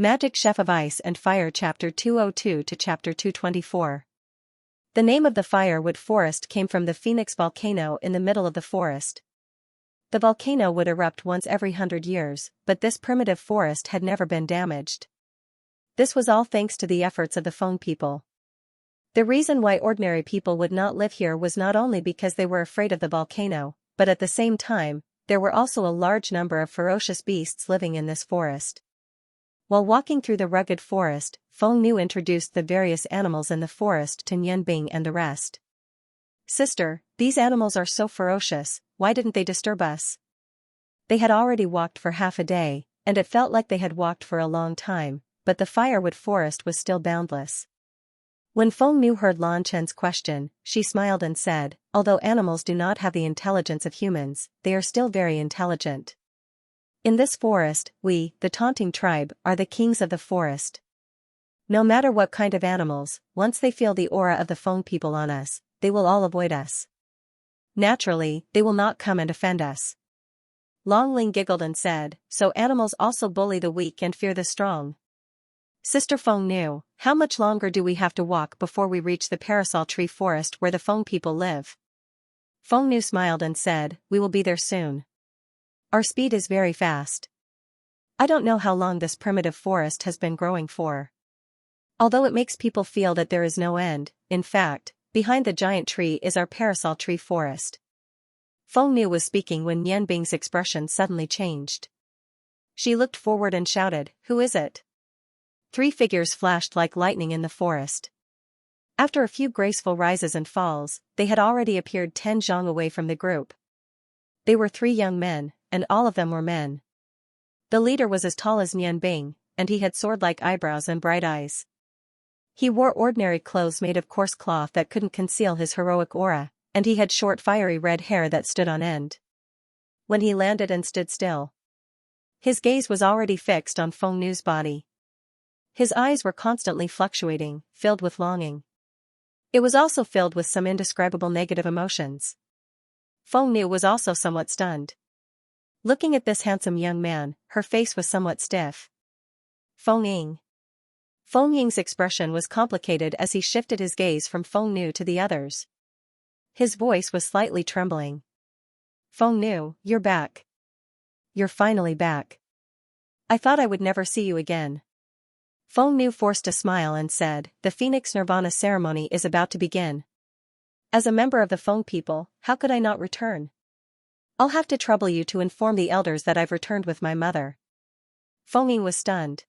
Magic Chef of Ice and Fire Chapter 202 to Chapter 224. The name of the firewood forest came from the Phoenix volcano in the middle of the forest. The volcano would erupt once every 100 years, but this primitive forest had never been damaged. This was all thanks to the efforts of the Feng people. The reason why ordinary people would not live here was not only because they were afraid of the volcano, but at the same time, there were also a large number of ferocious beasts living in this forest. While walking through the rugged forest, Feng Nu introduced the various animals in the forest to Nianbing and the rest. "Sister, these animals are so ferocious, why didn't they disturb us?" They had already walked for half a day, and it felt like they had walked for a long time, but the firewood forest was still boundless. When Feng Nu heard Lan Chen's question, she smiled and said, "Although animals do not have the intelligence of humans, they are still very intelligent. In this forest, we, the Taunting tribe, are the kings of the forest. No matter what kind of animals, once they feel the aura of the Feng people on us, they will all avoid us. Naturally, they will not come and offend us." Long Ling giggled and said, "So animals also bully the weak and fear the strong?" "Sister Feng Nu, how much longer do we have to walk before we reach the parasol tree forest where the Feng people live?" Feng Nu smiled and said, "We will be there soon. Our speed is very fast. I don't know how long this primitive forest has been growing for. Although it makes people feel that there is no end, in fact, behind the giant tree is our parasol tree forest." Feng Nu was speaking when Nianbing's expression suddenly changed. She looked forward and shouted, "Who is it?" 3 figures flashed like lightning in the forest. After a few graceful rises and falls, they had already appeared 10 zhang away from the group. They were 3 young men, and all of them were men. The leader was as tall as Nianbing, and he had sword-like eyebrows and bright eyes. He wore ordinary clothes made of coarse cloth that couldn't conceal his heroic aura, and he had short fiery red hair that stood on end. When he landed and stood still, his gaze was already fixed on Feng Nu's body. His eyes were constantly fluctuating, filled with longing. It was also filled with some indescribable negative emotions. Feng Nu was also somewhat stunned. Looking at this handsome young man, her face was somewhat stiff. Feng Ying. Feng Ying's expression was complicated as he shifted his gaze from Feng Nu to the others. His voice was slightly trembling. "Feng Nu, you're back. You're finally back. I thought I would never see you again." Feng Nu forced a smile and said, "The Phoenix Nirvana ceremony is about to begin. As a member of the Feng people, how could I not return? I'll have to trouble you to inform the elders that I've returned with my mother." Feng Ying was stunned.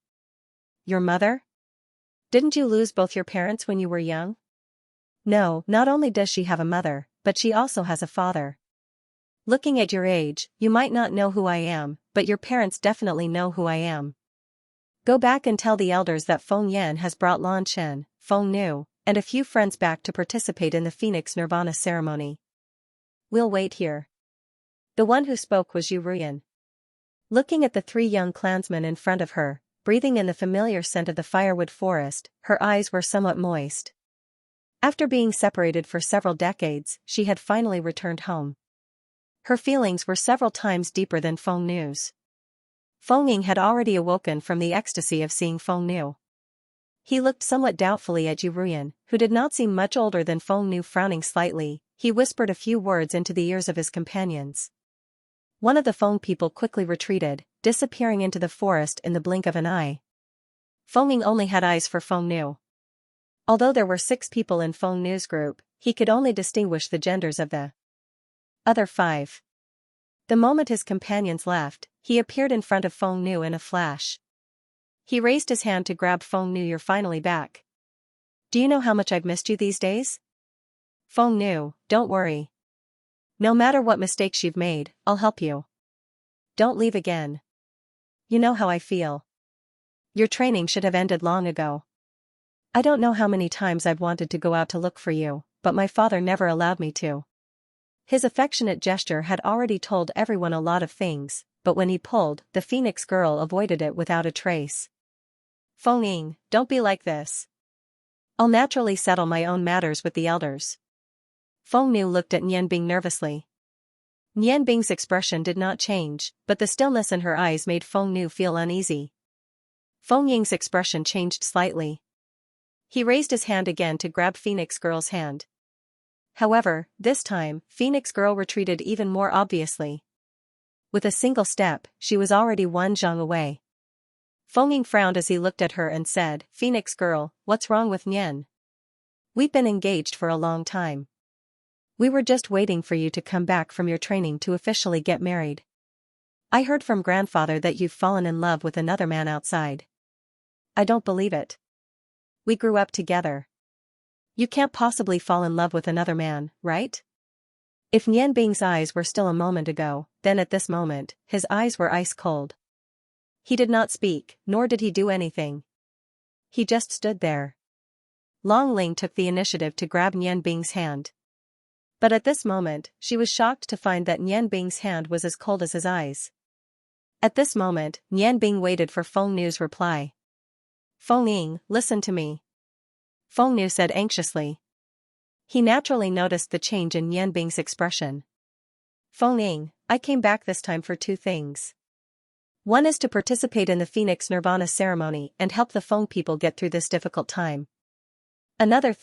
"Your mother? Didn't you lose both your parents when you were young?" "No, not only does she have a mother, but she also has a father. Looking at your age, you might not know who I am, but your parents definitely know who I am. Go back and tell the elders that Feng Yan has brought Lan Chen, Feng Nu, and a few friends back to participate in the Phoenix Nirvana ceremony. We'll wait here." The one who spoke was Yu Ruyan. Looking at the 3 young clansmen in front of her, breathing in the familiar scent of the firewood forest, her eyes were somewhat moist. After being separated for several decades, she had finally returned home. Her feelings were several times deeper than Feng Nu's. Feng Ying had already awoken from the ecstasy of seeing Feng Nu. He looked somewhat doubtfully at Yu Ruyan, who did not seem much older than Feng Nu. Frowning slightly, he whispered a few words into the ears of his companions. One of the Feng people quickly retreated, disappearing into the forest in the blink of an eye. Feng Ying only had eyes for Feng Nu. Although there were 6 people in Feng Nu's group, he could only distinguish the genders of the other 5. The moment his companions left, he appeared in front of Feng Nu in a flash. He raised his hand to grab Feng Nu. "You're finally back. Do you know how much I've missed you these days?" "Feng Nu, don't worry. No matter what mistakes you've made, I'll help you. Don't leave again. You know how I feel. Your training should have ended long ago. I don't know how many times I've wanted to go out to look for you, but my father never allowed me to." His affectionate gesture had already told everyone a lot of things, but when he pulled, the Phoenix girl avoided it without a trace. "Feng Ying, don't be like this. I'll naturally settle my own matters with the elders." Feng Nu looked at Nianbing nervously. Nianbing's expression did not change, but the stillness in her eyes made Feng Nu feel uneasy. Feng Ying's expression changed slightly. He raised his hand again to grab Phoenix Girl's hand. However, this time, Phoenix Girl retreated even more obviously. With a single step, she was already one zhang away. Feng Ying frowned as he looked at her and said, "Phoenix Girl, what's wrong with Nian? We've been engaged for a long time. We were just waiting for you to come back from your training to officially get married. I heard from grandfather that you've fallen in love with another man outside. I don't believe it. We grew up together. You can't possibly fall in love with another man, right?" If Nian Bing's eyes were still a moment ago, then at this moment, his eyes were ice cold. He did not speak, nor did he do anything. He just stood there. Long Ling took the initiative to grab Nian Bing's hand. But at this moment, she was shocked to find that Nian Bing's hand was as cold as his eyes. At this moment, Nian Bing waited for Feng Nu's reply. "Feng Ying, listen to me," Feng Nu said anxiously. He naturally noticed the change in Nian Bing's expression. "Feng Ying, I came back this time for two things. One is to participate in the Phoenix Nirvana ceremony and help the Feng people get through this difficult time. The other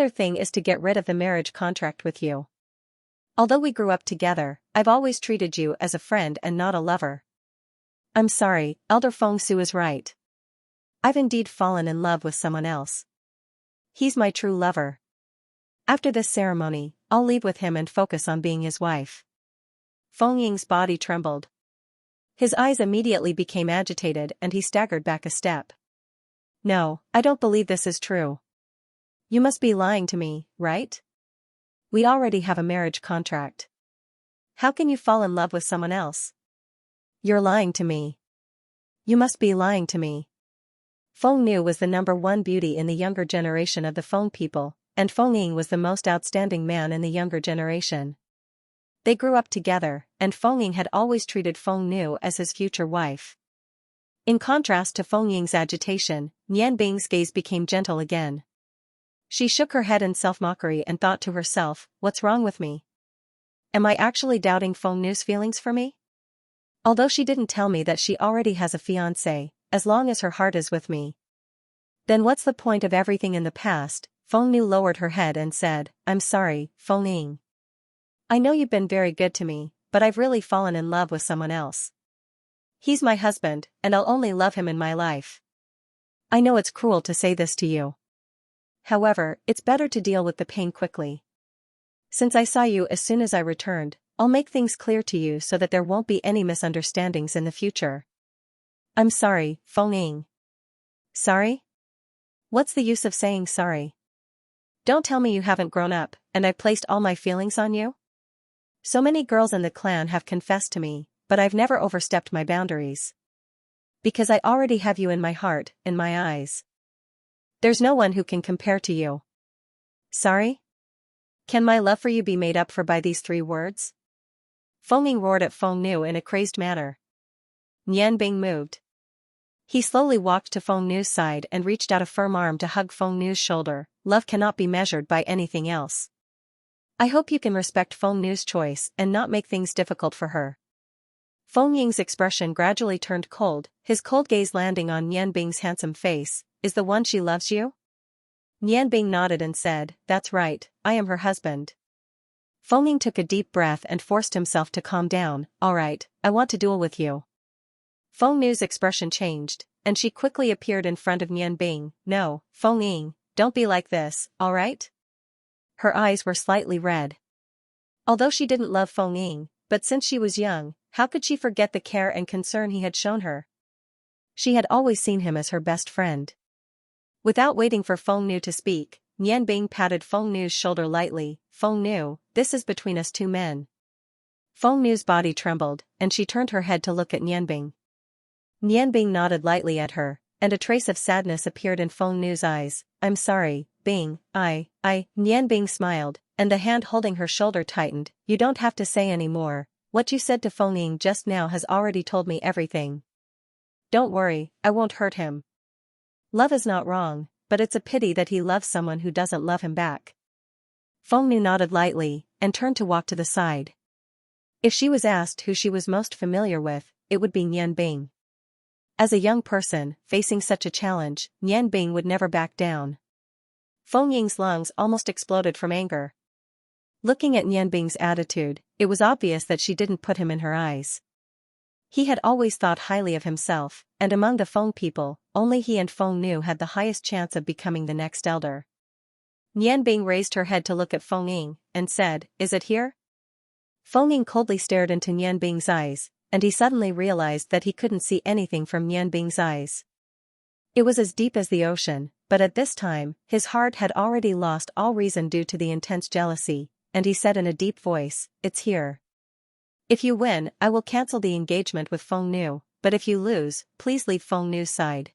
thing is to get rid of the marriage contract with you. Although we grew up together, I've always treated you as a friend and not a lover. I'm sorry, Elder Feng Su is right. I've indeed fallen in love with someone else. He's my true lover. After this ceremony, I'll leave with him and focus on being his wife." Feng Ying's body trembled. His eyes immediately became agitated and he staggered back a step. "No, I don't believe this is true. You must be lying to me, right? We already have a marriage contract. How can you fall in love with someone else? You're lying to me. You must be lying to me." Feng Nu was the #1 beauty in the younger generation of the Feng people, and Feng Ying was the most outstanding man in the younger generation. They grew up together, and Feng Ying had always treated Feng Nu as his future wife. In contrast to Feng Ying's agitation, Nian Bing's gaze became gentle again. She shook her head in self-mockery and thought to herself, "What's wrong with me? Am I actually doubting Feng Nu's feelings for me? Although she didn't tell me that she already has a fiancé, as long as her heart is with me. Then what's the point of everything in the past?" Feng Nu lowered her head and said, "I'm sorry, Feng Ying. I know you've been very good to me, but I've really fallen in love with someone else. He's my husband, and I'll only love him in my life. I know it's cruel to say this to you. However, it's better to deal with the pain quickly. Since I saw you as soon as I returned, I'll make things clear to you so that there won't be any misunderstandings in the future. I'm sorry, Feng Ying." "Sorry? What's the use of saying sorry? Don't tell me you haven't grown up, and I placed all my feelings on you? So many girls in the clan have confessed to me, but I've never overstepped my boundaries. Because I already have you in my heart, in my eyes. There's no one who can compare to you. Sorry? Can my love for you be made up for by these 3 words?" Feng Ying roared at Feng Nu in a crazed manner. Nian Bing moved. He slowly walked to Feng Nu's side and reached out a firm arm to hug Feng Nu's shoulder. "Love cannot be measured by anything else. I hope you can respect Feng Nu's choice and not make things difficult for her." Feng Ying's expression gradually turned cold, his cold gaze landing on Nian Bing's handsome face. "Is the one she loves you?" Nian Bing nodded and said, "That's right, I am her husband." Feng Ying took a deep breath and forced himself to calm down. "All right, I want to duel with you." Feng Nu's expression changed, and she quickly appeared in front of Nian Bing. "No, Feng Ying, don't be like this, alright?" Her eyes were slightly red. Although she didn't love Feng Ying, but since she was young, how could she forget the care and concern he had shown her? She had always seen him as her best friend. Without waiting for Feng Nu to speak, Nian Bing patted Feng Nu's shoulder lightly. "Feng Nu, this is between us 2 men." Feng Nu's body trembled, and she turned her head to look at Nian Bing. Nian Bing nodded lightly at her, and a trace of sadness appeared in Feng Nu's eyes. "I'm sorry, Bing, Nian Bing smiled, and the hand holding her shoulder tightened. "You don't have to say any more. What you said to Feng Ying just now has already told me everything. Don't worry, I won't hurt him. Love is not wrong, but it's a pity that he loves someone who doesn't love him back." Feng Nu nodded lightly, and turned to walk to the side. If she was asked who she was most familiar with, it would be Nian Bing. As a young person, facing such a challenge, Nian Bing would never back down. Feng Ying's lungs almost exploded from anger. Looking at Nian Bing's attitude, it was obvious that she didn't put him in her eyes. He had always thought highly of himself, and among the Feng people, only he and Feng Nu had the highest chance of becoming the next elder. Nian Bing raised her head to look at Feng Ying, and said, "Is it here?" Feng Ying coldly stared into Nian Bing's eyes, and he suddenly realized that he couldn't see anything from Nian Bing's eyes. It was as deep as the ocean, but at this time, his heart had already lost all reason due to the intense jealousy, and he said in a deep voice, "It's here. If you win, I will cancel the engagement with Feng Nu, but if you lose, please leave Feng Nu's side."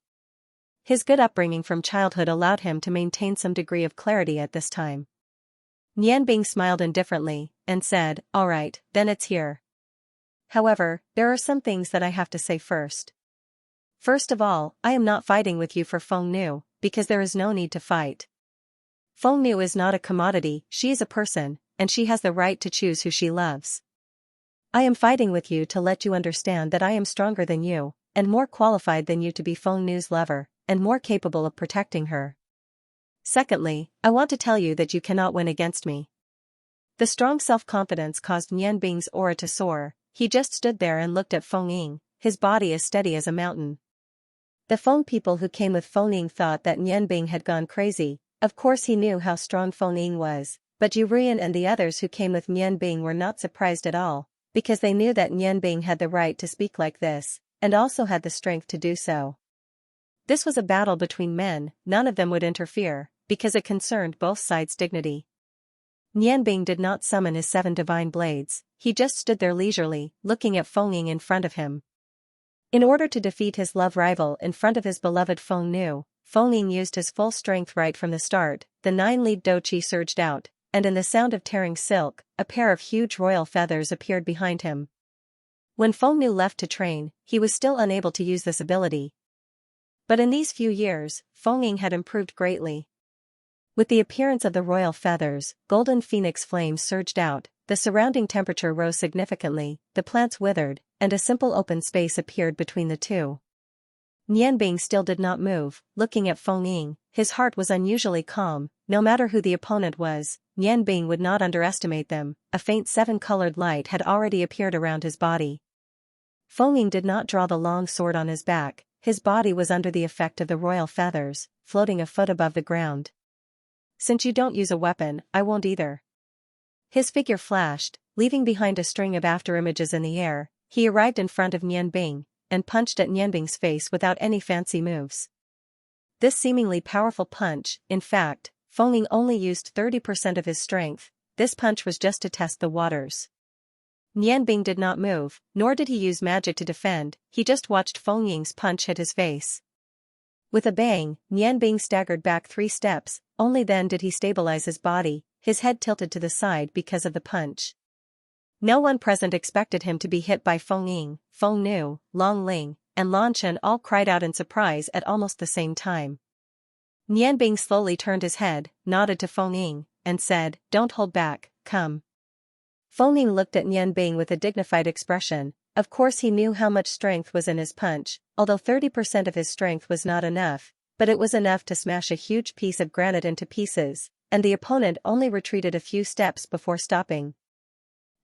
His good upbringing from childhood allowed him to maintain some degree of clarity at this time. Nian Bing smiled indifferently, and said, "All right, then it's here. However, there are some things that I have to say first. First of all, I am not fighting with you for Feng Nu, because there is no need to fight. Feng Nu is not a commodity, she is a person, and she has the right to choose who she loves. I am fighting with you to let you understand that I am stronger than you, and more qualified than you to be Feng Nu's lover, and more capable of protecting her. Secondly, I want to tell you that you cannot win against me." The strong self-confidence caused Nian Bing's aura to soar. He just stood there and looked at Feng Ying, his body as steady as a mountain. The Feng people who came with Feng Ying thought that Nian Bing had gone crazy. Of course he knew how strong Feng Ying was, but Yurian and the others who came with Nian Bing were not surprised at all, because they knew that Nian Bing had the right to speak like this, and also had the strength to do so. This was a battle between men, none of them would interfere, because it concerned both sides' dignity. Nian Bing did not summon his 7 divine blades, he just stood there leisurely, looking at Feng Ying in front of him. In order to defeat his love rival in front of his beloved Feng Nu, Feng Ying used his full strength right from the start. The 9-lead doqi surged out, and in the sound of tearing silk, a pair of huge royal feathers appeared behind him. When Feng Nu left to train, he was still unable to use this ability. But in these few years, Feng Ying had improved greatly. With the appearance of the royal feathers, golden phoenix flames surged out, the surrounding temperature rose significantly, the plants withered, and a simple open space appeared between the two. Nian Bing still did not move, looking at Feng Ying. His heart was unusually calm. No matter who the opponent was, Nian Bing would not underestimate them. A faint 7-colored light had already appeared around his body. Feng Ying did not draw the long sword on his back, his body was under the effect of the royal feathers, floating a foot above the ground. "Since you don't use a weapon, I won't either." His figure flashed, leaving behind a string of afterimages in the air. He arrived in front of Nian Bing, and punched at Nian Bing's face without any fancy moves. This seemingly powerful punch, in fact, Feng Ying only used 30% of his strength. This punch was just to test the waters. Nian Bing did not move, nor did he use magic to defend, he just watched Feng Ying's punch hit his face. With a bang, Nian Bing staggered back 3 steps, only then did he stabilize his body, his head tilted to the side because of the punch. No one present expected him to be hit by Feng Ying. Feng Nu, Long Ling, and Lan Chen all cried out in surprise at almost the same time. Nian Bing slowly turned his head, nodded to Feng Ying, and said, "Don't hold back, come." Feng Ying looked at Nian Bing with a dignified expression. Of course he knew how much strength was in his punch, although 30% of his strength was not enough, but it was enough to smash a huge piece of granite into pieces, and the opponent only retreated a few steps before stopping.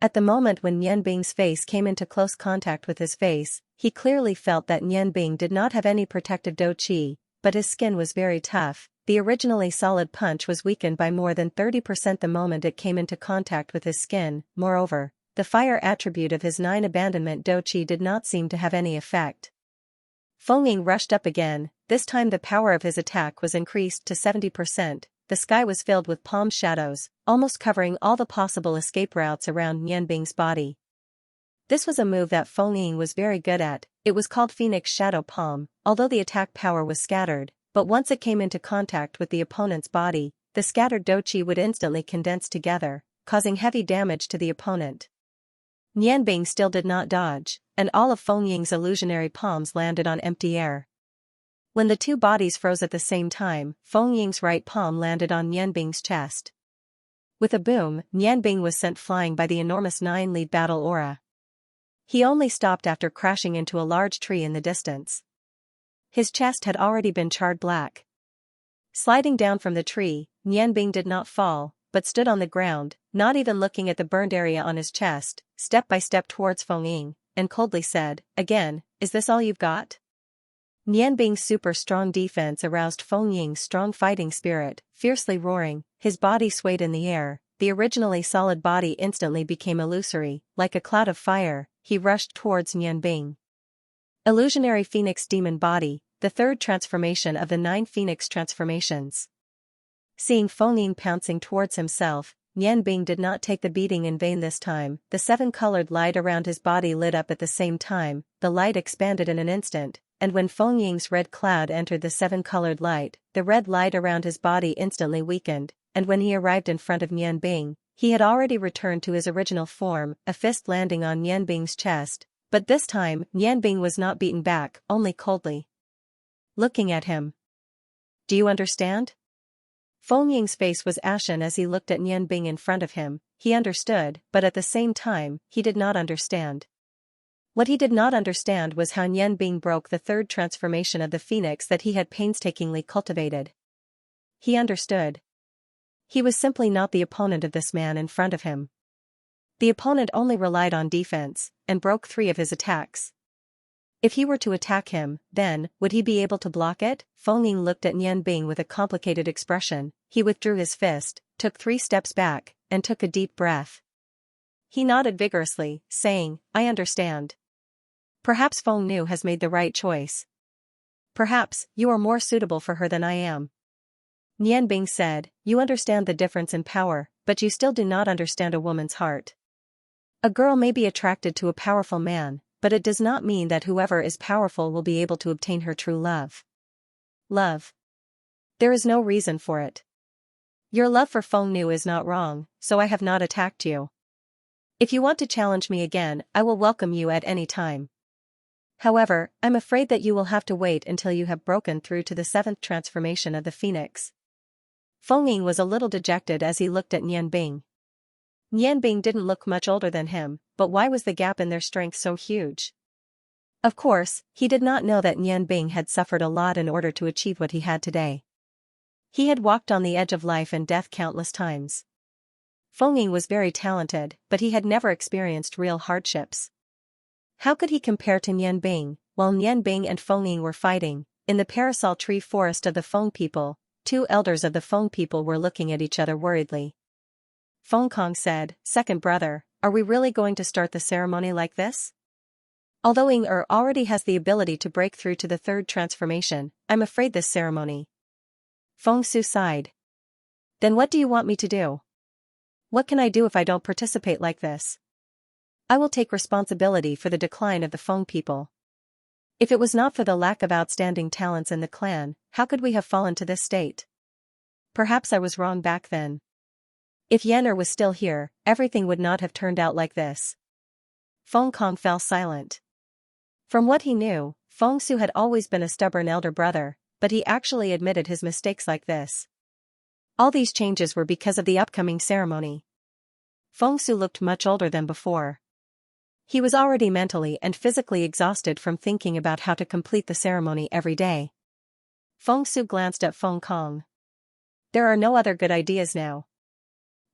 At the moment when Nian Bing's face came into close contact with his face, he clearly felt that Nian Bing did not have any protective doqi, but his skin was very tough. The originally solid punch was weakened by more than 30% the moment it came into contact with his skin. Moreover, the fire attribute of his 9 abandonment doqi did not seem to have any effect. Feng Ying rushed up again, this time the power of his attack was increased to 70%. The sky was filled with palm shadows, almost covering all the possible escape routes around Nian Bing's body. This was a move that Feng Ying was very good at. It was called Phoenix Shadow Palm, although the attack power was scattered, but once it came into contact with the opponent's body, the scattered doqi would instantly condense together, causing heavy damage to the opponent. Nian Bing still did not dodge, and all of Feng Ying's illusionary palms landed on empty air. When the two bodies froze at the same time, Feng Ying's right palm landed on Nian Bing's chest. With a boom, Nian Bing was sent flying by the enormous 9-lead battle aura. He only stopped after crashing into a large tree in the distance. His chest had already been charred black. Sliding down from the tree, Nianbing did not fall, but stood on the ground, not even looking at the burned area on his chest, step by step towards Feng Ying, and coldly said, "Again, is this all you've got?" Nianbing's super strong defense aroused Feng Ying's strong fighting spirit. Fiercely roaring, his body swayed in the air. The originally solid body instantly became illusory. Like a cloud of fire, he rushed towards Nianbing. Illusionary Phoenix Demon Body, the third transformation of the 9 Phoenix transformations. Seeing Feng Ying pouncing towards himself, Nianbing did not take the beating in vain this time. The 7-colored light around his body lit up at the same time. The light expanded in an instant, and when Feng Ying's red cloud entered the 7-colored light, the red light around his body instantly weakened, and when he arrived in front of Nianbing, he had already returned to his original form, a fist landing on Nianbing's chest. But this time, Nianbing was not beaten back, only coldly looking at him. "Do you understand?" Feng Ying's face was ashen as he looked at Nianbing in front of him. He understood, but at the same time, he did not understand. What he did not understand was how Nianbing broke the third transformation of the phoenix that he had painstakingly cultivated. He understood. He was simply not the opponent of this man in front of him. The opponent only relied on defense, and broke 3 of his attacks. If he were to attack him, then, would he be able to block it? Feng Ying looked at Nianbing with a complicated expression. He withdrew his fist, took 3 steps back, and took a deep breath. He nodded vigorously, saying, "I understand. Perhaps Feng Nu has made the right choice. Perhaps, you are more suitable for her than I am." Nianbing said, "You understand the difference in power, but you still do not understand a woman's heart. A girl may be attracted to a powerful man, but it does not mean that whoever is powerful will be able to obtain her true love. Love. There is no reason for it. Your love for Feng Nu is not wrong, so I have not attacked you. If you want to challenge me again, I will welcome you at any time. However, I'm afraid that you will have to wait until you have broken through to the 7th transformation of the phoenix." Feng Ying was a little dejected as he looked at Nianbing. Nianbing didn't look much older than him, but why was the gap in their strength so huge? Of course, he did not know that Nianbing had suffered a lot in order to achieve what he had today. He had walked on the edge of life and death countless times. Feng Ying was very talented, but he had never experienced real hardships. How could he compare to Nianbing? While Nianbing and Feng Ying were fighting, in the parasol tree forest of the Feng people, 2 elders of the Feng people were looking at each other worriedly. Feng Kong said, "Second brother, are we really going to start the ceremony like this? Although Ying already has the ability to break through to the 3rd transformation, I'm afraid this ceremony." Feng Su sighed. "Then what do you want me to do? What can I do if I don't participate like this? I will take responsibility for the decline of the Feng people. If it was not for the lack of outstanding talents in the clan, how could we have fallen to this state? Perhaps I was wrong back then. If Yan was still here, everything would not have turned out like this." Feng Kong fell silent. From what he knew, Feng Su had always been a stubborn elder brother, but he actually admitted his mistakes like this. All these changes were because of the upcoming ceremony. Feng Su looked much older than before. He was already mentally and physically exhausted from thinking about how to complete the ceremony every day. Feng Su glanced at Feng Kong. "There are no other good ideas now.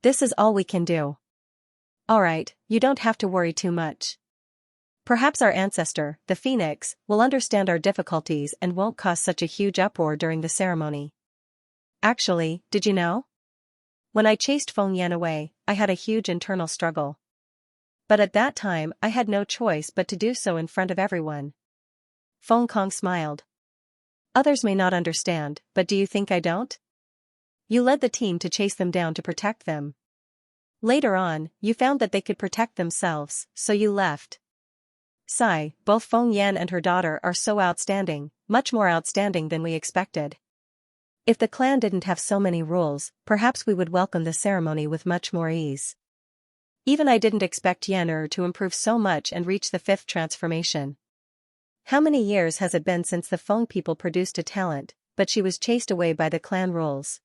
This is all we can do. Alright, you don't have to worry too much. Perhaps our ancestor, the Phoenix, will understand our difficulties and won't cause such a huge uproar during the ceremony. Actually, did you know? When I chased Feng Yan away, I had a huge internal struggle. But at that time I had no choice but to do so in front of everyone." Feng Kong smiled. "Others may not understand, but do you think I don't? You led the team to chase them down to protect them. Later on, you found that they could protect themselves, so you left. Sigh, both Feng Yan and her daughter are so outstanding, much more outstanding than we expected. If the clan didn't have so many rules, perhaps we would welcome the ceremony with much more ease. Even I didn't expect Yan to improve so much and reach the 5th transformation. How many years has it been since the Feng people produced a talent, but she was chased away by the clan rules?"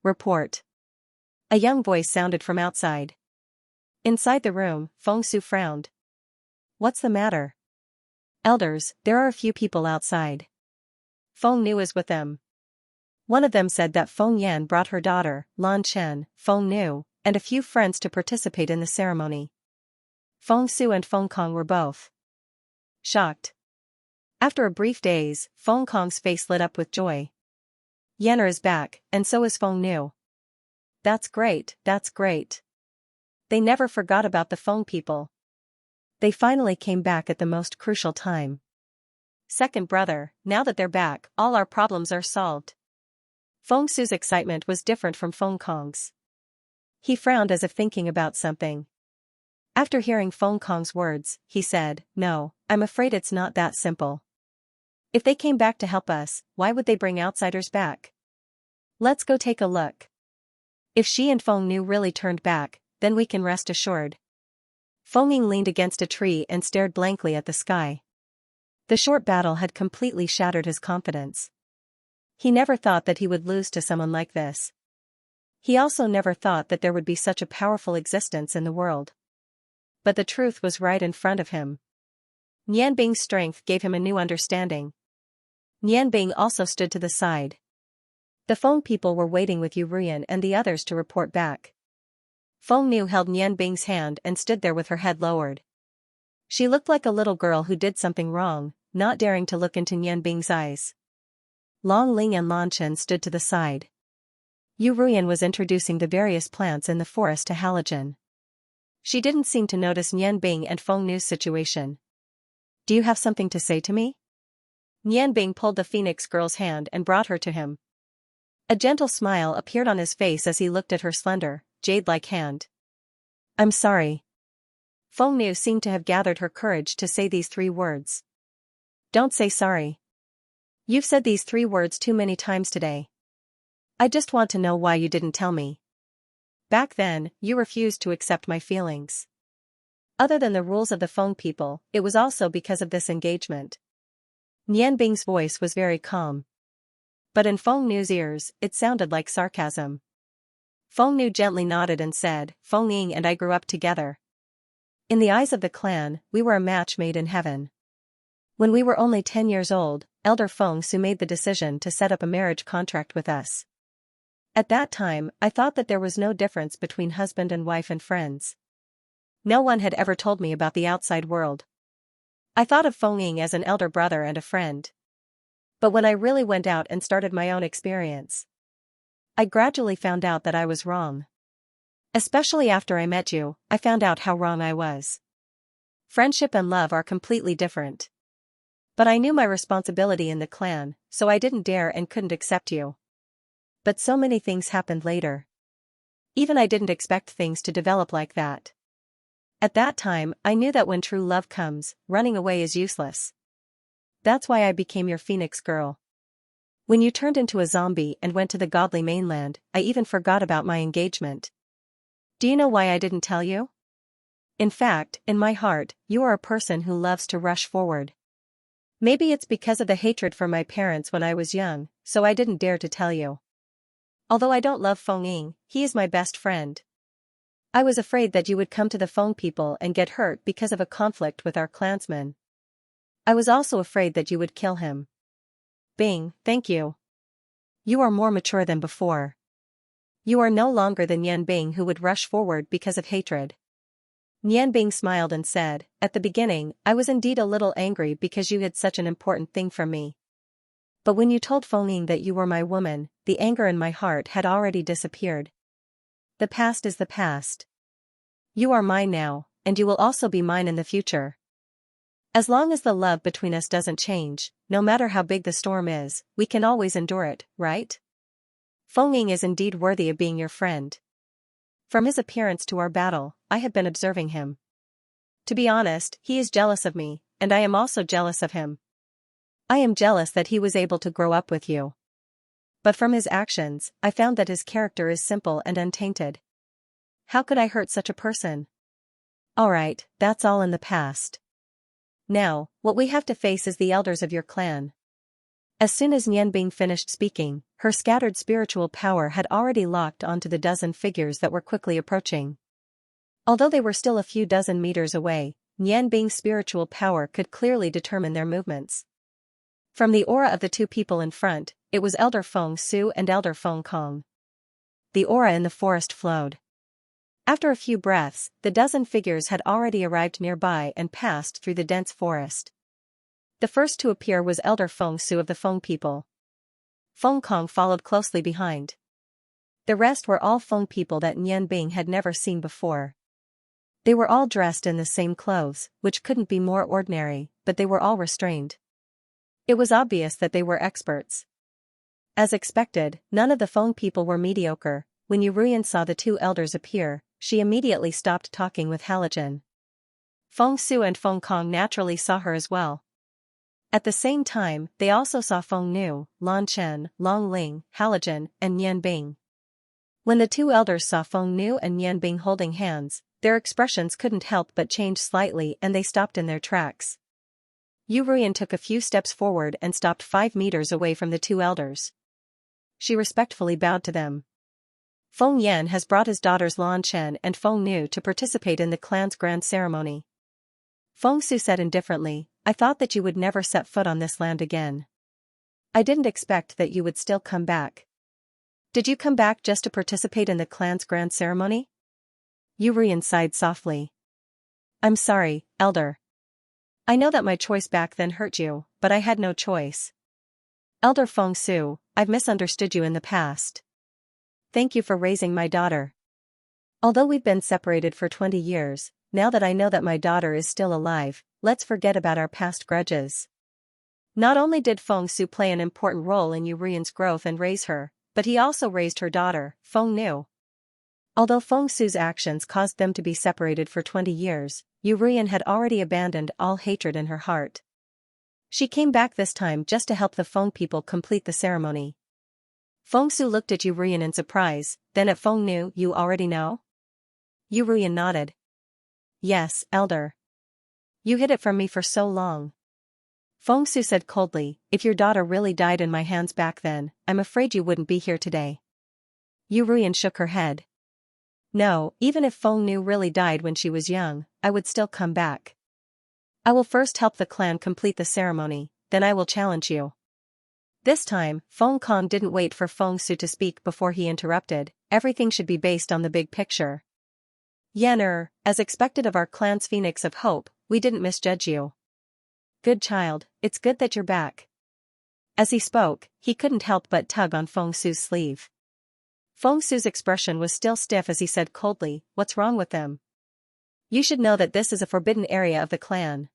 Report. A young voice sounded from outside. Inside the room, Feng Su frowned. "What's the matter?" "Elders, there are a few people outside. Feng Nu is with them. One of them said that Feng Yan brought her daughter, Lan Chen, Feng Nu, and a few friends to participate in the ceremony. Feng Su and Feng Kong were both shocked. After a brief daze, Feng Kong's face lit up with joy. Yanner is back, and so is Feng Nu. That's great, that's great. They never forgot about the Feng people. They finally came back at the most crucial time. Second brother, now that they're back, all our problems are solved. Feng Su's excitement was different from Feng Kong's. He frowned as if thinking about something. After hearing Feng Kong's words, he said, "No, I'm afraid it's not that simple. If they came back to help us, why would they bring outsiders back? Let's go take a look. If she and Feng Nu really turned back, then we can rest assured." Feng Ying leaned against a tree and stared blankly at the sky. The short battle had completely shattered his confidence. He never thought that he would lose to someone like this. He also never thought that there would be such a powerful existence in the world. But the truth was right in front of him. Nian Bing's strength gave him a new understanding. Nian Bing also stood to the side. The Feng people were waiting with Yu Ruyan and the others to report back. Feng Nu held Nian Bing's hand and stood there with her head lowered. She looked like a little girl who did something wrong, not daring to look into Nian Bing's eyes. Long Ling and Lan Chen stood to the side. Yu Ruyan was introducing the various plants in the forest to Halogen. She didn't seem to notice Nian Bing and Feng Nu's situation. "Do you have something to say to me?" Nian Bing pulled the Phoenix girl's hand and brought her to him. A gentle smile appeared on his face as he looked at her slender, jade-like hand. "I'm sorry." Feng Nu seemed to have gathered her courage to say these 3 words. "Don't say sorry. You've said these 3 words too many times today. I just want to know why you didn't tell me. Back then, you refused to accept my feelings. Other than the rules of the Feng people, it was also because of this engagement." Nian Bing's voice was very calm. But in Feng Nu's ears, it sounded like sarcasm. Feng Nu gently nodded and said, "Feng Ying and I grew up together. In the eyes of the clan, we were a match made in heaven. When we were only 10 years old, Elder Feng Su made the decision to set up a marriage contract with us. At that time, I thought that there was no difference between husband and wife and friends. No one had ever told me about the outside world. I thought of Feng Ying as an elder brother and a friend. But when I really went out and started my own experience, I gradually found out that I was wrong. Especially after I met you, I found out how wrong I was. Friendship and love are completely different. But I knew my responsibility in the clan, so I didn't dare and couldn't accept you. But so many things happened later. Even I didn't expect things to develop like that. At that time, I knew that when true love comes, running away is useless. That's why I became your Phoenix girl. When you turned into a zombie and went to the godly mainland, I even forgot about my engagement. Do you know why I didn't tell you? In fact, in my heart, you are a person who loves to rush forward. Maybe it's because of the hatred for my parents when I was young, so I didn't dare to tell you. Although I don't love Feng Ying, he is my best friend. I was afraid that you would come to the Feng people and get hurt because of a conflict with our clansmen. I was also afraid that you would kill him. Bing, thank you. You are more mature than before. You are no longer the Nian Bing who would rush forward because of hatred." Nian Bing smiled and said, "At the beginning, I was indeed a little angry because you hid such an important thing from me. But when you told Feng Ying that you were my woman, the anger in my heart had already disappeared. The past is the past. You are mine now, and you will also be mine in the future. As long as the love between us doesn't change, no matter how big the storm is, we can always endure it, right? Feng Ying is indeed worthy of being your friend. From his appearance to our battle, I have been observing him. To be honest, he is jealous of me, and I am also jealous of him. I am jealous that he was able to grow up with you. But from his actions, I found that his character is simple and untainted. How could I hurt such a person? Alright, that's all in the past. Now, what we have to face is the elders of your clan." As soon as Nian Bing finished speaking, her scattered spiritual power had already locked onto the dozen figures that were quickly approaching. Although they were still a few dozen meters away, Nian Bing's spiritual power could clearly determine their movements. From the aura of the two people in front, it was Elder Feng Su and Elder Feng Kong. The aura in the forest flowed. After a few breaths, the dozen figures had already arrived nearby and passed through the dense forest. The first to appear was Elder Feng Su of the Feng people. Feng Kong followed closely behind. The rest were all Feng people that Nian Bing had never seen before. They were all dressed in the same clothes, which couldn't be more ordinary, but they were all restrained. It was obvious that they were experts. As expected, none of the Feng people were mediocre. When Yu Ruyan saw the two elders appear, she immediately stopped talking with Halogen. Feng Su and Feng Kong naturally saw her as well. At the same time, they also saw Feng Nu, Lan Chen, Long Ling, Halogen, and Nian Bing. When the two elders saw Feng Nu and Nian Bing holding hands, their expressions couldn't help but change slightly and they stopped in their tracks. Yu Ruyan took a few steps forward and stopped 5 meters away from the two elders. She respectfully bowed to them. Feng Yan has brought his daughters Lan Chen and Feng Nu to participate in the clan's grand ceremony. Feng Su said indifferently, I thought that you would never set foot on this land again. I didn't expect that you would still come back. Did you come back just to participate in the clan's grand ceremony? Yu Ruyan sighed softly. I'm sorry, Elder. I know that my choice back then hurt you, but I had no choice. Elder Feng Su, I've misunderstood you in the past. Thank you for raising my daughter. Although we've been separated for 20 years, now that I know that my daughter is still alive, let's forget about our past grudges. Not only did Feng Su play an important role in Yu Ruyan's growth and raise her, but he also raised her daughter, Feng Nu. Although Feng Su's actions caused them to be separated for 20 years, Yu Ruyan had already abandoned all hatred in her heart. She came back this time just to help the Feng people complete the ceremony. Feng Su looked at Yu Ruyan in surprise, then at Feng Nu. You already know? Yu Ruyan nodded. Yes, Elder. You hid it from me for so long. Feng Su said coldly, if your daughter really died in my hands back then, I'm afraid you wouldn't be here today. Yu Ruyan shook her head. No, even if Feng Nu really died when she was young, I would still come back. I will first help the clan complete the ceremony, then I will challenge you. This time, Feng Kong didn't wait for Feng Su to speak before he interrupted, everything should be based on the big picture. Yan as expected of our clan's Phoenix of Hope, we didn't misjudge you. Good child, it's good that you're back. As he spoke, he couldn't help but tug on Feng Su's sleeve. Feng Su's expression was still stiff as he said coldly, what's wrong with them? You should know that this is a forbidden area of the clan.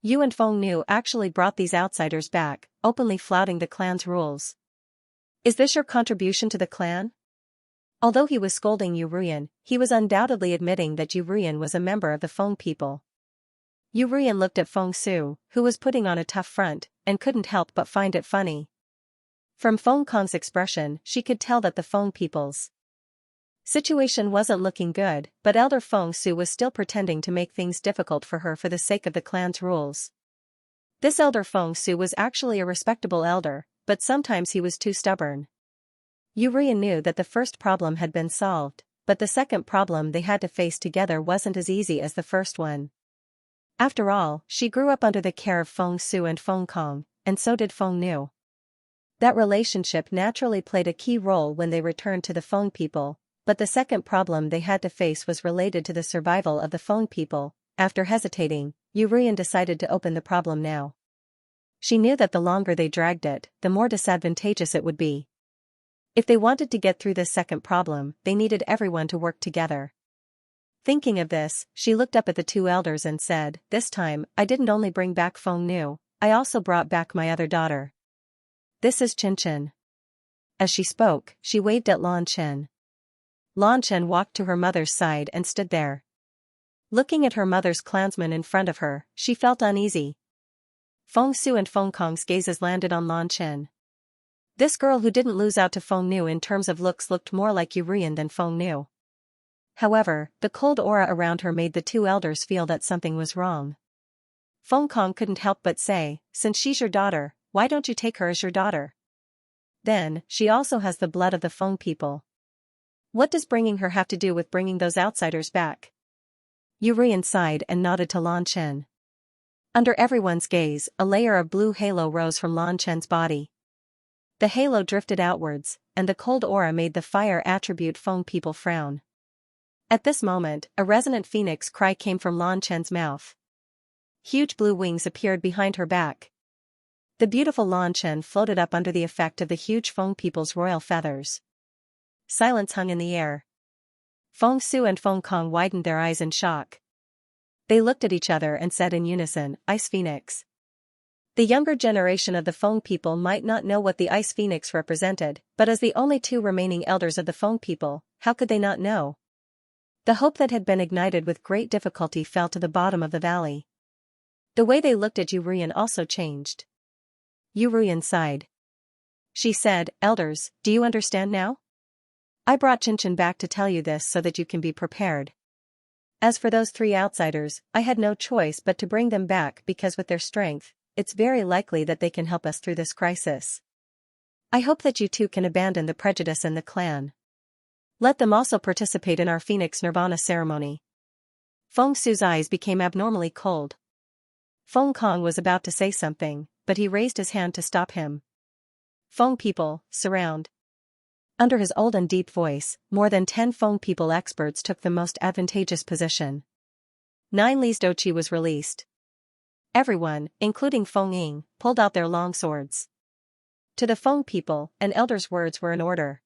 You and Feng Nu actually brought these outsiders back, openly flouting the clan's rules. Is this your contribution to the clan? Although he was scolding Yu Ruyan, he was undoubtedly admitting that Yu Ruyan was a member of the Feng people. Yu Ruyan looked at Feng Su, who was putting on a tough front, and couldn't help but find it funny. From Feng Kong's expression, she could tell that the Feng people's situation wasn't looking good, but Elder Feng Su was still pretending to make things difficult for her for the sake of the clan's rules. This Elder Feng Su was actually a respectable elder, but sometimes he was too stubborn. Yu Ruyan knew that the first problem had been solved, but the second problem they had to face together wasn't as easy as the first one. After all, she grew up under the care of Feng Su and Feng Kong, and so did Feng Nu. That relationship naturally played a key role when they returned to the Feng people, but the second problem they had to face was related to the survival of the Feng people. After hesitating, Yu Ruyan decided to open the problem now. She knew that the longer they dragged it, the more disadvantageous it would be. If they wanted to get through this second problem, they needed everyone to work together. Thinking of this, she looked up at the two elders and said, this time, I didn't only bring back Feng Nu, I also brought back my other daughter. This is Chen Chen. As she spoke, she waved at Lan Chen. Lan Chen walked to her mother's side and stood there. Looking at her mother's clansmen in front of her, she felt uneasy. Feng Su and Feng Kong's gazes landed on Lan Chen. This girl who didn't lose out to Feng Nu in terms of looks looked more like Yu Ruyan than Feng Nu. However, the cold aura around her made the two elders feel that something was wrong. Feng Kong couldn't help but say, since she's your daughter, why don't you take her as your daughter? Then, she also has the blood of the Feng people. What does bringing her have to do with bringing those outsiders back? Yu Ruyan sighed and nodded to Lan Chen. Under everyone's gaze, a layer of blue halo rose from Lan Chen's body. The halo drifted outwards, and the cold aura made the fire attribute Feng people frown. At this moment, a resonant phoenix cry came from Lan Chen's mouth. Huge blue wings appeared behind her back. The beautiful Lan Chen floated up under the effect of the huge Feng people's royal feathers. Silence hung in the air. Feng Su and Feng Kong widened their eyes in shock. They looked at each other and said in unison, "Ice Phoenix." The younger generation of the Feng people might not know what the Ice Phoenix represented, but as the only two remaining elders of the Feng people, how could they not know? The hope that had been ignited with great difficulty fell to the bottom of the valley. The way they looked at Yu Ruyan also changed. Yu Ruyan sighed. She said, "Elders, do you understand now? I brought Xianxia back to tell you this so that you can be prepared. As for those three outsiders, I had no choice but to bring them back because with their strength, it's very likely that they can help us through this crisis. I hope that you too can abandon the prejudice in the clan. Let them also participate in our Phoenix Nirvana ceremony." Feng Su's eyes became abnormally cold. Feng Kong was about to say something, but he raised his hand to stop him. "Feng people, surround." Under his old and deep voice, more than 10 Feng people experts took the most advantageous position. 9 Li's Doqi was released. Everyone, including Feng Ying, pulled out their long swords. To the Feng people, an elder's words were in order.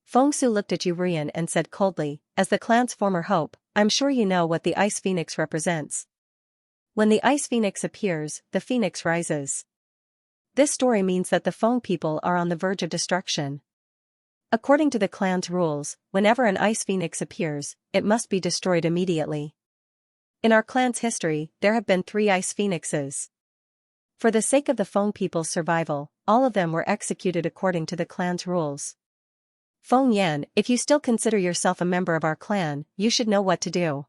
Feng Su looked at Yu Ruyan and said coldly, "As the clan's former hope, I'm sure you know what the Ice Phoenix represents. When the Ice Phoenix appears, the Phoenix rises. This story means that the Feng people are on the verge of destruction. According to the clan's rules, whenever an Ice Phoenix appears, it must be destroyed immediately. In our clan's history, there have been 3 Ice Phoenixes. For the sake of the Feng people's survival, all of them were executed according to the clan's rules. Feng Yan, if you still consider yourself a member of our clan, you should know what to do."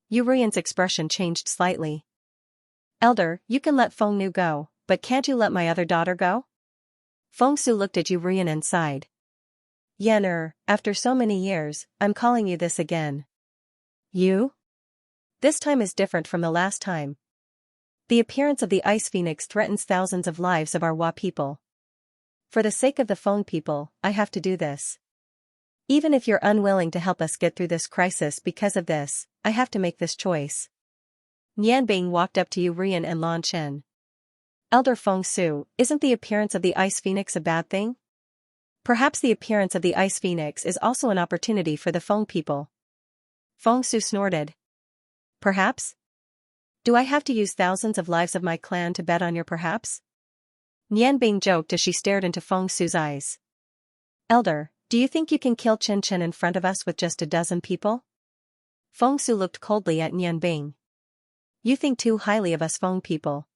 Yu Ruyan's expression changed slightly. "Elder, you can let Feng Nu go, but can't you let my other daughter go?" Feng Su looked at Yu Ruyan and sighed. "Yan after so many years, I'm calling you this again. You? This time is different from the last time. The appearance of the Ice Phoenix threatens thousands of lives of our Wa people. For the sake of the Feng people, I have to do this. Even if you're unwilling to help us get through this crisis because of this, I have to make this choice." Nianbing walked up to Yu Ruyan and Lan Chen. "Elder Feng Su, isn't the appearance of the Ice Phoenix a bad thing? Perhaps the appearance of the Ice Phoenix is also an opportunity for the Feng people." Feng Su snorted. "Perhaps? Do I have to use thousands of lives of my clan to bet on your perhaps?" Nianbing joked as she stared into Feng Su's eyes. "Elder, do you think you can kill Chen in front of us with just a dozen people?" Feng Su looked coldly at Nianbing. "You think too highly of us Feng people.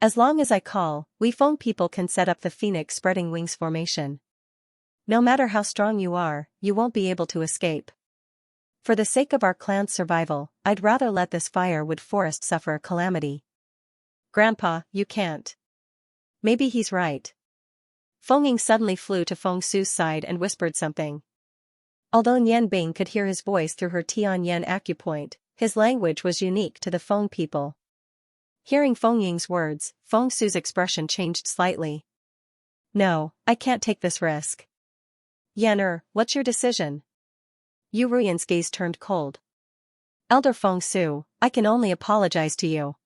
As long as I call, we Feng people can set up the Phoenix spreading wings formation. No matter how strong you are, you won't be able to escape. For the sake of our clan's survival, I'd rather let this firewood forest suffer a calamity." "Grandpa, you can't." "Maybe he's right." Feng Ying suddenly flew to Feng Su's side and whispered something. Although Nianbing could hear his voice through her Tianyan acupoint, his language was unique to the Feng people. Hearing Feng Ying's words, Feng Su's expression changed slightly. "No, I can't take this risk." "Yan what's your decision?" Yu Ruyan's gaze turned cold. "Elder Feng Su, I can only apologize to you.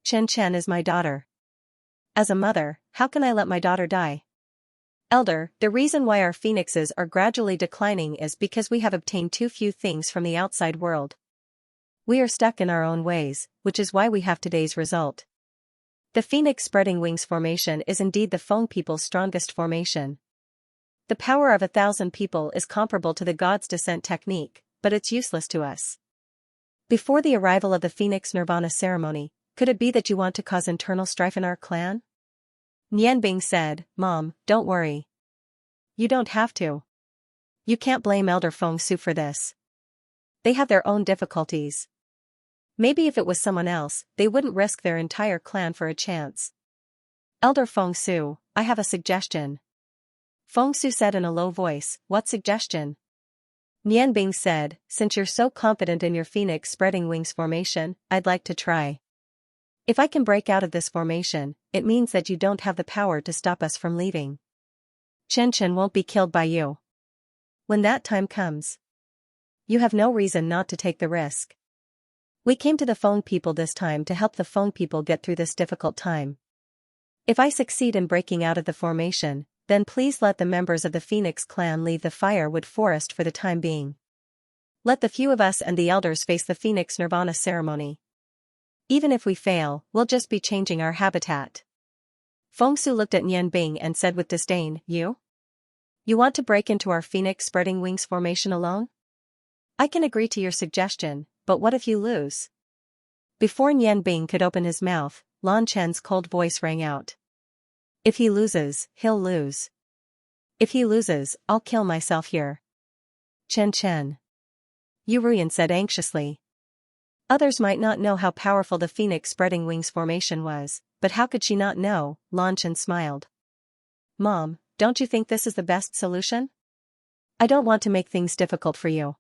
Chen is my daughter. As a mother, how can I let my daughter die? Elder, the reason why our phoenixes are gradually declining is because we have obtained too few things from the outside world. We are stuck in our own ways, which is why we have today's result. The Phoenix spreading wings formation is indeed the Feng people's strongest formation. The power of 1,000 people is comparable to the God's descent technique, but it's useless to us. Before the arrival of the Phoenix Nirvana ceremony, could it be that you want to cause internal strife in our clan?" Nianbing said, "Mom, don't worry. You don't have to. You can't blame Elder Feng Su for this. They have their own difficulties. Maybe if it was someone else, they wouldn't risk their entire clan for a chance. Elder Feng Su, I have a suggestion." Feng Su said in a low voice, "What suggestion?" Nianbing said, "Since you're so confident in your Phoenix spreading wings formation, I'd like to try." If I can break out of this formation, it means that you don't have the power to stop us from leaving. Xianxia won't be killed by you. When that time comes, you have no reason not to take the risk. We came to the Feng people this time to help the Feng people get through this difficult time. If I succeed in breaking out of the formation, then please let the members of the Phoenix clan leave the firewood forest for the time being. Let the few of us and the elders face the Phoenix Nirvana ceremony. Even if we fail, we'll just be changing our habitat. Feng Su looked at Nian Bing and said with disdain, You want to break into our Phoenix spreading wings formation alone? I can agree to your suggestion, but what if you lose? Before Nian Bing could open his mouth, Lan Chen's cold voice rang out. If he loses, he'll lose. If he loses, I'll kill myself here. Chen. Yu Ruyan said anxiously. Others might not know how powerful the Phoenix spreading wings formation was, but how could she not know? Lan Chen smiled. Mom, don't you think this is the best solution? I don't want to make things difficult for you.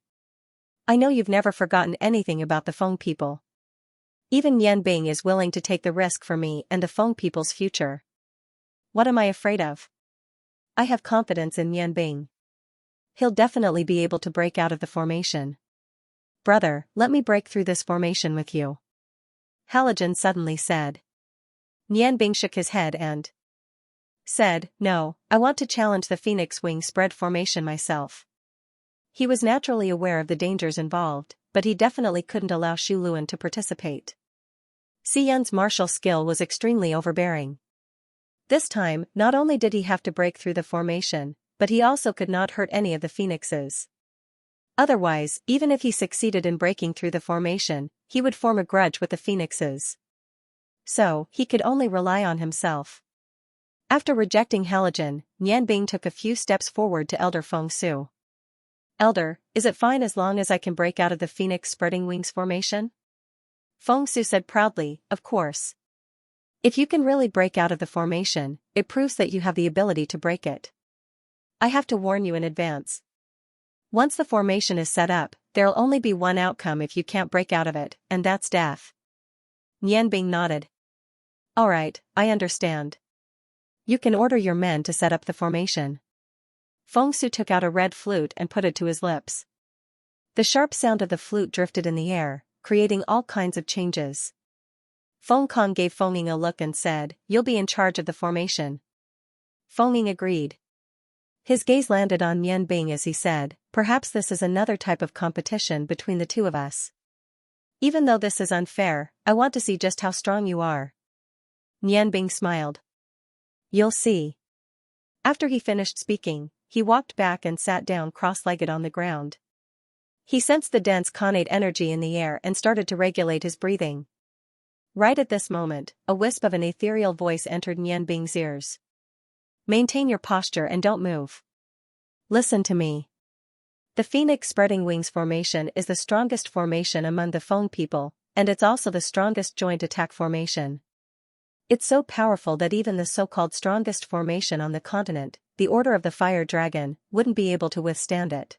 I know you've never forgotten anything about the Feng people. Even Nian Bing is willing to take the risk for me and the Feng people's future. What am I afraid of? I have confidence in Nian Bing. He'll definitely be able to break out of the formation. Brother, let me break through this formation with you. Halogen suddenly said. Nian Bing shook his head and said, No, I want to challenge the Phoenix wing spread formation myself. He was naturally aware of the dangers involved, but he definitely couldn't allow Xu Luan to participate. Xian's martial skill was extremely overbearing. This time, not only did he have to break through the formation, but he also could not hurt any of the phoenixes. Otherwise, even if he succeeded in breaking through the formation, he would form a grudge with the phoenixes. So, he could only rely on himself. After rejecting Halogen, Nian Bing took a few steps forward to Elder Feng Su. Elder, is it fine as long as I can break out of the Phoenix spreading wings formation? Feng Su said proudly, Of course. If you can really break out of the formation, it proves that you have the ability to break it. I have to warn you in advance. Once the formation is set up, there'll only be one outcome if you can't break out of it, and that's death. Nian Bing nodded. Alright, I understand. You can order your men to set up the formation. Feng Su took out a red flute and put it to his lips. The sharp sound of the flute drifted in the air, creating all kinds of changes. Feng Kong gave Feng Ying a look and said, You'll be in charge of the formation. Feng Ying agreed. His gaze landed on Nian Bing as he said, Perhaps this is another type of competition between the two of us. Even though this is unfair, I want to see just how strong you are. Nian Bing smiled. You'll see. After he finished speaking, he walked back and sat down cross-legged on the ground. He sensed the dense connate energy in the air and started to regulate his breathing. Right at this moment, a wisp of an ethereal voice entered Nian Bing's ears. Maintain your posture and don't move. Listen to me. The Phoenix spreading wings formation is the strongest formation among the Feng people, and it's also the strongest joint attack formation. It's so powerful that even the so-called strongest formation on the continent, the Order of the Fire Dragon, wouldn't be able to withstand it.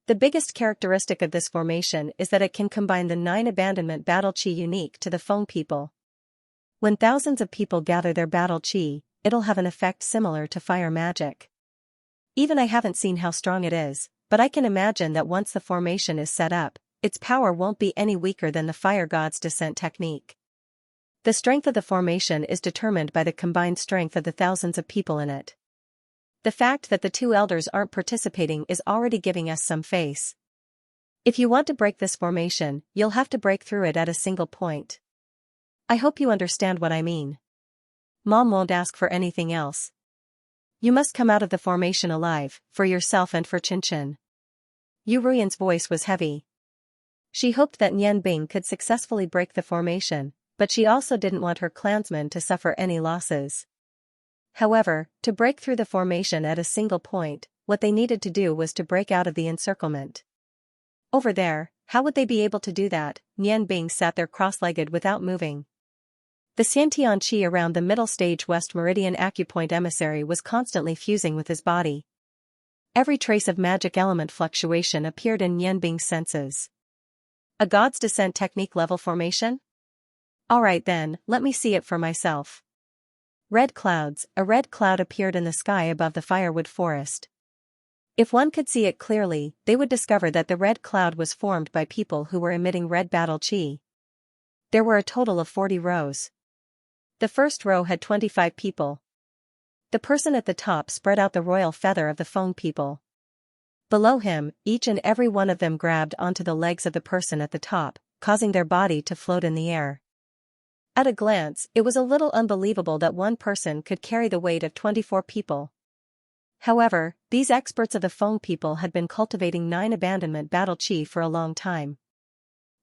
The biggest characteristic of this formation is that it can combine the 9 abandonment battle chi unique to the Feng people. When thousands of people gather their battle chi, it'll have an effect similar to fire magic. Even I haven't seen how strong it is, but I can imagine that once the formation is set up, its power won't be any weaker than the fire god's descent technique. The strength of the formation is determined by the combined strength of the thousands of people in it. The fact that the 2 elders aren't participating is already giving us some face. If you want to break this formation, you'll have to break through it at a single point. I hope you understand what I mean. Mom won't ask for anything else. You must come out of the formation alive, for yourself and for Xianxia. Yu Ruyan's voice was heavy. She hoped that Nian Bing could successfully break the formation, but she also didn't want her clansmen to suffer any losses. However, to break through the formation at a single point, what they needed to do was to break out of the encirclement. Over there, how would they be able to do that? Nian Bing sat there cross-legged without moving. The Xiantian Qi around the middle stage West Meridian acupoint emissary was constantly fusing with his body. Every trace of magic element fluctuation appeared in Nian Bing's senses. A God's Descent technique level formation? Alright then, let me see it for myself. Red clouds. A red cloud appeared in the sky above the firewood forest. If one could see it clearly, they would discover that the red cloud was formed by people who were emitting red battle chi. There were a total of 40 rows. The first row had 25 people. The person at the top spread out the royal feather of the Feng people. Below him, each and every one of them grabbed onto the legs of the person at the top, causing their body to float in the air. At a glance, it was a little unbelievable that one person could carry the weight of 24 people. However, these experts of the Feng people had been cultivating 9 abandonment battle chi for a long time.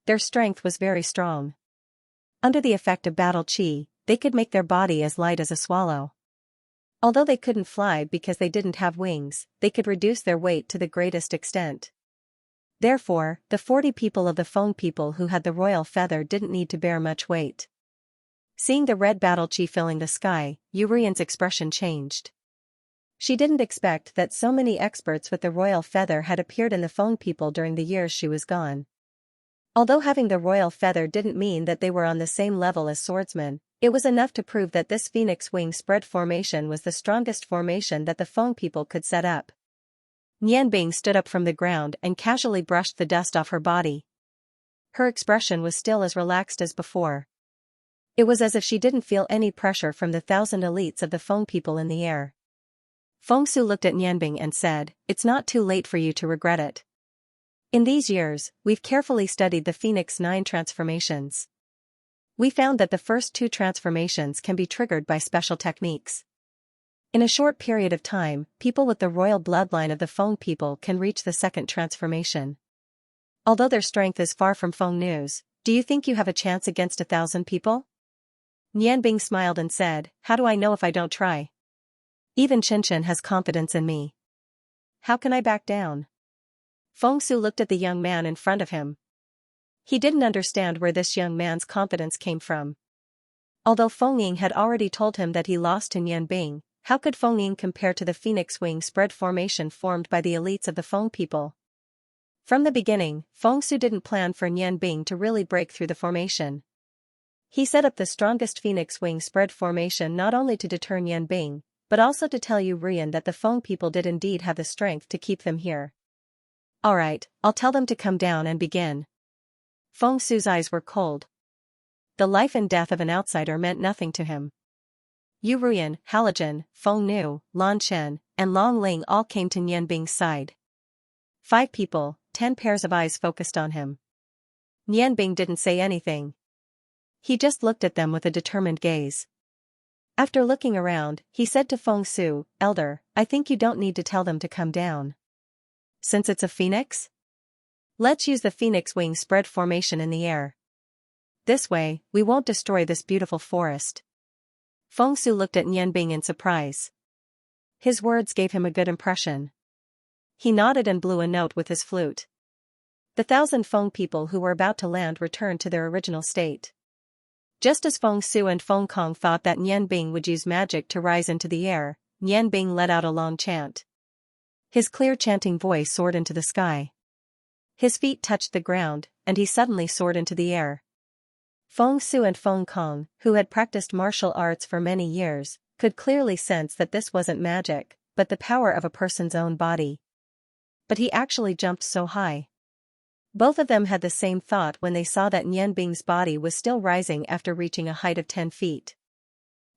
Their strength was very strong. Under the effect of battle chi, they could make their body as light as a swallow. Although they couldn't fly because they didn't have wings, they could reduce their weight to the greatest extent. Therefore, the 40 people of the Feng people who had the royal feather didn't need to bear much weight. Seeing the red battle chi filling the sky, Yurian's expression changed. She didn't expect that so many experts with the royal feather had appeared in the Feng people during the years she was gone. Although having the royal feather didn't mean that they were on the same level as swordsmen, it was enough to prove that this phoenix wing spread formation was the strongest formation that the Feng people could set up. Nianbing stood up from the ground and casually brushed the dust off her body. Her expression was still as relaxed as before. It was as if she didn't feel any pressure from the 1,000 elites of the Feng people in the air. Feng Su looked at Nianbing and said, "It's not too late for you to regret it. In these years, we've carefully studied the Phoenix 9 transformations. We found that the first 2 transformations can be triggered by special techniques. In a short period of time, people with the royal bloodline of the Feng people can reach the second transformation. Although their strength is far from Feng Nu's, do you think you have a chance against 1,000 people?" Nianbing smiled and said, "How do I know if I don't try? Even Qinshan has confidence in me. How can I back down?" Feng Su looked at the young man in front of him. He didn't understand where this young man's confidence came from. Although Feng Ying had already told him that he lost to Nianbing, how could Feng Ying compare to the phoenix wing spread formation formed by the elites of the Feng people? From the beginning, Feng Su didn't plan for Nianbing to really break through the formation. He set up the strongest phoenix wing spread formation not only to deter Nianbing, but also to tell Yu Rian that the Feng people did indeed have the strength to keep them here. "Alright, I'll tell them to come down and begin." Feng Su's eyes were cold. The life and death of an outsider meant nothing to him. Yu Rian, Halogen, Feng Nu, Lan Chen, and Long Ling all came to Nianbing's side. 5 people, 10 pairs of eyes focused on him. Nianbing didn't say anything. He just looked at them with a determined gaze. After looking around, he said to Feng Su, "Elder, I think you don't need to tell them to come down. Since it's a phoenix? Let's use the phoenix wing spread formation in the air. This way, we won't destroy this beautiful forest." Feng Su looked at Nianbing in surprise. His words gave him a good impression. He nodded and blew a note with his flute. The 1,000 Feng people who were about to land returned to their original state. Just as Feng Su and Feng Kong thought that Nianbing would use magic to rise into the air, Nianbing let out a long chant. His clear chanting voice soared into the sky. His feet touched the ground, and he suddenly soared into the air. Feng Su and Feng Kong, who had practiced martial arts for many years, could clearly sense that this wasn't magic, but the power of a person's own body. But he actually jumped so high. Both of them had the same thought when they saw that Nianbing's body was still rising after reaching a height of 10 feet.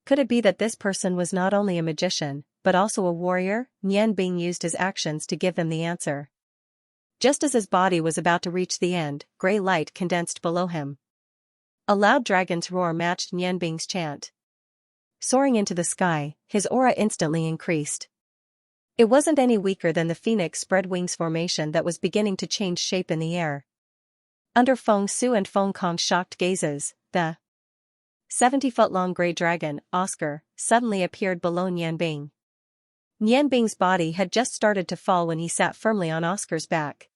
Could it be that this person was not only a magician, but also a warrior? Nianbing used his actions to give them the answer. Just as his body was about to reach the end, gray light condensed below him. A loud dragon's roar matched Nianbing's chant. Soaring into the sky, his aura instantly increased. It wasn't any weaker than the phoenix spread wings formation that was beginning to change shape in the air. Under Feng Su and Feng Kong's shocked gazes, the 70-foot-long gray dragon, Oscar, suddenly appeared below Nianbing. Nianbing's body had just started to fall when he sat firmly on Oscar's back.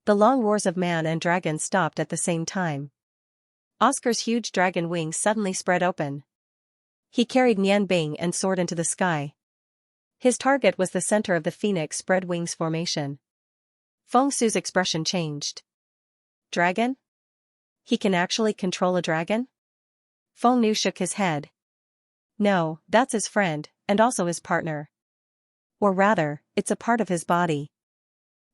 The long roars of man and dragon stopped at the same time. Oscar's huge dragon wings suddenly spread open. He carried Nianbing and soared into the sky. His target was the center of the phoenix spread wings formation. Feng Su's expression changed. Dragon? He can actually control a dragon? Feng Nu shook his head. No, that's his friend, and also his partner. Or rather, it's a part of his body.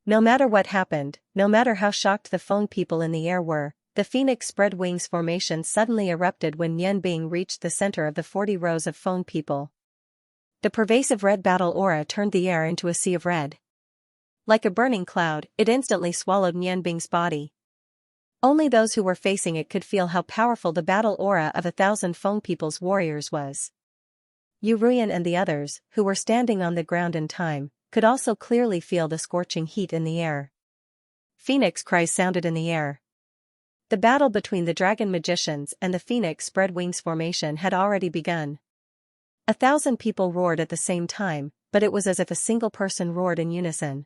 No matter what happened, no matter how shocked the Feng people in the air were, the phoenix spread wings formation suddenly erupted when Nianbing reached the center of the 40 rows of Feng people. The pervasive red battle aura turned the air into a sea of red. Like a burning cloud, it instantly swallowed Nianbing's body. Only those who were facing it could feel how powerful the battle aura of 1,000 Feng people's warriors was. Yu Ruyan and the others, who were standing on the ground in time, could also clearly feel the scorching heat in the air. Phoenix cries sounded in the air. The battle between the dragon magicians and the phoenix spread wings formation had already begun. 1,000 people roared at the same time, but it was as if a single person roared in unison.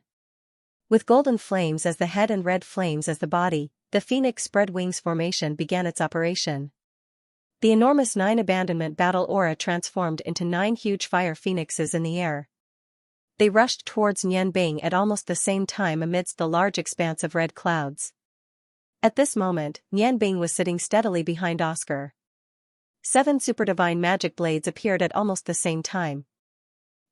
With golden flames as the head and red flames as the body, the phoenix spread wings formation began its operation. The enormous 9 abandonment battle aura transformed into 9 huge fire phoenixes in the air. They rushed towards Nianbing at almost the same time amidst the large expanse of red clouds. At this moment, Nianbing was sitting steadily behind Oscar. 7 superdivine magic blades appeared at almost the same time.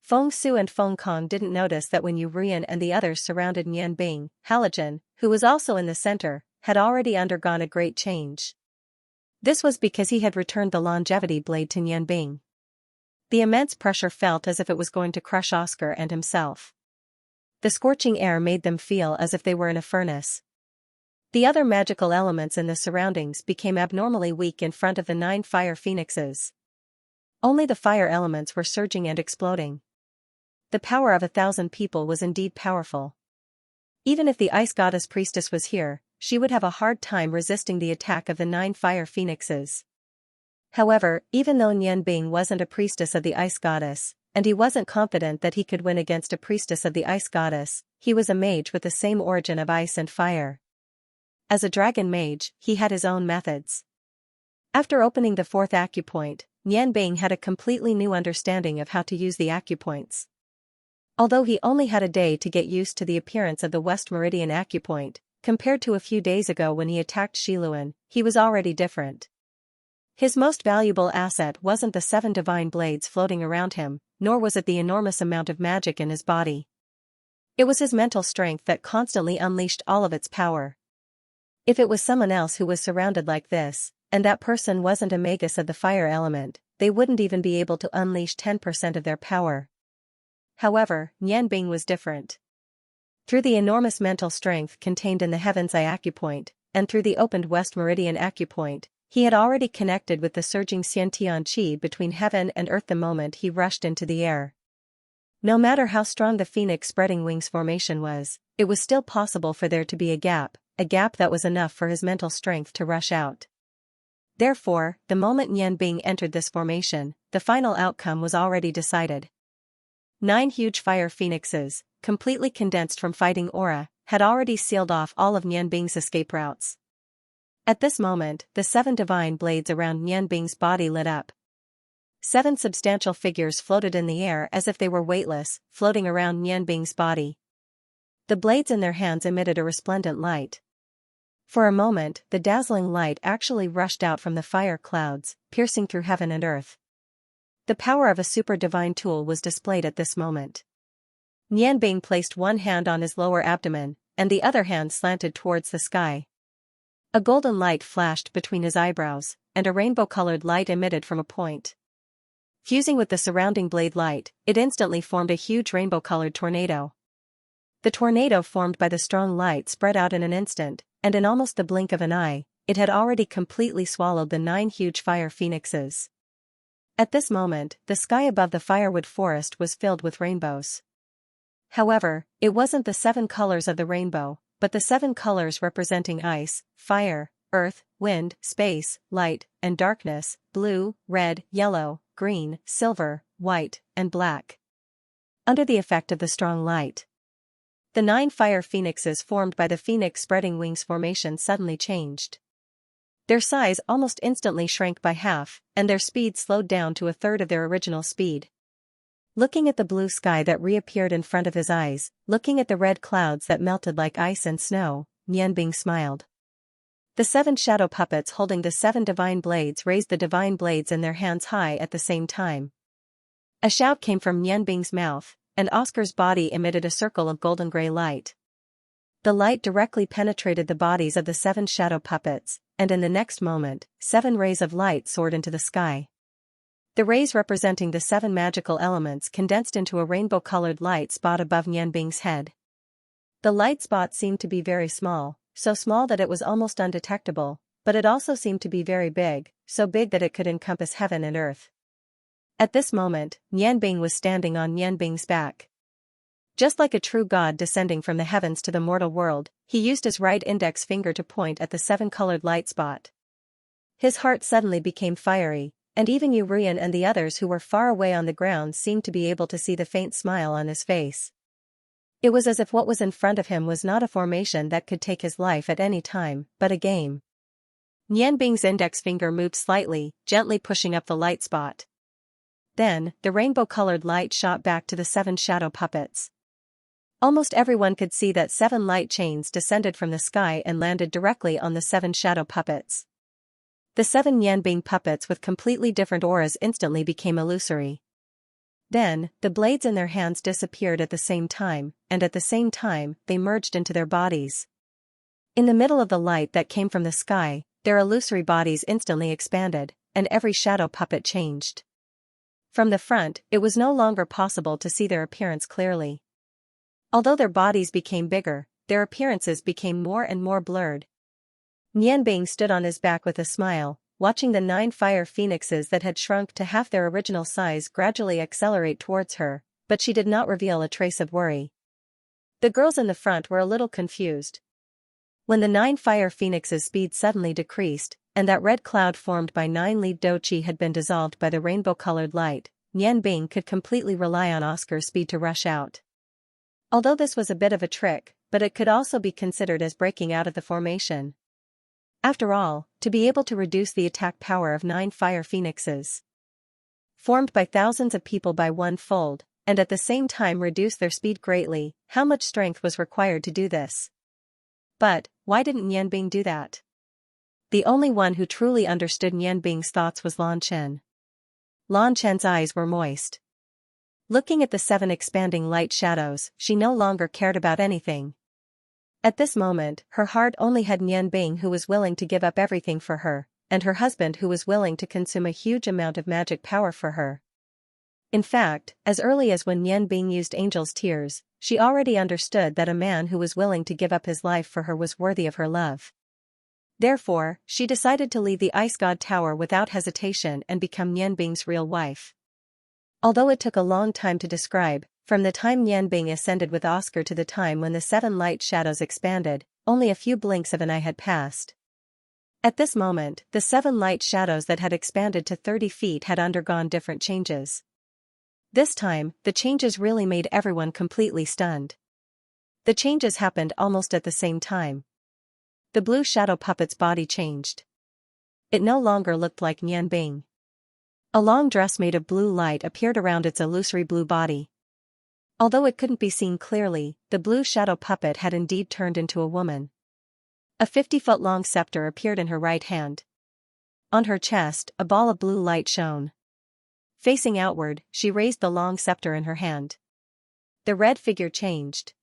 Feng Su and Feng Kong didn't notice that when Yu Ruyan and the others surrounded Nianbing, Halogen, who was also in the center, had already undergone a great change. This was because he had returned the longevity blade to Nianbing. The immense pressure felt as if it was going to crush Oscar and himself. The scorching air made them feel as if they were in a furnace. The other magical elements in the surroundings became abnormally weak in front of the 9 fire phoenixes. Only the fire elements were surging and exploding. The power of 1,000 people was indeed powerful. Even if the ice goddess priestess was here, she would have a hard time resisting the attack of the 9 fire phoenixes. However, even though Nianbing wasn't a priestess of the ice goddess, and he wasn't confident that he could win against a priestess of the ice goddess, he was a mage with the same origin of ice and fire. As a dragon mage, he had his own methods. After opening the 4th acupoint, Nianbing had a completely new understanding of how to use the acupoints. Although he only had a day to get used to the appearance of the West Meridian acupoint, compared to a few days ago when he attacked Shiluan, he was already different. His most valuable asset wasn't the 7 divine blades floating around him, nor was it the enormous amount of magic in his body. It was his mental strength that constantly unleashed all of its power. If it was someone else who was surrounded like this, and that person wasn't a magus of the fire element, they wouldn't even be able to unleash 10% of their power. However, Nianbing was different. Through the enormous mental strength contained in the Heaven's Eye acupoint, and through the opened West Meridian acupoint, he had already connected with the surging Xiantian qi between heaven and earth the moment he rushed into the air. No matter how strong the phoenix spreading wings formation was, it was still possible for there to be a gap that was enough for his mental strength to rush out. Therefore, the moment Nianbing entered this formation, the final outcome was already decided. 9 huge fire phoenixes, completely condensed from fighting aura, had already sealed off all of Nianbing's escape routes. At this moment, the 7 divine blades around Nianbing's body lit up. 7 substantial figures floated in the air as if they were weightless, floating around Nianbing's body. The blades in their hands emitted a resplendent light. For a moment, the dazzling light actually rushed out from the fire clouds, piercing through heaven and earth. The power of a super divine tool was displayed at this moment. Nianbing placed one hand on his lower abdomen, and the other hand slanted towards the sky. A golden light flashed between his eyebrows, and a rainbow-colored light emitted from a point. Fusing with the surrounding blade light, it instantly formed a huge rainbow-colored tornado. The tornado formed by the strong light spread out in an instant, and in almost the blink of an eye, it had already completely swallowed the 9 huge fire phoenixes. At this moment, the sky above the firewood forest was filled with rainbows. However, it wasn't the 7 colors of the rainbow, but the 7 colors representing ice, fire, earth, wind, space, light, and darkness, blue, red, yellow, green, silver, white, and black. Under the effect of the strong light, the 9 fire phoenixes formed by the phoenix spreading wings formation suddenly changed. Their size almost instantly shrank by half, and their speed slowed down to a third of their original speed. Looking at the blue sky that reappeared in front of his eyes, looking at the red clouds that melted like ice and snow, Nianbing smiled. The 7 shadow puppets holding the 7 divine blades raised the divine blades in their hands high at the same time. A shout came from Nianbing's mouth, and Oscar's body emitted a circle of golden gray light. The light directly penetrated the bodies of the 7 shadow puppets, and in the next moment, 7 rays of light soared into the sky. The rays representing the 7 magical elements condensed into a rainbow-colored light spot above Nianbing's head. The light spot seemed to be very small, so small that it was almost undetectable, but it also seemed to be very big, so big that it could encompass heaven and earth. At this moment, Nianbing was standing on Nianbing's back. Just like a true god descending from the heavens to the mortal world, he used his right index finger to point at the 7-colored light spot. His heart suddenly became fiery, and even Urian and the others who were far away on the ground seemed to be able to see the faint smile on his face. It was as if what was in front of him was not a formation that could take his life at any time, but a game. Nianbing's index finger moved slightly, gently pushing up the light spot. Then, the rainbow-colored light shot back to the 7 shadow puppets. Almost everyone could see that 7 light chains descended from the sky and landed directly on the 7 shadow puppets. The 7 Nianbing puppets with completely different auras instantly became illusory. Then, the blades in their hands disappeared at the same time, and at the same time, they merged into their bodies. In the middle of the light that came from the sky, their illusory bodies instantly expanded, and every shadow puppet changed. From the front, it was no longer possible to see their appearance clearly. Although their bodies became bigger, their appearances became more and more blurred. Nianbing stood on his back with a smile, watching the 9 fire phoenixes that had shrunk to half their original size gradually accelerate towards her, but she did not reveal a trace of worry. The girls in the front were a little confused. When the 9 fire phoenixes' speed suddenly decreased, and that red cloud formed by 9-leaved dochi had been dissolved by the rainbow-colored light, Nianbing could completely rely on Oscar's speed to rush out. Although this was a bit of a trick, but it could also be considered as breaking out of the formation. After all, to be able to reduce the attack power of 9 fire phoenixes, formed by thousands of people by one-fold, and at the same time reduce their speed greatly, how much strength was required to do this? But, why didn't Nianbing do that? The only one who truly understood Nianbing's thoughts was Lan Chen. Lan Chen's eyes were moist. Looking at the 7 expanding light shadows, she no longer cared about anything. At this moment, her heart only had Nianbing who was willing to give up everything for her, and her husband who was willing to consume a huge amount of magic power for her. In fact, as early as when Nianbing used Angel's Tears, she already understood that a man who was willing to give up his life for her was worthy of her love. Therefore, she decided to leave the Ice God Tower without hesitation and become Nianbing's real wife. Although it took a long time to describe, from the time Nianbing ascended with Oscar to the time when the 7 light shadows expanded, only a few blinks of an eye had passed. At this moment, the 7 light shadows that had expanded to 30 feet had undergone different changes. This time, the changes really made everyone completely stunned. The changes happened almost at the same time. The blue shadow puppet's body changed. It no longer looked like Nianbing. A long dress made of blue light appeared around its illusory blue body. Although it couldn't be seen clearly, the blue shadow puppet had indeed turned into a woman. A 50-foot-long scepter appeared in her right hand. On her chest, a ball of blue light shone. Facing outward, she raised the long scepter in her hand. The red figure changed.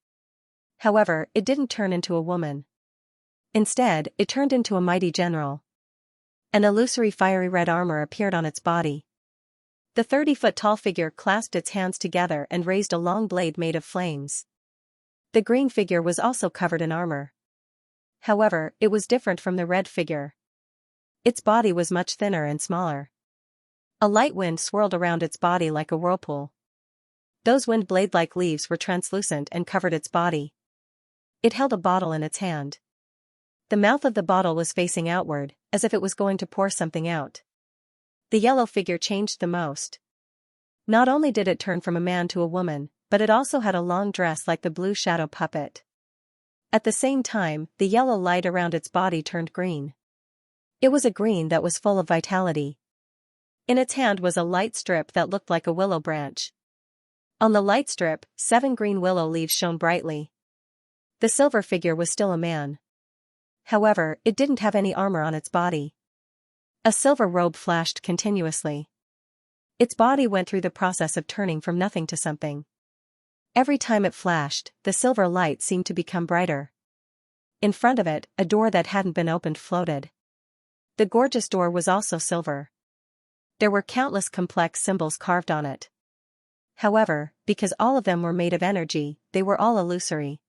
However, it didn't turn into a woman. Instead, it turned into a mighty general. An illusory fiery red armor appeared on its body. The 30-foot-tall figure clasped its hands together and raised a long blade made of flames. The green figure was also covered in armor. However, it was different from the red figure. Its body was much thinner and smaller. A light wind swirled around its body like a whirlpool. Those wind blade-like leaves were translucent and covered its body. It held a bottle in its hand. The mouth of the bottle was facing outward, as if it was going to pour something out. The yellow figure changed the most. Not only did it turn from a man to a woman, but it also had a long dress like the blue shadow puppet. At the same time, the yellow light around its body turned green. It was a green that was full of vitality. In its hand was a light strip that looked like a willow branch. On the light strip, 7 green willow leaves shone brightly. The silver figure was still a man. However, it didn't have any armor on its body. A silver robe flashed continuously. Its body went through the process of turning from nothing to something. Every time it flashed, the silver light seemed to become brighter. In front of it, a door that hadn't been opened floated. The gorgeous door was also silver. There were countless complex symbols carved on it. However, because all of them were made of energy, they were all illusory.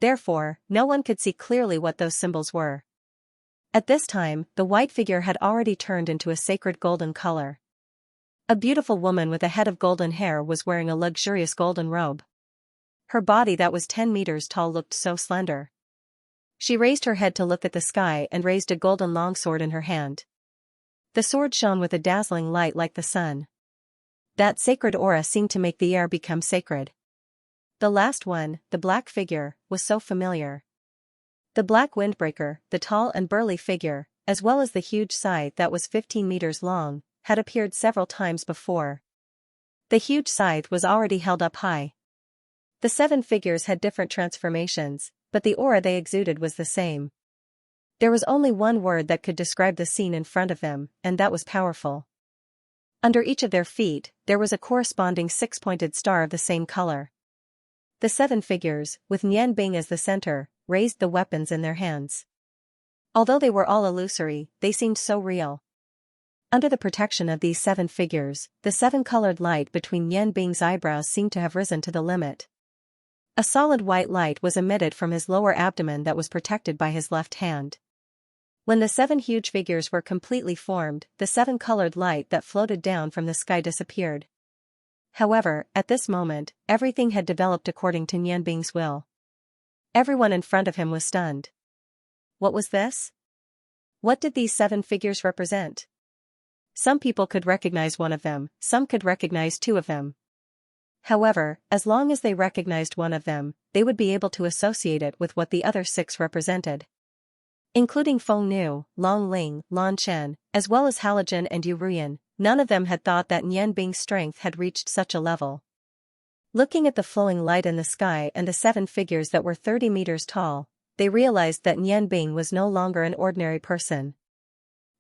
Therefore, no one could see clearly what those symbols were. At this time, the white figure had already turned into a sacred golden color. A beautiful woman with a head of golden hair was wearing a luxurious golden robe. Her body that was 10 meters tall looked so slender. She raised her head to look at the sky and raised a golden longsword in her hand. The sword shone with a dazzling light like the sun. That sacred aura seemed to make the air become sacred. The last one, the black figure, was so familiar. The black windbreaker, the tall and burly figure, as well as the huge scythe that was 15 meters long, had appeared several times before. The huge scythe was already held up high. The 7 figures had different transformations, but the aura they exuded was the same. There was only one word that could describe the scene in front of them, and that was powerful. Under each of their feet, there was a corresponding 6-pointed star of the same color. The 7 figures, with Nian Bing as the center, raised the weapons in their hands. Although they were all illusory, they seemed so real. Under the protection of these 7 figures, the 7-colored light between Nian Bing's eyebrows seemed to have risen to the limit. A solid white light was emitted from his lower abdomen that was protected by his left hand. When the 7 huge figures were completely formed, the 7-colored light that floated down from the sky disappeared. However, at this moment, everything had developed according to Nian Bing's will. Everyone in front of him was stunned. What was this? What did these 7 figures represent? Some people could recognize one of them, some could recognize 2 of them. However, as long as they recognized one of them, they would be able to associate it with what the other 6 represented. Including Feng Nu, Long Ling, Lan Chen, as well as Halogen and Yu Ruyan, none of them had thought that Nian Bing's strength had reached such a level. Looking at the flowing light in the sky and the 7 figures that were 30 meters tall, they realized that Nian Bing was no longer an ordinary person.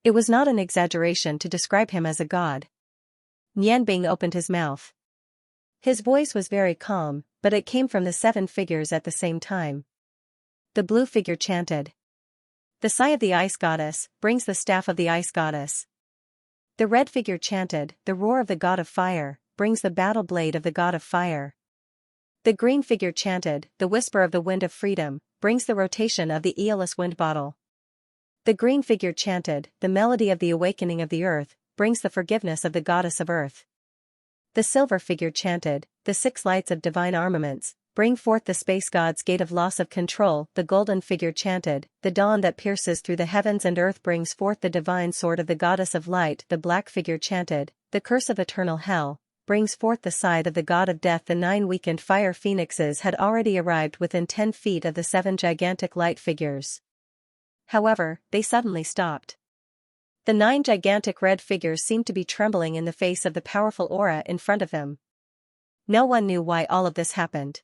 It was not an exaggeration to describe him as a god. Nian Bing opened his mouth. His voice was very calm, but it came from the 7 figures at the same time. The blue figure chanted. The sigh of the ice goddess brings the staff of the ice goddess. The red figure chanted. The roar of the god of fire brings the battle blade of the god of fire. The green figure chanted. The whisper of the wind of freedom brings the rotation of the Aeolus wind bottle. The green figure chanted. The melody of the awakening of the earth brings the forgiveness of the goddess of earth. The silver figure chanted. The 6 lights of divine armaments bring forth the space god's gate of loss of control. The golden figure chanted. The dawn that pierces through the heavens and earth brings forth the divine sword of the goddess of light. The black figure chanted. The curse of eternal hell brings forth the scythe of the god of death. The 9 weakened fire phoenixes had already arrived within 10 feet of the 7 gigantic light figures. However, they suddenly stopped. The 9 gigantic red figures seemed to be trembling in the face of the powerful aura in front of them. No one knew why all of this happened.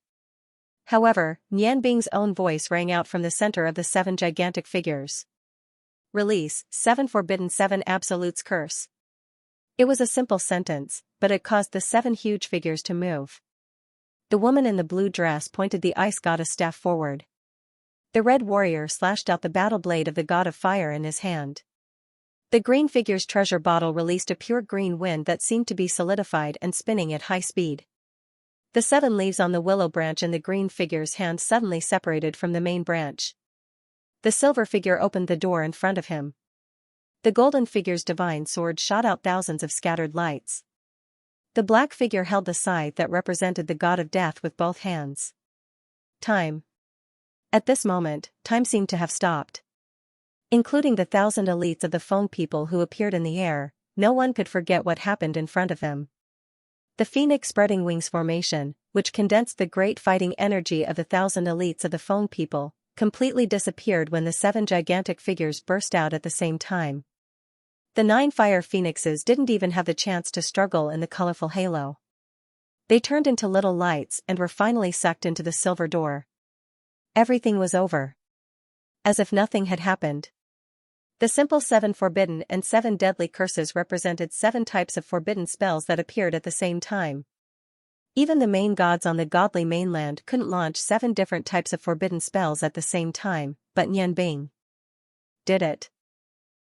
However, Nian Bing's own voice rang out from the center of the 7 gigantic figures. Release 7 Forbidden 7 Absolutes Curse. It was a simple sentence, but it caused the 7 huge figures to move. The woman in the blue dress pointed the ice goddess staff forward. The red warrior slashed out the battle blade of the god of fire in his hand. The green figure's treasure bottle released a pure green wind that seemed to be solidified and spinning at high speed. The 7 leaves on the willow branch in the green figure's hand suddenly separated from the main branch. The silver figure opened the door in front of him. The golden figure's divine sword shot out thousands of scattered lights. The black figure held the scythe that represented the god of death with both hands. Time. At this moment, time seemed to have stopped. Including the 1,000 elites of the Feng people who appeared in the air, no one could forget what happened in front of them. The Phoenix Spreading Wings formation, which condensed the great fighting energy of the 1,000 elites of the Feng people, completely disappeared when the 7 gigantic figures burst out at the same time. The 9 fire phoenixes didn't even have the chance to struggle in the colorful halo. They turned into little lights and were finally sucked into the silver door. Everything was over. as if nothing had happened. The simple 7 forbidden and 7 deadly curses represented 7 types of forbidden spells that appeared at the same time. Even the main gods on the godly mainland couldn't launch 7 different types of forbidden spells at the same time, but Nianbing did it.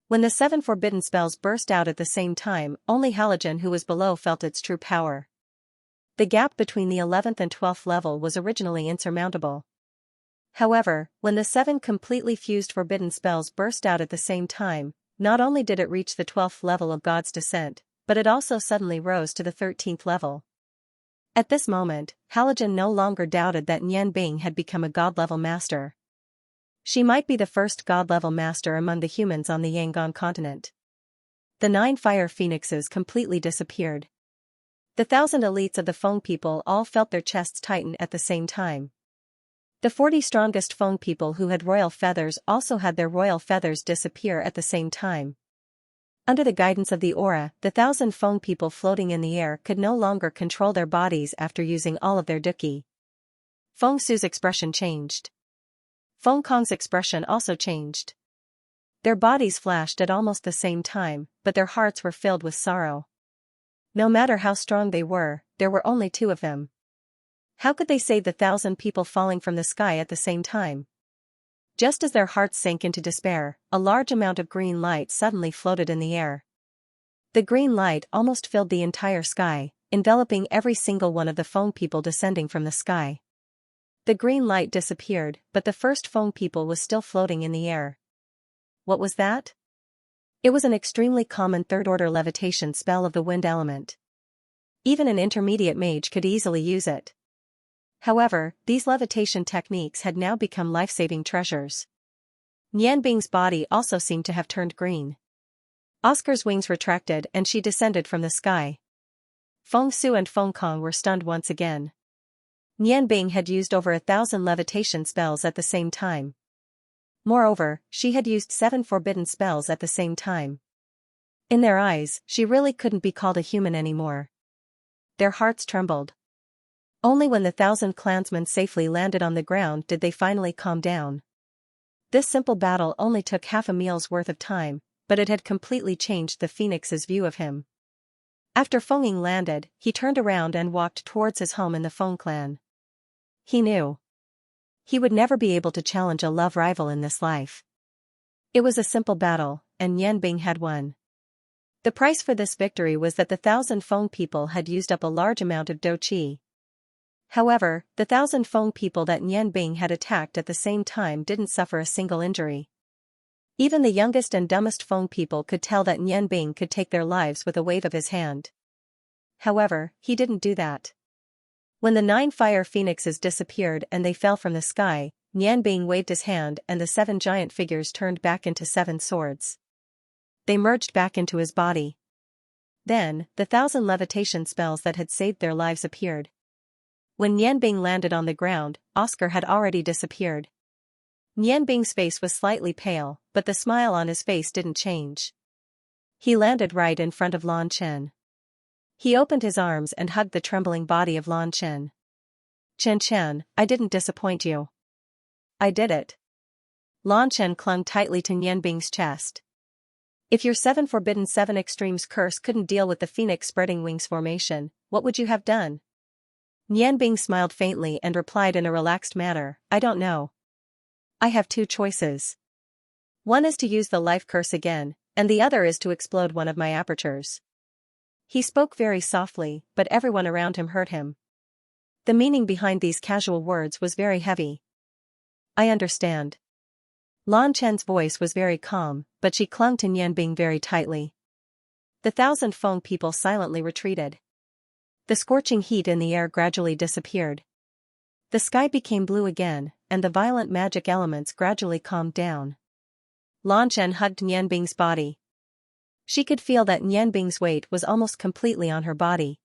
When the 7 forbidden spells burst out at the same time, only Halogen who was below felt its true power. The gap between the 11th and 12th level was originally insurmountable. However, when the 7 completely fused forbidden spells burst out at the same time, not only did it reach the 12th level of God's Descent, but it also suddenly rose to the 13th level. At this moment, Halogen no longer doubted that Nianbing had become a god-level master. She might be the first god-level master among the humans on the Yangon continent. The 9 fire phoenixes completely disappeared. The 1,000 elites of the Feng people all felt their chests tighten at the same time. The 40 strongest Feng people who had royal feathers also had their royal feathers disappear at the same time. Under the guidance of the aura, the 1,000 Feng people floating in the air could no longer control their bodies after using all of their Duqi. Feng Su's expression changed. Feng Kong's expression also changed. Their bodies flashed at almost the same time, but their hearts were filled with sorrow. No matter how strong they were, there were only 2 of them. How could they save the 1,000 people falling from the sky at the same time? Just as their hearts sank into despair, a large amount of green light suddenly floated in the air. The green light almost filled the entire sky, enveloping every single one of the Feng people descending from the sky. The green light disappeared, but the first Feng people was still floating in the air. What was that? It was an extremely common third-order levitation spell of the wind element. Even an intermediate mage could easily use it. However, these levitation techniques had now become life-saving treasures. Nianbing's body also seemed to have turned green. Oscar's wings retracted and she descended from the sky. Feng Su and Feng Kong were stunned once again. Nianbing had used over 1,000 levitation spells at the same time. Moreover, she had used 7 forbidden spells at the same time. In their eyes, she really couldn't be called a human anymore. Their hearts trembled. Only when the 1,000 clansmen safely landed on the ground did they finally calm down. This simple battle only took half a meal's worth of time, but it had completely changed the Phoenix's view of him. After Feng Ying landed, he turned around and walked towards his home in the Feng clan. He knew he would never be able to challenge a love rival in this life. It was a simple battle, and Nianbing had won. The price for this victory was that the 1,000 Feng people had used up a large amount of Douqi. However, the 1,000 Feng people that Nianbing had attacked at the same time didn't suffer a single injury. Even the youngest and dumbest Feng people could tell that Nianbing could take their lives with a wave of his hand. However, he didn't do that. When the 9 fire phoenixes disappeared and they fell from the sky, Nianbing waved his hand and the 7 giant figures turned back into 7 swords. They merged back into his body. Then, the 1,000 levitation spells that had saved their lives appeared. When Nianbing landed on the ground, Oscar had already disappeared. Nianbing's face was slightly pale, but the smile on his face didn't change. He landed right in front of Lan Chen. He opened his arms and hugged the trembling body of Lan Chen. "Chen Chen, I didn't disappoint you. I did it." Lan Chen clung tightly to Nianbing's chest. "If your 7 forbidden 7 extremes curse couldn't deal with the phoenix spreading wings formation, what would you have done?" Nianbing smiled faintly and replied in a relaxed manner, "I don't know. I have 2 choices. One is to use the life curse again, and the other is to explode one of my apertures." He spoke very softly, but everyone around him heard him. The meaning behind these casual words was very heavy. "I understand." Lan Chen's voice was very calm, but she clung to Nianbing very tightly. The 1,000 Feng people silently retreated. The scorching heat in the air gradually disappeared. The sky became blue again, and the violent magic elements gradually calmed down. Lan Chen hugged Nianbing's body. She could feel that Nianbing's weight was almost completely on her body.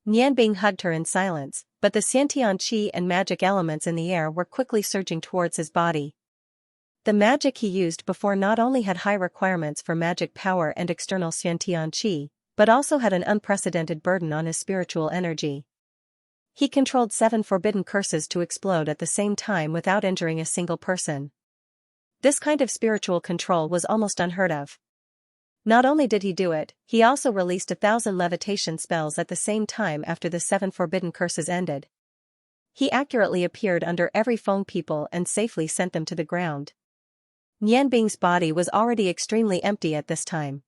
Nianbing hugged her in silence, but the Xiantian qi and magic elements in the air were quickly surging towards his body. The magic he used before not only had high requirements for magic power and external Xiantian qi, but also had an unprecedented burden on his spiritual energy. He controlled 7 forbidden curses to explode at the same time without injuring a single person. This kind of spiritual control was almost unheard of. Not only did he do it, he also released 1,000 levitation spells at the same time after the 7 forbidden curses ended. He accurately appeared under every Feng people and safely sent them to the ground. Nian Bing's body was already extremely empty at this time.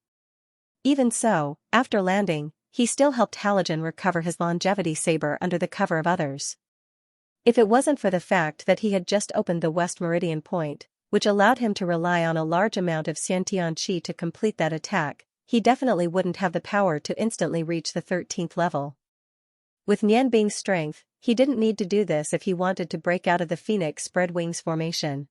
Even so, after landing, he still helped Halogen recover his longevity saber under the cover of others. If it wasn't for the fact that he had just opened the West Meridian Point, which allowed him to rely on a large amount of Xiantian Qi to complete that attack, he definitely wouldn't have the power to instantly reach the 13th level. With Nian Bing's strength, he didn't need to do this if he wanted to break out of the Phoenix spread wings formation.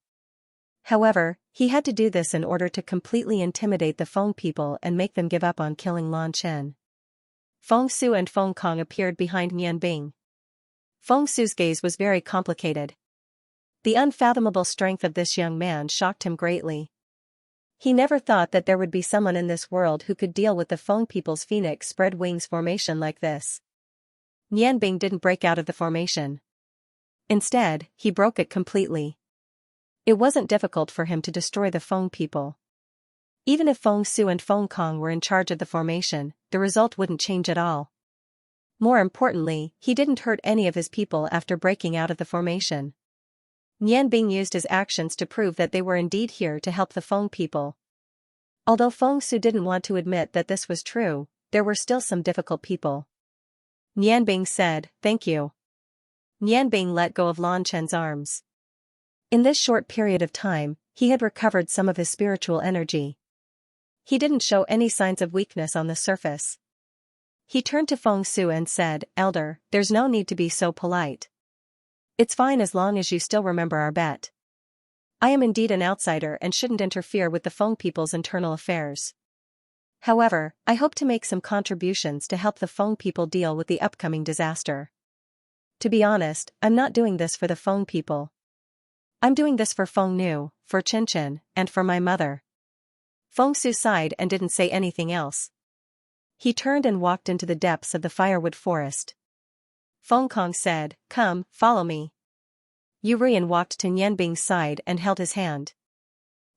However, he had to do this in order to completely intimidate the Feng people and make them give up on killing Lan Chen. Feng Su and Feng Kong appeared behind Nian Bing. Feng Su's gaze was very complicated. The unfathomable strength of this young man shocked him greatly. He never thought that there would be someone in this world who could deal with the Feng people's Phoenix spread wings formation like this. Nian Bing didn't break out of the formation. Instead, he broke it completely. It wasn't difficult for him to destroy the Feng people. Even if Feng Su and Feng Kong were in charge of the formation, the result wouldn't change at all. More importantly, he didn't hurt any of his people after breaking out of the formation. Nian Bing used his actions to prove that they were indeed here to help the Feng people. Although Feng Su didn't want to admit that this was true, there were still some difficult people. Nian Bing said, "Thank you." Nian Bing let go of Lan Chen's arms. In this short period of time, he had recovered some of his spiritual energy. He didn't show any signs of weakness on the surface. He turned to Feng Su and said, "Elder, there's no need to be so polite. It's fine as long as you still remember our bet. I am indeed an outsider and shouldn't interfere with the Feng people's internal affairs. However, I hope to make some contributions to help the Feng people deal with the upcoming disaster. To be honest, I'm not doing this for the Feng people. I'm doing this for Feng Nu, for Qinchin, and for my mother." Feng Su sighed and didn't say anything else. He turned and walked into the depths of the firewood forest. Feng Kong said, "Come, follow me." Yu Rian walked to Nian Bing's side and held his hand.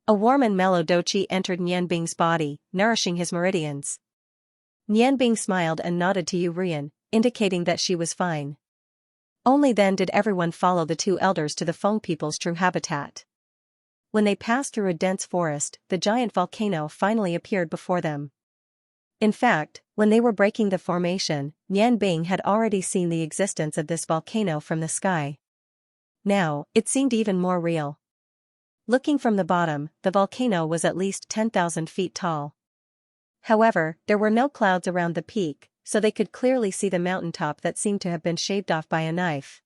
A warm and mellow doqi entered Nian Bing's body, nourishing his meridians. Nian Bing smiled and nodded to Yu Rian, indicating that she was fine. Only then did everyone follow the two elders to the Feng people's true habitat. When they passed through a dense forest, the giant volcano finally appeared before them. In fact, when they were breaking the formation, Nian Bing had already seen the existence of this volcano from the sky. Now, it seemed even more real. Looking from the bottom, the volcano was at least 10,000 feet tall. However, there were no clouds around the peak, so they could clearly see the mountaintop that seemed to have been shaved off by a knife.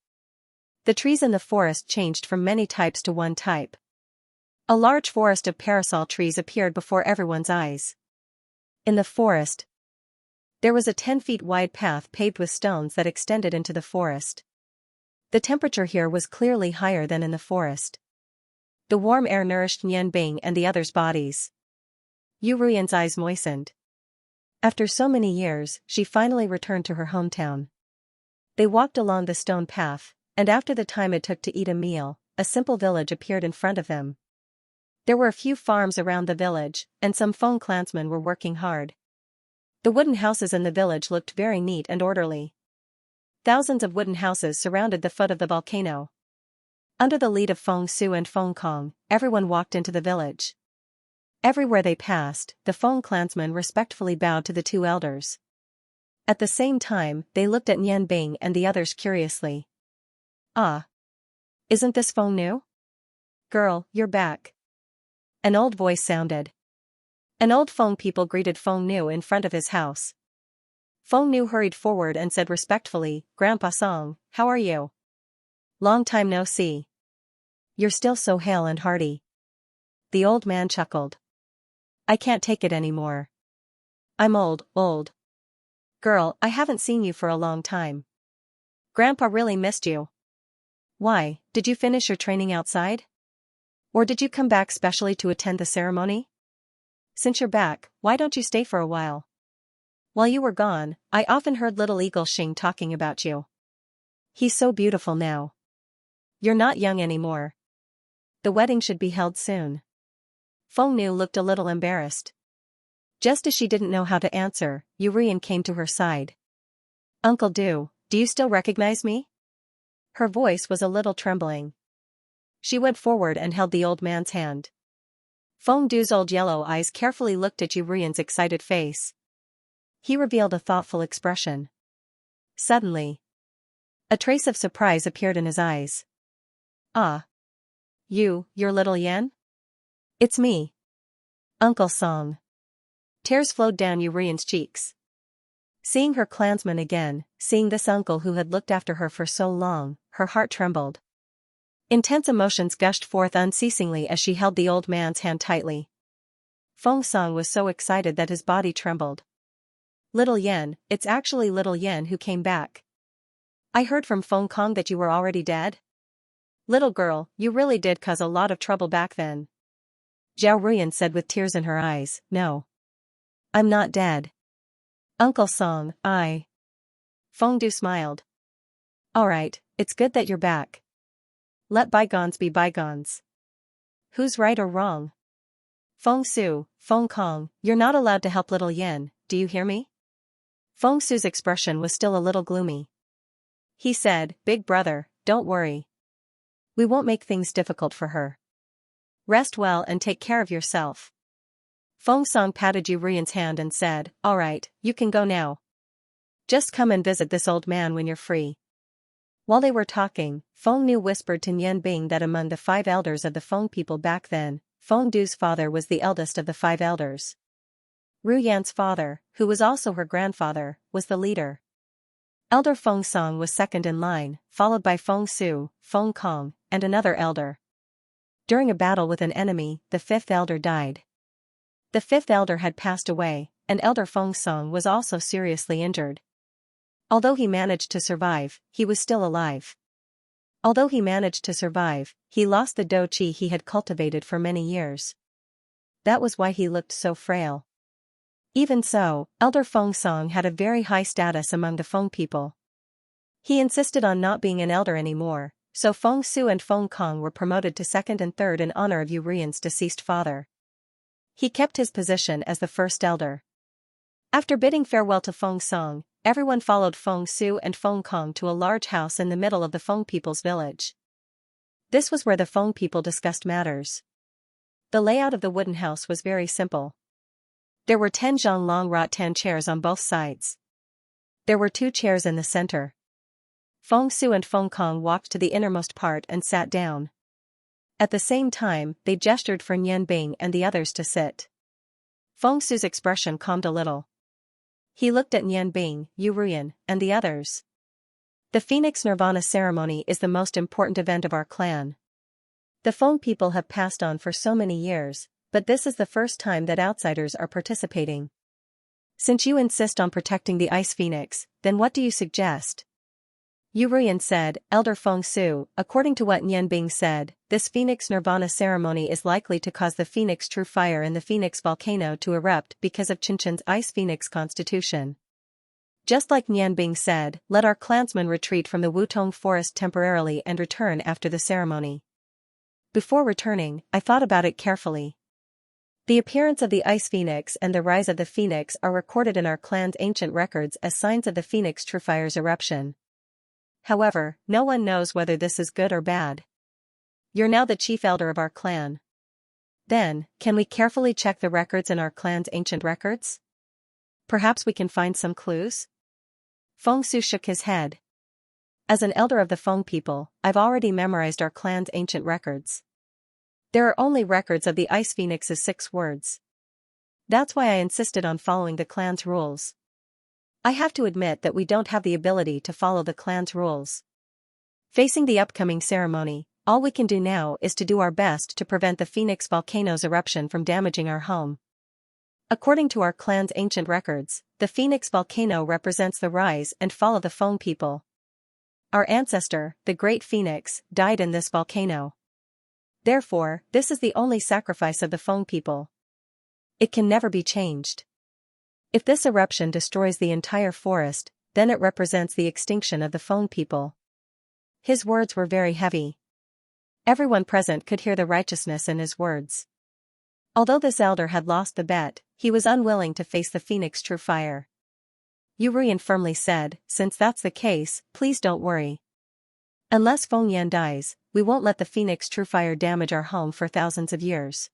The trees in the forest changed from many types to one type. A large forest of parasol trees appeared before everyone's eyes. In the forest, there was a 10 feet wide path paved with stones that extended into the forest. The temperature here was clearly higher than in the forest. The warm air nourished Nian Bing and the others' bodies. Yu Ruyan's eyes moistened. After so many years, she finally returned to her hometown. They walked along the stone path, and after the time it took to eat a meal, a simple village appeared in front of them. There were a few farms around the village, and some Feng clansmen were working hard. The wooden houses in the village looked very neat and orderly. Thousands of wooden houses surrounded the foot of the volcano. Under the lead of Feng Su and Feng Kong, everyone walked into the village. Everywhere they passed, the Feng clansmen respectfully bowed to the two elders. At the same time, they looked at Nian Bing and the others curiously. "Ah. Isn't this Feng Nu? Girl, you're back." An old voice sounded. An old Feng people greeted Feng Nu in front of his house. Feng Nu hurried forward and said respectfully, "Grandpa Song, how are you? Long time no see. You're still so hale and hearty." The old man chuckled. "I can't take it anymore. I'm old. Girl, I haven't seen you for a long time. Grandpa really missed you. Why, did you finish your training outside? Or did you come back specially to attend the ceremony? Since you're back, why don't you stay for a while? While you were gone, I often heard little Eagle Xing talking about you. He's so beautiful now. You're not young anymore. The wedding should be held soon." Feng Nu looked a little embarrassed. Just as she didn't know how to answer, Yurian came to her side. Uncle Do you still recognize me? Her voice was a little trembling. She went forward and held the old man's hand. Feng Du's old yellow eyes carefully looked at Yurian's excited face. He revealed a thoughtful expression. Suddenly, a trace of surprise appeared in his eyes. Ah. You're little Yan? It's me. Uncle Song. Tears flowed down Yurian's cheeks. Seeing her clansman again, seeing this uncle who had looked after her for so long, her heart trembled. Intense emotions gushed forth unceasingly as she held the old man's hand tightly. Feng Song was so excited that his body trembled. Little Yan, it's actually little Yan who came back. I heard from Feng Kong that you were already dead? Little girl, you really did cause a lot of trouble back then. Zhao Ruyan said with tears in her eyes, no. I'm not dead. Uncle Song, Feng Du smiled. Alright, it's good that you're back. Let bygones be bygones. Who's right or wrong? Feng Su, Feng Kong, you're not allowed to help little Yan, do you hear me? Feng Su's expression was still a little gloomy. He said, Big brother, don't worry. We won't make things difficult for her. Rest well and take care of yourself. Feng Song patted Yurian's hand and said, Alright, you can go now. Just come and visit this old man when you're free. While they were talking, Feng Nu whispered to Nian Bing that among the 5 elders of the Feng people back then, Feng Du's father was the eldest of the 5 elders. Ru Yan's father, who was also her grandfather, was the leader. Elder Feng Song was second in line, followed by Feng Su, Feng Kong, and another elder. During a battle with an enemy, the 5th elder died. The 5th elder had passed away, and Elder Feng Song was also seriously injured. Although he managed to survive, he was still alive. Although he managed to survive, he lost the dou qi he had cultivated for many years. That was why he looked so frail. Even so, Elder Feng Song had a very high status among the Feng people. He insisted on not being an elder anymore, so Feng Su and Feng Kong were promoted to 2nd and 3rd in honor of Yurian's deceased father. He kept his position as the 1st elder. After bidding farewell to Feng Song, everyone followed Feng Su and Feng Kong to a large house in the middle of the Feng people's village. This was where the Feng people discussed matters. The layout of the wooden house was very simple. There were 10 zhang long rattan chairs on both sides. There were 2 chairs in the center. Feng Su and Feng Kong walked to the innermost part and sat down. At the same time, they gestured for Nian Bing and the others to sit. Feng Su's expression calmed a little. He looked at Nian Bing, Yurian, and the others. The Phoenix Nirvana ceremony is the most important event of our clan. The Feng people have passed on for so many years, but this is the first time that outsiders are participating. Since you insist on protecting the Ice Phoenix, then what do you suggest? Yurian said, Elder Feng Su, according to what Nian Bing said, this Phoenix Nirvana ceremony is likely to cause the Phoenix True Fire in the Phoenix volcano to erupt because of Qinchen's Ice Phoenix constitution. Just like Nian Bing said, let our clansmen retreat from the Wutong forest temporarily and return after the ceremony. Before returning, I thought about it carefully. The appearance of the Ice Phoenix and the rise of the Phoenix are recorded in our clan's ancient records as signs of the Phoenix True Fire's eruption. However, no one knows whether this is good or bad. You're now the chief elder of our clan. Then, can we carefully check the records in our clan's ancient records? Perhaps we can find some clues? Feng Su shook his head. As an elder of the Feng people, I've already memorized our clan's ancient records. There are only records of the Ice Phoenix's 6 words. That's why I insisted on following the clan's rules. I have to admit that we don't have the ability to follow the clan's rules. Facing the upcoming ceremony, all we can do now is to do our best to prevent the Phoenix volcano's eruption from damaging our home. According to our clan's ancient records, the Phoenix volcano represents the rise and fall of the Feng people. Our ancestor, the Great Phoenix, died in this volcano. Therefore, this is the only sacrifice of the Feng people. It can never be changed. If this eruption destroys the entire forest, then it represents the extinction of the Feng people. His words were very heavy. Everyone present could hear the righteousness in his words. Although this elder had lost the bet, he was unwilling to face the phoenix true fire. Yu Ruyan firmly said, since that's the case, please don't worry. Unless Feng Yan dies, we won't let the phoenix true fire damage our home for thousands of years.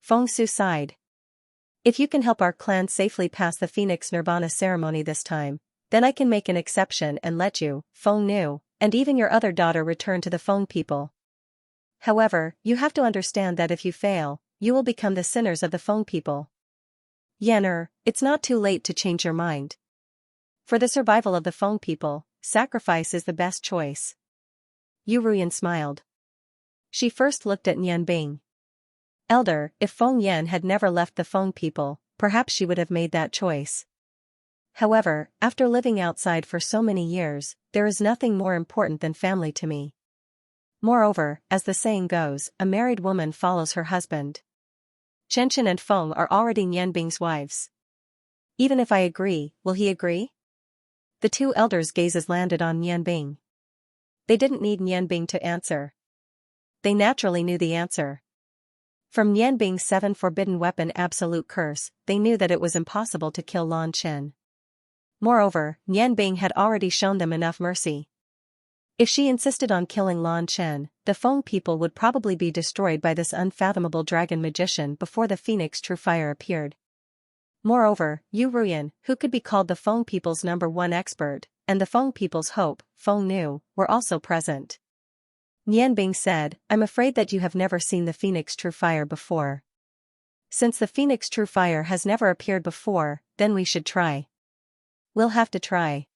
Feng Su sighed. If you can help our clan safely pass the phoenix nirvana ceremony this time, then I can make an exception and let you, Feng Nu, and even your other daughter return to the Feng people. However, you have to understand that if you fail, you will become the sinners of the Feng people. Yan it's not too late to change your mind. For the survival of the Feng people, sacrifice is the best choice. Yu Ruyan smiled. She first looked at Nian Bing. Elder, if Feng Yan had never left the Feng people, perhaps she would have made that choice. However, after living outside for so many years, there is nothing more important than family to me. Moreover, as the saying goes, a married woman follows her husband. Chen and Feng are already Nian Bing's wives. Even if I agree, will he agree? The two elders' gazes landed on Nian Bing. They didn't need Nian Bing to answer. They naturally knew the answer. From Nian Bing's 7 forbidden weapon absolute curse, they knew that it was impossible to kill Lan Chen. Moreover, Nian Bing had already shown them enough mercy. If she insisted on killing Lan Chen, the Feng people would probably be destroyed by this unfathomable dragon magician before the phoenix true fire appeared. Moreover, Yu Ruyan, who could be called the Feng people's #1 expert, and the Feng people's hope, Feng Nu, were also present. Nian Bing said, I'm afraid that you have never seen the phoenix true fire before. Since the phoenix true fire has never appeared before, then we should try. We'll have to try.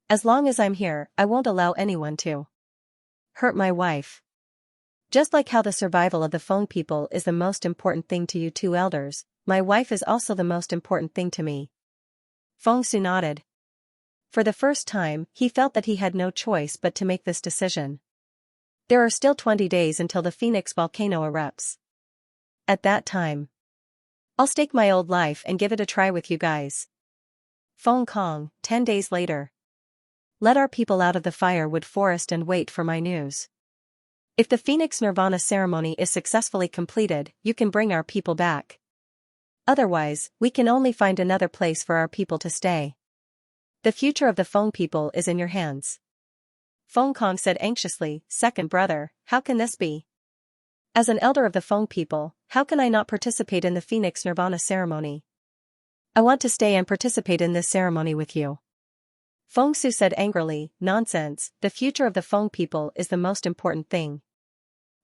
As long as I'm here, I won't allow anyone to hurt my wife. Just like how the survival of the Feng people is the most important thing to you two elders, my wife is also the most important thing to me. Feng Su nodded. For the first time, he felt that he had no choice but to make this decision. There are still 20 days until the Phoenix volcano erupts. At that time, I'll stake my old life and give it a try with you guys. Feng Kong, 10 days later. Let our people out of the firewood forest and wait for my news. If the Phoenix Nirvana ceremony is successfully completed, you can bring our people back. Otherwise, we can only find another place for our people to stay. The future of the Feng people is in your hands. Feng Kong said anxiously, second brother, how can this be? As an elder of the Feng people, how can I not participate in the Phoenix Nirvana ceremony? I want to stay and participate in this ceremony with you. Feng Su said angrily, nonsense, the future of the Feng people is the most important thing.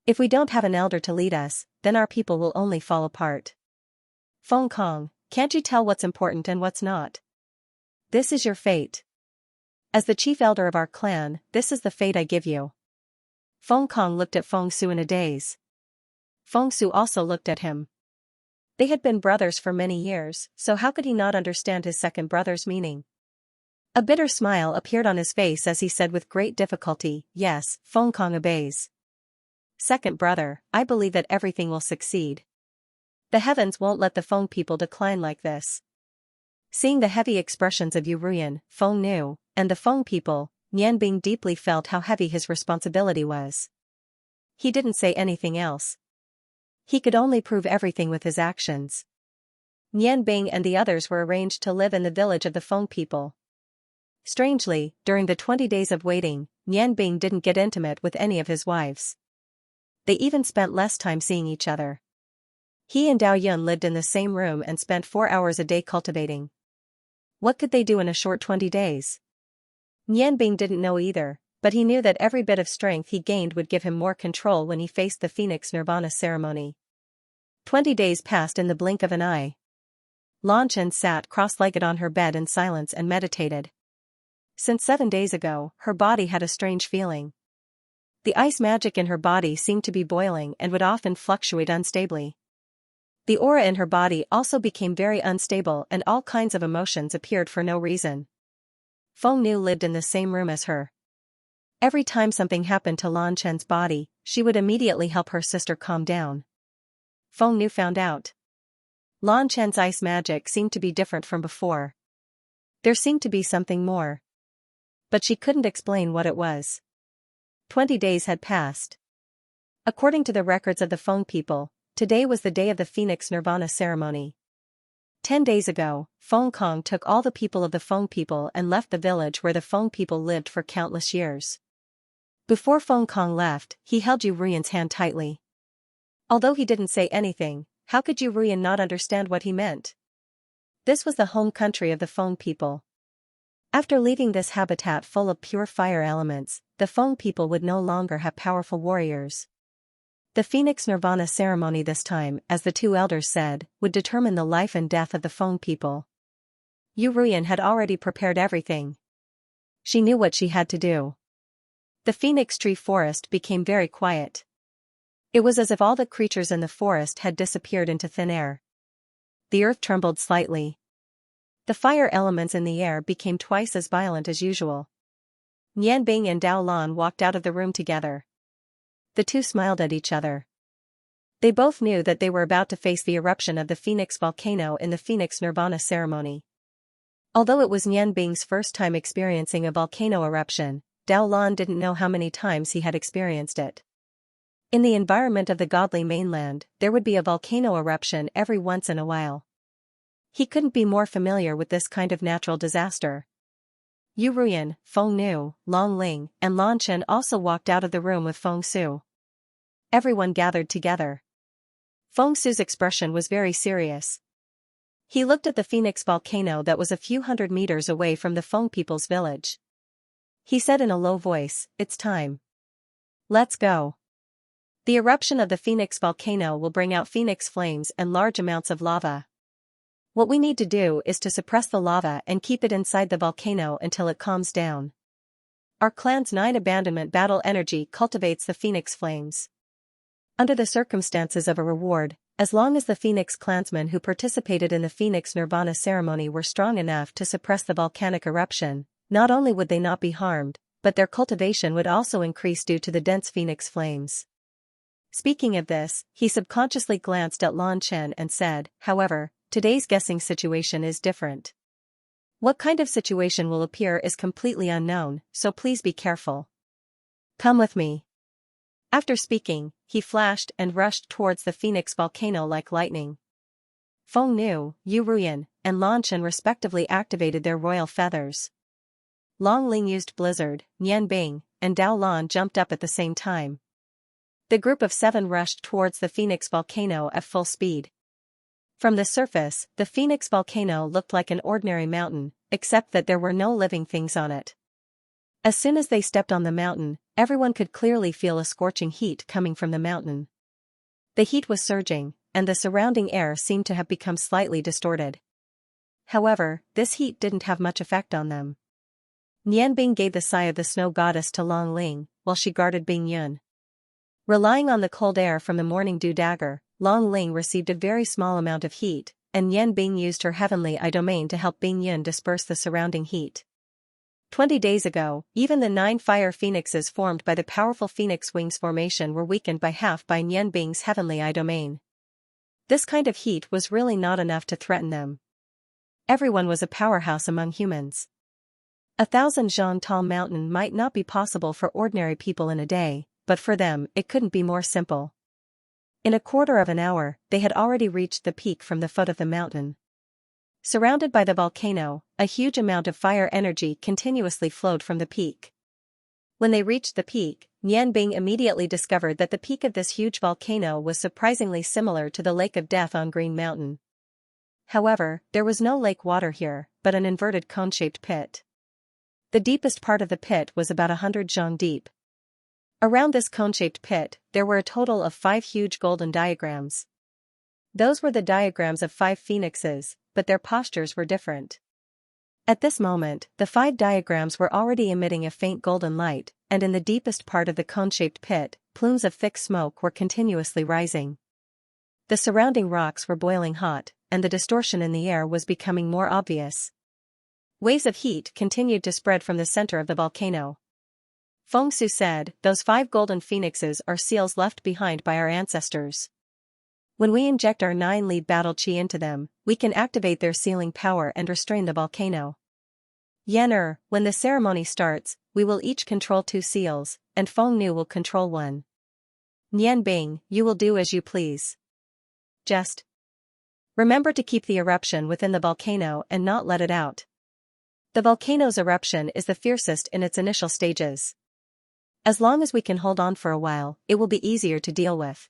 If we don't have an elder to lead us, then our people will only fall apart. Feng Kong, can't you tell what's important and what's not? This is your fate. As the chief elder of our clan, this is the fate I give you. Feng Kong looked at Feng Su in a daze. Feng Su also looked at him. They had been brothers for many years, so how could he not understand his second brother's meaning? A bitter smile appeared on his face as he said with great difficulty, yes, Feng Kong obeys. Second brother, I believe that everything will succeed. The heavens won't let the Feng people decline like this. Seeing the heavy expressions of Yu Ruyan, Feng Nu, and the Feng people, Nian Bing deeply felt how heavy his responsibility was. He didn't say anything else. He could only prove everything with his actions. Nian Bing and the others were arranged to live in the village of the Feng people. Strangely, during the 20 days of waiting, Nian Bing didn't get intimate with any of his wives. They even spent less time seeing each other. He and Dao Yun lived in the same room and spent 4 hours a day cultivating. What could they do in a short 20 days? Nian Bing didn't know either, but he knew that every bit of strength he gained would give him more control when he faced the Phoenix Nirvana ceremony. 20 days passed in the blink of an eye. Lan Chen sat cross-legged on her bed in silence and meditated. Since 7 days ago, her body had a strange feeling. The ice magic in her body seemed to be boiling and would often fluctuate unstably. The aura in her body also became very unstable and all kinds of emotions appeared for no reason. Feng Nu lived in the same room as her. Every time something happened to Lan Chen's body, she would immediately help her sister calm down. Feng Nu found out. Lan Chen's ice magic seemed to be different from before. There seemed to be something more. But she couldn't explain what it was. 20 days had passed. According to the records of the Feng people, today was the day of the Phoenix Nirvana ceremony. 10 days ago, Feng Kong took all the people of the Feng people and left the village where the Feng people lived for countless years. Before Feng Kong left, he held Yu Ruyan's hand tightly. Although he didn't say anything, how could Yu Ruyan not understand what he meant? This was the home country of the Feng people. After leaving this habitat full of pure fire elements, the Feng people would no longer have powerful warriors. The Phoenix Nirvana ceremony this time, as the two elders said, would determine the life and death of the Feng people. Yu Ruyan had already prepared everything. She knew what she had to do. The Phoenix tree forest became very quiet. It was as if all the creatures in the forest had disappeared into thin air. The earth trembled slightly. The fire elements in the air became twice as violent as usual. Nian Bing and Dao Lan walked out of the room together. The two smiled at each other. They both knew that they were about to face the eruption of the Phoenix volcano in the Phoenix Nirvana ceremony. Although it was Nian Bing's first time experiencing a volcano eruption, Dao Lan didn't know how many times he had experienced it. In the environment of the godly mainland, there would be a volcano eruption every once in a while. He couldn't be more familiar with this kind of natural disaster. Yu Ruyan, Feng Nu, Long Ling, and Lan Chen also walked out of the room with Feng Su. Everyone gathered together. Feng Su's expression was very serious. He looked at the Phoenix volcano that was a few hundred meters away from the Feng people's village. He said in a low voice, "It's time. Let's go." The eruption of the Phoenix volcano will bring out Phoenix flames and large amounts of lava. What we need to do is to suppress the lava and keep it inside the volcano until it calms down. Our clan's 9 abandonment battle energy cultivates the Phoenix flames. Under the circumstances of a reward, as long as the Phoenix clansmen who participated in the Phoenix Nirvana ceremony were strong enough to suppress the volcanic eruption, not only would they not be harmed, but their cultivation would also increase due to the dense Phoenix flames. Speaking of this, he subconsciously glanced at Lan Chen and said, "However, today's guessing situation is different. What kind of situation will appear is completely unknown, so please be careful. Come with me." After speaking, he flashed and rushed towards the Phoenix volcano like lightning. Feng Nu, Yu Ruyan, and Lan Chen respectively activated their royal feathers. Long Ling used Blizzard, Nian Bing, and Dao Lan jumped up at the same time. The group of 7 rushed towards the Phoenix volcano at full speed. From the surface, the Phoenix volcano looked like an ordinary mountain, except that there were no living things on it. As soon as they stepped on the mountain, everyone could clearly feel a scorching heat coming from the mountain. The heat was surging, and the surrounding air seemed to have become slightly distorted. However, this heat didn't have much effect on them. Nian Bing gave the sigh of the snow goddess to Long Ling, while she guarded Bing Yun. Relying on the cold air from the morning dew dagger, Long Ling received a very small amount of heat, and Nian Bing used her heavenly eye domain to help Bing Yun disperse the surrounding heat. 20 days ago, even the 9 fire phoenixes formed by the powerful phoenix wings formation were weakened by half by Nian Bing's heavenly eye domain. This kind of heat was really not enough to threaten them. Everyone was a powerhouse among humans. 1,000 zhang tall mountain might not be possible for ordinary people in a day, but for them it couldn't be more simple. In a quarter of an hour, they had already reached the peak from the foot of the mountain. Surrounded by the volcano, a huge amount of fire energy continuously flowed from the peak. When they reached the peak, Nian Bing immediately discovered that the peak of this huge volcano was surprisingly similar to the Lake of Death on Green Mountain. However, there was no lake water here, but an inverted cone-shaped pit. The deepest part of the pit was about 100 zhang deep. Around this cone-shaped pit, there were a total of 5 huge golden diagrams. Those were the diagrams of 5 phoenixes, but their postures were different. At this moment, the 5 diagrams were already emitting a faint golden light, and in the deepest part of the cone-shaped pit, plumes of thick smoke were continuously rising. The surrounding rocks were boiling hot, and the distortion in the air was becoming more obvious. Waves of heat continued to spread from the center of the volcano. Feng Su said, "Those 5 golden phoenixes are seals left behind by our ancestors. When we inject our 9 lead battle chi into them, we can activate their sealing power and restrain the volcano. Yan when the ceremony starts, we will each control 2 seals, and Feng Nu will control 1. Nian Bing, you will do as you please." Just remember to keep the eruption within the volcano and not let it out. The volcano's eruption is the fiercest in its initial stages. As long as we can hold on for a while, it will be easier to deal with.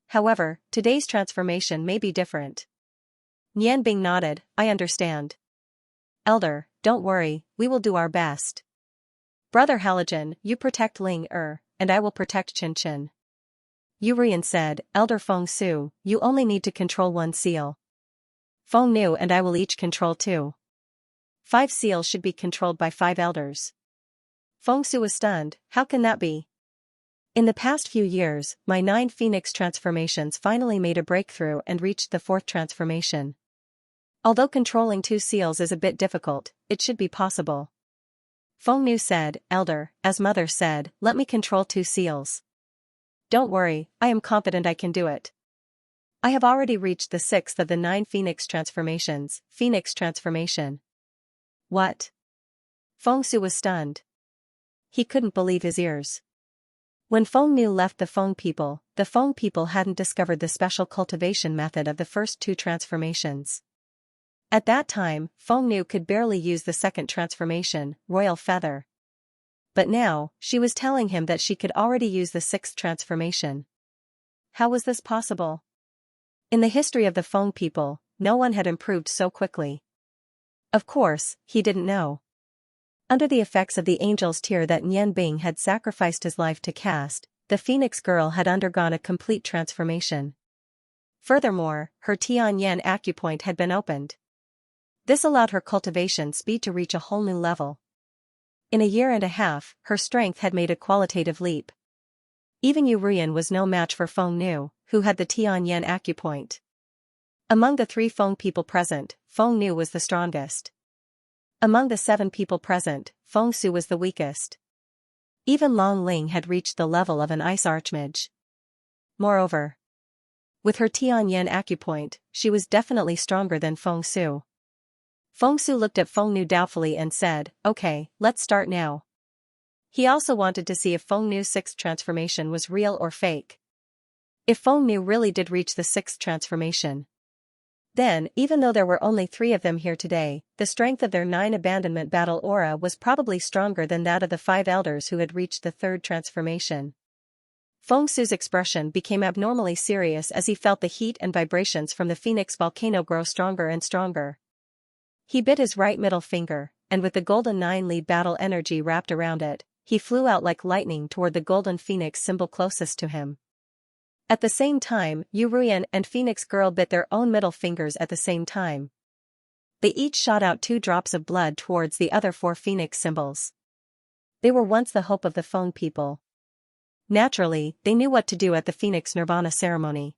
However, today's transformation may be different. Nianbing nodded, I understand. Elder, don't worry, we will do our best. Brother Halogen, you protect Ling and I will protect Qianxia. Yurian said, Elder Feng Su, you only need to control one seal. Feng Nu and I will each control 2. 5 seals should be controlled by 5 elders. Feng Su was stunned, how can that be? In the past few years, my 9 phoenix transformations finally made a breakthrough and reached the 4th transformation. Although controlling 2 seals is a bit difficult, it should be possible. Feng Nu said, Elder, as Mother said, let me control 2 seals. Don't worry, I am confident I can do it. I have already reached the 6th of the 9 phoenix transformations, phoenix transformation. What? Feng Su was stunned. He couldn't believe his ears. When Feng Nu left the Feng people hadn't discovered the special cultivation method of the first 2 transformations. At that time, Feng Nu could barely use the 2nd transformation, Royal Feather. But now, she was telling him that she could already use the 6th transformation. How was this possible? In the history of the Feng people, no one had improved so quickly. Of course, he didn't know. Under the effects of the angel's tear that Nianbing had sacrificed his life to cast, the Phoenix girl had undergone a complete transformation. Furthermore, her Tianyan acupoint had been opened. This allowed her cultivation speed to reach a whole new level. In a year and a half, her strength had made a qualitative leap. Even Yurian was no match for Feng Nu, who had the Tianyan acupoint. Among the 3 Feng people present, Feng Nu was the strongest. Among the 7 people present, Feng Su was the weakest. Even Long Ling had reached the level of an ice archmage. Moreover, with her Tianyan acupoint, she was definitely stronger than Feng Su. Feng Su looked at Feng Nu doubtfully and said, okay, let's start now. He also wanted to see if Feng Nu's 6th transformation was real or fake. If Feng Nu really did reach the 6th transformation, then, even though there were only 3 of them here today, the strength of their 9 abandonment battle aura was probably stronger than that of the 5 elders who had reached the 3rd transformation. Feng Su's expression became abnormally serious as he felt the heat and vibrations from the Phoenix volcano grow stronger and stronger. He bit his right middle finger, and with the golden 9-lead battle energy wrapped around it, he flew out like lightning toward the golden phoenix symbol closest to him. At the same time, Yurian and Phoenix Girl bit their own middle fingers at the same time. They each shot out 2 drops of blood towards the other 4 phoenix symbols. They were once the hope of the Feng people. Naturally, they knew what to do at the Phoenix Nirvana ceremony.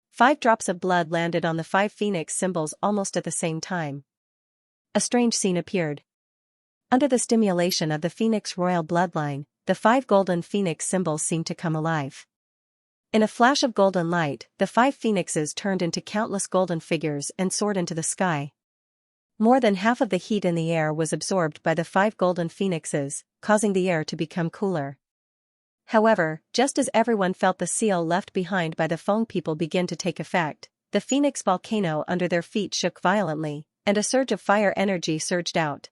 5 drops of blood landed on the 5 phoenix symbols almost at the same time. A strange scene appeared. Under the stimulation of the Phoenix royal bloodline, the 5 golden phoenix symbols seemed to come alive. In a flash of golden light, the 5 phoenixes turned into countless golden figures and soared into the sky. More than half of the heat in the air was absorbed by the 5 golden phoenixes, causing the air to become cooler. However, just as everyone felt the seal left behind by the Feng people begin to take effect, the Phoenix volcano under their feet shook violently, and a surge of fire energy surged out.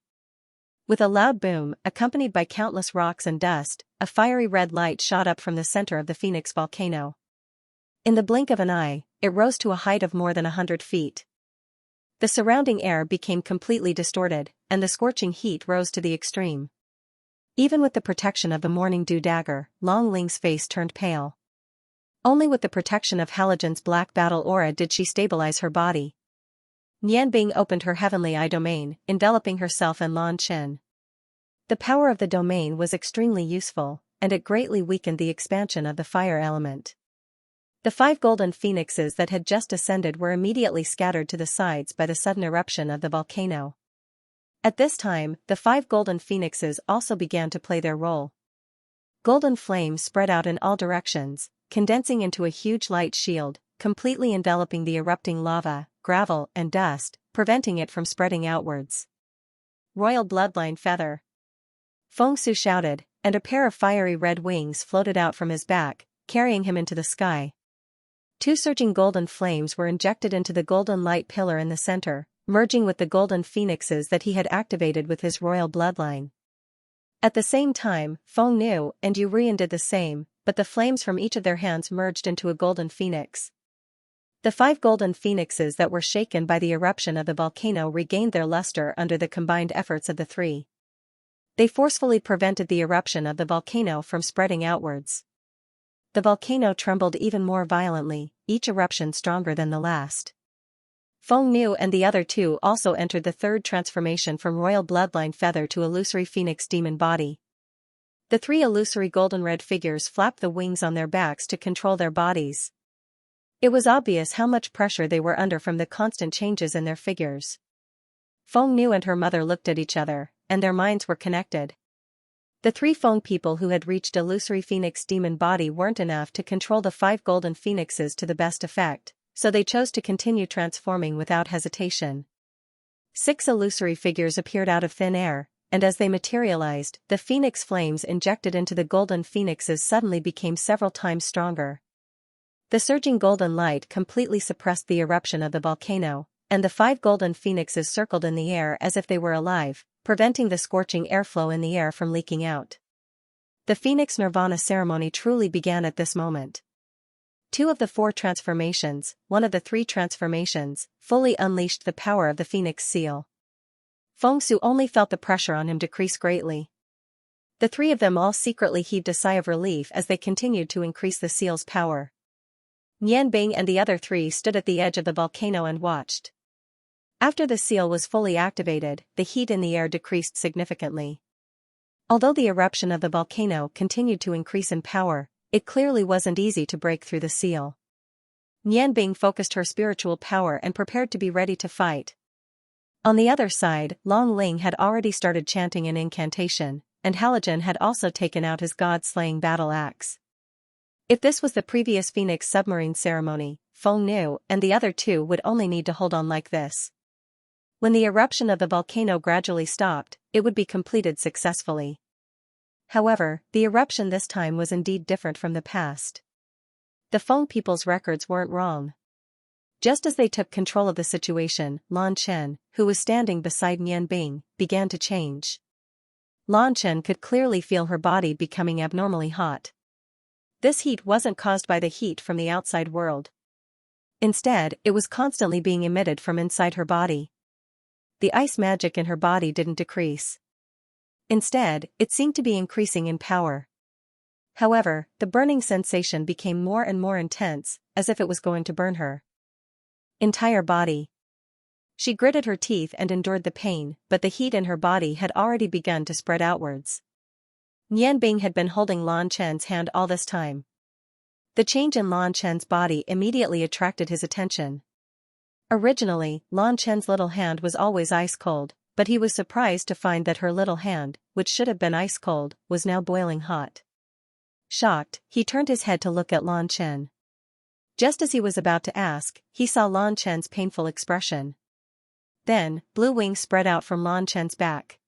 With a loud boom, accompanied by countless rocks and dust, a fiery red light shot up from the center of the Phoenix volcano. In the blink of an eye, it rose to a height of more than 100 feet. The surrounding air became completely distorted, and the scorching heat rose to the extreme. Even with the protection of the morning dew dagger, Long Ling's face turned pale. Only with the protection of Halogen's black battle aura did she stabilize her body. Nianbing opened her heavenly eye domain, enveloping herself in Lan Chen. The power of the domain was extremely useful, and it greatly weakened the expansion of the fire element. The 5 golden phoenixes that had just ascended were immediately scattered to the sides by the sudden eruption of the volcano. At this time, the 5 golden phoenixes also began to play their role. Golden flames spread out in all directions, condensing into a huge light shield, completely enveloping the erupting lava, gravel, and dust, preventing it from spreading outwards. Royal bloodline feather. Feng Su shouted, and a pair of fiery red wings floated out from his back, carrying him into the sky. Two surging golden flames were injected into the golden light pillar in the center, merging with the golden phoenixes that he had activated with his royal bloodline. At the same time, Feng Nu and Urian did the same, but the flames from each of their hands merged into a golden phoenix. The 5 golden phoenixes that were shaken by the eruption of the volcano regained their luster under the combined efforts of the 3. They forcefully prevented the eruption of the volcano from spreading outwards. The volcano trembled even more violently, each eruption stronger than the last. Feng Nu and the other 2 also entered the 3rd transformation from royal bloodline feather to illusory phoenix demon body. The 3 illusory golden-red figures flapped the wings on their backs to control their bodies. It was obvious how much pressure they were under from the constant changes in their figures. Feng Nu and her mother looked at each other, and their minds were connected. The 3 Feng people who had reached illusory phoenix demon body weren't enough to control the 5 golden phoenixes to the best effect, so they chose to continue transforming without hesitation. 6 illusory figures appeared out of thin air, and as they materialized, the phoenix flames injected into the golden phoenixes suddenly became several times stronger. The surging golden light completely suppressed the eruption of the volcano, and the 5 golden phoenixes circled in the air as if they were alive, preventing the scorching airflow in the air from leaking out. The Phoenix Nirvana ceremony truly began at this moment. 2 of the 4 transformations, 1 of the 3 transformations, fully unleashed the power of the Phoenix seal. Feng Su only felt the pressure on him decrease greatly. The 3 of them all secretly heaved a sigh of relief as they continued to increase the seal's power. Nian Bing and the other 3 stood at the edge of the volcano and watched. After the seal was fully activated, the heat in the air decreased significantly. Although the eruption of the volcano continued to increase in power, it clearly wasn't easy to break through the seal. Nian Bing focused her spiritual power and prepared to be ready to fight. On the other side, Long Ling had already started chanting an incantation, and Halogen had also taken out his god-slaying battle axe. If this was the previous Phoenix submarine ceremony, Feng Nu and the other 2 would only need to hold on like this. When the eruption of the volcano gradually stopped, it would be completed successfully. However, the eruption this time was indeed different from the past. The Feng people's records weren't wrong. Just as they took control of the situation, Lan Chen, who was standing beside Nian Bing, began to change. Lan Chen could clearly feel her body becoming abnormally hot. This heat wasn't caused by the heat from the outside world. Instead, it was constantly being emitted from inside her body. The ice magic in her body didn't decrease. Instead, it seemed to be increasing in power. However, the burning sensation became more and more intense, as if it was going to burn her entire body. She gritted her teeth and endured the pain, but the heat in her body had already begun to spread outwards. Nian Bing had been holding Lan Chen's hand all this time. The change in Lan Chen's body immediately attracted his attention. Originally, Lan Chen's little hand was always ice cold, but he was surprised to find that her little hand, which should have been ice cold, was now boiling hot. Shocked, he turned his head to look at Lan Chen. Just as he was about to ask, he saw Lan Chen's painful expression. Then, blue wings spread out from Lan Chen's back.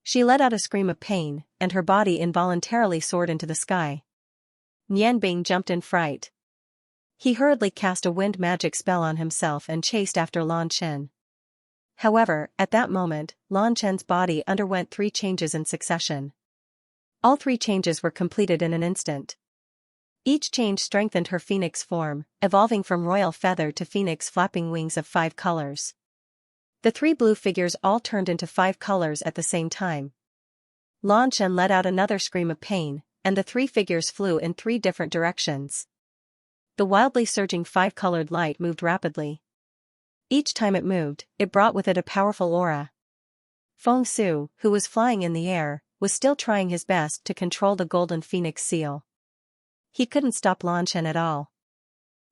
She let out a scream of pain, and her body involuntarily soared into the sky. Nian Bing jumped in fright. He hurriedly cast a wind magic spell on himself and chased after Lan Chen. However, at that moment, Lan Chen's body underwent 3 changes in succession. All 3 changes were completed in an instant. Each change strengthened her phoenix form, evolving from royal feather to phoenix flapping wings of 5 colors. The 3 blue figures all turned into 5 colors at the same time. Lan Chen let out another scream of pain, and the 3 figures flew in 3 different directions. The wildly surging 5-colored light moved rapidly. Each time it moved, it brought with it a powerful aura. Feng Su, who was flying in the air, was still trying his best to control the golden phoenix seal. He couldn't stop Lan Chen at all.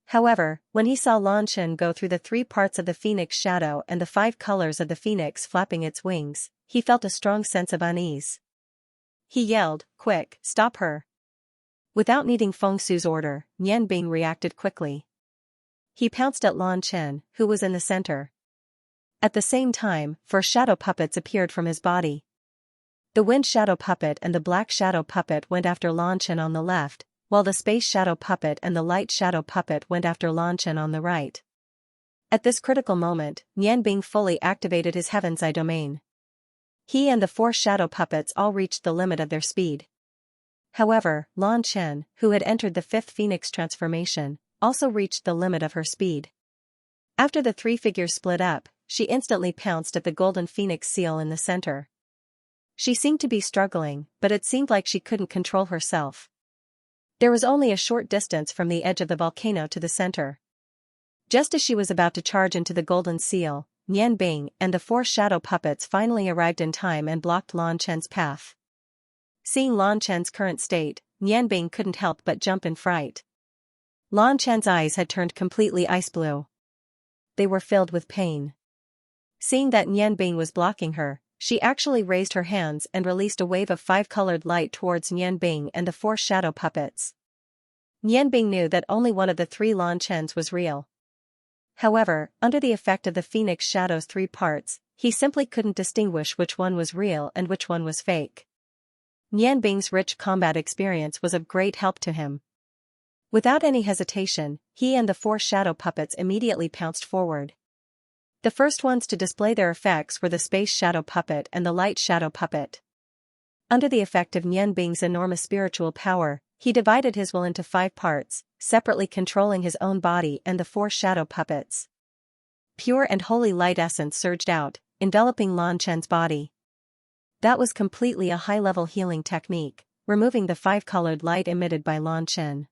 However, when he saw Lan Chen go through the 3 parts of the phoenix shadow and the 5 colors of the phoenix flapping its wings, he felt a strong sense of unease. He yelled, "Quick, stop her!" Without needing Feng Su's order, Nian Bing reacted quickly. He pounced at Lan Chen, who was in the center. At the same time, 4 shadow puppets appeared from his body. The wind shadow puppet and the black shadow puppet went after Lan Chen on the left, while the space shadow puppet and the light shadow puppet went after Lan Chen on the right. At this critical moment, Nian Bing fully activated his Heaven's Eye domain. He and the 4 shadow puppets all reached the limit of their speed. However, Lan Chen, who had entered the 5th Phoenix transformation, also reached the limit of her speed. After the 3 figures split up, she instantly pounced at the golden phoenix seal in the center. She seemed to be struggling, but it seemed like she couldn't control herself. There was only a short distance from the edge of the volcano to the center. Just as she was about to charge into the golden seal, Nian Bing and the 4 shadow puppets finally arrived in time and blocked Lan Chen's path. Seeing Lan Chen's current state, Nian Bing couldn't help but jump in fright. Lan Chen's eyes had turned completely ice blue. They were filled with pain. Seeing that Nian Bing was blocking her, she actually raised her hands and released a wave of 5-colored light towards Nian Bing and the 4 shadow puppets. Nian Bing knew that only one of the 3 Lan Chens was real. However, under the effect of the Phoenix Shadow's 3 parts, he simply couldn't distinguish which one was real and which one was fake. Nian Bing's rich combat experience was of great help to him. Without any hesitation, he and the 4 shadow puppets immediately pounced forward. The first ones to display their effects were the space shadow puppet and the light shadow puppet. Under the effect of Nian Bing's enormous spiritual power, he divided his will into 5 parts, separately controlling his own body and the 4 shadow puppets. Pure and holy light essence surged out, enveloping Lan Chen's body. That was completely a high-level healing technique, removing the 5-colored light emitted by Lan Chen.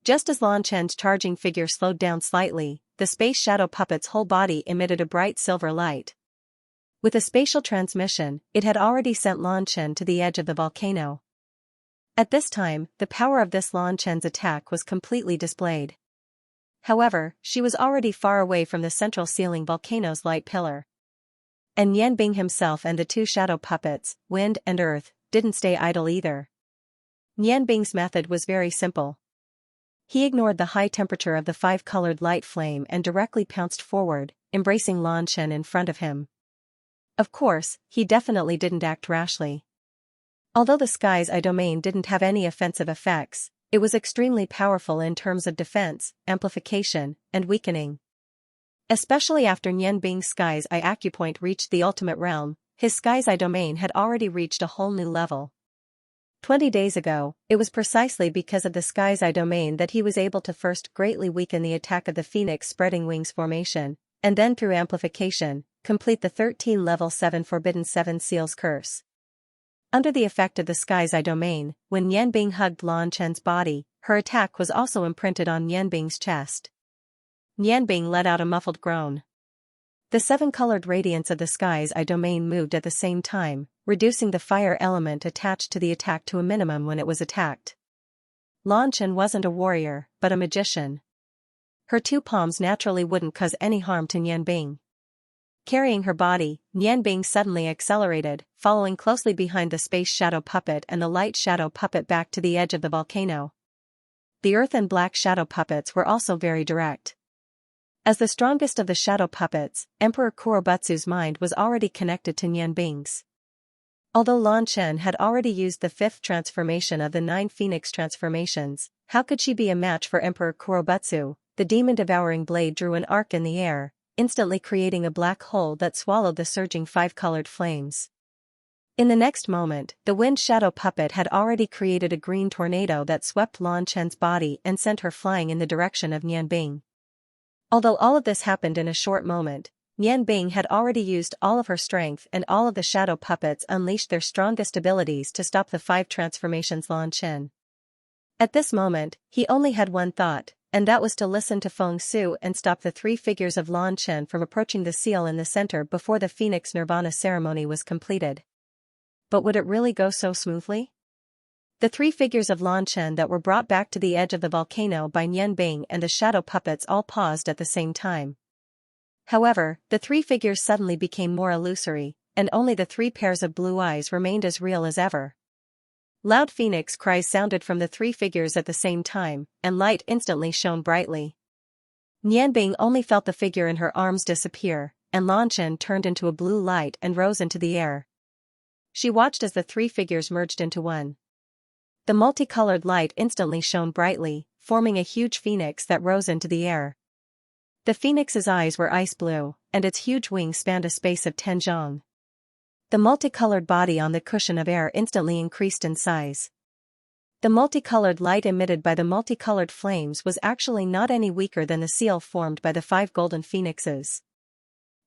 Just as Lan Chen's charging figure slowed down slightly, the space shadow puppet's whole body emitted a bright silver light. With a spatial transmission, it had already sent Lan Chen to the edge of the volcano. At this time, the power of this Lan Chen's attack was completely displayed. However, she was already far away from the central ceiling volcano's light pillar. And Nian Bing himself and the 2 shadow puppets, Wind and Earth, didn't stay idle either. Nian Bing's method was very simple. He ignored the high temperature of the 5-colored light flame and directly pounced forward, embracing Lan Chen in front of him. Of course, he definitely didn't act rashly. Although the Sky's Eye domain didn't have any offensive effects, it was extremely powerful in terms of defense, amplification, and weakening. Especially after Nian Bing's Sky's Eye acupoint reached the ultimate realm, his Sky's Eye domain had already reached a whole new level. 20 days ago, it was precisely because of the Sky's Eye domain that he was able to first greatly weaken the attack of the Phoenix Spreading Wings formation, and then through amplification, complete the 13 level 7 Forbidden 7 Seals curse. Under the effect of the Sky's Eye domain, when Nian Bing hugged Lan Chen's body, her attack was also imprinted on Nian Bing's chest. Nian Bing let out a muffled groan. The 7-colored radiance of the Sky's Eye domain moved at the same time, reducing the fire element attached to the attack to a minimum when it was attacked. Lan Chen wasn't a warrior, but a magician. Her 2 palms naturally wouldn't cause any harm to Nian Bing. Carrying her body, Nian Bing suddenly accelerated, following closely behind the space shadow puppet and the light shadow puppet back to the edge of the volcano. The earth and black shadow puppets were also very direct. As the strongest of the shadow puppets, Emperor Kurobutsu's mind was already connected to Nian Bing's. Although Lan Chen had already used the 5th transformation of the 9 Phoenix transformations, how could she be a match for Emperor Kurobutsu? The demon-devouring blade drew an arc in the air, instantly creating a black hole that swallowed the surging 5-colored flames. In the next moment, the wind shadow puppet had already created a green tornado that swept Lan Chen's body and sent her flying in the direction of Nian Bing. Although all of this happened in a short moment, Nian Bing had already used all of her strength and all of the shadow puppets unleashed their strongest abilities to stop the 5 transformations Lan Chen. At this moment, he only had one thought, and that was to listen to Feng Su and stop the 3 figures of Lan Chen from approaching the seal in the center before the Phoenix Nirvana ceremony was completed. But would it really go so smoothly? The 3 figures of Lan Chen that were brought back to the edge of the volcano by Nian Bing and the shadow puppets all paused at the same time. However, the 3 figures suddenly became more illusory, and only the 3 pairs of blue eyes remained as real as ever. Loud phoenix cries sounded from the 3 figures at the same time, and light instantly shone brightly. Nian Bing only felt the figure in her arms disappear, and Lan Chen turned into a blue light and rose into the air. She watched as the 3 figures merged into one. The multicolored light instantly shone brightly, forming a huge phoenix that rose into the air. The phoenix's eyes were ice blue, and its huge wings spanned a space of 10 zhang. The multicolored body on the cushion of air instantly increased in size. The multicolored light emitted by the multicolored flames was actually not any weaker than the seal formed by the 5 golden phoenixes.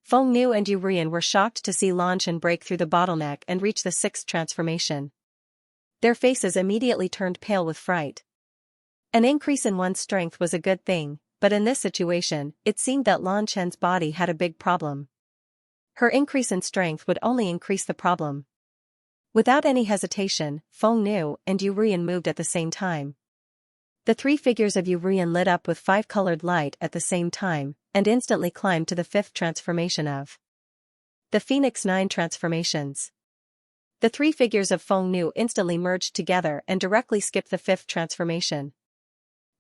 Feng Nu and Yurian were shocked to see Lanshan break through the bottleneck and reach the 6th transformation. Their faces immediately turned pale with fright. An increase in one's strength was a good thing, but in this situation, it seemed that Lanshan's body had a big problem. Her increase in strength would only increase the problem. Without any hesitation, Feng Nu and Yurian moved at the same time. The 3 figures of Yurian lit up with 5-colored light at the same time, and instantly climbed to the 5th transformation of the Phoenix 9 transformations. The 3 figures of Feng Nu instantly merged together and directly skipped the 5th transformation.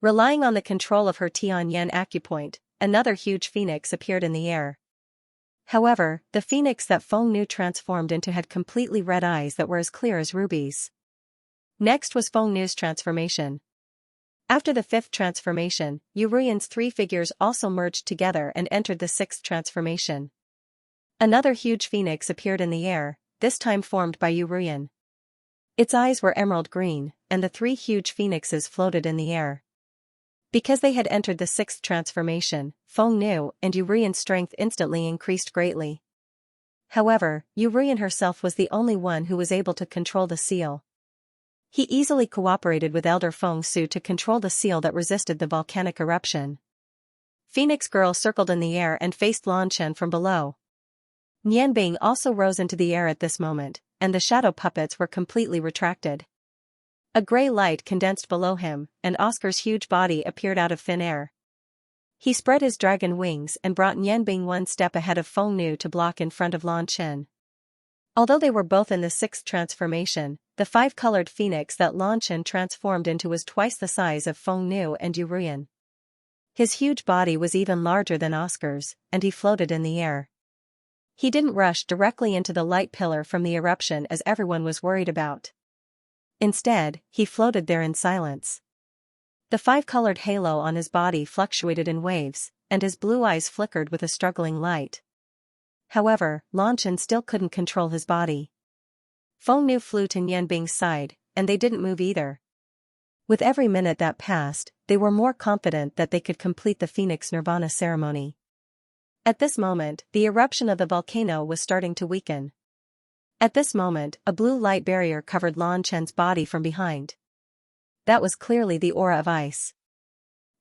Relying on the control of her Tianyan acupoint, another huge phoenix appeared in the air. However, the phoenix that Feng Nu transformed into had completely red eyes that were as clear as rubies. Next was Feng Nu's transformation. After the 5th transformation, Yurian's 3 figures also merged together and entered the 6th transformation. Another huge phoenix appeared in the air, this time formed by Yurian. Its eyes were emerald green, and the 3 huge phoenixes floated in the air. Because they had entered the 6th transformation, Feng Nu and Yurian's strength instantly increased greatly. However, Yurian herself was the only one who was able to control the seal. He easily cooperated with Elder Feng Su to control the seal that resisted the volcanic eruption. Phoenix Girl circled in the air and faced Lanshan from below. Nianbing also rose into the air at this moment, and the shadow puppets were completely retracted. A gray light condensed below him, and Oscar's huge body appeared out of thin air. He spread his dragon wings and brought Nianbing 1 step ahead of Feng Nu to block in front of Lanshan. Although they were both in the 6th transformation, the 5-colored phoenix that Lanshan transformed into was twice the size of Feng Nu and Yurian. His huge body was even larger than Oscar's, and he floated in the air. He didn't rush directly into the light pillar from the eruption as everyone was worried about. Instead, he floated there in silence. The 5-colored halo on his body fluctuated in waves, and his blue eyes flickered with a struggling light. However, Lanshan still couldn't control his body. Feng Nu flew to Nianbing's side, and they didn't move either. With every minute that passed, they were more confident that they could complete the Phoenix Nirvana ceremony. At this moment, the eruption of the volcano was starting to weaken. At this moment, a blue light barrier covered Lanshan's body from behind. That was clearly the aura of ice.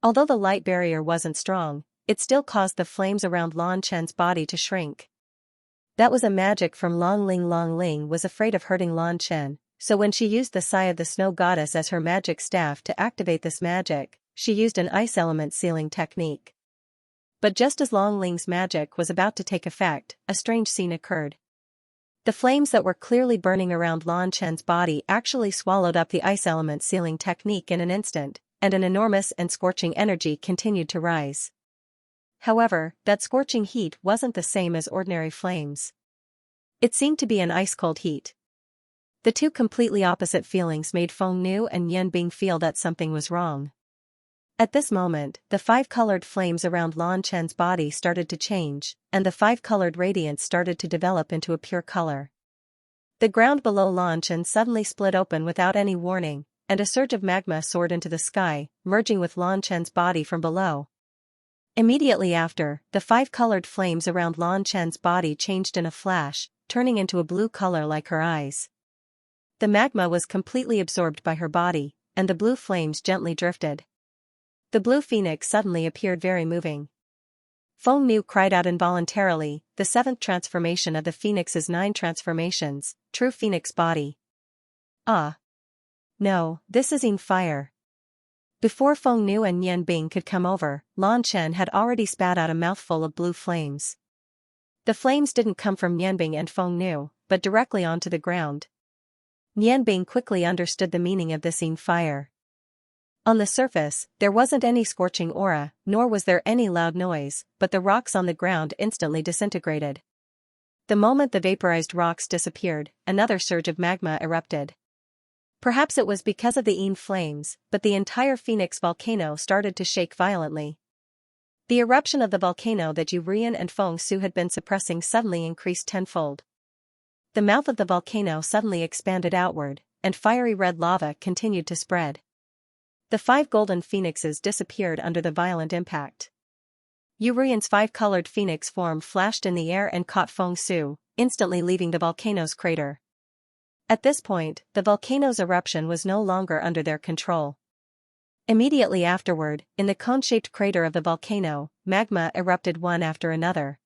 Although the light barrier wasn't strong, it still caused the flames around Lanshan's body to shrink. That was a magic from Long Ling. Long Ling was afraid of hurting Lanshan, so when she used the Sigh of the Snow Goddess as her magic staff to activate this magic, she used an ice element sealing technique. But just as Long Ling's magic was about to take effect, a strange scene occurred. The flames that were clearly burning around Lanshan's body actually swallowed up the ice element sealing technique in an instant, and an enormous and scorching energy continued to rise. However, that scorching heat wasn't the same as ordinary flames. It seemed to be an ice-cold heat. The 2 completely opposite feelings made Feng Nu and Nianbing feel that something was wrong. At this moment, the 5-colored flames around Lanshan's body started to change, and the 5-colored radiance started to develop into a pure color. The ground below Lanshan suddenly split open without any warning, and a surge of magma soared into the sky, merging with Lanshan's body from below. Immediately after, the 5-colored flames around Lanshan's body changed in a flash, turning into a blue color like her eyes. The magma was completely absorbed by her body, and the blue flames gently drifted. The blue phoenix suddenly appeared very moving. Feng Nu cried out involuntarily, the 7th transformation of the Phoenix's 9 transformations, True Phoenix Body. Ah! No, this is in fire. Before Feng Nu and Nianbing could come over, Lanshan had already spat out a mouthful of blue flames. The flames didn't come from Nianbing and Feng Nu, but directly onto the ground. Nianbing quickly understood the meaning of this in fire. On the surface, there wasn't any scorching aura, nor was there any loud noise, but the rocks on the ground instantly disintegrated. The moment the vaporized rocks disappeared, another surge of magma erupted. Perhaps it was because of the flames, but the entire Phoenix volcano started to shake violently. The eruption of the volcano that Yu Rian and Feng Su had been suppressing suddenly increased tenfold. The mouth of the volcano suddenly expanded outward, and fiery red lava continued to spread. The 5 golden phoenixes disappeared under the violent impact. Yu Rian's 5-colored phoenix form flashed in the air and caught Feng Su, instantly leaving the volcano's crater. At this point, the volcano's eruption was no longer under their control. Immediately afterward, in the cone-shaped crater of the volcano, magma erupted one after another.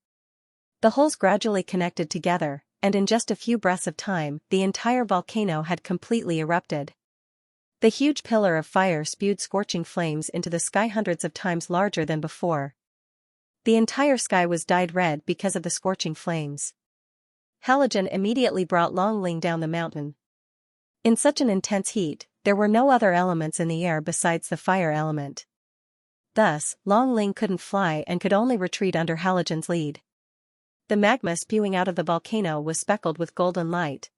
The holes gradually connected together, and in just a few breaths of time, the entire volcano had completely erupted. The huge pillar of fire spewed scorching flames into the sky hundreds of times larger than before. The entire sky was dyed red because of the scorching flames. Halogen immediately brought Long Ling down the mountain. In such an intense heat, there were no other elements in the air besides the fire element. Thus, Long Ling couldn't fly and could only retreat under Halogen's lead. The magma spewing out of the volcano was speckled with golden light.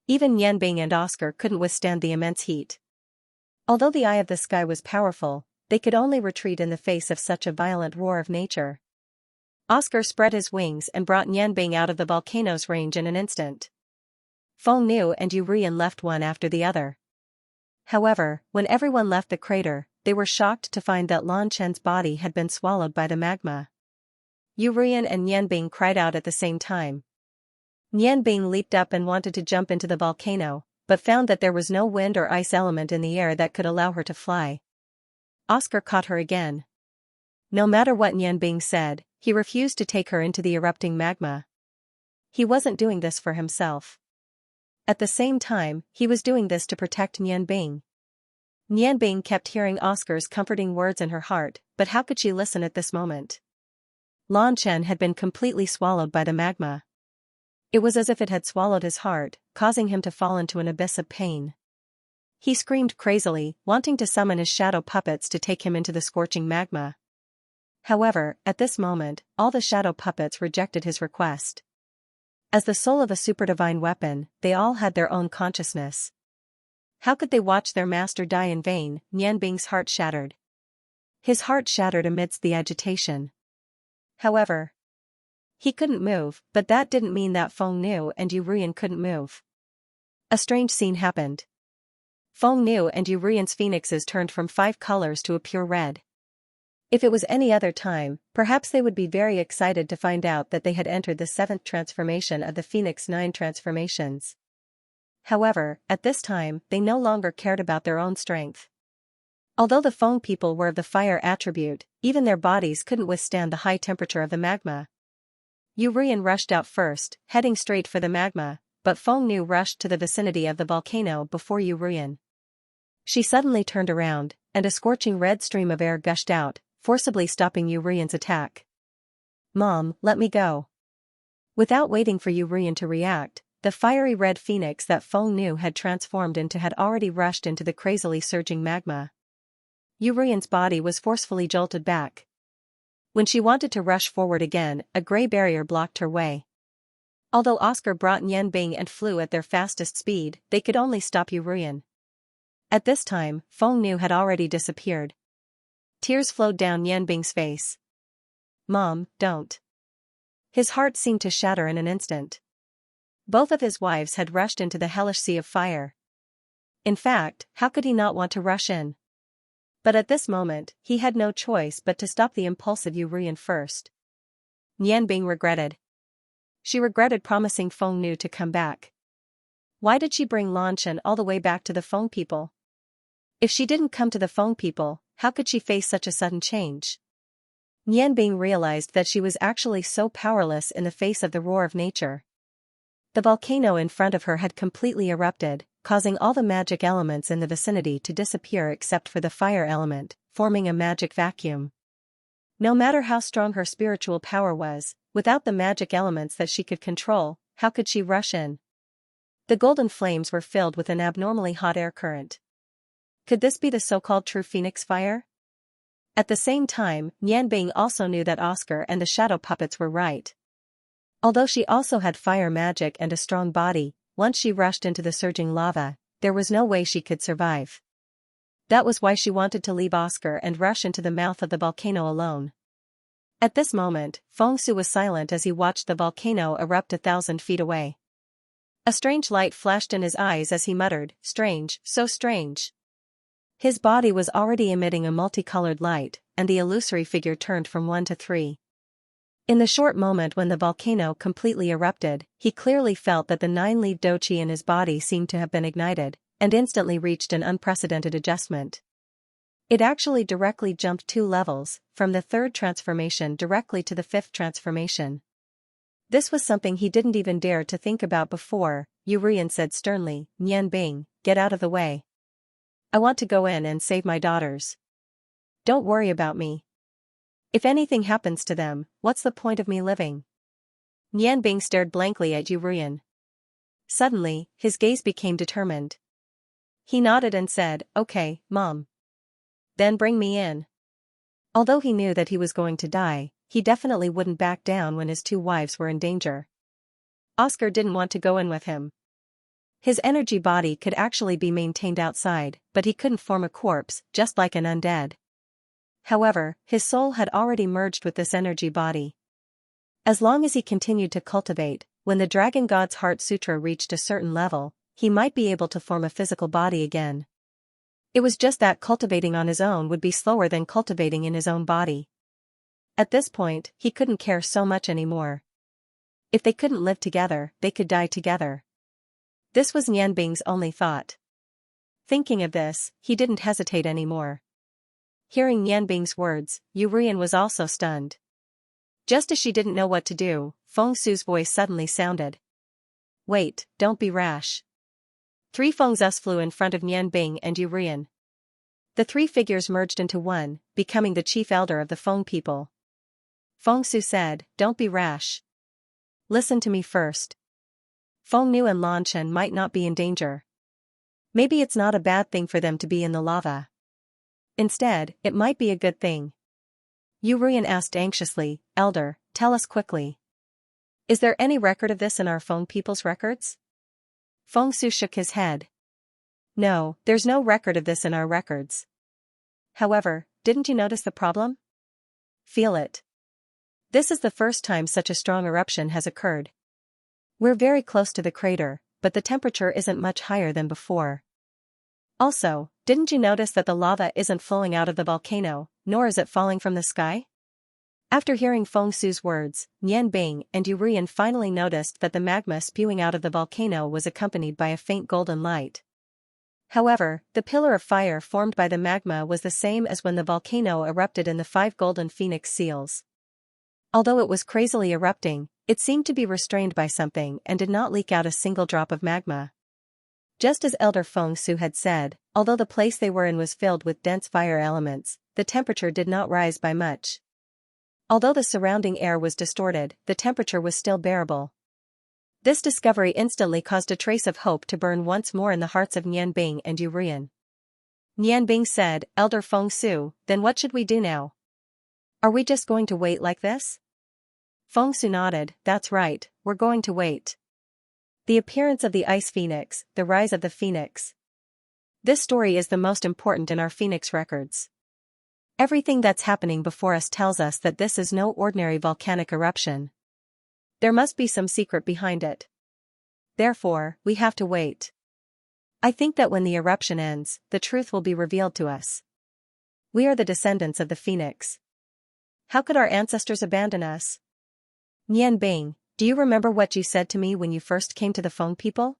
Even Yanbing and Oscar couldn't withstand the immense heat. Although the eye of the sky was powerful, they could only retreat in the face of such a violent roar of nature. Oscar spread his wings and brought Yanbing out of the volcano's range in an instant. Feng Nu and Yu Rian left one after the other. However, when everyone left the crater, they were shocked to find that Lan Chen's body had been swallowed by the magma. Yu Rian and Yanbing cried out at the same time. Yanbing leaped up and wanted to jump into the volcano, but found that there was no wind or ice element in the air that could allow her to fly. Oscar caught her again. No matter what Yanbing said, he refused to take her into the erupting magma. He wasn't doing this for himself. At the same time, he was doing this to protect Yanbing. Yanbing kept hearing Oscar's comforting words in her heart, but how could she listen at this moment? Lan Chen had been completely swallowed by the magma. It was as if it had swallowed his heart, causing him to fall into an abyss of pain. He screamed crazily, wanting to summon his shadow puppets to take him into the scorching magma. However, at this moment, all the shadow puppets rejected his request. As the soul of a superdivine weapon, they all had their own consciousness. How could they watch their master die in vain? Yanbing's heart shattered. His heart shattered amidst the agitation. However, he couldn't move, but that didn't mean that Feng Nu and Yu Rian couldn't move. A strange scene happened. Feng Nu and Yu Rian's phoenixes turned from 5 colors to a pure red. If it was any other time, perhaps they would be very excited to find out that they had entered the 7th transformation of the Phoenix 9 transformations. However, at this time, they no longer cared about their own strength. Although the Feng people were of the fire attribute, even their bodies couldn't withstand the high temperature of the magma. Yu Rian rushed out first, heading straight for the magma, but Feng Nu rushed to the vicinity of the volcano before Yu Rian. She suddenly turned around, and a scorching red stream of air gushed out, forcibly stopping Yu Rian's attack. "Mom, let me go." Without waiting for Yu Rian to react, the fiery red phoenix that Feng Nu had transformed into had already rushed into the crazily surging magma. Yu Rian's body was forcefully jolted back. When she wanted to rush forward again, a gray barrier blocked her way. Although Oscar brought Yanbing and flew at their fastest speed, they could only stop Yu Rian. At this time, Feng Nu had already disappeared. Tears flowed down Yanbing's face. "Mom, don't." His heart seemed to shatter in an instant. Both of his wives had rushed into the hellish sea of fire. In fact, how could he not want to rush in? But at this moment, he had no choice but to stop the impulsive Yu Rian first. Yanbing regretted. She regretted promising Feng Nu to come back. Why did she bring Lan Chen all the way back to the Feng people? If she didn't come to the Feng people, how could she face such a sudden change? Yanbing realized that she was actually so powerless in the face of the roar of nature. The volcano in front of her had completely erupted, causing all the magic elements in the vicinity to disappear except for the fire element, forming a magic vacuum. No matter how strong her spiritual power was, without the magic elements that she could control, how could she rush in? The golden flames were filled with an abnormally hot air current. Could this be the so-called true phoenix fire? At the same time, Yanbing also knew that Oscar and the shadow puppets were right. Although she also had fire magic and a strong body, once she rushed into the surging lava, there was no way she could survive. That was why she wanted to leave Oscar and rush into the mouth of the volcano alone. At this moment, Fengsu was silent as he watched the volcano erupt 1,000 feet away. A strange light flashed in his eyes as he muttered, "Strange, so strange." His body was already emitting a multicolored light, and the illusory figure turned from 1 to 3. In the short moment when the volcano completely erupted, he clearly felt that the 9-leaf doqi in his body seemed to have been ignited, and instantly reached an unprecedented adjustment. It actually directly jumped 2 levels, from the 3rd transformation directly to the 5th transformation. This was something he didn't even dare to think about before. Yurian said sternly, "Nian Bing, get out of the way. I want to go in and save my daughters. Don't worry about me. If anything happens to them, what's the point of me living?" Nian Bing stared blankly at Yurian. Suddenly, his gaze became determined. He nodded and said, "Okay, Mom. Then bring me in." Although he knew that he was going to die, he definitely wouldn't back down when his 2 wives were in danger. Oscar didn't want to go in with him. His energy body could actually be maintained outside, but he couldn't form a corpse, just like an undead. However, his soul had already merged with this energy body. As long as he continued to cultivate, when the Dragon God's Heart Sutra reached a certain level, he might be able to form a physical body again. It was just that cultivating on his own would be slower than cultivating in his own body. At this point, he couldn't care so much anymore. If they couldn't live together, they could die together. This was Nian Bing's only thought. Thinking of this, he didn't hesitate anymore. Hearing Nian Bing's words, Yurian was also stunned. Just as she didn't know what to do, Fengsu's voice suddenly sounded. "Wait, don't be rash." 3 Fengsus flew in front of Nian Bing and Yurian. The 3 figures merged into one, becoming the chief elder of the Feng people. Fengsu said, "Don't be rash. Listen to me first. Feng Nu and Lan Chen might not be in danger. Maybe it's not a bad thing for them to be in the lava. Instead, it might be a good thing." Yurian asked anxiously, "Elder, tell us quickly. Is there any record of this in our Feng people's records?" Fengsu shook his head. "No, there's no record of this in our records. However, didn't you notice the problem? Feel it. This is the first time such a strong eruption has occurred. We're very close to the crater, but the temperature isn't much higher than before. Also, didn't you notice that the lava isn't flowing out of the volcano, nor is it falling from the sky?" After hearing Fengsu's words, Nian Bing and Yurian finally noticed that the magma spewing out of the volcano was accompanied by a faint golden light. However, the pillar of fire formed by the magma was the same as when the volcano erupted in the 5 golden phoenix seals. Although it was crazily erupting, it seemed to be restrained by something and did not leak out a single drop of magma. Just as Elder Fengsu had said, although the place they were in was filled with dense fire elements, the temperature did not rise by much. Although the surrounding air was distorted, the temperature was still bearable. This discovery instantly caused a trace of hope to burn once more in the hearts of Nian Bing and Yurian. Nian Bing said, "Elder Fengsu, then what should we do now? Are we just going to wait like this?" Fengsu nodded, "That's right, we're going to wait." The appearance of the Ice Phoenix, the rise of the Phoenix. This story is the most important in our Phoenix records. Everything that's happening before us tells us that this is no ordinary volcanic eruption. There must be some secret behind it. Therefore, we have to wait. I think that when the eruption ends, the truth will be revealed to us. We are the descendants of the Phoenix. How could our ancestors abandon us? Nian Bing, do you remember what you said to me when you first came to the Feng people?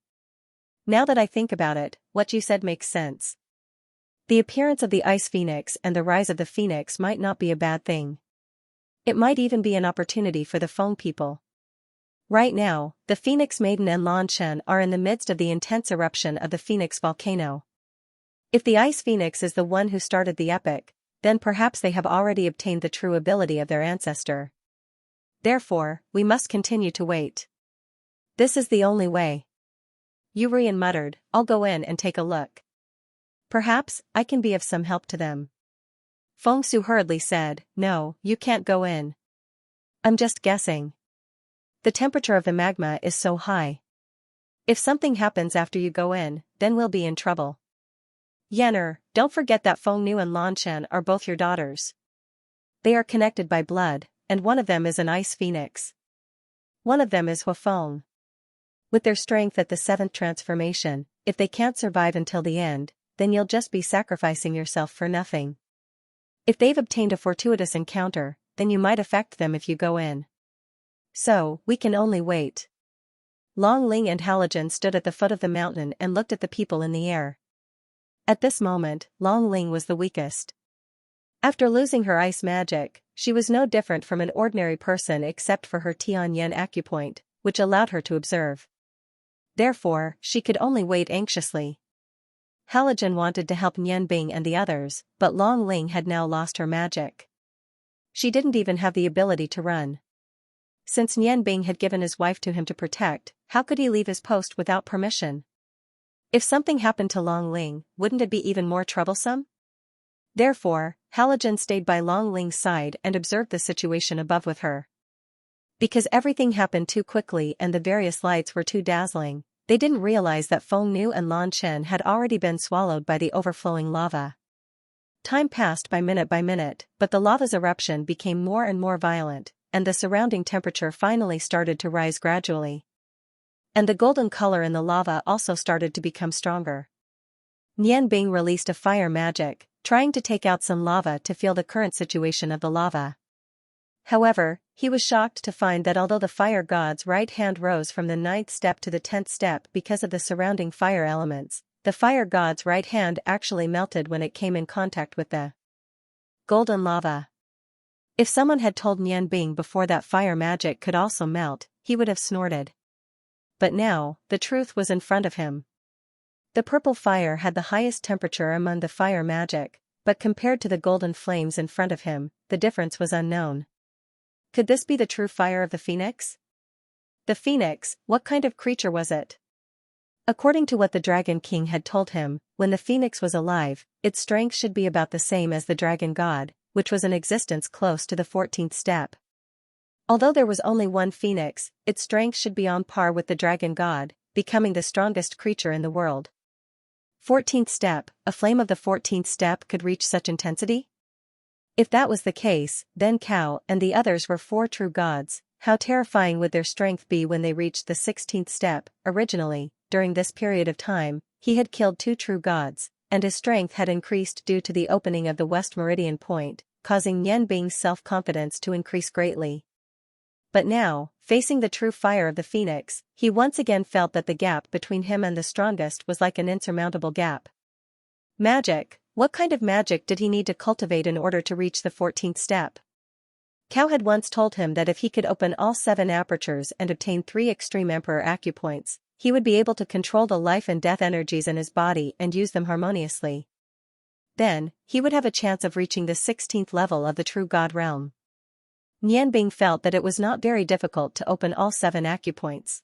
Now that I think about it, what you said makes sense. The appearance of the Ice Phoenix and the rise of the Phoenix might not be a bad thing. It might even be an opportunity for the Feng people. Right now, the Phoenix Maiden and Lan Chen are in the midst of the intense eruption of the Phoenix volcano. If the Ice Phoenix is the one who started the epic, then perhaps they have already obtained the true ability of their ancestor. Therefore, we must continue to wait. This is the only way. Yurian muttered, "I'll go in and take a look. Perhaps I can be of some help to them." Fengsu hurriedly said, "No, you can't go in. I'm just guessing. The temperature of the magma is so high. If something happens after you go in, then we'll be in trouble. Yanner, don't forget that Feng Nu and Lan Shan are both your daughters. They are connected by blood, and one of them is an ice phoenix. One of them is Huafeng. With their strength at the 7th transformation, if they can't survive until the end, then you'll just be sacrificing yourself for nothing. If they've obtained a fortuitous encounter, then you might affect them if you go in. So, we can only wait. Long Ling and Halogen stood at the foot of the mountain and looked at the people in the air. At this moment, Long Ling was the weakest. After losing her ice magic, she was no different from an ordinary person except for her Tianyan acupoint, which allowed her to observe. Therefore, she could only wait anxiously. Halogen wanted to help Nianbing and the others, but Long Ling had now lost her magic. She didn't even have the ability to run. Since Nianbing had given his wife to him to protect, how could he leave his post without permission? If something happened to Long Ling, wouldn't it be even more troublesome? Therefore, Halogen stayed by Long Ling's side and observed the situation above with her. Because everything happened too quickly and the various lights were too dazzling, they didn't realize that Feng Nu and Lan Shen had already been swallowed by the overflowing lava. Time passed by minute, but the lava's eruption became more and more violent, and the surrounding temperature finally started to rise gradually. And the golden color in the lava also started to become stronger. Nianbing released a fire magic, trying to take out some lava to feel the current situation of the lava. However, he was shocked to find that although the fire god's right hand rose from the 9th step to the 10th step because of the surrounding fire elements, the fire god's right hand actually melted when it came in contact with the golden lava. If someone had told Nianbing before that fire magic could also melt, he would have snorted. But now, the truth was in front of him. The purple fire had the highest temperature among the fire magic, but compared to the golden flames in front of him, the difference was unknown. Could this be the true fire of the phoenix? The phoenix, what kind of creature was it? According to what the Dragon King had told him, when the phoenix was alive, its strength should be about the same as the dragon god, which was in existence close to the 14th step. Although there was only one phoenix, its strength should be on par with the dragon god, becoming the strongest creature in the world. 14th step, a flame of the 14th step could reach such intensity? If that was the case, then Cao and the others were 4 true gods. How terrifying would their strength be when they reached the 16th step? Originally, during this period of time, he had killed 2 true gods, and his strength had increased due to the opening of the West Meridian Point, causing Nianbing's self-confidence to increase greatly. But now, facing the true fire of the phoenix, he once again felt that the gap between him and the strongest was like an insurmountable gap. Magic. What kind of magic did he need to cultivate in order to reach the 14th step? Cao had once told him that if he could open all 7 apertures and obtain 3 extreme emperor acupoints, he would be able to control the life and death energies in his body and use them harmoniously. Then, he would have a chance of reaching the 16th level of the true god realm. Nianbing felt that it was not very difficult to open all 7 acupoints.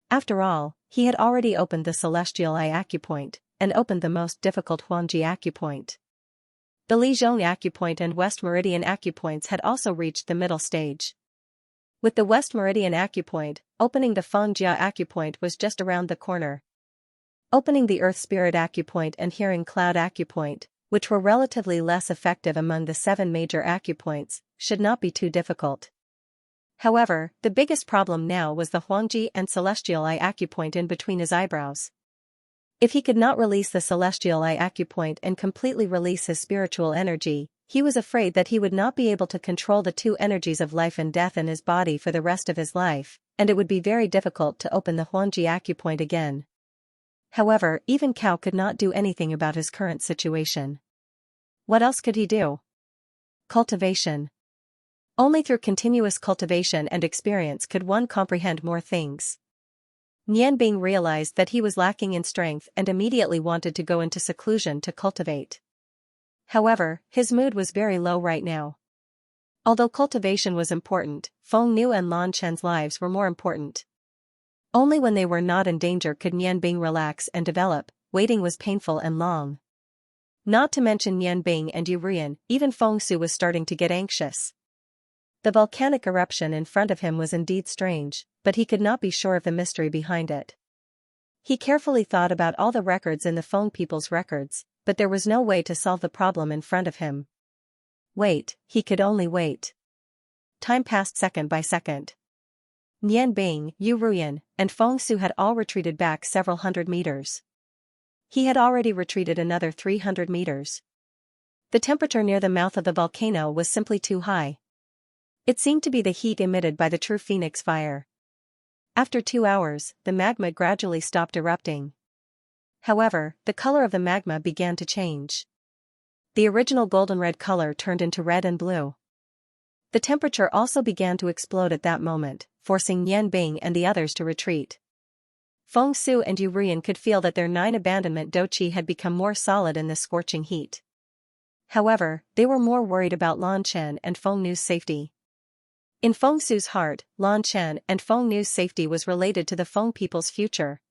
After all, he had already opened the Celestial Eye acupoint, and opened the most difficult Huangji acupoint. The Lizhong acupoint and West Meridian acupoints had also reached the middle stage. With the West Meridian acupoint, opening the Fengjia acupoint was just around the corner. Opening the Earth Spirit acupoint and Hearing Cloud acupoint, which were relatively less effective among the 7 major acupoints, should not be too difficult. However, the biggest problem now was the Huangji and Celestial Eye acupoint in between his eyebrows. If he could not release the Celestial Eye acupoint and completely release his spiritual energy, he was afraid that he would not be able to control the 2 energies of life and death in his body for the rest of his life, and it would be very difficult to open the Huangji acupoint again. However, even Cao could not do anything about his current situation. What else could he do? Cultivation. Only through continuous cultivation and experience could one comprehend more things. Nianbing realized that he was lacking in strength and immediately wanted to go into seclusion to cultivate. However, his mood was very low right now. Although cultivation was important, Feng Nu and Lan Chen's lives were more important. Only when they were not in danger could Nianbing relax and develop. Waiting was painful and long. Not to mention Nianbing and Yurian, even Feng Su was starting to get anxious. The volcanic eruption in front of him was indeed strange, but he could not be sure of the mystery behind it. He carefully thought about all the records in the Feng people's records, but there was no way to solve the problem in front of him. Wait, he could only wait. Time passed second by second. Nian Bing, Yu Ruyan, and Feng Su had all retreated back several hundred meters. He had already retreated another 300 meters. The temperature near the mouth of the volcano was simply too high. It seemed to be the heat emitted by the true phoenix fire. After 2 hours, the magma gradually stopped erupting. However, the color of the magma began to change. The original golden-red color turned into red and blue. The temperature also began to explode at that moment, forcing Nian Bing and the others to retreat. Feng Su and Yu Ruyan could feel that their 9 abandonment doqi had become more solid in this scorching heat. However, they were more worried about Lan Chen and Feng Nu's safety. In Feng Su's heart, Lan Chen and Feng Nu's safety was related to the Feng people's future.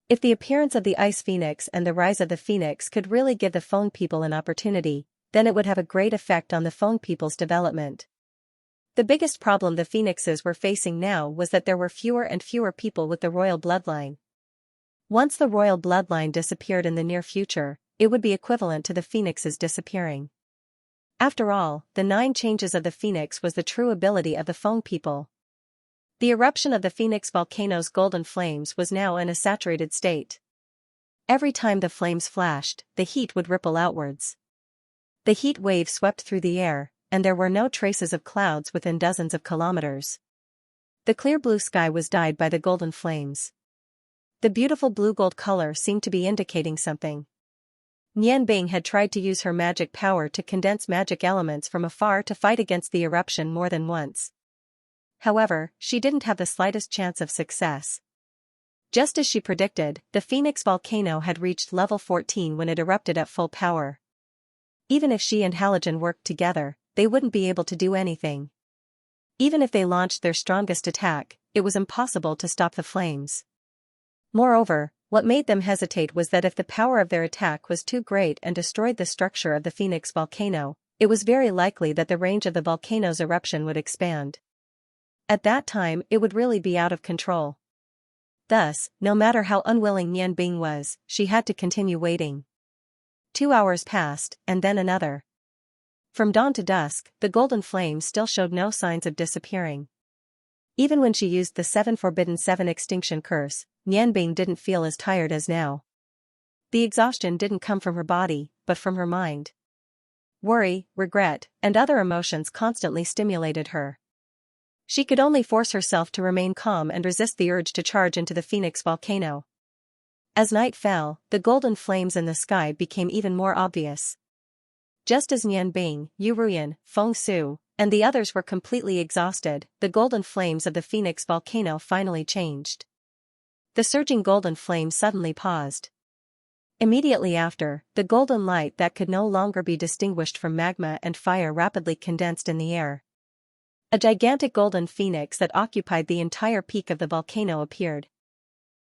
If the appearance of the ice phoenix and the rise of the phoenix could really give the Feng people an opportunity, then it would have a great effect on the Feng people's development. The biggest problem the phoenixes were facing now was that there were fewer and fewer people with the royal bloodline. Once the royal bloodline disappeared in the near future, it would be equivalent to the phoenixes disappearing. After all, the 9 changes of the phoenix was the true ability of the Feng people. The eruption of the phoenix volcano's golden flames was now in a saturated state. Every time the flames flashed, the heat would ripple outwards. The heat wave swept through the air, and there were no traces of clouds within dozens of kilometers. The clear blue sky was dyed by the golden flames. The beautiful blue-gold color seemed to be indicating something. Nian Bing had tried to use her magic power to condense magic elements from afar to fight against the eruption more than once. However, she didn't have the slightest chance of success. Just as she predicted, the Phoenix volcano had reached level 14 when it erupted at full power. Even if she and Halogen worked together, they wouldn't be able to do anything. Even if they launched their strongest attack, it was impossible to stop the flames. Moreover, what made them hesitate was that if the power of their attack was too great and destroyed the structure of the Phoenix volcano, it was very likely that the range of the volcano's eruption would expand. At that time, it would really be out of control. Thus, no matter how unwilling Nian Bing was, she had to continue waiting. 2 hours passed, and then another. From dawn to dusk, the golden flame still showed no signs of disappearing. Even when she used the 7 Forbidden 7 extinction curse, Nian Bing didn't feel as tired as now. The exhaustion didn't come from her body, but from her mind. Worry, regret, and other emotions constantly stimulated her. She could only force herself to remain calm and resist the urge to charge into the Phoenix volcano. As night fell, the golden flames in the sky became even more obvious. Just as Nian Bing, Yu Ruyan, Feng Su, and the others were completely exhausted, the golden flames of the Phoenix volcano finally changed. The surging golden flame suddenly paused. Immediately after, the golden light that could no longer be distinguished from magma and fire rapidly condensed in the air. A gigantic golden phoenix that occupied the entire peak of the volcano appeared.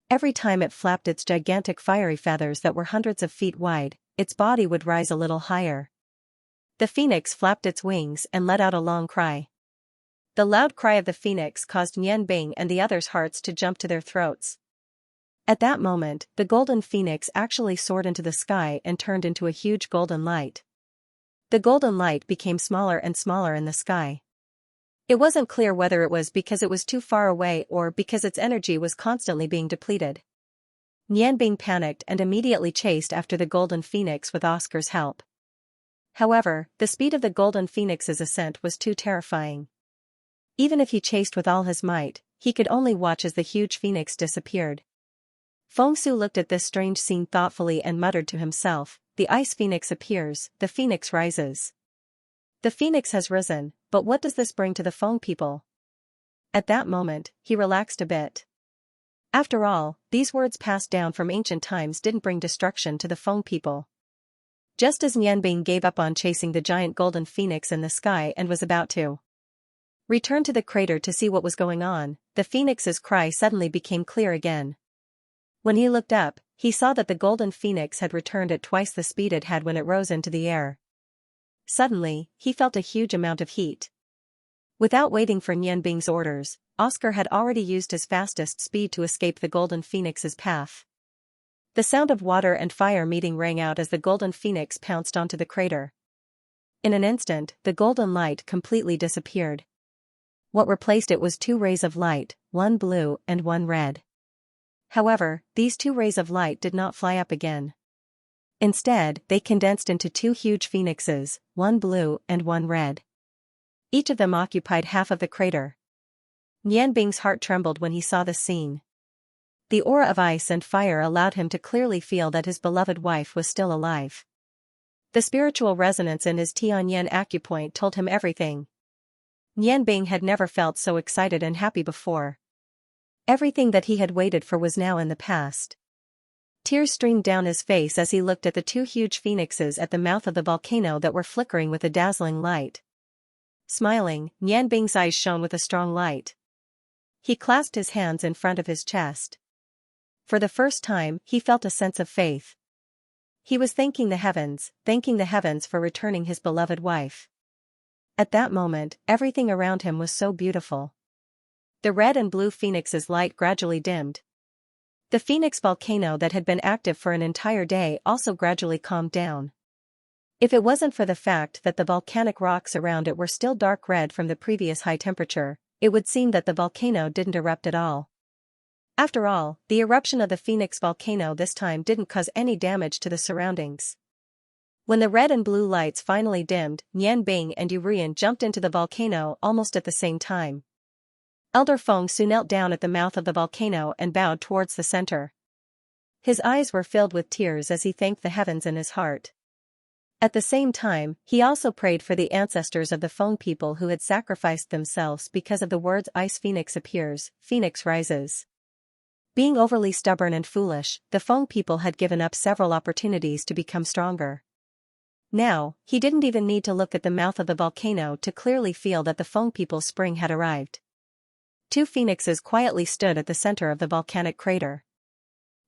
Every time it flapped its gigantic fiery feathers that were hundreds of feet wide, its body would rise a little higher. The phoenix flapped its wings and let out a long cry. The loud cry of the phoenix caused Nian Bing and the others' hearts to jump to their throats. At that moment, the golden phoenix actually soared into the sky and turned into a huge golden light. The golden light became smaller and smaller in the sky. It wasn't clear whether it was because it was too far away or because its energy was constantly being depleted. Nian Bing panicked and immediately chased after the golden phoenix with Oscar's help. However, the speed of the golden phoenix's ascent was too terrifying. Even if he chased with all his might, he could only watch as the huge phoenix disappeared. Feng Su looked at this strange scene thoughtfully and muttered to himself, "The ice phoenix appears, the phoenix rises. The phoenix has risen, but what does this bring to the Feng people?" At that moment, he relaxed a bit. After all, these words passed down from ancient times didn't bring destruction to the Feng people. Just as Nian Bing gave up on chasing the giant golden phoenix in the sky and was about to return to the crater to see what was going on, the phoenix's cry suddenly became clear again. When he looked up, he saw that the golden phoenix had returned at twice the speed it had when it rose into the air. Suddenly, he felt a huge amount of heat. Without waiting for Nianbing's orders, Oscar had already used his fastest speed to escape the Golden Phoenix's path. The sound of water and fire meeting rang out as the Golden Phoenix pounced onto the crater. In an instant, the golden light completely disappeared. What replaced it was two rays of light, one blue and one red. However, these two rays of light did not fly up again. Instead, they condensed into two huge phoenixes, one blue and one red. Each of them occupied half of the crater. Nianbing's heart trembled when he saw this scene. The aura of ice and fire allowed him to clearly feel that his beloved wife was still alive. The spiritual resonance in his Tianyan acupoint told him everything. Nianbing had never felt so excited and happy before. Everything that he had waited for was now in the past. Tears streamed down his face as he looked at the two huge phoenixes at the mouth of the volcano that were flickering with a dazzling light. Smiling, Nianbing's eyes shone with a strong light. He clasped his hands in front of his chest. For the first time, he felt a sense of faith. He was thanking the heavens for returning his beloved wife. At that moment, everything around him was so beautiful. The red and blue phoenix's light gradually dimmed. The phoenix volcano that had been active for an entire day also gradually calmed down. If it wasn't for the fact that the volcanic rocks around it were still dark red from the previous high temperature, it would seem that the volcano didn't erupt at all. After all, the eruption of the Phoenix volcano this time didn't cause any damage to the surroundings. When the red and blue lights finally dimmed, Nianbing and Yurian jumped into the volcano almost at the same time. Elder Feng Su knelt down at the mouth of the volcano and bowed towards the center. His eyes were filled with tears as he thanked the heavens in his heart. At the same time, he also prayed for the ancestors of the Feng people who had sacrificed themselves because of the words Ice Phoenix appears, Phoenix rises. Being overly stubborn and foolish, the Feng people had given up several opportunities to become stronger. Now, he didn't even need to look at the mouth of the volcano to clearly feel that the Feng people's spring had arrived. Two phoenixes quietly stood at the center of the volcanic crater.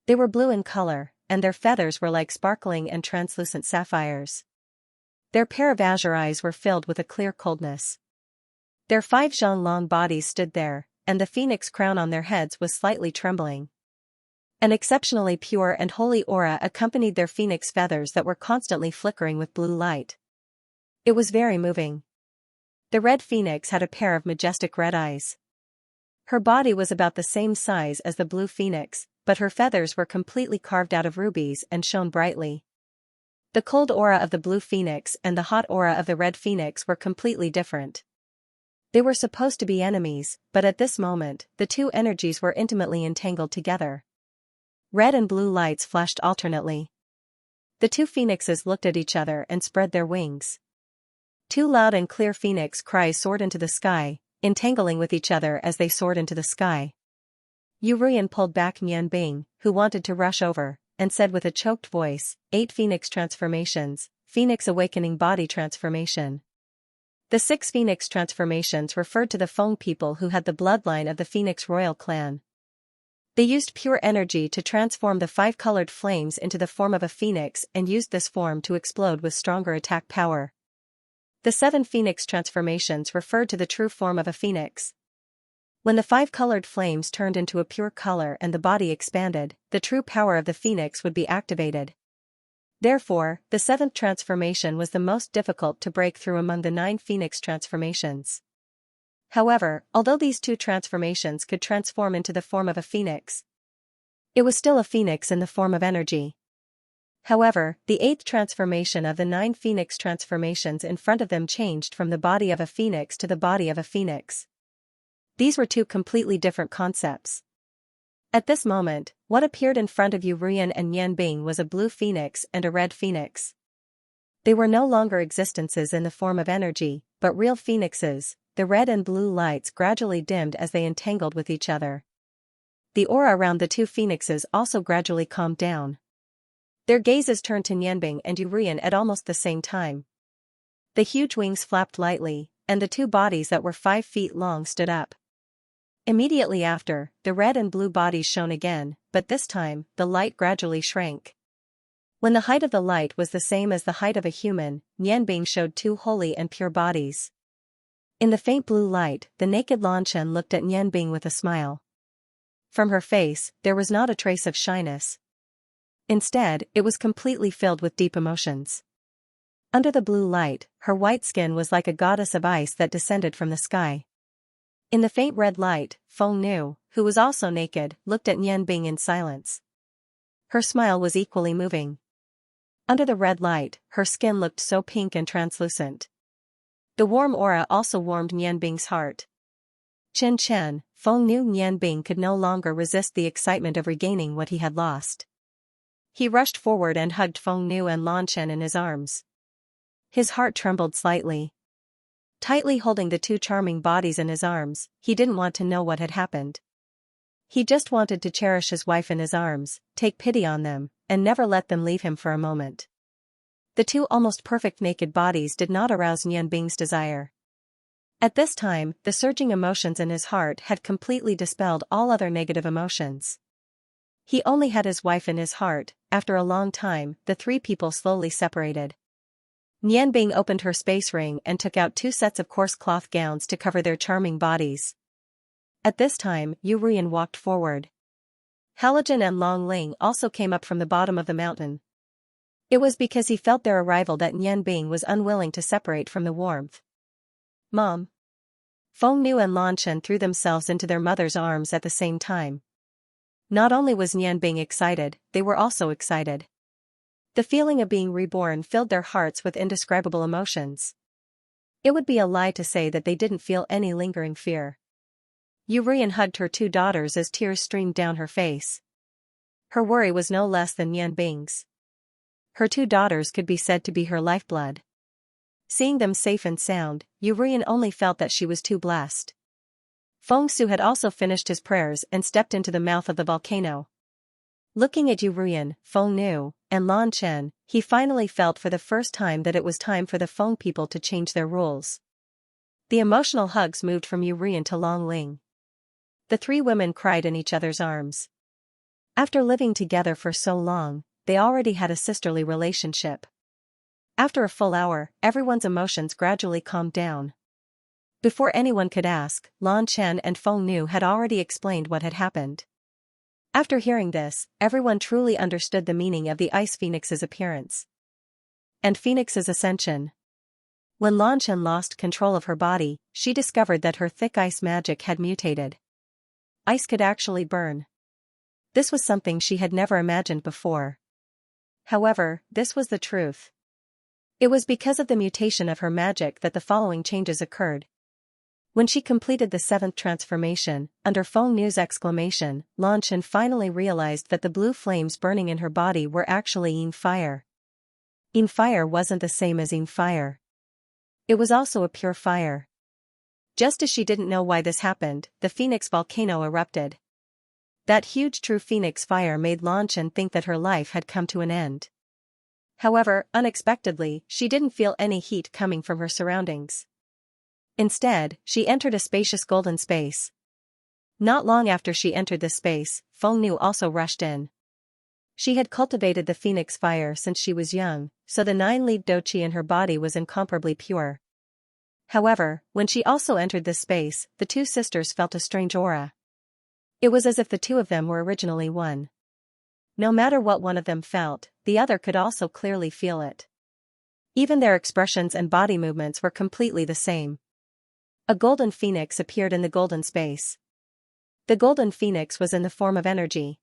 They were blue in color, and their feathers were like sparkling and translucent sapphires. Their pair of azure eyes were filled with a clear coldness. Their 5 zhang-long bodies stood there, and the phoenix crown on their heads was slightly trembling. An exceptionally pure and holy aura accompanied their phoenix feathers that were constantly flickering with blue light. It was very moving. The red phoenix had a pair of majestic red eyes. Her body was about the same size as the blue phoenix, but her feathers were completely carved out of rubies and shone brightly. The cold aura of the blue phoenix and the hot aura of the red phoenix were completely different. They were supposed to be enemies, but at this moment, the two energies were intimately entangled together. Red and blue lights flashed alternately. The two phoenixes looked at each other and spread their wings. Two loud and clear phoenix cries soared into the sky, entangling with each other as they soared into the sky. Yurian pulled back Nianbing, who wanted to rush over, and said with a choked voice, 8 phoenix transformations, Phoenix Awakening Body Transformation. The 6 phoenix transformations referred to the Feng people who had the bloodline of the Phoenix royal clan. They used pure energy to transform the 5 colored flames into the form of a phoenix and used this form to explode with stronger attack power. The 7 phoenix transformations referred to the true form of a phoenix. When the 5 colored flames turned into a pure color and the body expanded, the true power of the phoenix would be activated. Therefore, the 7th transformation was the most difficult to break through among the 9 phoenix transformations. However, although these 2 transformations could transform into the form of a phoenix, it was still a phoenix in the form of energy. However, the 8th transformation of the 9 phoenix transformations in front of them changed from the body of a phoenix to the body of a phoenix. These were 2 completely different concepts. At this moment, what appeared in front of Yurian and Nianbing was a blue phoenix and a red phoenix. They were no longer existences in the form of energy, but real phoenixes. The red and blue lights gradually dimmed as they entangled with each other. The aura around the 2 phoenixes also gradually calmed down. Their gazes turned to Nianbing and Yurian at almost the same time. The huge wings flapped lightly, and the 2 bodies that were 5 feet long stood up. Immediately after, the red and blue bodies shone again, but this time, the light gradually shrank. When the height of the light was the same as the height of a human, Nianbing showed 2 holy and pure bodies. In the faint blue light, the naked Lanshan looked at Nianbing with a smile. From her face, there was not a trace of shyness. Instead, it was completely filled with deep emotions. Under the blue light, her white skin was like a goddess of ice that descended from the sky. In the faint red light, Feng Nu, who was also naked, looked at Nianbing in silence. Her smile was equally moving. Under the red light, her skin looked so pink and translucent. The warm aura also warmed Nianbing's heart. Chen Chen, Feng Nu. Nianbing could no longer resist the excitement of regaining what he had lost. He rushed forward and hugged Feng Nu and Lanshan in his arms. His heart trembled slightly. Tightly holding the two charming bodies in his arms, he didn't want to know what had happened. He just wanted to cherish his wife in his arms, take pity on them, and never let them leave him for a moment. The two almost perfect naked bodies did not arouse Nianbing's desire. At this time, the surging emotions in his heart had completely dispelled all other negative emotions. He only had his wife in his heart. After a long time, the three people slowly separated. Nianbing opened her space ring and took out 2 sets of coarse cloth gowns to cover their charming bodies. At this time, Yu Rian walked forward. Halogen and Long Ling also came up from the bottom of the mountain. It was because he felt their arrival that Nianbing was unwilling to separate from the warmth. Mom. Feng Nu and Lanshan threw themselves into their mother's arms at the same time. Not only was Nianbing excited, they were also excited. The feeling of being reborn filled their hearts with indescribable emotions. It would be a lie to say that they didn't feel any lingering fear. Yu Rian hugged her 2 daughters as tears streamed down her face. Her worry was no less than Nianbing's. Her 2 daughters could be said to be her lifeblood. Seeing them safe and sound, Yu Rian only felt that she was too blessed. Feng Su had also finished his prayers and stepped into the mouth of the volcano. Looking at Yu Rian, Feng Nu, and Lan Chen, he finally felt for the first time that it was time for the Feng people to change their rules. The emotional hugs moved from Yu Rian to Long Ling. The 3 women cried in each other's arms. After living together for so long, they already had a sisterly relationship. After a full hour, everyone's emotions gradually calmed down. Before anyone could ask, Lan Chen and Feng Nu had already explained what had happened. After hearing this, everyone truly understood the meaning of the Ice Phoenix's appearance and Phoenix's ascension. When Lanshan lost control of her body, she discovered that her thick ice magic had mutated. Ice could actually burn. This was something she had never imagined before. However, this was the truth. It was because of the mutation of her magic that the following changes occurred. When she completed the 7th transformation, under Feng Nu's exclamation, Lanshan finally realized that the blue flames burning in her body were actually Yin fire. Yin fire wasn't the same as Yin fire. It was also a pure fire. Just as she didn't know why this happened, the Phoenix volcano erupted. That huge true Phoenix fire made Lanshan think that her life had come to an end. However, unexpectedly, she didn't feel any heat coming from her surroundings. Instead, she entered a spacious golden space. Not long after she entered this space, Feng Nu also rushed in. She had cultivated the Phoenix fire since she was young, so the 9-lead doqi in her body was incomparably pure. However, when she also entered this space, the 2 sisters felt a strange aura. It was as if the 2 of them were originally one. No matter what one of them felt, the other could also clearly feel it. Even their expressions and body movements were completely the same. A golden phoenix appeared in the golden space. The golden phoenix was in the form of energy.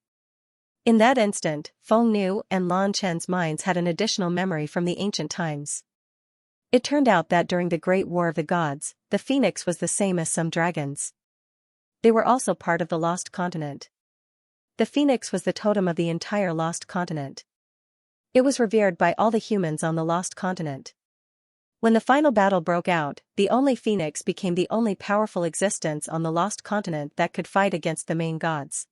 In that instant, Feng Nu and Lan Chen's minds had an additional memory from the ancient times. It turned out that during the Great War of the Gods, the phoenix was the same as some dragons. They were also part of the Lost Continent. The phoenix was the totem of the entire Lost Continent. It was revered by all the humans on the Lost Continent. When the final battle broke out, the only phoenix became the only powerful existence on the Lost Continent that could fight against the main gods.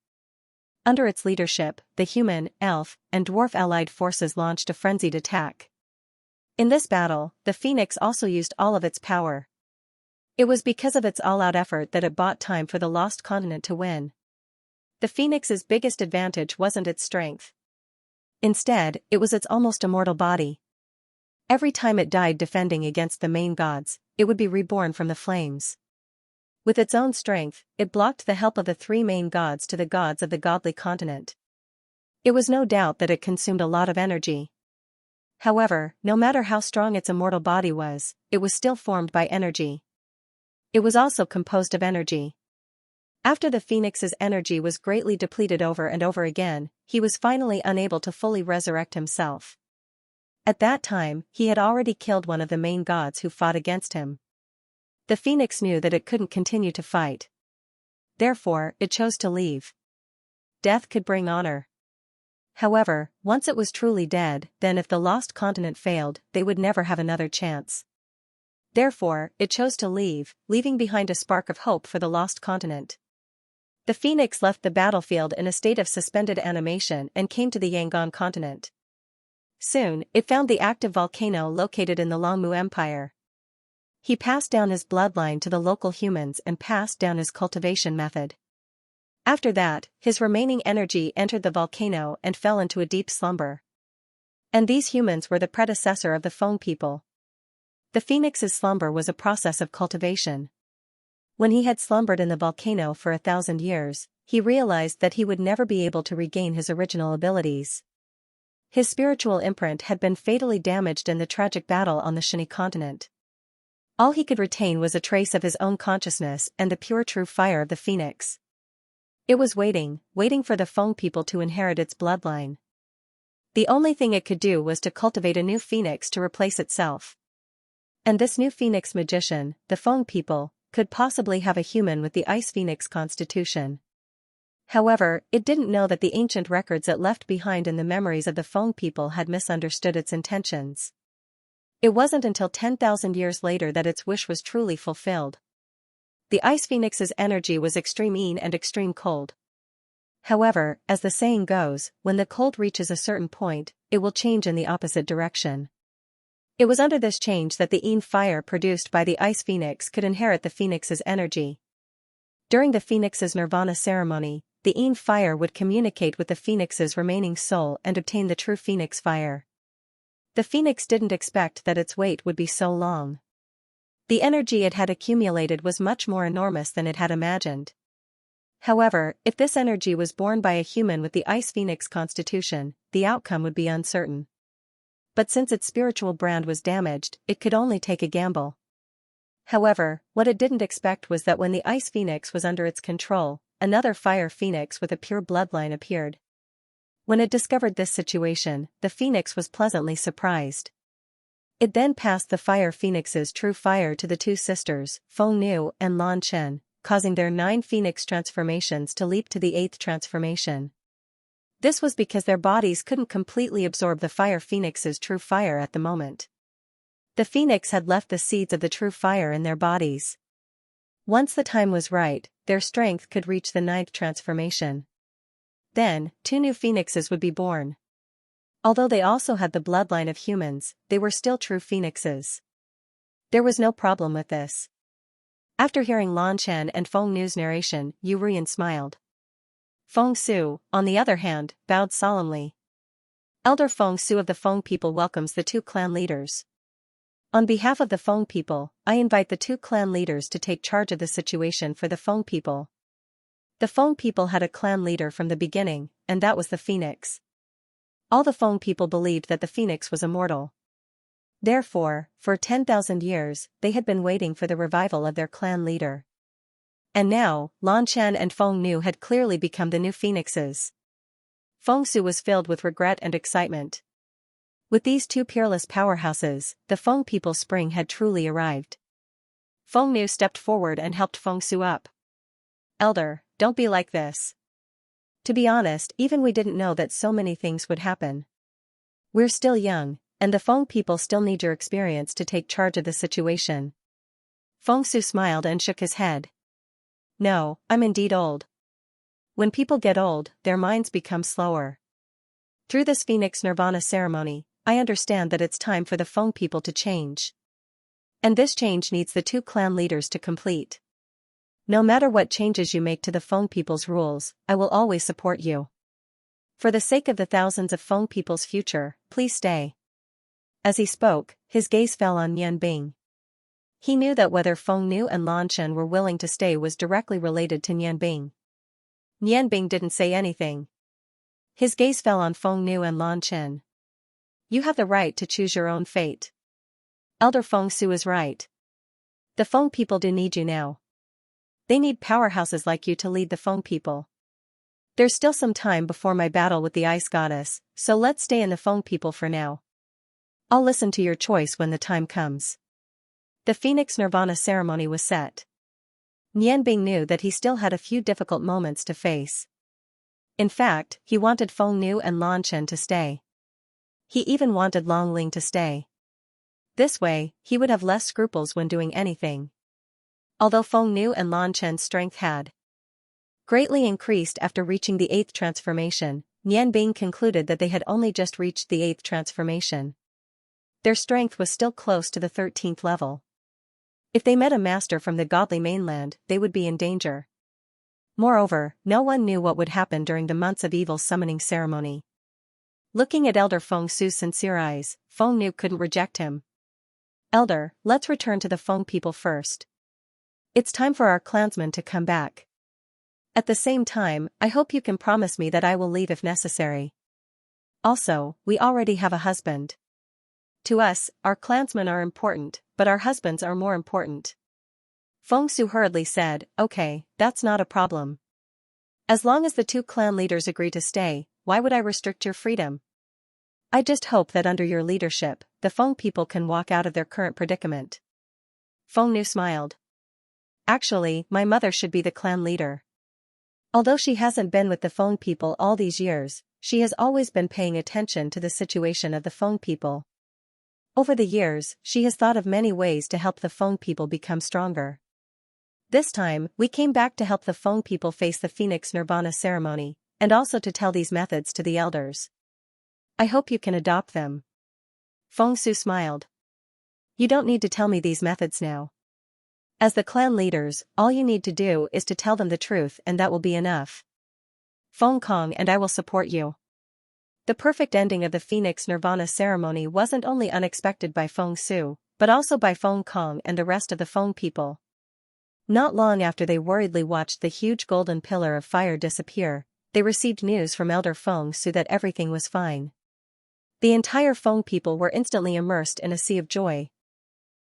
Under its leadership, the human, elf, and dwarf allied forces launched a frenzied attack. In this battle, the phoenix also used all of its power. It was because of its all-out effort that it bought time for the Lost Continent to win. The phoenix's biggest advantage wasn't its strength. Instead, it was its almost immortal body. Every time it died defending against the main gods, it would be reborn from the flames. With its own strength, it blocked the help of the three main gods to the gods of the godly continent. It was no doubt that it consumed a lot of energy. However, no matter how strong its immortal body was, it was still formed by energy. It was also composed of energy. After the phoenix's energy was greatly depleted over and over again, he was finally unable to fully resurrect himself. At that time, he had already killed one of the main gods who fought against him. The phoenix knew that it couldn't continue to fight. Therefore, it chose to leave. Death could bring honor. However, once it was truly dead, then if the lost continent failed, they would never have another chance. Therefore, it chose to leave, leaving behind a spark of hope for the lost continent. The phoenix left the battlefield in a state of suspended animation and came to the Yangon continent. Soon, it found the active volcano located in the Longmu Empire. He passed down his bloodline to the local humans and passed down his cultivation method. After that, his remaining energy entered the volcano and fell into a deep slumber. And these humans were the predecessor of the Feng people. The phoenix's slumber was a process of cultivation. When he had slumbered in the volcano for 1,000 years, he realized that he would never be able to regain his original abilities. His spiritual imprint had been fatally damaged in the tragic battle on the Shini continent. All he could retain was a trace of his own consciousness and the pure true fire of the phoenix. It was waiting for the Feng people to inherit its bloodline. The only thing it could do was to cultivate a new phoenix to replace itself. And this new phoenix magician, the Feng people, could possibly have a human with the ice phoenix constitution. However, it didn't know that the ancient records it left behind in the memories of the Feng people had misunderstood its intentions. It wasn't until 10,000 years later that its wish was truly fulfilled. The ice phoenix's energy was extreme yin and extreme cold. However, as the saying goes, when the cold reaches a certain point, it will change in the opposite direction. It was under this change that the yin fire produced by the ice phoenix could inherit the phoenix's energy. During the phoenix's nirvana ceremony, the yin fire would communicate with the phoenix's remaining soul and obtain the true phoenix fire. The phoenix didn't expect that its wait would be so long. The energy it had accumulated was much more enormous than it had imagined. However, if this energy was born by a human with the ice phoenix constitution, the outcome would be uncertain. But since its spiritual brand was damaged, it could only take a gamble. However, what it didn't expect was that when the ice phoenix was under its control, another fire phoenix with a pure bloodline appeared. When it discovered this situation, the phoenix was pleasantly surprised. It then passed the fire phoenix's true fire to the two sisters, Feng Nu and Lan Chen, causing their 9 phoenix transformations to leap to the 8th transformation. This was because their bodies couldn't completely absorb the fire phoenix's true fire at the moment. The phoenix had left the seeds of the true fire in their bodies. Once the time was right, their strength could reach the 9th transformation. Then, 2 new phoenixes would be born. Although they also had the bloodline of humans, they were still true phoenixes. There was no problem with this. After hearing Lan Chen and Feng Nu's narration, Yu Ruyan smiled. Feng Su, on the other hand, bowed solemnly. Elder Feng Su of the Feng people welcomes the 2 clan leaders. On behalf of the Feng people, I invite the 2 clan leaders to take charge of the situation for the Feng people. The Feng people had a clan leader from the beginning, and that was the phoenix. All the Feng people believed that the phoenix was immortal. Therefore, for 10,000 years, they had been waiting for the revival of their clan leader. And now, Lan Chen and Feng Nu had clearly become the new phoenixes. Feng Su was filled with regret and excitement. With these 2 peerless powerhouses, the Feng people's spring had truly arrived. Feng Nu stepped forward and helped Feng Su up. Elder, don't be like this. To be honest, even we didn't know that so many things would happen. We're still young, and the Feng people still need your experience to take charge of the situation. Feng Su smiled and shook his head. No, I'm indeed old. When people get old, their minds become slower. Through this Phoenix Nirvana ceremony, I understand that it's time for the Feng people to change. And this change needs the 2 clan leaders to complete. No matter what changes you make to the Feng people's rules, I will always support you. For the sake of the thousands of Feng people's future, please stay. As he spoke, his gaze fell on Yan Bing. He knew that whether Feng Nu and Lan Chen were willing to stay was directly related to Nian Bing. Nian Bing didn't say anything. His gaze fell on Feng Nu and Lan Chen. You have the right to choose your own fate. Elder Feng Su is right. The Feng people do need you now. They need powerhouses like you to lead the Feng people. There's still some time before my battle with the Ice Goddess, so let's stay in the Feng people for now. I'll listen to your choice when the time comes. The Phoenix Nirvana ceremony was set. Nian Bing knew that he still had a few difficult moments to face. In fact, he wanted Feng Nu and Lan Chen to stay. He even wanted Long Ling to stay. This way, he would have less scruples when doing anything. Although Feng Nu and Lan Chen's strength had greatly increased after reaching the 8th transformation, Nian Bing concluded that they had only just reached the 8th transformation. Their strength was still close to the 13th level. If they met a master from the godly mainland, they would be in danger. Moreover, no one knew what would happen during the months of evil summoning ceremony. Looking at Elder Feng Su's sincere eyes, Feng Nu couldn't reject him. Elder, let's return to the Feng people first. It's time for our clansmen to come back. At the same time, I hope you can promise me that I will leave if necessary. Also, we already have a husband. To us, our clansmen are important, but our husbands are more important. Feng Su hurriedly said, okay, that's not a problem. As long as the 2 clan leaders agree to stay, why would I restrict your freedom? I just hope that under your leadership, the Feng people can walk out of their current predicament. Feng Nu smiled. Actually, my mother should be the clan leader. Although she hasn't been with the Feng people all these years, she has always been paying attention to the situation of the Feng people. Over the years, she has thought of many ways to help the Feng people become stronger. This time, we came back to help the Feng people face the Phoenix Nirvana ceremony, and also to tell these methods to the elders. I hope you can adopt them. Feng Su smiled. You don't need to tell me these methods now. As the clan leaders, all you need to do is to tell them the truth and that will be enough. Feng Kong and I will support you. The perfect ending of the Phoenix Nirvana ceremony wasn't only unexpected by Feng Su, but also by Feng Kong and the rest of the Feng people. Not long after they worriedly watched the huge golden pillar of fire disappear, they received news from Elder Feng Su that everything was fine. The entire Feng people were instantly immersed in a sea of joy.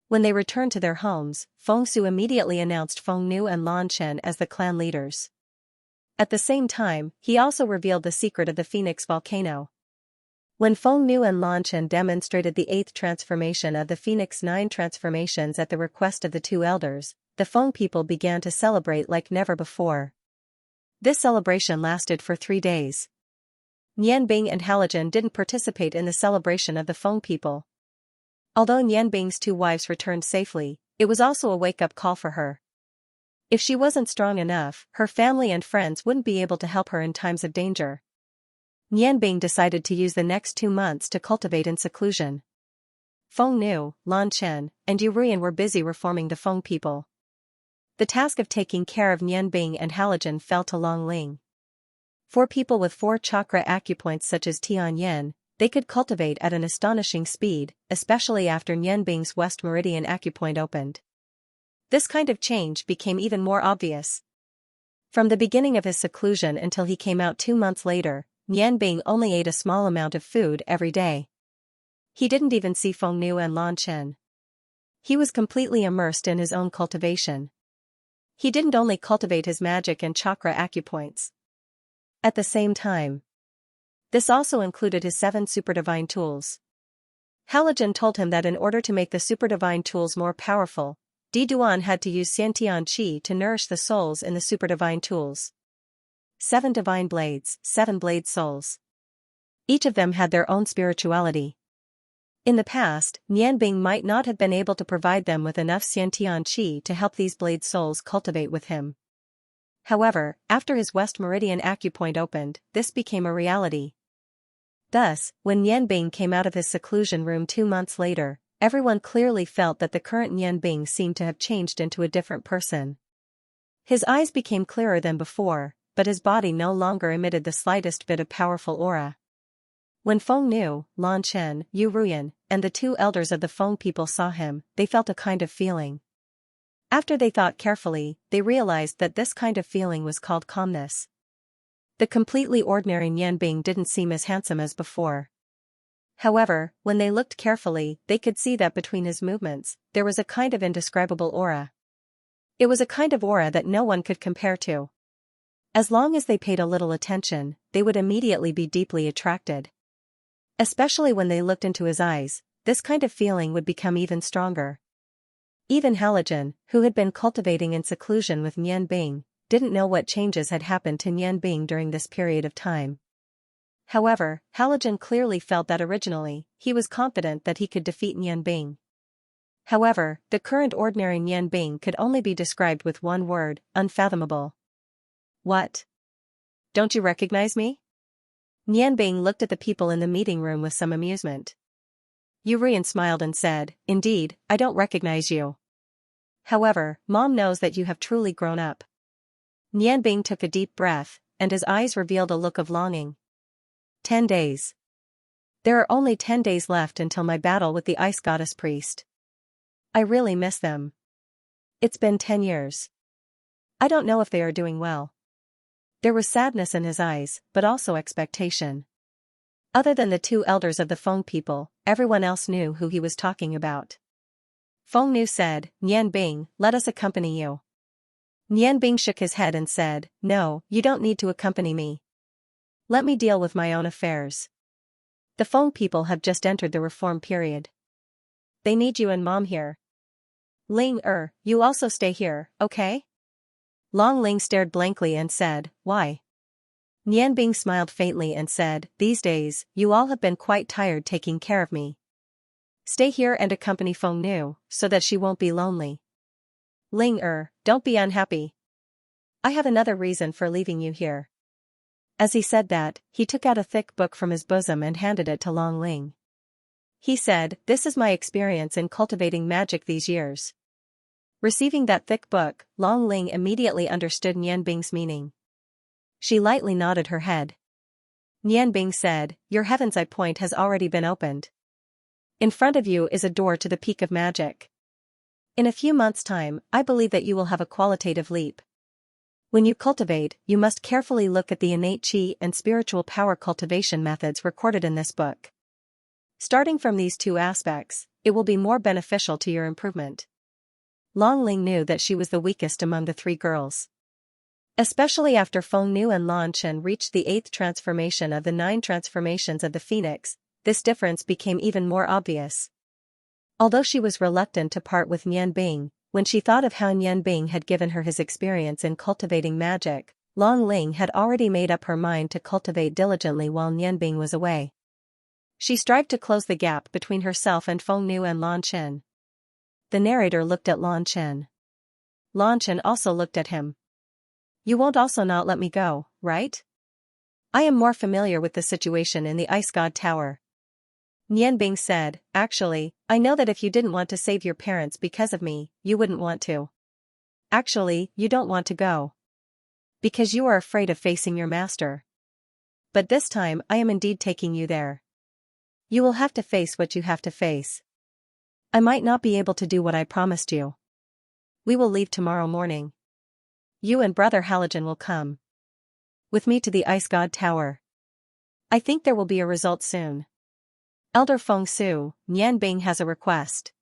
When they returned to their homes, Feng Su immediately announced Feng Nu and Lan Chen as the clan leaders. At the same time, he also revealed the secret of the Phoenix volcano. When Feng Nu and Lan Chen demonstrated the 8th transformation of the Phoenix 9 transformations at the request of the 2 elders, the Feng people began to celebrate like never before. This celebration lasted for 3 days. Nian Bing and Halogen didn't participate in the celebration of the Feng people. Although Nian Bing's 2 wives returned safely, it was also a wake-up call for her. If she wasn't strong enough, her family and friends wouldn't be able to help her in times of danger. Nian Bing decided to use the next 2 months to cultivate in seclusion. Feng Nu, Lan Chen, and Yu Ruyan were busy reforming the Feng people. The task of taking care of Nian Bing and Halogen fell to Long Ling. For people with 4 chakra acupoints such as Tian Yen, they could cultivate at an astonishing speed, especially after Nian Bing's West Meridian acupoint opened. This kind of change became even more obvious. From the beginning of his seclusion until he came out 2 months later, Nian Bing only ate a small amount of food every day. He didn't even see Feng Nu and Lan Chen. He was completely immersed in his own cultivation. He didn't only cultivate his magic and chakra acupoints. At the same time, this also included his 7 super divine tools. Halogen told him that in order to make the super divine tools more powerful, Di Duan had to use Xiantian Qi to nourish the souls in the super divine tools. 7 divine blades, 7 blade souls. Each of them had their own spirituality. In the past, Nian Bing might not have been able to provide them with enough Xiantian Qi to help these blade souls cultivate with him. However, after his West Meridian acupoint opened, this became a reality. Thus, when Nian Bing came out of his seclusion room 2 months later, everyone clearly felt that the current Nian Bing seemed to have changed into a different person. His eyes became clearer than before, but his body no longer emitted the slightest bit of powerful aura. When Feng Nu, Lan Chen, Yu Ruyan, and the 2 elders of the Feng people saw him, they felt a kind of feeling. After they thought carefully, they realized that this kind of feeling was called calmness. The completely ordinary Nianbing didn't seem as handsome as before. However, when they looked carefully, they could see that between his movements, there was a kind of indescribable aura. It was a kind of aura that no one could compare to. As long as they paid a little attention, they would immediately be deeply attracted. Especially when they looked into his eyes, this kind of feeling would become even stronger. Even Halogen, who had been cultivating in seclusion with Nianbing, didn't know what changes had happened to Nianbing during this period of time. However, Halogen clearly felt that originally, he was confident that he could defeat Nianbing. However, the current ordinary Nianbing could only be described with one word: unfathomable. What? Don't you recognize me? Nianbing looked at the people in the meeting room with some amusement. Yurian smiled and said, "Indeed, I don't recognize you. However, Mom knows that you have truly grown up." Nianbing took a deep breath, and his eyes revealed a look of longing. 10 days. There are only 10 days left until my battle with the Ice Goddess Priest. I really miss them. It's been 10 years. I don't know if they are doing well. There was sadness in his eyes, but also expectation. Other than the two elders of the Feng people, everyone else knew who he was talking about. Feng Nu said, "Nianbing, let us accompany you." Nianbing shook his head and said, "No, you don't need to accompany me. Let me deal with my own affairs. The Feng people have just entered the reform period. They need you and Mom here. Ling you also stay here, okay?" Long Ling stared blankly and said, "Why?" Nianbing smiled faintly and said, "These days, you all have been quite tired taking care of me. Stay here and accompany Feng Nu, so that she won't be lonely. Ling don't be unhappy. I have another reason for leaving you here." As he said that, he took out a thick book from his bosom and handed it to Long Ling. He said, "This is my experience in cultivating magic these years." Receiving that thick book, Long Ling immediately understood Nianbing's meaning. She lightly nodded her head. Nianbing said, "Your Heaven's Eye point has already been opened. In front of you is a door to the peak of magic. In a few months' time, I believe that you will have a qualitative leap. When you cultivate, you must carefully look at the innate qi and spiritual power cultivation methods recorded in this book. Starting from these two aspects, it will be more beneficial to your improvement." Long Ling knew that she was the weakest among the three girls. Especially after Feng Nu and Lan Chen reached the 8th transformation of the 9 transformations of the Phoenix, this difference became even more obvious. Although she was reluctant to part with Nianbing, when she thought of how Nianbing had given her his experience in cultivating magic, Long Ling had already made up her mind to cultivate diligently while Nianbing was away. She strived to close the gap between herself and Feng Nu and Lan Chen. The narrator looked at Lan Chen. Lan Chen also looked at him. "You won't also not let me go, right? I am more familiar with the situation in the Ice God Tower." Nianbing said, "Actually, I know that if you didn't want to save your parents because of me, you wouldn't want to. Actually, you don't want to go. Because you are afraid of facing your master. But this time I am indeed taking you there. You will have to face what you have to face. I might not be able to do what I promised you. We will leave tomorrow morning. You and Brother Halogen will come with me to the Ice God Tower. I think there will be a result soon. Elder Feng Su, Nianbing has a request."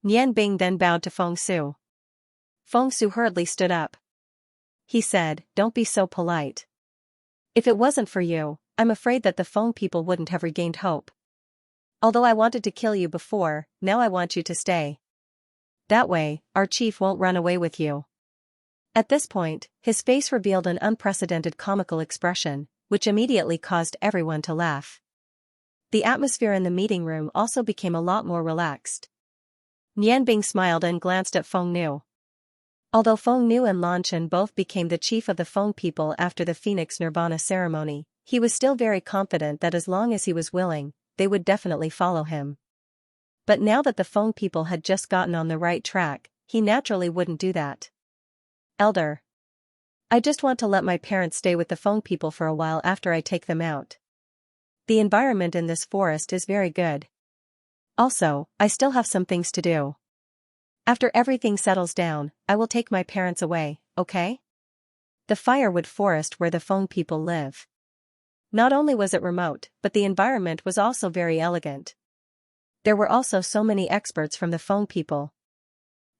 Nianbing then bowed to Feng Su. Feng Su hurriedly stood up. He said, "Don't be so polite. If it wasn't for you, I'm afraid that the Feng people wouldn't have regained hope. Although I wanted to kill you before, now I want you to stay. That way, our chief won't run away with you." At this point, his face revealed an unprecedented comical expression, which immediately caused everyone to laugh. The atmosphere in the meeting room also became a lot more relaxed. Nianbing smiled and glanced at Feng Nu. Although Feng Nu and Lan Chen both became the chief of the Feng people after the Phoenix Nirvana ceremony, he was still very confident that as long as he was willing, they would definitely follow him. But now that the Feng people had just gotten on the right track, he naturally wouldn't do that. "Elder, I just want to let my parents stay with the Feng people for a while after I take them out. The environment in this forest is very good. Also, I still have some things to do. After everything settles down, I will take my parents away, okay? The firewood forest where the Feng people live. Not only was it remote, but the environment was also very elegant. There were also so many experts from the Feng people.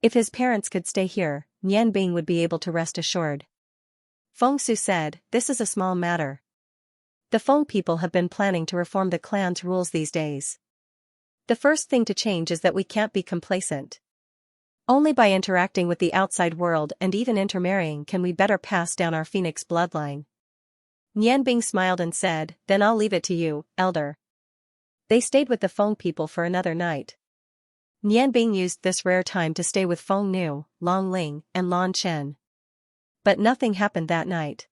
If his parents could stay here, Nian Bing would be able to rest assured. Feng Su said, "This is a small matter. The Feng people have been planning to reform the clan's rules these days. The first thing to change is that we can't be complacent. Only by interacting with the outside world and even intermarrying can we better pass down our phoenix bloodline." Nian Bing smiled and said, "Then I'll leave it to you, elder." They stayed with the Feng people for another night. Nian Bing used this rare time to stay with Feng Nu, Long Ling, and Lan Chen. But nothing happened that night.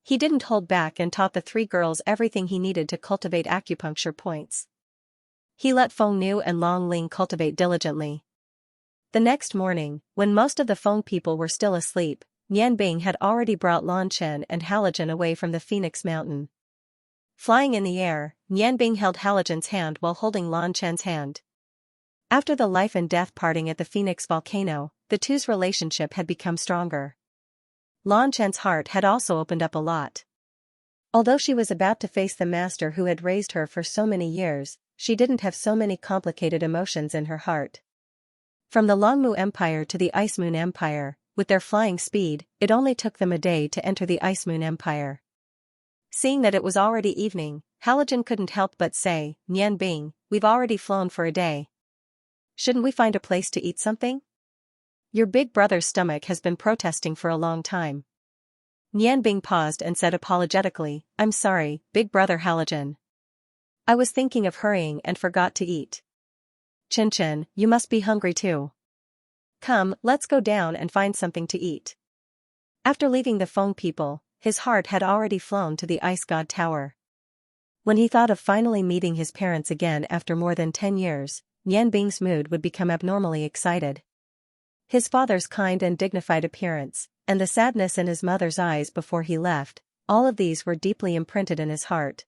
He didn't hold back and taught the three girls everything he needed to cultivate acupuncture points. He let Feng Nu and Long Ling cultivate diligently. The next morning, when most of the Feng people were still asleep, Nian Bing had already brought Lan Chen and Halogen away from the Phoenix Mountain. Flying in the air, Nian Bing held Halogen's hand while holding Lan Chen's hand. After the life and death parting at the Phoenix volcano, the two's relationship had become stronger. Lan Chen's heart had also opened up a lot. Although she was about to face the master who had raised her for so many years, she didn't have so many complicated emotions in her heart. From the Longmu Empire to the Ice Moon Empire, with their flying speed, it only took them a day to enter the Ice Moon Empire. Seeing that it was already evening, Halogen couldn't help but say, "Nian Bing, we've already flown for a day. Shouldn't we find a place to eat something? Your big brother's stomach has been protesting for a long time." Nian Bing paused and said apologetically, "I'm sorry, big brother Halogen. I was thinking of hurrying and forgot to eat." "Chen, you must be hungry too. Come, let's go down and find something to eat." After leaving the Feng people, his heart had already flown to the Ice God Tower. When he thought of finally meeting his parents again after more than 10 years, Nian Bing's mood would become abnormally excited. His father's kind and dignified appearance, and the sadness in his mother's eyes before he left, all of these were deeply imprinted in his heart.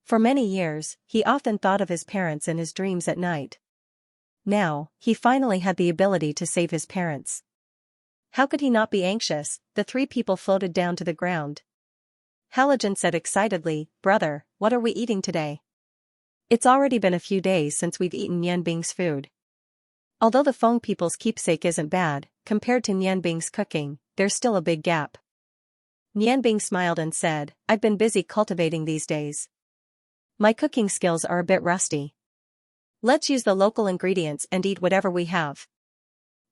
For many years, he often thought of his parents in his dreams at night. Now, he finally had the ability to save his parents. How could he not be anxious? The three people floated down to the ground. Halogen said excitedly, "Brother, what are we eating today? It's already been a few days since we've eaten Nian Bing's food. Although the Feng people's keepsake isn't bad, compared to Nian Bing's cooking, there's still a big gap." Nian Bing smiled and said, "I've been busy cultivating these days. My cooking skills are a bit rusty. Let's use the local ingredients and eat whatever we have."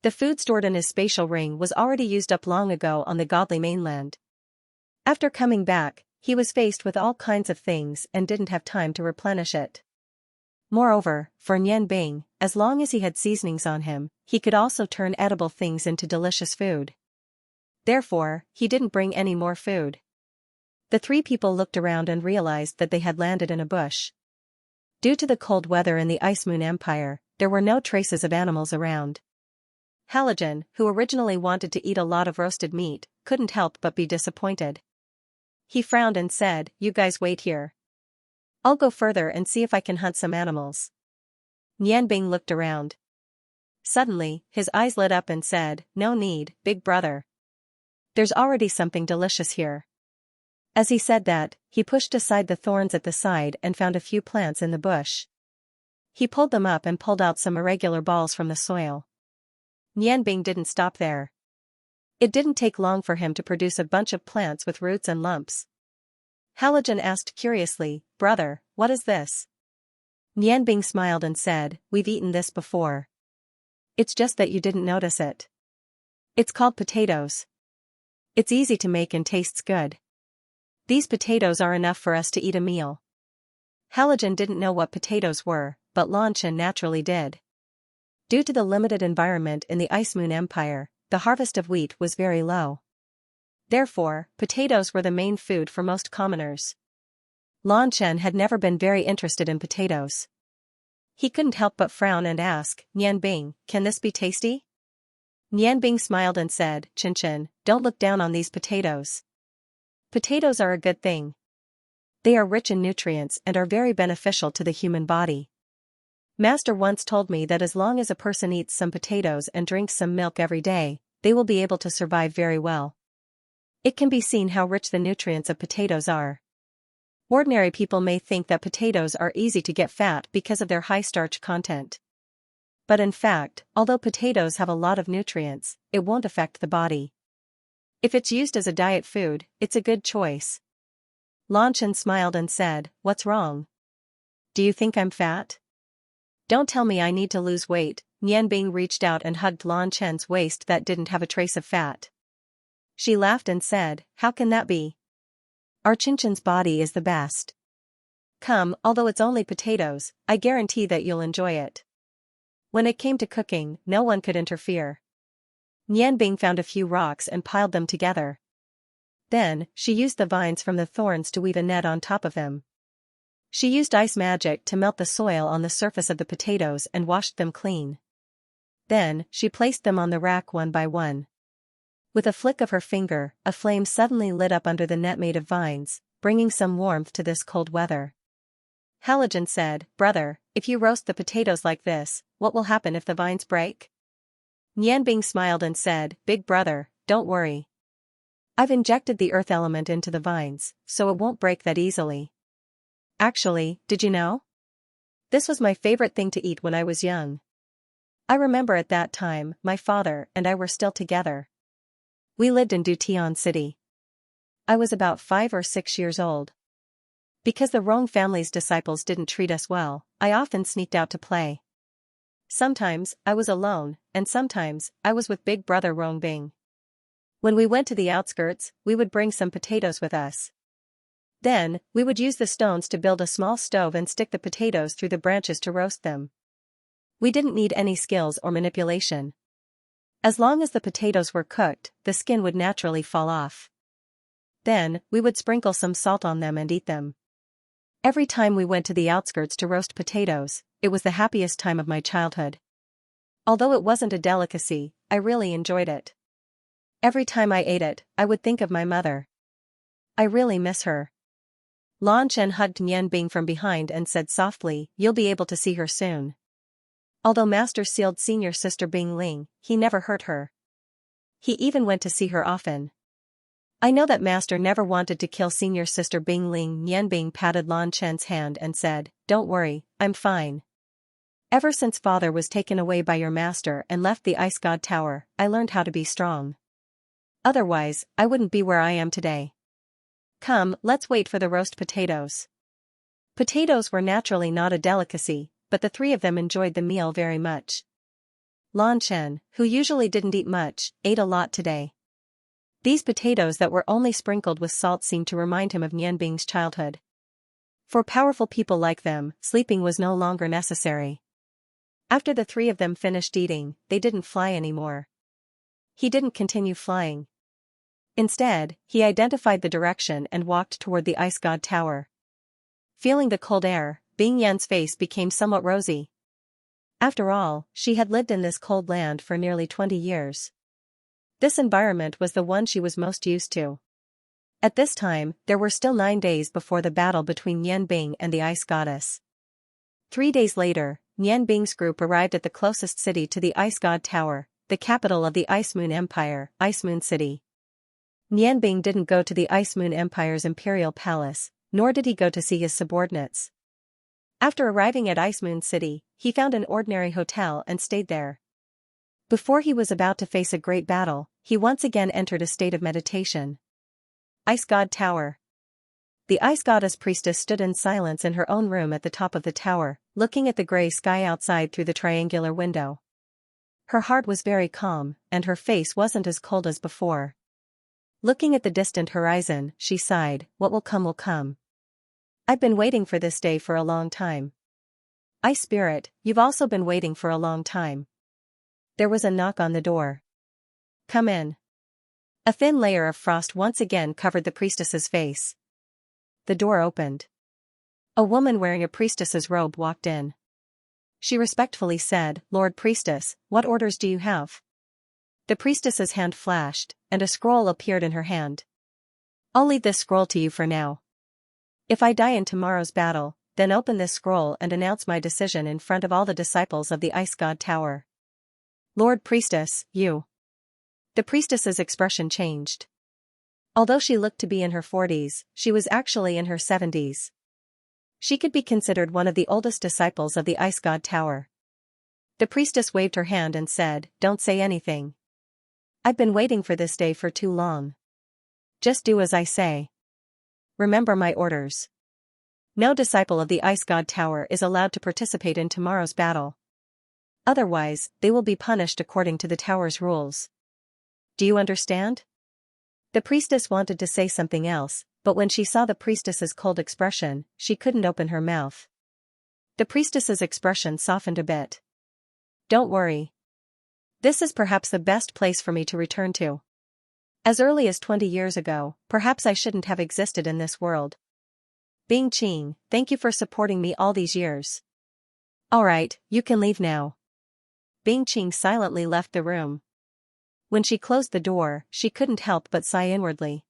The food stored in his spatial ring was already used up long ago on the godly mainland. After coming back, he was faced with all kinds of things and didn't have time to replenish it. Moreover, for Nian Bing, as long as he had seasonings on him, he could also turn edible things into delicious food. Therefore, he didn't bring any more food. The three people looked around and realized that they had landed in a bush. Due to the cold weather in the Ice Moon Empire, there were no traces of animals around. Halogen, who originally wanted to eat a lot of roasted meat, couldn't help but be disappointed. He frowned and said, "You guys wait here. I'll go further and see if I can hunt some animals." Nian Bing looked around. Suddenly, his eyes lit up and said, "No need, big brother. There's already something delicious here." As he said that, he pushed aside the thorns at the side and found a few plants in the bush. He pulled them up and pulled out some irregular balls from the soil. Nian Bing didn't stop there. It didn't take long for him to produce a bunch of plants with roots and lumps. Halogen asked curiously, "Brother, what is this?" Nian Bing smiled and said, "We've eaten this before. It's just that you didn't notice it. It's called potatoes. It's easy to make and tastes good. These potatoes are enough for us to eat a meal." Halogen didn't know what potatoes were, but Lan Chen naturally did. Due to the limited environment in the Ice Moon Empire, the harvest of wheat was very low. Therefore, potatoes were the main food for most commoners. Lan Chen had never been very interested in potatoes. He couldn't help but frown and ask, "Nian Bing, can this be tasty?" Nian Bing smiled and said, Chen, don't look down on these potatoes. Potatoes are a good thing. They are rich in nutrients and are very beneficial to the human body. Master once told me that as long as a person eats some potatoes and drinks some milk every day, they will be able to survive very well. It can be seen how rich the nutrients of potatoes are. Ordinary people may think that potatoes are easy to get fat because of their high starch content. But in fact, although potatoes have a lot of nutrients, it won't affect the body. If it's used as a diet food, it's a good choice. Xianxia smiled and said, "What's wrong? Do you think I'm fat?" "Don't tell me I need to lose weight." Nianbing reached out and hugged Xianxia's waist that didn't have a trace of fat. She laughed and said, "How can that be? Our Xianxia's body is the best. Come, although it's only potatoes, I guarantee that you'll enjoy it." When it came to cooking, no one could interfere. Nianbing found a few rocks and piled them together. Then, she used the vines from the thorns to weave a net on top of them. She used ice magic to melt the soil on the surface of the potatoes and washed them clean. Then, she placed them on the rack one by one. With a flick of her finger, a flame suddenly lit up under the net made of vines, bringing some warmth to this cold weather. Halogen said, "Brother, if you roast the potatoes like this, what will happen if the vines break?" Nianbing smiled and said, "Big brother, don't worry. I've injected the earth element into the vines, so it won't break that easily. Actually, did you know? This was my favorite thing to eat when I was young. I remember at that time, my father and I were still together. We lived in Dutian City. I was about 5 or 6 years old. Because the Rong family's disciples didn't treat us well, I often sneaked out to play. Sometimes, I was alone, and sometimes, I was with big brother Rongbing. When we went to the outskirts, we would bring some potatoes with us. Then, we would use the stones to build a small stove and stick the potatoes through the branches to roast them. We didn't need any skills or manipulation. As long as the potatoes were cooked, the skin would naturally fall off. Then, we would sprinkle some salt on them and eat them. Every time we went to the outskirts to roast potatoes, it was the happiest time of my childhood. Although it wasn't a delicacy, I really enjoyed it. Every time I ate it, I would think of my mother. I really miss her. Xianxia hugged Nianbing from behind and said softly, "You'll be able to see her soon." Although Master sealed senior sister Bing Ling, he never hurt her. He even went to see her often. I know that Master never wanted to kill senior sister Bing Ling. Nianbing patted Xianxia's hand and said, "Don't worry, I'm fine. Ever since father was taken away by your master and left the Ice God Tower, I learned how to be strong. Otherwise, I wouldn't be where I am today. Come, let's wait for the roast potatoes." Potatoes were naturally not a delicacy, but the three of them enjoyed the meal very much. Xianxia, who usually didn't eat much, ate a lot today. These potatoes that were only sprinkled with salt seemed to remind him of Nianbing's childhood. For powerful people like them, sleeping was no longer necessary. After the three of them finished eating, they didn't fly anymore. He didn't continue flying. Instead, he identified the direction and walked toward the Ice God Tower. Feeling the cold air, Bing Yan's face became somewhat rosy. After all, she had lived in this cold land for nearly 20 years. This environment was the one she was most used to. At this time, there were still 9 days before the battle between Nianbing and the Ice Goddess. 3 days later, Nianbing's group arrived at the closest city to the Ice God Tower, the capital of the Ice Moon Empire, Ice Moon City. Nianbing didn't go to the Ice Moon Empire's imperial palace, nor did he go to see his subordinates. After arriving at Ice Moon City, he found an ordinary hotel and stayed there. Before he was about to face a great battle, he once again entered a state of meditation. Ice God Tower. The Ice Goddess priestess stood in silence in her own room at the top of the tower, looking at the gray sky outside through the triangular window. Her heart was very calm, and her face wasn't as cold as before. Looking at the distant horizon, she sighed, "What will come will come. I've been waiting for this day for a long time." Ice Spirit, you've also been waiting for a long time. There was a knock on the door. "Come in." A thin layer of frost once again covered the priestess's face. The door opened. A woman wearing a priestess's robe walked in. She respectfully said, "Lord Priestess, what orders do you have?" The priestess's hand flashed, and a scroll appeared in her hand. "I'll leave this scroll to you for now. If I die in tomorrow's battle, then open this scroll and announce my decision in front of all the disciples of the Ice God Tower. Lord Priestess, you. The priestess's expression changed. Although she looked to be in her 40s, she was actually in her 70s. She could be considered one of the oldest disciples of the Ice God Tower. The priestess waved her hand and said, "Don't say anything. I've been waiting for this day for too long. Just do as I say. Remember my orders. No disciple of the Ice God Tower is allowed to participate in tomorrow's battle. Otherwise, they will be punished according to the tower's rules. Do you understand?" The priestess wanted to say something else, but when she saw the priestess's cold expression, she couldn't open her mouth. The priestess's expression softened a bit. "Don't worry. This is perhaps the best place for me to return to. As early as 20 years ago, perhaps I shouldn't have existed in this world. Bing Qing, thank you for supporting me all these years. Alright, you can leave now." Bing Qing silently left the room. When she closed the door, she couldn't help but sigh inwardly.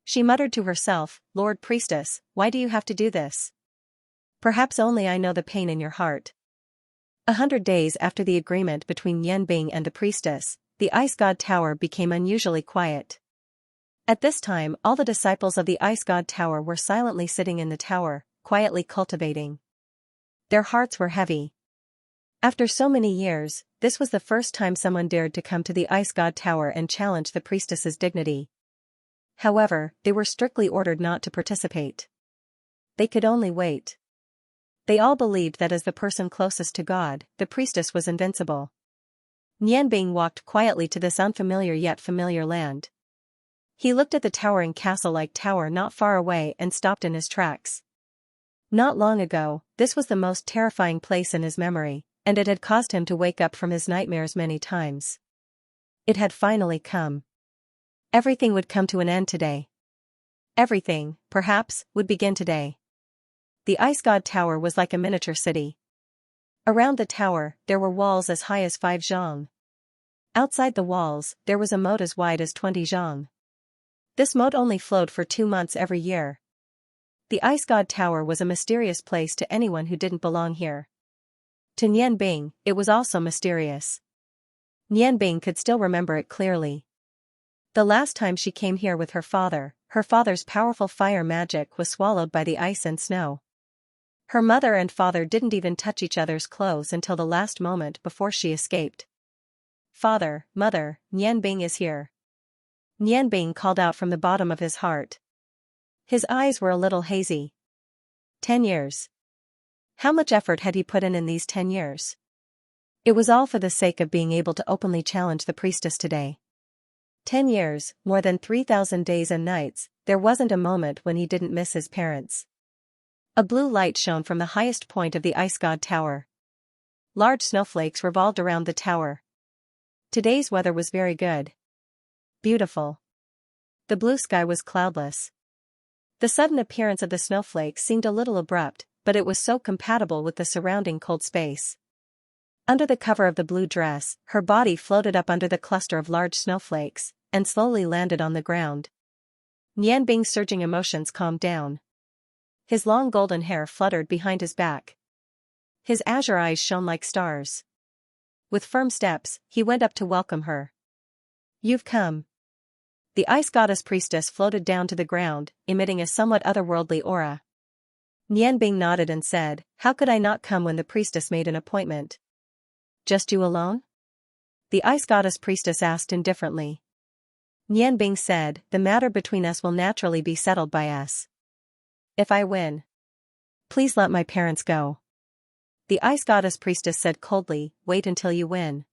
She muttered to herself, "Lord Priestess, why do you have to do this? Perhaps only I know the pain in your heart." 100 days after the agreement between Yanbing and the priestess, the Ice God Tower became unusually quiet. At this time, all the disciples of the Ice God Tower were silently sitting in the tower, quietly cultivating. Their hearts were heavy. After so many years, this was the first time someone dared to come to the Ice God Tower and challenge the priestess's dignity. However, they were strictly ordered not to participate. They could only wait. They all believed that as the person closest to God, the priestess was invincible. Nianbing walked quietly to this unfamiliar yet familiar land. He looked at the towering castle-like tower not far away and stopped in his tracks. Not long ago, this was the most terrifying place in his memory, and it had caused him to wake up from his nightmares many times. It had finally come. Everything would come to an end today. Everything, perhaps, would begin today. The Ice God Tower was like a miniature city. Around the tower, there were walls as high as 5 zhang. Outside the walls, there was a moat as wide as 20 zhang. This moat only flowed for 2 months every year. The Ice God Tower was a mysterious place to anyone who didn't belong here. To Nianbing, it was also mysterious. Nianbing could still remember it clearly. The last time she came here with her father's powerful fire magic was swallowed by the ice and snow. Her mother and father didn't even touch each other's clothes until the last moment before she escaped. "Father, Mother, Nianbing is here." Nianbing called out from the bottom of his heart. His eyes were a little hazy. 10 years. How much effort had he put in these 10 years? It was all for the sake of being able to openly challenge the priestess today. 10 years, more than 3,000 days and nights, there wasn't a moment when he didn't miss his parents. A blue light shone from the highest point of the Ice God Tower. Large snowflakes revolved around the tower. Today's weather was very good. Beautiful. The blue sky was cloudless. The sudden appearance of the snowflakes seemed a little abrupt, but it was so compatible with the surrounding cold space. Under the cover of the blue dress, her body floated up under the cluster of large snowflakes, and slowly landed on the ground. Nianbing's surging emotions calmed down. His long golden hair fluttered behind his back. His azure eyes shone like stars. With firm steps, he went up to welcome her. "You've come." The Ice Goddess priestess floated down to the ground, emitting a somewhat otherworldly aura. Nianbing nodded and said, "How could I not come when the priestess made an appointment?" "Just you alone?" the Ice Goddess priestess asked indifferently. Nianbing said, "The matter between us will naturally be settled by us. If I win, please let my parents go." The Ice Goddess priestess said coldly, "Wait until you win."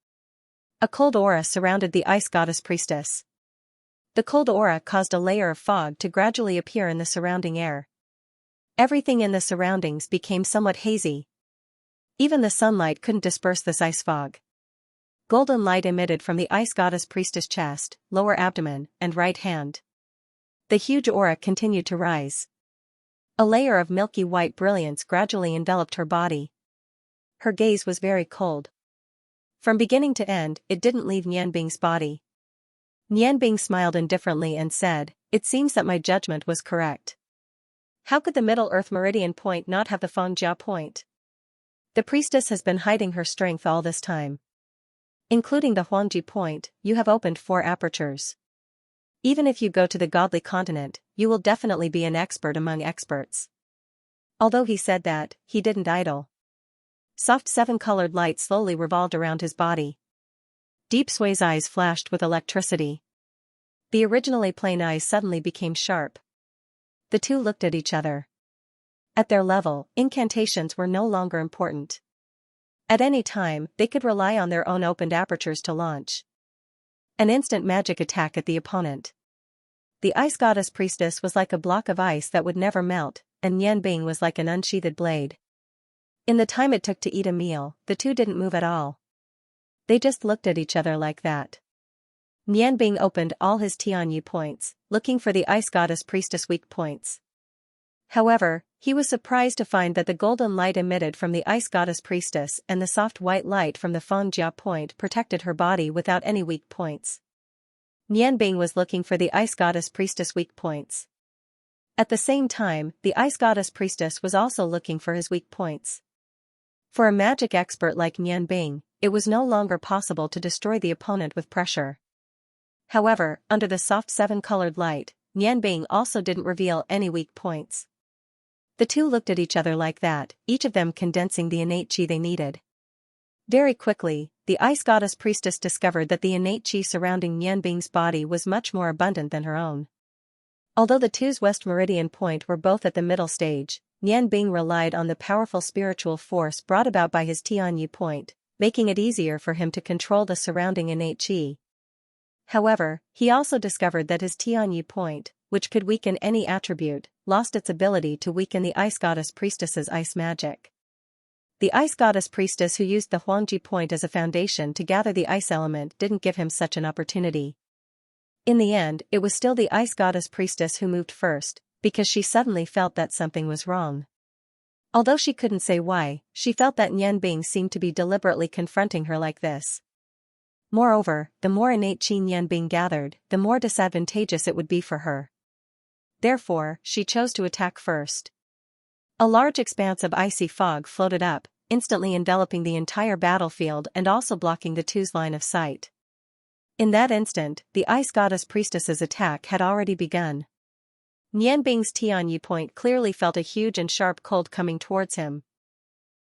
A cold aura surrounded the Ice Goddess priestess. The cold aura caused a layer of fog to gradually appear in the surrounding air. Everything in the surroundings became somewhat hazy. Even the sunlight couldn't disperse this ice fog. Golden light emitted from the Ice Goddess priestess' chest, lower abdomen, and right hand. The huge aura continued to rise. A layer of milky white brilliance gradually enveloped her body. Her gaze was very cold. From beginning to end, it didn't leave Nianbing's body. Nianbing smiled indifferently and said, "It seems that my judgment was correct. How could the Middle Earth Meridian point not have the Fangjia point? The priestess has been hiding her strength all this time. Including the Huangji point, you have opened 4 apertures. Even if you go to the godly continent, you will definitely be an expert among experts. Although he said that, he didn't idle. Soft 7-colored light slowly revolved around his body. Deep Sui's eyes flashed with electricity. The originally plain eyes suddenly became sharp. The two looked at each other. At their level, incantations were no longer important. At any time, they could rely on their own opened apertures to launch an instant magic attack at the opponent. The ice goddess priestess was like a block of ice that would never melt, and Nian Bing was like an unsheathed blade. In the time it took to eat a meal, the two didn't move at all. They just looked at each other like that. Nian Bing opened all his Tianyi points, looking for the ice goddess priestess weak points. However, he was surprised to find that the golden light emitted from the ice goddess priestess and the soft white light from the Fangjia point protected her body without any weak points. Nian Bing was looking for the ice goddess priestess weak points. At the same time, the ice goddess priestess was also looking for his weak points. For a magic expert like Nian Bing, it was no longer possible to destroy the opponent with pressure. However, under the soft 7-colored light, Nian Bing also didn't reveal any weak points. The two looked at each other like that, each of them condensing the innate chi they needed. Very quickly, the ice goddess priestess discovered that the innate chi surrounding Nian Bing's body was much more abundant than her own. Although the two's West Meridian point were both at the middle stage, Nian Bing relied on the powerful spiritual force brought about by his Tianyi point, making it easier for him to control the surrounding innate chi. However, he also discovered that his Tianyi point, which could weaken any attribute, lost its ability to weaken the ice goddess priestess's ice magic. The ice goddess priestess who used the Huangji point as a foundation to gather the ice element didn't give him such an opportunity. In the end, it was still the ice goddess priestess who moved first, because she suddenly felt that something was wrong. Although she couldn't say why, she felt that Nian Bing seemed to be deliberately confronting her like this. Moreover, the more innate chi Nian Bing gathered, the more disadvantageous it would be for her. Therefore, she chose to attack first. A large expanse of icy fog floated up, instantly enveloping the entire battlefield and also blocking the two's line of sight. In that instant, the ice goddess priestess's attack had already begun. Nian Bing's Tianyi point clearly felt a huge and sharp cold coming towards him.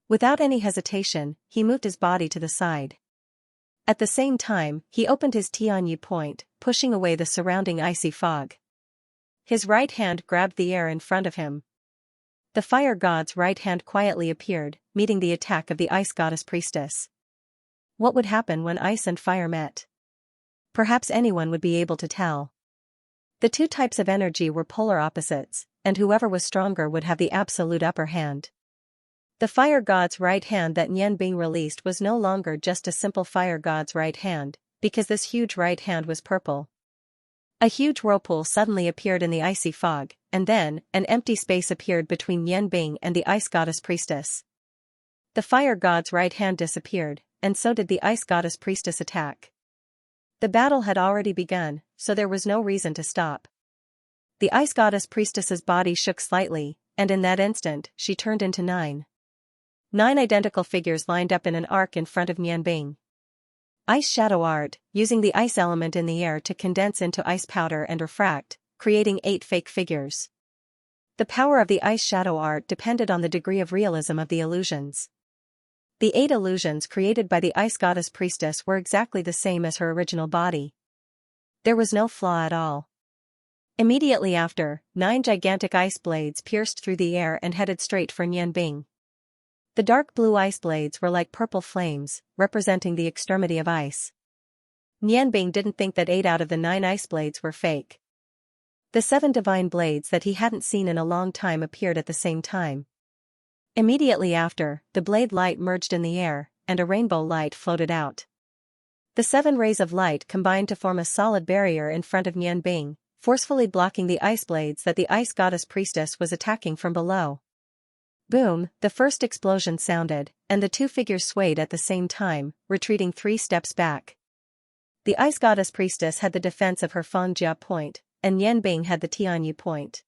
Without any hesitation, he moved his body to the side. At the same time, he opened his Tianyi point, pushing away the surrounding icy fog. His right hand grabbed the air in front of him. The fire god's right hand quietly appeared, meeting the attack of the ice goddess priestess. What would happen when ice and fire met? Perhaps anyone would be able to tell. The two types of energy were polar opposites, and whoever was stronger would have the absolute upper hand. The fire god's right hand that Nian Bing released was no longer just a simple fire god's right hand, because this huge right hand was purple. A huge whirlpool suddenly appeared in the icy fog, and then, an empty space appeared between Nian Bing and the ice goddess priestess. The fire god's right hand disappeared, and so did the ice goddess priestess attack. The battle had already begun, so there was no reason to stop. The ice goddess priestess's body shook slightly, and in that instant, she turned into 9 identical figures lined up in an arc in front of Nian Bing. Ice shadow art, using the ice element in the air to condense into ice powder and refract, creating 8 fake figures. The power of the ice shadow art depended on the degree of realism of the illusions. The 8 illusions created by the ice goddess priestess were exactly the same as her original body. There was no flaw at all. Immediately after, 9 gigantic ice blades pierced through the air and headed straight for Nian Bing. The dark blue ice blades were like purple flames, representing the extremity of ice. Nian Bing didn't think that 8 out of the 9 ice blades were fake. The 7 divine blades that he hadn't seen in a long time appeared at the same time. Immediately after, the blade light merged in the air, and a rainbow light floated out. The 7 rays of light combined to form a solid barrier in front of Nian Bing, forcefully blocking the ice blades that the ice goddess priestess was attacking from below. Boom, the first explosion sounded, and the 2 figures swayed at the same time, retreating 3 steps back. The ice goddess priestess had the defense of her Fangjia point, and Nian Bing had the Tianyi point.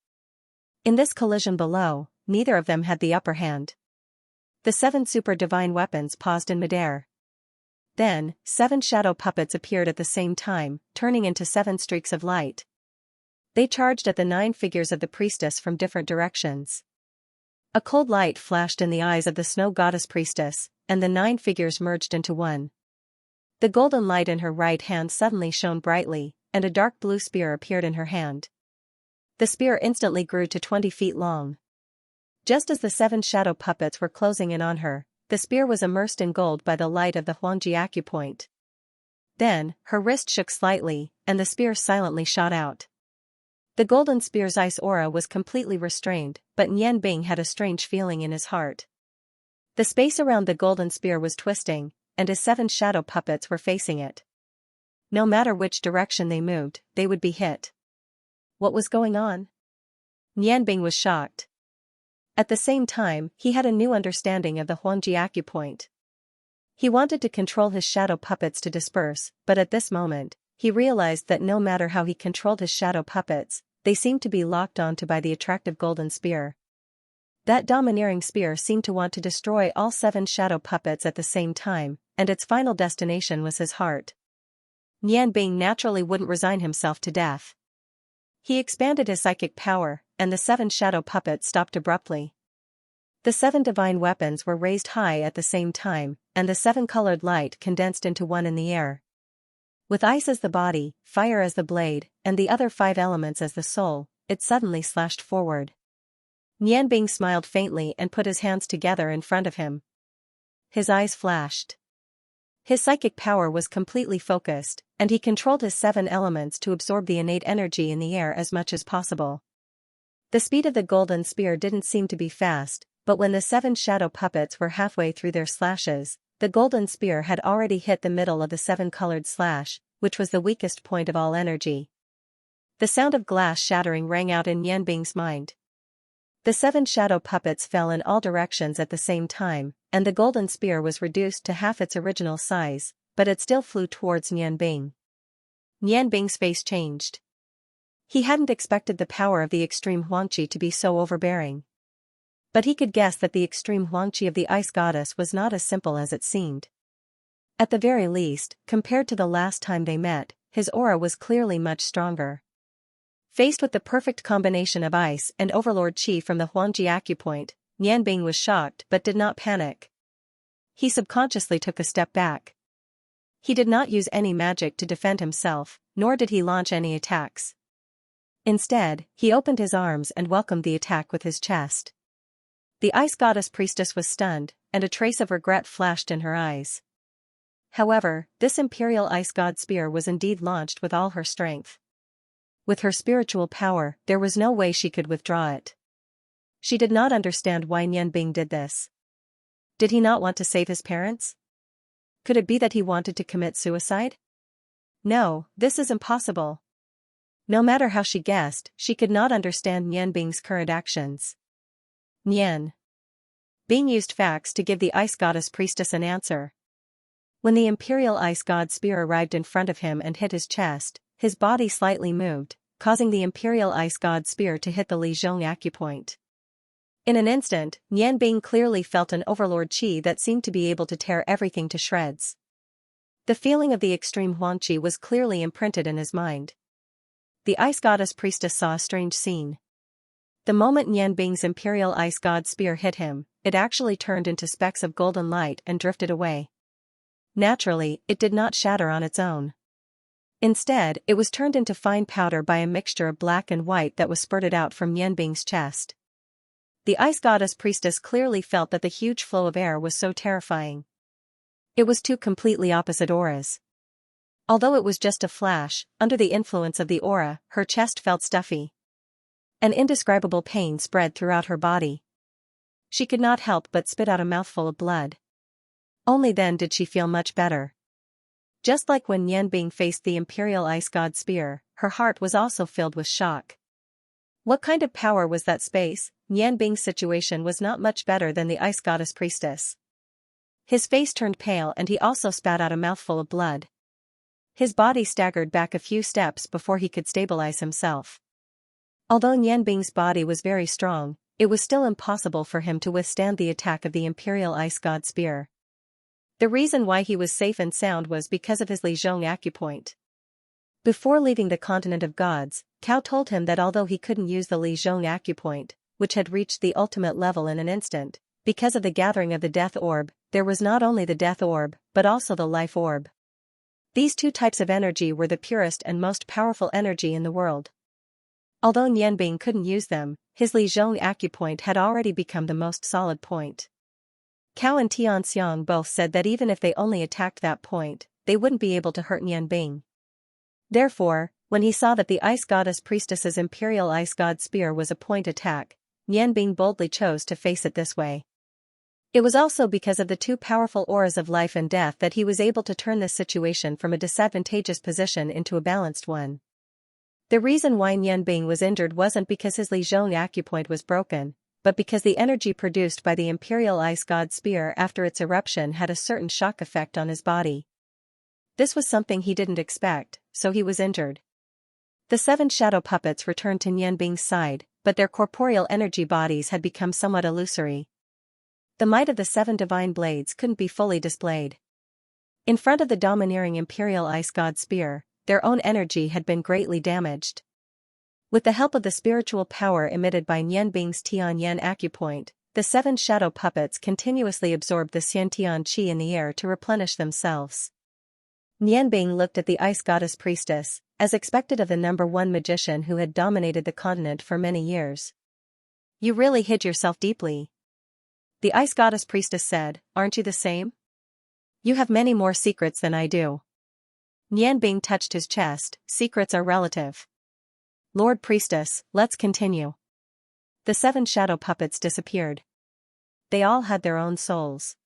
In this collision below, neither of them had the upper hand. The 7 super divine weapons paused in midair. Then, 7 shadow puppets appeared at the same time, turning into 7 streaks of light. They charged at the 9 figures of the priestess from different directions. A cold light flashed in the eyes of the snow goddess priestess, and the 9 figures merged into one. The golden light in her right hand suddenly shone brightly, and a dark blue spear appeared in her hand. The spear instantly grew to 20 feet long. Just as the 7 shadow puppets were closing in on her, the spear was immersed in gold by the light of the Huangji acupoint. Then, her wrist shook slightly, and the spear silently shot out. The golden spear's ice aura was completely restrained, but Nian Bing had a strange feeling in his heart. The space around the golden spear was twisting, and his 7 shadow puppets were facing it. No matter which direction they moved, they would be hit. What was going on? Nian Bing was shocked. At the same time, he had a new understanding of the Huangji acupoint. He wanted to control his shadow puppets to disperse, but at this moment, he realized that no matter how he controlled his shadow puppets, they seemed to be locked onto by the attractive golden spear. That domineering spear seemed to want to destroy all 7 shadow puppets at the same time, and its final destination was his heart. Nian Bing naturally wouldn't resign himself to death. He expanded his psychic power, and the 7 shadow puppets stopped abruptly. The 7 divine weapons were raised high at the same time, and the 7-colored light condensed into one in the air. With ice as the body, fire as the blade, and the other 5 elements as the soul, it suddenly slashed forward. Nian Bing smiled faintly and put his hands together in front of him. His eyes flashed. His psychic power was completely focused, and he controlled his 7 elements to absorb the innate energy in the air as much as possible. The speed of the golden spear didn't seem to be fast, but when the 7 shadow puppets were halfway through their slashes, the golden spear had already hit the middle of the 7-colored slash, which was the weakest point of all energy. The sound of glass shattering rang out in Nian Bing's mind. The 7 shadow puppets fell in all directions at the same time, and the golden spear was reduced to half its original size, but it still flew towards Nian Bing. Nian Bing's face changed. He hadn't expected the power of the extreme Huangqi to be so overbearing. But he could guess that the extreme Huangqi of the ice goddess was not as simple as it seemed. At the very least, compared to the last time they met, his aura was clearly much stronger. Faced with the perfect combination of ice and overlord qi from the Huangji acupoint, Nian Bing was shocked but did not panic. He subconsciously took a step back. He did not use any magic to defend himself, nor did he launch any attacks. Instead, he opened his arms and welcomed the attack with his chest. The ice goddess priestess was stunned, and a trace of regret flashed in her eyes. However, this imperial ice god spear was indeed launched with all her strength. With her spiritual power, there was no way she could withdraw it. She did not understand why Nian Bing did this. Did he not want to save his parents? Could it be that he wanted to commit suicide? No, this is impossible. No matter how she guessed, she could not understand Nian Bing's current actions. Nian Bing used facts to give the ice goddess priestess an answer. When the imperial ice god spear arrived in front of him and hit his chest, his body slightly moved, causing the imperial ice god spear to hit the Li Zhong acupoint. In an instant, Nian Bing clearly felt an overlord qi that seemed to be able to tear everything to shreds. The feeling of the extreme Huangqi was clearly imprinted in his mind. The ice goddess priestess saw a strange scene. The moment Nian Bing's imperial ice god spear hit him, it actually turned into specks of golden light and drifted away. Naturally, it did not shatter on its own. Instead, it was turned into fine powder by a mixture of black and white that was spurted out from Nian Bing's chest. The ice goddess priestess clearly felt that the huge flow of air was so terrifying. It was 2 completely opposite auras. Although it was just a flash, under the influence of the aura, her chest felt stuffy. An indescribable pain spread throughout her body. She could not help but spit out a mouthful of blood. Only then did she feel much better. Just like when Nian Bing faced the imperial ice god spear, her heart was also filled with shock. What kind of power was that space? Nian Bing's situation was not much better than the ice goddess priestess. His face turned pale and he also spat out a mouthful of blood. His body staggered back a few steps before he could stabilize himself. Although Nianbing's body was very strong, it was still impossible for him to withstand the attack of the Imperial Ice God Spear. The reason why he was safe and sound was because of his Lizhong acupoint. Before leaving the continent of gods, Cao told him that although he couldn't use the Lizhong acupoint, which had reached the ultimate level in an instant, because of the gathering of the Death Orb, there was not only the Death Orb, but also the Life Orb. These two types of energy were the purest and most powerful energy in the world. Although Nianbing couldn't use them, his Lizhong acupoint had already become the most solid point. Cao and Xianxia both said that even if they only attacked that point, they wouldn't be able to hurt Nianbing. Therefore, when he saw that the Ice Goddess Priestess's Imperial Ice God Spear was a point attack, Nianbing boldly chose to face it this way. It was also because of the two powerful auras of life and death that he was able to turn this situation from a disadvantageous position into a balanced one. The reason why Nianbing was injured wasn't because his Lizhong acupoint was broken, but because the energy produced by the Imperial Ice God Spear after its eruption had a certain shock effect on his body. This was something he didn't expect, so he was injured. The 7 shadow puppets returned to Nianbing's side, but their corporeal energy bodies had become somewhat illusory. The might of the 7 divine blades couldn't be fully displayed. In front of the domineering Imperial Ice God Spear, their own energy had been greatly damaged. With the help of the spiritual power emitted by Nianbing's Tianyan acupoint, the 7 shadow puppets continuously absorbed the Xiantian qi in the air to replenish themselves. Nianbing looked at the Ice Goddess Priestess, as expected of the #1 magician who had dominated the continent for many years. "You really hid yourself deeply," the Ice Goddess Priestess said, "aren't you the same? You have many more secrets than I do." Nianbing touched his chest. "Secrets are relative. Lord Priestess, let's continue." The 7 shadow puppets disappeared. They all had their own souls.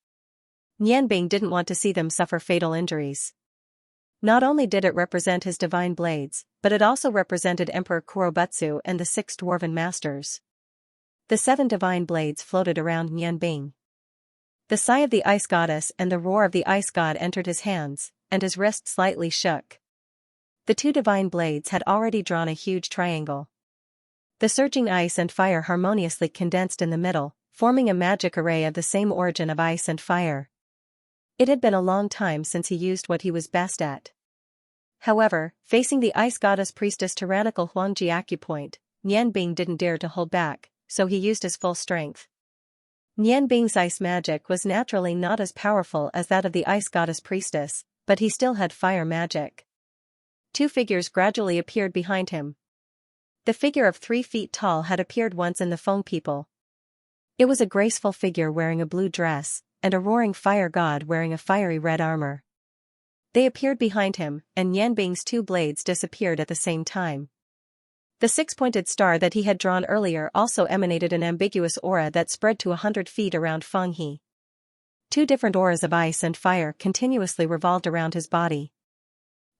Nianbing didn't want to see them suffer fatal injuries. Not only did it represent his divine blades, but it also represented Emperor Kurobutsu and the 6 dwarven masters. The 7 divine blades floated around Nianbing. The sigh of the Ice Goddess and the roar of the Ice God entered his hands, and his wrist slightly shook. The 2 divine blades had already drawn a huge triangle. The surging ice and fire harmoniously condensed in the middle, forming a magic array of the same origin of ice and fire. It had been a long time since he used what he was best at. However, facing the Ice Goddess Priestess' tyrannical Huangji acupoint, Nianbing didn't dare to hold back, so he used his full strength. Nianbing's ice magic was naturally not as powerful as that of the Ice Goddess Priestess, but he still had fire magic. 2 figures gradually appeared behind him. The figure of 3 feet tall had appeared once in the Feng people. It was a graceful figure wearing a blue dress, and a roaring fire god wearing a fiery red armor. They appeared behind him, and Nianbing's 2 blades disappeared at the same time. The 6-pointed star that he had drawn earlier also emanated an ambiguous aura that spread to 100 feet around Feng He. 2 different auras of ice and fire continuously revolved around his body.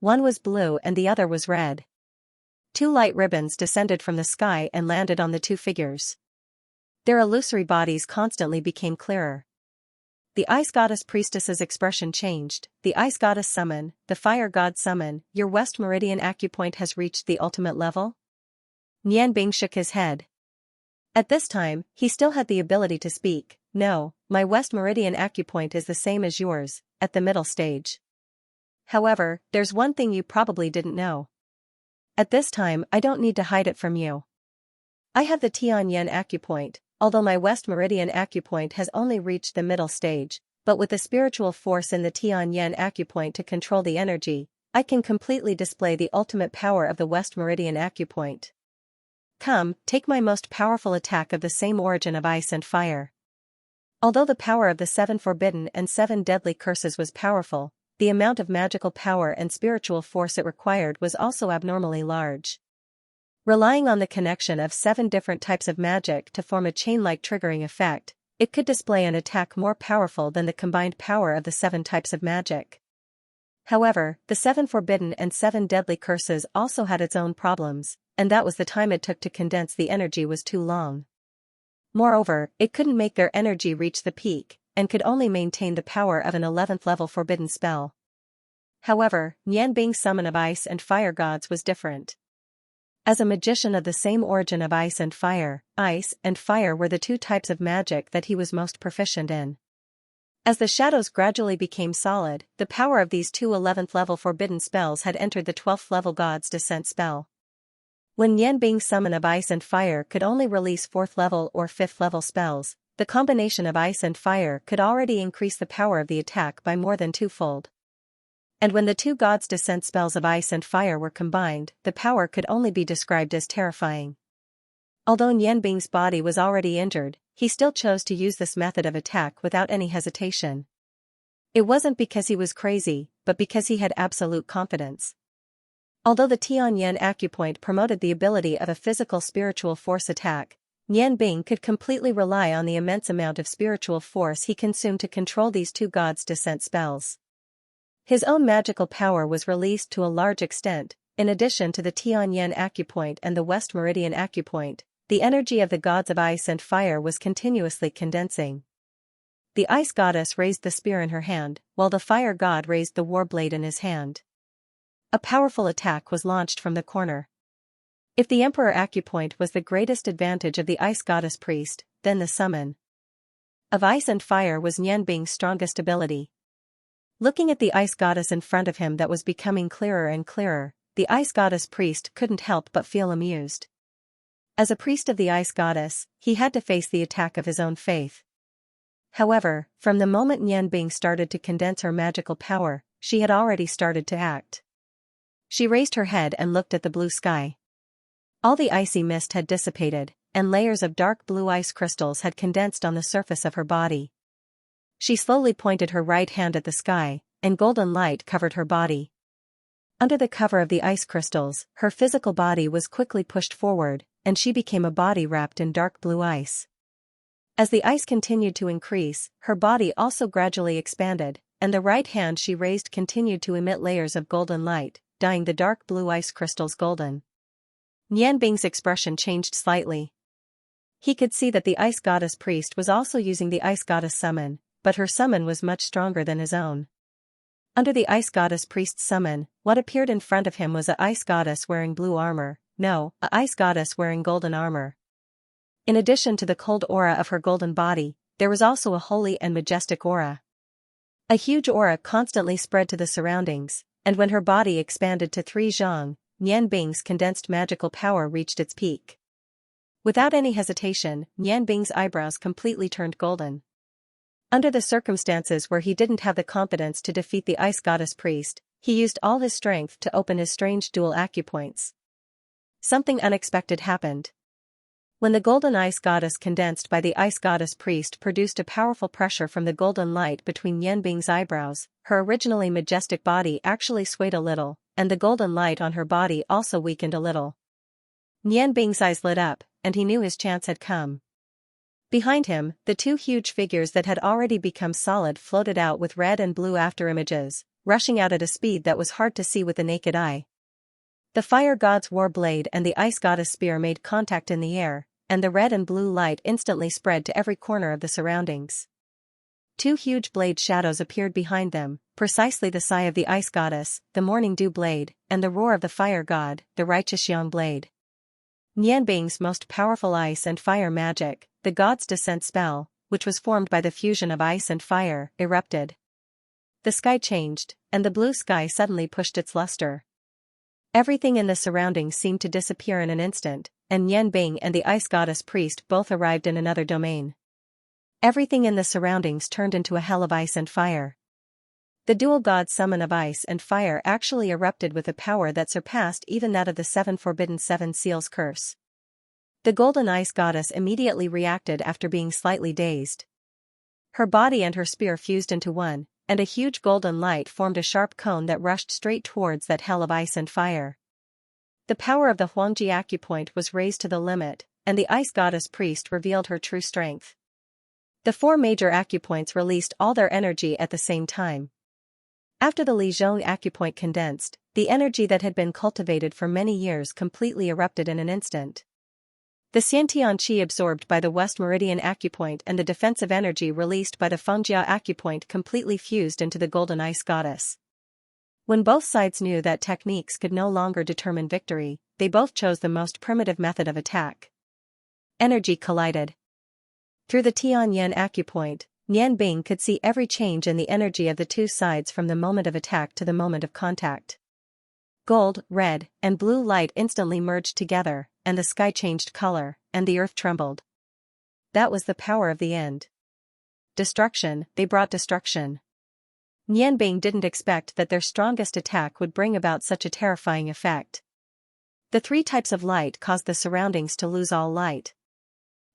One was blue and the other was red. 2 light ribbons descended from the sky and landed on the 2 figures. Their illusory bodies constantly became clearer. The Ice Goddess Priestess's expression changed. "The Ice Goddess summon, the Fire God summon, your West Meridian acupoint has reached the ultimate level?" Nianbing shook his head. At this time, he still had the ability to speak. "No, my West Meridian acupoint is the same as yours, at the middle stage. However, there's one thing you probably didn't know. At this time I don't need to hide it from you. I have the Tianyan acupoint, although my West Meridian acupoint has only reached the middle stage, but with the spiritual force in the Tianyan acupoint to control the energy, I can completely display the ultimate power of the West Meridian acupoint. Come, take my most powerful attack of the same origin of ice and fire." Although the power of the 7 forbidden and 7 deadly curses was powerful, the amount of magical power and spiritual force it required was also abnormally large. Relying on the connection of 7 different types of magic to form a chain-like triggering effect, it could display an attack more powerful than the combined power of the 7 types of magic. However, the 7 forbidden and 7 deadly curses also had its own problems, and that was the time it took to condense the energy was too long. Moreover, it couldn't make their energy reach the peak, and could only maintain the power of an 11th level forbidden spell. However, Nianbing's summon of ice and fire gods was different. As a magician of the same origin of ice and fire were the two types of magic that he was most proficient in. As the shadows gradually became solid, the power of these two 11th level forbidden spells had entered the 12th level God's Descent spell. When Yan Bing's summon of ice and fire could only release 4th level or 5th level spells, the combination of ice and fire could already increase the power of the attack by more than twofold. And when the two God's Descent spells of ice and fire were combined, the power could only be described as terrifying. Although Yan Bing's body was already injured, he still chose to use this method of attack without any hesitation. It wasn't because he was crazy, but because he had absolute confidence. Although the Tianyan acupoint promoted the ability of a physical spiritual force attack, Yan Bing could completely rely on the immense amount of spiritual force he consumed to control these two God's Descent spells. His own magical power was released to a large extent. In addition to the Tianyan acupoint and the West Meridian acupoint, the energy of the gods of ice and fire was continuously condensing. The ice goddess raised the spear in her hand, while the fire god raised the war blade in his hand. A powerful attack was launched from the corner. If the Emperor acupoint was the greatest advantage of the ice goddess priest, then the summon of ice and fire was Yan Bing's strongest ability. Looking at the ice goddess in front of him that was becoming clearer and clearer, the ice goddess priest couldn't help but feel amused. As a priest of the ice goddess, he had to face the attack of his own faith. However, from the moment Yan Bing started to condense her magical power, she had already started to act. She raised her head and looked at the blue sky. All the icy mist had dissipated, and layers of dark blue ice crystals had condensed on the surface of her body. She slowly pointed her right hand at the sky, and golden light covered her body. Under the cover of the ice crystals, her physical body was quickly pushed forward, and she became a body wrapped in dark blue ice. As the ice continued to increase, her body also gradually expanded, and the right hand she raised continued to emit layers of golden light, dyeing the dark blue ice crystals golden. Yan Bing's expression changed slightly. He could see that the ice goddess priest was also using the ice goddess summon, but her summon was much stronger than his own. Under the ice goddess priest's summon, what appeared in front of him was a ice goddess wearing blue armor. No, a ice goddess wearing golden armor. In addition to the cold aura of her golden body, there was also a holy and majestic aura. A huge aura constantly spread to the surroundings, and when her body expanded to 3 zhang, Yan Bing's condensed magical power reached its peak. Without any hesitation, Yan Bing's eyebrows completely turned golden. Under the circumstances where he didn't have the confidence to defeat the ice goddess priest, he used all his strength to open his strange dual acupoints. Something unexpected happened. When the golden ice goddess condensed by the ice goddess priest produced a powerful pressure from the golden light between Yan Bing's eyebrows, her originally majestic body actually swayed a little, and the golden light on her body also weakened a little. Yan Bing's eyes lit up, and he knew his chance had come. Behind him, the two huge figures that had already become solid floated out with red and blue afterimages, rushing out at a speed that was hard to see with the naked eye. The fire god's war blade and the ice goddess spear made contact in the air, and the red and blue light instantly spread to every corner of the surroundings. Two huge blade shadows appeared behind them, precisely the sigh of the ice goddess, the morning dew blade, and the roar of the fire god, the righteous yang blade. Yan Bing's most powerful ice and fire magic, the God's Descent spell, which was formed by the fusion of ice and fire, erupted. The sky changed, and the blue sky suddenly pushed its luster. Everything in the surroundings seemed to disappear in an instant, and Yan Bing and the ice goddess priest both arrived in another domain. Everything in the surroundings turned into a hell of ice and fire. The dual god summon of ice and fire actually erupted with a power that surpassed even that of the 7 forbidden 7 seals curse. The golden ice goddess immediately reacted after being slightly dazed. Her body and her spear fused into one, and a huge golden light formed a sharp cone that rushed straight towards that hell of ice and fire. The power of the Huangji acupoint was raised to the limit, and the ice goddess priest revealed her true strength. The 4 major acupoints released all their energy at the same time. After the Lizhong acupoint condensed, the energy that had been cultivated for many years completely erupted in an instant. The Xiantian qi absorbed by the West Meridian acupoint and the defensive energy released by the Fengjia acupoint completely fused into the golden ice goddess. When both sides knew that techniques could no longer determine victory, they both chose the most primitive method of attack. Energy collided. Through the Tianyan acupoint, Nian Bing could see every change in the energy of the two sides from the moment of attack to the moment of contact. Gold, red, and blue light instantly merged together, and the sky changed color, and the earth trembled. That was the power of the end. Destruction, they brought destruction. Nian Bing didn't expect that their strongest attack would bring about such a terrifying effect. The three types of light caused the surroundings to lose all light.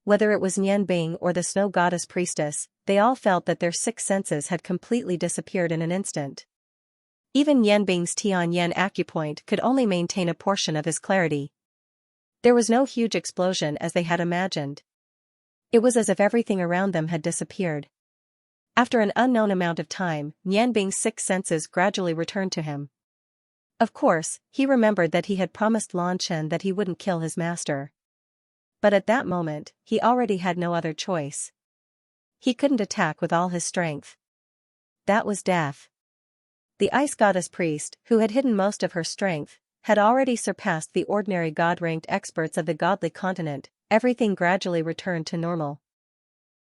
Whether it was Nian Bing or the snow goddess priestess, they all felt that their six senses had completely disappeared in an instant. Even Nian Bing's Tianyan acupoint could only maintain a portion of his clarity. There was no huge explosion as they had imagined. It was as if everything around them had disappeared. After an unknown amount of time, Nian Bing's six senses gradually returned to him. Of course, he remembered that he had promised Lan Chen that he wouldn't kill his master. But at that moment, he already had no other choice. He couldn't attack with all his strength. That was death. The ice goddess priest, who had hidden most of her strength, had already surpassed the ordinary god-ranked experts of the godly continent. Everything gradually returned to normal.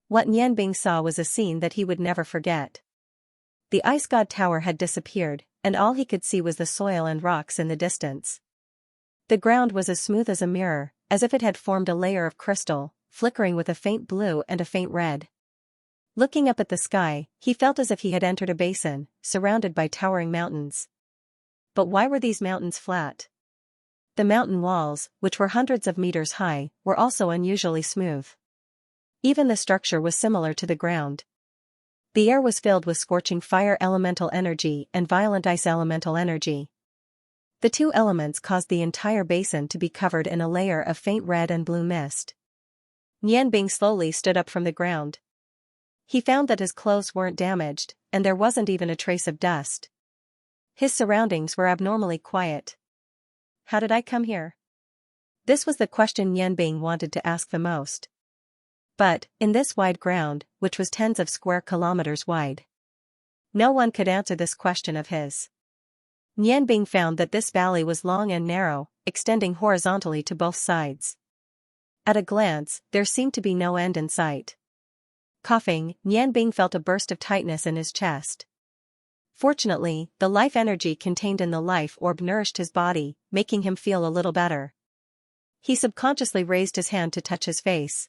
What Nian Bing saw was a scene that he would never forget. The ice god tower had disappeared, and all he could see was the soil and rocks in the distance. The ground was as smooth as a mirror, as if it had formed a layer of crystal, flickering with a faint blue and a faint red. Looking up at the sky, he felt as if he had entered a basin, surrounded by towering mountains. But why were these mountains flat? The mountain walls, which were hundreds of meters high, were also unusually smooth. Even the structure was similar to the ground. The air was filled with scorching fire elemental energy and violent ice elemental energy. The two elements caused the entire basin to be covered in a layer of faint red and blue mist. Nian Bing slowly stood up from the ground. He found that his clothes weren't damaged, and there wasn't even a trace of dust. His surroundings were abnormally quiet. How did I come here? This was the question Nian Bing wanted to ask the most. But, in this wide ground, which was tens of square kilometers wide, no one could answer this question of his. Nian Bing found that this valley was long and narrow, extending horizontally to both sides. At a glance, there seemed to be no end in sight. Coughing, Nian Bing felt a burst of tightness in his chest. Fortunately, the life energy contained in the life orb nourished his body, making him feel a little better. He subconsciously raised his hand to touch his face.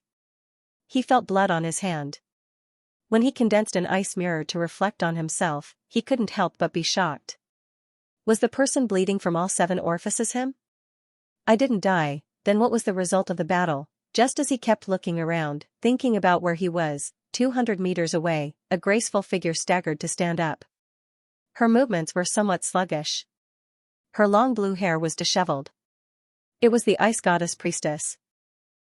He felt blood on his hand. When he condensed an ice mirror to reflect on himself, he couldn't help but be shocked. Was the person bleeding from all 7 orifices him? I didn't die. Then what was the result of the battle? Just as he kept looking around, thinking about where he was, 200 meters away, a graceful figure staggered to stand up. Her movements were somewhat sluggish. Her long blue hair was disheveled. It was the ice goddess priestess.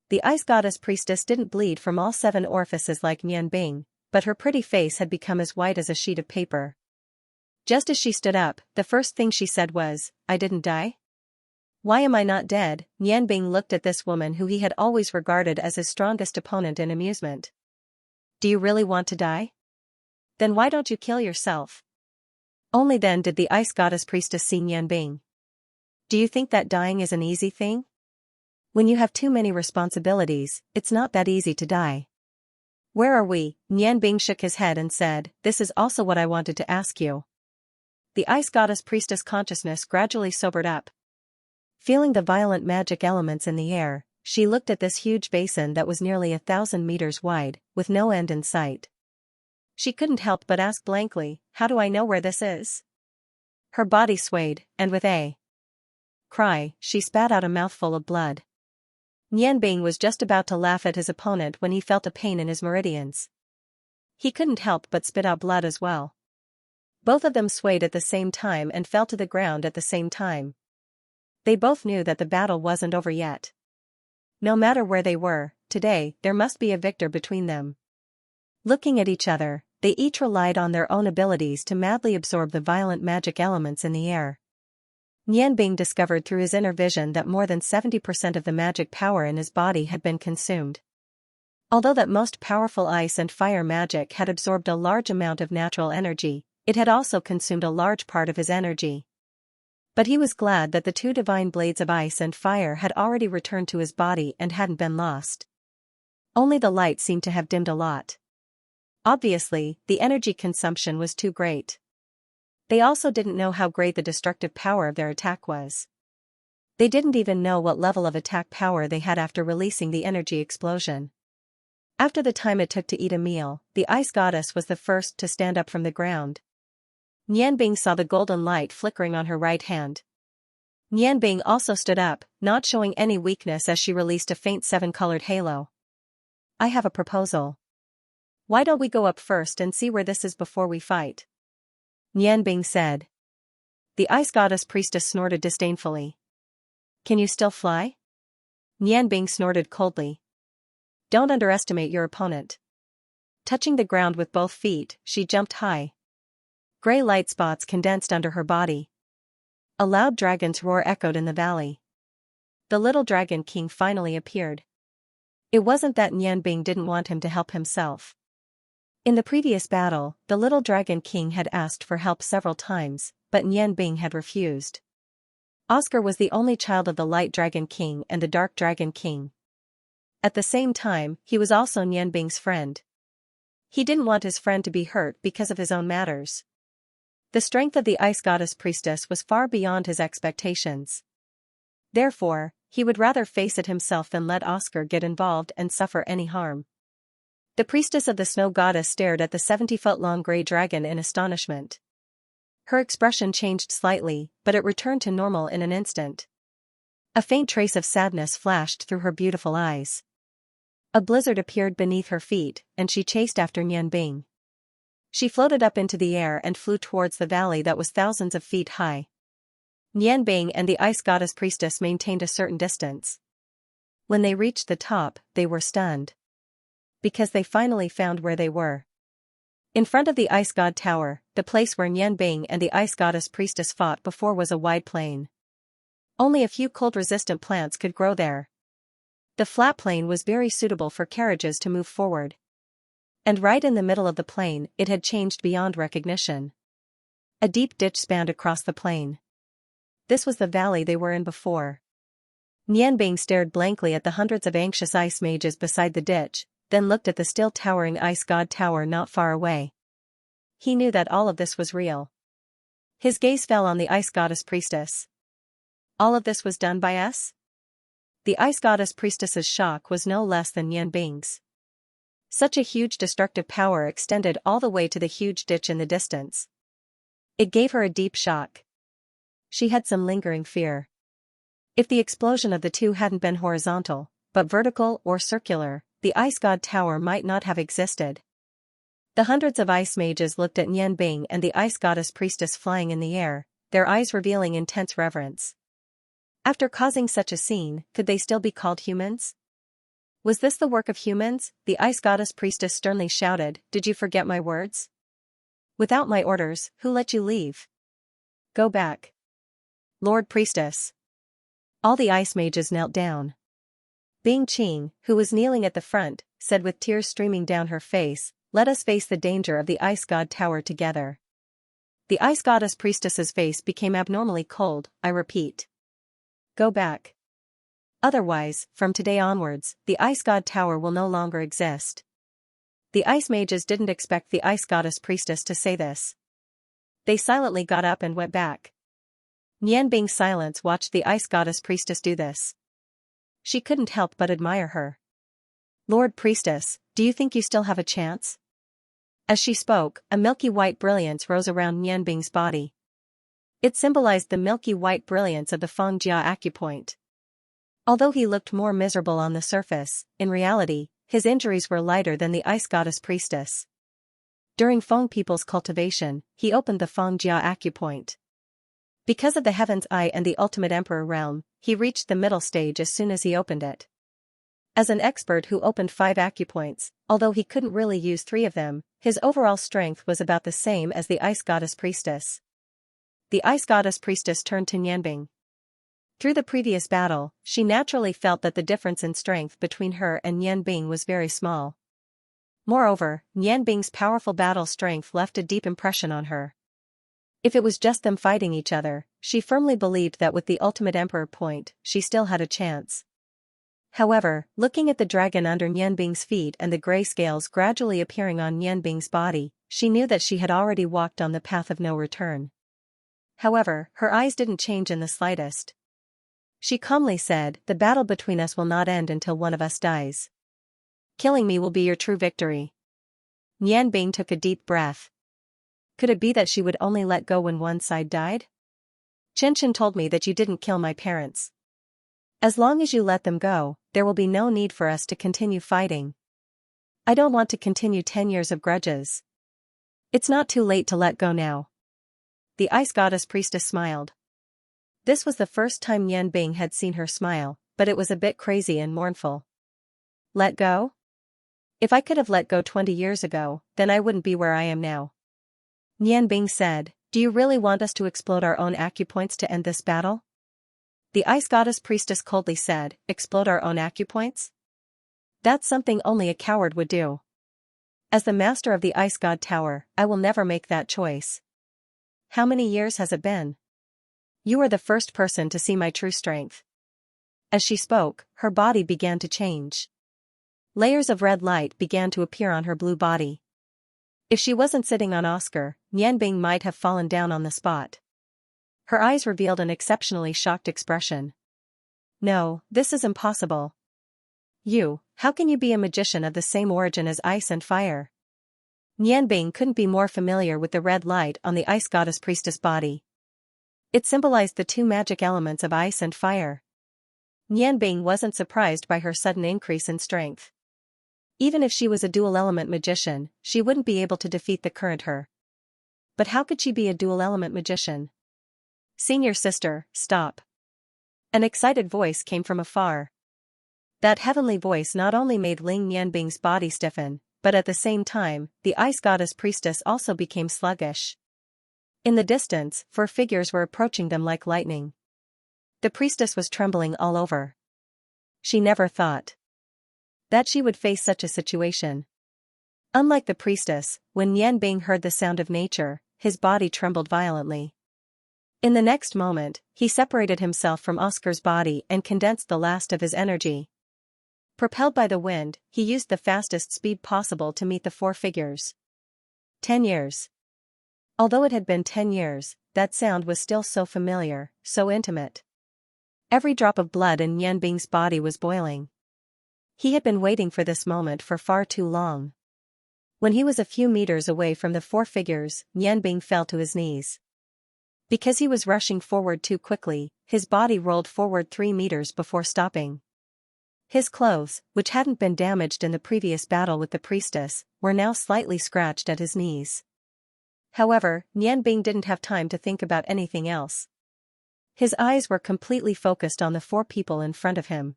The ice goddess priestess didn't bleed from all 7 orifices like Nian Bing, but her pretty face had become as white as a sheet of paper. Just as she stood up, the first thing she said was, "I didn't die? Why am I not dead?" Nian Bing looked at this woman who he had always regarded as his strongest opponent in amusement. Do you really want to die? Then why don't you kill yourself? Only then did the ice goddess priestess see Nian Bing. Do you think that dying is an easy thing? When you have too many responsibilities, it's not that easy to die. Where are we? Nian Bing shook his head and said, "This is also what I wanted to ask you." The ice goddess priestess consciousness gradually sobered up. Feeling the violent magic elements in the air, she looked at this huge basin that was nearly 1,000 meters wide, with no end in sight. She couldn't help but ask blankly, "How do I know where this is?" Her body swayed, and with a cry, she spat out a mouthful of blood. Nian Bing was just about to laugh at his opponent when he felt a pain in his meridians. He couldn't help but spit out blood as well. Both of them swayed at the same time and fell to the ground at the same time. They both knew that the battle wasn't over yet. No matter where they were, today, there must be a victor between them. Looking at each other, they each relied on their own abilities to madly absorb the violent magic elements in the air. Nian Bing discovered through his inner vision that more than 70% of the magic power in his body had been consumed. Although that most powerful ice and fire magic had absorbed a large amount of natural energy, It had also consumed a large part of his energy. But he was glad that the two divine blades of ice and fire had already returned to his body and hadn't been lost. Only the light seemed to have dimmed a lot. Obviously, the energy consumption was too great. They also didn't know how great the destructive power of their attack was. They didn't even know what level of attack power they had after releasing the energy explosion. After the time it took to eat a meal, the ice goddess was the first to stand up from the ground. Nianbing saw the golden light flickering on her right hand. Nianbing also stood up, not showing any weakness as she released a faint seven-colored halo. I have a proposal. Why don't we go up first and see where this is before we fight? Nianbing said. The ice goddess priestess snorted disdainfully. Can you still fly? Nianbing snorted coldly. Don't underestimate your opponent. Touching the ground with both feet, she jumped high. Gray light spots condensed under her body. A loud dragon's roar echoed in the valley. The little dragon king finally appeared. It wasn't that Nianbing didn't want him to help himself. In the previous battle, the little dragon king had asked for help several times, but Nianbing had refused. Oscar was the only child of the light dragon king and the dark dragon king. At the same time, he was also Nianbing's friend. He didn't want his friend to be hurt because of his own matters. The strength of the ice goddess priestess was far beyond his expectations. Therefore, he would rather face it himself than let Oscar get involved and suffer any harm. The priestess of the snow goddess stared at the 70-foot-long gray dragon in astonishment. Her expression changed slightly, but it returned to normal in an instant. A faint trace of sadness flashed through her beautiful eyes. A blizzard appeared beneath her feet, and she chased after Nianbing. She floated up into the air and flew towards the valley that was thousands of feet high. Nianbing and the ice goddess priestess maintained a certain distance. When they reached the top, they were stunned. Because they finally found where they were. In front of the ice god tower, the place where Nianbing and the ice goddess priestess fought before was a wide plain. Only a few cold-resistant plants could grow there. The flat plain was very suitable for carriages to move forward. And right in the middle of the plain, it had changed beyond recognition. A deep ditch spanned across the plain. This was the valley they were in before. Nianbing stared blankly at the hundreds of anxious ice mages beside the ditch, then looked at the still towering ice god tower not far away. He knew that all of this was real. His gaze fell on the ice goddess priestess. All of this was done by us? The ice goddess priestess's shock was no less than Nianbing's. Such a huge destructive power extended all the way to the huge ditch in the distance. It gave her a deep shock. She had some lingering fear. If the explosion of the two hadn't been horizontal, but vertical or circular, the ice god tower might not have existed. The hundreds of ice mages looked at Nianbing and the ice goddess priestess flying in the air, their eyes revealing intense reverence. After causing such a scene, could they still be called humans? Was this the work of humans? The ice goddess priestess sternly shouted, "Did you forget my words? Without my orders, who let you leave? Go back. Lord Priestess." All the ice mages knelt down. Bing Qing, who was kneeling at the front, said with tears streaming down her face, "Let us face the danger of the ice god tower together." The ice goddess priestess's face became abnormally cold. "I repeat. Go back. Otherwise, from today onwards, the ice god tower will no longer exist." The ice mages didn't expect the ice goddess priestess to say this. They silently got up and went back. Nianbing's silence watched the ice goddess priestess do this. She couldn't help but admire her. "Lord Priestess, do you think you still have a chance?" As she spoke, a milky white brilliance rose around Nianbing's body. It symbolized the milky white brilliance of the Xianxia acupoint. Although he looked more miserable on the surface, in reality, his injuries were lighter than the ice goddess priestess. During Feng people's cultivation, he opened the Xianxia acupoint. Because of the Heaven's Eye and the Ultimate Emperor realm, he reached the middle stage as soon as he opened it. As an expert who opened 5 acupoints, although he couldn't really use 3 of them, his overall strength was about the same as the ice goddess priestess. The ice goddess priestess turned to Nianbing. Through the previous battle, she naturally felt that the difference in strength between her and Nianbing was very small. Moreover, Nianbing's powerful battle strength left a deep impression on her. If it was just them fighting each other, she firmly believed that with the ultimate emperor point, she still had a chance. However, looking at the dragon under Nianbing's feet and the gray scales gradually appearing on Nianbing's body, she knew that she had already walked on the path of no return. However, her eyes didn't change in the slightest. She calmly said, "The battle between us will not end until one of us dies. Killing me will be your true victory." Nianbing took a deep breath. Could it be that she would only let go when one side died? Xianxia told me that you didn't kill my parents. As long as you let them go, there will be no need for us to continue fighting. I don't want to continue 10 years of grudges. It's not too late to let go now. The ice goddess priestess smiled. This was the first time Nianbing had seen her smile, but it was a bit crazy and mournful. Let go? If I could have let go 20 years ago, then I wouldn't be where I am now. Nianbing said, "Do you really want us to explode our own acupoints to end this battle?" The ice goddess priestess coldly said, "Explode our own acupoints? That's something only a coward would do. As the master of the ice god tower, I will never make that choice. How many years has it been? You are the first person to see my true strength." As she spoke, her body began to change. Layers of red light began to appear on her blue body. If she wasn't sitting on Oscar, Nianbing might have fallen down on the spot. Her eyes revealed an exceptionally shocked expression. "No, this is impossible. How can you be a magician of the same origin as ice and fire?" Nianbing couldn't be more familiar with the red light on the ice goddess priestess body. It symbolized the two magic elements of ice and fire. Nianbing wasn't surprised by her sudden increase in strength. Even if she was a dual-element magician, she wouldn't be able to defeat the current her. But how could she be a dual-element magician? "Senior sister, stop." An excited voice came from afar. That heavenly voice not only made Ling Nianbing's body stiffen, but at the same time, the ice goddess priestess also became sluggish. In the distance, 4 figures were approaching them like lightning. The priestess was trembling all over. She never thought that she would face such a situation. Unlike the priestess, when Nianbing heard the sound of nature, his body trembled violently. In the next moment, he separated himself from Oscar's body and condensed the last of his energy. Propelled by the wind, he used the fastest speed possible to meet the 4 figures. 10 years. Although it had been 10 years, that sound was still so familiar, so intimate. Every drop of blood in Nianbing's body was boiling. He had been waiting for this moment for far too long. When he was a few meters away from the 4 figures, Nianbing fell to his knees. Because he was rushing forward too quickly, his body rolled forward 3 meters before stopping. His clothes, which hadn't been damaged in the previous battle with the priestess, were now slightly scratched at his knees. However, Nianbing didn't have time to think about anything else. His eyes were completely focused on the 4 people in front of him.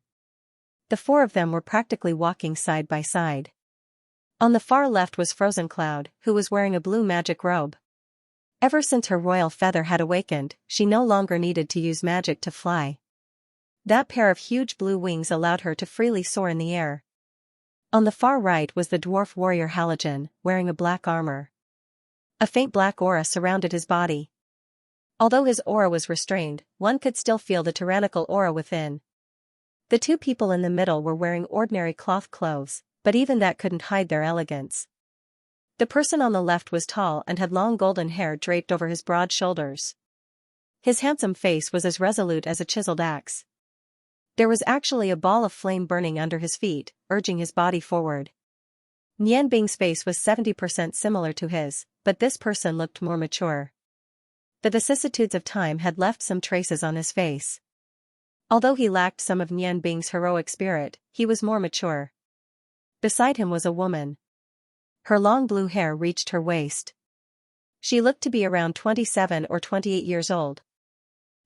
The 4 of them were practically walking side by side. On the far left was Frozen Cloud, who was wearing a blue magic robe. Ever since her royal feather had awakened, she no longer needed to use magic to fly. That pair of huge blue wings allowed her to freely soar in the air. On the far right was the dwarf warrior Halogen, wearing a black armor. A faint black aura surrounded his body. Although his aura was restrained, one could still feel the tyrannical aura within. The 2 people in the middle were wearing ordinary cloth clothes, but even that couldn't hide their elegance. The person on the left was tall and had long golden hair draped over his broad shoulders. His handsome face was as resolute as a chiseled axe. There was actually a ball of flame burning under his feet, urging his body forward. Nianbing's face was 70% similar to his, but this person looked more mature. The vicissitudes of time had left some traces on his face. Although he lacked some of Nianbing's heroic spirit, he was more mature. Beside him was a woman. Her long blue hair reached her waist. She looked to be around 27 or 28 years old.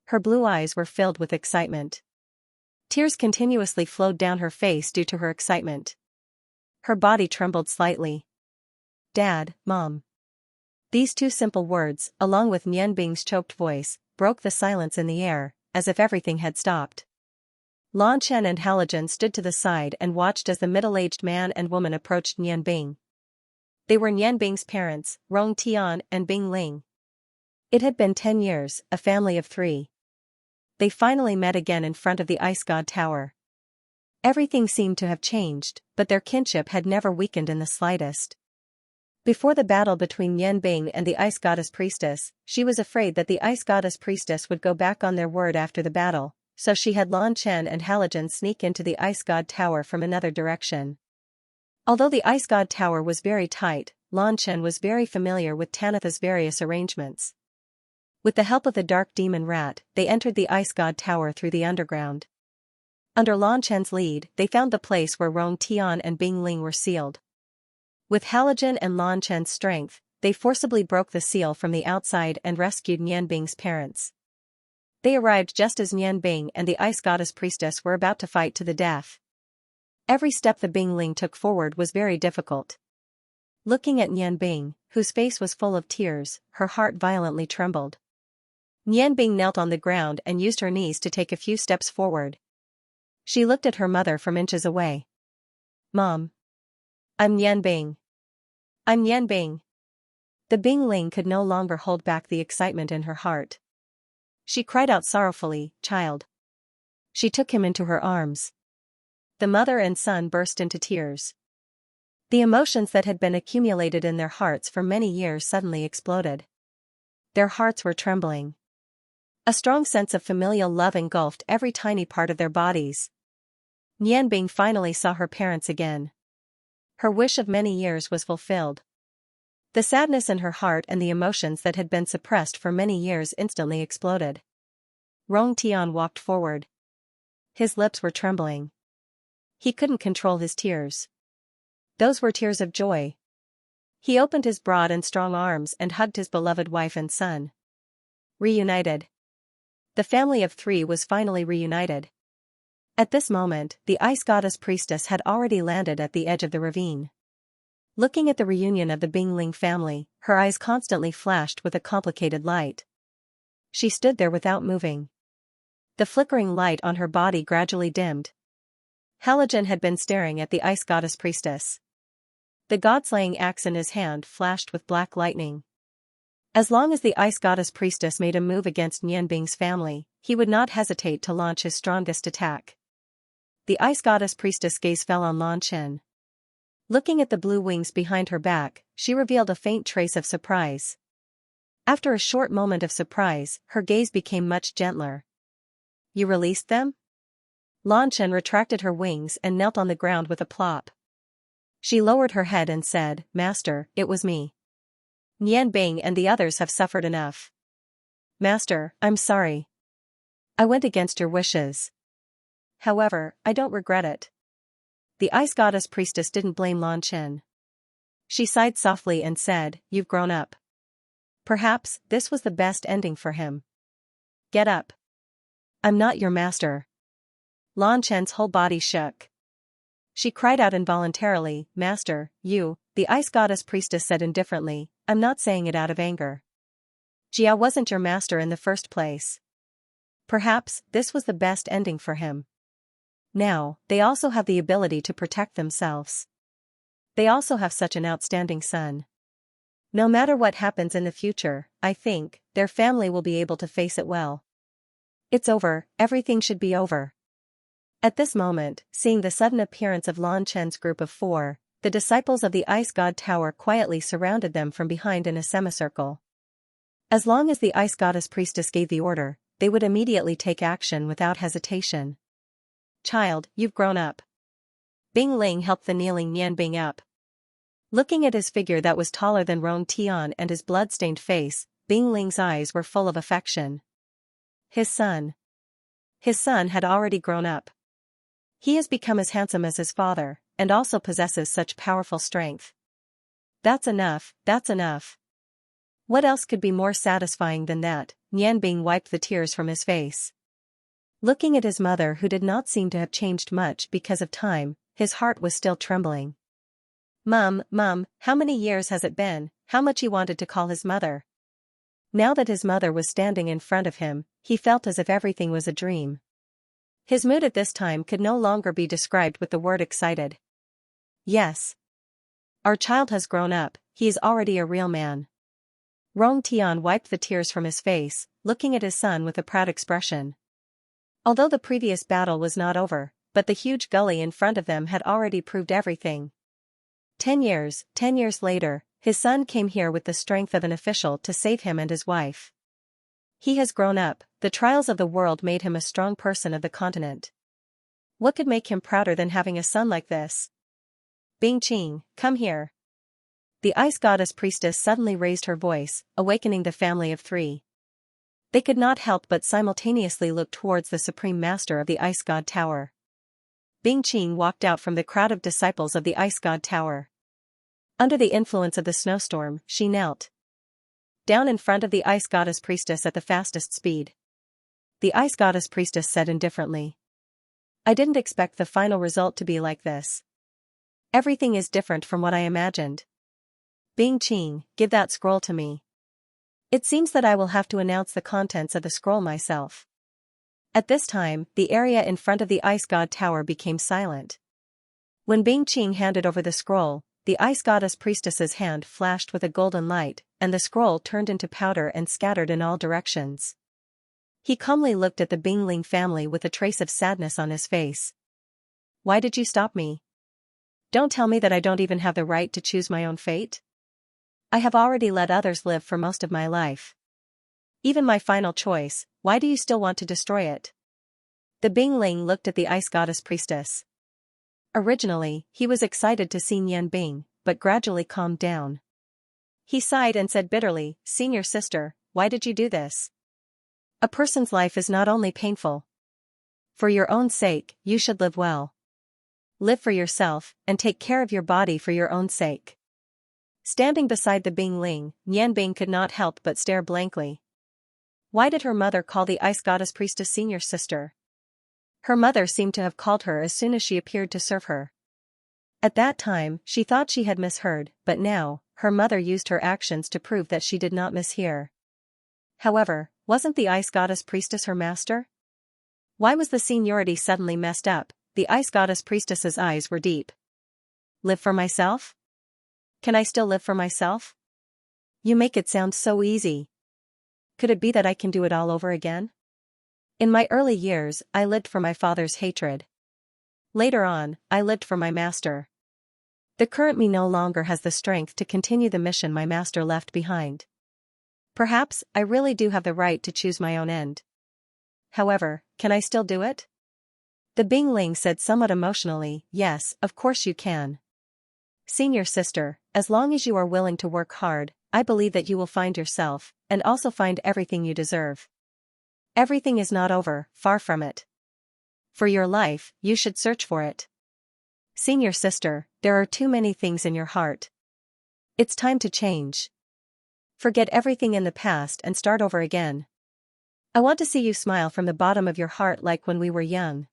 Her blue eyes were filled with excitement. Tears continuously flowed down her face due to her excitement. Her body trembled slightly. "Dad, Mom." These 2 simple words, along with Nianbing's choked voice, broke the silence in the air, as if everything had stopped. Lan Chen and Halogen stood to the side and watched as the middle-aged man and woman approached Nianbing. They were Nianbing's parents, Rong Tian and Bing Ling. It had been 10 years, a family of 3. They finally met again in front of the ice god tower. Everything seemed to have changed, but their kinship had never weakened in the slightest. Before the battle between Yanbing and the ice goddess priestess, she was afraid that the ice goddess priestess would go back on their word after the battle, so she had Lan Chen and Halogen sneak into the ice god tower from another direction. Although the ice god tower was very tight, Lan Chen was very familiar with Tanitha's various arrangements. With the help of the dark demon rat, they entered the ice god tower through the underground. Under Lan Chen's lead, they found the place where Rong Tian and Bing Ling were sealed. With Halogen and Lan Chen's strength, they forcibly broke the seal from the outside and rescued Nianbing's parents. They arrived just as Nianbing and the ice goddess priestess were about to fight to the death. Every step the Bing Ling took forward was very difficult. Looking at Nianbing, whose face was full of tears, her heart violently trembled. Nianbing knelt on the ground and used her knees to take a few steps forward. She looked at her mother from inches away. "Mom. I'm Nianbing. I'm Nianbing." The Bing Ling could no longer hold back the excitement in her heart. She cried out sorrowfully, "Child." She took him into her arms. The mother and son burst into tears. The emotions that had been accumulated in their hearts for many years suddenly exploded. Their hearts were trembling. A strong sense of familial love engulfed every tiny part of their bodies. Nianbing finally saw her parents again. Her wish of many years was fulfilled. The sadness in her heart and the emotions that had been suppressed for many years instantly exploded. Rong Tian walked forward. His lips were trembling. He couldn't control his tears. Those were tears of joy. He opened his broad and strong arms and hugged his beloved wife and son. Reunited. The family of 3 was finally reunited. At this moment, the ice goddess priestess had already landed at the edge of the ravine. Looking at the reunion of the Bing Ling family, her eyes constantly flashed with a complicated light. She stood there without moving. The flickering light on her body gradually dimmed. Halogen had been staring at the ice goddess priestess. The god-slaying axe in his hand flashed with black lightning. As long as the ice goddess priestess made a move against Nianbing's family, he would not hesitate to launch his strongest attack. The ice goddess priestess' gaze fell on Lan Chen. Looking at the blue wings behind her back, she revealed a faint trace of surprise. After a short moment of surprise, her gaze became much gentler. "You released them?" Lan Chen retracted her wings and knelt on the ground with a plop. She lowered her head and said, "Master, it was me. Nianbing and the others have suffered enough. Master, I'm sorry. I went against your wishes. However, I don't regret it." The ice goddess priestess didn't blame Lan Chen. She sighed softly and said, "You've grown up. Perhaps this was the best ending for him. Get up. I'm not your master." Lan Chen's whole body shook. She cried out involuntarily, "Master, you," the ice goddess priestess said indifferently, "I'm not saying it out of anger. Jia wasn't your master in the first place. Perhaps this was the best ending for him. Now, they also have the ability to protect themselves. They also have such an outstanding son. No matter what happens in the future, I think, their family will be able to face it well. It's over, everything should be over." At this moment, seeing the sudden appearance of Lan Chen's group of 4, the disciples of the ice god tower quietly surrounded them from behind in a semicircle. As long as the ice goddess priestess gave the order, they would immediately take action without hesitation. "Child, you've grown up." Bing Ling helped the kneeling Nianbing up. Looking at his figure that was taller than Rong Tian and his blood-stained face, Bing Ling's eyes were full of affection. His son. His son had already grown up. He has become as handsome as his father, and also possesses such powerful strength. That's enough, that's enough. What else could be more satisfying than that? Nianbing wiped the tears from his face. Looking at his mother, who did not seem to have changed much because of time, his heart was still trembling. Mum, how many years has it been?" How much he wanted to call his mother. Now that his mother was standing in front of him, he felt as if everything was a dream. His mood at this time could no longer be described with the word excited. "Yes. Our child has grown up, he is already a real man. Rong Tian wiped the tears from his face, looking at his son with a proud expression. Although the previous battle was not over, but the huge gully in front of them had already proved everything. 10 years later, his son came here with the strength of an official to save him and his wife. He has grown up, the trials of the world made him a strong person of the continent. What could make him prouder than having a son like this? Bing Qing, come here. The ice goddess priestess suddenly raised her voice, awakening the family of three. They could not help but simultaneously look towards the supreme master of the ice god tower. Bing Qing walked out from the crowd of disciples of the ice god tower. Under the influence of the snowstorm, she knelt down in front of the ice goddess priestess at the fastest speed. The ice goddess priestess said indifferently, I didn't expect the final result to be like this. Everything is different from what I imagined. Bing Qing, give that scroll to me. It seems that I will have to announce the contents of the scroll myself. At this time, the area in front of the ice god tower became silent. When Bing Qing handed over the scroll, the ice goddess priestess's hand flashed with a golden light, and the scroll turned into powder and scattered in all directions. He calmly looked at the Bingling family with a trace of sadness on his face. Why did you stop me? Don't tell me that I don't even have the right to choose my own fate? I have already let others live for most of my life. Even my final choice, why do you still want to destroy it? The Bingling looked at the ice goddess priestess. Originally, he was excited to see Nian Bing, but gradually calmed down. He sighed and said bitterly, Senior sister, why did you do this? A person's life is not only painful. For your own sake, you should live well. Live for yourself, and take care of your body for your own sake. Standing beside the Bingling, Nian Bing could not help but stare blankly. Why did her mother call the ice goddess priestess senior sister? Her mother seemed to have called her as soon as she appeared to serve her. At that time, she thought she had misheard, but now, her mother used her actions to prove that she did not mishear. However, wasn't the ice goddess priestess her master? Why was the seniority suddenly messed up? The ice goddess priestess's eyes were deep. Live for myself? Can I still live for myself? You make it sound so easy. Could it be that I can do it all over again? In my early years, I lived for my father's hatred. Later on, I lived for my master. The current me no longer has the strength to continue the mission my master left behind. Perhaps, I really do have the right to choose my own end. However, can I still do it? The Bingling said somewhat emotionally, yes, of course you can. Senior sister, as long as you are willing to work hard, I believe that you will find yourself, and also find everything you deserve. Everything is not over, far from it. For your life, you should search for it. Senior sister, there are too many things in your heart. It's time to change. Forget everything in the past and start over again. I want to see you smile from the bottom of your heart like when we were young.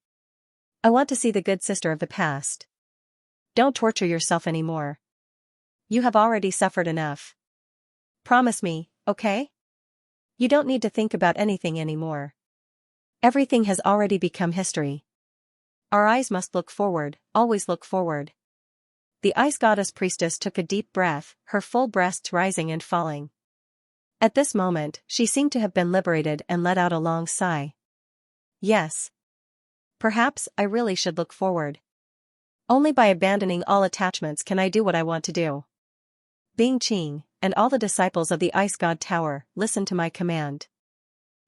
I want to see the good sister of the past. Don't torture yourself anymore. You have already suffered enough. Promise me, okay? You don't need to think about anything anymore. Everything has already become history. Our eyes must look forward, always look forward. The ice goddess priestess took a deep breath, her full breasts rising and falling. At this moment, she seemed to have been liberated and let out a long sigh. Yes. Perhaps I really should look forward. Only by abandoning all attachments can I do what I want to do. Bing Qing, and all the disciples of the Ice God Tower, listen to my command.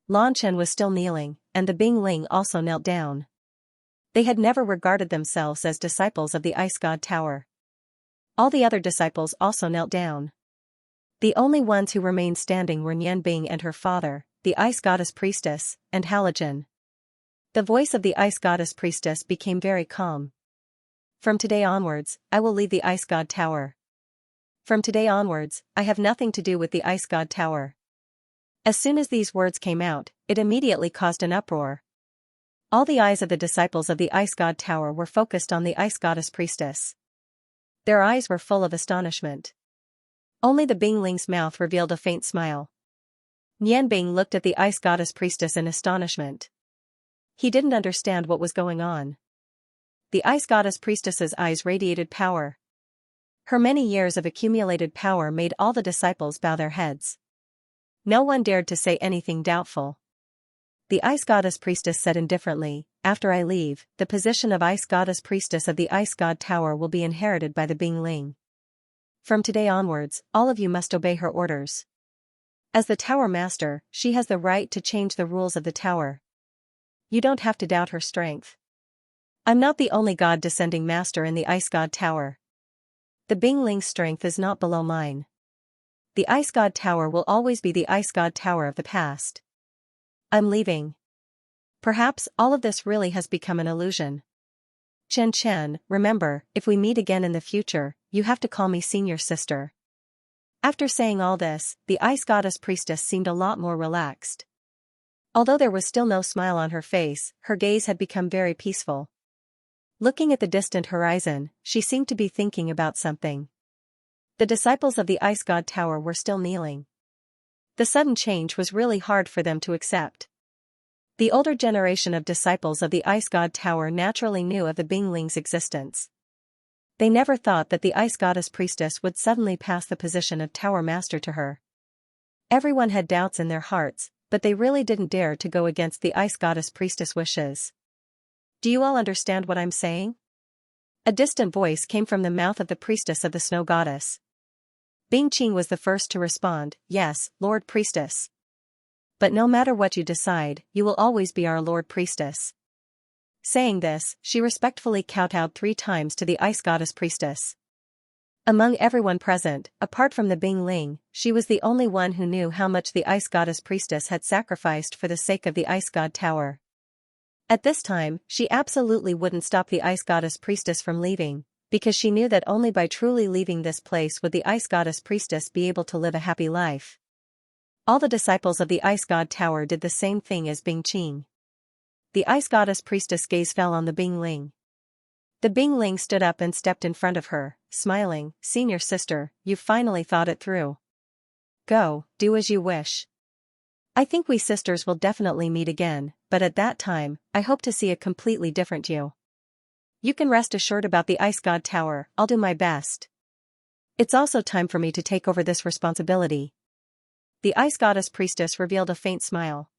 Lan Chen was still kneeling, and the Bingling also knelt down. They had never regarded themselves as disciples of the Ice God Tower. All the other disciples also knelt down. The only ones who remained standing were Nian Bing and her father, the Ice Goddess Priestess, and Halogen. The voice of the Ice Goddess Priestess became very calm. From today onwards, I will leave the Ice God Tower. From today onwards, I have nothing to do with the Ice God Tower. As soon as these words came out, it immediately caused an uproar. All the eyes of the disciples of the Ice God Tower were focused on the Ice Goddess Priestess. Their eyes were full of astonishment. Only the Bingling's mouth revealed a faint smile. Nian Bing looked at the Ice Goddess Priestess in astonishment. He didn't understand what was going on. The Ice Goddess Priestess's eyes radiated power. Her many years of accumulated power made all the disciples bow their heads. No one dared to say anything doubtful. The Ice Goddess Priestess said indifferently, "After I leave, the position of Ice Goddess Priestess of the Ice God Tower will be inherited by the Bingling. From today onwards, all of you must obey her orders. As the Tower Master, she has the right to change the rules of the Tower. You don't have to doubt her strength. I'm not the only God-descending master in the Ice God Tower. The Bingling's strength is not below mine. The Ice God Tower will always be the Ice God Tower of the past. I'm leaving. Perhaps all of this really has become an illusion. Xianxia, remember, if we meet again in the future, you have to call me senior sister." After saying all this, the Ice Goddess Priestess seemed a lot more relaxed. Although there was still no smile on her face, her gaze had become very peaceful. Looking at the distant horizon, she seemed to be thinking about something. The disciples of the Ice God Tower were still kneeling. The sudden change was really hard for them to accept. The older generation of disciples of the Ice God Tower naturally knew of the Bingling's existence. They never thought that the Ice Goddess Priestess would suddenly pass the position of Tower Master to her. Everyone had doubts in their hearts, but they really didn't dare to go against the Ice Goddess Priestess' wishes. "Do you all understand what I'm saying?" A distant voice came from the mouth of the Priestess of the Snow Goddess. Bing Qing was the first to respond, "Yes, Lord Priestess. But no matter what you decide, you will always be our Lord Priestess." Saying this, she respectfully kowtowed 3 times to the Ice Goddess Priestess. Among everyone present, apart from the Bingling, she was the only one who knew how much the Ice Goddess Priestess had sacrificed for the sake of the Ice God Tower. At this time, she absolutely wouldn't stop the Ice Goddess Priestess from leaving, because she knew that only by truly leaving this place would the Ice Goddess Priestess be able to live a happy life. All the disciples of the Ice God Tower did the same thing as Bing Qing. The Ice Goddess Priestess' gaze fell on the Bingling. The Bingling stood up and stepped in front of her, smiling, "Senior sister, you've finally thought it through. Go, do as you wish. I think we sisters will definitely meet again, but at that time, I hope to see a completely different you. You can rest assured about the Ice God Tower, I'll do my best. It's also time for me to take over this responsibility." The Ice Goddess Priestess revealed a faint smile.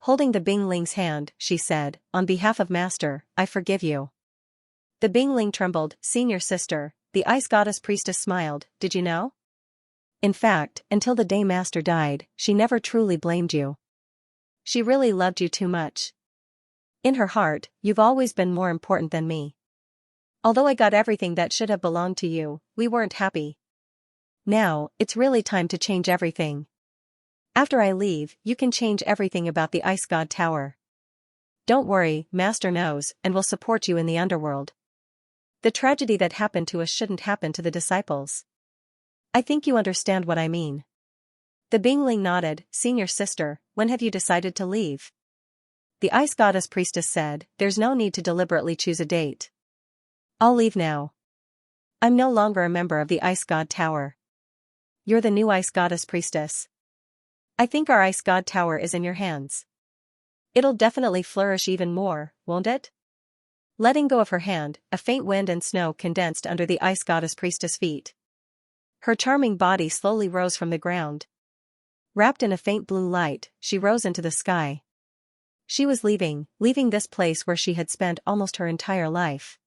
Holding the Bingling's hand, she said, "On behalf of Master, I forgive you." The Bingling trembled, "Senior sister," the Ice Goddess Priestess smiled, "did you know? In fact, until the day Master died, she never truly blamed you. She really loved you too much. In her heart, you've always been more important than me. Although I got everything that should have belonged to you, we weren't happy. Now, it's really time to change everything. After I leave, you can change everything about the Ice God Tower. Don't worry, Master knows, and will support you in the underworld. The tragedy that happened to us shouldn't happen to the disciples. I think you understand what I mean." The Bingling nodded, "Senior sister, when have you decided to leave?" The Ice Goddess Priestess said, "There's no need to deliberately choose a date. I'll leave now. I'm no longer a member of the Ice God Tower. You're the new Ice Goddess Priestess. I think our Ice God Tower is in your hands. It'll definitely flourish even more, won't it?" Letting go of her hand, a faint wind and snow condensed under the Ice Goddess Priestess' feet. Her charming body slowly rose from the ground. Wrapped in a faint blue light, she rose into the sky. She was leaving this place where she had spent almost her entire life.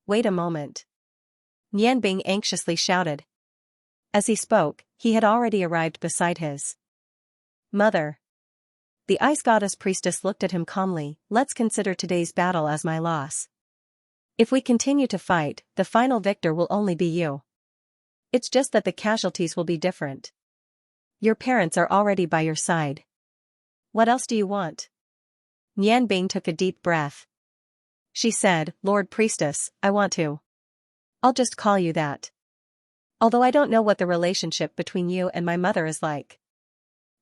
"Wait a moment." Nian Bing anxiously shouted. As he spoke, he had already arrived beside his mother. The Ice Goddess Priestess looked at him calmly, "Let's consider today's battle as my loss. If we continue to fight, the final victor will only be you. It's just that the casualties will be different. Your parents are already by your side. What else do you want?" Nian Bing took a deep breath. She said, "Lord Priestess, I want to. I'll just call you that. Although I don't know what the relationship between you and my mother is like.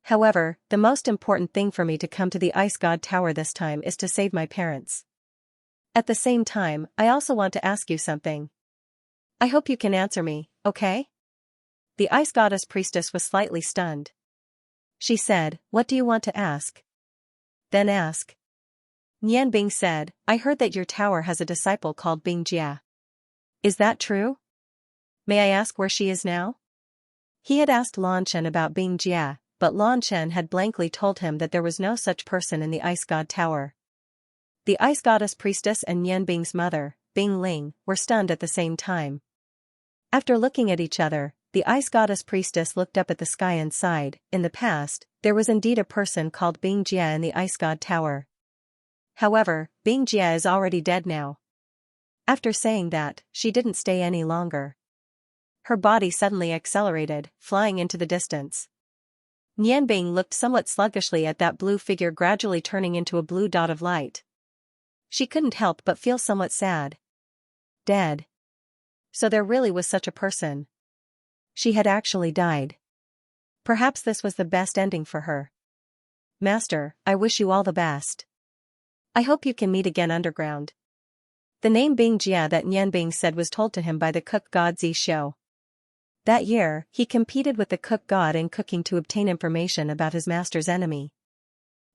However, the most important thing for me to come to the Ice God Tower this time is to save my parents. At the same time, I also want to ask you something. I hope you can answer me, okay?" The Ice Goddess Priestess was slightly stunned. She said, "What do you want to ask?" "Then ask." Nian Bing said, "I heard that your tower has a disciple called Bing Jia. Is that true? May I ask where she is now?" He had asked Lan Shen about Bing Jia, but Lan Chen had blankly told him that there was no such person in the Ice God Tower. The Ice Goddess Priestess and Nian Bing's mother, Bing Ling, were stunned at the same time. After looking at each other, the Ice Goddess Priestess looked up at the sky and sighed. In the past, there was indeed a person called Bing Jia in the Ice God Tower. However, Bing Jia is already dead now. After saying that, she didn't stay any longer. Her body suddenly accelerated, flying into the distance. Nian Bing looked somewhat sluggishly at that blue figure gradually turning into a blue dot of light. She couldn't help but feel somewhat sad. Dead. So there really was such a person. She had actually died. Perhaps this was the best ending for her. Master, I wish you all the best. I hope you can meet again underground. The name Bing Jia that Nian Bing said was told to him by the cook god Zi Shou. That year, he competed with the cook god in cooking to obtain information about his master's enemy.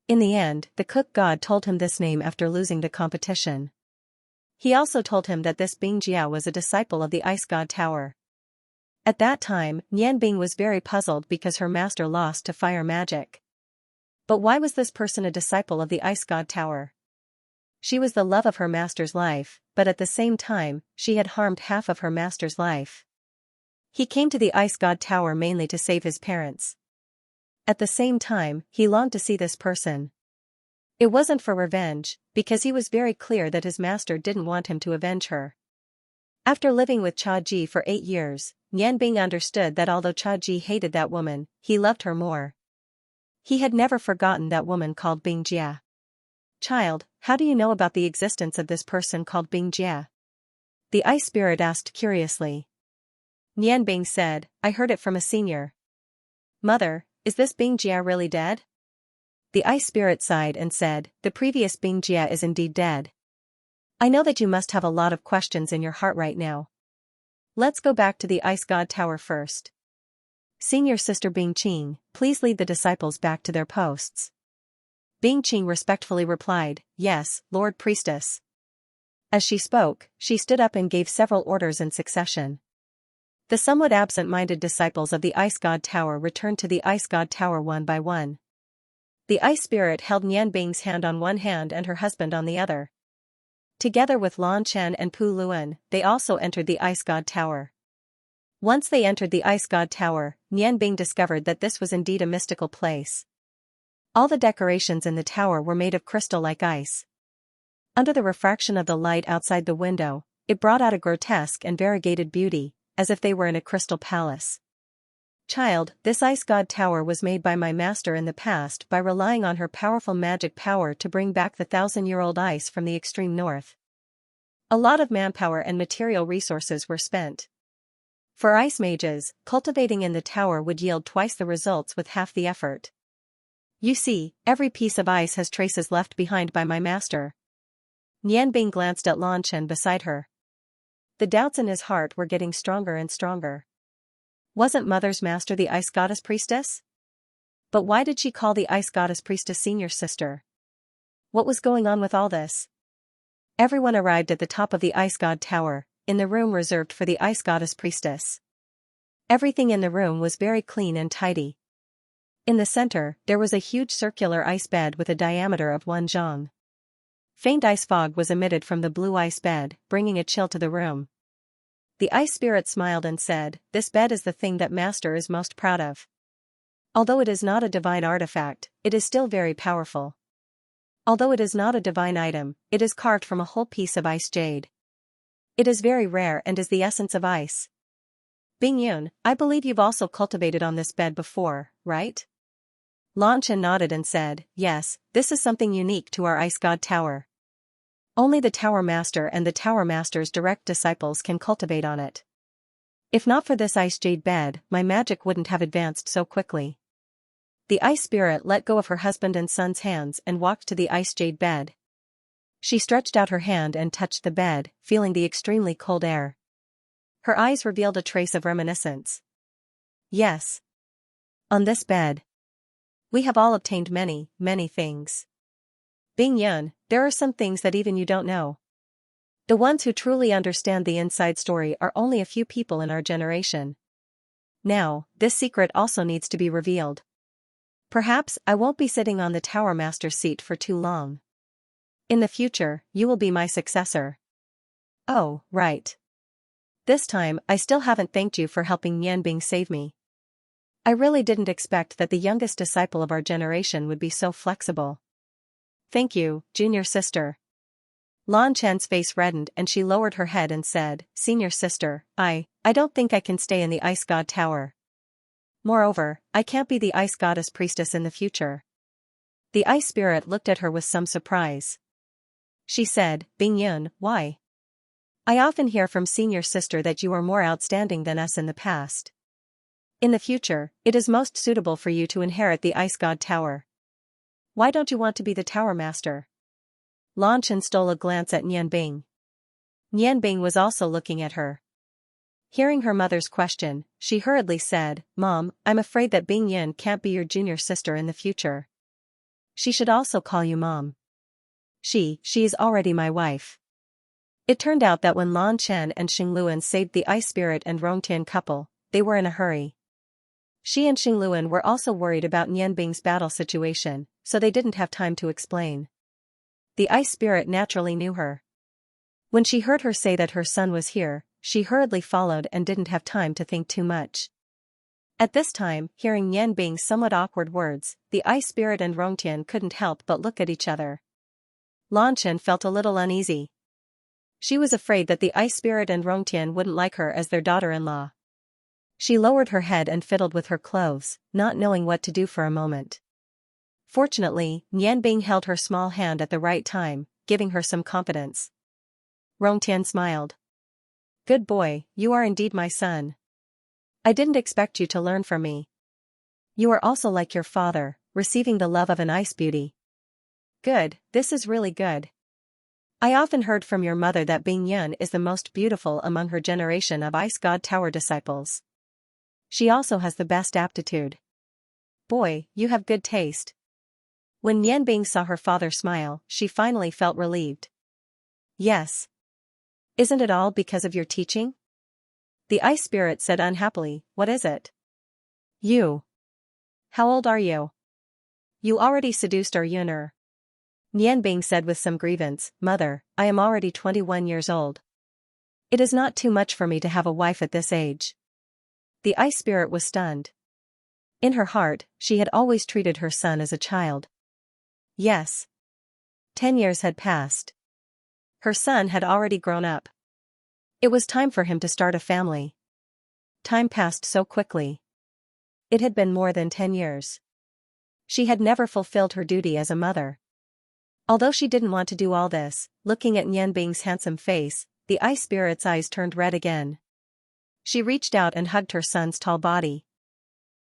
In the end, the cook god told him this name after losing the competition. He also told him that this Bing Jia was a disciple of the Ice God Tower. At that time, Nian Bing was very puzzled because her master lost to fire magic. But why was this person a disciple of the Ice God Tower? She was the love of her master's life, but at the same time, she had harmed half of her master's life. He came to the Ice God Tower mainly to save his parents. At the same time, he longed to see this person. It wasn't for revenge, because he was very clear that his master didn't want him to avenge her. After living with Cha Ji for 8 years, Nian Bing understood that although Cha Ji hated that woman, he loved her more. He had never forgotten that woman called Bing Jia. Child, how do you know about the existence of this person called Bing Jia? The ice spirit asked curiously. Nian Bing said, I heard it from a senior. Mother, is this Bing Jia really dead? The ice spirit sighed and said, the previous Bing Jia is indeed dead. I know that you must have a lot of questions in your heart right now. Let's go back to the Ice God Tower first. Senior Sister Bing Qing, please lead the disciples back to their posts. Bing Qing respectfully replied, yes, Lord Priestess. As she spoke, she stood up and gave several orders in succession. The somewhat absent-minded disciples of the Ice God Tower returned to the Ice God Tower one by one. The ice spirit held Nian Bing's hand on one hand and her husband on the other. Together with Lan Chen and Pu Luan, they also entered the Ice God Tower. Once they entered the Ice God Tower, Nian Bing discovered that this was indeed a mystical place. All the decorations in the tower were made of crystal like ice. Under the refraction of the light outside the window, it brought out a grotesque and variegated beauty, as if they were in a crystal palace. Child, this Ice God Tower was made by my master in the past by relying on her powerful magic power to bring back the 1,000-year-old ice from the extreme north. A lot of manpower and material resources were spent. For ice mages, cultivating in the tower would yield twice the results with half the effort. You see, every piece of ice has traces left behind by my master. Nian Bing glanced at Lan Chen beside her. The doubts in his heart were getting stronger and stronger. Wasn't Mother's master the Ice Goddess Priestess? But why did she call the Ice Goddess Priestess Senior Sister? What was going on with all this? Everyone arrived at the top of the Ice God Tower, in the room reserved for the Ice Goddess Priestess. Everything in the room was very clean and tidy. In the center, there was a huge circular ice bed with a diameter of 1 zhang. Faint ice fog was emitted from the blue ice bed, bringing a chill to the room. The ice spirit smiled and said, this bed is the thing that Master is most proud of. Although it is not a divine artifact, it is still very powerful. Although it is not a divine item, it is carved from a whole piece of ice jade. It is very rare and is the essence of ice. Bing Yun, I believe you've also cultivated on this bed before, right? Lan Chen nodded and said, yes, this is something unique to our Ice God Tower. Only the Tower Master and the Tower Master's direct disciples can cultivate on it. If not for this ice jade bed, my magic wouldn't have advanced so quickly. The ice spirit let go of her husband and son's hands and walked to the ice jade bed. She stretched out her hand and touched the bed, feeling the extremely cold air. Her eyes revealed a trace of reminiscence. Yes. On this bed. We have all obtained many, many things. Bing Yun, there are some things that even you don't know. The ones who truly understand the inside story are only a few people in our generation. Now, this secret also needs to be revealed. Perhaps I won't be sitting on the Tower Master's seat for too long. In the future, you will be my successor. Oh, right. This time, I still haven't thanked you for helping Nianbing save me. I really didn't expect that the youngest disciple of our generation would be so flexible. Thank you, junior sister. Lan Chen's face reddened and she lowered her head and said, Senior sister, I don't think I can stay in the Ice God Tower. Moreover, I can't be the Ice Goddess priestess in the future. The Ice Spirit looked at her with some surprise. She said, Bing Yun, why? I often hear from senior sister that you are more outstanding than us in the past. In the future, it is most suitable for you to inherit the Ice God Tower. Why don't you want to be the Tower Master? Lan Chen stole a glance at Nianbing. Nianbing was also looking at her. Hearing her mother's question, she hurriedly said, Mom, I'm afraid that Bing Yin can't be your junior sister in the future. She should also call you Mom. She is already my wife. It turned out that when Lan Chen and Xingluan saved the Ice Spirit and Rongtian couple, they were in a hurry. She and Xingluan were also worried about Nianbing's battle situation, so they didn't have time to explain. The Ice Spirit naturally knew her. When she heard her say that her son was here, she hurriedly followed and didn't have time to think too much. At this time, hearing Nianbing's somewhat awkward words, the Ice Spirit and Rongtian couldn't help but look at each other. Lan Chen felt a little uneasy. She was afraid that the Ice Spirit and Rongtian wouldn't like her as their daughter-in-law. She lowered her head and fiddled with her clothes, not knowing what to do for a moment. Fortunately, Nianbing held her small hand at the right time, giving her some confidence. Rongtian smiled. Good boy, you are indeed my son. I didn't expect you to learn from me. You are also like your father, receiving the love of an ice beauty. Good, this is really good. I often heard from your mother that Bing Yun is the most beautiful among her generation of Ice God Tower disciples. She also has the best aptitude. Boy, you have good taste. When Nianbing saw her father smile, she finally felt relieved. Yes. Isn't it all because of your teaching? The Ice Spirit said unhappily, What is it? You. How old are you? You already seduced our Yuner. Nianbing said with some grievance, Mother, I am already 21 years old. It is not too much for me to have a wife at this age. The Ice Spirit was stunned. In her heart, she had always treated her son as a child. Yes. 10 years had passed. Her son had already grown up. It was time for him to start a family. Time passed so quickly. It had been more than 10 years. She had never fulfilled her duty as a mother. Although she didn't want to do all this, looking at Nianbing's handsome face, the Ice Spirit's eyes turned red again. She reached out and hugged her son's tall body.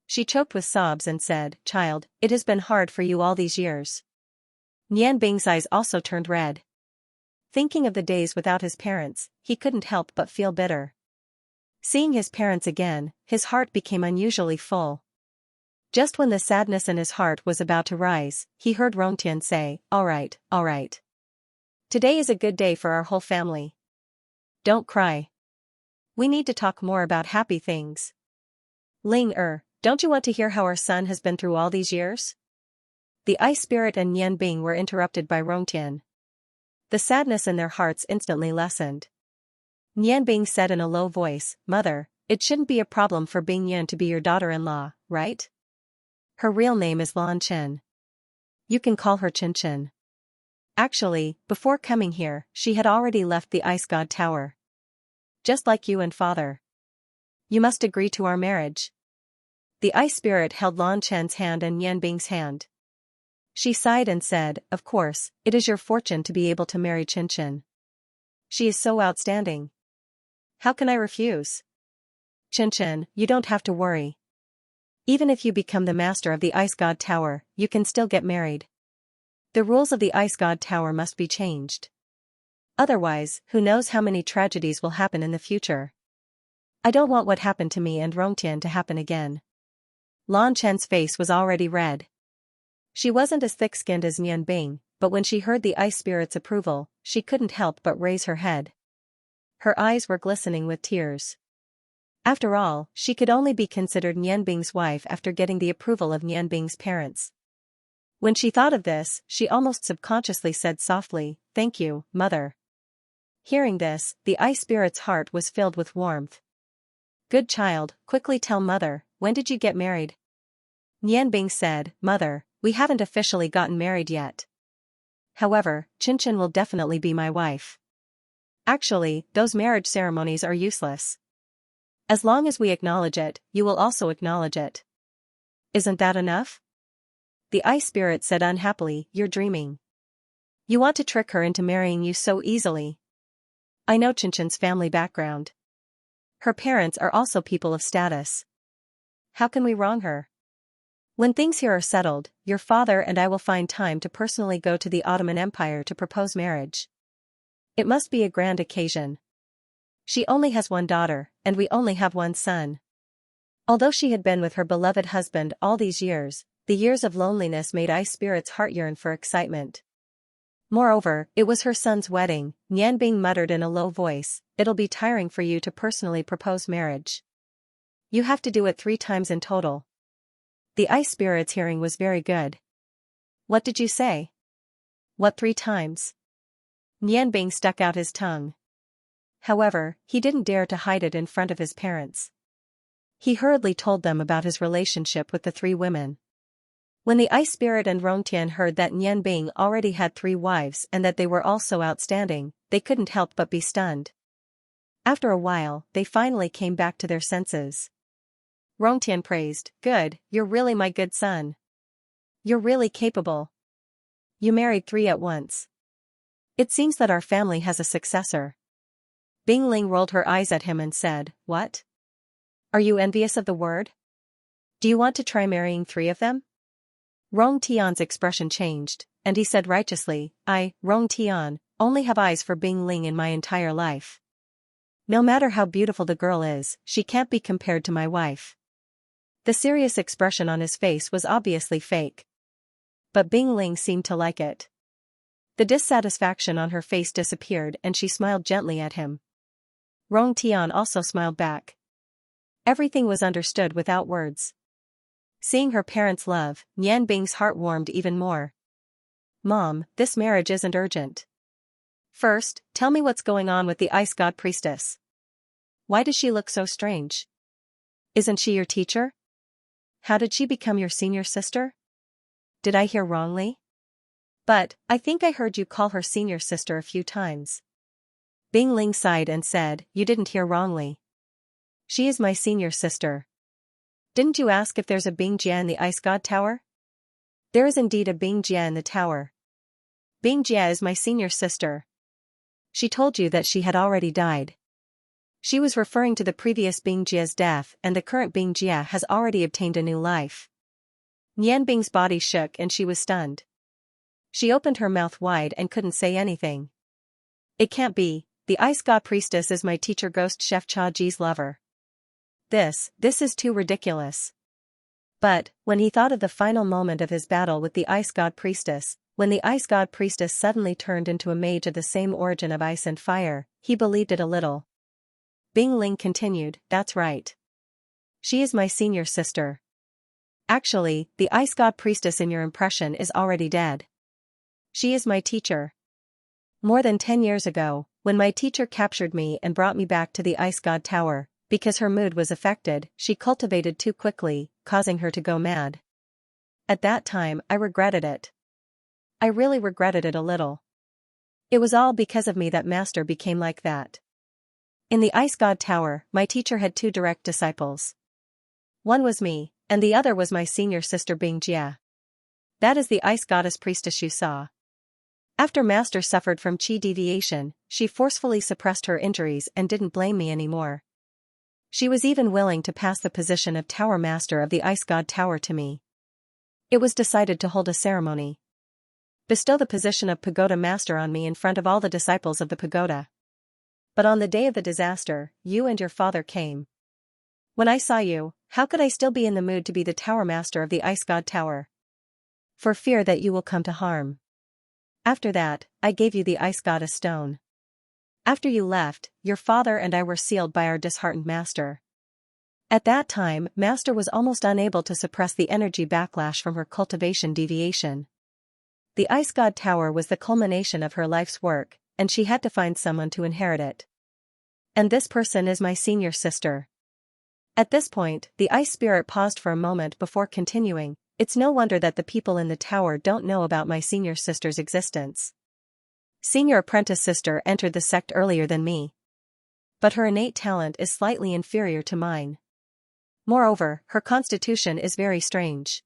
She choked with sobs and said, Child, it has been hard for you all these years. Nianbing's eyes also turned red. Thinking of the days without his parents, he couldn't help but feel bitter. Seeing his parents again, his heart became unusually full. Just when the sadness in his heart was about to rise, he heard Rongtian say, All right. Today is a good day for our whole family. Don't cry. We need to talk more about happy things. Ling don't you want to hear how our son has been through all these years? The Ice Spirit and Nianbing were interrupted by Rongtian. The sadness in their hearts instantly lessened. Nianbing said in a low voice, Mother, it shouldn't be a problem for Bing Yun to be your daughter-in-law, right? Her real name is Lan Chen. You can call her Chin Chin. Actually, before coming here, she had already left the Ice God Tower. Just like you and Father. You must agree to our marriage. The Ice Spirit held Lan Chen's hand and Nianbing's hand. She sighed and said, Of course, it is your fortune to be able to marry Chin Chin. She is so outstanding. How can I refuse? Chin Chin, you don't have to worry. Even if you become the master of the Ice God Tower, you can still get married. The rules of the Ice God Tower must be changed. Otherwise, who knows how many tragedies will happen in the future. I don't want what happened to me and Rongtian to happen again. Lan Chen's face was already red. She wasn't as thick-skinned as Nianbing, but when she heard the Ice Spirit's approval, she couldn't help but raise her head. Her eyes were glistening with tears. After all, she could only be considered Nianbing's wife after getting the approval of Nianbing's parents. When she thought of this, she almost subconsciously said softly, "Thank you, mother." Hearing this, the ice spirit's heart was filled with warmth. "Good child, quickly tell mother, when did you get married?" Nianbing said, "Mother, we haven't officially gotten married yet. However, Qianqian will definitely be my wife. Actually, those marriage ceremonies are useless. As long as we acknowledge it, you will also acknowledge it. Isn't that enough?" The ice spirit said unhappily, "You're dreaming. You want to trick her into marrying you so easily. I know Qianqian's family background. Her parents are also people of status. How can we wrong her? When things here are settled, your father and I will find time to personally go to the Ottoman Empire to propose marriage. It must be a grand occasion. She only has one daughter, and we only have one son." Although she had been with her beloved husband all these years, the years of loneliness made Ice Spirit's heart yearn for excitement. Moreover, it was her son's wedding. Nianbing muttered in a low voice, "It'll be tiring for you to personally propose marriage. You have to do it 3 times in total." The ice spirit's hearing was very good. "What did you say? What 3 times?" Nianbing stuck out his tongue. However, he didn't dare to hide it in front of his parents. He hurriedly told them about his relationship with the 3 women. When the ice spirit and Rongtian heard that Nianbing already had 3 wives and that they were all so outstanding, they couldn't help but be stunned. After a while, they finally came back to their senses. Rongtian praised, "Good, you're really my good son. You're really capable. You married 3 at once. It seems that our family has a successor." Bing Ling rolled her eyes at him and said, "What? Are you envious of the word? Do you want to try marrying 3 of them?" Rong Tian's expression changed, and he said righteously, "I, Rong Tian, only have eyes for Bing Ling in my entire life. No matter how beautiful the girl is, she can't be compared to my wife." The serious expression on his face was obviously fake. But Bing Ling seemed to like it. The dissatisfaction on her face disappeared and she smiled gently at him. Rong Tian also smiled back. Everything was understood without words. Seeing her parents' love, Nianbing's heart warmed even more. "Mom, this marriage isn't urgent. First, tell me what's going on with the ice god priestess. Why does she look so strange? Isn't she your teacher? How did she become your senior sister? Did I hear wrongly? But, I think I heard you call her senior sister a few times." Bing Ling sighed and said, "You didn't hear wrongly. She is my senior sister. Didn't you ask if there's a Bing Jia in the ice god tower? There is indeed a Bing Jia in the tower. Bing Jia is my senior sister. She told you that she had already died. She was referring to the previous Bing Jia's death, and the current Bing Jia has already obtained a new life." Nianbing's body shook and she was stunned. She opened her mouth wide and couldn't say anything. "It can't be, the ice god priestess is my teacher ghost Chef Cha Ji's lover. This is too ridiculous." But, when he thought of the final moment of his battle with the ice god priestess, when the ice god priestess suddenly turned into a mage of the same origin of ice and fire, he believed it a little. Bing Ling continued, "That's right. She is my senior sister. Actually, the ice god priestess in your impression is already dead. She is my teacher. More than 10 years ago, when my teacher captured me and brought me back to the ice god tower, because her mood was affected, she cultivated too quickly, causing her to go mad. At that time, I regretted it. I really regretted it a little. It was all because of me that Master became like that. In the Ice God Tower, my teacher had 2 direct disciples. One was me, and the other was my senior sister Bing Jia. That is the Ice Goddess priestess you saw. After Master suffered from chi deviation, she forcefully suppressed her injuries and didn't blame me anymore. She was even willing to pass the position of Tower Master of the Ice God Tower to me. It was decided to hold a ceremony. Bestow the position of Pagoda Master on me in front of all the disciples of the pagoda. But on the day of the disaster, you and your father came. When I saw you, how could I still be in the mood to be the Tower Master of the Ice God Tower? For fear that you will come to harm. After that, I gave you the Ice Goddess stone. After you left, your father and I were sealed by our disheartened master. At that time, Master was almost unable to suppress the energy backlash from her cultivation deviation. The Ice God Tower was the culmination of her life's work, and she had to find someone to inherit it. And this person is my senior sister. At this point, the Ice Spirit paused for a moment before continuing. It's no wonder that the people in the tower don't know about my senior sister's existence. Senior Apprentice Sister entered the sect earlier than me. But her innate talent is slightly inferior to mine. Moreover, her constitution is very strange.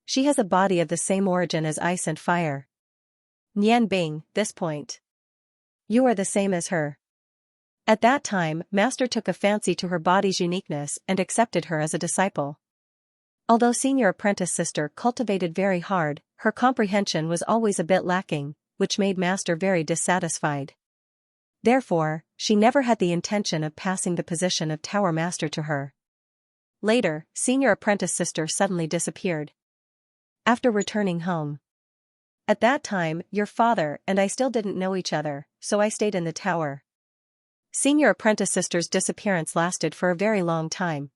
She has a body of the same origin as ice and fire. Nian Bing, this point. You are the same as her. At that time, Master took a fancy to her body's uniqueness and accepted her as a disciple. Although Senior Apprentice Sister cultivated very hard, her comprehension was always a bit lacking, which made Master very dissatisfied. Therefore, she never had the intention of passing the position of Tower Master to her. Later, Senior Apprentice Sister suddenly disappeared. After returning home. At that time, your father and I still didn't know each other, so I stayed in the tower. Senior Apprentice Sister's disappearance lasted for a very long time.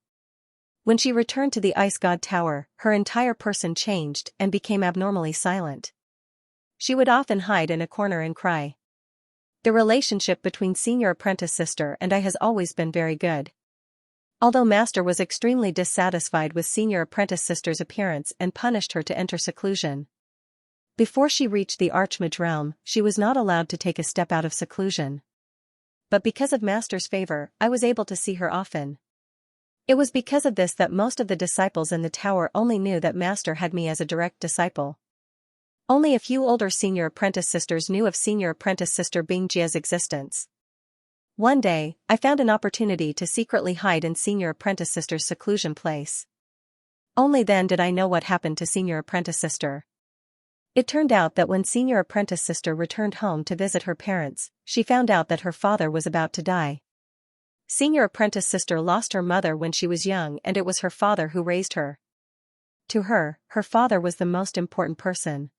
When she returned to the Ice God Tower, her entire person changed and became abnormally silent. She would often hide in a corner and cry. The relationship between Senior Apprentice Sister and I has always been very good. Although Master was extremely dissatisfied with Senior Apprentice Sister's appearance and punished her to enter seclusion. Before she reached the Archmage realm, she was not allowed to take a step out of seclusion. But because of Master's favor, I was able to see her often. It was because of this that most of the disciples in the tower only knew that Master had me as a direct disciple. Only a few older Senior Apprentice Sisters knew of Senior Apprentice Sister Bingjia's existence. One day, I found an opportunity to secretly hide in Senior Apprentice Sister's seclusion place. Only then did I know what happened to Senior Apprentice Sister. It turned out that when Senior Apprentice Sister returned home to visit her parents, she found out that her father was about to die. Senior Apprentice Sister lost her mother when she was young, and it was her father who raised her. To her, her father was the most important person.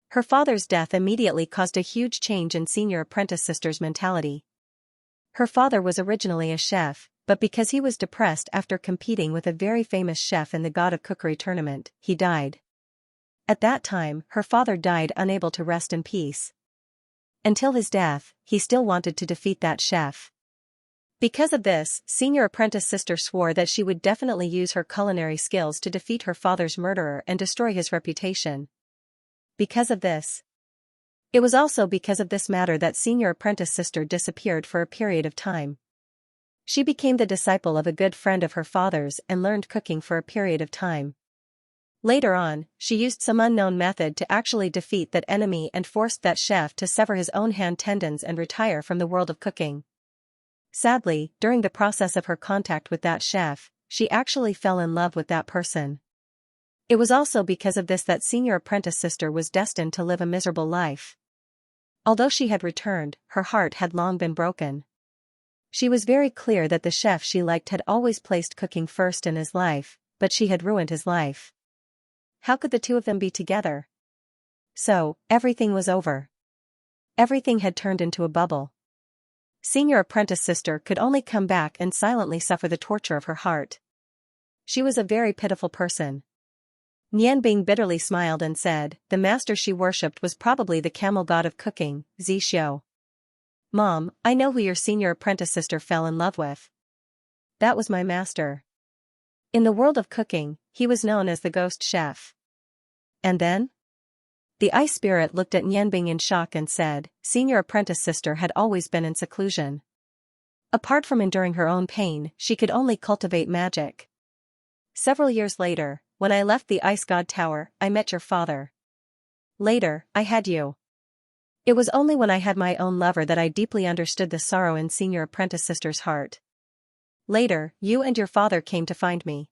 Her father's death immediately caused a huge change in Senior Apprentice Sister's mentality. Her father was originally a chef, but because he was depressed after competing with a very famous chef in the God of Cookery tournament, he died. At that time, her father died unable to rest in peace. Until his death, he still wanted to defeat that chef. Because of this, Senior Apprentice Sister swore that she would definitely use her culinary skills to defeat her father's murderer and destroy his reputation. Because of this. It was also because of this matter that Senior Apprentice Sister disappeared for a period of time. She became the disciple of a good friend of her father's and learned cooking for a period of time. Later on, she used some unknown method to actually defeat that enemy and forced that chef to sever his own hand tendons and retire from the world of cooking. Sadly, during the process of her contact with that chef, she actually fell in love with that person. It was also because of this that Senior Apprentice Sister was destined to live a miserable life. Although she had returned, her heart had long been broken. She was very clear that the chef she liked had always placed cooking first in his life, but she had ruined his life. How could the two of them be together? So, everything was over. Everything had turned into a bubble. Senior Apprentice Sister could only come back and silently suffer the torture of her heart. She was a very pitiful person. Nian Bing bitterly smiled and said, the master she worshipped was probably the camel god of cooking, Xianxia. Mom, I know who your Senior Apprentice Sister fell in love with. That was my master. In the world of cooking, he was known as the ghost chef. And then? The Ice Spirit looked at Nian Bing in shock and said, Senior Apprentice Sister had always been in seclusion. Apart from enduring her own pain, she could only cultivate magic. Several years later, when I left the Ice God Tower, I met your father. Later, I had you. It was only when I had my own lover that I deeply understood the sorrow in Senior Apprentice Sister's heart. Later, you and your father came to find me.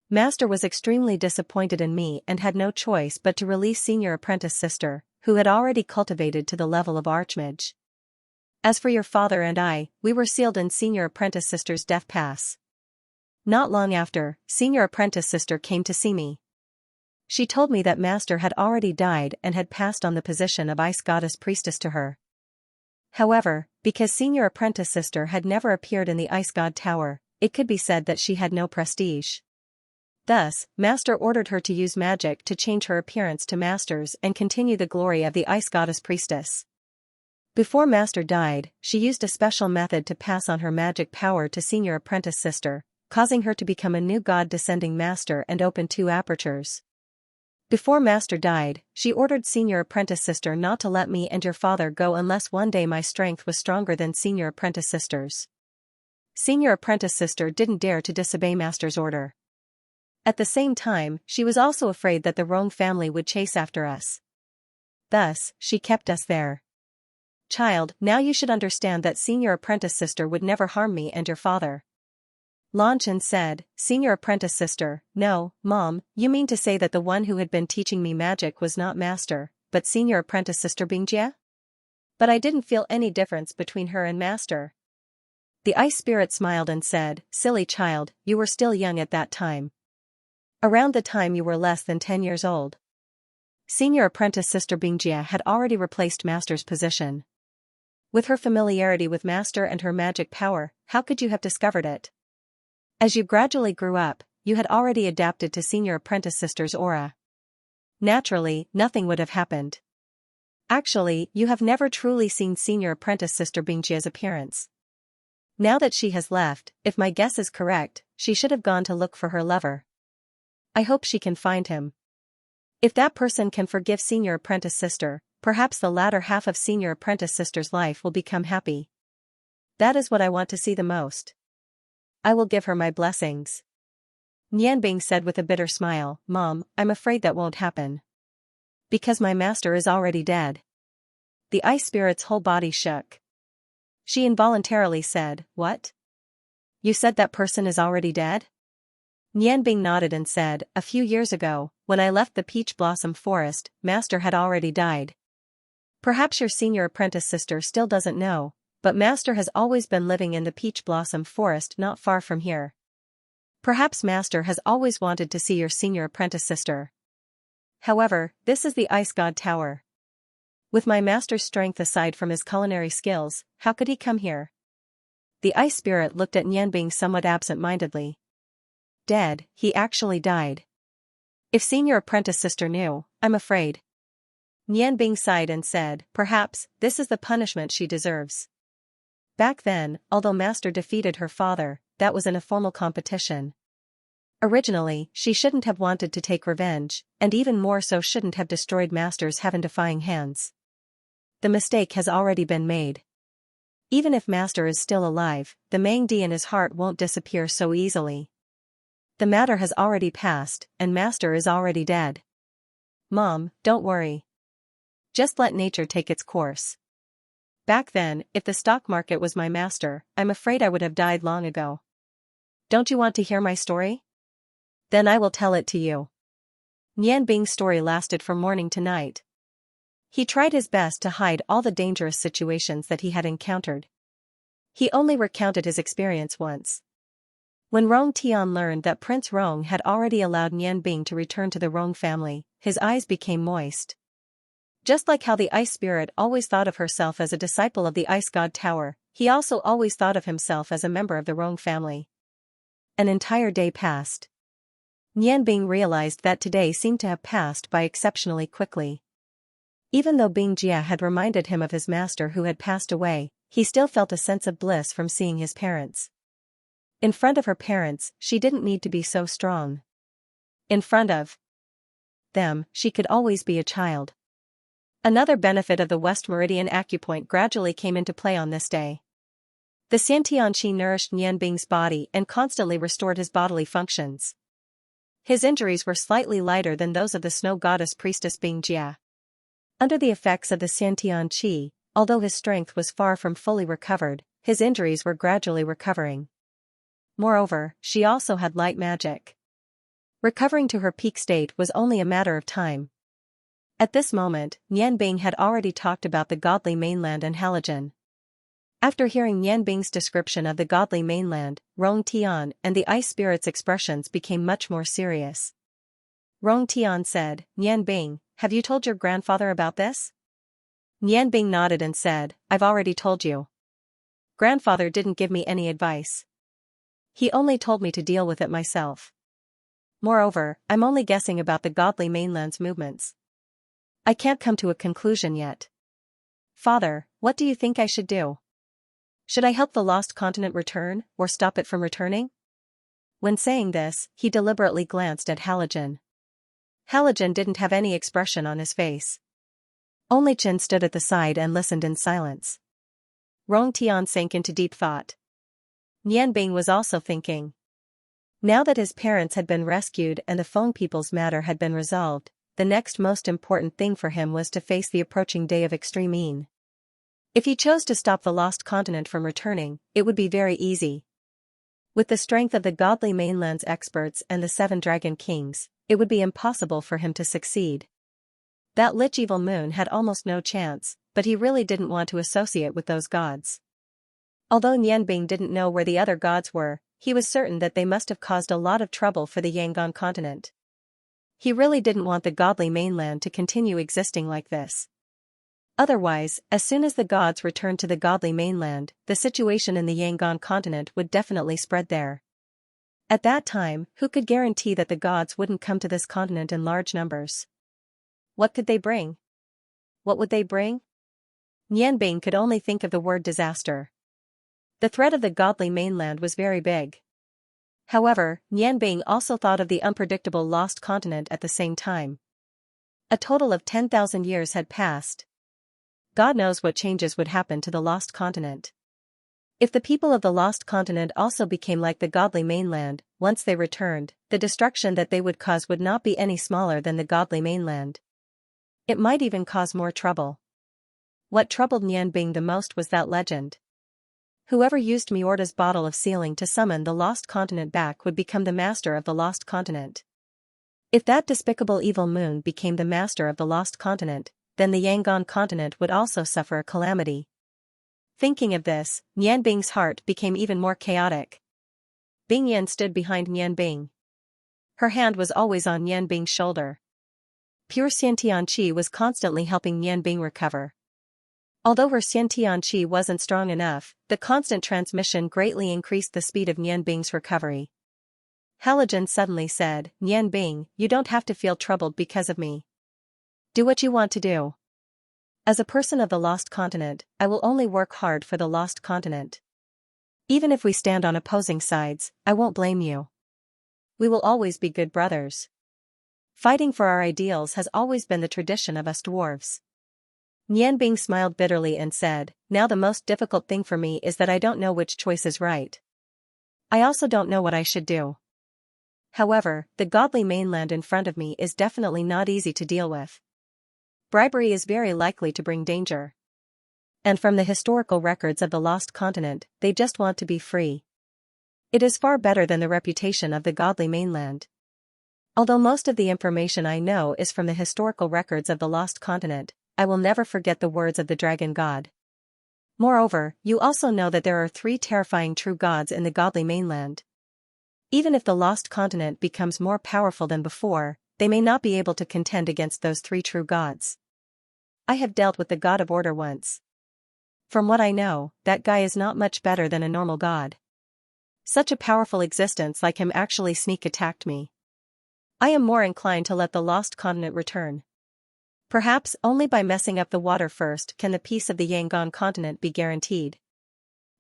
Master was extremely disappointed in me and had no choice but to release Senior Apprentice Sister, who had already cultivated to the level of Archmage. As for your father and I, we were sealed in Senior Apprentice Sister's death pass. Not long after, Senior Apprentice Sister came to see me. She told me that Master had already died and had passed on the position of Ice Goddess Priestess to her. However, because Senior Apprentice Sister had never appeared in the Ice God Tower, it could be said that she had no prestige. Thus, Master ordered her to use magic to change her appearance to Master's and continue the glory of the ice goddess priestess. Before Master died, she used a special method to pass on her magic power to senior apprentice sister, causing her to become a new god-descending master and open 2 apertures. Before Master died, she ordered senior apprentice sister not to let me and your father go unless one day my strength was stronger than senior apprentice sister's. Senior apprentice sister didn't dare to disobey Master's order. At the same time, she was also afraid that the Rong family would chase after us. Thus, she kept us there. Child, now you should understand that senior apprentice sister would never harm me and your father. Lanchan said, Senior apprentice sister, no, Mom, you mean to say that the one who had been teaching me magic was not Master, but senior apprentice sister Bingjie? But I didn't feel any difference between her and Master. The ice spirit smiled and said, Silly child, you were still young at that time. Around the time you were less than 10 years old. Senior apprentice sister Bingjie had already replaced Master's position. With her familiarity with Master and her magic power, how could you have discovered it? As you gradually grew up, you had already adapted to senior apprentice sister's aura. Naturally, nothing would have happened. Actually, you have never truly seen senior apprentice sister Bingjie's appearance. Now that she has left, if my guess is correct, she should have gone to look for her lover. I hope she can find him. If that person can forgive senior apprentice sister, perhaps the latter half of senior apprentice sister's life will become happy. That is what I want to see the most. I will give her my blessings. Nianbing said with a bitter smile, Mom, I'm afraid that won't happen. Because my master is already dead. The ice spirit's whole body shook. She involuntarily said, What? You said that person is already dead? Nianbing nodded and said, A few years ago, when I left the Peach Blossom Forest, Master had already died. Perhaps your senior apprentice sister still doesn't know, but Master has always been living in the Peach Blossom Forest not far from here. Perhaps Master has always wanted to see your senior apprentice sister. However, this is the Ice God Tower. With my master's strength aside from his culinary skills, how could he come here? The ice spirit looked at Nianbing somewhat absent-mindedly. Dead, he actually died. If senior apprentice sister knew, I'm afraid. Nianbing sighed and said, Perhaps, this is the punishment she deserves. Back then, although Master defeated her father, that was in a formal competition. Originally, she shouldn't have wanted to take revenge, and even more so shouldn't have destroyed Master's heaven-defying hands. The mistake has already been made. Even if Master is still alive, the Mangdi in his heart won't disappear so easily. The matter has already passed, and Master is already dead. Mom, don't worry. Just let nature take its course. Back then, if the stock market was my master, I'm afraid I would have died long ago. Don't you want to hear my story? Then I will tell it to you. Nianbing's story lasted from morning to night. He tried his best to hide all the dangerous situations that he had encountered. He only recounted his experience once. When Rong Tian learned that Prince Rong had already allowed Nianbing to return to the Rong family, his eyes became moist. Just like how the ice spirit always thought of herself as a disciple of the Ice God Tower, he also always thought of himself as a member of the Rong family. An entire day passed. Nianbing realized that today seemed to have passed by exceptionally quickly. Even though Bingjie had reminded him of his master who had passed away, he still felt a sense of bliss from seeing his parents. In front of her parents, she didn't need to be so strong. In front of them, she could always be a child. Another benefit of the West Meridian acupoint gradually came into play on this day. The Xianxia nourished Nianbing's body and constantly restored his bodily functions. His injuries were slightly lighter than those of the snow goddess priestess Bingjie. Under the effects of the Xianxia, although his strength was far from fully recovered, his injuries were gradually recovering. Moreover, she also had light magic. Recovering to her peak state was only a matter of time. At this moment, Nianbing had already talked about the godly mainland and Halogen. After hearing Nianbing's description of the godly mainland, Rong Tian and the ice spirit's expressions became much more serious. Rong Tian said, Nianbing, have you told your grandfather about this? Nianbing nodded and said, I've already told you. Grandfather didn't give me any advice. He only told me to deal with it myself. Moreover, I'm only guessing about the godly mainland's movements. I can't come to a conclusion yet. Father, what do you think I should do? Should I help the lost continent return, or stop it from returning? When saying this, he deliberately glanced at Halogen. Halogen didn't have any expression on his face. Only Chen stood at the side and listened in silence. Rong Tian sank into deep thought. Nianbing was also thinking. Now that his parents had been rescued and the Feng people's matter had been resolved, the next most important thing for him was to face the approaching day of extreme Yin. If he chose to stop the lost continent from returning, it would be very easy. With the strength of the godly mainland's experts and the 7 dragon kings, it would be impossible for him to succeed. That lich evil moon had almost no chance, but he really didn't want to associate with those gods. Although Nianbing didn't know where the other gods were, he was certain that they must have caused a lot of trouble for the Yangon continent. He really didn't want the godly mainland to continue existing like this. Otherwise, as soon as the gods returned to the godly mainland, the situation in the Yangon continent would definitely spread there. At that time, who could guarantee that the gods wouldn't come to this continent in large numbers? What could they bring? What would they bring? Nianbing could only think of the word disaster. The threat of the godly mainland was very big. However, Nianbing also thought of the unpredictable lost continent at the same time. A total of 10,000 years had passed. God knows what changes would happen to the lost continent. If the people of the lost continent also became like the godly mainland, once they returned, the destruction that they would cause would not be any smaller than the godly mainland. It might even cause more trouble. What troubled Nianbing the most was that legend. Whoever used Miorda's bottle of sealing to summon the lost continent back would become the master of the lost continent. If that despicable evil moon became the master of the lost continent, then the Yangon continent would also suffer a calamity. Thinking of this, Nianbing's heart became even more chaotic. Bing Yan stood behind Nianbing. Her hand was always on Nianbing's shoulder. Pure Xiantian Qi was constantly helping Nianbing recover. Although her Xiantian Qi wasn't strong enough, the constant transmission greatly increased the speed of Nianbing's recovery. Halogen suddenly said, "Nianbing, you don't have to feel troubled because of me. Do what you want to do. As a person of the lost continent, I will only work hard for the lost continent. Even if we stand on opposing sides, I won't blame you. We will always be good brothers. Fighting for our ideals has always been the tradition of us dwarves." Nianbing smiled bitterly and said, "Now the most difficult thing for me is that I don't know which choice is right. I also don't know what I should do. However, the godly mainland in front of me is definitely not easy to deal with. Bribery is very likely to bring danger. And from the historical records of the lost continent, they just want to be free. It is far better than the reputation of the godly mainland. Although most of the information I know is from the historical records of the lost continent, I will never forget the words of the dragon god. Moreover, you also know that there are 3 terrifying true gods in the godly mainland. Even if the lost continent becomes more powerful than before, they may not be able to contend against those 3 true gods. I have dealt with the god of order once. From what I know, that guy is not much better than a normal god. Such a powerful existence like him actually sneak attacked me. I am more inclined to let the lost continent return. Perhaps only by messing up the water first can the peace of the Yangon continent be guaranteed.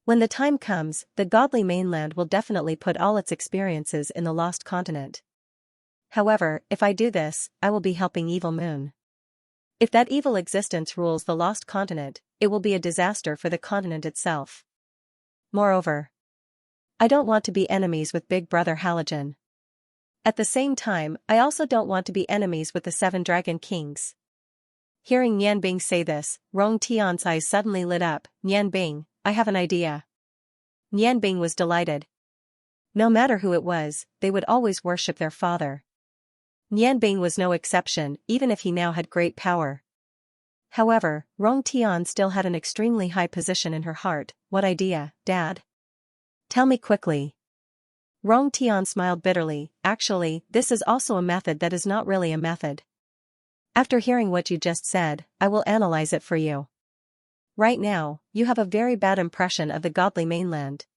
When the time comes, the godly mainland will definitely put all its experiences in the lost continent. However, if I do this, I will be helping Evil Moon. If that evil existence rules the lost continent, it will be a disaster for the continent itself. Moreover, I don't want to be enemies with Big Brother Halogen. At the same time, I also don't want to be enemies with the 7 dragon kings." Hearing Nianbing say this, Rong Tian's eyes suddenly lit up. "Nianbing, I have an idea." Nianbing was delighted. No matter who it was, they would always worship their father. Nianbing was no exception, even if he now had great power. However, Rong Tian still had an extremely high position in her heart. "What idea, Dad? Tell me quickly." Rong Tian smiled bitterly. "Actually, this is also a method that is not really a method. After hearing what you just said, I will analyze it for you. Right now, you have a very bad impression of the godly mainland.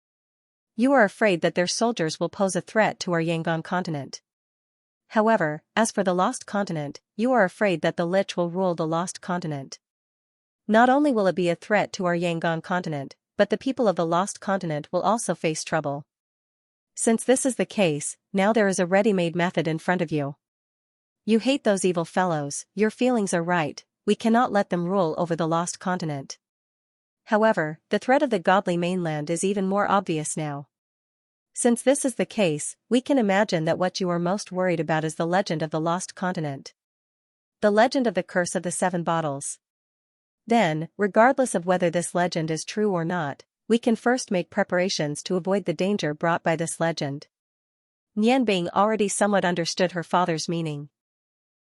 You are afraid that their soldiers will pose a threat to our Yangon continent. However, as for the lost continent, you are afraid that the Lich will rule the lost continent. Not only will it be a threat to our Yangon continent, but the people of the lost continent will also face trouble. Since this is the case, now there is a ready-made method in front of you. You hate those evil fellows, your feelings are right, we cannot let them rule over the lost continent. However, the threat of the godly mainland is even more obvious now. Since this is the case, we can imagine that what you are most worried about is the legend of the lost continent. The legend of the curse of the 7 bottles. Then, regardless of whether this legend is true or not, we can first make preparations to avoid the danger brought by this legend. Nianbing already somewhat understood her father's meaning.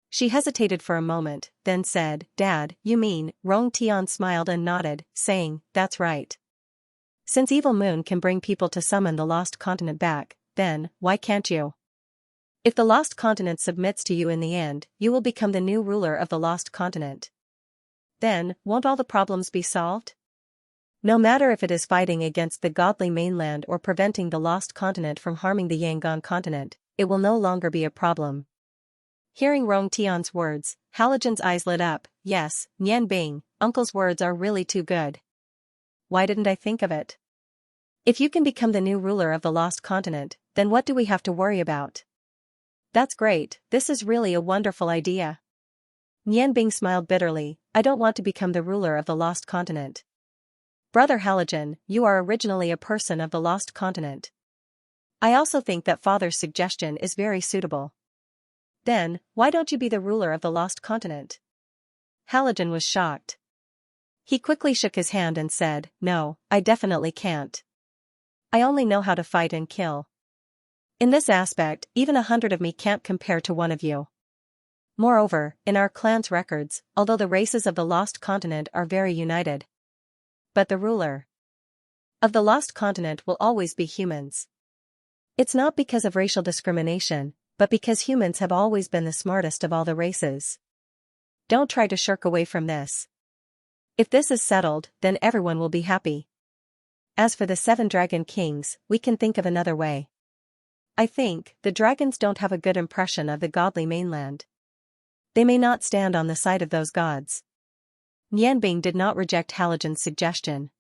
She hesitated for a moment, then said, "Dad, you mean?" Rong Tian smiled and nodded, saying, "That's right. Since Evil Moon can bring people to summon the lost continent back, then, why can't you? If the lost continent submits to you in the end, you will become the new ruler of the lost continent. Then, won't all the problems be solved? No matter if it is fighting against the godly mainland or preventing the lost continent from harming the Yangon continent, it will no longer be a problem." Hearing Rong Tian's words, Halogen's eyes lit up. "Yes, Nianbing, Uncle's words are really too good. Why didn't I think of it? If you can become the new ruler of the lost continent, then what do we have to worry about?" "That's great, this is really a wonderful idea." Nianbing smiled bitterly. "I don't want to become the ruler of the lost continent. Brother Halogen, you are originally a person of the lost continent. I also think that father's suggestion is very suitable. Then, why don't you be the ruler of the lost continent?" Halogen was shocked. He quickly shook his hand and said, "No, I definitely can't. I only know how to fight and kill. In this aspect, even 100 of me can't compare to one of you. Moreover, in our clan's records, although the races of the lost continent are very united, but the ruler of the lost continent will always be humans. It's not because of racial discrimination, but because humans have always been the smartest of all the races. Don't try to shirk away from this. If this is settled, then everyone will be happy. As for the 7 dragon kings, we can think of another way. I think the dragons don't have a good impression of the godly mainland. They may not stand on the side of those gods." Nianbing did not reject Halogen's suggestion.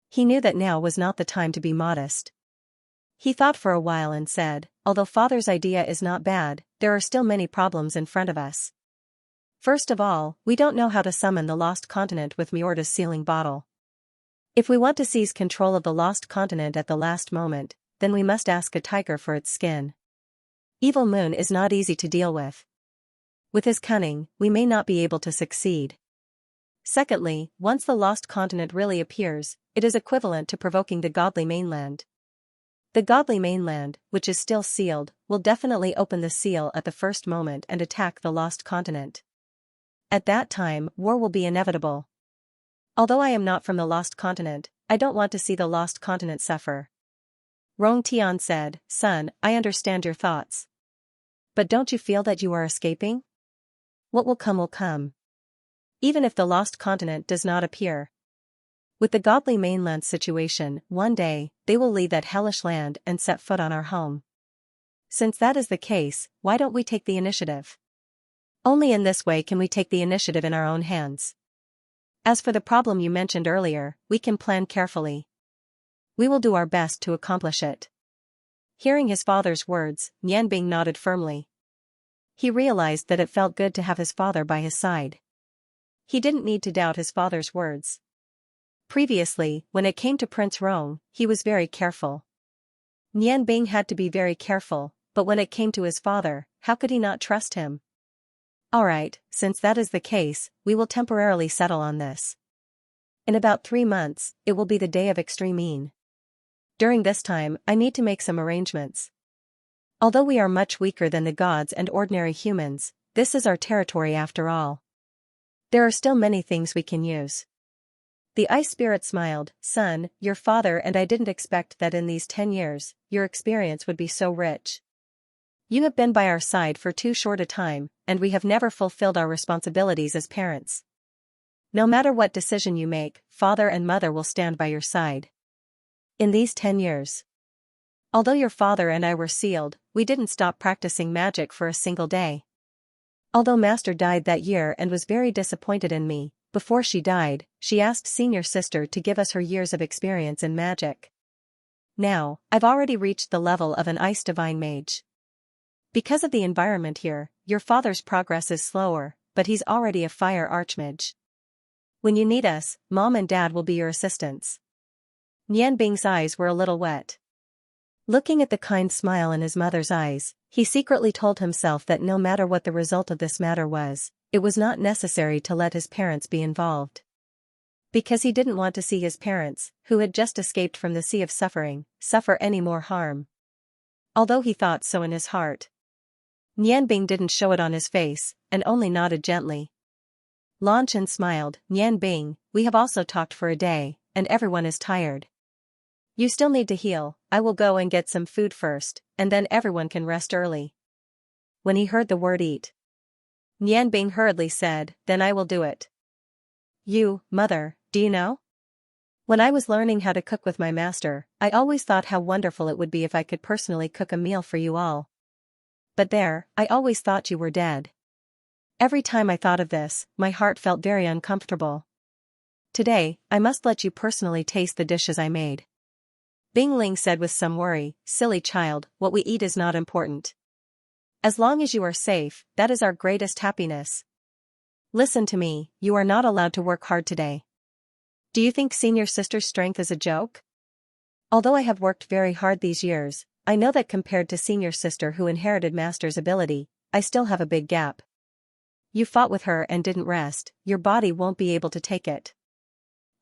He knew that now was not the time to be modest. He thought for a while and said, "Although father's idea is not bad, there are still many problems in front of us. First of all, we don't know how to summon the lost continent with Miorda's sealing bottle. If we want to seize control of the lost continent at the last moment, then we must ask a tiger for its skin. Evil Moon is not easy to deal with. With his cunning, we may not be able to succeed. Secondly, once the lost continent really appears, it is equivalent to provoking the godly mainland. The godly mainland, which is still sealed, will definitely open the seal at the first moment and attack the lost continent. At that time, war will be inevitable. Although I am not from the lost continent, I don't want to see the lost continent suffer." Rong Tian said, "Son, I understand your thoughts. But don't you feel that you are escaping? What will come will come. Even if the lost continent does not appear. With the godly mainland situation, one day, they will leave that hellish land and set foot on our home. Since that is the case, why don't we take the initiative? Only in this way can we take the initiative in our own hands. As for the problem you mentioned earlier, we can plan carefully. We will do our best to accomplish it." Hearing his father's words, Nianbing nodded firmly. He realized that it felt good to have his father by his side. He didn't need to doubt his father's words. Previously, when it came to Prince Rong, he was very careful. Nianbing had to be very careful, but when it came to his father, how could he not trust him? Alright, since that is the case, we will temporarily settle on this. In about 3 months, it will be the day of extreme Een. During this time, I need to make some arrangements. Although we are much weaker than the gods and ordinary humans, this is our territory after all. There are still many things we can use. The ice spirit smiled, "Son, your father and I didn't expect that in these 10 years, your experience would be so rich. You have been by our side for too short a time, and we have never fulfilled our responsibilities as parents. No matter what decision you make, father and mother will stand by your side. In these 10 years, Although your father and I were sealed, we didn't stop practicing magic for a single day. Although Master died that year and was very disappointed in me, before she died, she asked senior sister to give us her years of experience in magic. Now, I've already reached the level of an ice divine mage. Because of the environment here, your father's progress is slower, but he's already a fire archmage. When you need us, Mom and Dad will be your assistants. Nian Bing's eyes were a little wet. Looking at the kind smile in his mother's eyes, he secretly told himself that no matter what the result of this matter was, it was not necessary to let his parents be involved. Because he didn't want to see his parents, who had just escaped from the sea of suffering, suffer any more harm. Although he thought so in his heart, Nian Bing didn't show it on his face, and only nodded gently. Lan Chen smiled. Nian Bing, we have also talked for a day, and everyone is tired. You still need to heal. I will go and get some food first, and then everyone can rest early. When he heard the word eat, Nian Bing hurriedly said, then I will do it. You, mother, do you know? When I was learning how to cook with my master, I always thought how wonderful it would be if I could personally cook a meal for you all. But there, I always thought you were dead. Every time I thought of this, my heart felt very uncomfortable. Today, I must let you personally taste the dishes I made. Bing Ling said with some worry, silly child, what we eat is not important. As long as you are safe, that is our greatest happiness. Listen to me, you are not allowed to work hard today. Do you think senior sister's strength is a joke? Although I have worked very hard these years, I know that compared to senior sister who inherited master's ability, I still have a big gap. You fought with her and didn't rest, your body won't be able to take it.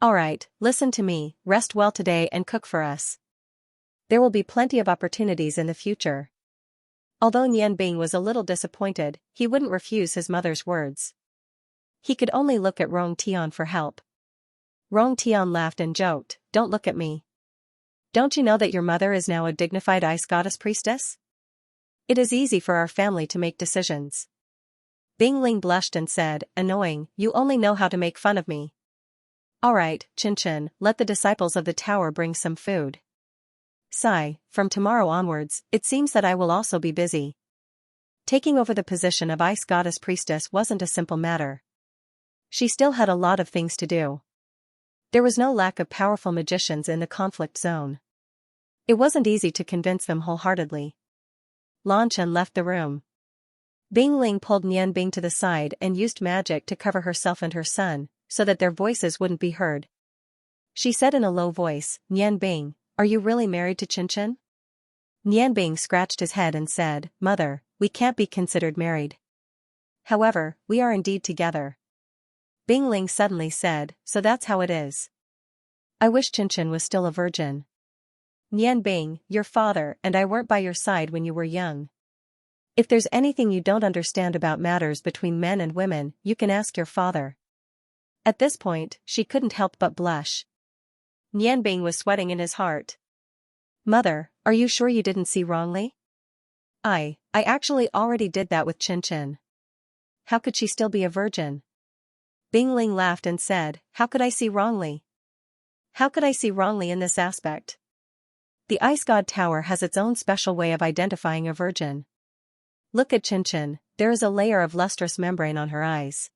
Alright, listen to me, rest well today and cook for us. There will be plenty of opportunities in the future. Although Nian Bing was a little disappointed, he wouldn't refuse his mother's words. He could only look at Rong Tian for help. Rong Tian laughed and joked, don't look at me. Don't you know that your mother is now a dignified ice goddess priestess? It is easy for our family to make decisions. Bing Ling blushed and said, annoying, you only know how to make fun of me. Alright, Chin Chin, let the disciples of the tower bring some food. Sigh, from tomorrow onwards, it seems that I will also be busy. Taking over the position of ice goddess priestess wasn't a simple matter. She still had a lot of things to do. There was no lack of powerful magicians in the conflict zone. It wasn't easy to convince them wholeheartedly. Lan Chen left the room. Bing Ling pulled Nian Bing to the side and used magic to cover herself and her son, so that their voices wouldn't be heard. She said in a low voice, Nian Bing, are you really married to Chin Chin? Nian Bing scratched his head and said, Mother, we can't be considered married. However, we are indeed together. Bing Ling suddenly said, so that's how it is. I wish Chin Chin was still a virgin. Nian Bing, your father and I weren't by your side when you were young. If there's anything you don't understand about matters between men and women, you can ask your father. At this point, she couldn't help but blush. Nian Bing was sweating in his heart. Mother, are you sure you didn't see wrongly? I actually already did that with Chin Chin. How could she still be a virgin? Bing Ling laughed and said, how could I see wrongly? How could I see wrongly in this aspect? The Ice God Tower has its own special way of identifying a virgin. Look at Chin Chin, there is a layer of lustrous membrane on her eyes.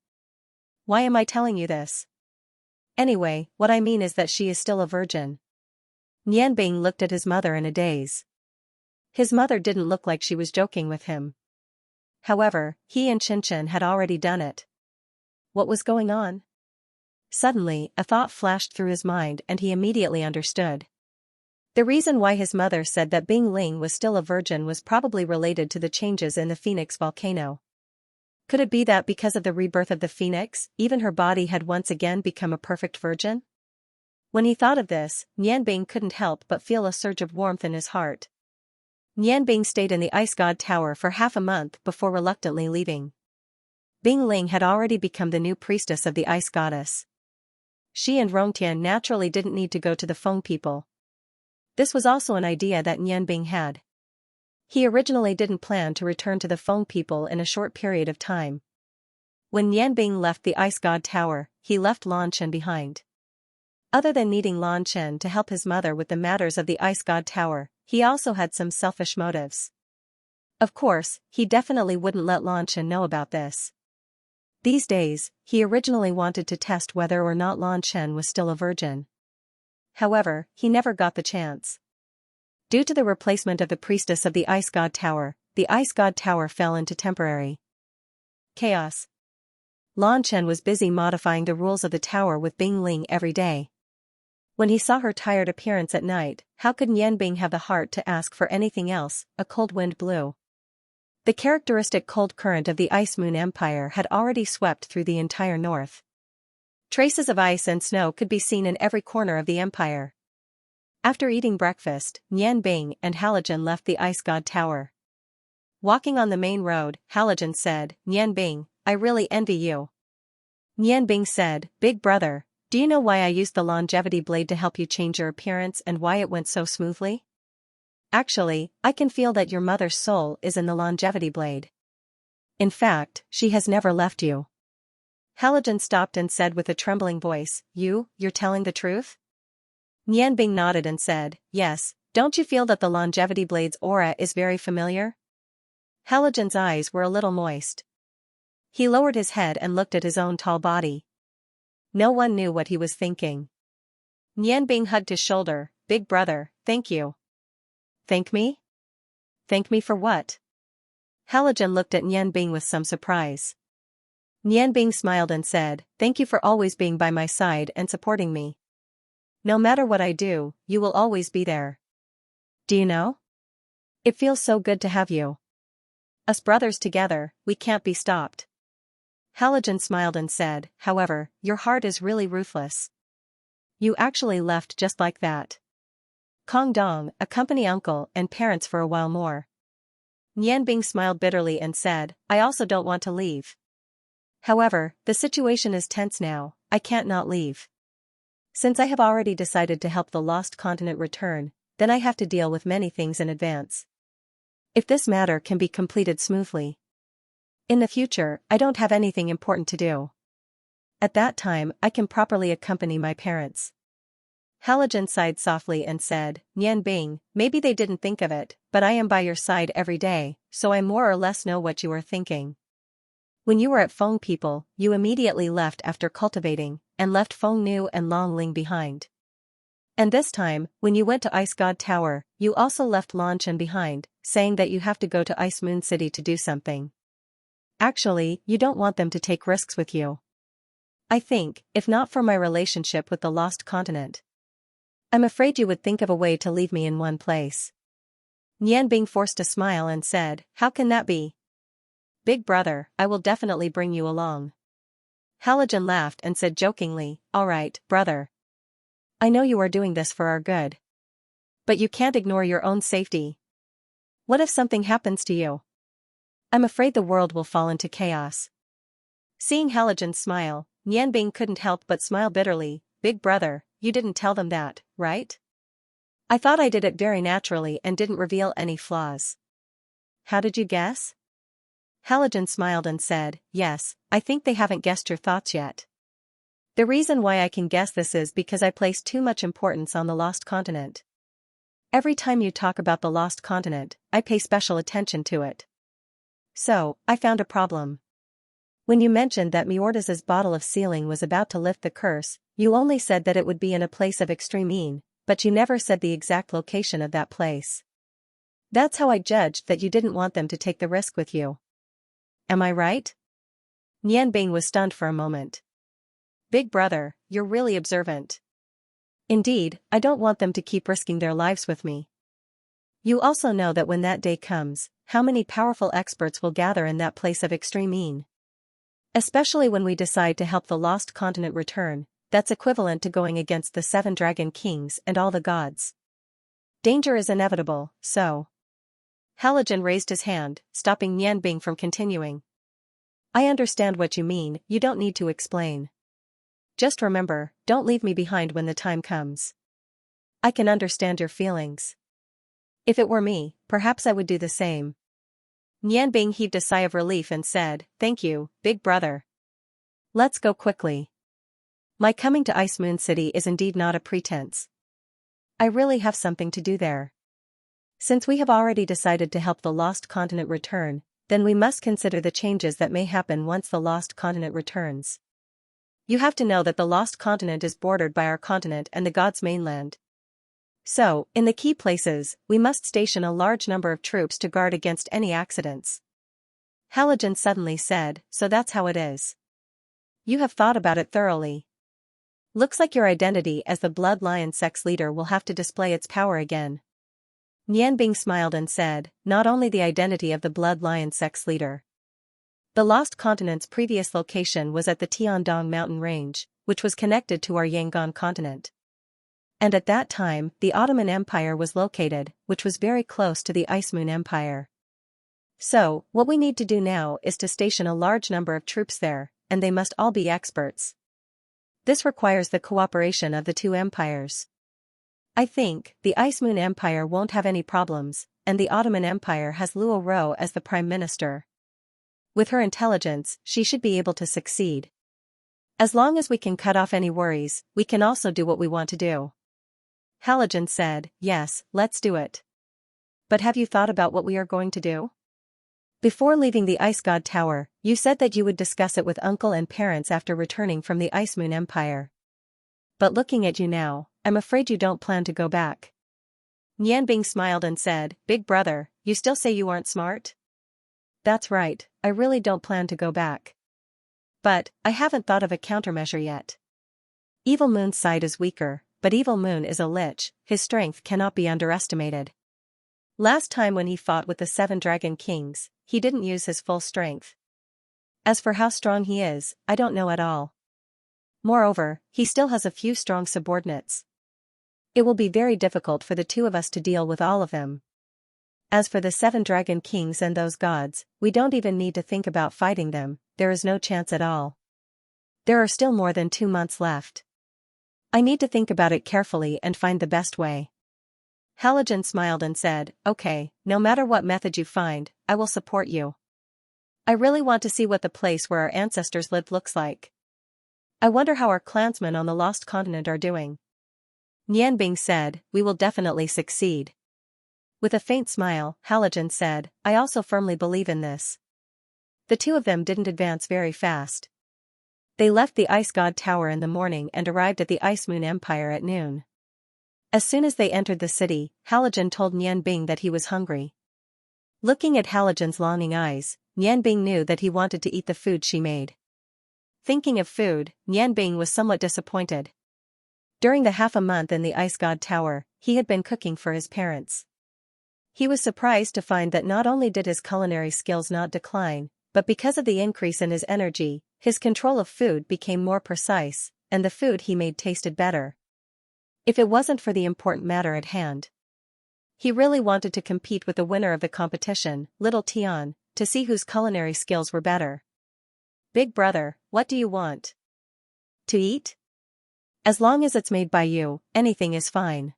Why am I telling you this? Anyway, what I mean is that she is still a virgin. Nian Bing looked at his mother in a daze. His mother didn't look like she was joking with him. However, he and Chin Chin had already done it. What was going on? Suddenly, a thought flashed through his mind and he immediately understood. The reason why his mother said that Bing Ling was still a virgin was probably related to the changes in the Phoenix volcano. Could it be that because of the rebirth of the Phoenix, even her body had once again become a perfect virgin? When he thought of this, Nian Bing couldn't help but feel a surge of warmth in his heart. Nian Bing stayed in the Ice God Tower for half a month before reluctantly leaving. Bing Ling had already become the new priestess of the Ice Goddess. She and Rongtian naturally didn't need to go to the Feng people. This was also an idea that Nian Bing had. He originally didn't plan to return to the Feng people in a short period of time. When Nian Bing left the Ice God Tower, he left Lan Chen behind. Other than needing Lan Chen to help his mother with the matters of the Ice God Tower, he also had some selfish motives. Of course, he definitely wouldn't let Lan Shen know about this. These days, he originally wanted to test whether or not Lan Shen was still a virgin. However, he never got the chance. Due to the replacement of the priestess of the Ice God Tower, the Ice God Tower fell into temporary chaos. Lan Shen was busy modifying the rules of the tower with Bing Ling every day. When he saw her tired appearance at night, how could Nian Bing have the heart to ask for anything else? A cold wind blew. The characteristic cold current of the Ice Moon Empire had already swept through the entire north. Traces of ice and snow could be seen in every corner of the empire. After eating breakfast, Nian Bing and Halogen left the Ice God Tower. Walking on the main road, Halogen said, "Nian Bing, I really envy you." Nian Bing said, "Big brother, do you know why I used the longevity blade to help you change your appearance and why it went so smoothly? Actually, I can feel that your mother's soul is in the longevity blade. In fact, she has never left you." Halogen stopped and said with a trembling voice, You're telling the truth?" Nian Bing nodded and said, "Yes, don't you feel that the longevity blade's aura is very familiar?" Halogen's eyes were a little moist. He lowered his head and looked at his own tall body. No one knew what he was thinking. Nian Bing hugged his shoulder, "Big brother, thank you." "Thank me? Thank me for what?" Halogen looked at Nian Bing with some surprise. Nian Bing smiled and said, "Thank you for always being by my side and supporting me. No matter what I do, you will always be there. Do you know? It feels so good to have you. Us brothers together, we can't be stopped." Halogen smiled and said, "However, your heart is really ruthless. You actually left just like that. Kong Dong, accompany uncle and parents for a while more." Nian Bing smiled bitterly and said, "I also don't want to leave. However, the situation is tense now, I can't not leave. Since I have already decided to help the lost continent return, then I have to deal with many things in advance. If this matter can be completed smoothly, in the future, I don't have anything important to do. At that time, I can properly accompany my parents." Halogen sighed softly and said, "Nian Bing, maybe they didn't think of it, but I am by your side every day, so I more or less know what you are thinking. When you were at Feng People, you immediately left after cultivating, and left Feng Nu and Long Ling behind. And this time, when you went to Ice God Tower, you also left Lan Shen behind, saying that you have to go to Ice Moon City to do something. Actually, you don't want them to take risks with you. I think, if not for my relationship with the lost continent, I'm afraid you would think of a way to leave me in one place." Nian Bing forced a smile and said, "How can that be?" "Big brother, I will definitely bring you along." Halogen laughed and said jokingly, "All right, brother. I know you are doing this for our good. But you can't ignore your own safety. What if something happens to you? I'm afraid the world will fall into chaos." Seeing Halogen smile, Nian Bing couldn't help but smile bitterly. "Big brother, you didn't tell them that, right? I thought I did it very naturally and didn't reveal any flaws." "How did you guess?" Halogen smiled and said, "Yes, I think they haven't guessed your thoughts yet. The reason why I can guess this is because I place too much importance on the lost continent. Every time you talk about the lost continent, I pay special attention to it. So, I found a problem. When you mentioned that Miordas's bottle of sealing was about to lift the curse, you only said that it would be in a place of extreme ease, but you never said the exact location of that place. That's how I judged that you didn't want them to take the risk with you. Am I right?" Nian Bing was stunned for a moment. "Big brother, you're really observant. Indeed, I don't want them to keep risking their lives with me. You also know that when that day comes, how many powerful experts will gather in that place of extreme ease. Especially when we decide to help the lost continent return, that's equivalent to going against the 7 dragon kings and all the gods. Danger is inevitable, so." Halogen raised his hand, stopping Nian Bing from continuing. "I understand what you mean, you don't need to explain. Just remember, don't leave me behind when the time comes. I can understand your feelings. If it were me, perhaps I would do the same." Nian Bing heaved a sigh of relief and said, "Thank you, big brother. Let's go quickly. My coming to Ice Moon City is indeed not a pretense. I really have something to do there." Since we have already decided to help the lost continent return, then we must consider the changes that may happen once the lost continent returns. You have to know that the lost continent is bordered by our continent and the god's mainland. So, in the key places, we must station a large number of troops to guard against any accidents. Halogen suddenly said, so that's how it is. You have thought about it thoroughly. Looks like your identity as the Blood Lion sex leader will have to display its power again. Nianbing smiled and said, not only the identity of the Blood Lion sex leader. The Lost Continent's previous location was at the Tiandong mountain range, which was connected to our Yangon continent. And at that time, the Ottoman Empire was located, which was very close to the Ice Moon Empire. So, what we need to do now is to station a large number of troops there, and they must all be experts. This requires the cooperation of the two empires. I think the Ice Moon Empire won't have any problems, and the Ottoman Empire has Luo Ro as the prime minister. With her intelligence, she should be able to succeed. As long as we can cut off any worries, we can also do what we want to do. Halogen said, yes, let's do it. But have you thought about what we are going to do? Before leaving the Ice God Tower, you said that you would discuss it with uncle and parents after returning from the Ice Moon Empire. But looking at you now, I'm afraid you don't plan to go back. Nianbing smiled and said, Big brother, you still say you aren't smart? That's right, I really don't plan to go back. But, I haven't thought of a countermeasure yet. Evil Moon's side is weaker, but Evil Moon is a lich, his strength cannot be underestimated. Last time when he fought with the 7 Dragon Kings, he didn't use his full strength. As for how strong he is, I don't know at all. Moreover, he still has a few strong subordinates. It will be very difficult for the two of us to deal with all of them. As for the 7 Dragon Kings and those gods, we don't even need to think about fighting them, there is no chance at all. There are still more than 2 months left. I need to think about it carefully and find the best way. Halogen smiled and said, okay, no matter what method you find, I will support you. I really want to see what the place where our ancestors lived looks like. I wonder how our clansmen on the Lost Continent are doing. Nianbing said, we will definitely succeed. With a faint smile, Halogen said, I also firmly believe in this. The two of them didn't advance very fast. They left the Ice God Tower in the morning and arrived at the Ice Moon Empire at noon. As soon as they entered the city, Halogen told Nianbing that he was hungry. Looking at Halogen's longing eyes, Nianbing knew that he wanted to eat the food she made. Thinking of food, Nianbing was somewhat disappointed. During the half a month in the Ice God Tower, he had been cooking for his parents. He was surprised to find that not only did his culinary skills not decline, but because of the increase in his energy, his control of food became more precise, and the food he made tasted better. If it wasn't for the important matter at hand. He really wanted to compete with the winner of the competition, Little Tian, to see whose culinary skills were better. Big brother, what do you want? To eat? As long as it's made by you, anything is fine.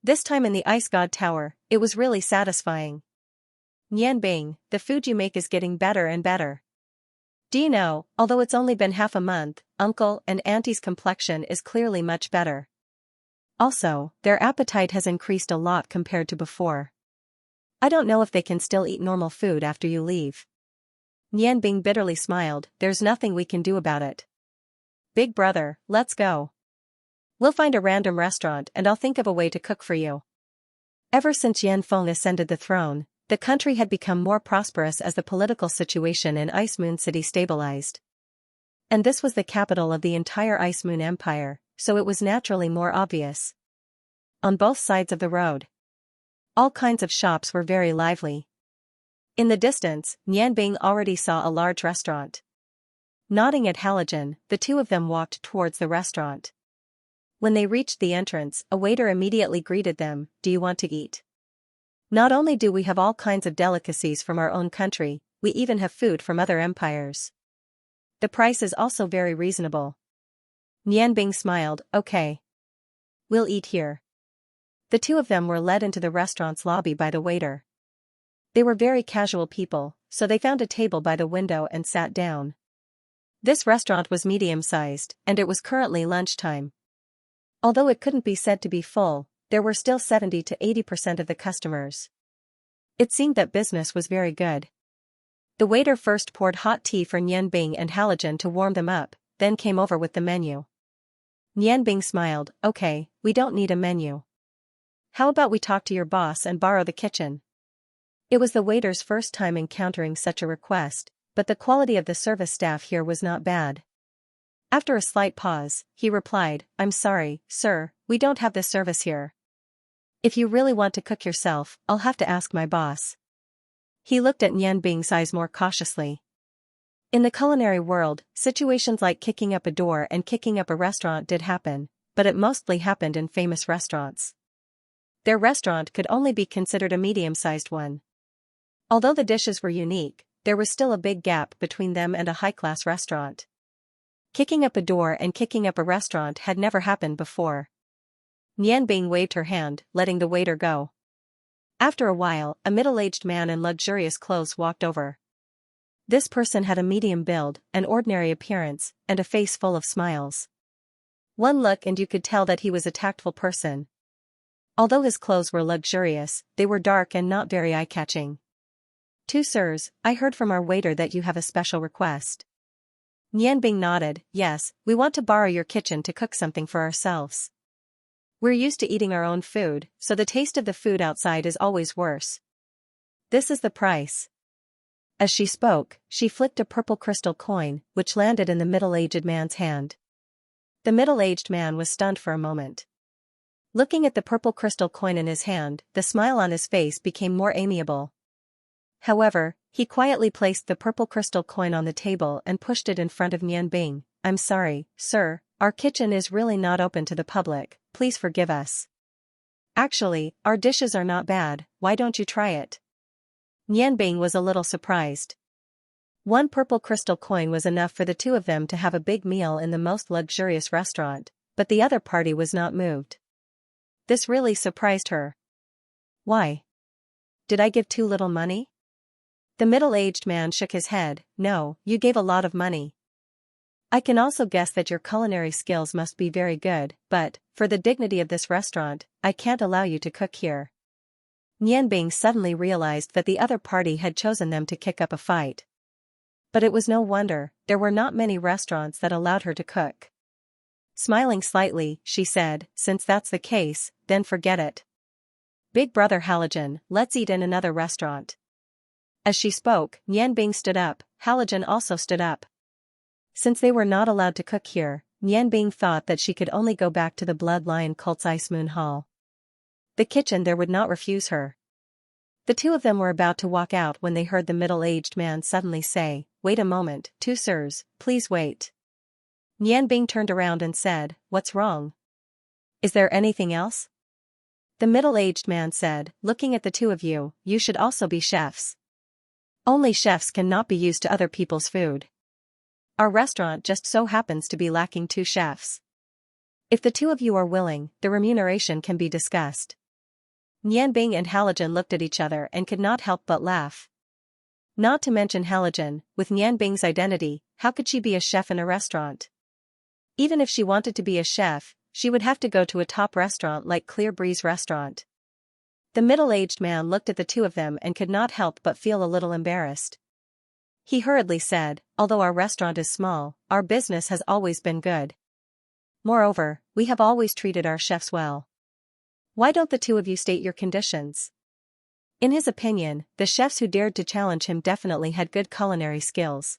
This time in the Ice God Tower, it was really satisfying. Nianbing, the food you make is getting better and better. Do you know, although it's only been half a month, Uncle and Auntie's complexion is clearly much better. Also, their appetite has increased a lot compared to before. I don't know if they can still eat normal food after you leave. Nianbing bitterly smiled, there's nothing we can do about it. Big brother, let's go. We'll find a random restaurant and I'll think of a way to cook for you. Ever since Yanfeng ascended the throne, the country had become more prosperous as the political situation in Ice Moon City stabilized. And this was the capital of the entire Ice Moon Empire, so it was naturally more obvious. On both sides of the road, all kinds of shops were very lively. In the distance, Nianbing already saw a large restaurant. Nodding at Halogen, the two of them walked towards the restaurant. When they reached the entrance, a waiter immediately greeted them, do you want to eat? Not only do we have all kinds of delicacies from our own country, we even have food from other empires. The price is also very reasonable. Nianbing smiled, okay. We'll eat here. The two of them were led into the restaurant's lobby by the waiter. They were very casual people, so they found a table by the window and sat down. This restaurant was medium-sized, and it was currently lunchtime. Although it couldn't be said to be full, there were still 70 to 80% of the customers. It seemed that business was very good. The waiter first poured hot tea for Nianbing and Halogen to warm them up, then came over with the menu. Nianbing smiled, okay, we don't need a menu. How about we talk to your boss and borrow the kitchen? It was the waiter's first time encountering such a request, but the quality of the service staff here was not bad. After a slight pause, he replied, I'm sorry, sir, we don't have this service here. If you really want to cook yourself, I'll have to ask my boss. He looked at Nianbing's eyes more cautiously. In the culinary world, situations like kicking up a door and kicking up a restaurant did happen, but it mostly happened in famous restaurants. Their restaurant could only be considered a medium-sized one. Although the dishes were unique, there was still a big gap between them and a high-class restaurant. Kicking up a door and kicking up a restaurant had never happened before. Nianbing waved her hand, letting the waiter go. After a while, a middle-aged man in luxurious clothes walked over. This person had a medium build, an ordinary appearance, and a face full of smiles. One look and you could tell that he was a tactful person. Although his clothes were luxurious, they were dark and not very eye-catching. Two sirs, I heard from our waiter that you have a special request. Nianbing nodded, yes, we want to borrow your kitchen to cook something for ourselves. We're used to eating our own food, so the taste of the food outside is always worse. This is the price. As she spoke, she flicked a purple crystal coin, which landed in the middle-aged man's hand. The middle-aged man was stunned for a moment. Looking at the purple crystal coin in his hand, the smile on his face became more amiable. However, he quietly placed the purple crystal coin on the table and pushed it in front of Nianbing. I'm sorry, sir, our kitchen is really not open to the public, please forgive us. Actually, our dishes are not bad, why don't you try it? Nianbing was a little surprised. One purple crystal coin was enough for the two of them to have a big meal in the most luxurious restaurant, but the other party was not moved. This really surprised her. Why? Did I give too little money? The middle-aged man shook his head, no, you gave a lot of money. I can also guess that your culinary skills must be very good, but, for the dignity of this restaurant, I can't allow you to cook here. Nianbing suddenly realized that the other party had chosen them to kick up a fight. But it was no wonder, there were not many restaurants that allowed her to cook. Smiling slightly, she said, since that's the case, then forget it. Big brother Halogen, let's eat in another restaurant. As she spoke, Nianbing stood up, Halogen also stood up. Since they were not allowed to cook here, Nianbing thought that she could only go back to the Blood Lion cult's Ice Moon Hall. The kitchen there would not refuse her. The two of them were about to walk out when they heard the middle-aged man suddenly say, wait a moment, two sirs, please wait. Nianbing turned around and said, what's wrong? Is there anything else? The middle-aged man said, looking at the two of you, you should also be chefs. Only chefs cannot be used to other people's food. Our restaurant just so happens to be lacking 2 chefs. If the two of you are willing, the remuneration can be discussed. Nianbing and Halogen looked at each other and could not help but laugh. Not to mention Halogen, with Nianbing's identity, how could she be a chef in a restaurant? Even if she wanted to be a chef, she would have to go to a top restaurant like Clear Breeze Restaurant. The middle-aged man looked at the two of them and could not help but feel a little embarrassed. He hurriedly said, although our restaurant is small, our business has always been good. Moreover, we have always treated our chefs well. Why don't the two of you state your conditions? In his opinion, the chefs who dared to challenge him definitely had good culinary skills.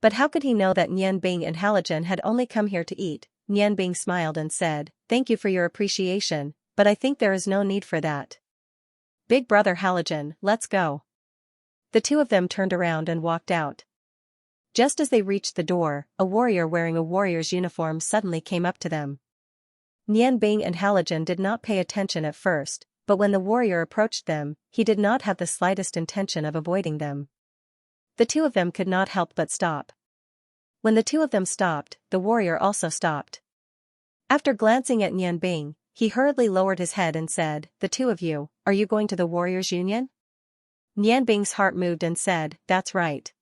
But how could he know that Nianbing and Halogen had only come here to eat? Nianbing smiled and said, thank you for your appreciation, but I think there is no need for that. Big brother Halogen, let's go. The two of them turned around and walked out. Just as they reached the door, a warrior wearing a warrior's uniform suddenly came up to them. Nianbing and Halogen did not pay attention at first, but when the warrior approached them, he did not have the slightest intention of avoiding them. The two of them could not help but stop. When the two of them stopped, the warrior also stopped. After glancing at Nianbing, he hurriedly lowered his head and said, the two of you, are you going to the Warriors' Union? Nianbing's heart moved and said, that's right.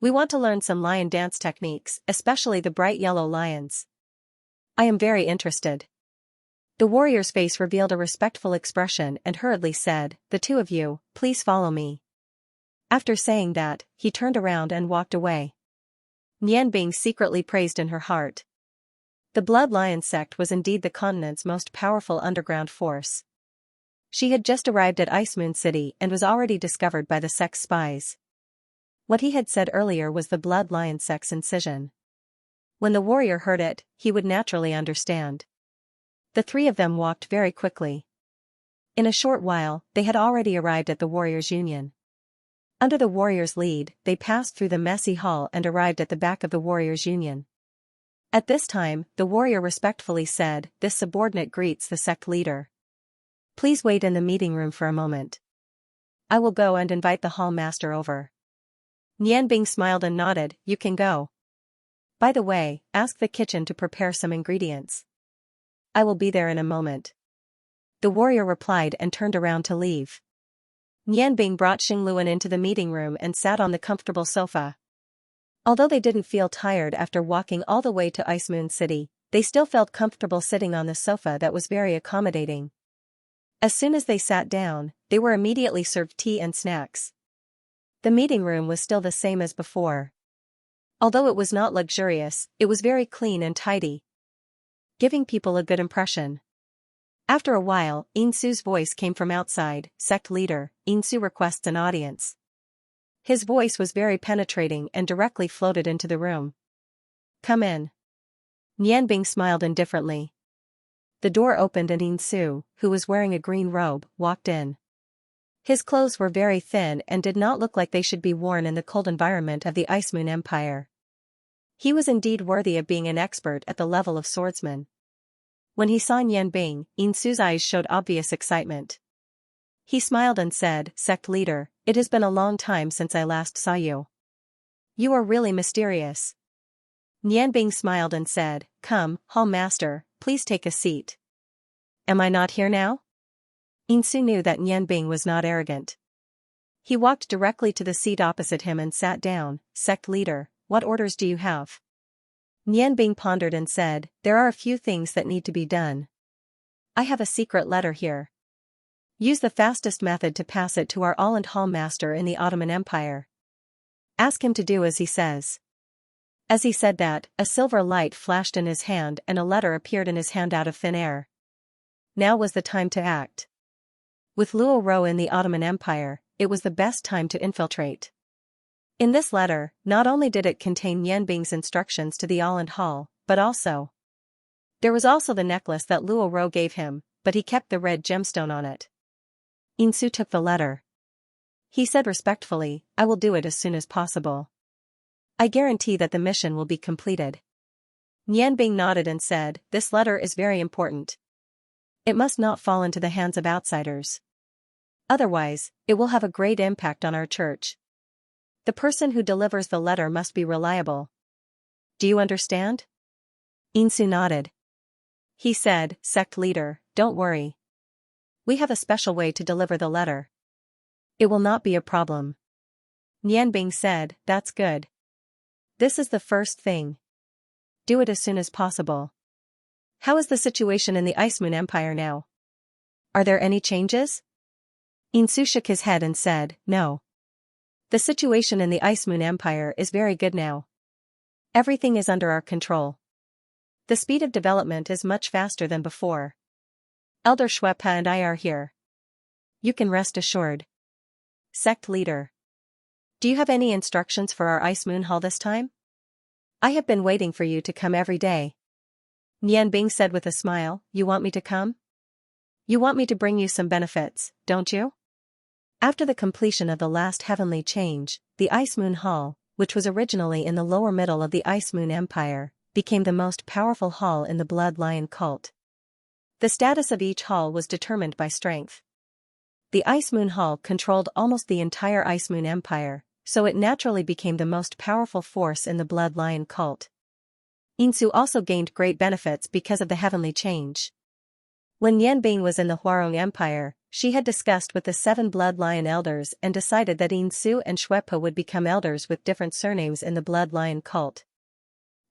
We want to learn some lion dance techniques, especially the bright yellow lions. I am very interested. The warrior's face revealed a respectful expression and hurriedly said, "The two of you, please follow me." After saying that, he turned around and walked away. Nianbing secretly praised in her heart. The Blood Lion sect was indeed the continent's most powerful underground force. She had just arrived at Ice Moon City and was already discovered by the sect's spies. What he had said earlier was the Blood Lion sect's incision. When the warrior heard it, he would naturally understand. The three of them walked very quickly. In a short while, they had already arrived at the warrior's union. Under the warrior's lead, they passed through the messy hall and arrived at the back of the warrior's union. At this time, the warrior respectfully said, "This subordinate greets the sect leader. Please wait in the meeting room for a moment. I will go and invite the hall master over." Nianbing smiled and nodded, "You can go. By the way, ask the kitchen to prepare some ingredients. I will be there in a moment." The warrior replied and turned around to leave. Nianbing brought Xingluan into the meeting room and sat on the comfortable sofa. Although they didn't feel tired after walking all the way to Ice Moon City, they still felt comfortable sitting on the sofa that was very accommodating. As soon as they sat down, they were immediately served tea and snacks. The meeting room was still the same as before. Although it was not luxurious, it was very clean and tidy, giving people a good impression. After a while, Insu's voice came from outside, "Sect leader, Insu requests an audience." His voice was very penetrating and directly floated into the room. "Come in." Nianbing smiled indifferently. The door opened and Insu, who was wearing a green robe, walked in. His clothes were very thin and did not look like they should be worn in the cold environment of the Ice Moon Empire. He was indeed worthy of being an expert at the level of swordsman. When he saw Nianbing, Insu's eyes showed obvious excitement. He smiled and said, "Sect leader, it has been a long time since I last saw you. You are really mysterious." Nianbing smiled and said, "Come, hall master, please take a seat." "Am I not here now?" Insu knew that Nianbing was not arrogant. He walked directly to the seat opposite him and sat down. "Sect leader, what orders do you have?" Nianbing pondered and said, "There are a few things that need to be done. I have a secret letter here. Use the fastest method to pass it to our Alland Hall master in the Ottoman Empire. Ask him to do as he says." As he said that, a silver light flashed in his hand and a letter appeared in his hand out of thin air. Now was the time to act. With Luo Ro in the Ottoman Empire, it was the best time to infiltrate. In this letter, not only did it contain Nianbing's instructions to the Alland Hall, but also there was also the necklace that Luo Ro gave him, but he kept the red gemstone on it. Insu took the letter. He said respectfully, "I will do it as soon as possible. I guarantee that the mission will be completed." Nianbing nodded and said, "This letter is very important. It must not fall into the hands of outsiders. Otherwise, it will have a great impact on our church. The person who delivers the letter must be reliable. Do you understand?" Insu nodded. He said, "Sect leader, don't worry. We have a special way to deliver the letter. It will not be a problem." Nianbing said, "That's good. This is the first thing. Do it as soon as possible." "How is the situation in the Ice Moon Empire now? Are there any changes?" Insu shook his head and said, "No. The situation in the Ice Moon Empire is very good now. Everything is under our control. The speed of development is much faster than before. Elder Shuepa and I are here. You can rest assured." "Sect leader, do you have any instructions for our Ice Moon Hall this time? I have been waiting for you to come every day." Nianbing said with a smile, "You want me to come? You want me to bring you some benefits, don't you?" After the completion of the last heavenly change, the Ice Moon Hall, which was originally in the lower middle of the Ice Moon Empire, became the most powerful hall in the Blood Lion cult. The status of each hall was determined by strength. The Ice Moon Hall controlled almost the entire Ice Moon Empire, so it naturally became the most powerful force in the Blood Lion cult. Insu also gained great benefits because of the heavenly change. When Nianbing was in the Huarong Empire, she had discussed with the 7 Blood Lion elders and decided that Insu and Shuepa would become elders with different surnames in the Blood Lion cult.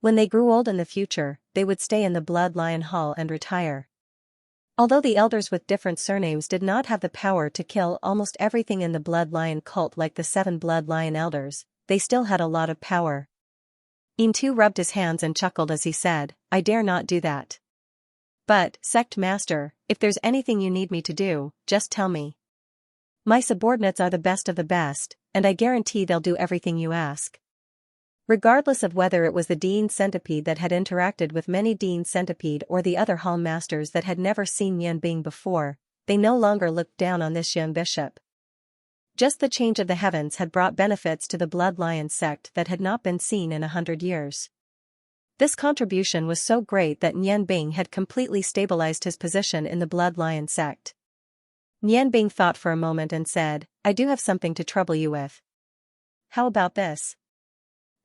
When they grew old in the future, they would stay in the Blood Lion Hall and retire. Although the elders with different surnames did not have the power to kill almost everything in the Blood Lion cult like the 7 Blood Lion elders, they still had a lot of power. Intu rubbed his hands and chuckled as he said, I dare not do that. But, Sect Master, if there's anything you need me to do, just tell me. My subordinates are the best of the best, and I guarantee they'll do everything you ask. Regardless of whether it was the Dean Centipede that had interacted with many Dean Centipede or the other Hall Masters that had never seen Yanbing before, they no longer looked down on this young bishop. Just the change of the heavens had brought benefits to the Blood Lion sect that had not been seen in 100 years. This contribution was so great that Yanbing had completely stabilized his position in the Blood Lion sect. Yanbing thought for a moment and said, I do have something to trouble you with. How about this?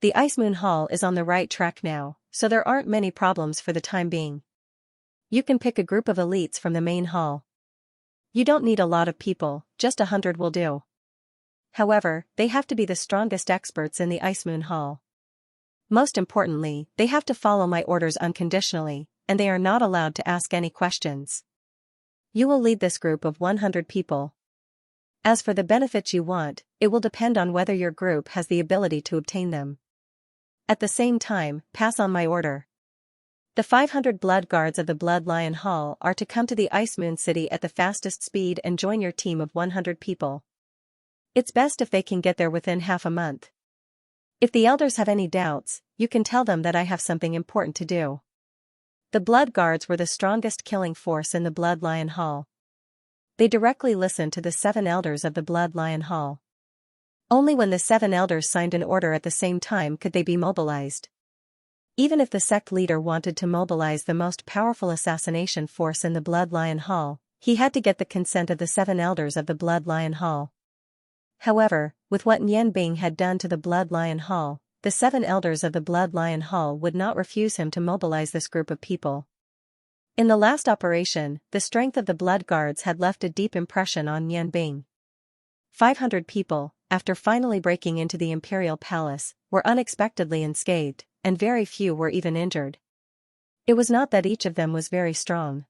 The Ice Moon Hall is on the right track now, so there aren't many problems for the time being. You can pick a group of elites from the main hall. You don't need a lot of people, just 100 will do. However, they have to be the strongest experts in the Ice Moon Hall. Most importantly, they have to follow my orders unconditionally, and they are not allowed to ask any questions. You will lead this group of 100 people. As for the benefits you want, it will depend on whether your group has the ability to obtain them. At the same time, pass on my order. The 500 Blood Guards of the Blood Lion Hall are to come to the Ice Moon City at the fastest speed and join your team of 100 people. It's best if they can get there within half a month. If the elders have any doubts, you can tell them that I have something important to do. The Blood Guards were the strongest killing force in the Blood Lion Hall. They directly listened to the 7 elders of the Blood Lion Hall. Only when the 7 elders signed an order at the same time could they be mobilized. Even if the sect leader wanted to mobilize the most powerful assassination force in the Blood Lion Hall, he had to get the consent of the 7 elders of the Blood Lion Hall. However, with what Yanbing had done to the Blood Lion Hall, the 7 elders of the Blood Lion Hall would not refuse him to mobilize this group of people. In the last operation, the strength of the Blood Guards had left a deep impression on Yanbing. 500 people, after finally breaking into the Imperial Palace, were unexpectedly unscathed, and very few were even injured. It was not that each of them was very strong.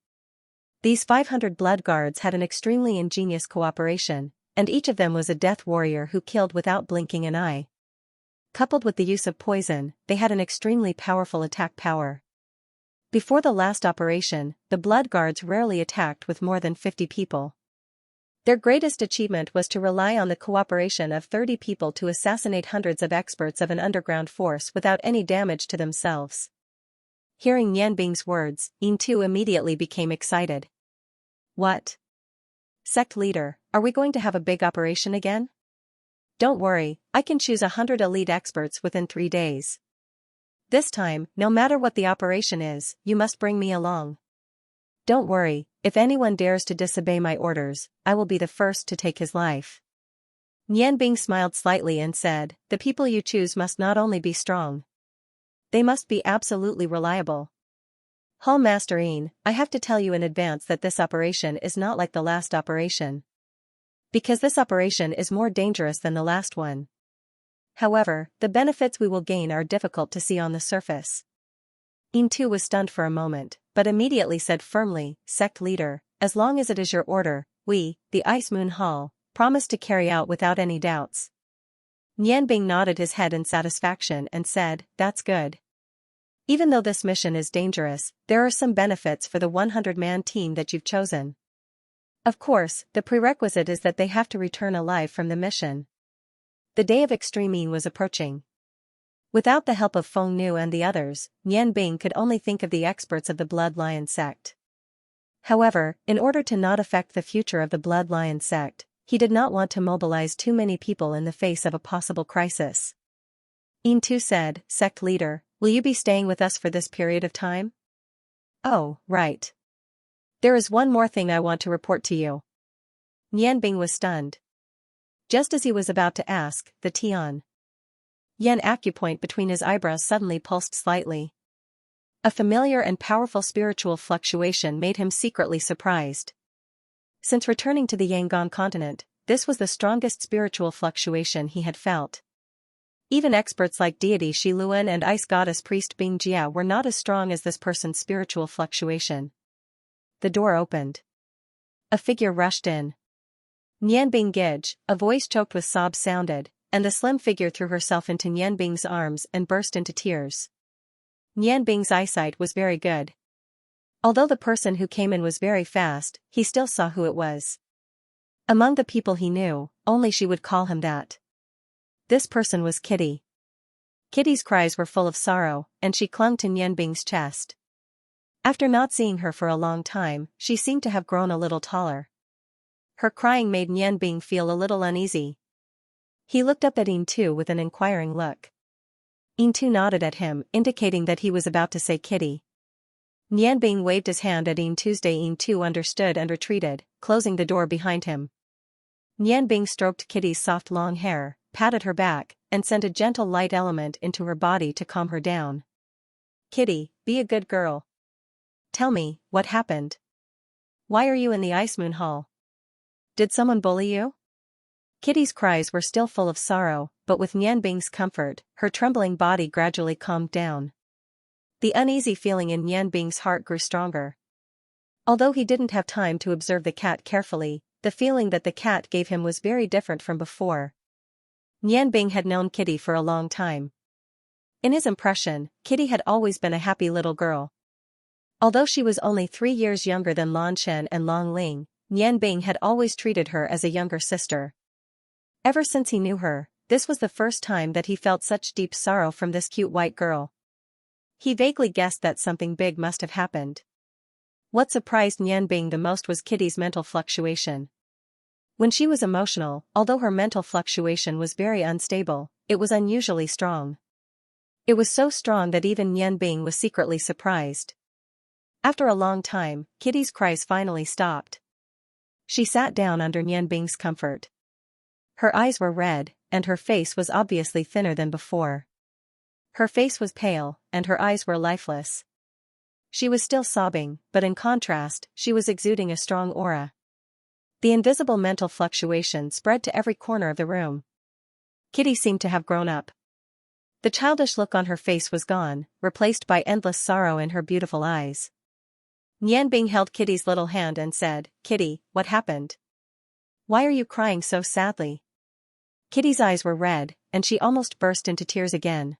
These 500 Blood Guards had an extremely ingenious cooperation, and each of them was a death warrior who killed without blinking an eye. Coupled with the use of poison, they had an extremely powerful attack power. Before the last operation, the Blood Guards rarely attacked with more than 50 people. Their greatest achievement was to rely on the cooperation of 30 people to assassinate hundreds of experts of an underground force without any damage to themselves. Hearing Yanbing's words, Intu immediately became excited. What? Sect leader, are we going to have a big operation again? Don't worry, I can choose 100 elite experts within 3 days. This time, no matter what the operation is, you must bring me along. Don't worry, if anyone dares to disobey my orders, I will be the first to take his life. Yanbing smiled slightly and said, the people you choose must not only be strong. They must be absolutely reliable. Hall Master Yin, I have to tell you in advance that this operation is not like the last operation. Because this operation is more dangerous than the last one. However, the benefits we will gain are difficult to see on the surface. Intu was stunned for a moment, but immediately said firmly, Sect leader, as long as it is your order, we, the Ice Moon Hall, promise to carry out without any doubts. Yanbing nodded his head in satisfaction and said, that's good. Even though this mission is dangerous, there are some benefits for the 100-man team that you've chosen. Of course, the prerequisite is that they have to return alive from the mission. The day of Extreme Yin was approaching. Without the help of Feng Nu and the others, Yanbing could only think of the experts of the Blood Lion sect. However, in order to not affect the future of the Blood Lion sect, he did not want to mobilize too many people in the face of a possible crisis. Intu said, Sect leader, will you be staying with us for this period of time? Oh, right. There is one more thing I want to report to you. Yanbing was stunned. Just as he was about to ask, the Tian Yen acupoint between his eyebrows suddenly pulsed slightly. A familiar and powerful spiritual fluctuation made him secretly surprised. Since returning to the Yangon continent, this was the strongest spiritual fluctuation he had felt. Even experts like deity Shi Luan and ice goddess priest Bing Jia were not as strong as this person's spiritual fluctuation. the door opened. A figure rushed in. Nianbing Gij, a voice choked with sobs sounded, and the slim figure threw herself into Nianbing's arms and burst into tears. Nianbing's eyesight was very good. Although the person who came in was very fast, he still saw who it was. Among the people he knew, only she would call him that. This person was Kitty. Kitty's cries were full of sorrow, and she clung to Nianbing's chest. After not seeing her for a long time, she seemed to have grown a little taller. Her crying made Nianbing feel a little uneasy. He looked up at Yin with an inquiring look. Yin nodded at him, indicating that he was about to say Kitty. Nianbing waved his hand at Yin. Yin understood and retreated, closing the door behind him. Nianbing stroked Kitty's soft long hair, patted her back, and sent a gentle light element into her body to calm her down. Kitty, be a good girl. Tell me, what happened? Why are you in the Ice Moon Hall? Did someone bully you? Kitty's cries were still full of sorrow, but with Nianbing's comfort, her trembling body gradually calmed down. The uneasy feeling in Nianbing's heart grew stronger. Although he didn't have time to observe the cat carefully, the feeling that the cat gave him was very different from before. Nianbing had known Kitty for a long time. In his impression, Kitty had always been a happy little girl. Although she was only 3 years younger than Lan Shen and Long Ling, Nianbing had always treated her as a younger sister. Ever since he knew her, this was the first time that he felt such deep sorrow from this cute white girl. He vaguely guessed that something big must have happened. What surprised Nianbing the most was Kitty's mental fluctuation. When she was emotional, although her mental fluctuation was very unstable, it was unusually strong. It was so strong that even Nianbing was secretly surprised. After a long time, Kitty's cries finally stopped. She sat down under Nianbing's comfort. Her eyes were red, and her face was obviously thinner than before. Her face was pale, and her eyes were lifeless. She was still sobbing, but in contrast, she was exuding a strong aura. The invisible mental fluctuation spread to every corner of the room. Kitty seemed to have grown up. The childish look on her face was gone, replaced by endless sorrow in her beautiful eyes. Nianbing held Kitty's little hand and said, "Kitty, what happened? Why are you crying so sadly?" Kitty's eyes were red, and she almost burst into tears again.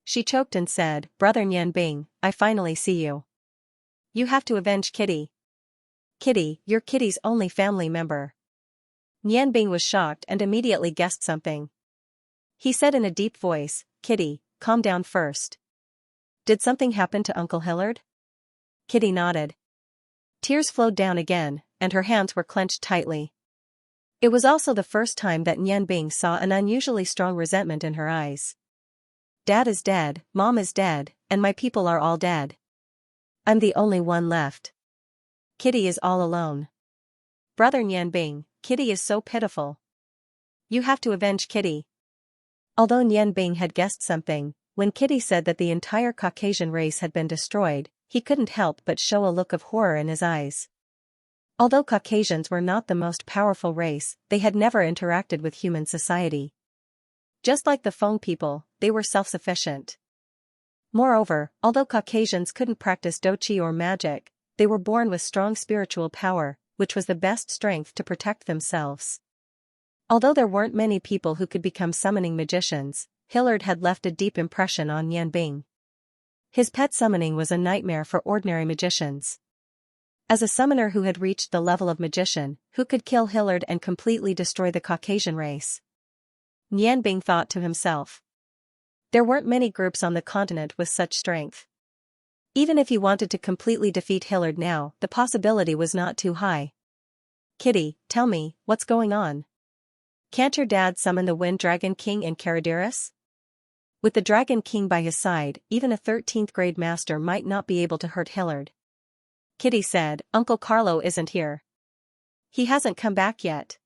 She choked and said, "Brother Nianbing, I finally see you. You have to avenge Kitty. Kitty, you're Kitty's only family member." Nianbing was shocked and immediately guessed something. He said in a deep voice, "Kitty, calm down first. Did something happen to Uncle Hillard?" Kitty nodded. Tears flowed down again, and her hands were clenched tightly. It was also the first time that Nianbing saw an unusually strong resentment in her eyes. "Dad is dead, Mom is dead, and my people are all dead. I'm the only one left. Kitty is all alone. Brother Nianbing, Kitty is so pitiful. You have to avenge Kitty." Although Nianbing had guessed something, when Kitty said that the entire Caucasian race had been destroyed, he couldn't help but show a look of horror in his eyes. Although Caucasians were not the most powerful race, they had never interacted with human society. Just like the Feng people, they were self-sufficient. Moreover, although Caucasians couldn't practice doqi or magic, they were born with strong spiritual power, which was the best strength to protect themselves. Although there weren't many people who could become summoning magicians, Hillard had left a deep impression on Nianbing. His pet summoning was a nightmare for ordinary magicians. As a summoner who had reached the level of magician, who could kill Hillard and completely destroy the Caucasian race? Nianbing thought to himself. There weren't many groups on the continent with such strength. Even if he wanted to completely defeat Hillard now, the possibility was not too high. "Kitty, tell me, what's going on? Can't your dad summon the Wind Dragon King in Caradiris?" With the Dragon King by his side, even a 13th grade master might not be able to hurt Hillard. Kitty said, "Uncle Carlo isn't here. He hasn't come back yet.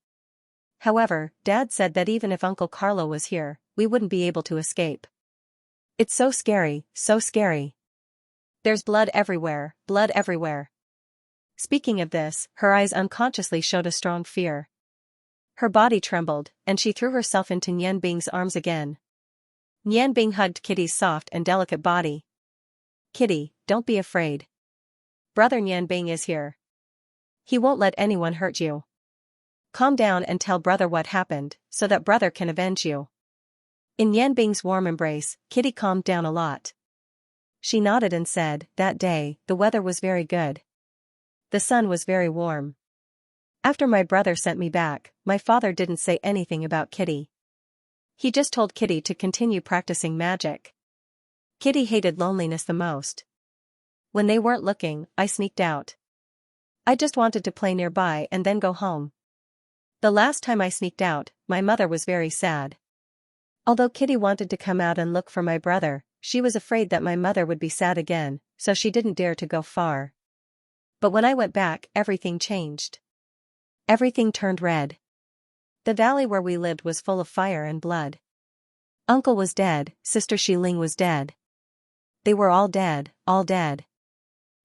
However, Dad said that even if Uncle Carlo was here, we wouldn't be able to escape. It's so scary, so scary. There's blood everywhere, blood everywhere." Speaking of this, her eyes unconsciously showed a strong fear. Her body trembled, and she threw herself into Nianbing's arms again. Nianbing hugged Kitty's soft and delicate body. "Kitty, don't be afraid. Brother Nianbing is here. He won't let anyone hurt you. Calm down and tell brother what happened, so that brother can avenge you. In Nianbing's warm embrace, Kitty calmed down a lot. She nodded and said, that day, the weather was very good. The sun was very warm. After my brother sent me back, my father didn't say anything about Kitty. He just told Kitty to continue practicing magic. Kitty hated loneliness the most. When they weren't looking, I sneaked out. I just wanted to play nearby and then go home. The last time I sneaked out, my mother was very sad. Although Kitty wanted to come out and look for my brother, she was afraid that my mother would be sad again, so she didn't dare to go far. But when I went back, everything changed. Everything turned red. The valley where we lived was full of fire and blood. Uncle was dead, Sister Xiling was dead. They were all dead, all dead.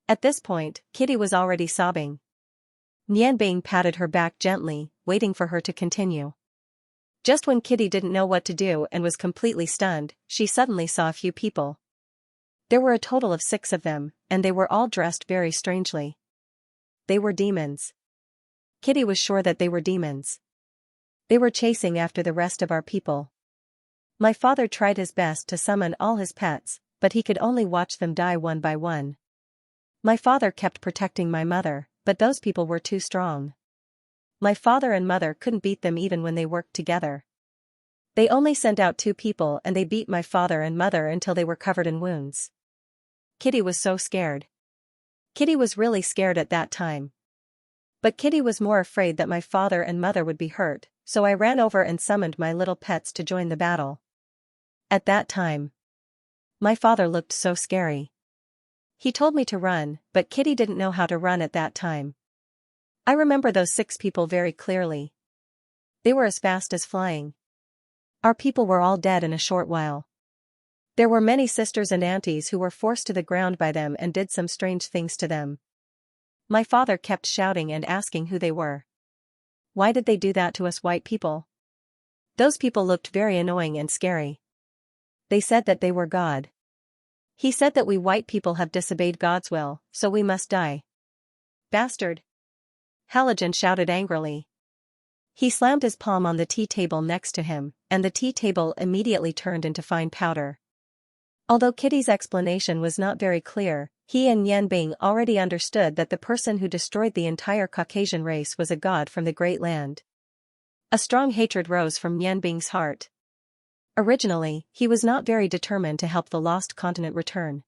At this point, Kitty was already sobbing. Nianbing patted her back gently, waiting for her to continue. Just when Kitty didn't know what to do and was completely stunned, she suddenly saw a few people. There were a total of 6 of them, and they were all dressed very strangely. They were demons. Kitty was sure that they were demons. They were chasing after the rest of our people. My father tried his best to summon all his pets, but he could only watch them die one by one. My father kept protecting my mother, but those people were too strong. My father and mother couldn't beat them even when they worked together. They only sent out 2 people and they beat my father and mother until they were covered in wounds. Kitty was so scared. Kitty was really scared at that time. But Kitty was more afraid that my father and mother would be hurt, so I ran over and summoned my little pets to join the battle. At that time, my father looked so scary. He told me to run, but Kitty didn't know how to run at that time. I remember those 6 people very clearly. They were as fast as flying. Our people were all dead in a short while. There were many sisters and aunties who were forced to the ground by them and did some strange things to them. My father kept shouting and asking who they were. Why did they do that to us white people? Those people looked very annoying and scary. They said that they were God. He said that we white people have disobeyed God's will, so we must die. Bastard! Halogen shouted angrily. He slammed his palm on the tea table next to him, and the tea table immediately turned into fine powder. Although Kitty's explanation was not very clear, he and Nianbing already understood that the person who destroyed the entire Caucasian race was a god from the Great Land. A strong hatred rose from Nianbing's heart. Originally, he was not very determined to help the lost continent return.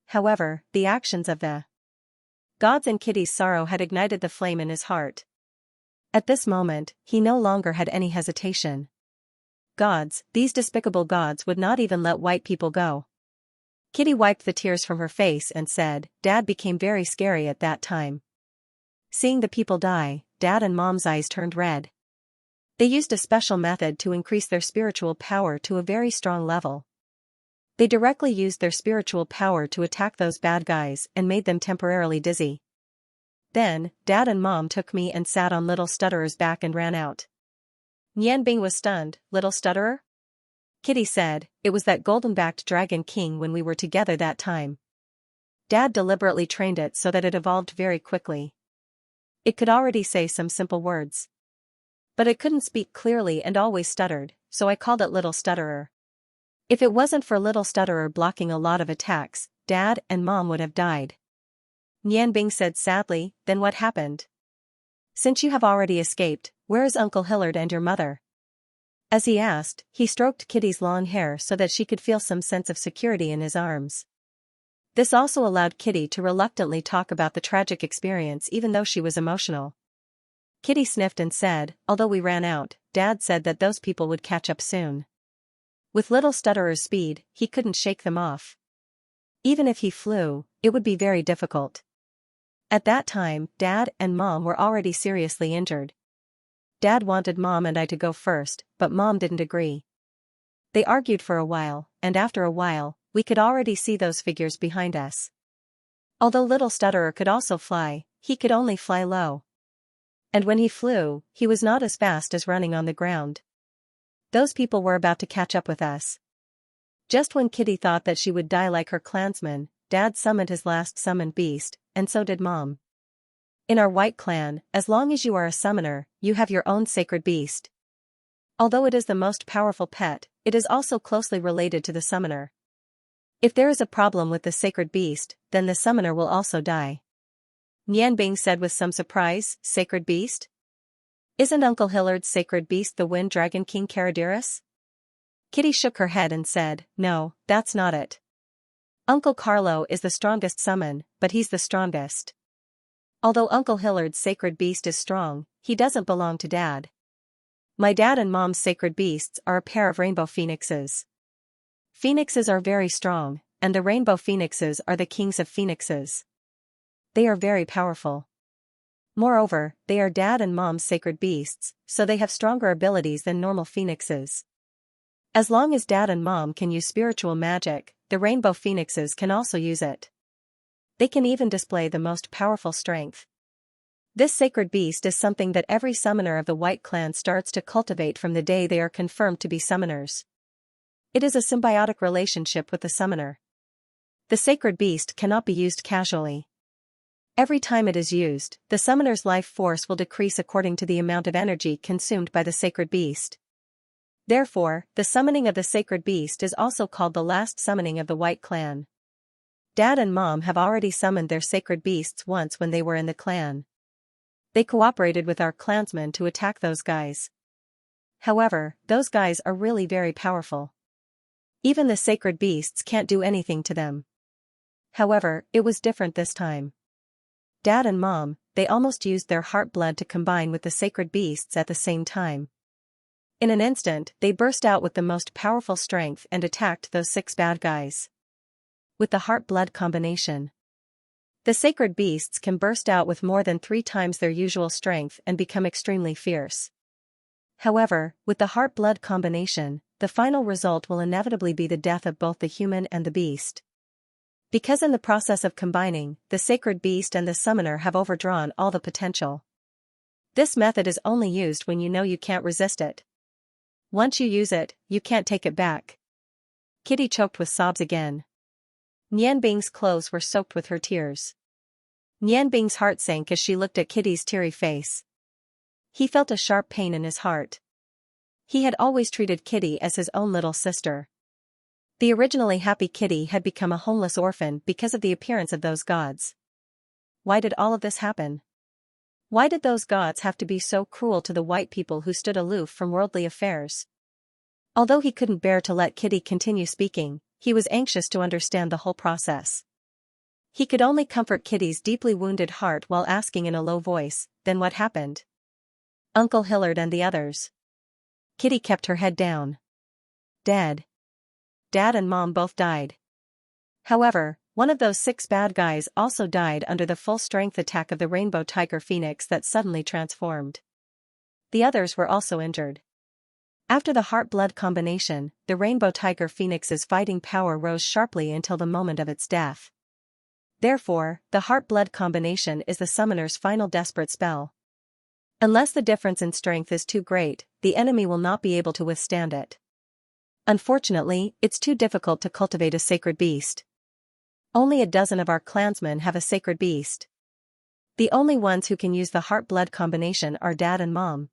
However, the actions of the gods and Kitty's sorrow had ignited the flame in his heart. At this moment, he no longer had any hesitation. Gods, these despicable gods would not even let white people go. Kitty wiped the tears from her face and said, Dad became very scary at that time. Seeing the people die, Dad and Mom's eyes turned red. They used a special method to increase their spiritual power to a very strong level. They directly used their spiritual power to attack those bad guys and made them temporarily dizzy. Then, Dad and Mom took me and sat on Little Stutterer's back and ran out. Nianbing was stunned. Little Stutterer? Kitty said, it was that golden-backed dragon king when we were together that time. Dad deliberately trained it so that it evolved very quickly. It could already say some simple words. But it couldn't speak clearly and always stuttered, so I called it Little Stutterer. If it wasn't for Little Stutterer blocking a lot of attacks, Dad and Mom would have died. Nianbing said sadly, then what happened? Since you have already escaped, where is Uncle Hillard and your mother? As he asked, he stroked Kitty's long hair so that she could feel some sense of security in his arms. This also allowed Kitty to reluctantly talk about the tragic experience even though she was emotional. Kitty sniffed and said, although we ran out, Dad said that those people would catch up soon. With Little Stutterer's speed, he couldn't shake them off. Even if he flew, it would be very difficult. At that time, Dad and Mom were already seriously injured. Dad wanted Mom and I to go first, but Mom didn't agree. They argued for a while, and after a while, we could already see those figures behind us. Although Little Stutterer could also fly, he could only fly low. And when he flew, he was not as fast as running on the ground. Those people were about to catch up with us. Just when Kitty thought that she would die like her clansmen, Dad summoned his last summoned beast, and so did Mom. In our white clan, as long as you are a summoner, you have your own sacred beast. Although it is the most powerful pet, it is also closely related to the summoner. If there is a problem with the sacred beast, then the summoner will also die. Nianbing said with some surprise, sacred beast? Isn't Uncle Hillard's sacred beast the Wind Dragon King Caradirus? Kitty shook her head and said, no, that's not it. Uncle Carlo is the strongest summon, but he's the strongest. Although Uncle Hillard's sacred beast is strong, he doesn't belong to Dad. My dad and Mom's sacred beasts are a pair of rainbow phoenixes. Phoenixes are very strong, and the rainbow phoenixes are the kings of phoenixes. They are very powerful. Moreover, they are Dad and Mom's sacred beasts, so they have stronger abilities than normal phoenixes. As long as Dad and Mom can use spiritual magic, the rainbow phoenixes can also use it. They can even display the most powerful strength. This sacred beast is something that every summoner of the White Clan starts to cultivate from the day they are confirmed to be summoners. It is a symbiotic relationship with the summoner. The sacred beast cannot be used casually. Every time it is used, the summoner's life force will decrease according to the amount of energy consumed by the sacred beast. Therefore, the summoning of the sacred beast is also called the last summoning of the White Clan. Dad and Mom have already summoned their sacred beasts once when they were in the clan. They cooperated with our clansmen to attack those guys. However, those guys are really very powerful. Even the sacred beasts can't do anything to them. However, it was different this time. Dad and Mom, they almost used their heart blood to combine with the sacred beasts at the same time. In an instant, they burst out with the most powerful strength and attacked those 6 bad guys. With the heart-blood combination, the sacred beasts can burst out with more than 3 times their usual strength and become extremely fierce. However, with the heart-blood combination, the final result will inevitably be the death of both the human and the beast. Because in the process of combining, the sacred beast and the summoner have overdrawn all the potential. This method is only used when you know you can't resist it. Once you use it, you can't take it back. Kitty choked with sobs again. Nianbing's clothes were soaked with her tears. Nianbing's heart sank as she looked at Kitty's teary face. He felt a sharp pain in his heart. He had always treated Kitty as his own little sister. The originally happy Kitty had become a homeless orphan because of the appearance of those gods. Why did all of this happen? Why did those gods have to be so cruel to the white people who stood aloof from worldly affairs? Although he couldn't bear to let Kitty continue speaking, he was anxious to understand the whole process. He could only comfort Kitty's deeply wounded heart while asking in a low voice, then what happened? Uncle Hillard and the others. Kitty kept her head down. Dead. Dad and Mom both died. However, one of those 6 bad guys also died under the full-strength attack of the rainbow tiger phoenix that suddenly transformed. The others were also injured. After the heart-blood combination, the rainbow tiger phoenix's fighting power rose sharply until the moment of its death. Therefore, the heart-blood combination is the summoner's final desperate spell. Unless the difference in strength is too great, the enemy will not be able to withstand it. Unfortunately, it's too difficult to cultivate a sacred beast. Only a dozen of our clansmen have a sacred beast. The only ones who can use the heart-blood combination are Dad and Mom.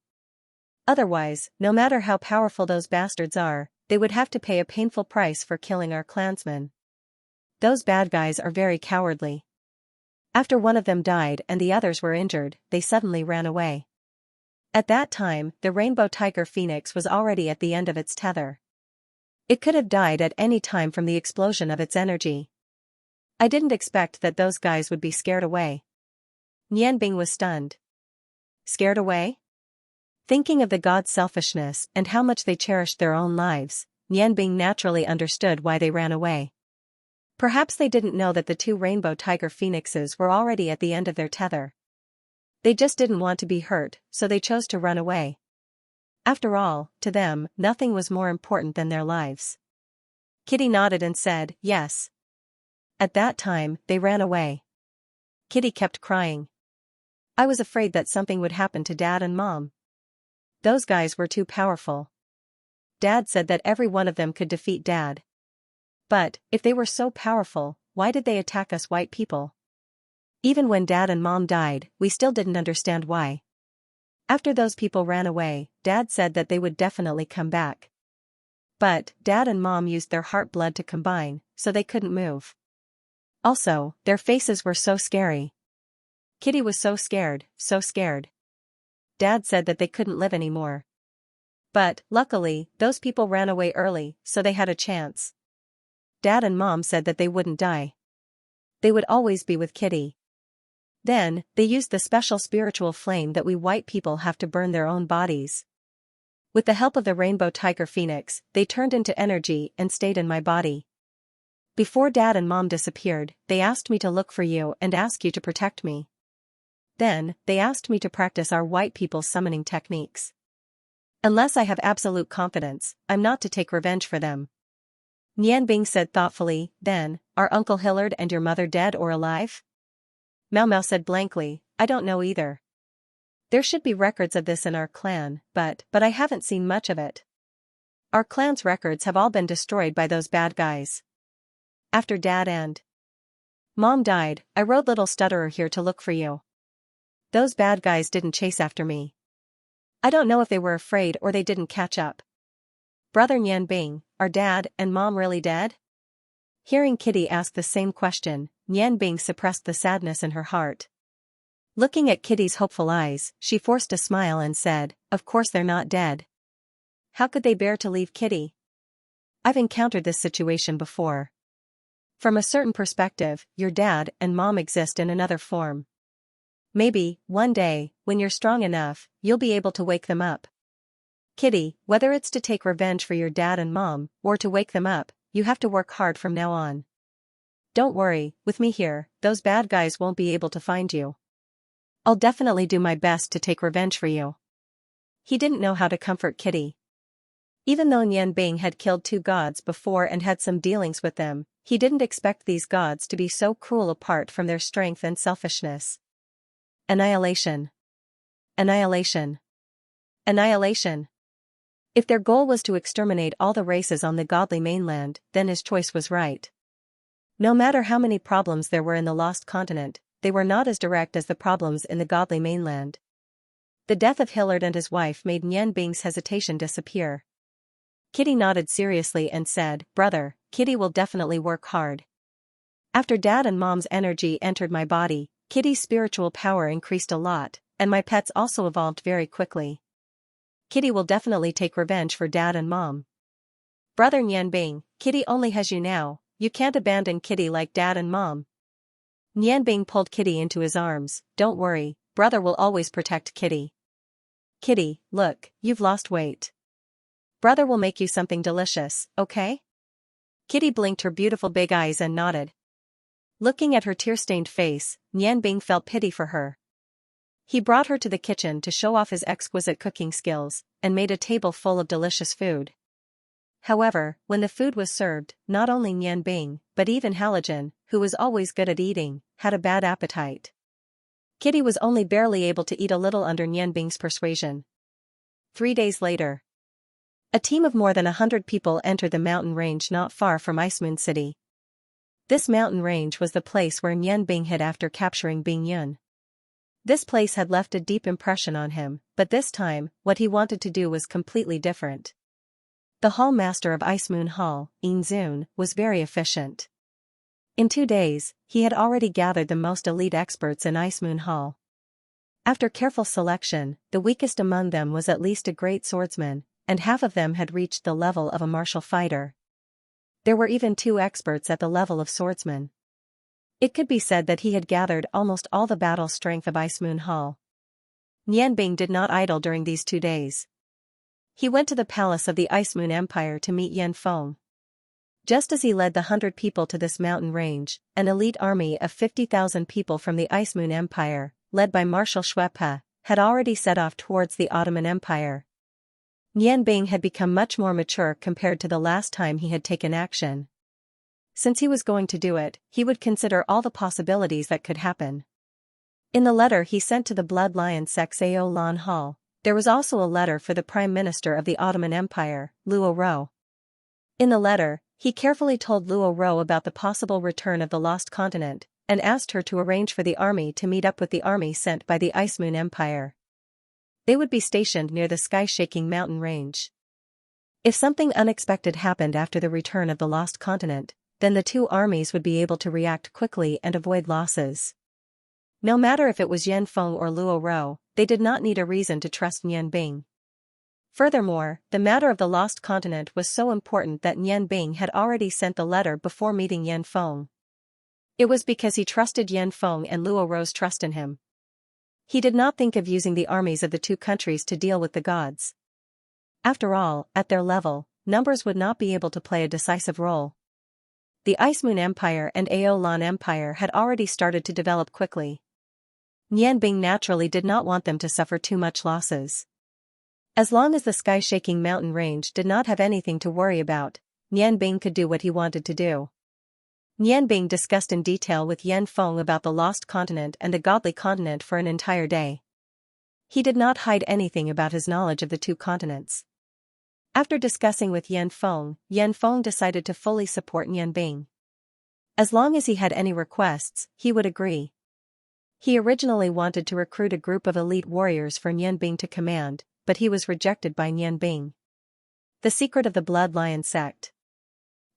Otherwise, no matter how powerful those bastards are, they would have to pay a painful price for killing our clansmen. Those bad guys are very cowardly. After one of them died and the others were injured, they suddenly ran away. At that time, the rainbow tiger phoenix was already at the end of its tether. It could have died at any time from the explosion of its energy. I didn't expect that those guys would be scared away. Nianbing was stunned. Scared away? Thinking of the gods' selfishness and how much they cherished their own lives, Nianbing naturally understood why they ran away. Perhaps they didn't know that the 2 rainbow tiger phoenixes were already at the end of their tether. They just didn't want to be hurt, so they chose to run away. After all, to them, nothing was more important than their lives. Kitty nodded and said, yes. At that time, they ran away. Kitty kept crying. I was afraid that something would happen to Dad and Mom. Those guys were too powerful. Dad said that every one of them could defeat Dad. But, if they were so powerful, why did they attack us white people? Even when Dad and Mom died, we still didn't understand why. After those people ran away, Dad said that they would definitely come back. But Dad and Mom used their heart blood to combine, so they couldn't move. Also, their faces were so scary. Kitty was so scared, so scared. Dad said that they couldn't live anymore. But, luckily, those people ran away early, so they had a chance. Dad and Mom said that they wouldn't die. They would always be with Kitty. Then, they used the special spiritual flame that we white people have to burn their own bodies. With the help of the rainbow tiger phoenix, they turned into energy and stayed in my body. Before Dad and Mom disappeared, they asked me to look for you and ask you to protect me. Then, they asked me to practice our white people's summoning techniques. Unless I have absolute confidence, I'm not to take revenge for them. Nian Bing said thoughtfully, then, are Uncle Hillard and your mother dead or alive? Mau Mau said blankly, I don't know either. There should be records of this in our clan, but I haven't seen much of it. Our clan's records have all been destroyed by those bad guys. After Dad and Mom died, I rode Little Stutterer here to look for you. Those bad guys didn't chase after me. I don't know if they were afraid or they didn't catch up. Brother Nian Bing, are Dad and Mom really dead? Hearing Kitty ask the same question, Nian Bing suppressed the sadness in her heart. Looking at Kitty's hopeful eyes, she forced a smile and said, of course they're not dead. How could they bear to leave Kitty? I've encountered this situation before. From a certain perspective, your dad and mom exist in another form. Maybe, one day, when you're strong enough, you'll be able to wake them up. Kitty, whether it's to take revenge for your dad and mom, or to wake them up, you have to work hard from now on. Don't worry, with me here, those bad guys won't be able to find you. I'll definitely do my best to take revenge for you. He didn't know how to comfort Kitty. Even though Nian Bing had killed 2 gods before and had some dealings with them, he didn't expect these gods to be so cruel apart from their strength and selfishness. Annihilation. Annihilation. Annihilation. If their goal was to exterminate all the races on the godly mainland, then his choice was right. No matter how many problems there were in the lost continent, they were not as direct as the problems in the godly mainland. The death of Hillard and his wife made Nian Bing's hesitation disappear. Kitty nodded seriously and said, brother, Kitty will definitely work hard. After Dad and Mom's energy entered my body, Kitty's spiritual power increased a lot, and my pets also evolved very quickly. Kitty will definitely take revenge for Dad and Mom. Brother Nian Bing, Kitty only has you now, you can't abandon Kitty like Dad and Mom. Nian Bing pulled Kitty into his arms, don't worry, brother will always protect Kitty. Kitty, look, you've lost weight. Brother will make you something delicious, okay? Kitty blinked her beautiful big eyes and nodded. Looking at her tear-stained face, Nian Bing felt pity for her. He brought her to the kitchen to show off his exquisite cooking skills, and made a table full of delicious food. However, when the food was served, not only Nian Bing, but even Halogen, who was always good at eating, had a bad appetite. Kitty was only barely able to eat a little under Nian Bing's persuasion. 3 days later. A team of more than 100 people entered the mountain range not far from Ice Moon City. This mountain range was the place where Nian Bing hid after capturing Bing Yun. This place had left a deep impression on him, but this time, what he wanted to do was completely different. The hall master of Ice Moon Hall, Yin Zun, was very efficient. In 2 days, he had already gathered the most elite experts in Ice Moon Hall. After careful selection, the weakest among them was at least a great swordsman, and half of them had reached the level of a martial fighter. There were even 2 experts at the level of swordsman. It could be said that he had gathered almost all the battle strength of Ice Moon Hall. Nian Bing did not idle during these 2 days. He went to the palace of the Ice Moon Empire to meet Yan Feng. Just as he led the 100 people to this mountain range, an elite army of 50,000 people from the Ice Moon Empire, led by Marshal Shuepa, had already set off towards the Ottoman Empire. Nian Bing had become much more mature compared to the last time he had taken action. Since he was going to do it, he would consider all the possibilities that could happen. In the letter he sent to the Blood Lion Sexao Lan Hall, there was also a letter for the Prime Minister of the Ottoman Empire, Luo Ro. In the letter, he carefully told Luo Ro about the possible return of the lost continent, and asked her to arrange for the army to meet up with the army sent by the Ice Moon Empire. They would be stationed near the sky-shaking mountain range. If something unexpected happened after the return of the lost continent, then the two armies would be able to react quickly and avoid losses. No matter if it was Yan Feng or Luo Ro, they did not need a reason to trust Nian Bing. Furthermore, the matter of the lost continent was so important that Nian Bing had already sent the letter before meeting Yan Feng. It was because he trusted Yan Feng and Luo Ro's trust in him. He did not think of using the armies of the two countries to deal with the gods. After all, at their level, numbers would not be able to play a decisive role. The Ice Moon Empire and Ao Lan Empire had already started to develop quickly. Nian Bing naturally did not want them to suffer too much losses. As long as the sky-shaking mountain range did not have anything to worry about, Nian Bing could do what he wanted to do. Nian Bing discussed in detail with Yan Feng about the lost continent and the godly continent for an entire day. He did not hide anything about his knowledge of the two continents. After discussing with Yan Feng decided to fully support Nian Bing. As long as he had any requests, he would agree. He originally wanted to recruit a group of elite warriors for Nian Bing to command, but he was rejected by Nian Bing. The secret of the Blood Lion sect.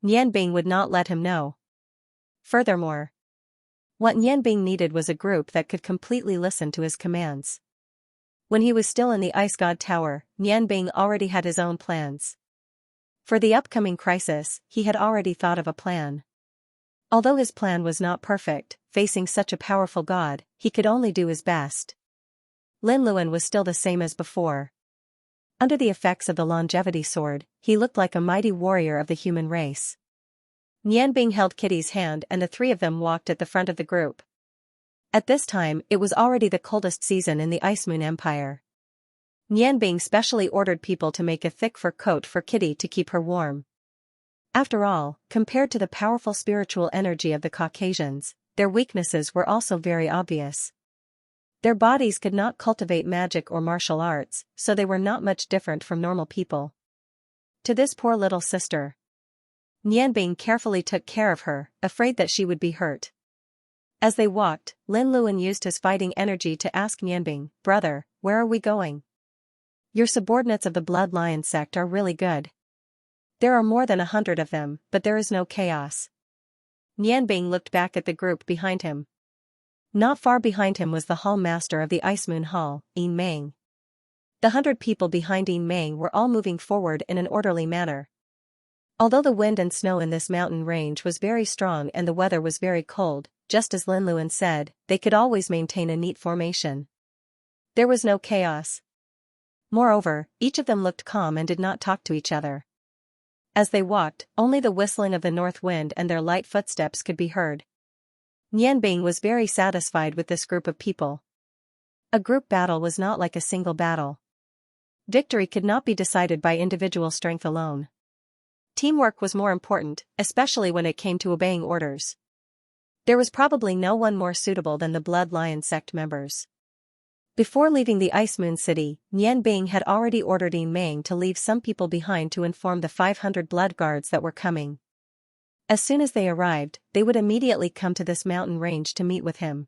Nian Bing would not let him know. Furthermore, what Nian Bing needed was a group that could completely listen to his commands. When he was still in the Ice God Tower, Nian Bing already had his own plans. For the upcoming crisis, he had already thought of a plan. Although his plan was not perfect, facing such a powerful god, he could only do his best. Lin Luan was still the same as before. Under the effects of the longevity sword, he looked like a mighty warrior of the human race. Nian Bing held Kitty's hand and the three of them walked at the front of the group. At this time, it was already the coldest season in the Ice Moon Empire. Nian Bing specially ordered people to make a thick fur coat for Kitty to keep her warm. After all, compared to the powerful spiritual energy of the Caucasians, their weaknesses were also very obvious. Their bodies could not cultivate magic or martial arts, so they were not much different from normal people. To this poor little sister, Nian Bing carefully took care of her, afraid that she would be hurt. As they walked, Lin Luan used his fighting energy to ask Nian Bing, "Brother, where are we going? Your subordinates of the Blood Lion sect are really good. There are more than 100 of them, but there is no chaos." Nian Bing looked back at the group behind him. Not far behind him was the Hall Master of the Ice Moon Hall, Yin Meng. The 100 people behind Yin Meng were all moving forward in an orderly manner. Although the wind and snow in this mountain range was very strong and the weather was very cold, just as Lin Luan said, they could always maintain a neat formation. There was no chaos. Moreover, each of them looked calm and did not talk to each other. As they walked, only the whistling of the north wind and their light footsteps could be heard. Nian Bing was very satisfied with this group of people. A group battle was not like a single battle. Victory could not be decided by individual strength alone. Teamwork was more important, especially when it came to obeying orders. There was probably no one more suitable than the Blood Lion sect members. Before leaving the Ice Moon City, Nian Bing had already ordered Yin Meng to leave some people behind to inform the 500 blood guards that were coming. As soon as they arrived, they would immediately come to this mountain range to meet with him.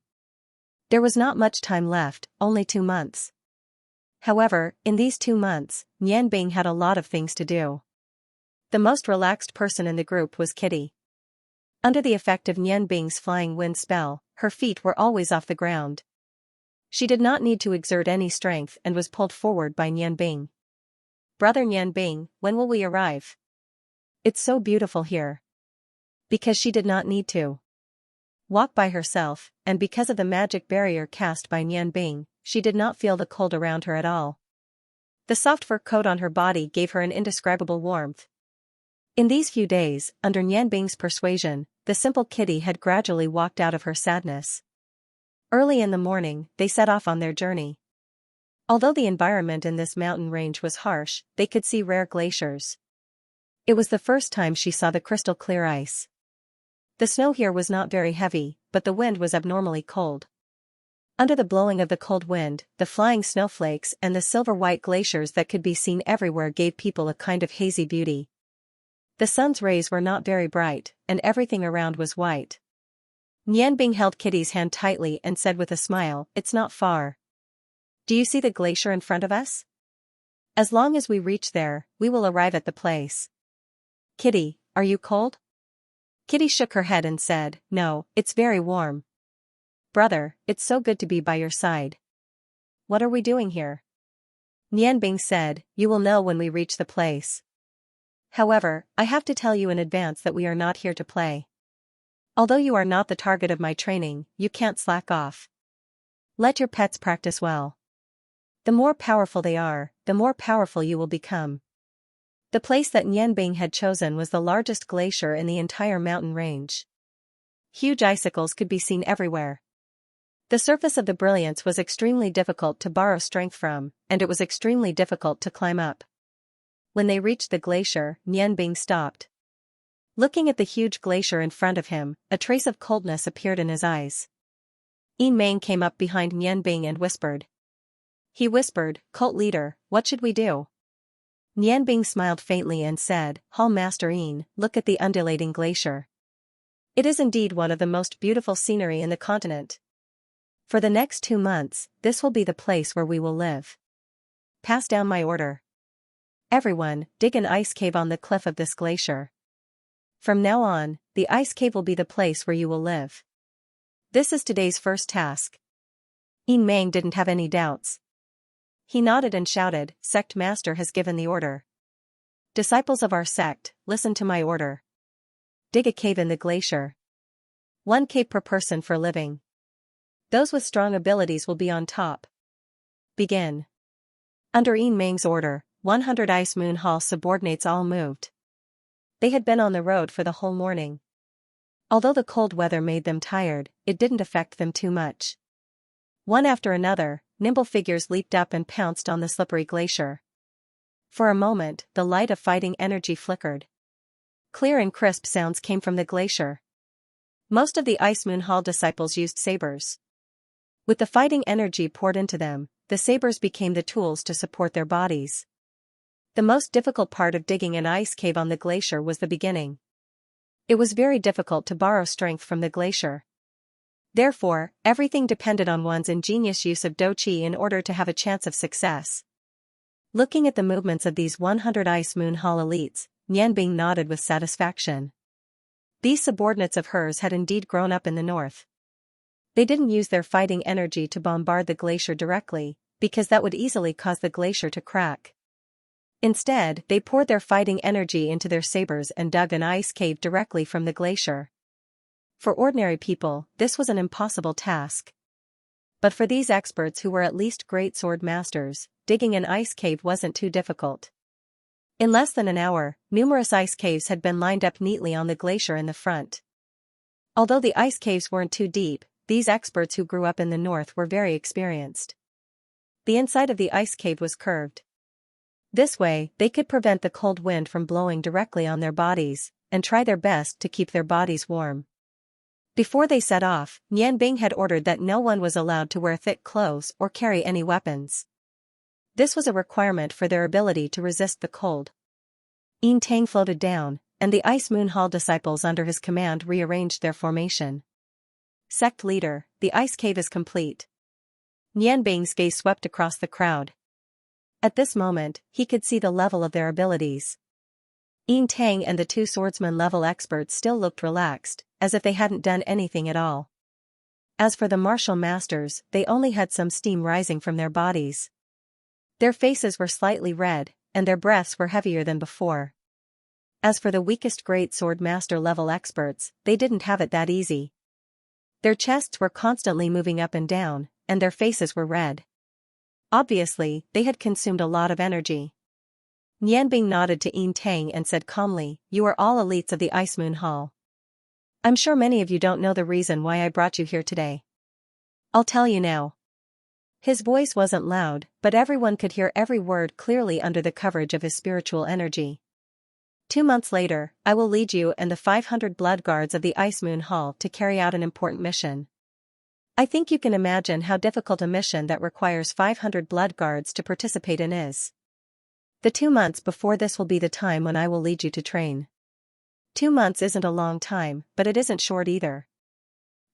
There was not much time left, only 2 months. However, in these 2 months, Nian Bing had a lot of things to do. The most relaxed person in the group was Kitty. Under the effect of Nian Bing's flying wind spell, her feet were always off the ground. She did not need to exert any strength and was pulled forward by Nian Bing. "Brother Nian Bing, when will we arrive? It's so beautiful here." Because she did not need to walk by herself, and because of the magic barrier cast by Nian Bing, she did not feel the cold around her at all. The soft fur coat on her body gave her an indescribable warmth. In these few days, under Nian Bing's persuasion, the simple Kitty had gradually walked out of her sadness. Early in the morning, they set off on their journey. Although the environment in this mountain range was harsh, they could see rare glaciers. It was the first time she saw the crystal clear ice. The snow here was not very heavy, but the wind was abnormally cold. Under the blowing of the cold wind, the flying snowflakes and the silver-white glaciers that could be seen everywhere gave people a kind of hazy beauty. The sun's rays were not very bright, and everything around was white. Nianbing held Kitty's hand tightly and said with a smile, "It's not far. Do you see the glacier in front of us? As long as we reach there, we will arrive at the place." "Kitty, are you cold?" Kitty shook her head and said, "No, it's very warm." "Brother, it's so good to be by your side. What are we doing here?" Nianbing said, "You will know when we reach the place. However, I have to tell you in advance that we are not here to play. Although you are not the target of my training, you can't slack off. Let your pets practice well. The more powerful they are, the more powerful you will become." The place that Nianbing had chosen was the largest glacier in the entire mountain range. Huge icicles could be seen everywhere. The surface of the brilliance was extremely difficult to borrow strength from, and it was extremely difficult to climb up. When they reached the glacier, Nianbing stopped. Looking at the huge glacier in front of him, a trace of coldness appeared in his eyes. Yin Meng came up behind Nianbing and whispered. He whispered, "Cult leader, what should we do?" Nianbing smiled faintly and said, "Hall Master Yin, look at the undulating glacier. It is indeed one of the most beautiful scenery in the continent. For the next 2 months, this will be the place where we will live. Pass down my order. Everyone, dig an ice cave on the cliff of this glacier. From now on, the ice cave will be the place where you will live. This is today's first task." Yin Meng didn't have any doubts. He nodded and shouted, "Sect Master has given the order. Disciples of our sect, listen to my order. Dig a cave in the glacier. 1 cave per person for living. Those with strong abilities will be on top. Begin." Under Yin Meng's order, 100 Ice Moon Hall subordinates all moved. They had been on the road for the whole morning. Although the cold weather made them tired, it didn't affect them too much. One after another, nimble figures leaped up and pounced on the slippery glacier. For a moment, the light of fighting energy flickered. Clear and crisp sounds came from the glacier. Most of the Ice Moon Hall disciples used sabers. With the fighting energy poured into them, the sabers became the tools to support their bodies. The most difficult part of digging an ice cave on the glacier was the beginning. It was very difficult to borrow strength from the glacier. Therefore, everything depended on one's ingenious use of Do Qi in order to have a chance of success. Looking at the movements of these 100 Ice Moon Hall elites, Nianbing nodded with satisfaction. These subordinates of hers had indeed grown up in the north. They didn't use their fighting energy to bombard the glacier directly, because that would easily cause the glacier to crack. Instead, they poured their fighting energy into their sabers and dug an ice cave directly from the glacier. For ordinary people, this was an impossible task. But for these experts who were at least great sword masters, digging an ice cave wasn't too difficult. In less than an hour, numerous ice caves had been lined up neatly on the glacier in the front. Although the ice caves weren't too deep, these experts who grew up in the north were very experienced. The inside of the ice cave was curved. This way, they could prevent the cold wind from blowing directly on their bodies, and try their best to keep their bodies warm. Before they set off, Nianbing had ordered that no one was allowed to wear thick clothes or carry any weapons. This was a requirement for their ability to resist the cold. Yin Tang floated down, and the Ice Moon Hall disciples under his command rearranged their formation. "Sect leader, the ice cave is complete." Nianbing's gaze swept across the crowd. At this moment, he could see the level of their abilities. Yin Tang and the 2 swordsman-level experts still looked relaxed, as if they hadn't done anything at all. As for the martial masters, they only had some steam rising from their bodies. Their faces were slightly red, and their breaths were heavier than before. As for the weakest great sword master level experts, they didn't have it that easy. Their chests were constantly moving up and down, and their faces were red. Obviously, they had consumed a lot of energy. Nianbing nodded to Yin Tang and said calmly, "You are all elites of the Ice Moon Hall. I'm sure many of you don't know the reason why I brought you here today. I'll tell you now." His voice wasn't loud, but everyone could hear every word clearly under the coverage of his spiritual energy. 2 months later, I will lead you and the 500 blood guards of the Ice Moon Hall to carry out an important mission. I think you can imagine how difficult a mission that requires 500 blood guards to participate in is. The 2 months before this will be the time when I will lead you to train. 2 months isn't a long time, but it isn't short either.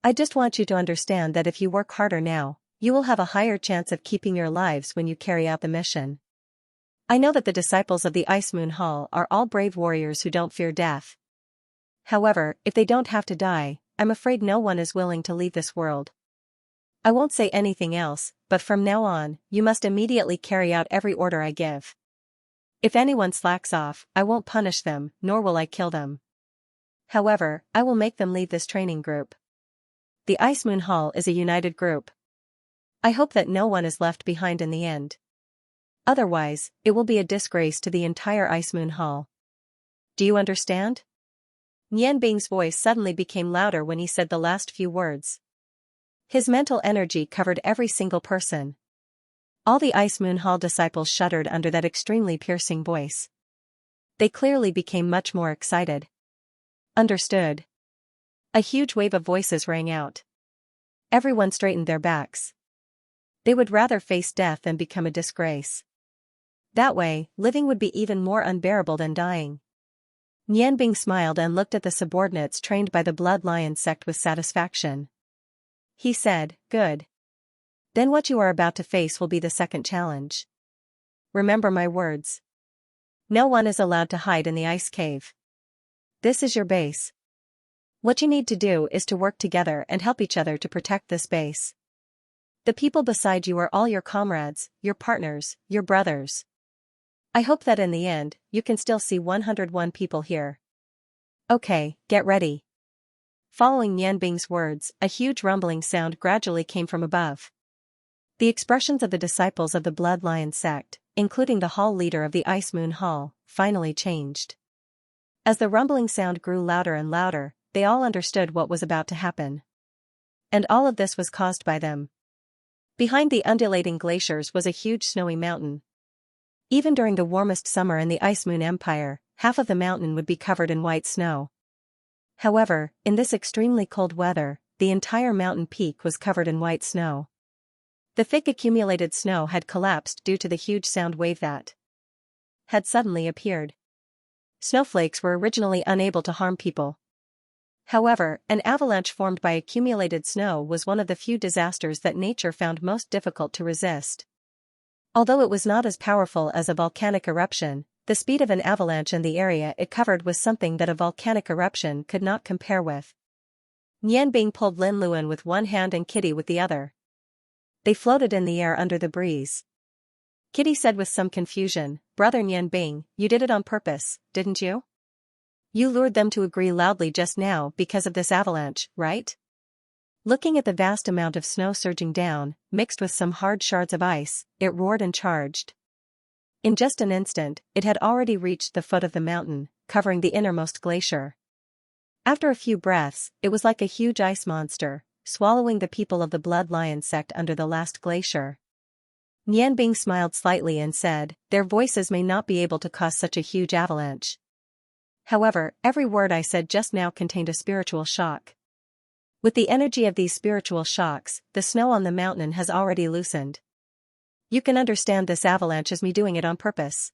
I just want you to understand that if you work harder now, you will have a higher chance of keeping your lives when you carry out the mission. I know that the disciples of the Ice Moon Hall are all brave warriors who don't fear death. However, if they don't have to die, I'm afraid no one is willing to leave this world. I won't say anything else, but from now on, you must immediately carry out every order I give. If anyone slacks off, I won't punish them, nor will I kill them. However, I will make them leave this training group. The Ice Moon Hall is a united group. I hope that no one is left behind in the end. Otherwise, it will be a disgrace to the entire Ice Moon Hall. Do you understand? Nian Bing's voice suddenly became louder when he said the last few words. His mental energy covered every single person. All the Ice Moon Hall disciples shuddered under that extremely piercing voice. They clearly became much more excited. Understood. A huge wave of voices rang out. Everyone straightened their backs. They would rather face death than become a disgrace. That way, living would be even more unbearable than dying. Nian Bing smiled and looked at the subordinates trained by the Blood Lion sect with satisfaction. He said, "Good. Then what you are about to face will be the second challenge. Remember my words. No one is allowed to hide in the ice cave. This is your base. What you need to do is to work together and help each other to protect this base. The people beside you are all your comrades, your partners, your brothers. I hope that in the end, you can still see 101 people here. Okay, get ready." Following Nian Bing's words, a huge rumbling sound gradually came from above. The expressions of the disciples of the Blood Lion sect, including the hall leader of the Ice Moon Hall, finally changed. As the rumbling sound grew louder and louder, they all understood what was about to happen. And all of this was caused by them. Behind the undulating glaciers was a huge snowy mountain. Even during the warmest summer in the Ice Moon Empire, half of the mountain would be covered in white snow. However, in this extremely cold weather, the entire mountain peak was covered in white snow. The thick accumulated snow had collapsed due to the huge sound wave that had suddenly appeared. Snowflakes were originally unable to harm people. However, an avalanche formed by accumulated snow was one of the few disasters that nature found most difficult to resist. Although it was not as powerful as a volcanic eruption, the speed of an avalanche and the area it covered was something that a volcanic eruption could not compare with. Nian Bing pulled Lin Luan with one hand and Kitty with the other. They floated in the air under the breeze. Kitty said with some confusion, "Brother Nian Bing, you did it on purpose, didn't you? You lured them to agree loudly just now because of this avalanche, right?" Looking at the vast amount of snow surging down, mixed with some hard shards of ice, it roared and charged. In just an instant, it had already reached the foot of the mountain, covering the innermost glacier. After a few breaths, it was like a huge ice monster, swallowing the people of the Blood Lion sect under the last glacier. Nian Bing smiled slightly and said, "Their voices may not be able to cause such a huge avalanche. However, every word I said just now contained a spiritual shock. With the energy of these spiritual shocks, the snow on the mountain has already loosened. You can understand this avalanche as me doing it on purpose.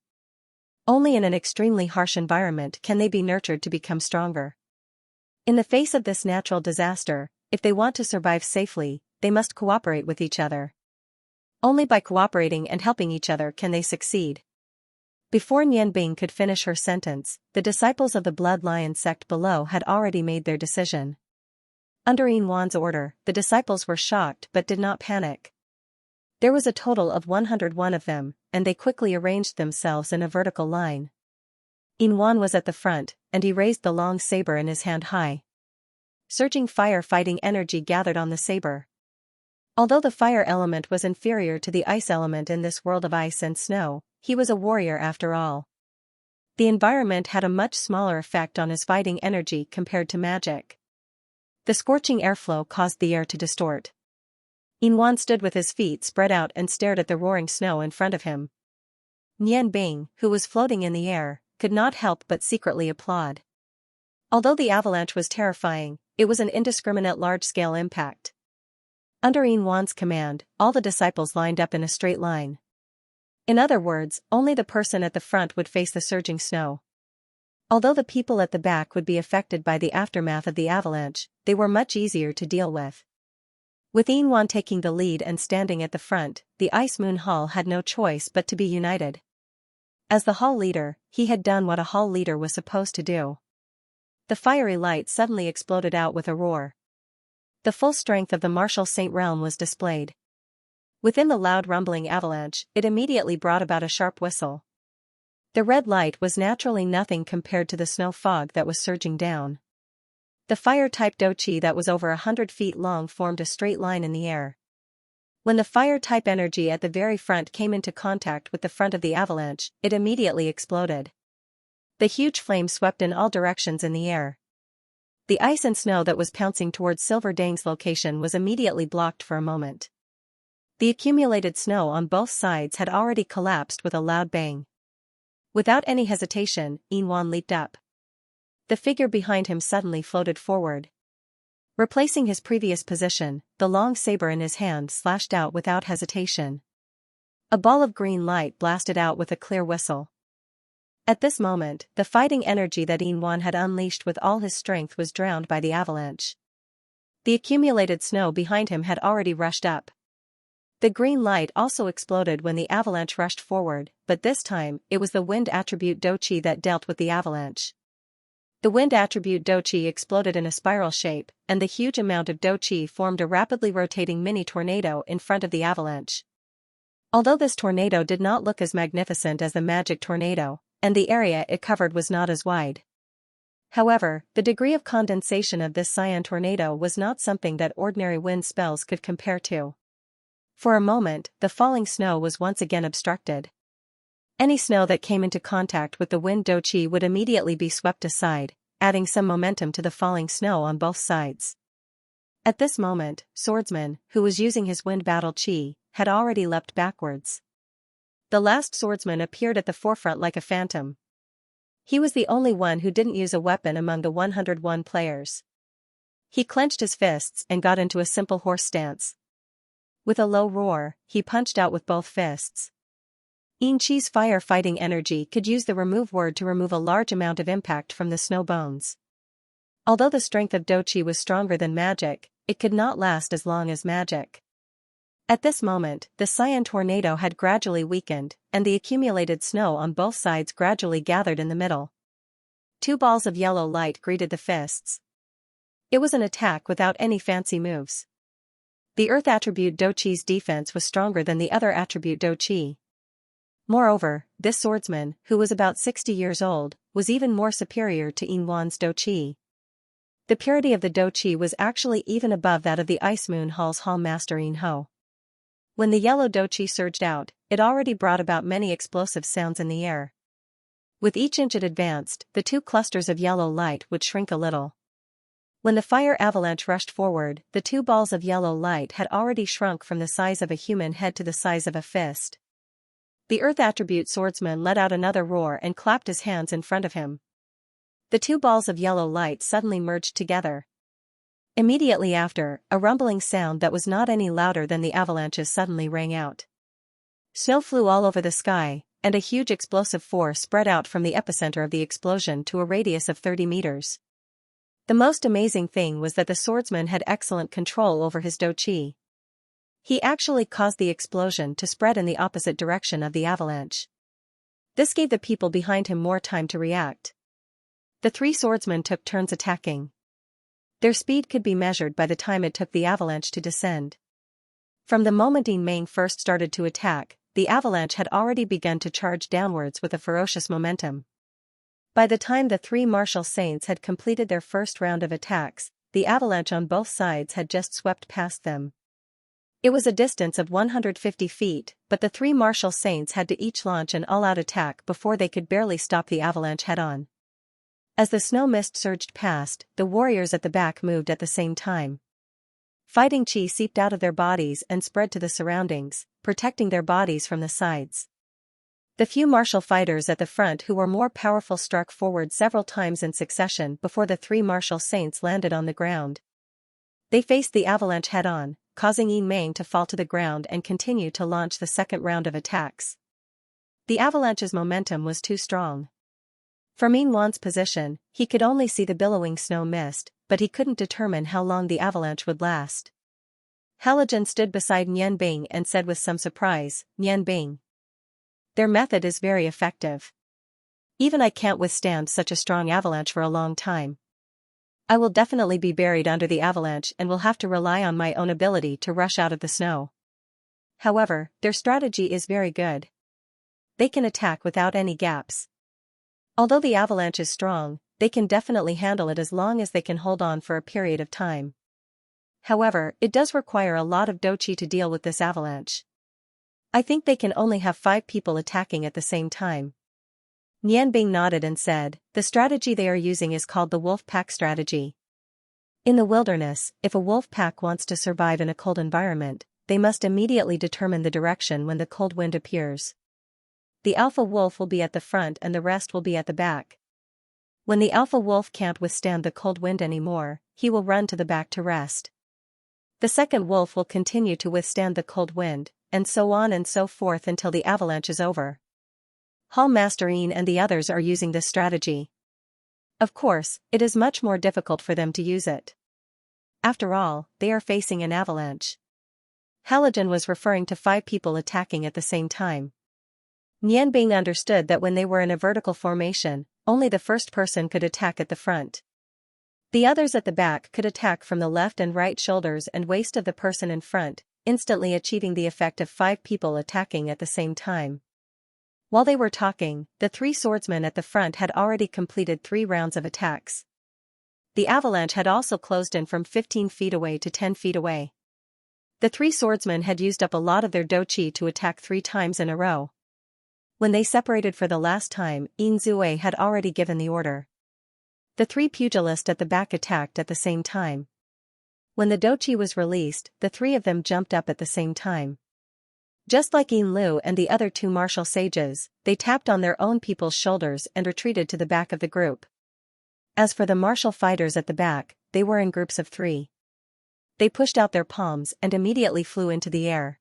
Only in an extremely harsh environment can they be nurtured to become stronger. In the face of this natural disaster, if they want to survive safely, they must cooperate with each other. Only by cooperating and helping each other can they succeed." Before Nian Bing could finish her sentence, the disciples of the Blood Lion sect below had already made their decision. Under Yin Wan's order, the disciples were shocked but did not panic. There was a total of 101 of them, and they quickly arranged themselves in a vertical line. Yin Wan was at the front, and he raised the long saber in his hand high. Surging fire-fighting energy gathered on the saber. Although the fire element was inferior to the ice element in this world of ice and snow, he was a warrior after all. The environment had a much smaller effect on his fighting energy compared to magic. The scorching airflow caused the air to distort. Yin Wan stood with his feet spread out and stared at the roaring snow in front of him. Nian Bing, who was floating in the air, could not help but secretly applaud. Although the avalanche was terrifying, it was an indiscriminate large-scale impact. Under Yin Wan's command, all the disciples lined up in a straight line. In other words, only the person at the front would face the surging snow. Although the people at the back would be affected by the aftermath of the avalanche, they were much easier to deal with. With Xianxia taking the lead and standing at the front, the Ice Moon Hall had no choice but to be united. As the hall leader, he had done what a hall leader was supposed to do. The fiery light suddenly exploded out with a roar. The full strength of the martial saint realm was displayed. Within the loud rumbling avalanche, it immediately brought about a sharp whistle. The red light was naturally nothing compared to the snow fog that was surging down. The fire-type dochi that was over 100 feet long formed a straight line in the air. When the fire-type energy at the very front came into contact with the front of the avalanche, it immediately exploded. The huge flame swept in all directions in the air. The ice and snow that was pouncing towards Silver Dang's location was immediately blocked for a moment. The accumulated snow on both sides had already collapsed with a loud bang. Without any hesitation, Xianxia leaped up. The figure behind him suddenly floated forward. Replacing his previous position, the long saber in his hand slashed out without hesitation. A ball of green light blasted out with a clear whistle. At this moment, the fighting energy that Xianxia had unleashed with all his strength was drowned by the avalanche. The accumulated snow behind him had already rushed up. The green light also exploded when the avalanche rushed forward, but this time, it was the wind attribute dochi that dealt with the avalanche. The wind attribute dochi exploded in a spiral shape, and the huge amount of dochi formed a rapidly rotating mini tornado in front of the avalanche. Although this tornado did not look as magnificent as the magic tornado, and the area it covered was not as wide. However, the degree of condensation of this cyan tornado was not something that ordinary wind spells could compare to. For a moment, the falling snow was once again obstructed. Any snow that came into contact with the wind dochi would immediately be swept aside, adding some momentum to the falling snow on both sides. At this moment, Swordsman, who was using his wind battle chi, had already leapt backwards. The last swordsman appeared at the forefront like a phantom. He was the only one who didn't use a weapon among the 101 players. He clenched his fists and got into a simple horse stance. With a low roar, he punched out with both fists. Xianxia's fire-fighting energy could use the remove word to remove a large amount of impact from the snow bones. Although the strength of dochi was stronger than magic, it could not last as long as magic. At this moment, the cyan tornado had gradually weakened, and the accumulated snow on both sides gradually gathered in the middle. 2 balls of yellow light greeted the fists. It was an attack without any fancy moves. The earth attribute dochi's defense was stronger than the other attribute dochi. Moreover, this swordsman, who was about 60 years old, was even more superior to Xianxia's dochi. The purity of the dochi was actually even above that of the Ice Moon Hall's Hall Master Xianxia. When the yellow dochi surged out, it already brought about many explosive sounds in the air. With each inch it advanced, the 2 clusters of yellow light would shrink a little. When the fire avalanche rushed forward, the 2 balls of yellow light had already shrunk from the size of a human head to the size of a fist. The earth attribute swordsman let out another roar and clapped his hands in front of him. The 2 balls of yellow light suddenly merged together. Immediately after, a rumbling sound that was not any louder than the avalanches suddenly rang out. Snow flew all over the sky, and a huge explosive force spread out from the epicenter of the explosion to a radius of 30 meters. The most amazing thing was that the swordsman had excellent control over his dochi. He actually caused the explosion to spread in the opposite direction of the avalanche. This gave the people behind him more time to react. The 3 swordsmen took turns attacking. Their speed could be measured by the time it took the avalanche to descend. From the moment Xianxia first started to attack, the avalanche had already begun to charge downwards with a ferocious momentum. By the time the 3 martial saints had completed their first round of attacks, the avalanche on both sides had just swept past them. It was a distance of 150 feet, but the 3 martial saints had to each launch an all-out attack before they could barely stop the avalanche head-on. As the snow mist surged past, the warriors at the back moved at the same time. Fighting chi seeped out of their bodies and spread to the surroundings, protecting their bodies from the sides. The few martial fighters at the front who were more powerful struck forward several times in succession before the 3 martial saints landed on the ground. They faced the avalanche head-on, causing Xianxia to fall to the ground and continue to launch the second round of attacks. The avalanche's momentum was too strong. From Yinwan's position, he could only see the billowing snow mist, but he couldn't determine how long the avalanche would last. Halogen stood beside Nianbing and said with some surprise, "Nianbing. Their method is very effective. Even I can't withstand such a strong avalanche for a long time. I will definitely be buried under the avalanche and will have to rely on my own ability to rush out of the snow. However, their strategy is very good. They can attack without any gaps. Although the avalanche is strong, they can definitely handle it as long as they can hold on for a period of time. However, it does require a lot of doqi to deal with this avalanche. I think they can only have 5 people attacking at the same time." Nianbing nodded and said, "The strategy they are using is called the wolf pack strategy. In the wilderness, if a wolf pack wants to survive in a cold environment, they must immediately determine the direction when the cold wind appears. The alpha wolf will be at the front and the rest will be at the back. When the alpha wolf can't withstand the cold wind anymore, he will run to the back to rest. The second wolf will continue to withstand the cold wind, and so on and so forth until the avalanche is over. Hall Master Yin and the others are using this strategy. Of course, it is much more difficult for them to use it. After all, they are facing an avalanche." Halogen was referring to 5 people attacking at the same time. Nianbing understood that when they were in a vertical formation, only the first person could attack at the front. The others at the back could attack from the left and right shoulders and waist of the person in front, instantly achieving the effect of 5 people attacking at the same time. While they were talking, the 3 swordsmen at the front had already completed 3 rounds of attacks. The avalanche had also closed in from 15 feet away to 10 feet away. The 3 swordsmen had used up a lot of their doqi to attack 3 times in a row. When they separated for the last time, Yin Zue had already given the order. The 3 pugilists at the back attacked at the same time. When the doqi was released, the 3 of them jumped up at the same time. Just like Yin Lu and the other 2 martial sages, they tapped on their own people's shoulders and retreated to the back of the group. As for the martial fighters at the back, they were in groups of 3. They pushed out their palms and immediately flew into the air.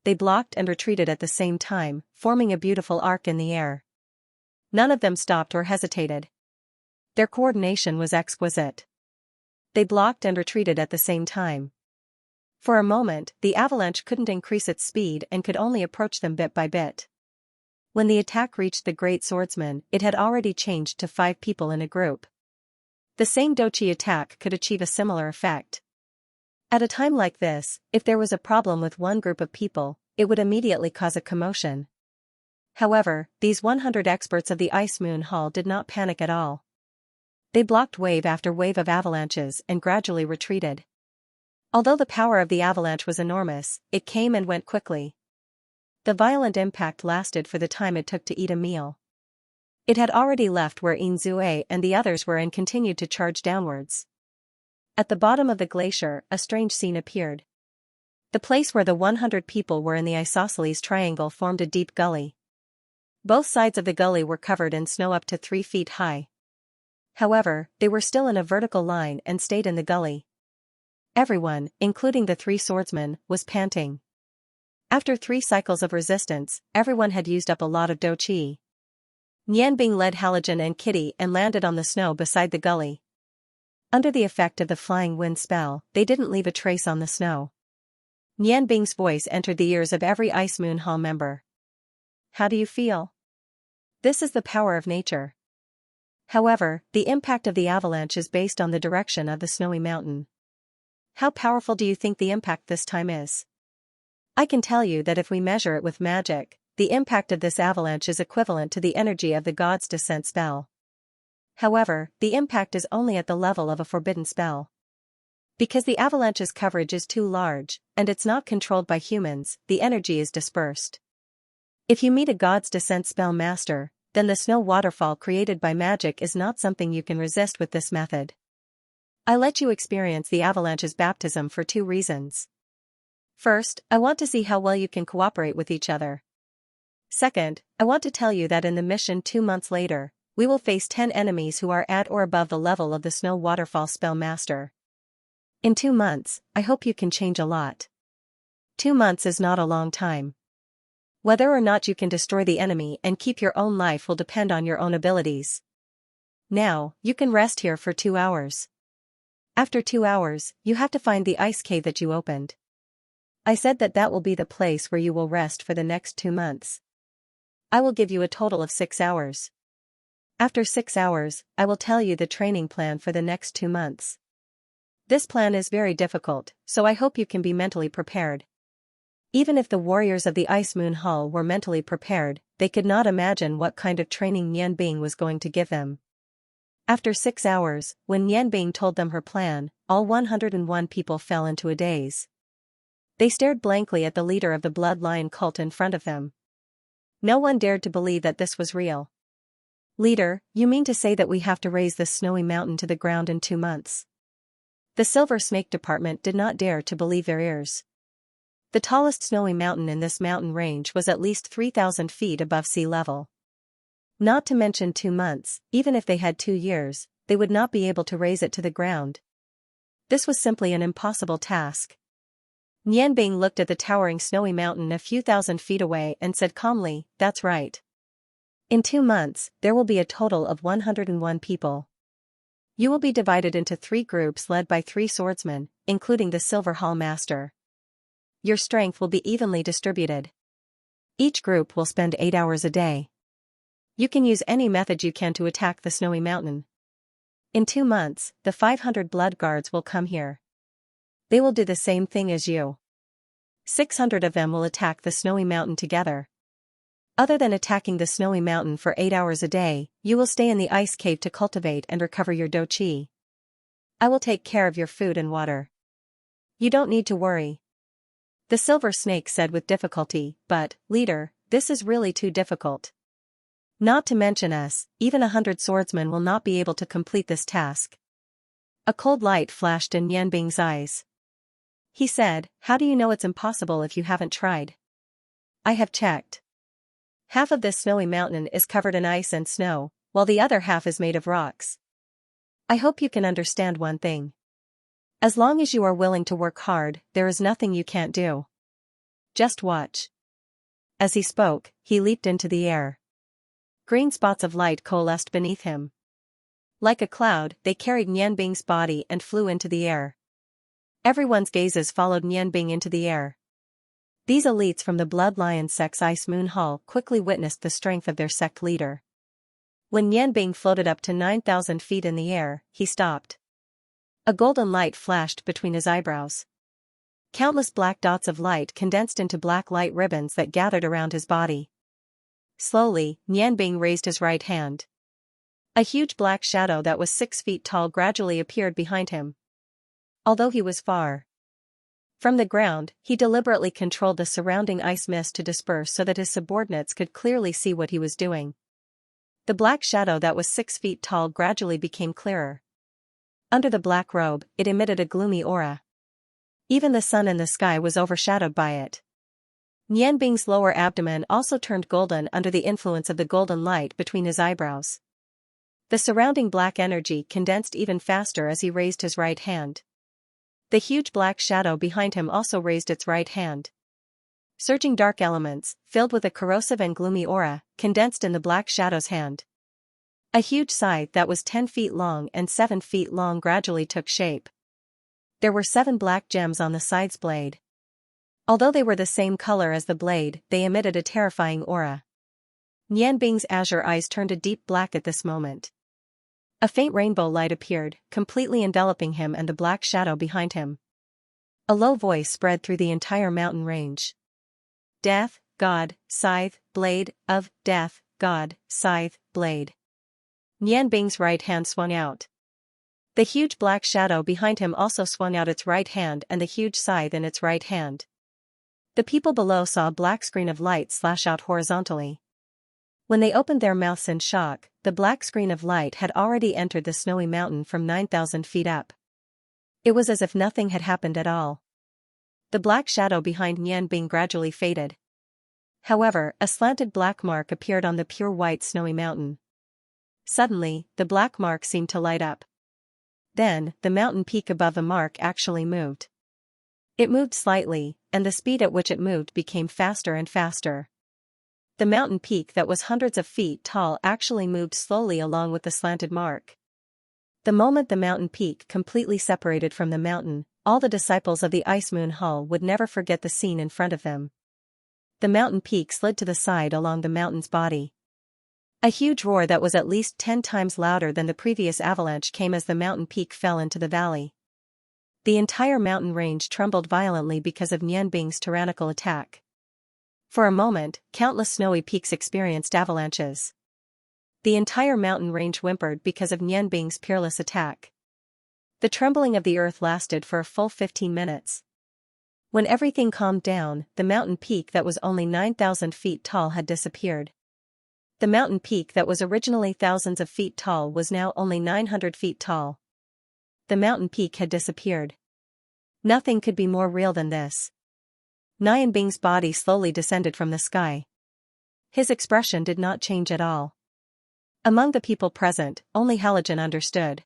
They blocked and retreated at the same time, forming a beautiful arc in the air. None of them stopped or hesitated. Their coordination was exquisite. They blocked and retreated at the same time. For a moment, the avalanche couldn't increase its speed and could only approach them bit by bit. When the attack reached the great swordsman, it had already changed to 5 people in a group. The same doqi attack could achieve a similar effect. At a time like this, if there was a problem with one group of people, it would immediately cause a commotion. However, these 100 experts of the Ice Moon Hall did not panic at all. They blocked wave after wave of avalanches and gradually retreated. Although the power of the avalanche was enormous, it came and went quickly. The violent impact lasted for the time it took to eat a meal. It had already left where Yin Zue and the others were and continued to charge downwards. At the bottom of the glacier, a strange scene appeared. The place where the 100 people were in the isosceles triangle formed a deep gully. Both sides of the gully were covered in snow up to 3 feet high. However, they were still in a vertical line and stayed in the gully. Everyone, including the 3 swordsmen, was panting. After 3 cycles of resistance, everyone had used up a lot of doqi. Nianbing led Halogen and Kitty and landed on the snow beside the gully. Under the effect of the flying wind spell, they didn't leave a trace on the snow. Nianbing's voice entered the ears of every Ice Moon Hall member. "How do you feel? This is the power of nature." However, the impact of the avalanche is based on the direction of the snowy mountain. How powerful do you think the impact this time is? I can tell you that if we measure it with magic, the impact of this avalanche is equivalent to the energy of the god's descent spell. However, the impact is only at the level of a forbidden spell. Because the avalanche's coverage is too large, and it's not controlled by humans, the energy is dispersed. If you meet a god's descent spell master, then the snow waterfall created by magic is not something you can resist with this method. I let you experience the avalanche's baptism for 2 reasons. First, I want to see how well you can cooperate with each other. Second, I want to tell you that in the mission 2 months later, we will face 10 enemies who are at or above the level of the snow waterfall spell master. In 2 months, I hope you can change a lot. 2 months is not a long time. Whether or not you can destroy the enemy and keep your own life will depend on your own abilities. Now, you can rest here for 2 hours. After 2 hours, you have to find the ice cave that you opened. I said that will be the place where you will rest for the next 2 months. I will give you a total of 6 hours. After 6 hours, I will tell you the training plan for the next 2 months. This plan is very difficult, so I hope you can be mentally prepared. Even if the warriors of the Ice Moon Hall were mentally prepared, they could not imagine what kind of training Nianbing was going to give them. After 6 hours, when Nianbing told them her plan, all 101 people fell into a daze. They stared blankly at the leader of the Blood Lion cult in front of them. No one dared to believe that this was real. Leader, you mean to say that we have to raise this snowy mountain to the ground in 2 months? The Silver Snake Department did not dare to believe their ears. The tallest snowy mountain in this mountain range was at least 3,000 feet above sea level. Not to mention 2 months, even if they had 2 years, they would not be able to raise it to the ground. This was simply an impossible task. Nianbing looked at the towering snowy mountain a few thousand feet away and said calmly, "That's right. In 2 months, there will be a total of 101 people. You will be divided into 3 groups led by 3 swordsmen, including the Silver Hall Master. Your strength will be evenly distributed. Each group will spend 8 hours a day. You can use any method you can to attack the snowy mountain. In 2 months, the 500 blood guards will come here. They will do the same thing as you. 600 of them will attack the snowy mountain together. Other than attacking the snowy mountain for 8 hours a day, you will stay in the ice cave to cultivate and recover your do qi. I will take care of your food and water. You don't need to worry." The Silver Snake said with difficulty, "But, leader, this is really too difficult. Not to mention us, even 100 swordsmen will not be able to complete this task." A cold light flashed in Nianbing's eyes. He said, "How do you know it's impossible if you haven't tried?" "I have checked. Half of this snowy mountain is covered in ice and snow, while the other half is made of rocks. I hope you can understand one thing. As long as you are willing to work hard, there is nothing you can't do. Just watch." As he spoke, he leaped into the air. Green spots of light coalesced beneath him. Like a cloud, they carried Nianbing's body and flew into the air. Everyone's gazes followed Nianbing into the air. These elites from the Blood Lion sect's Ice Moon Hall quickly witnessed the strength of their sect leader. When Nianbing floated up to 9,000 feet in the air, he stopped. A golden light flashed between his eyebrows. Countless black dots of light condensed into black light ribbons that gathered around his body. Slowly, Nianbing raised his right hand. A huge black shadow that was 6 feet tall gradually appeared behind him. Although he was far from the ground, he deliberately controlled the surrounding ice mist to disperse so that his subordinates could clearly see what he was doing. The black shadow that was 6 feet tall gradually became clearer. Under the black robe, it emitted a gloomy aura. Even the sun in the sky was overshadowed by it. Nianbing's lower abdomen also turned golden under the influence of the golden light between his eyebrows. The surrounding black energy condensed even faster as he raised his right hand. The huge black shadow behind him also raised its right hand. Surging dark elements, filled with a corrosive and gloomy aura, condensed in the black shadow's hand. A huge scythe that was 10 feet long and 7 feet long gradually took shape. There were 7 black gems on the scythe's blade. Although they were the same color as the blade, they emitted a terrifying aura. Nianbing's azure eyes turned a deep black at this moment. A faint rainbow light appeared, completely enveloping him and the black shadow behind him. A low voice spread through the entire mountain range. "Death, God, scythe, blade, of, death, God, scythe, blade." Nianbing's right hand swung out. The huge black shadow behind him also swung out its right hand and the huge scythe in its right hand. The people below saw a black screen of light slash out horizontally. When they opened their mouths in shock, the black screen of light had already entered the snowy mountain from 9,000 feet up. It was as if nothing had happened at all. The black shadow behind Nianbing gradually faded. However, a slanted black mark appeared on the pure white snowy mountain. Suddenly, the black mark seemed to light up. Then, the mountain peak above the mark actually moved. It moved slightly, and the speed at which it moved became faster and faster. The mountain peak that was hundreds of feet tall actually moved slowly along with the slanted mark. The moment the mountain peak completely separated from the mountain, all the disciples of the Ice Moon Hall would never forget the scene in front of them. The mountain peak slid to the side along the mountain's body. A huge roar that was at least 10 times louder than the previous avalanche came as the mountain peak fell into the valley. The entire mountain range trembled violently because of Nianbing's tyrannical attack. For a moment, countless snowy peaks experienced avalanches. The entire mountain range whimpered because of Nianbing's peerless attack. The trembling of the earth lasted for a full 15 minutes. When everything calmed down, the mountain peak that was only 9,000 feet tall had disappeared. The mountain peak that was originally thousands of feet tall was now only 900 feet tall. The mountain peak had disappeared. Nothing could be more real than this. Nianbing's body slowly descended from the sky. His expression did not change at all. Among the people present, only Halogen understood.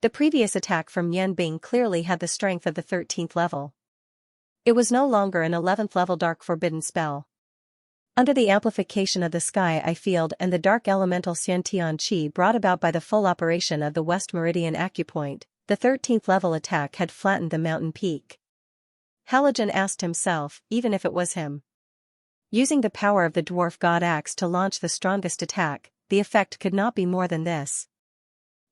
The previous attack from Nianbing clearly had the strength of the 13th level. It was no longer an 11th level dark forbidden spell. Under the amplification of the sky eye field and the dark elemental Xiantian Qi brought about by the full operation of the West Meridian acupoint, the 13th level attack had flattened the mountain peak. Halogen asked himself, even if it was him. Using the power of the dwarf god axe to launch the strongest attack, the effect could not be more than this.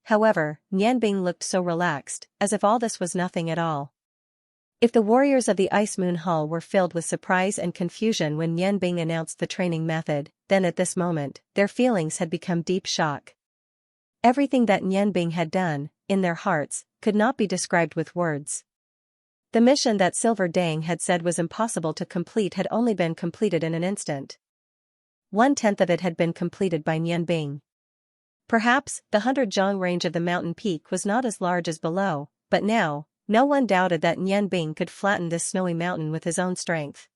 However, Nianbing looked so relaxed, as if all this was nothing at all. If the warriors of the Ice Moon Hall were filled with surprise and confusion when Nianbing announced the training method, then at this moment, their feelings had become deep shock. Everything that Nianbing had done, in their hearts, could not be described with words. The mission that Silver Dang had said was impossible to complete had only been completed in an instant. 1/10 of it had been completed by Nianbing. Perhaps, the 100-zhang range of the mountain peak was not as large as below, but now, no one doubted that Nianbing could flatten this snowy mountain with his own strength.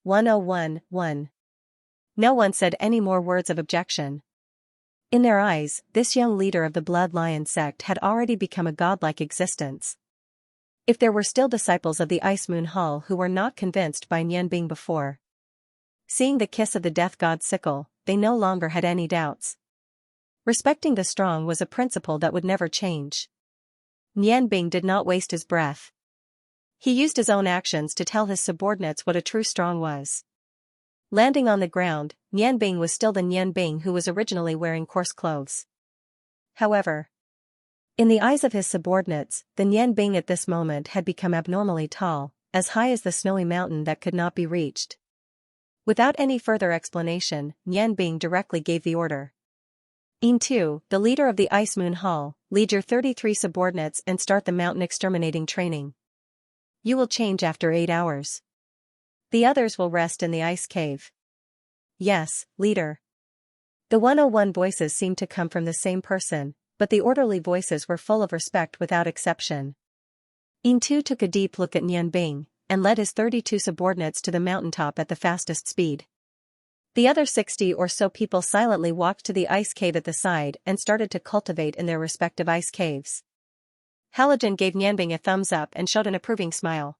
101-1. No one said any more words of objection. In their eyes, this young leader of the Blood Lion sect had already become a godlike existence. If there were still disciples of the Ice Moon Hall who were not convinced by Nianbing before seeing the kiss of the death god's sickle, they no longer had any doubts. Respecting the strong was a principle that would never change. Nianbing did not waste his breath. He used his own actions to tell his subordinates what a true strong was. Landing on the ground, Nianbing was still the Nianbing who was originally wearing coarse clothes. However, in the eyes of his subordinates, the Nianbing at this moment had become abnormally tall, as high as the snowy mountain that could not be reached. Without any further explanation, Nianbing directly gave the order. Yin-Tu, the leader of the Ice Moon Hall, lead your 33 subordinates and start the mountain exterminating training. You will change after 8 hours. The others will rest in the ice cave. Yes, leader. The 101 voices seemed to come from the same person, but the orderly voices were full of respect without exception. Yin-Tu took a deep look at Nianbing, and led his 32 subordinates to the mountaintop at the fastest speed. The other 60 or so people silently walked to the ice cave at the side and started to cultivate in their respective ice caves. Halogen gave Nianbing a thumbs up and showed an approving smile.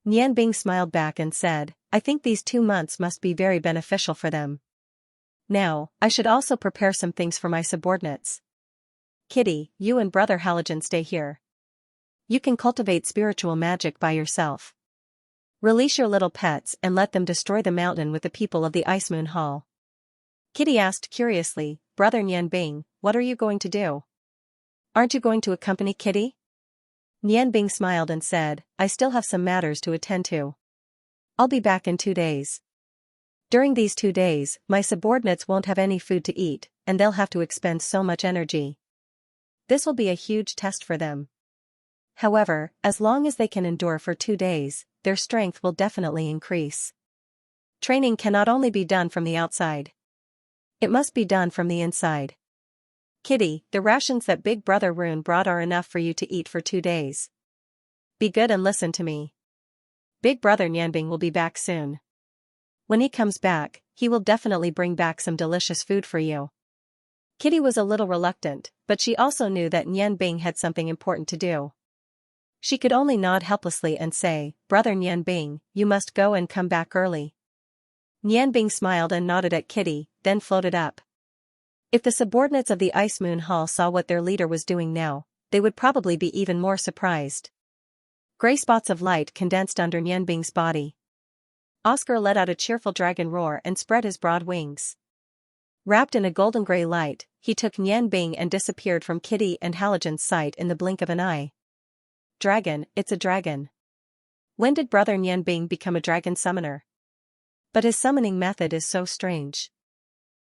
Nianbing smiled back and said, I think these 2 months must be very beneficial for them. Now, I should also prepare some things for my subordinates. Kitty, you and Brother Halogen stay here. You can cultivate spiritual magic by yourself. Release your little pets and let them destroy the mountain with the people of the Ice Moon Hall. Kitty asked curiously, Brother Nianbing, what are you going to do? Aren't you going to accompany Kitty? Nianbing smiled and said, I still have some matters to attend to. I'll be back in 2 days. During these 2 days, my subordinates won't have any food to eat, and they'll have to expend so much energy. This will be a huge test for them. However, as long as they can endure for 2 days, their strength will definitely increase. Training cannot only be done from the outside. It must be done from the inside. Kitty, the rations that Big Brother Rune brought are enough for you to eat for 2 days. Be good and listen to me. Big Brother Nianbing will be back soon. When he comes back, he will definitely bring back some delicious food for you. Kitty was a little reluctant, but she also knew that Nianbing had something important to do. She could only nod helplessly and say, Brother Nianbing, you must go and come back early. Nianbing smiled and nodded at Kitty, then floated up. If the subordinates of the Ice Moon Hall saw what their leader was doing now, they would probably be even more surprised. Gray spots of light condensed under Nianbing's body. Oscar let out a cheerful dragon roar and spread his broad wings. Wrapped in a golden-gray light, he took Nianbing and disappeared from Kitty and Halogen's sight in the blink of an eye. Dragon, it's a dragon. When did Brother Nianbing become a dragon summoner? But his summoning method is so strange.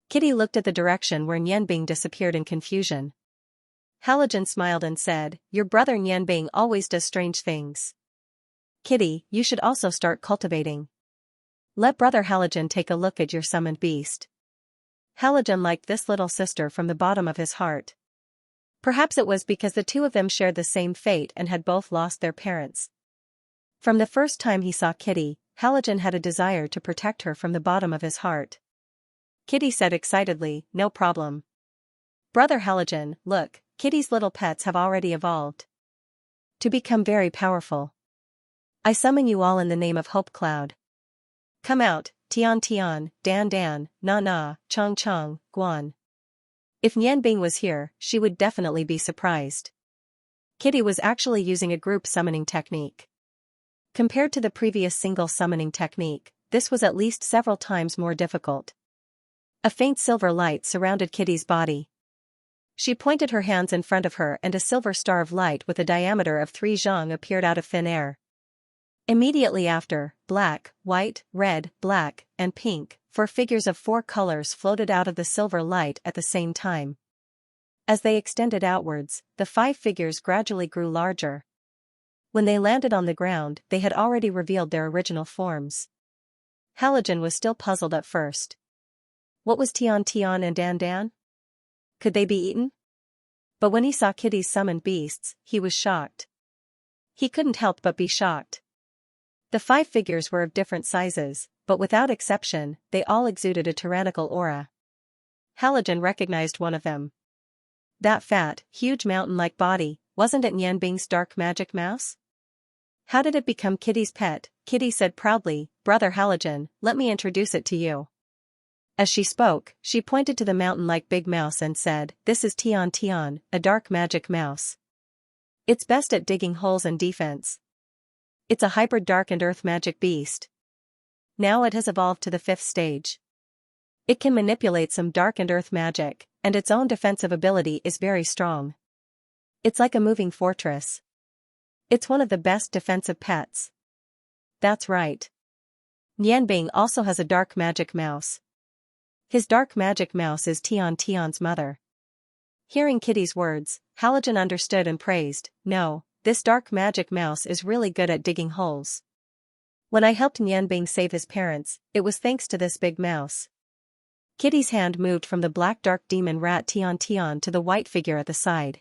Kitty looked at the direction where Nianbing disappeared in confusion. Halogen smiled and said, "Your brother Nianbing always does strange things. Kitty, you should also start cultivating. Let Brother Halogen take a look at your summoned beast." Halogen liked this little sister from the bottom of his heart. Perhaps it was because the two of them shared the same fate and had both lost their parents. From the first time he saw Kitty, Halogen had a desire to protect her from the bottom of his heart. Kitty said excitedly, "No problem. Brother Halogen, look, Kitty's little pets have already evolved to become very powerful. I summon you all in the name of Hope Cloud. Come out, Tian Tian, Dan Dan, Na Na, Chong Chong, Guan." If Nianbing was here, she would definitely be surprised. Kitty was actually using a group summoning technique. Compared to the previous single summoning technique, this was at least several times more difficult. A faint silver light surrounded Kitty's body. She pointed her hands in front of her and a silver star of light with a diameter of 3 zhang appeared out of thin air. Immediately after, black, white, red, black, and pink, 4 figures of 4 colors floated out of the silver light at the same time. As they extended outwards, the 5 figures gradually grew larger. When they landed on the ground, they had already revealed their original forms. Halogen was still puzzled at first. What was Tian Tian and Dan Dan? Could they be eaten? But when he saw Kitty's summoned beasts, he was shocked. He couldn't help but be shocked. The 5 figures were of different sizes, but without exception, they all exuded a tyrannical aura. Halogen recognized one of them. That fat, huge mountain-like body, wasn't it Nianbing's dark magic mouse? How did it become Kitty's pet? Kitty said proudly, "Brother Halogen, let me introduce it to you." As she spoke, she pointed to the mountain-like big mouse and said, "This is Tian Tian, a dark magic mouse. It's best at digging holes and defense. It's a hybrid dark and earth magic beast. Now it has evolved to the 5th stage. It can manipulate some dark and earth magic, and its own defensive ability is very strong. It's like a moving fortress. It's one of the best defensive pets." That's right. Nianbing also has a dark magic mouse. His dark magic mouse is Tian Tian's mother. Hearing Kitty's words, Halogen understood and praised, "No, this dark magic mouse is really good at digging holes. When I helped Nianbing save his parents, it was thanks to this big mouse." Kitty's hand moved from the black dark demon rat Tian Tian to the white figure at the side.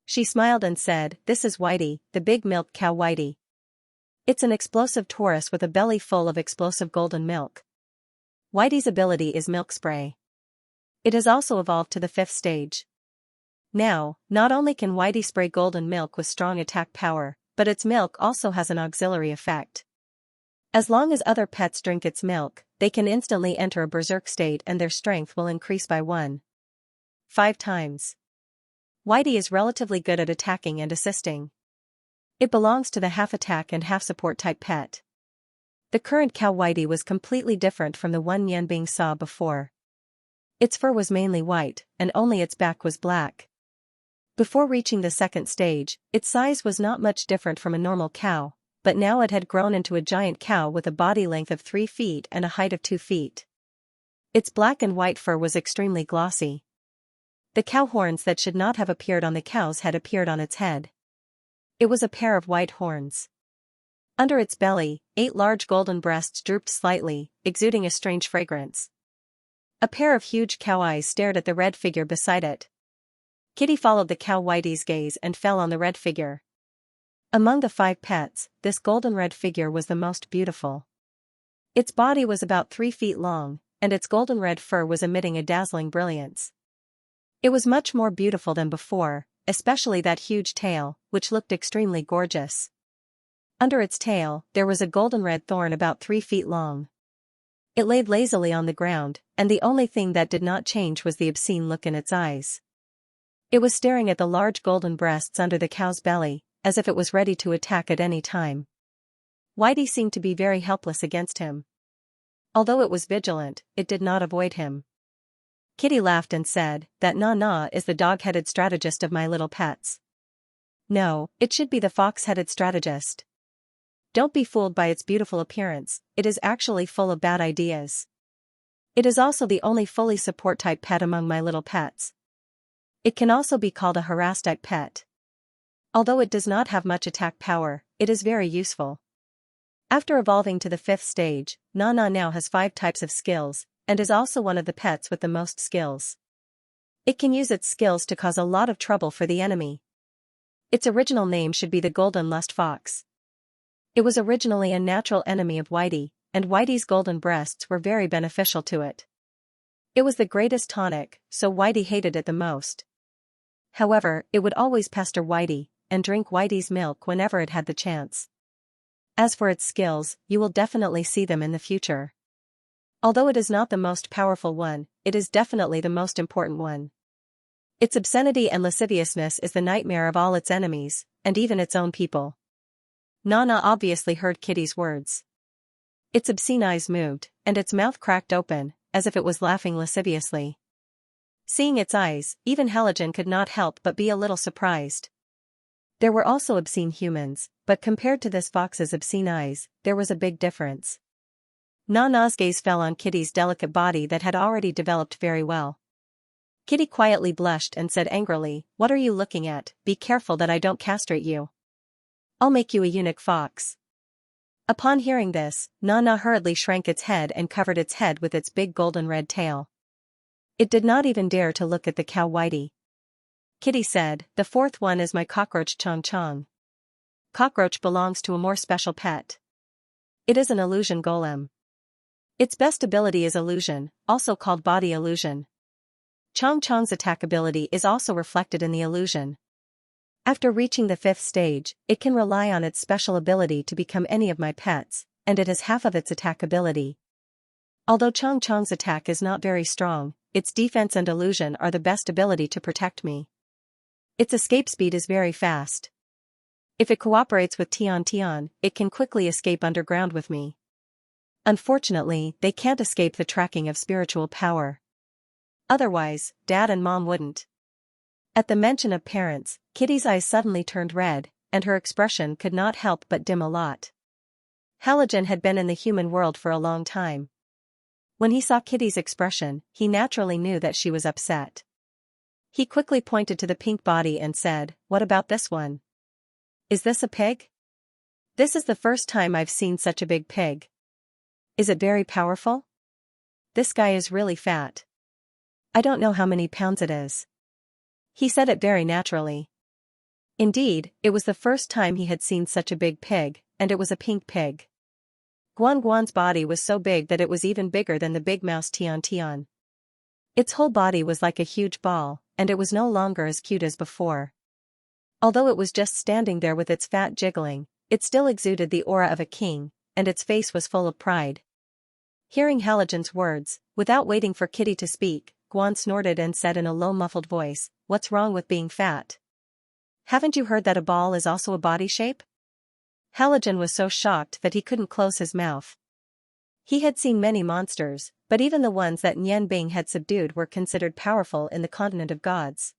She smiled and said, "This is Whitey, the big milk cow Whitey. It's an explosive Taurus with a belly full of explosive golden milk. Whitey's ability is milk spray. It has also evolved to the 5th stage. Now, not only can Whitey spray golden milk with strong attack power, but its milk also has an auxiliary effect. As long as other pets drink its milk, they can instantly enter a berserk state and their strength will increase by 1.5 times. Whitey is relatively good at attacking and assisting. It belongs to the half-attack and half-support type pet. The current cow Whitey was completely different from the one Nianbing saw before. Its fur was mainly white, and only its back was black. Before reaching the 2nd stage, its size was not much different from a normal cow, but now it had grown into a giant cow with a body length of 3 feet and a height of 2 feet. Its black and white fur was extremely glossy. The cow horns that should not have appeared on the cow's head appeared on its head. It was a pair of white horns. Under its belly, 8 large golden breasts drooped slightly, exuding a strange fragrance. A pair of huge cow eyes stared at the red figure beside it. Kitty followed the cow Whitey's gaze and fell on the red figure. Among the 5 pets, this golden red figure was the most beautiful. Its body was about 3 feet long, and its golden red fur was emitting a dazzling brilliance. It was much more beautiful than before, especially that huge tail, which looked extremely gorgeous. Under its tail, there was a golden red thorn about 3 feet long. It laid lazily on the ground, and the only thing that did not change was the obscene look in its eyes. It was staring at the large golden breasts under the cow's belly, as if it was ready to attack at any time. Whitey seemed to be very helpless against him. Although it was vigilant, it did not avoid him. Kitty laughed and said, "That Na-Na is the dog-headed strategist of my little pets." "No, it should be the fox-headed strategist. Don't be fooled by its beautiful appearance, it is actually full of bad ideas. It is also the only fully support-type pet among my little pets. It can also be called a harass-type pet. Although it does not have much attack power, it is very useful." After evolving to the 5th stage, Na-Na now has 5 types of skills, and is also one of the pets with the most skills. It can use its skills to cause a lot of trouble for the enemy. Its original name should be the Golden Lust Fox. It was originally a natural enemy of Whitey, and Whitey's golden breasts were very beneficial to it. It was the greatest tonic, so Whitey hated it the most. However, it would always pester Whitey, and drink Whitey's milk whenever it had the chance. As for its skills, you will definitely see them in the future. Although it is not the most powerful one, it is definitely the most important one. Its obscenity and lasciviousness is the nightmare of all its enemies, and even its own people. Na-Na obviously heard Kitty's words. Its obscene eyes moved, and its mouth cracked open, as if it was laughing lasciviously. Seeing its eyes, even Heligen could not help but be a little surprised. There were also obscene humans, but compared to this fox's obscene eyes, there was a big difference. Na-Na's gaze fell on Kitty's delicate body that had already developed very well. Kitty quietly blushed and said angrily, "What are you looking at? Be careful that I don't castrate you. I'll make you a eunuch fox." Upon hearing this, Na-Na hurriedly shrank its head and covered its head with its big golden red tail. It did not even dare to look at the cow Whitey. Kitty said, "The 4th one is my cockroach Chong-Chong. Cockroach belongs to a more special pet. It is an illusion golem. Its best ability is illusion, also called body illusion. Chong-Chong's attack ability is also reflected in the illusion. After reaching the 5th stage, it can rely on its special ability to become any of my pets, and it has half of its attack ability. Although Chong-Chong's attack is not very strong, its defense and illusion are the best ability to protect me. Its escape speed is very fast. If it cooperates with Tian, it can quickly escape underground with me. Unfortunately, they can't escape the tracking of spiritual power. Otherwise, Dad and Mom wouldn't." At the mention of parents, Kitty's eyes suddenly turned red, and her expression could not help but dim a lot. Heligen had been in the human world for a long time. When he saw Kitty's expression, he naturally knew that she was upset. He quickly pointed to the pink body and said, "What about this one? Is this a pig? This is the first time I've seen such a big pig. Is it very powerful? This guy is really fat. I don't know how many pounds it is." He said it very naturally. Indeed, it was the first time he had seen such a big pig, and it was a pink pig. Guan's body was so big that it was even bigger than the big mouse Tian. Its whole body was like a huge ball, and it was no longer as cute as before. Although it was just standing there with its fat jiggling, it still exuded the aura of a king, and its face was full of pride. Hearing Heligen's words, without waiting for Kitty to speak, Guan snorted and said in a low muffled voice, "What's wrong with being fat? Haven't you heard that a ball is also a body shape?" Heligen was so shocked that he couldn't close his mouth. He had seen many monsters, but even the ones that Nian Bing had subdued were considered powerful in the continent of gods.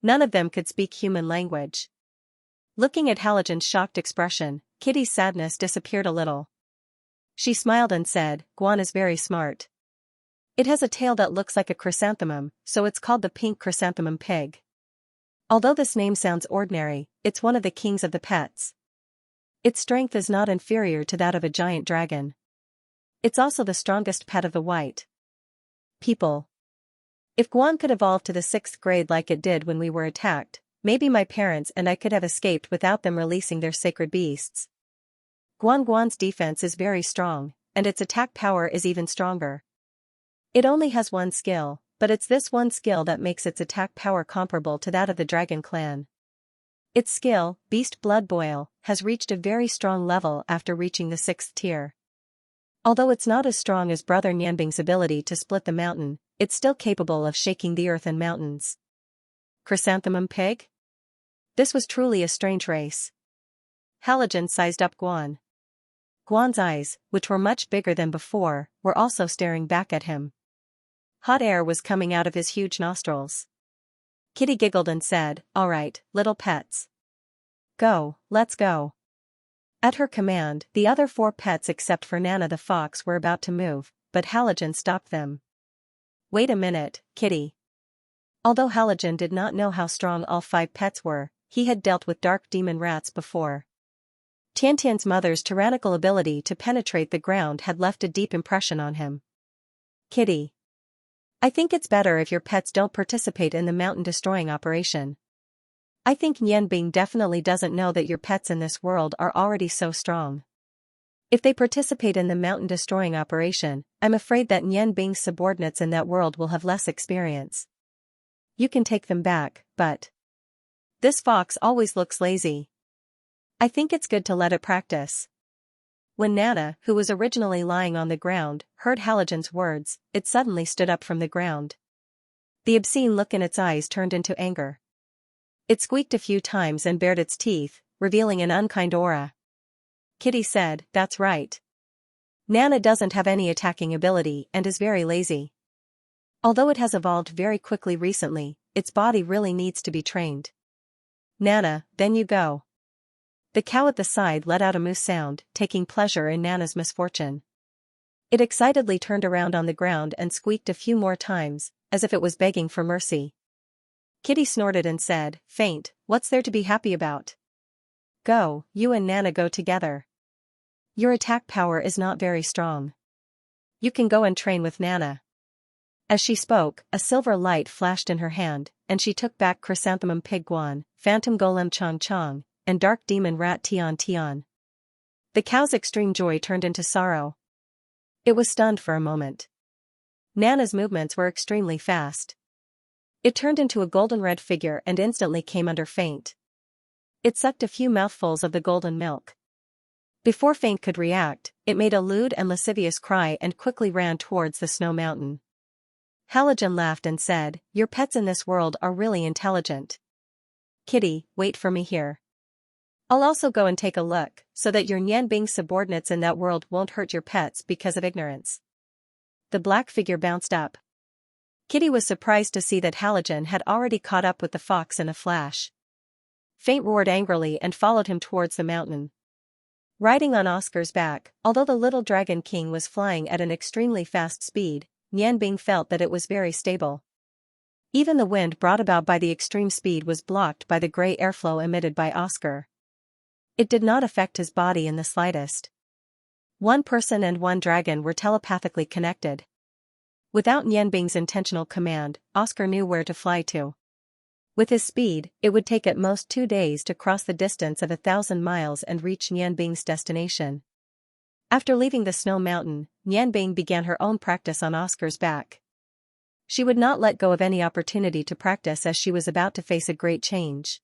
None of them could speak human language. Looking at Heligen's shocked expression, Kitty's sadness disappeared a little. She smiled and said, "Guan is very smart. It has a tail that looks like a chrysanthemum, so it's called the pink chrysanthemum pig. Although this name sounds ordinary, it's one of the kings of the pets. Its strength is not inferior to that of a giant dragon. It's also the strongest pet of the white people. If Guan could evolve to the 6th grade like it did when we were attacked, maybe my parents and I could have escaped without them releasing their sacred beasts. Guan's defense is very strong, and its attack power is even stronger. It only has one skill, but it's this one skill that makes its attack power comparable to that of the Dragon Clan. Its skill, Beast Blood Boil, has reached a very strong level after reaching the 6th tier. Although it's not as strong as Brother Nianbing's ability to split the mountain, it's still capable of shaking the earth and mountains. Chrysanthemum pig? This was truly a strange race. Halogen sized up Guan. Guan's eyes, which were much bigger than before, were also staring back at him. Hot air was coming out of his huge nostrils. Kitty giggled and said, "All right, little pets. Go, let's go." At her command, the other 4 pets except for Nana the fox were about to move, but Halogen stopped them. "Wait a minute, Kitty." Although Halogen did not know how strong all 5 pets were, he had dealt with dark demon rats before. Tiantian's mother's tyrannical ability to penetrate the ground had left a deep impression on him. "Kitty. I think it's better if your pets don't participate in the mountain-destroying operation. I think Nianbing definitely doesn't know that your pets in this world are already so strong. If they participate in the mountain-destroying operation, I'm afraid that Nianbing's subordinates in that world will have less experience. You can take them back, but this fox always looks lazy. I think it's good to let it practice." When Nana, who was originally lying on the ground, heard Halogen's words, it suddenly stood up from the ground. The obscene look in its eyes turned into anger. It squeaked a few times and bared its teeth, revealing an unkind aura. Kitty said, "That's right. Nana doesn't have any attacking ability and is very lazy. Although it has evolved very quickly recently, its body really needs to be trained. Nana, then you go." The cow at the side let out a moo sound, taking pleasure in Nana's misfortune. It excitedly turned around on the ground and squeaked a few more times, as if it was begging for mercy. Kitty snorted and said, "Faint, what's there to be happy about? Go, you and Nana go together. Your attack power is not very strong. You can go and train with Nana." As she spoke, a silver light flashed in her hand, and she took back Chrysanthemum Pig Guan, Phantom Golem Chong Chong, and Dark Demon Rat Tian Tian. The cow's extreme joy turned into sorrow. It was stunned for a moment. Nana's movements were extremely fast. It turned into a golden red figure and instantly came under Faint. It sucked a few mouthfuls of the golden milk. Before Faint could react, it made a lewd and lascivious cry and quickly ran towards the snow mountain. Halogen laughed and said, "Your pets in this world are really intelligent. Kitty, wait for me here. I'll also go and take a look, so that your Nianbing subordinates in that world won't hurt your pets because of ignorance." The black figure bounced up. Kitty was surprised to see that Halogen had already caught up with the fox in a flash. Faint roared angrily and followed him towards the mountain. Riding on Oscar's back, although the little dragon king was flying at an extremely fast speed, Nianbing felt that it was very stable. Even the wind brought about by the extreme speed was blocked by the gray airflow emitted by Oscar. It did not affect his body in the slightest. One person and one dragon were telepathically connected. Without Nianbing's intentional command, Oscar knew where to fly to. With his speed, it would take at most 2 days to cross the distance of 1,000 miles and reach Nianbing's destination. After leaving the snow mountain, Nianbing began her own practice on Oscar's back. She would not let go of any opportunity to practice as she was about to face a great change.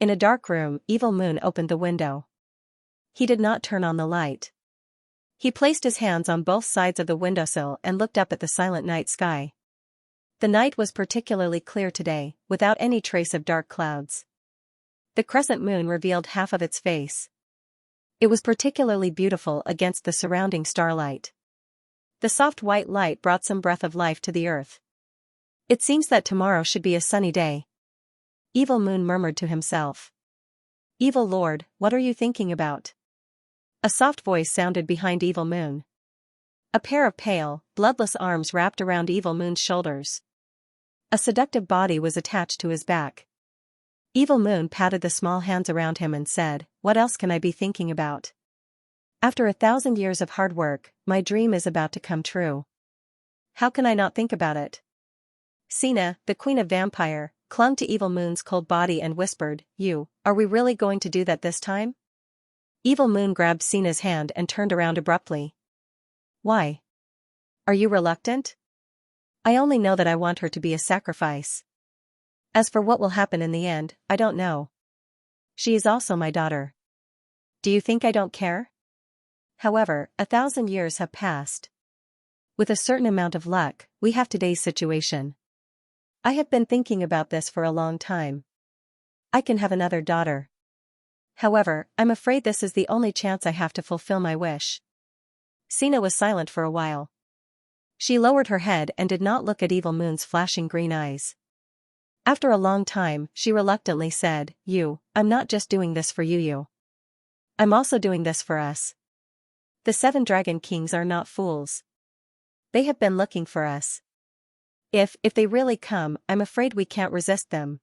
In a dark room, Evil Moon opened the window. He did not turn on the light. He placed his hands on both sides of the windowsill and looked up at the silent night sky. The night was particularly clear today, without any trace of dark clouds. The crescent moon revealed half of its face. It was particularly beautiful against the surrounding starlight. The soft white light brought some breath of life to the earth. "It seems that tomorrow should be a sunny day," Evil Moon murmured to himself. "Evil Lord, what are you thinking about?" A soft voice sounded behind Evil Moon. A pair of pale, bloodless arms wrapped around Evil Moon's shoulders. A seductive body was attached to his back. Evil Moon patted the small hands around him and said, "What else can I be thinking about? After 1,000 years of hard work, my dream is about to come true. How can I not think about it?" Sina, the queen of vampire, clung to Evil Moon's cold body and whispered, Are we really going to do that this time?" Evil Moon grabbed Sina's hand and turned around abruptly. "Why? Are you reluctant?" "I only know that I want her to be a sacrifice. As for what will happen in the end, I don't know. She is also my daughter. Do you think I don't care?" However, 1,000 years have passed. With a certain amount of luck, we have today's situation. I have been thinking about this for a long time. I can have another daughter. However, I'm afraid this is the only chance I have to fulfill my wish. Sina was silent for a while. She lowered her head and did not look at Evil Moon's flashing green eyes. After a long time, she reluctantly said, I'm not just doing this for you. I'm also doing this for us. The 7 Dragon Kings are not fools. They have been looking for us. If they really come, I'm afraid we can't resist them.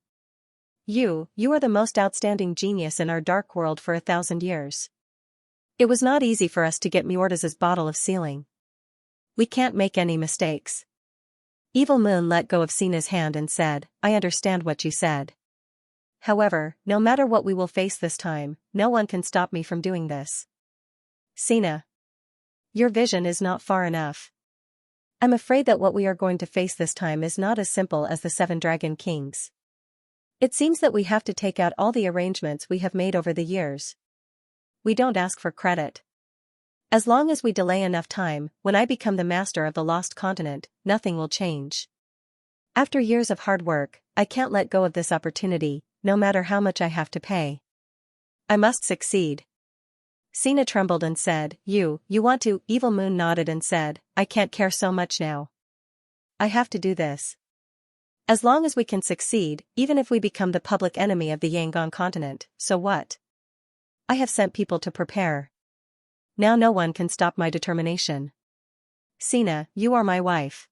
You are the most outstanding genius in our dark world for 1,000 years. It was not easy for us to get Mjorda's bottle of sealing. We can't make any mistakes. Evil Moon let go of Sina's hand and said, I understand what you said. However, no matter what we will face this time, no one can stop me from doing this. Sina. Your vision is not far enough. I'm afraid that what we are going to face this time is not as simple as the 7 Dragon Kings. It seems that we have to take out all the arrangements we have made over the years. We don't ask for credit. As long as we delay enough time, when I become the master of the lost continent, nothing will change. After years of hard work, I can't let go of this opportunity, no matter how much I have to pay. I must succeed. Sina trembled and said, You want to? Evil Moon nodded and said, I can't care so much now. I have to do this. As long as we can succeed, even if we become the public enemy of the Yangon continent, so what? I have sent people to prepare. Now no one can stop my determination. Sina, you are my wife.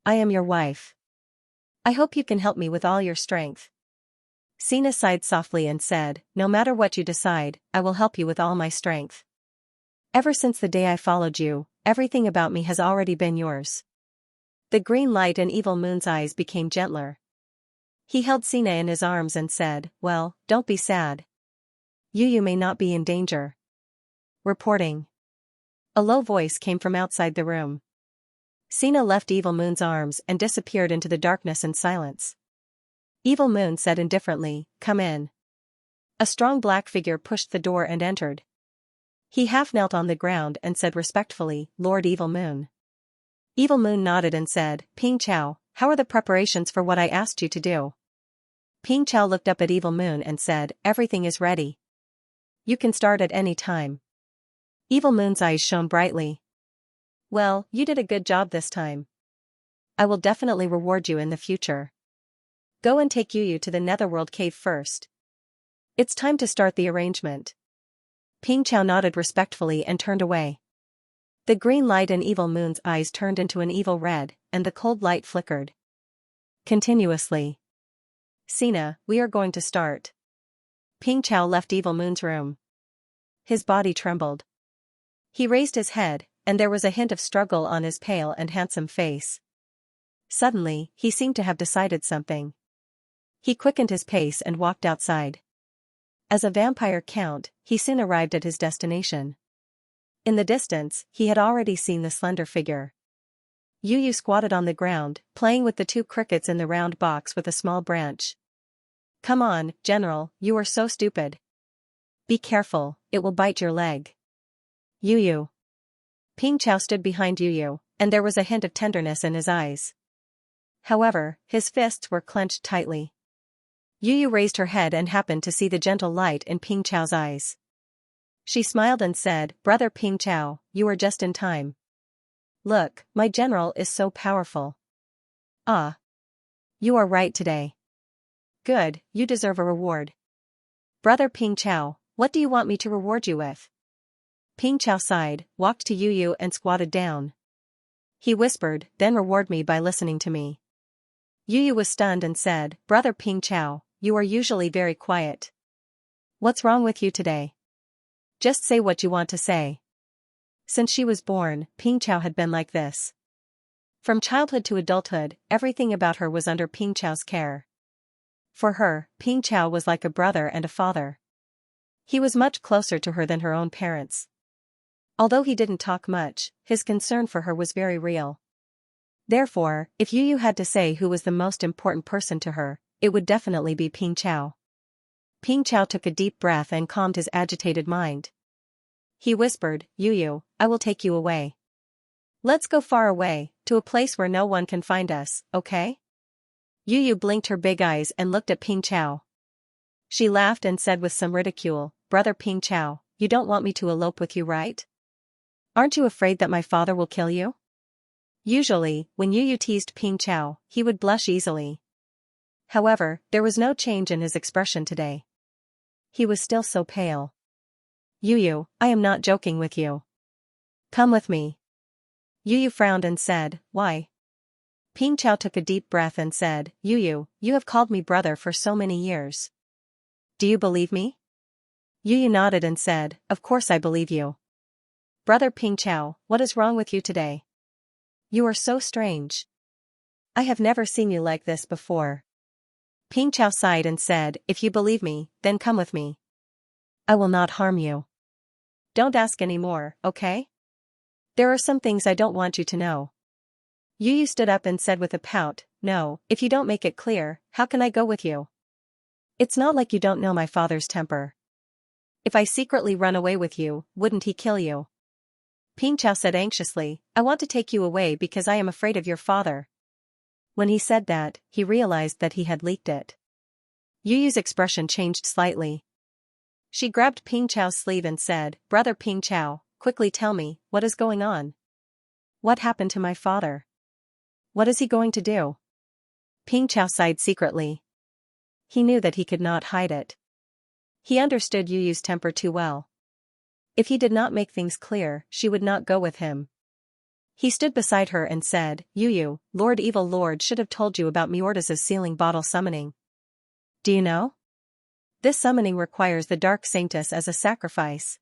I am your wife. I hope you can help me with all your strength. Sina sighed softly and said, No matter what you decide, I will help you with all my strength. Ever since the day I followed you, everything about me has already been yours. The green light in Evil Moon's eyes became gentler. He held Sina in his arms and said, Well, don't be sad. You may not be in danger. Reporting. A low voice came from outside the room. Sina left Evil Moon's arms and disappeared into the darkness and silence. Evil Moon said indifferently, Come in. A strong black figure pushed the door and entered. He half knelt on the ground and said respectfully, Lord Evil Moon. Evil Moon nodded and said, Ping Chao, how are the preparations for what I asked you to do? Ping Chao looked up at Evil Moon and said, Everything is ready. You can start at any time. Evil Moon's eyes shone brightly. Well, you did a good job this time. I will definitely reward you in the future. Go and take Yu to the Netherworld cave first. It's time to start the arrangement. Ping Chao nodded respectfully and turned away. The green light in Evil Moon's eyes turned into an evil red, and the cold light flickered continuously. Sina, we are going to start. Ping Chao left Evil Moon's room. His body trembled. He raised his head, and there was a hint of struggle on his pale and handsome face. Suddenly, he seemed to have decided something. He quickened his pace and walked outside. As a vampire count, he soon arrived at his destination. In the distance, he had already seen the slender figure. Yu squatted on the ground, playing with the 2 crickets in the round box with a small branch. Come on, General, you are so stupid. Be careful, it will bite your leg. Yu. Ping Chao stood behind Yu, and there was a hint of tenderness in his eyes. However, his fists were clenched tightly. Yu raised her head and happened to see the gentle light in Ping Chao's eyes. She smiled and said, Brother Ping Chao, you are just in time. Look, my general is so powerful. Ah. You are right today. Good, you deserve a reward. Brother Ping Chao, what do you want me to reward you with? Ping Chao sighed, walked to Yu and squatted down. He whispered, Then reward me by listening to me. Yu was stunned and said, Brother Ping Chao, you are usually very quiet. What's wrong with you today? Just say what you want to say. Since she was born, Ping Chao had been like this. From childhood to adulthood, everything about her was under Ping Chao's care. For her, Ping Chao was like a brother and a father. He was much closer to her than her own parents. Although he didn't talk much, his concern for her was very real. Therefore, if Yu had to say who was the most important person to her, it would definitely be Ping Chao. Ping Chao took a deep breath and calmed his agitated mind. He whispered, Yu, I will take you away. Let's go far away, to a place where no one can find us, okay? Yu blinked her big eyes and looked at Ping Chao. She laughed and said with some ridicule, Brother Ping Chao, you don't want me to elope with you, right? Aren't you afraid that my father will kill you? Usually, when Yu teased Ping Chao, he would blush easily. However, there was no change in his expression today. He was still so pale. Yu, I am not joking with you. Come with me. Yu frowned and said, why? Ping Chao took a deep breath and said, Yu, you have called me brother for so many years. Do you believe me? Yu nodded and said, of course I believe you. Brother Ping Chao, what is wrong with you today? You are so strange. I have never seen you like this before. Ping Chao sighed and said, if you believe me, then come with me. I will not harm you. Don't ask any more, okay? There are some things I don't want you to know. Yu stood up and said with a pout, no, if you don't make it clear, how can I go with you? It's not like you don't know my father's temper. If I secretly run away with you, wouldn't he kill you? Ping Chao said anxiously, I want to take you away because I am afraid of your father. When he said that, he realized that he had leaked it. Yu's expression changed slightly. She grabbed Ping Chao's sleeve and said, Brother Ping Chao, quickly tell me, what is going on? What happened to my father? What is he going to do? Ping Chao sighed secretly. He knew that he could not hide it. He understood Yu's temper too well. If he did not make things clear, she would not go with him. He stood beside her and said, Yu, Lord Evil Lord should have told you about Miorda's sealing bottle summoning. Do you know? This summoning requires the Dark Saintess as a sacrifice.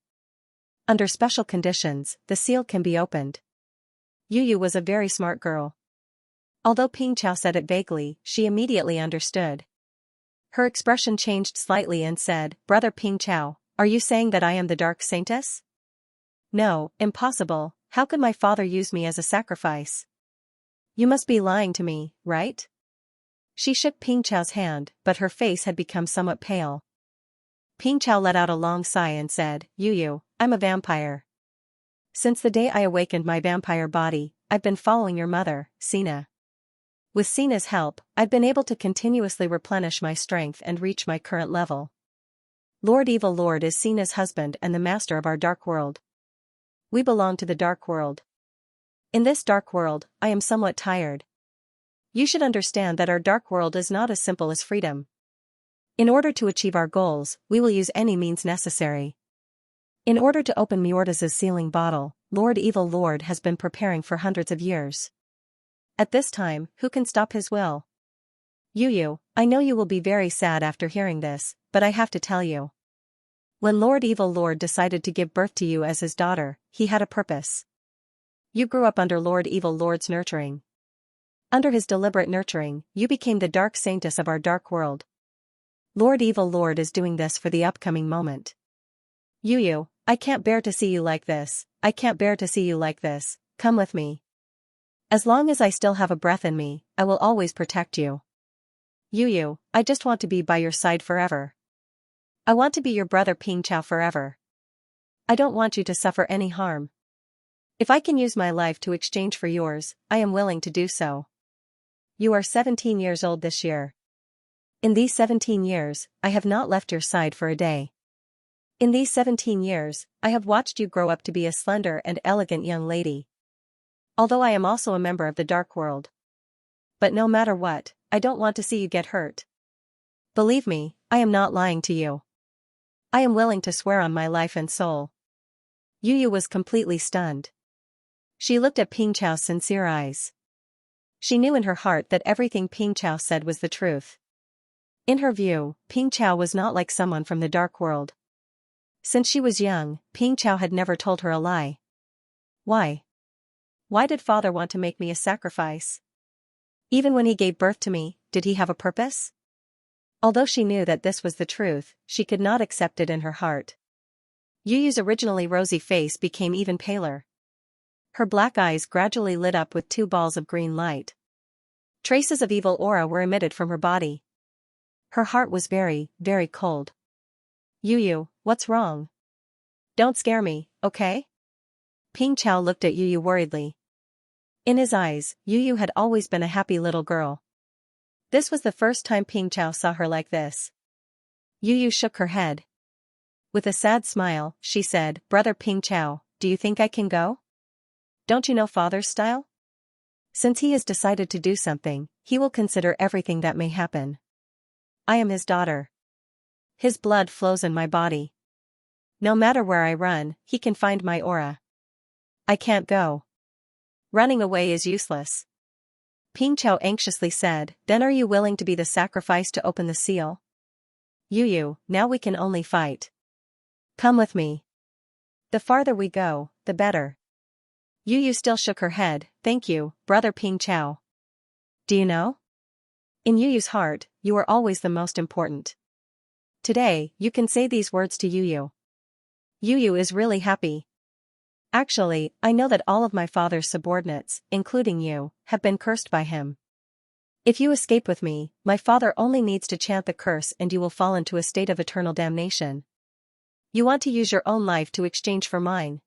Under special conditions, the seal can be opened. Yu was a very smart girl. Although Ping Chao said it vaguely, she immediately understood. Her expression changed slightly and said, Brother Ping Chao, are you saying that I am the Dark Saintess? No, impossible, how could my father use me as a sacrifice? You must be lying to me, right? She shook Ping Chao's hand, but her face had become somewhat pale. Ping Chao let out a long sigh and said, Yu, I'm a vampire. Since the day I awakened my vampire body, I've been following your mother, Sina. With Sina's help, I've been able to continuously replenish my strength and reach my current level. Lord Evil Lord is Sina's husband and the master of our dark world. We belong to the dark world. In this dark world, I am somewhat tired. You should understand that our dark world is not as simple as freedom. In order to achieve our goals, we will use any means necessary. In order to open Miorda's sealing bottle, Lord Evil Lord has been preparing for hundreds of years. At this time, who can stop his will? Yu, I know you will be very sad after hearing this, but I have to tell you. When Lord Evil Lord decided to give birth to you as his daughter, he had a purpose. You grew up under Lord Evil Lord's nurturing. Under his deliberate nurturing, you became the Dark Saintess of our dark world. Lord Evil Lord is doing this for the upcoming moment. Yu, I can't bear to see you like this, I can't bear to see you like this, come with me. As long as I still have a breath in me, I will always protect you. Yu, I just want to be by your side forever. I want to be your brother Ping Chao forever. I don't want you to suffer any harm. If I can use my life to exchange for yours, I am willing to do so. You are 17 years old this year. In these 17 years, I have not left your side for a day. In these 17 years, I have watched you grow up to be a slender and elegant young lady. Although I am also a member of the dark world. But no matter what, I don't want to see you get hurt. Believe me, I am not lying to you. I am willing to swear on my life and soul. Yu was completely stunned. She looked at Ping Chao's sincere eyes. She knew in her heart that everything Ping Chao said was the truth. In her view, Ping Chao was not like someone from the dark world. Since she was young, Ping Chao had never told her a lie. Why? Why did father want to make me a sacrifice? Even when he gave birth to me, did he have a purpose? Although she knew that this was the truth, she could not accept it in her heart. Yu's originally rosy face became even paler. Her black eyes gradually lit up with two balls of green light. Traces of evil aura were emitted from her body. Her heart was very, very cold. Yu, what's wrong? Don't scare me, okay? Ping Chao looked at Yu worriedly. In his eyes, Yu had always been a happy little girl. This was the first time Ping Chao saw her like this. Yu shook her head. With a sad smile, she said, Brother Ping Chao, do you think I can go? Don't you know father's style? Since he has decided to do something, he will consider everything that may happen. I am his daughter. His blood flows in my body. No matter where I run, he can find my aura. I can't go. Running away is useless. Ping Chao anxiously said, Then are you willing to be the sacrifice to open the seal? Yu, now we can only fight. Come with me. The farther we go, the better. Yu still shook her head, Thank you, Brother Ping Chao. Do you know? In Yu's heart, you are always the most important. Today, you can say these words to Yu. Yu is really happy. Actually, I know that all of my father's subordinates, including you, have been cursed by him. If you escape with me, my father only needs to chant the curse and you will fall into a state of eternal damnation. You want to use your own life to exchange for mine.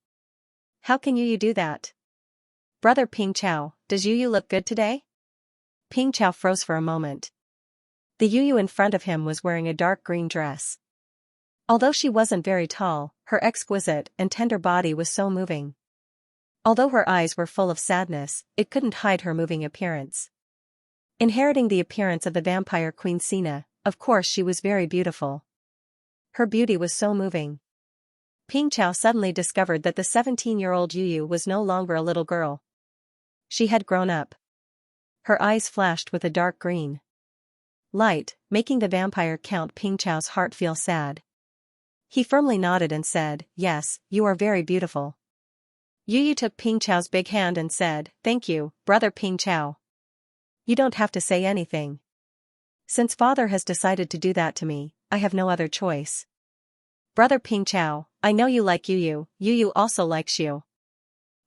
How can Yu do that? Brother Ping Chao, does Yu look good today? Ping Chao froze for a moment. The Yu in front of him was wearing a dark green dress. Although she wasn't very tall, her exquisite and tender body was so moving. Although her eyes were full of sadness, it couldn't hide her moving appearance. Inheriting the appearance of the vampire Queen Sina, of course she was very beautiful. Her beauty was so moving. Ping Chao suddenly discovered that the 17-year-old Yu was no longer a little girl. She had grown up. Her eyes flashed with a dark green light, making the vampire Count Ping Chao's heart feel sad. He firmly nodded and said, Yes, you are very beautiful. Yu took Ping Chao's big hand and said, Thank you, Brother Ping Chao. You don't have to say anything. Since father has decided to do that to me, I have no other choice. Brother Ping Chao, I know you like Yu also likes you.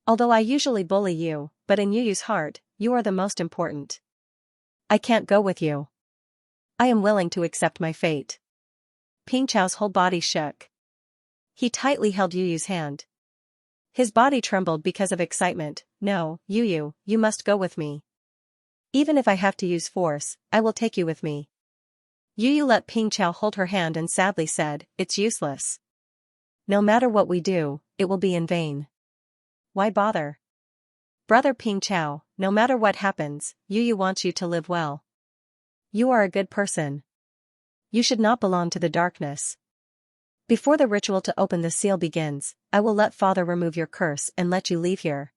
Although I usually bully you, but in Yu's heart, you are the most important. I can't go with you. I am willing to accept my fate. Ping Chao's whole body shook. He tightly held Yu's hand. His body trembled because of excitement. No, you must go with me. Even if I have to use force, I will take you with me. Yu let Ping Chao hold her hand and sadly said, It's useless. No matter what we do, it will be in vain. Why bother? Brother Ping Chao, no matter what happens, Yu wants you to live well. You are a good person. You should not belong to the darkness. Before the ritual to open the seal begins, I will let father remove your curse and let you leave here.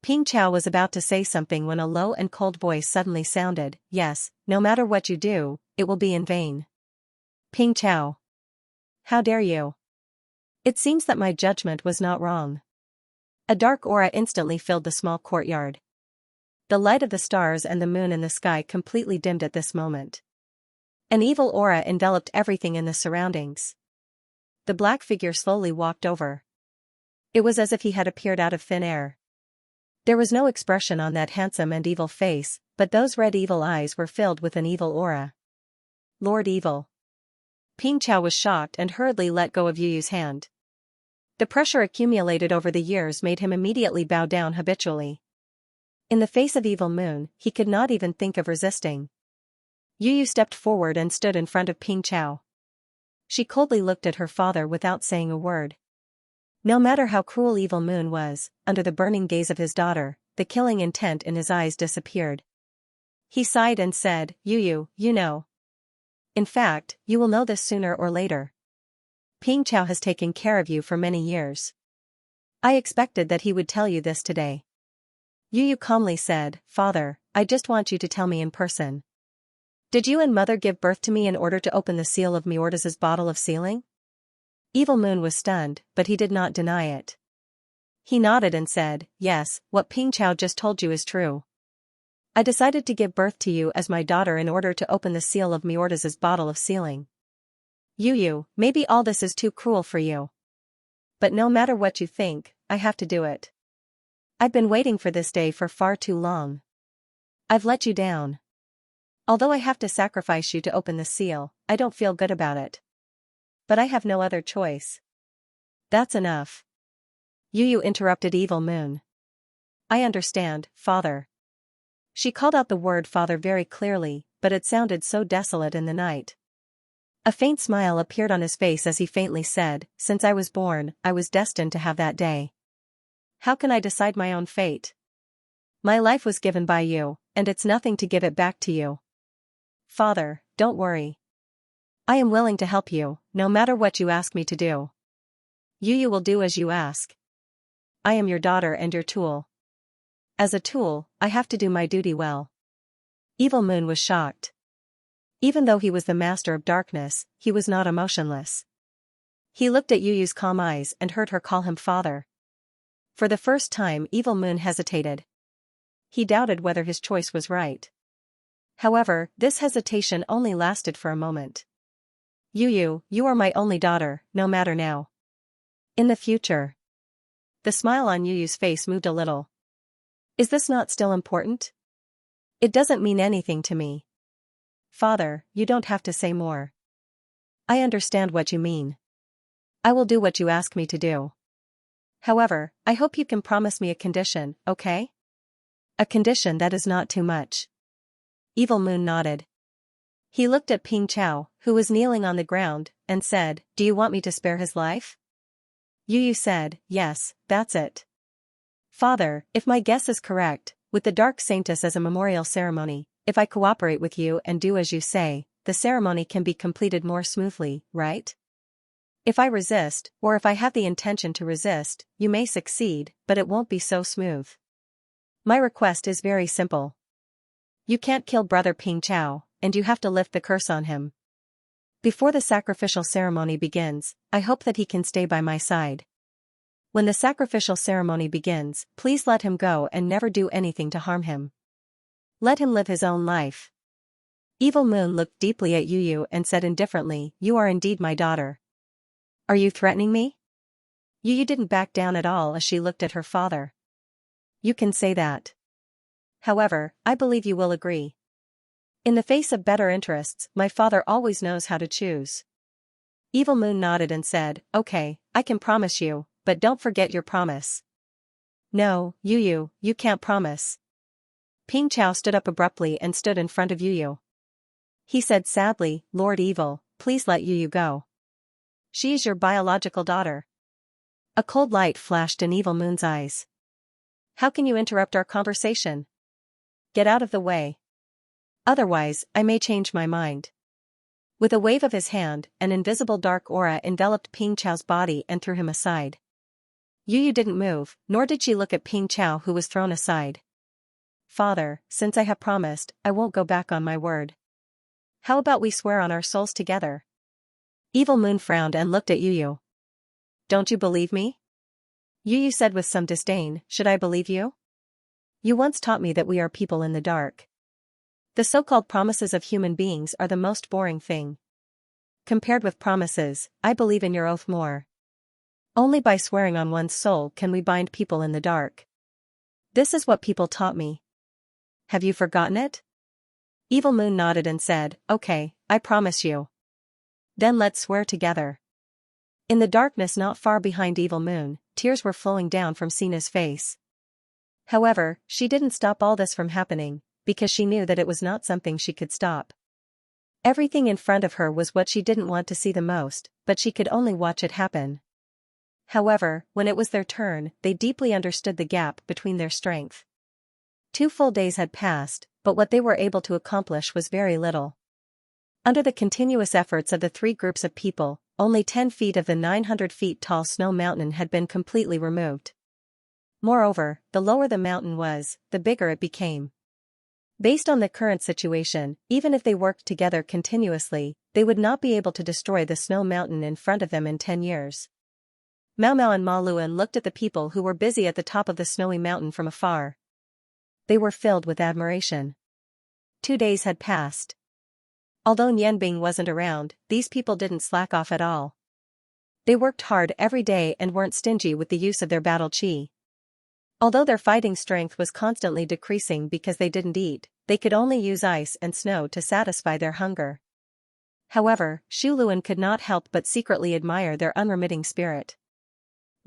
Ping Chao was about to say something when a low and cold voice suddenly sounded, Yes, no matter what you do, it will be in vain. Ping Chao. How dare you? It seems that my judgment was not wrong. A dark aura instantly filled the small courtyard. The light of the stars and the moon in the sky completely dimmed at this moment. An evil aura enveloped everything in the surroundings. The black figure slowly walked over. It was as if he had appeared out of thin air. There was no expression on that handsome and evil face, but those red evil eyes were filled with an evil aura. Lord Evil. Ping Chao was shocked and hurriedly let go of Yu's hand. The pressure accumulated over the years made him immediately bow down habitually. In the face of Evil Moon, he could not even think of resisting. Yu stepped forward and stood in front of Ping Chao. She coldly looked at her father without saying a word. No matter how cruel Evil Moon was, under the burning gaze of his daughter, the killing intent in his eyes disappeared. He sighed and said, you know. In fact, you will know this sooner or later. Ping Chao has taken care of you for many years. I expected that he would tell you this today. Yu calmly said, Father, I just want you to tell me in person. Did you and mother give birth to me in order to open the seal of Miordas's bottle of sealing? Evil Moon was stunned, but he did not deny it. He nodded and said, Yes, what Ping Chao just told you is true. I decided to give birth to you as my daughter in order to open the seal of Miordas's bottle of sealing. Yu, maybe all this is too cruel for you. But no matter what you think, I have to do it. I've been waiting for this day for far too long. I've let you down. Although I have to sacrifice you to open the seal, I don't feel good about it. But I have no other choice. That's enough. Yu interrupted Evil Moon. I understand, father. She called out the word father very clearly, but it sounded so desolate in the night. A faint smile appeared on his face as he faintly said, since I was born, I was destined to have that day. How can I decide my own fate? My life was given by you, and it's nothing to give it back to you. Father, don't worry. I am willing to help you, no matter what you ask me to do. Yu will do as you ask. I am your daughter and your tool. As a tool, I have to do my duty well. Evil Moon was shocked. Even though he was the master of darkness, he was not emotionless. He looked at Yu's calm eyes and heard her call him father. For the first time, Evil Moon hesitated. He doubted whether his choice was right. However, this hesitation only lasted for a moment. You are my only daughter, no matter now. In the future. The smile on Yu's face moved a little. Is this not still important? It doesn't mean anything to me. Father, you don't have to say more. I understand what you mean. I will do what you ask me to do. However, I hope you can promise me a condition, okay? A condition that is not too much. Evil Moon nodded. He looked at Ping Chao, who was kneeling on the ground, and said, Do you want me to spare his life? Yu said, Yes, that's it. Father, if my guess is correct, with the Dark Saintess as a memorial ceremony, if I cooperate with you and do as you say, the ceremony can be completed more smoothly, right? If I resist, or if I have the intention to resist, you may succeed, but it won't be so smooth. My request is very simple. You can't kill Brother Ping Chao, and you have to lift the curse on him. Before the sacrificial ceremony begins, I hope that he can stay by my side. When the sacrificial ceremony begins, please let him go and never do anything to harm him. Let him live his own life. Evil Moon looked deeply at Yu and said indifferently, You are indeed my daughter. Are you threatening me? Yu didn't back down at all as she looked at her father. You can say that. However, I believe you will agree. In the face of better interests, my father always knows how to choose. Evil Moon nodded and said, Okay, I can promise you, but don't forget your promise. No, Yu, you can't promise. Ping Chao stood up abruptly and stood in front of Yu. He said sadly, Lord Evil, please let Yu go. She is your biological daughter. A cold light flashed in Evil Moon's eyes. How can you interrupt our conversation? Get out of the way. Otherwise, I may change my mind. With a wave of his hand, an invisible dark aura enveloped Ping Chao's body and threw him aside. Yu didn't move, nor did she look at Ping Chao, who was thrown aside. Father, since I have promised, I won't go back on my word. How about we swear on our souls together? Evil Moon frowned and looked at Yu. Don't you believe me? Yu said with some disdain, Should I believe you? You once taught me that we are people in the dark. The so-called promises of human beings are the most boring thing. Compared with promises, I believe in your oath more. Only by swearing on one's soul can we bind people in the dark. This is what people taught me. Have you forgotten it? Evil Moon nodded and said, Okay, I promise you. Then let's swear together. In the darkness not far behind Evil Moon, tears were flowing down from Sina's face. However, she didn't stop all this from happening, because she knew that it was not something she could stop. Everything in front of her was what she didn't want to see the most, but she could only watch it happen. However, when it was their turn, they deeply understood the gap between their strength. 2 full days had passed, but what they were able to accomplish was very little. Under the continuous efforts of the 3 groups of people, only 10 feet of the 900 feet tall snow mountain had been completely removed. Moreover, the lower the mountain was, the bigger it became. Based on the current situation, even if they worked together continuously, they would not be able to destroy the snow mountain in front of them in 10 years. Mao Mao and Ma Luan looked at the people who were busy at the top of the snowy mountain from afar. They were filled with admiration. 2 days had passed. Although Nianbing wasn't around, these people didn't slack off at all. They worked hard every day and weren't stingy with the use of their battle chi. Although their fighting strength was constantly decreasing because they didn't eat, they could only use ice and snow to satisfy their hunger. However, Xu Luan could not help but secretly admire their unremitting spirit.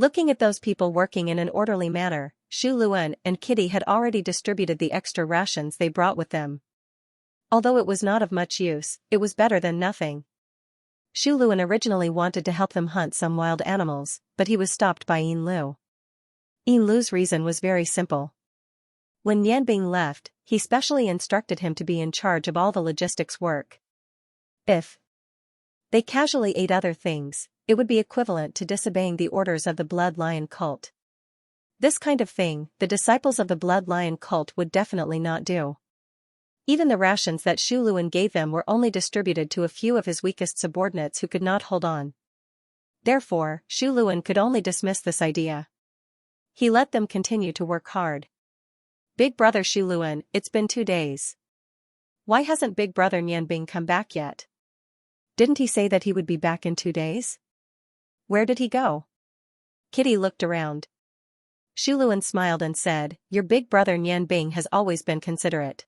Looking at those people working in an orderly manner, Xu Luan and Kitty had already distributed the extra rations they brought with them. Although it was not of much use, it was better than nothing. Xu Luan originally wanted to help them hunt some wild animals, but he was stopped by Yin Lu. Yin Lu's reason was very simple. When Nianbing left, he specially instructed him to be in charge of all the logistics work. If they casually ate other things, it would be equivalent to disobeying the orders of the Blood Lion cult. This kind of thing, the disciples of the Blood Lion cult would definitely not do. Even the rations that Xu Luan gave them were only distributed to a few of his weakest subordinates who could not hold on. Therefore, Xu Luan could only dismiss this idea. He let them continue to work hard. Big brother Xu Luan, it's been 2 days. Why hasn't big brother Nianbing come back yet? Didn't he say that he would be back in 2 days? Where did he go? Kitty looked around. Xu Luan smiled and said, your big brother Nianbing has always been considerate.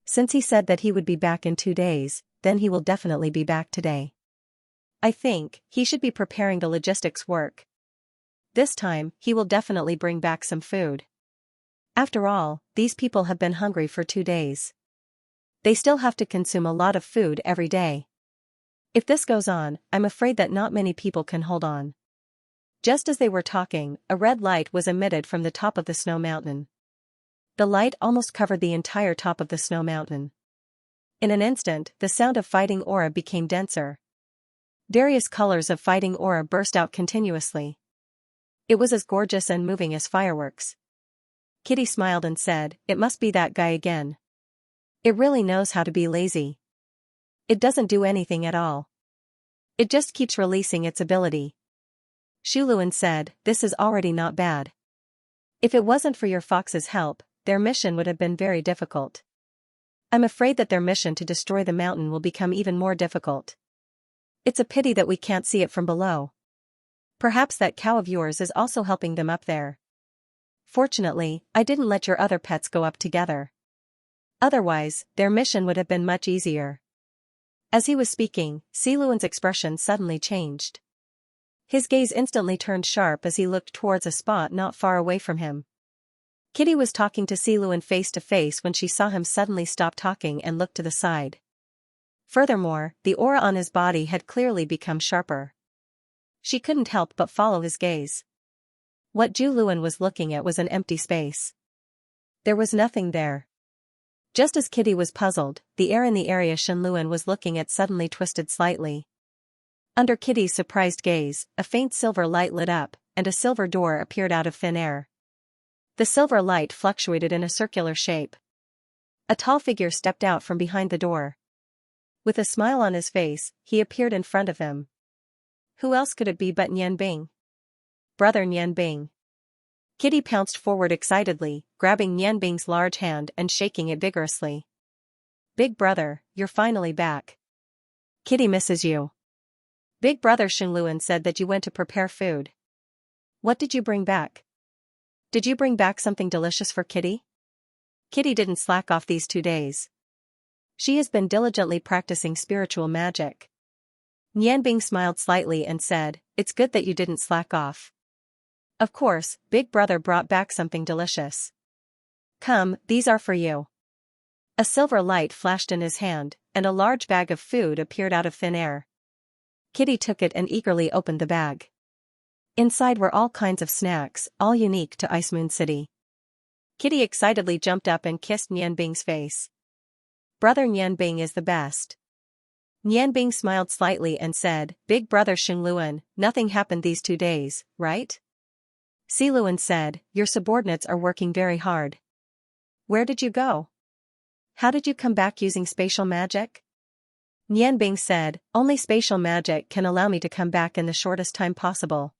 Since he said that he would be back in 2 days, then he will definitely be back today. I think he should be preparing the logistics work. This time, he will definitely bring back some food. After all, these people have been hungry for 2 days. They still have to consume a lot of food every day. If this goes on, I'm afraid that not many people can hold on. Just as they were talking, a red light was emitted from the top of the snow mountain. The light almost covered the entire top of the snow mountain. In an instant, the sound of fighting aura became denser. Various colors of fighting aura burst out continuously. It was as gorgeous and moving as fireworks. Kitty smiled and said, it must be that guy again. It really knows how to be lazy. It doesn't do anything at all. It just keeps releasing its ability. Xu Luan said, this is already not bad. If it wasn't for your fox's help, their mission would have been very difficult. I'm afraid that their mission to destroy the mountain will become even more difficult. It's a pity that we can't see it from below. Perhaps that cow of yours is also helping them up there. Fortunately, I didn't let your other pets go up together. Otherwise, their mission would have been much easier. As he was speaking, Xi Luan's expression suddenly changed. His gaze instantly turned sharp as he looked towards a spot not far away from him. Kitty was talking to Xi Luan face to face when she saw him suddenly stop talking and look to the side. Furthermore, the aura on his body had clearly become sharper. She couldn't help but follow his gaze. What Xu Luan was looking at was an empty space. There was nothing there. Just as Kitty was puzzled, the air in the area Shen Luan was looking at suddenly twisted slightly. Under Kitty's surprised gaze, a faint silver light lit up, and a silver door appeared out of thin air. The silver light fluctuated in a circular shape. A tall figure stepped out from behind the door. With a smile on his face, he appeared in front of him. Who else could it be but Nianbing? Brother Nianbing. Kitty pounced forward excitedly, grabbing Nianbing's large hand and shaking it vigorously. Big brother, you're finally back. Kitty misses you. Big brother Shen Luan said that you went to prepare food. What did you bring back? Did you bring back something delicious for Kitty? Kitty didn't slack off these 2 days. She has been diligently practicing spiritual magic. Nianbing smiled slightly and said, it's good that you didn't slack off. Of course, Big Brother brought back something delicious. Come, these are for you. A silver light flashed in his hand, and a large bag of food appeared out of thin air. Kitty took it and eagerly opened the bag. Inside were all kinds of snacks, all unique to Ice Moon City. Kitty excitedly jumped up and kissed Nianbing's face. Brother Nianbing is the best. Nianbing smiled slightly and said, Big brother Shen Luan, nothing happened these 2 days, right? Xi Luan said, your subordinates are working very hard. Where did you go? How did you come back using spatial magic? Nianbing said, only spatial magic can allow me to come back in the shortest time possible.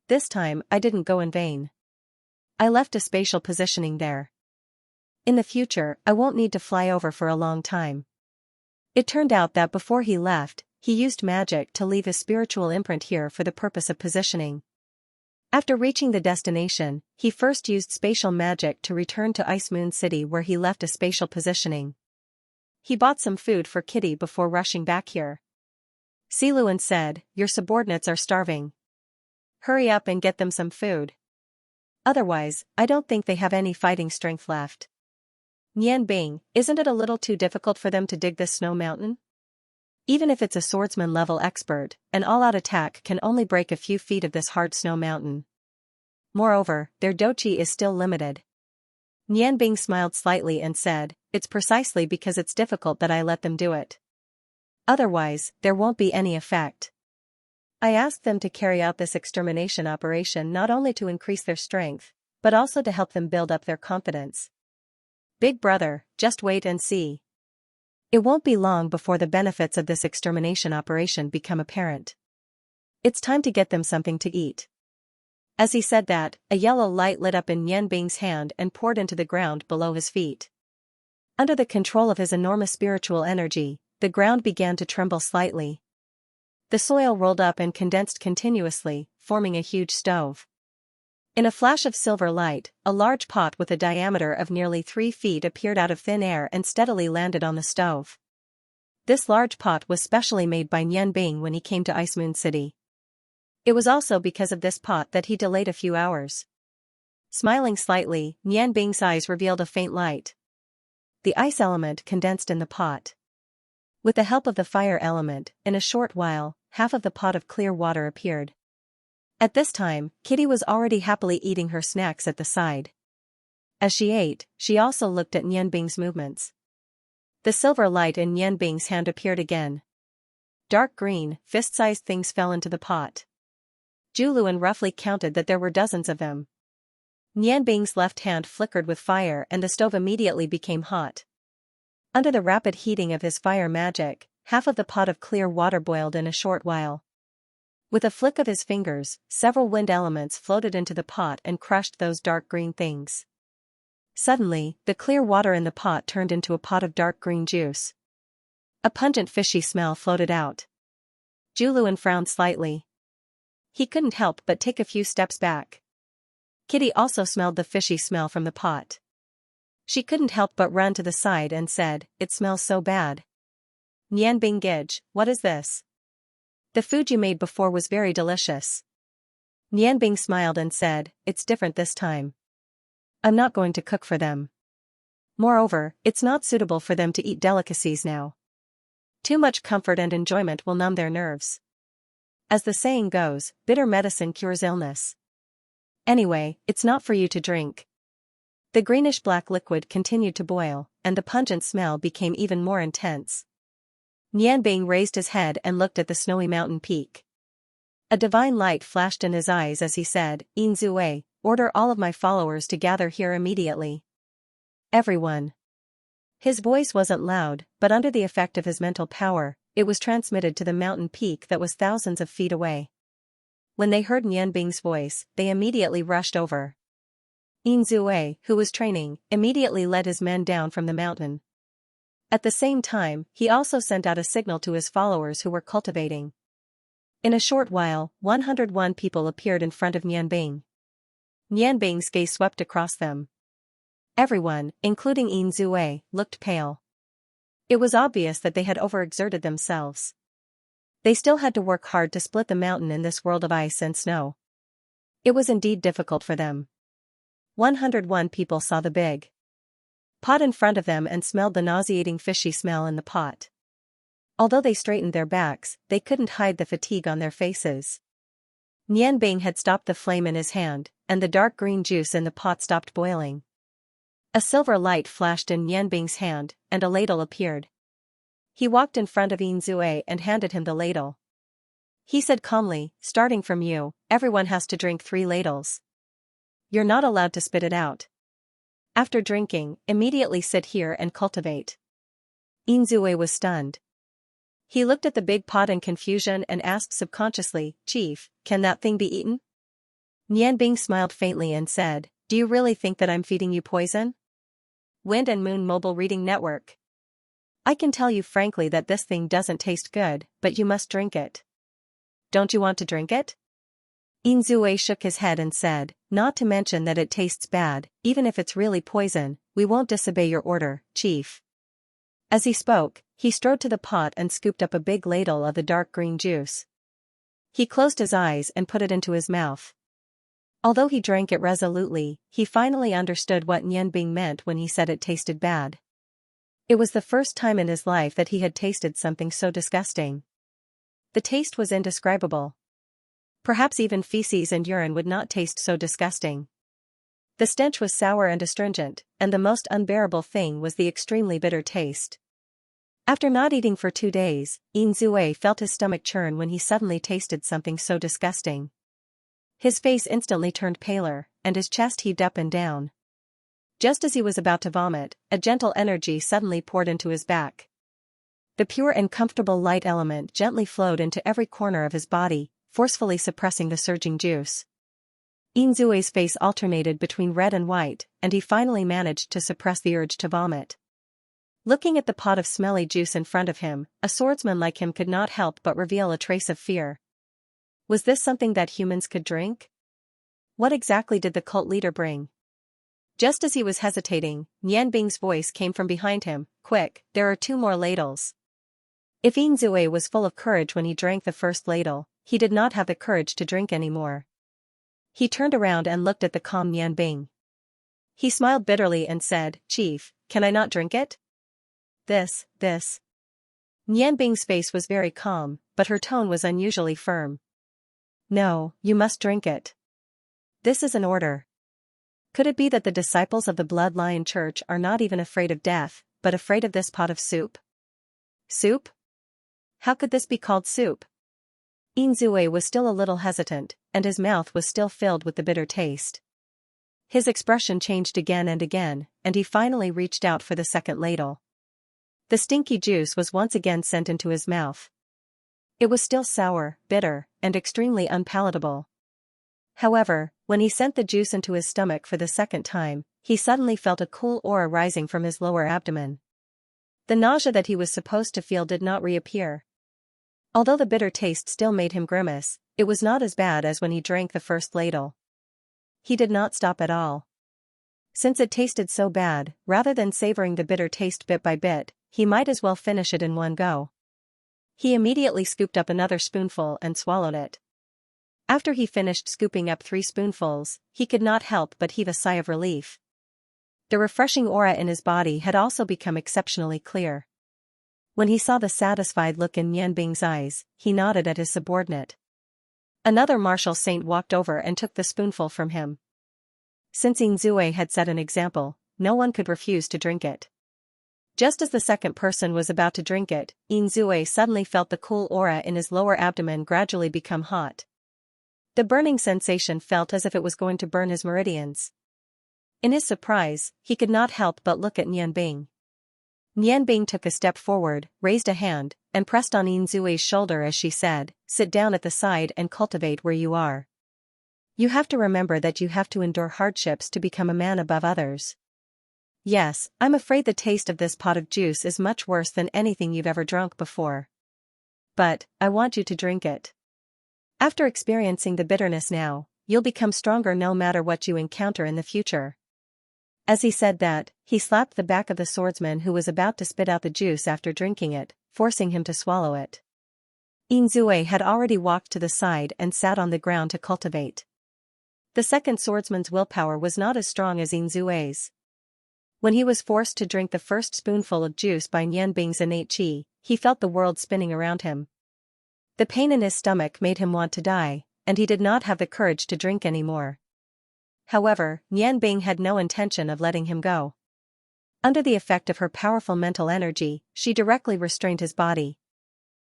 This time, I didn't go in vain. I left a spatial positioning there. In the future, I won't need to fly over for a long time. It turned out that before he left, he used magic to leave a spiritual imprint here for the purpose of positioning. After reaching the destination, he first used spatial magic to return to Ice Moon City where he left a spatial positioning. He bought some food for Kitty before rushing back here. Xi Luan said, your subordinates are starving. Hurry up and get them some food. Otherwise, I don't think they have any fighting strength left. Nian Bing, isn't it a little too difficult for them to dig this snow mountain? Even if it's a swordsman-level expert, an all-out attack can only break a few feet of this hard snow mountain. Moreover, their dochi is still limited. Nian Bing smiled slightly and said, it's precisely because it's difficult that I let them do it. Otherwise, there won't be any effect. I asked them to carry out this extermination operation not only to increase their strength, but also to help them build up their confidence. Big brother, just wait and see. It won't be long before the benefits of this extermination operation become apparent. It's time to get them something to eat. As he said that, a yellow light lit up in Nian Bing's hand and poured into the ground below his feet. Under the control of his enormous spiritual energy, the ground began to tremble slightly. The soil rolled up and condensed continuously, forming a huge stove. In a flash of silver light, a large pot with a diameter of nearly 3 feet appeared out of thin air and steadily landed on the stove. This large pot was specially made by Nian Bing when he came to Ice Moon City. It was also because of this pot that he delayed a few hours. Smiling slightly, Nian Bing's eyes revealed a faint light. The ice element condensed in the pot. With the help of the fire element, in a short while, half of the pot of clear water appeared. At this time, Kitty was already happily eating her snacks at the side. As she ate, she also looked at Nian Bing's movements. The silver light in Nian Bing's hand appeared again. Dark green, fist-sized things fell into the pot. Juluan roughly counted that there were dozens of them. Nian Bing's left hand flickered with fire and the stove immediately became hot. Under the rapid heating of his fire magic, half of the pot of clear water boiled in a short while. With a flick of his fingers, several wind elements floated into the pot and crushed those dark green things. Suddenly, the clear water in the pot turned into a pot of dark green juice. A pungent fishy smell floated out. Juluan frowned slightly. He couldn't help but take a few steps back. Kitty also smelled the fishy smell from the pot. She couldn't help but run to the side and said, "It smells so bad." Nian Bing Gij, what is this? The food you made before was very delicious. Nian Bing smiled and said, it's different this time. I'm not going to cook for them. Moreover, it's not suitable for them to eat delicacies now. Too much comfort and enjoyment will numb their nerves. As the saying goes, bitter medicine cures illness. Anyway, it's not for you to drink. The greenish-black liquid continued to boil, and the pungent smell became even more intense. Nian Bing raised his head and looked at the snowy mountain peak. A divine light flashed in his eyes as he said, "Yin Zue, order all of my followers to gather here immediately. Everyone." His voice wasn't loud, but under the effect of his mental power, it was transmitted to the mountain peak that was thousands of feet away. When they heard Nian Bing's voice, they immediately rushed over. Yin Zue, who was training, immediately led his men down from the mountain. At the same time, he also sent out a signal to his followers who were cultivating. In a short while, 101 people appeared in front of Nian Bing. Nian Bing's gaze swept across them. Everyone, including Yin Zue, looked pale. It was obvious that they had overexerted themselves. They still had to work hard to split the mountain in this world of ice and snow. It was indeed difficult for them. 101 people saw the big pot in front of them and smelled the nauseating fishy smell in the pot. Although they straightened their backs, they couldn't hide the fatigue on their faces. Nian Bing had stopped the flame in his hand, and the dark green juice in the pot stopped boiling. A silver light flashed in Nian Bing's hand, and a ladle appeared. He walked in front of Yin Zue and handed him the ladle. He said calmly, "Starting from you, everyone has to drink 3 ladles. You're not allowed to spit it out. After drinking, immediately sit here and cultivate." Yin Zue was stunned. He looked at the big pot in confusion and asked subconsciously, "Chief, can that thing be eaten?" Nian Bing smiled faintly and said, "Do you really think that I'm feeding you poison?" Wind and Moon Mobile Reading Network. I can tell you frankly that this thing doesn't taste good, but you must drink it. Don't you want to drink it? Yin Zue shook his head and said, "Not to mention that it tastes bad, even if it's really poison, we won't disobey your order, Chief." As he spoke, he strode to the pot and scooped up a big ladle of the dark green juice. He closed his eyes and put it into his mouth. Although he drank it resolutely, he finally understood what Nianbing meant when he said it tasted bad. It was the first time in his life that he had tasted something so disgusting. The taste was indescribable. Perhaps even feces and urine would not taste so disgusting. The stench was sour and astringent, and the most unbearable thing was the extremely bitter taste. After not eating for 2 days, Yinzue felt his stomach churn when he suddenly tasted something so disgusting. His face instantly turned paler, and his chest heaved up and down. Just as he was about to vomit, a gentle energy suddenly poured into his back. The pure and comfortable light element gently flowed into every corner of his body, forcefully suppressing the surging juice. Yinzue's face alternated between red and white, and he finally managed to suppress the urge to vomit. Looking at the pot of smelly juice in front of him, a swordsman like him could not help but reveal a trace of fear. Was this something that humans could drink? What exactly did the cult leader bring? Just as he was hesitating, Nianbing's voice came from behind him, "Quick, there are 2 more ladles." If Yinzue was full of courage when he drank the first ladle, he did not have the courage to drink anymore. He turned around and looked at the calm Nianbing. He smiled bitterly and said, "Chief, can I not drink it?" This. Nianbing's face was very calm, but her tone was unusually firm. "No, you must drink it. This is an order." Could it be that the disciples of the Blood Lion Church are not even afraid of death, but afraid of this pot of soup? Soup? How could this be called soup? Yinzue was still a little hesitant, and his mouth was still filled with the bitter taste. His expression changed again, and he finally reached out for the second ladle. The stinky juice was once again sent into his mouth. It was still sour, bitter, and extremely unpalatable. However, when he sent the juice into his stomach for the second time, he suddenly felt a cool aura rising from his lower abdomen. The nausea that he was supposed to feel did not reappear. Although the bitter taste still made him grimace, it was not as bad as when he drank the first ladle. He did not stop at all. Since it tasted so bad, rather than savoring the bitter taste bit by bit, he might as well finish it in one go. He immediately scooped up another spoonful and swallowed it. After he finished scooping up 3 spoonfuls, he could not help but heave a sigh of relief. The refreshing aura in his body had also become exceptionally clear. When he saw the satisfied look in Nianbing's eyes, he nodded at his subordinate. Another martial saint walked over and took the spoonful from him. Since Yinzue had set an example, no one could refuse to drink it. Just as the second person was about to drink it, Yinzue suddenly felt the cool aura in his lower abdomen gradually become hot. The burning sensation felt as if it was going to burn his meridians. In his surprise, he could not help but look at Nianbing. Nianbing took a step forward, raised a hand, and pressed on Yinzue's shoulder as she said, "Sit down at the side and cultivate where you are. You have to remember that you have to endure hardships to become a man above others. Yes, I'm afraid the taste of this pot of juice is much worse than anything you've ever drunk before. But, I want you to drink it. After experiencing the bitterness now, you'll become stronger no matter what you encounter in the future." As he said that, he slapped the back of the swordsman who was about to spit out the juice after drinking it, forcing him to swallow it. Yinzue had already walked to the side and sat on the ground to cultivate. The second swordsman's willpower was not as strong as Yinzue's. When he was forced to drink the first spoonful of juice by Nianbing's innate qi, he felt the world spinning around him. The pain in his stomach made him want to die, and he did not have the courage to drink anymore. However, Nianbing had no intention of letting him go. Under the effect of her powerful mental energy, she directly restrained his body.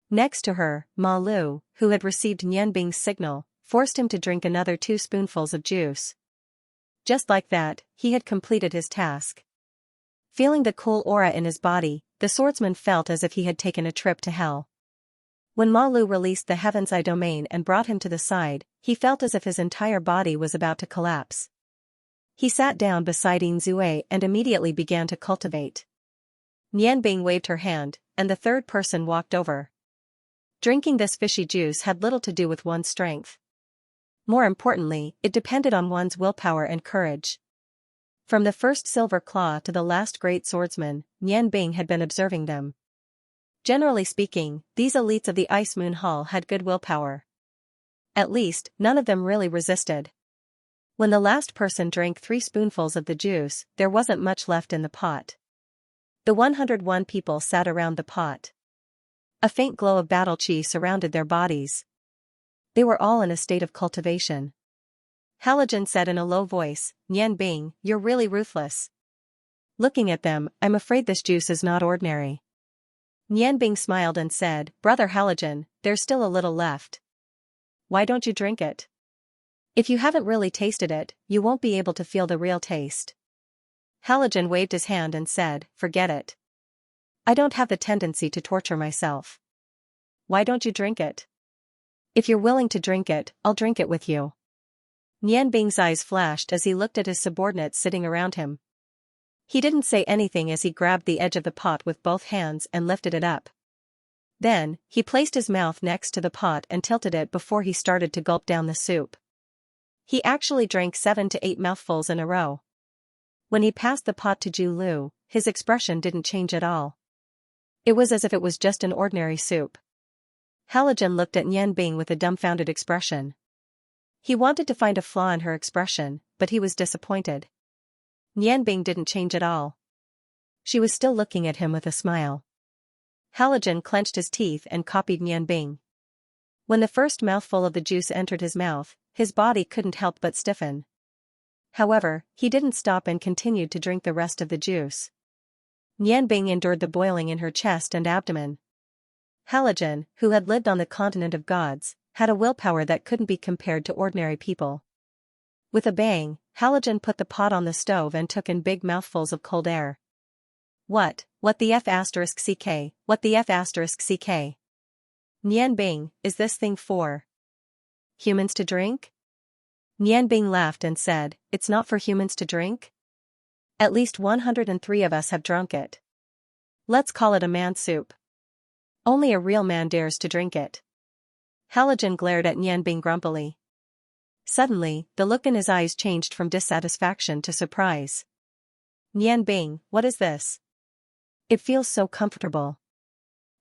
Next to her, Ma Lu, who had received Nianbing's signal, forced him to drink another 2 spoonfuls of juice. Just like that, he had completed his task. Feeling the cool aura in his body, the swordsman felt as if he had taken a trip to hell. When Ma Lu released the Heaven's Eye domain and brought him to the side, he felt as if his entire body was about to collapse. He sat down beside Yinzue and immediately began to cultivate. Nianbing waved her hand, and the third person walked over. Drinking this fishy juice had little to do with one's strength. More importantly, it depended on one's willpower and courage. From the first Silver Claw to the last great swordsman, Nianbing had been observing them. Generally speaking, these elites of the Ice Moon Hall had good willpower. At least, none of them really resisted. When the last person drank 3 spoonfuls of the juice, there wasn't much left in the pot. The 101 people sat around the pot. A faint glow of battle chi surrounded their bodies. They were all in a state of cultivation. Halogen said in a low voice, "Nian Bing, you're really ruthless." Looking at them, "I'm afraid this juice is not ordinary." Nian Bing smiled and said, "Brother Halogen, there's still a little left. Why don't you drink it? If you haven't really tasted it, you won't be able to feel the real taste." Halogen waved his hand and said, "Forget it. I don't have the tendency to torture myself. Why don't you drink it? If you're willing to drink it, I'll drink it with you." Nian Bing's eyes flashed as he looked at his subordinates sitting around him. He didn't say anything as he grabbed the edge of the pot with both hands and lifted it up. Then, he placed his mouth next to the pot and tilted it before he started to gulp down the soup. He actually drank 7 to 8 mouthfuls in a row. When he passed the pot to Ju Lu, his expression didn't change at all. It was as if it was just an ordinary soup. Halogen looked at Nian Bing with a dumbfounded expression. He wanted to find a flaw in her expression, but he was disappointed. Nian Bing didn't change at all. She was still looking at him with a smile. Halogen clenched his teeth and copied Nian Bing. When the first mouthful of the juice entered his mouth, his body couldn't help but stiffen. However, he didn't stop and continued to drink the rest of the juice. Nian Bing endured the boiling in her chest and abdomen. Halogen, who had lived on the continent of gods, had a willpower that couldn't be compared to ordinary people. With a bang, Halogen put the pot on the stove and took in big mouthfuls of cold air. What the F***, what the F***? Nian Bing, is this thing for humans to drink? Nian Bing laughed and said, "It's not for humans to drink? At least 103 of us have drunk it. Let's call it a man soup. Only a real man dares to drink it." Halogen glared at Nian Bing grumpily. Suddenly, the look in his eyes changed from dissatisfaction to surprise. "Nian Bing, what is this? It feels so comfortable,"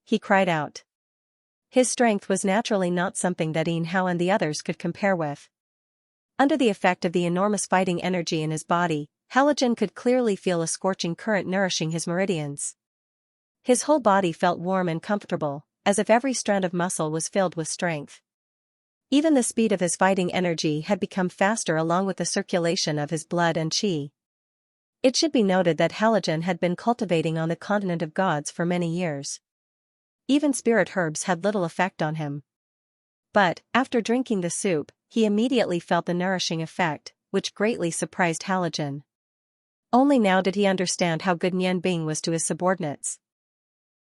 he cried out. His strength was naturally not something that Yin Hao and the others could compare with. Under the effect of the enormous fighting energy in his body, Halogen could clearly feel a scorching current nourishing his meridians. His whole body felt warm and comfortable, as if every strand of muscle was filled with strength. Even the speed of his fighting energy had become faster along with the circulation of his blood and qi. It should be noted that Halogen had been cultivating on the continent of gods for many years. Even spirit herbs had little effect on him. But, after drinking the soup, he immediately felt the nourishing effect, which greatly surprised Halogen. Only now did he understand how good Nian Bing was to his subordinates.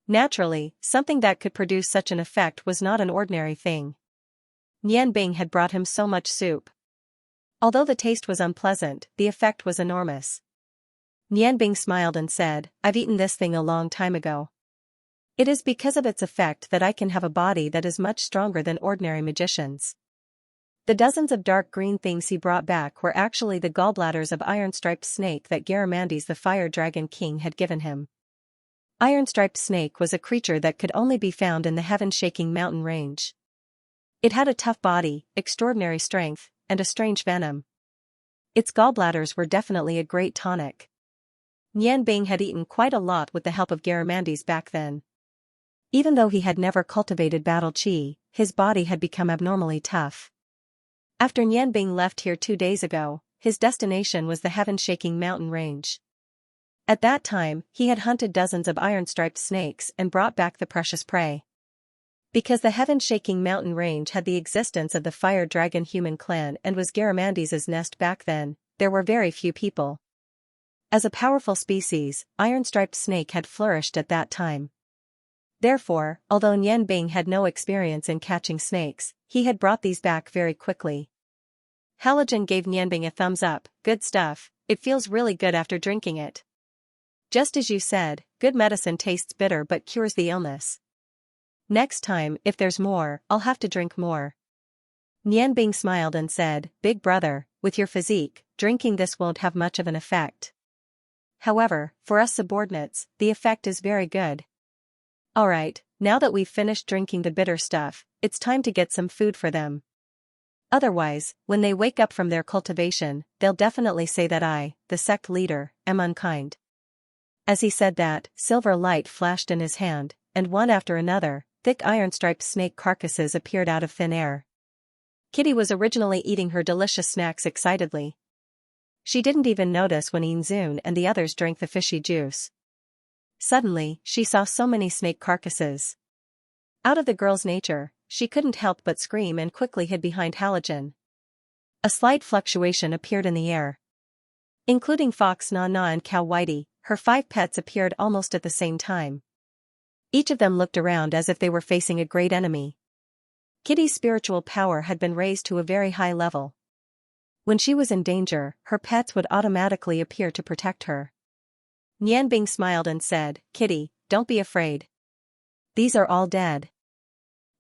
Naturally, something that could produce such an effect was not an ordinary thing. Nian Bing had brought him so much soup. Although the taste was unpleasant, the effect was enormous. Nian Bing smiled and said, "I've eaten this thing a long time ago. It is because of its effect that I can have a body that is much stronger than ordinary magicians." The dozens of dark green things he brought back were actually the gallbladders of iron-striped snake that Garamandes the Fire Dragon King had given him. Iron-striped snake was a creature that could only be found in the heaven-shaking mountain range. It had a tough body, extraordinary strength, and a strange venom. Its gallbladders were definitely a great tonic. Nian Bing had eaten quite a lot with the help of Garamandes back then. Even though he had never cultivated battle qi, his body had become abnormally tough. After Nian Bing left here 2 days ago, his destination was the heaven-shaking mountain range. At that time, he had hunted dozens of iron-striped snakes and brought back the precious prey. Because the heaven-shaking mountain range had the existence of the Fire Dragon human clan and was Garamandes's nest back then, there were very few people. As a powerful species, iron-striped snake had flourished at that time. Therefore, although Nian Bing had no experience in catching snakes, he had brought these back very quickly. Halogen gave Nian Bing a thumbs up. "Good stuff, it feels really good after drinking it. Just as you said, good medicine tastes bitter but cures the illness. Next time, if there's more, I'll have to drink more." Nian Bing smiled and said, "Big brother, with your physique, drinking this won't have much of an effect. However, for us subordinates, the effect is very good. Alright, now that we've finished drinking the bitter stuff, it's time to get some food for them." Otherwise, when they wake up from their cultivation, they'll definitely say that I, the sect leader, am unkind. As he said that, silver light flashed in his hand, and one after another, thick iron-striped snake carcasses appeared out of thin air. Kitty was originally eating her delicious snacks excitedly. She didn't even notice when Inzun and the others drank the fishy juice. Suddenly, she saw so many snake carcasses. Out of the girl's nature, she couldn't help but scream and quickly hid behind Halogen. A slight fluctuation appeared in the air. Including Fox Nana and Cow Whitey, her 5 pets appeared almost at the same time. Each of them looked around as if they were facing a great enemy. Kitty's spiritual power had been raised to a very high level. When she was in danger, her pets would automatically appear to protect her. Nianbing smiled and said, "Kitty, don't be afraid. These are all dead.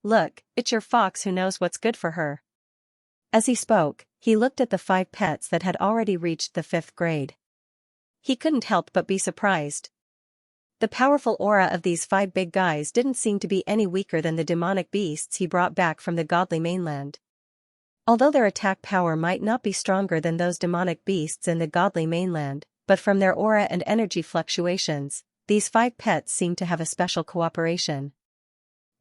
Look, it's your fox who knows what's good for her." As he spoke, he looked at the 5 pets that had already reached the 5th grade. He couldn't help but be surprised. The powerful aura of these 5 big guys didn't seem to be any weaker than the demonic beasts he brought back from the godly mainland. Although their attack power might not be stronger than those demonic beasts in the godly mainland, but from their aura and energy fluctuations, these 5 pets seemed to have a special cooperation.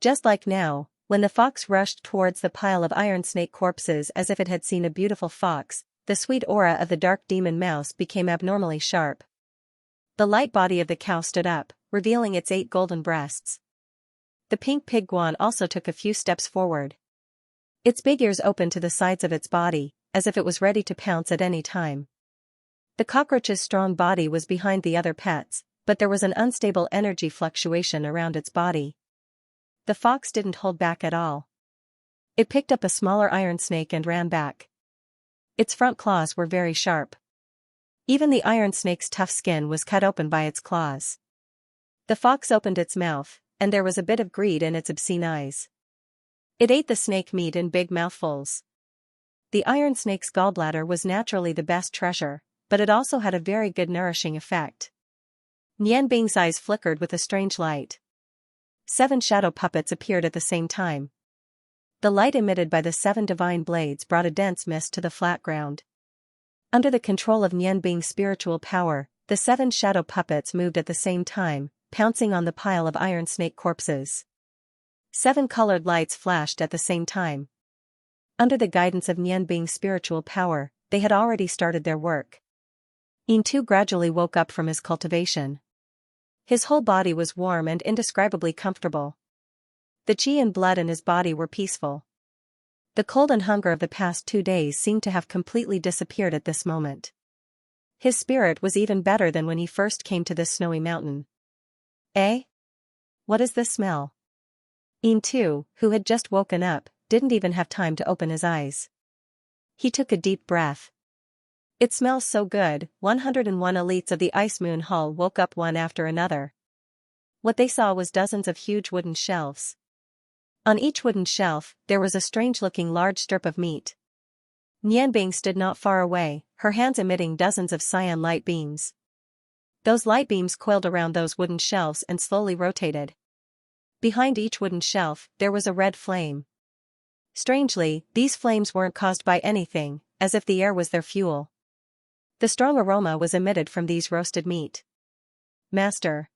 Just like now, when the fox rushed towards the pile of iron snake corpses as if it had seen a beautiful fox, the sweet aura of the dark demon mouse became abnormally sharp. The light body of the cow stood up, revealing its 8 golden breasts. The pink pig guan also took a few steps forward. Its big ears opened to the sides of its body, as if it was ready to pounce at any time. The cockroach's strong body was behind the other pets, but there was an unstable energy fluctuation around its body. The fox didn't hold back at all. It picked up a smaller iron snake and ran back. Its front claws were very sharp. Even the iron snake's tough skin was cut open by its claws. The fox opened its mouth, and there was a bit of greed in its obscene eyes. It ate the snake meat in big mouthfuls. The iron snake's gallbladder was naturally the best treasure, but it also had a very good nourishing effect. Nianbing's eyes flickered with a strange light. 7 shadow puppets appeared at the same time. The light emitted by the 7 divine blades brought a dense mist to the flat ground. Under the control of Nianbing's spiritual power, the 7 shadow puppets moved at the same time, pouncing on the pile of iron snake corpses. 7 colored lights flashed at the same time. Under the guidance of Nianbing's spiritual power, they had already started their work. Yin-Tu gradually woke up from his cultivation. His whole body was warm and indescribably comfortable. The qi and blood in his body were peaceful. The cold and hunger of the past 2 days seemed to have completely disappeared at this moment. His spirit was even better than when he first came to this snowy mountain. Eh? What is this smell? Yin-Tu, who had just woken up, didn't even have time to open his eyes. He took a deep breath. It smells so good. 101 elites of the Ice Moon Hall woke up one after another. What they saw was dozens of huge wooden shelves. On each wooden shelf, there was a strange-looking large strip of meat. Nianbing stood not far away, her hands emitting dozens of cyan light beams. Those light beams coiled around those wooden shelves and slowly rotated. Behind each wooden shelf, there was a red flame. Strangely, these flames weren't caused by anything, as if the air was their fuel. The strong aroma was emitted from these roasted meat. "Master."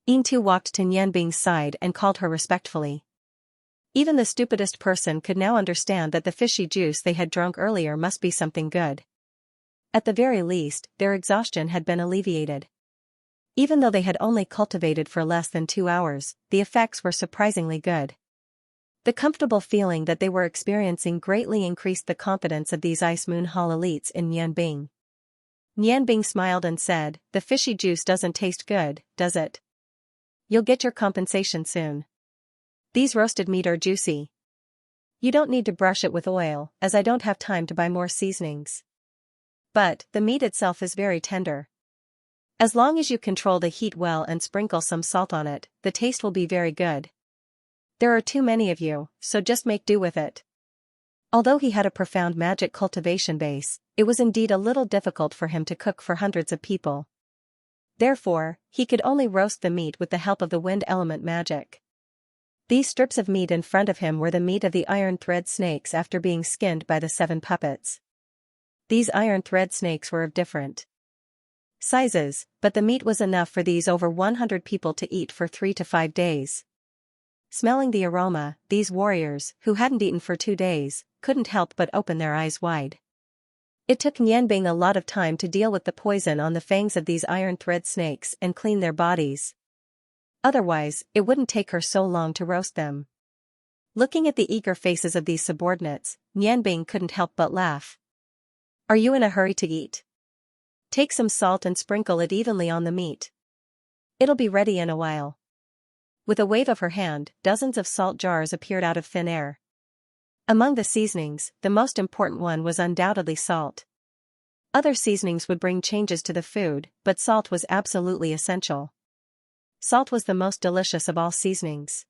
Yin-Tu walked to Nianbing's side and called her respectfully. Even the stupidest person could now understand that the fishy juice they had drunk earlier must be something good. At the very least, their exhaustion had been alleviated. Even though they had only cultivated for less than 2 hours, the effects were surprisingly good. The comfortable feeling that they were experiencing greatly increased the confidence of these Ice Moon Hall elites in Nianbing. Nianbing smiled and said, "The fishy juice doesn't taste good, does it? You'll get your compensation soon. These roasted meat are juicy. You don't need to brush it with oil, as I don't have time to buy more seasonings. But, the meat itself is very tender. As long as you control the heat well and sprinkle some salt on it, the taste will be very good. There are too many of you, so just make do with it." Although he had a profound magic cultivation base, it was indeed a little difficult for him to cook for hundreds of people. Therefore, he could only roast the meat with the help of the wind element magic. These strips of meat in front of him were the meat of the iron thread snakes after being skinned by the 7 puppets. These iron thread snakes were of different sizes, but the meat was enough for these over 100 people to eat for 3 to 5 days. Smelling the aroma, these warriors, who hadn't eaten for 2 days, couldn't help but open their eyes wide. It took Nianbing a lot of time to deal with the poison on the fangs of these iron thread snakes and clean their bodies. Otherwise, it wouldn't take her so long to roast them. Looking at the eager faces of these subordinates, Nianbing couldn't help but laugh. Are you in a hurry to eat? Take some salt and sprinkle it evenly on the meat. It'll be ready in a while. With a wave of her hand, dozens of salt jars appeared out of thin air. Among the seasonings, the most important one was undoubtedly salt. Other seasonings would bring changes to the food, but salt was absolutely essential. Salt was the most delicious of all seasonings.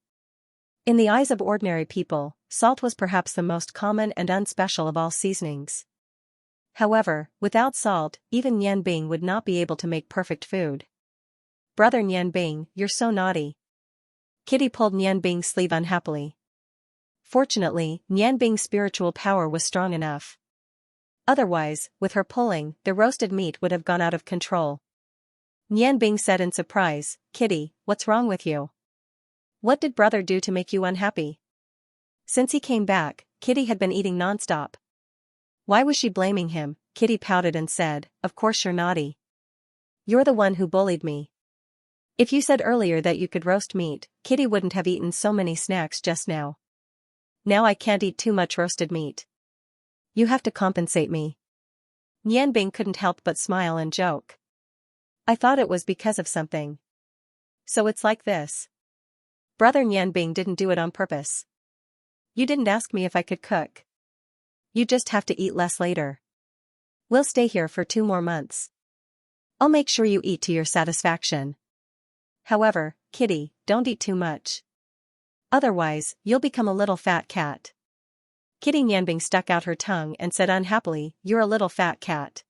In the eyes of ordinary people, salt was perhaps the most common and unspecial of all seasonings. However, without salt, even Nianbing would not be able to make perfect food. Brother Nianbing, you're so naughty. Kitty pulled Nianbing's sleeve unhappily. Fortunately, Nianbing's spiritual power was strong enough. Otherwise, with her pulling, the roasted meat would have gone out of control. Nianbing said in surprise, Kitty, what's wrong with you? What did brother do to make you unhappy? Since he came back, Kitty had been eating nonstop. Why was she blaming him? Kitty pouted and said, of course you're naughty. You're the one who bullied me. If you said earlier that you could roast meat, Kitty wouldn't have eaten so many snacks just now. Now I can't eat too much roasted meat. You have to compensate me. Nianbing couldn't help but smile and joke. I thought it was because of something. So it's like this. Brother Nianbing didn't do it on purpose. You didn't ask me if I could cook. You just have to eat less later. We'll stay here for 2 more months. I'll make sure you eat to your satisfaction. However, Kitty, don't eat too much. Otherwise, you'll become a little fat cat. Kitty Nianbing stuck out her tongue and said unhappily, you're a little fat cat.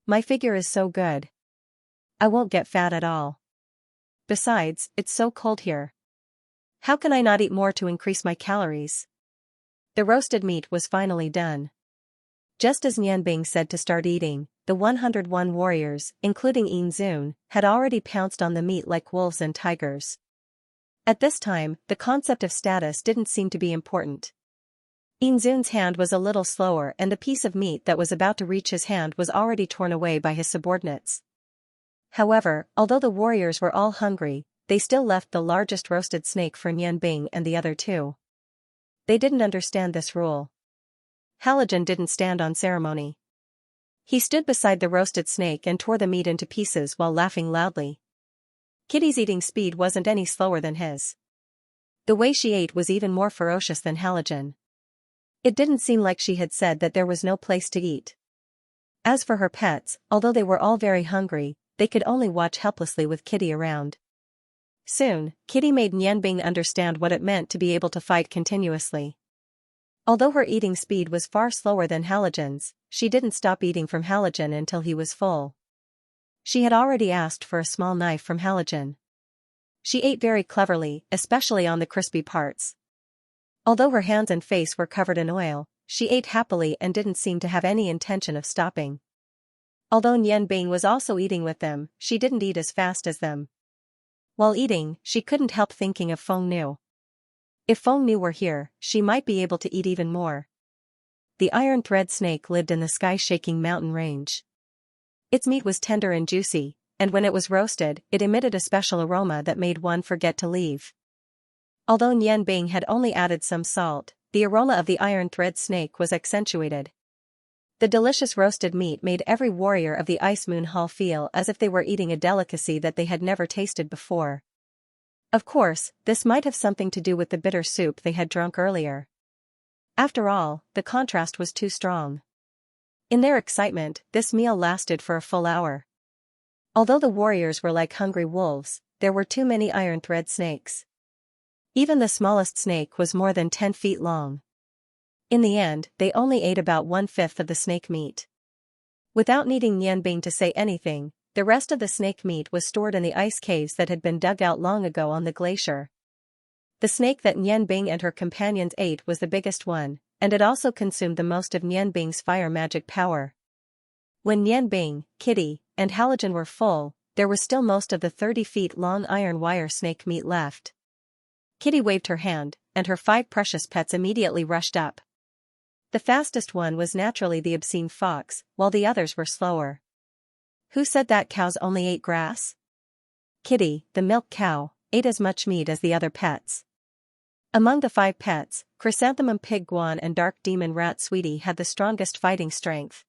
My figure is so good. I won't get fat at all. Besides, it's so cold here. How can I not eat more to increase my calories? The roasted meat was finally done. Just as Nianbing said to start eating, the 101 warriors, including Yin Zun, had already pounced on the meat like wolves and tigers. At this time, the concept of status didn't seem to be important. Yin Zun's hand was a little slower and the piece of meat that was about to reach his hand was already torn away by his subordinates. However, although the warriors were all hungry, they still left the largest roasted snake for Nianbing and the other 2. They didn't understand this rule. Halogen didn't stand on ceremony. He stood beside the roasted snake and tore the meat into pieces while laughing loudly. Kitty's eating speed wasn't any slower than his. The way she ate was even more ferocious than Halogen. It didn't seem like she had said that there was no place to eat. As for her pets, although they were all very hungry, they could only watch helplessly with Kitty around. Soon, Kitty made Nianbing understand what it meant to be able to fight continuously. Although her eating speed was far slower than Halogen's, she didn't stop eating from Halogen until he was full. She had already asked for a small knife from Halogen. She ate very cleverly, especially on the crispy parts. Although her hands and face were covered in oil, she ate happily and didn't seem to have any intention of stopping. Although Nianbing was also eating with them, she didn't eat as fast as them. While eating, she couldn't help thinking of Feng Nu. If Feng Nu were here, she might be able to eat even more. The iron thread snake lived in the sky-shaking mountain range. Its meat was tender and juicy, and when it was roasted, it emitted a special aroma that made one forget to leave. Although Nianbing had only added some salt, the aroma of the iron thread snake was accentuated. The delicious roasted meat made every warrior of the Ice Moon Hall feel as if they were eating a delicacy that they had never tasted before. Of course, this might have something to do with the bitter soup they had drunk earlier. After all, the contrast was too strong. In their excitement, this meal lasted for a full hour. Although the warriors were like hungry wolves, there were too many iron thread snakes. Even the smallest snake was more than 10 feet long. In the end, they only ate about 1/5 of the snake meat. Without needing Nianbing to say anything, the rest of the snake meat was stored in the ice caves that had been dug out long ago on the glacier. The snake that Nian Bing and her companions ate was the biggest one, and it also consumed the most of Nian Bing's fire magic power. When Nian Bing, Kitty, and Halogen were full, there was still most of the 30 feet long iron wire snake meat left. Kitty waved her hand, and her 5 precious pets immediately rushed up. The fastest one was naturally the obscene fox, while the others were slower. Who said that cows only ate grass? Kitty, the milk cow, ate as much meat as the other pets. Among the 5 pets, Chrysanthemum Pig Guan and Dark Demon Rat Sweetie had the strongest fighting strength.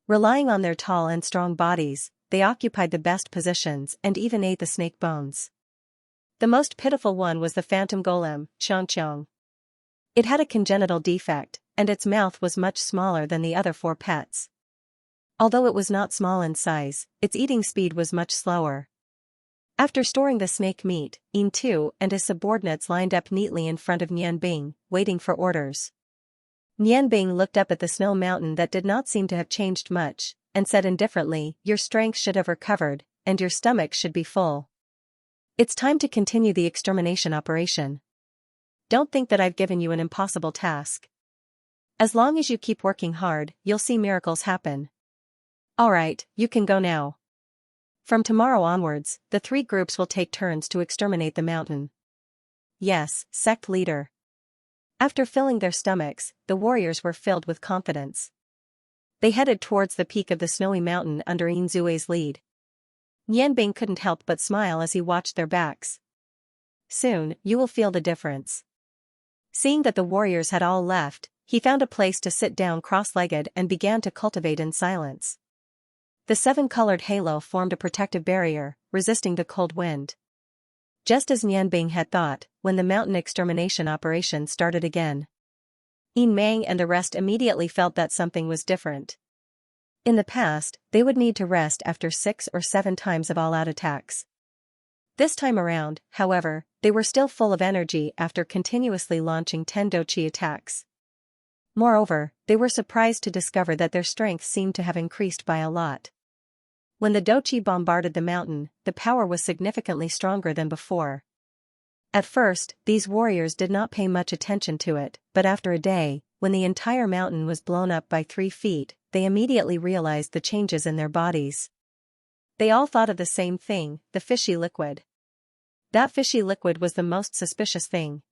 Relying on their tall and strong bodies, they occupied the best positions and even ate the snake bones. The most pitiful one was the phantom golem, Xianxia. It had a congenital defect, and its mouth was much smaller than the other 4 pets. Although it was not small in size, its eating speed was much slower. After storing the snake meat, Yin Tu and his subordinates lined up neatly in front of Nian Bing, waiting for orders. Nian Bing looked up at the snow mountain that did not seem to have changed much, and said indifferently, "Your strength should have recovered, and your stomach should be full. It's time to continue the extermination operation. Don't think that I've given you an impossible task. As long as you keep working hard, you'll see miracles happen. Alright, you can go now. From tomorrow onwards, the 3 groups will take turns to exterminate the mountain." "Yes, sect leader." After filling their stomachs, the warriors were filled with confidence. They headed towards the peak of the snowy mountain under Yin Zue's lead. Nian Bing couldn't help but smile as he watched their backs. "Soon, you will feel the difference." Seeing that the warriors had all left, he found a place to sit down cross-legged and began to cultivate in silence. The 7-colored halo formed a protective barrier, resisting the cold wind. Just as Nian Bing had thought, when the mountain extermination operation started again. Yin Mang and the rest immediately felt that something was different. In the past, they would need to rest after 6 or 7 times of all-out attacks. This time around, however, they were still full of energy after continuously launching 10 Douqi attacks. Moreover, they were surprised to discover that their strength seemed to have increased by a lot. When the Douqi bombarded the mountain, the power was significantly stronger than before. At first, these warriors did not pay much attention to it, but after a day, when the entire mountain was blown up by 3 feet, they immediately realized the changes in their bodies. They all thought of the same thing, the fishy liquid. That fishy liquid was the most suspicious thing.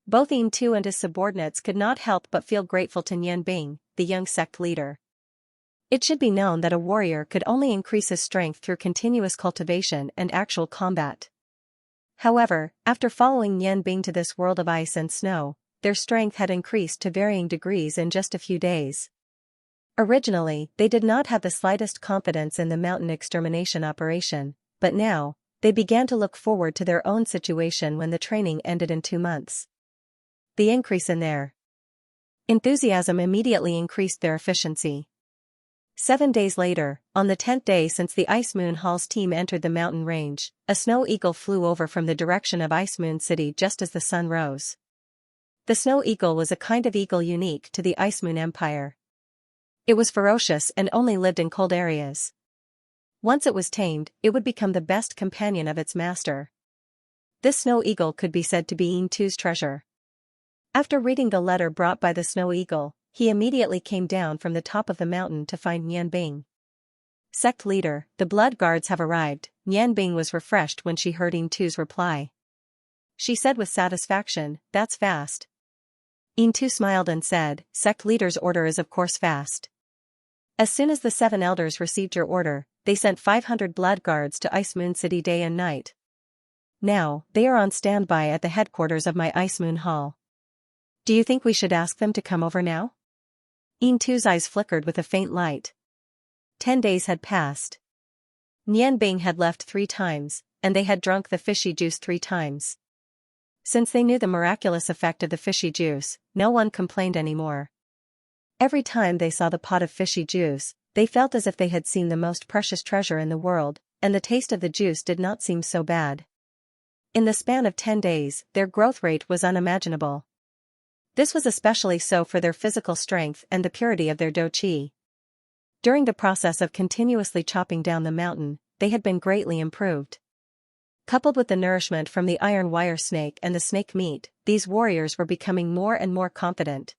Both Yin Tu and his subordinates could not help but feel grateful to Nian Bing, the young sect leader. It should be known that a warrior could only increase his strength through continuous cultivation and actual combat. However, after following Nian Bing to this world of ice and snow, their strength had increased to varying degrees in just a few days. Originally, they did not have the slightest confidence in the mountain extermination operation, but now, they began to look forward to their own situation when the training ended in 2 months. The increase in their enthusiasm immediately increased their efficiency. 7 days later, on the 10th day since the Ice Moon Hall's team entered the mountain range, a snow eagle flew over from the direction of Ice Moon City just as the sun rose. The snow eagle was a kind of eagle unique to the Ice Moon Empire. It was ferocious and only lived in cold areas. Once it was tamed, it would become the best companion of its master. This snow eagle could be said to be Yin Tu's treasure. After reading the letter brought by the snow eagle, he immediately came down from the top of the mountain to find Nian Bing. "Sect leader, the blood guards have arrived." Nian Bing was refreshed when she heard Yin Tu's reply. She said with satisfaction, "That's fast." Yin Tu smiled and said, "Sect leader's order is of course fast. As soon as the 7 elders received your order, they sent 500 blood guards to Ice Moon City day and night. Now, they are on standby at the headquarters of my Ice Moon Hall. Do you think we should ask them to come over now?" Yin Tu's eyes flickered with a faint light. 10 days had passed. Nian Bing had left 3 times, and they had drunk the fishy juice 3 times. Since they knew the miraculous effect of the fishy juice, no one complained anymore. Every time they saw the pot of fishy juice, they felt as if they had seen the most precious treasure in the world, and the taste of the juice did not seem so bad. In the span of 10 days, their growth rate was unimaginable. This was especially so for their physical strength and the purity of their Douqi. During the process of continuously chopping down the mountain, they had been greatly improved. Coupled with the nourishment from the iron wire snake and the snake meat, these warriors were becoming more and more confident.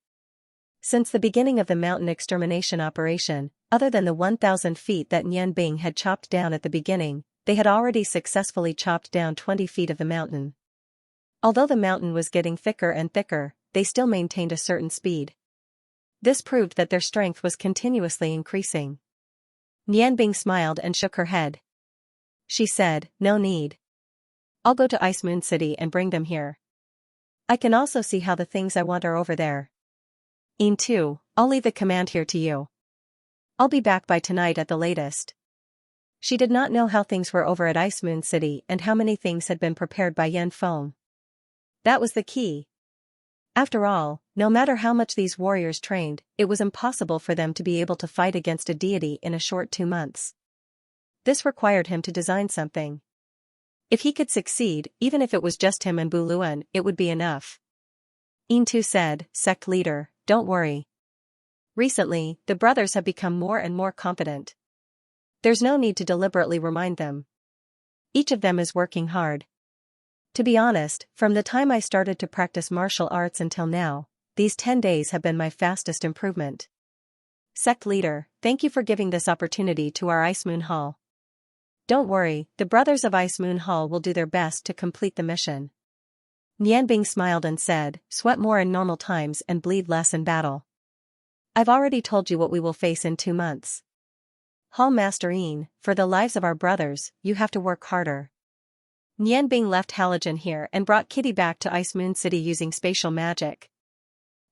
Since the beginning of the mountain extermination operation, other than the 1,000 feet that Nian Bing had chopped down at the beginning, they had already successfully chopped down 20 feet of the mountain. Although the mountain was getting thicker and thicker, they still maintained a certain speed. This proved that their strength was continuously increasing. Nian Bing smiled and shook her head. She said, "No need. I'll go to Ice Moon City and bring them here. I can also see how the things I want are over there. In 2, I'll leave the command here to you. I'll be back by tonight at the latest." She did not know how things were over at Ice Moon City and how many things had been prepared by Yan Feng. That was the key. After all, no matter how much these warriors trained, it was impossible for them to be able to fight against a deity in a short 2 months. This required him to design something. If he could succeed, even if it was just him and Bu Luan, it would be enough. Yin Tu said, "Sect leader, don't worry. Recently, the brothers have become more and more confident. There's no need to deliberately remind them. Each of them is working hard. To be honest, from the time I started to practice martial arts until now, these 10 days have been my fastest improvement. Sect leader, thank you for giving this opportunity to our Ice Moon Hall. Don't worry, the brothers of Ice Moon Hall will do their best to complete the mission." Nian Bing smiled and said, "Sweat more in normal times and bleed less in battle. I've already told you what we will face in 2 months. Hall Master Yin, for the lives of our brothers, you have to work harder." Nian Bing left Halogen here and brought Kitty back to Ice Moon City using spatial magic.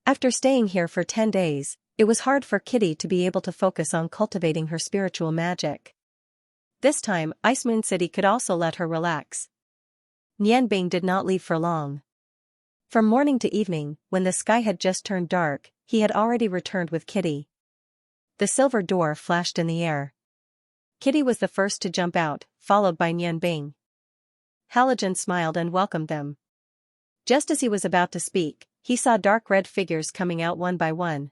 After staying here for 10 days, it was hard for Kitty to be able to focus on cultivating her spiritual magic. This time, Ice Moon City could also let her relax. Nian Bing did not leave for long. From morning to evening, when the sky had just turned dark, he had already returned with Kitty. The silver door flashed in the air. Kitty was the first to jump out, followed by Nian Bing. Halogen smiled and welcomed them. Just as he was about to speak, he saw dark red figures coming out one by one.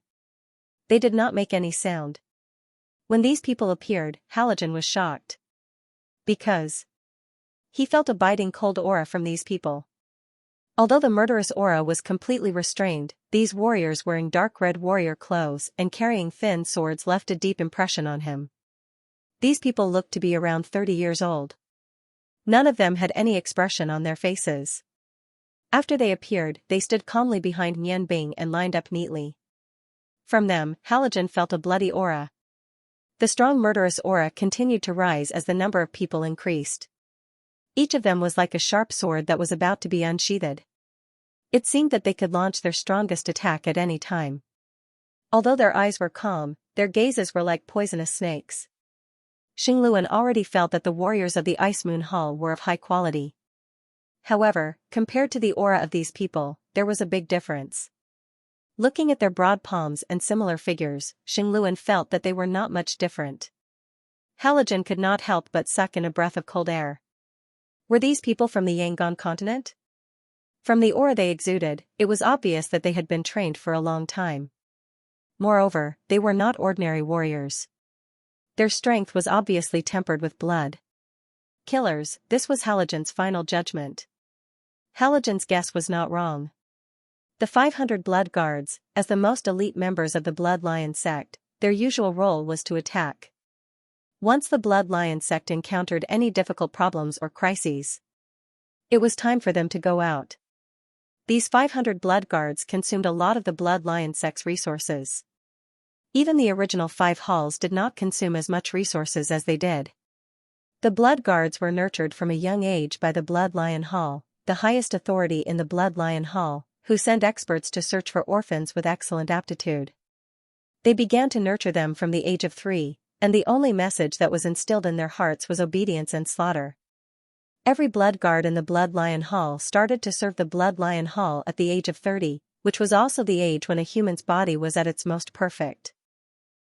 They did not make any sound. When these people appeared, Halogen was shocked. Because he felt a biting cold aura from these people. Although the murderous aura was completely restrained, these warriors wearing dark red warrior clothes and carrying thin swords left a deep impression on him. These people looked to be around 30 years old. None of them had any expression on their faces. After they appeared, they stood calmly behind Nian Bing and lined up neatly. From them, Halogen felt a bloody aura. The strong murderous aura continued to rise as the number of people increased. Each of them was like a sharp sword that was about to be unsheathed. It seemed that they could launch their strongest attack at any time. Although their eyes were calm, their gazes were like poisonous snakes. Xingluan already felt that the warriors of the Ice Moon Hall were of high quality. However, compared to the aura of these people, there was a big difference. Looking at their broad palms and similar figures, Xingluan felt that they were not much different. Halogen could not help but suck in a breath of cold air. Were these people from the Yangon continent? From the aura they exuded, it was obvious that they had been trained for a long time. Moreover, they were not ordinary warriors. Their strength was obviously tempered with blood. Killers, this was Halogen's final judgment. Halogen's guess was not wrong. The 500 Blood Guards, as the most elite members of the Blood Lion sect, their usual role was to attack. Once the Blood Lion sect encountered any difficult problems or crises, it was time for them to go out. These 500 Blood Guards consumed a lot of the Blood Lion sect's resources. Even the original 5 halls did not consume as much resources as they did. The Blood Guards were nurtured from a young age by the Blood Lion Hall, the highest authority in the Blood Lion Hall, who sent experts to search for orphans with excellent aptitude. They began to nurture them from the age of 3, and the only message that was instilled in their hearts was obedience and slaughter. Every Blood Guard in the Blood Lion Hall started to serve the Blood Lion Hall at the age of 30, which was also the age when a human's body was at its most perfect.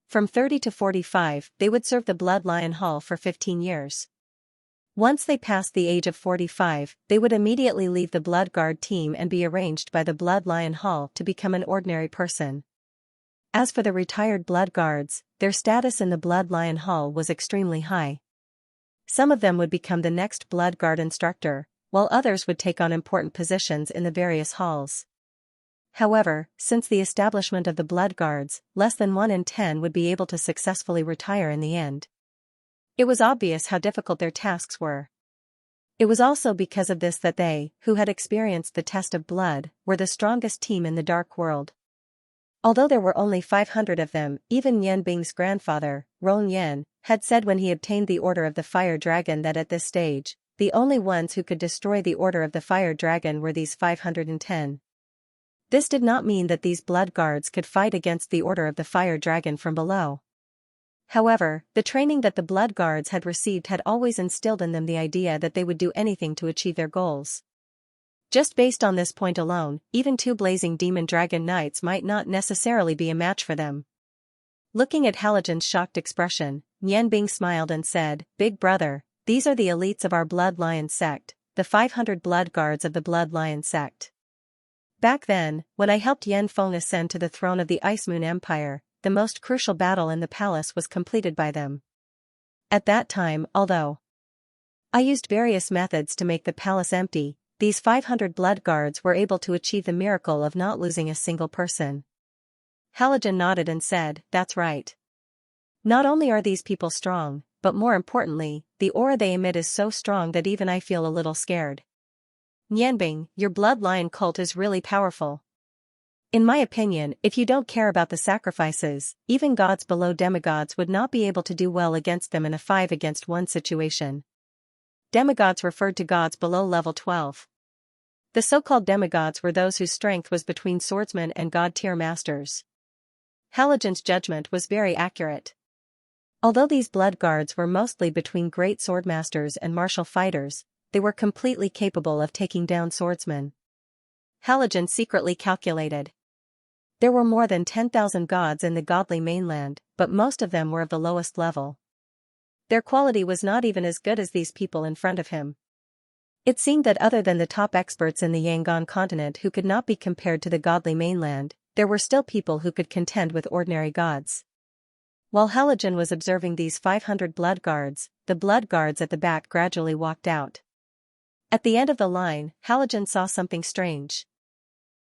From 30 to 45, they would serve the Blood Lion Hall for 15 years. Once they passed the age of 45, they would immediately leave the Blood Guard team and be arranged by the Blood Lion Hall to become an ordinary person. As for the retired Blood Guards, their status in the Blood Lion Hall was extremely high. Some of them would become the next Blood Guard instructor, while others would take on important positions in the various halls. However, since the establishment of the Blood Guards, less than 1 in 10 would be able to successfully retire in the end. It was obvious how difficult their tasks were. It was also because of this that they, who had experienced the test of blood, were the strongest team in the dark world. Although there were only 500 of them, even Yan Bing's grandfather, Rong Yan, had said when he obtained the Order of the Fire Dragon that at this stage, the only ones who could destroy the Order of the Fire Dragon were these 510. This did not mean that these Blood Guards could fight against the Order of the Fire Dragon from below. However, the training that the Blood Guards had received had always instilled in them the idea that they would do anything to achieve their goals. Just based on this point alone, even 2 blazing demon dragon knights might not necessarily be a match for them. Looking at Halogen's shocked expression, Yan Bing smiled and said, "Big brother, these are the elites of our Blood Lion sect, the 500 Blood Guards of the Blood Lion sect." Back then, when I helped Yan Feng ascend to the throne of the Ice Moon Empire, the most crucial battle in the palace was completed by them. At that time, although I used various methods to make the palace empty, these 500 Blood Guards were able to achieve the miracle of not losing a single person. Halogen nodded and said, "That's right. Not only are these people strong, but more importantly, the aura they emit is so strong that even I feel a little scared. Nianbing, your Blood Lion cult is really powerful. In my opinion, if you don't care about the sacrifices, even gods below demigods would not be able to do well against them in a 5-against-1 situation." Demigods referred to gods below level 12. The so-called demigods were those whose strength was between swordsmen and god-tier masters. Halogen's judgment was very accurate. Although these Blood Guards were mostly between great swordmasters and martial fighters, they were completely capable of taking down swordsmen. Halogen secretly calculated. There were more than 10,000 gods in the godly mainland, but most of them were of the lowest level. Their quality was not even as good as these people in front of him. It seemed that other than the top experts in the Yangon continent who could not be compared to the godly mainland, there were still people who could contend with ordinary gods. While Halogen was observing these 500 Blood Guards, the Blood Guards at the back gradually walked out. At the end of the line, Halogen saw something strange.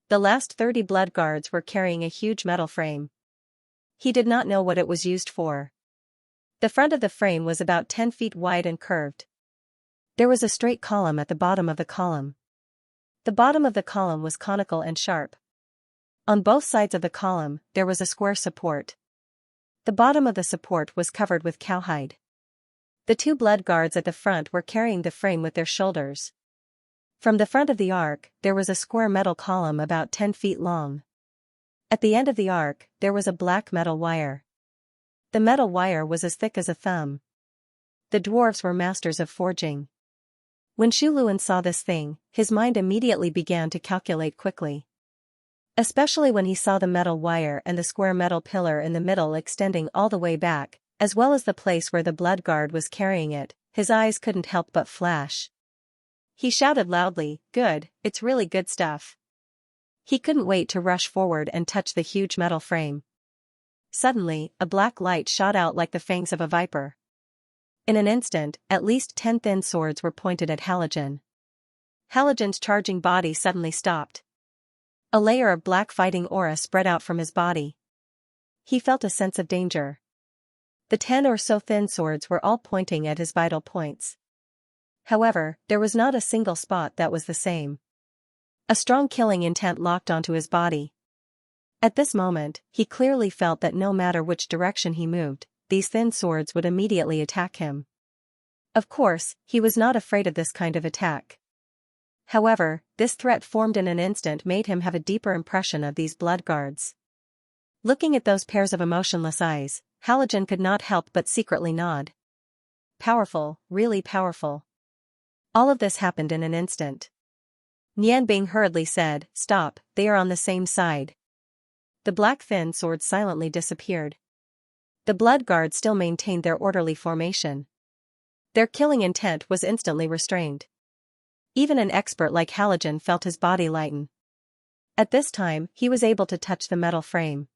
The last 30 Blood Guards were carrying a huge metal frame. He did not know what it was used for. The front of the frame was about 10 feet wide and curved. There was a straight column at the bottom of the column. The bottom of the column was conical and sharp. On both sides of the column, there was a square support. The bottom of the support was covered with cowhide. The 2 Blood Guards at the front were carrying the frame with their shoulders. From the front of the ark, there was a square metal column about 10 feet long. At the end of the ark, there was a black metal wire. The metal wire was as thick as a thumb. The dwarves were masters of forging. When Xu Luan saw this thing, his mind immediately began to calculate quickly. Especially when he saw the metal wire and the square metal pillar in the middle extending all the way back, as well as the place where the Blood Guard was carrying it, his eyes couldn't help but flash. He shouted loudly, "Good, it's really good stuff." He couldn't wait to rush forward and touch the huge metal frame. Suddenly, a black light shot out like the fangs of a viper. In an instant, at least 10 thin swords were pointed at Halogen. Halogen's charging body suddenly stopped. A layer of black fighting aura spread out from his body. He felt a sense of danger. The 10 or so thin swords were all pointing at his vital points. However, there was not a single spot that was the same. A strong killing intent locked onto his body. At this moment, he clearly felt that no matter which direction he moved, these thin swords would immediately attack him. Of course, he was not afraid of this kind of attack. However, this threat formed in an instant made him have a deeper impression of these Blood Guards. Looking at those pairs of emotionless eyes, Halogen could not help but secretly nod. Powerful, really powerful. All of this happened in an instant. Nianbing hurriedly said, "Stop, they are on the same side." The black thin swords silently disappeared. The Blood Guards still maintained their orderly formation. Their killing intent was instantly restrained. Even an expert like Halogen felt his body lighten. At this time, he was able to touch the metal frame.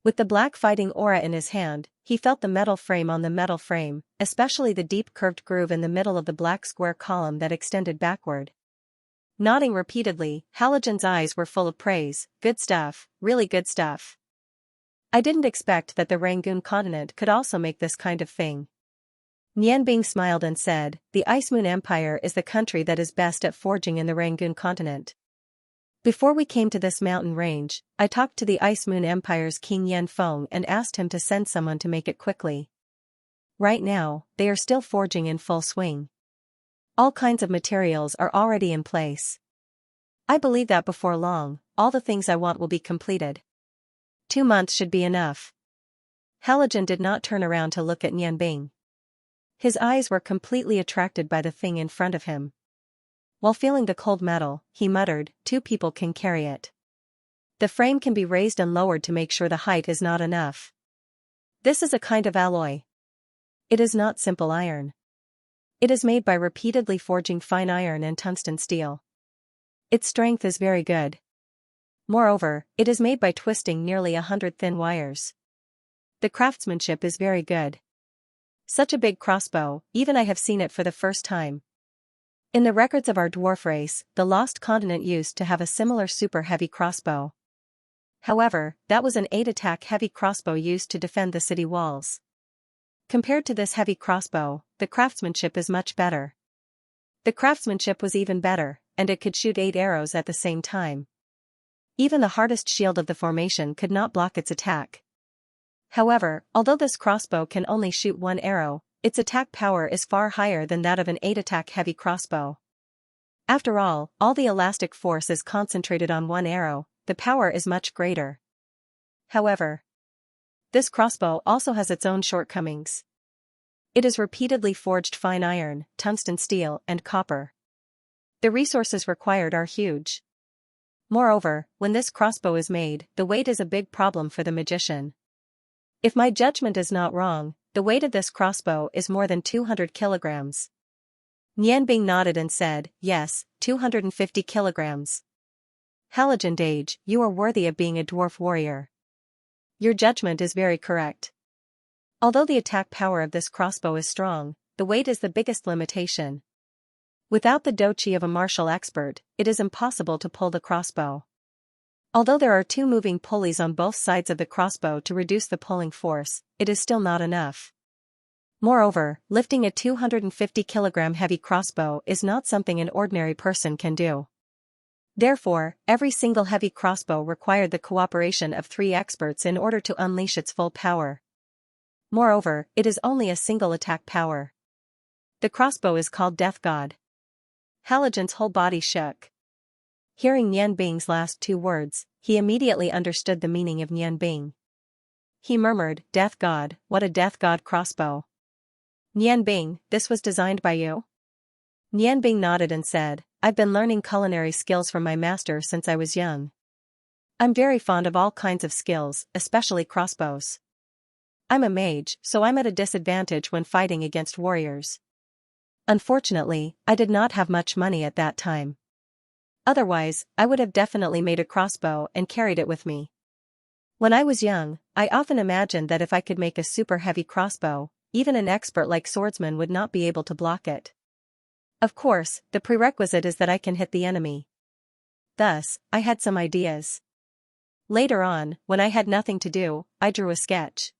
With the black fighting aura in his hand, he felt the metal frame on the metal frame, especially the deep curved groove in the middle of the black square column that extended backward. Nodding repeatedly, Halogen's eyes were full of praise. Good stuff, really good stuff. I didn't expect that the Rangoon continent could also make this kind of thing. Nianbing smiled and said, the Ice Moon Empire is the country that is best at forging in the Rangoon continent. Before we came to this mountain range, I talked to the Ice Moon Empire's King Yanfeng and asked him to send someone to make it quickly. Right now, they are still forging in full swing. All kinds of materials are already in place. I believe that before long, all the things I want will be completed. 2 months should be enough. Halogen did not turn around to look at Nianbing. His eyes were completely attracted by the thing in front of him. While feeling the cold metal, he muttered, 2 people can carry it. The frame can be raised and lowered to make sure the height is not enough. This is a kind of alloy. It is not simple iron. It is made by repeatedly forging fine iron and tungsten steel. Its strength is very good. Moreover, it is made by twisting nearly 100 thin wires. The craftsmanship is very good. Such a big crossbow, even I have seen it for the first time. In the records of our dwarf race, the Lost Continent used to have a similar super heavy crossbow. However, that was an 8-attack heavy crossbow used to defend the city walls. Compared to this heavy crossbow, the craftsmanship is much better. The craftsmanship was even better, and it could shoot 8 arrows at the same time. Even the hardest shield of the formation could not block its attack. However, although this crossbow can only shoot 1 arrow, its attack power is far higher than that of an 8-attack heavy crossbow. After all the elastic force is concentrated on 1 arrow, the power is much greater. However, this crossbow also has its own shortcomings. It is repeatedly forged fine iron, tungsten steel, and copper. The resources required are huge. Moreover, when this crossbow is made, the weight is a big problem for the magician. If my judgment is not wrong, the weight of this crossbow is more than 200 kilograms. Nianbing nodded and said, yes, 250 kilograms. Halogen Age, you are worthy of being a dwarf warrior. Your judgment is very correct. Although the attack power of this crossbow is strong, the weight is the biggest limitation. Without the dochi of a martial expert, it is impossible to pull the crossbow. Although there are 2 moving pulleys on both sides of the crossbow to reduce the pulling force, it is still not enough. Moreover, lifting a 250 kilogram heavy crossbow is not something an ordinary person can do. Therefore, every single heavy crossbow required the cooperation of 3 experts in order to unleash its full power. Moreover, it is only a single attack power. The crossbow is called Death God. Halogen's whole body shook. Hearing Nianbing's last 2 words, he immediately understood the meaning of Nianbing. He murmured, Death God, what a Death God crossbow. Nianbing, this was designed by you? Nianbing nodded and said, I've been learning culinary skills from my master since I was young. I'm very fond of all kinds of skills, especially crossbows. I'm a mage, so I'm at a disadvantage when fighting against warriors. Unfortunately, I did not have much money at that time. Otherwise, I would have definitely made a crossbow and carried it with me. When I was young, I often imagined that if I could make a super heavy crossbow, even an expert like swordsman would not be able to block it. Of course, the prerequisite is that I can hit the enemy. Thus, I had some ideas. Later on, when I had nothing to do, I drew a sketch.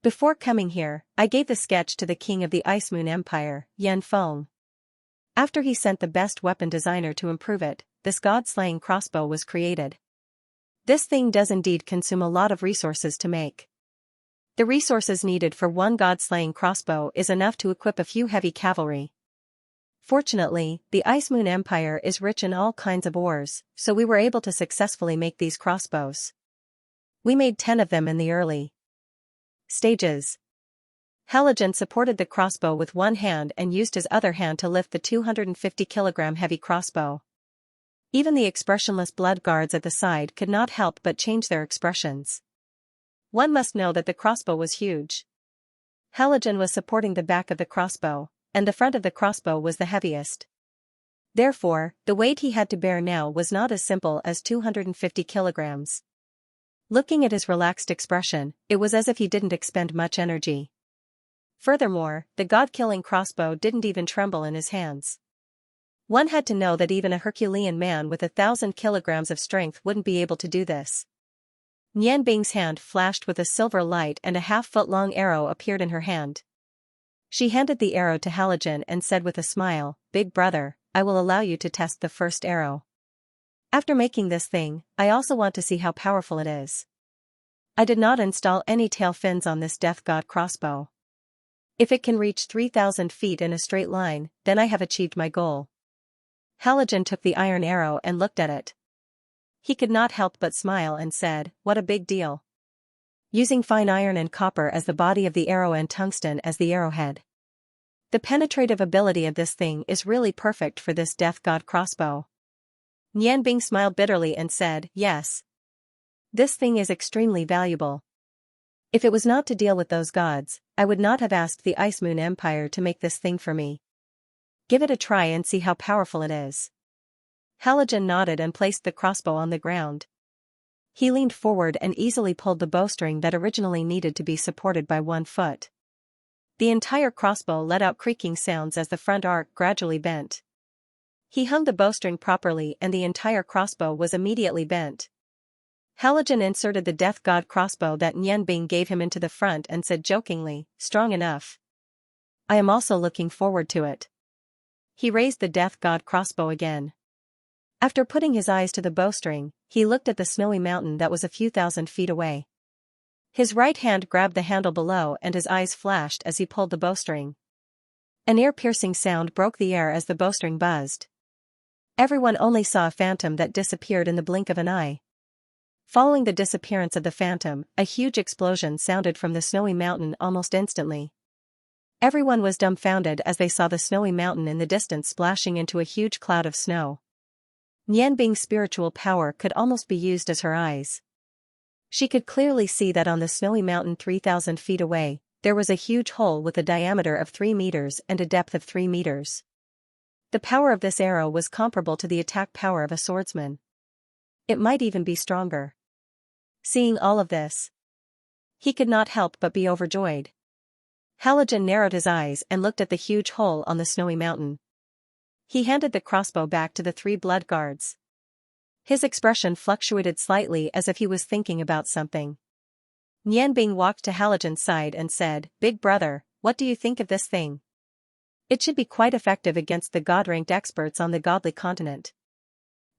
Before coming here, I gave the sketch to the king of the Ice Moon Empire, Yanfeng. After he sent the best weapon designer to improve it, this god-slaying crossbow was created. This thing does indeed consume a lot of resources to make. The resources needed for one god-slaying crossbow is enough to equip a few heavy cavalry. Fortunately, the Ice Moon Empire is rich in all kinds of ores, so we were able to successfully make these crossbows. We made 10 of them in the early stages. Halogen supported the crossbow with one hand and used his other hand to lift the 250 kilogram heavy crossbow. Even the expressionless blood guards at the side could not help but change their expressions. One must know that the crossbow was huge. Halogen was supporting the back of the crossbow, and the front of the crossbow was the heaviest. Therefore, the weight he had to bear now was not as simple as 250 kilograms. Looking at his relaxed expression, it was as if he didn't expend much energy. Furthermore, the god-killing crossbow didn't even tremble in his hands. One had to know that even a Herculean man with 1,000 kilograms of strength wouldn't be able to do this. Nian Bing's hand flashed with a silver light and a half-foot-long arrow appeared in her hand. She handed the arrow to Halogen and said with a smile, "Big brother, I will allow you to test the first arrow. After making this thing, I also want to see how powerful it is. I did not install any tail fins on this death god crossbow. If it can reach 3,000 feet in a straight line, then I have achieved my goal." Halogen took the iron arrow and looked at it. He could not help but smile and said, "What a big deal. Using fine iron and copper as the body of the arrow and tungsten as the arrowhead. The penetrative ability of this thing is really perfect for this death god crossbow." Nian Bing smiled bitterly and said, "Yes. This thing is extremely valuable. If it was not to deal with those gods, I would not have asked the Ice Moon Empire to make this thing for me. Give it a try and see how powerful it is." Halogen nodded and placed the crossbow on the ground. He leaned forward and easily pulled the bowstring that originally needed to be supported by 1 foot. The entire crossbow let out creaking sounds as the front arc gradually bent. He hung the bowstring properly and the entire crossbow was immediately bent. Halogen inserted the death god crossbow that Nian Bing gave him into the front and said jokingly, "Strong enough. I am also looking forward to it." He raised the death god crossbow again. After putting his eyes to the bowstring, he looked at the snowy mountain that was a few thousand feet away. His right hand grabbed the handle below and his eyes flashed as he pulled the bowstring. An ear-piercing sound broke the air as the bowstring buzzed. Everyone only saw a phantom that disappeared in the blink of an eye. Following the disappearance of the phantom, a huge explosion sounded from the snowy mountain almost instantly. Everyone was dumbfounded as they saw the snowy mountain in the distance splashing into a huge cloud of snow. Nian Bing's spiritual power could almost be used as her eyes. She could clearly see that on the snowy mountain 3,000 feet away, there was a huge hole with a diameter of 3 meters and a depth of 3 meters. The power of this arrow was comparable to the attack power of a swordsman. It might even be stronger. Seeing all of this, he could not help but be overjoyed. Halogen narrowed his eyes and looked at the huge hole on the snowy mountain. He handed the crossbow back to the 3 blood guards. His expression fluctuated slightly as if he was thinking about something. Nian Bing walked to Halogen's side and said, "Big brother, what do you think of this thing? It should be quite effective against the god-ranked experts on the godly continent.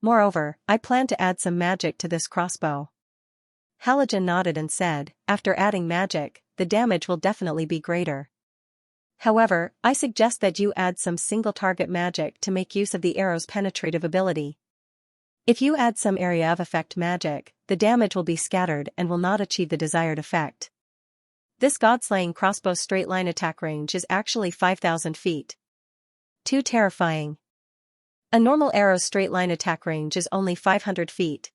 Moreover, I plan to add some magic to this crossbow." Halogen nodded and said, "After adding magic, the damage will definitely be greater. However, I suggest that you add some single-target magic to make use of the arrow's penetrative ability. If you add some area of effect magic, the damage will be scattered and will not achieve the desired effect. This god-slaying crossbow's straight-line attack range is actually 5,000 feet. Too terrifying. A normal arrow's straight-line attack range is only 500 feet.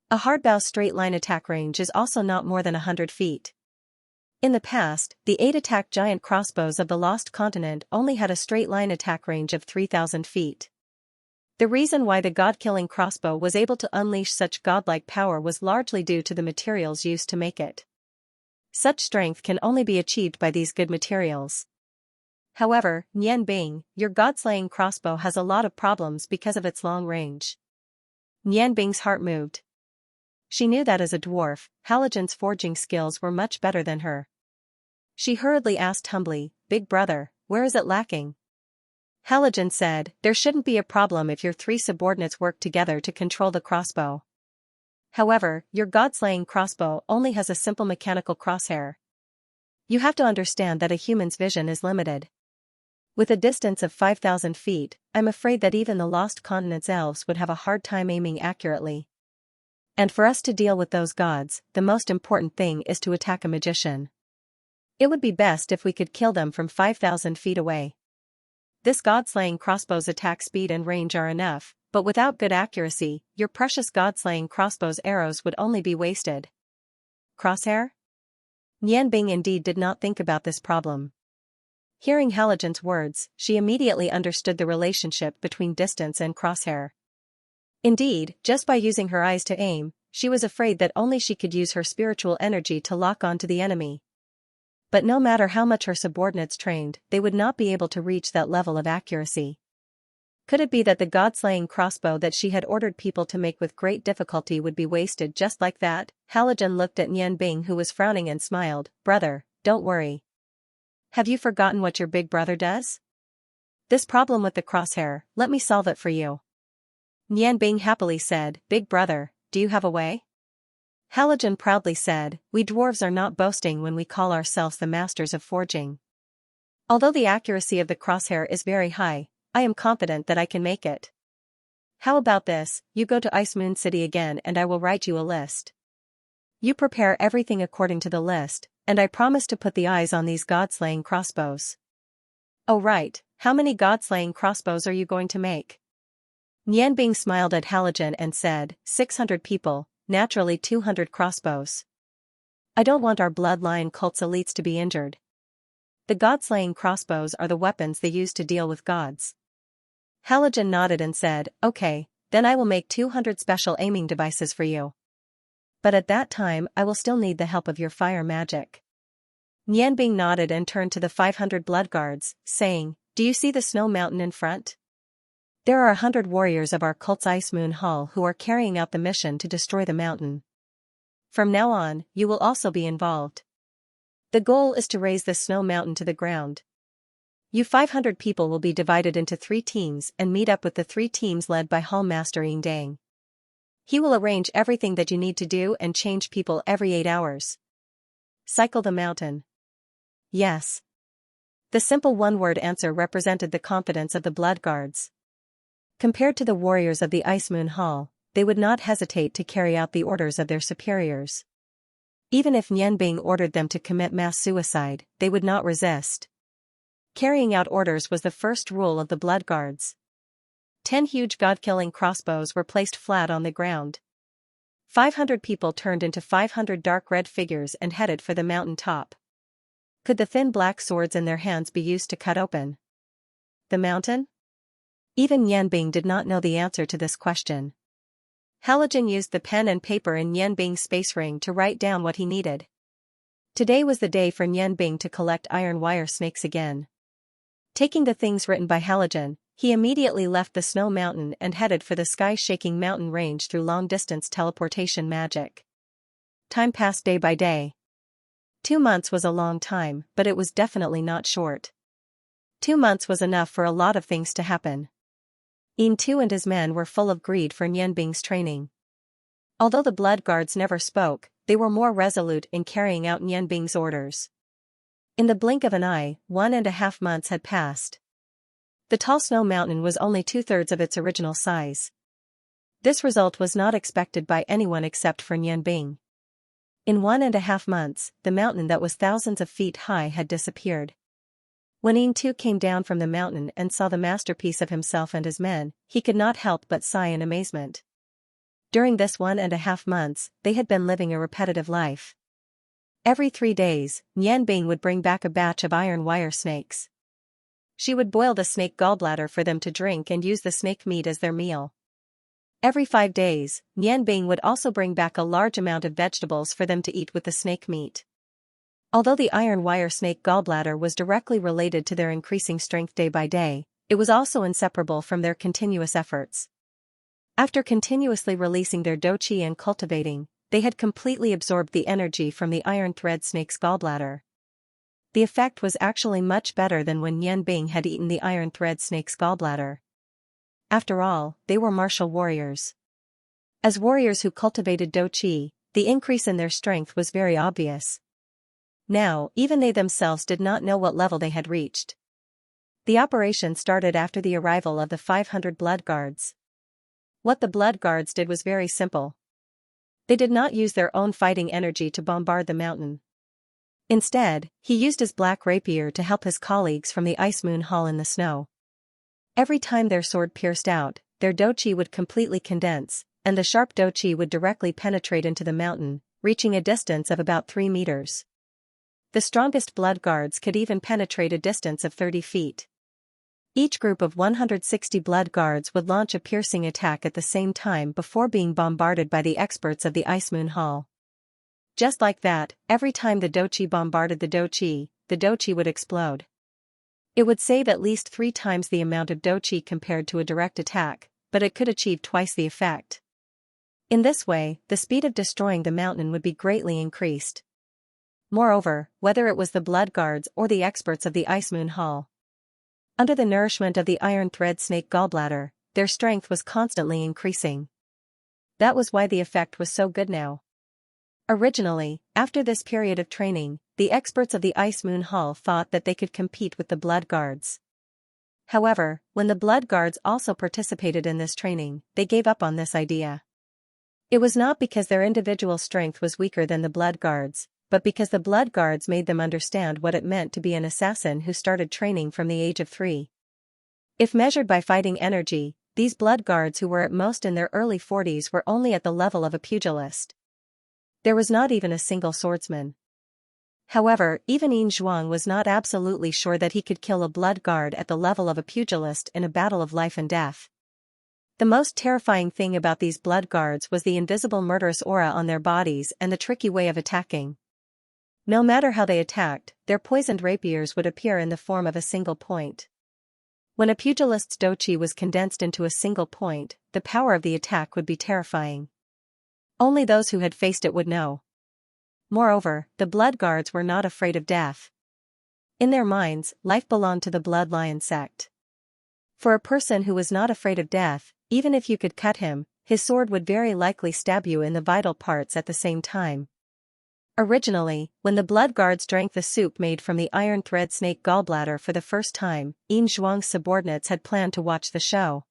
A hardbow's straight-line attack range is also not more than 100 feet. In the past, the 8-attack giant crossbows of the Lost Continent only had a straight-line attack range of 3,000 feet. The reason why the god-killing crossbow was able to unleash such godlike power was largely due to the materials used to make it. Such strength can only be achieved by these good materials. However, Nian Bing, your god-slaying crossbow has a lot of problems because of its long range. Nian Bing's heart moved. She knew that as a dwarf, Halogen's forging skills were much better than her. She hurriedly asked humbly, "Big brother, where is it lacking?" Halogen said, "There shouldn't be a problem if your 3 subordinates work together to control the crossbow. However, your god-slaying crossbow only has a simple mechanical crosshair. You have to understand that a human's vision is limited. With a distance of 5,000 feet, I'm afraid that even the Lost Continent's elves would have a hard time aiming accurately. And for us to deal with those gods, the most important thing is to attack a magician. It would be best if we could kill them from 5,000 feet away. This god-slaying crossbow's attack speed and range are enough, but without good accuracy, your precious god-slaying crossbow's arrows would only be wasted." Crosshair? Nian Bing indeed did not think about this problem. Hearing Halogen's words, she immediately understood the relationship between distance and crosshair. Indeed, just by using her eyes to aim, she was afraid that only she could use her spiritual energy to lock onto the enemy. But no matter how much her subordinates trained, they would not be able to reach that level of accuracy. Could it be that the god-slaying crossbow that she had ordered people to make with great difficulty would be wasted just like that? Halogen looked at Nian Bing, who was frowning, and smiled. Brother, don't worry. Have you forgotten what your big brother does? This problem with the crosshair, let me solve it for you. Nian Bing happily said, Big brother, do you have a way? Halogen proudly said, We dwarves are not boasting when we call ourselves the masters of forging. Although the accuracy of the crosshair is very high, I am confident that I can make it. How about this, you go to Ice Moon City again and I will write you a list. You prepare everything according to the list, and I promise to put the eyes on these god-slaying crossbows. Oh right, how many god-slaying crossbows are you going to make? Nian Bing smiled at Halogen and said, 600 people, naturally 200 crossbows. I don't want our bloodline cult's elites to be injured. The god-slaying crossbows are the weapons they use to deal with gods. Halogen nodded and said, Okay, then I will make 200 special aiming devices for you. But at that time I will still need the help of your fire magic. Nian Bing nodded and turned to the 500 blood guards, saying, Do you see the snow mountain in front? There are 100 warriors of our cult's Ice Moon Hall who are carrying out the mission to destroy the mountain. From now on, you will also be involved. The goal is to raise the snow mountain to the ground. You 500 people will be divided into 3 teams and meet up with the 3 teams led by Hall Master Ying Dang. He will arrange everything that you need to do and change people every 8 hours. Cycle the mountain. Yes. The simple one-word answer represented the confidence of the blood guards. Compared to the warriors of the Ice Moon Hall, they would not hesitate to carry out the orders of their superiors. Even if Nian Bing ordered them to commit mass suicide, they would not resist. Carrying out orders was the first rule of the blood guards. 10 huge god-killing crossbows were placed flat on the ground. 500 people turned into 500 dark red figures and headed for the mountain top. Could the thin black swords in their hands be used to cut open the mountain? Even Nian Bing did not know the answer to this question. Halogen used the pen and paper in Nian Bing's space ring to write down what he needed. Today was the day for Nian Bing to collect iron wire snakes again. Taking the things written by Halogen, he immediately left the snow mountain and headed for the sky-shaking mountain range through long-distance teleportation magic. Time passed day by day. 2 months was a long time, but it was definitely not short. 2 months was enough for a lot of things to happen. Yin Tu and his men were full of greed for Nian Bing's training. Although the blood guards never spoke, they were more resolute in carrying out Nian Bing's orders. In the blink of an eye, 1.5 months had passed. The tall snow mountain was only 2/3 of its original size. This result was not expected by anyone except for Nian Bing. In 1.5 months, the mountain that was thousands of feet high had disappeared. When Yin Tu came down from the mountain and saw the masterpiece of himself and his men, he could not help but sigh in amazement. During this 1.5 months, they had been living a repetitive life. Every 3 days, Nian Bing would bring back a batch of iron wire snakes. She would boil the snake gallbladder for them to drink and use the snake meat as their meal. Every 5 days, Nian Bing would also bring back a large amount of vegetables for them to eat with the snake meat. Although the iron wire snake gallbladder was directly related to their increasing strength day by day, it was also inseparable from their continuous efforts. After continuously releasing their doqi and cultivating, they had completely absorbed the energy from the iron thread snake's gallbladder. The effect was actually much better than when Nian Bing had eaten the iron thread snake's gallbladder. After all, they were martial warriors. As warriors who cultivated doqi, the increase in their strength was very obvious. Now, even they themselves did not know what level they had reached. The operation started after the arrival of the 500 blood guards. What the blood guards did was very simple. They did not use their own fighting energy to bombard the mountain. Instead, he used his black rapier to help his colleagues from the Ice Moon Hall in the snow. Every time their sword pierced out, their doqi would completely condense, and the sharp doqi would directly penetrate into the mountain, reaching a distance of about 3 meters. The strongest blood guards could even penetrate a distance of 30 feet. Each group of 160 blood guards would launch a piercing attack at the same time before being bombarded by the experts of the Ice Moon Hall. Just like that, every time the Dochi bombarded the Dochi would explode. It would save at least 3 times the amount of Dochi compared to a direct attack, but it could achieve twice the effect. In this way, the speed of destroying the mountain would be greatly increased. Moreover, whether it was the blood guards or the experts of the Ice Moon Hall, under the nourishment of the iron thread snake gallbladder, their strength was constantly increasing. That was why the effect was so good now. Originally, after this period of training, the experts of the Ice Moon Hall thought that they could compete with the blood guards. However, when the blood guards also participated in this training, they gave up on this idea. It was not because their individual strength was weaker than the blood guards, but because the blood guards made them understand what it meant to be an assassin who started training from the age of 3. If measured by fighting energy, these blood guards who were at most in their early 40s were only at the level of a pugilist. There was not even a single swordsman. However, even Yin Zhuang was not absolutely sure that he could kill a blood guard at the level of a pugilist in a battle of life and death. The most terrifying thing about these blood guards was the invisible murderous aura on their bodies and the tricky way of attacking. No matter how they attacked, their poisoned rapiers would appear in the form of a single point. When a pugilist's dochi was condensed into a single point, the power of the attack would be terrifying. Only those who had faced it would know. Moreover, the blood guards were not afraid of death. In their minds, life belonged to the Blood Lion sect. For a person who was not afraid of death, even if you could cut him, his sword would very likely stab you in the vital parts at the same time. Originally, when the blood guards drank the soup made from the iron thread snake gallbladder for the first time, Yin Zhuang's subordinates had planned to watch the show.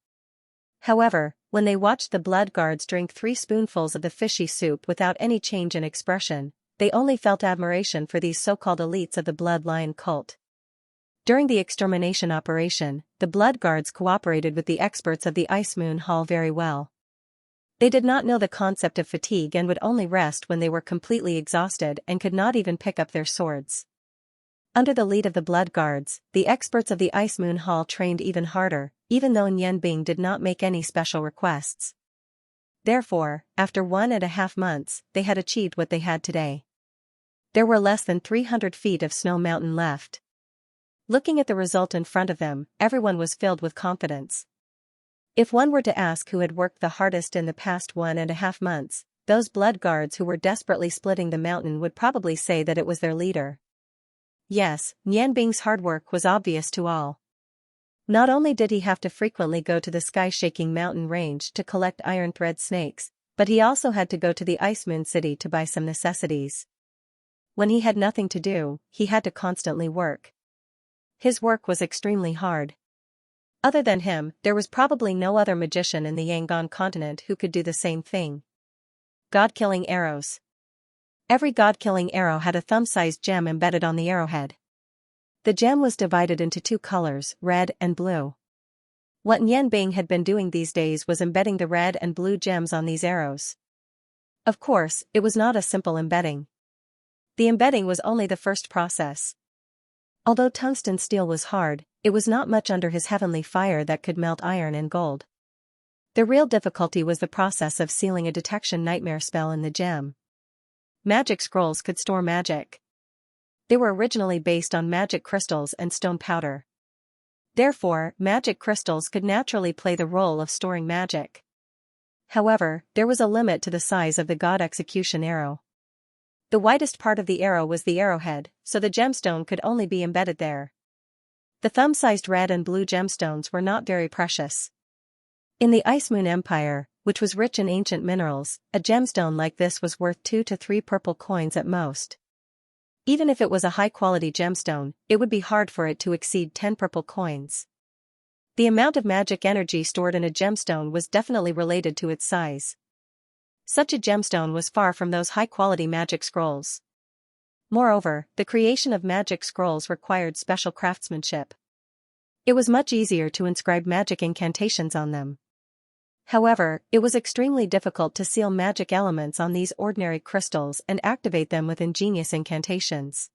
However, when they watched the blood guards drink 3 spoonfuls of the fishy soup without any change in expression, they only felt admiration for these so-called elites of the Blood Lion cult. During the extermination operation, the blood guards cooperated with the experts of the Ice Moon Hall very well. They did not know the concept of fatigue and would only rest when they were completely exhausted and could not even pick up their swords. Under the lead of the blood guards, the experts of the Ice Moon Hall trained even harder, even though Nian Bing did not make any special requests. Therefore, after 1.5 months, they had achieved what they had today. There were less than 300 feet of snow mountain left. Looking at the result in front of them, everyone was filled with confidence. If one were to ask who had worked the hardest in the past 1.5 months, those blood guards who were desperately splitting the mountain would probably say that it was their leader. Yes, Nian Bing's hard work was obvious to all. Not only did he have to frequently go to the sky-shaking mountain range to collect iron thread snakes, but he also had to go to the Ice Moon City to buy some necessities. When he had nothing to do, he had to constantly work. His work was extremely hard. Other than him, there was probably no other magician in the Yangon continent who could do the same thing. God-killing arrows. Every god-killing arrow had a thumb-sized gem embedded on the arrowhead. The gem was divided into 2 colors, red and blue. What Nian Bing had been doing these days was embedding the red and blue gems on these arrows. Of course, it was not a simple embedding. The embedding was only the first process. Although tungsten steel was hard, it was not much under his heavenly fire that could melt iron and gold. The real difficulty was the process of sealing a detection nightmare spell in the gem. Magic scrolls could store magic. They were originally based on magic crystals and stone powder. Therefore, magic crystals could naturally play the role of storing magic. However, there was a limit to the size of the god execution arrow. The widest part of the arrow was the arrowhead, so the gemstone could only be embedded there. The thumb-sized red and blue gemstones were not very precious. In the Ice Moon Empire, which was rich in ancient minerals, a gemstone like this was worth 2 to 3 purple coins at most. Even if it was a high-quality gemstone, it would be hard for it to exceed 10 purple coins. The amount of magic energy stored in a gemstone was definitely related to its size. Such a gemstone was far from those high-quality magic scrolls. Moreover, the creation of magic scrolls required special craftsmanship. It was much easier to inscribe magic incantations on them. However, it was extremely difficult to seal magic elements on these ordinary crystals and activate them with ingenious incantations.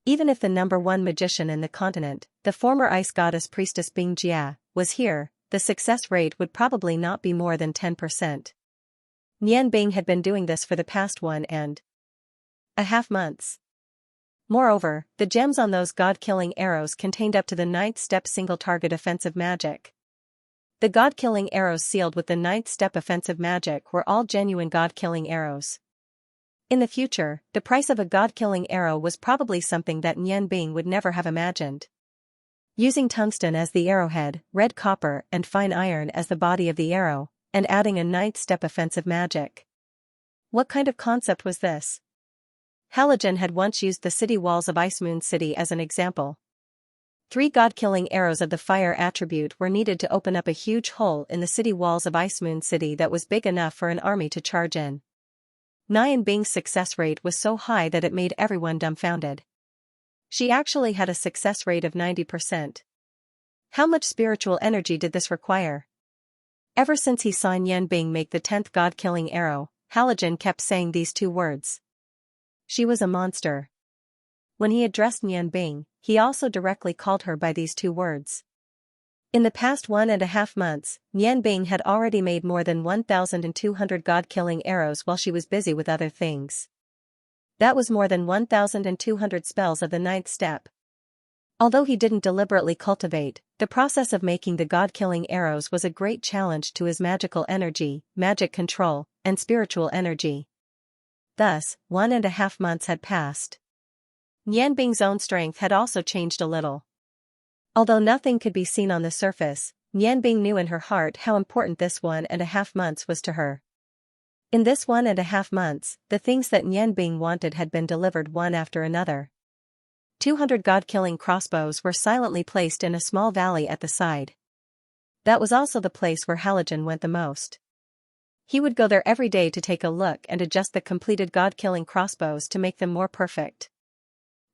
Even if the #1 magician in the continent, the former ice goddess priestess Bingjia, was here, the success rate would probably not be more than 10%. Nian Bing had been doing this for the past 1.5 months. Moreover, the gems on those god-killing arrows contained up to the 9th step single-target offensive magic. The god-killing arrows sealed with the 9th step offensive magic were all genuine god-killing arrows. In the future, the price of a god-killing arrow was probably something that Nian Bing would never have imagined. Using tungsten as the arrowhead, red copper and fine iron as the body of the arrow, and adding a 9th step offensive magic. What kind of concept was this? Halogen had once used the city walls of Ice Moon City as an example. 3 god-killing arrows of the fire attribute were needed to open up a huge hole in the city walls of Ice Moon City that was big enough for an army to charge in. Nian Bing's success rate was so high that it made everyone dumbfounded. She actually had a success rate of 90%. How much spiritual energy did this require? Ever since he saw Nian Bing make the 10th god-killing arrow, Halogen kept saying these 2 words. She was a monster. When he addressed Nian Bing, he also directly called her by these 2 words. In the past 1.5 months, Nian Bing had already made more than 1,200 god-killing arrows while she was busy with other things. That was more than 1,200 spells of the 9th step. Although he didn't deliberately cultivate, the process of making the god-killing arrows was a great challenge to his magical energy, magic control, and spiritual energy. Thus, 1.5 months had passed. Nian Bing's own strength had also changed a little. Although nothing could be seen on the surface, Nian Bing knew in her heart how important this 1.5 months was to her. In this 1.5 months, the things that Nian Bing wanted had been delivered one after another. 200 god-killing crossbows were silently placed in a small valley at the side. That was also the place where Halogen went the most. He would go there every day to take a look and adjust the completed god-killing crossbows to make them more perfect.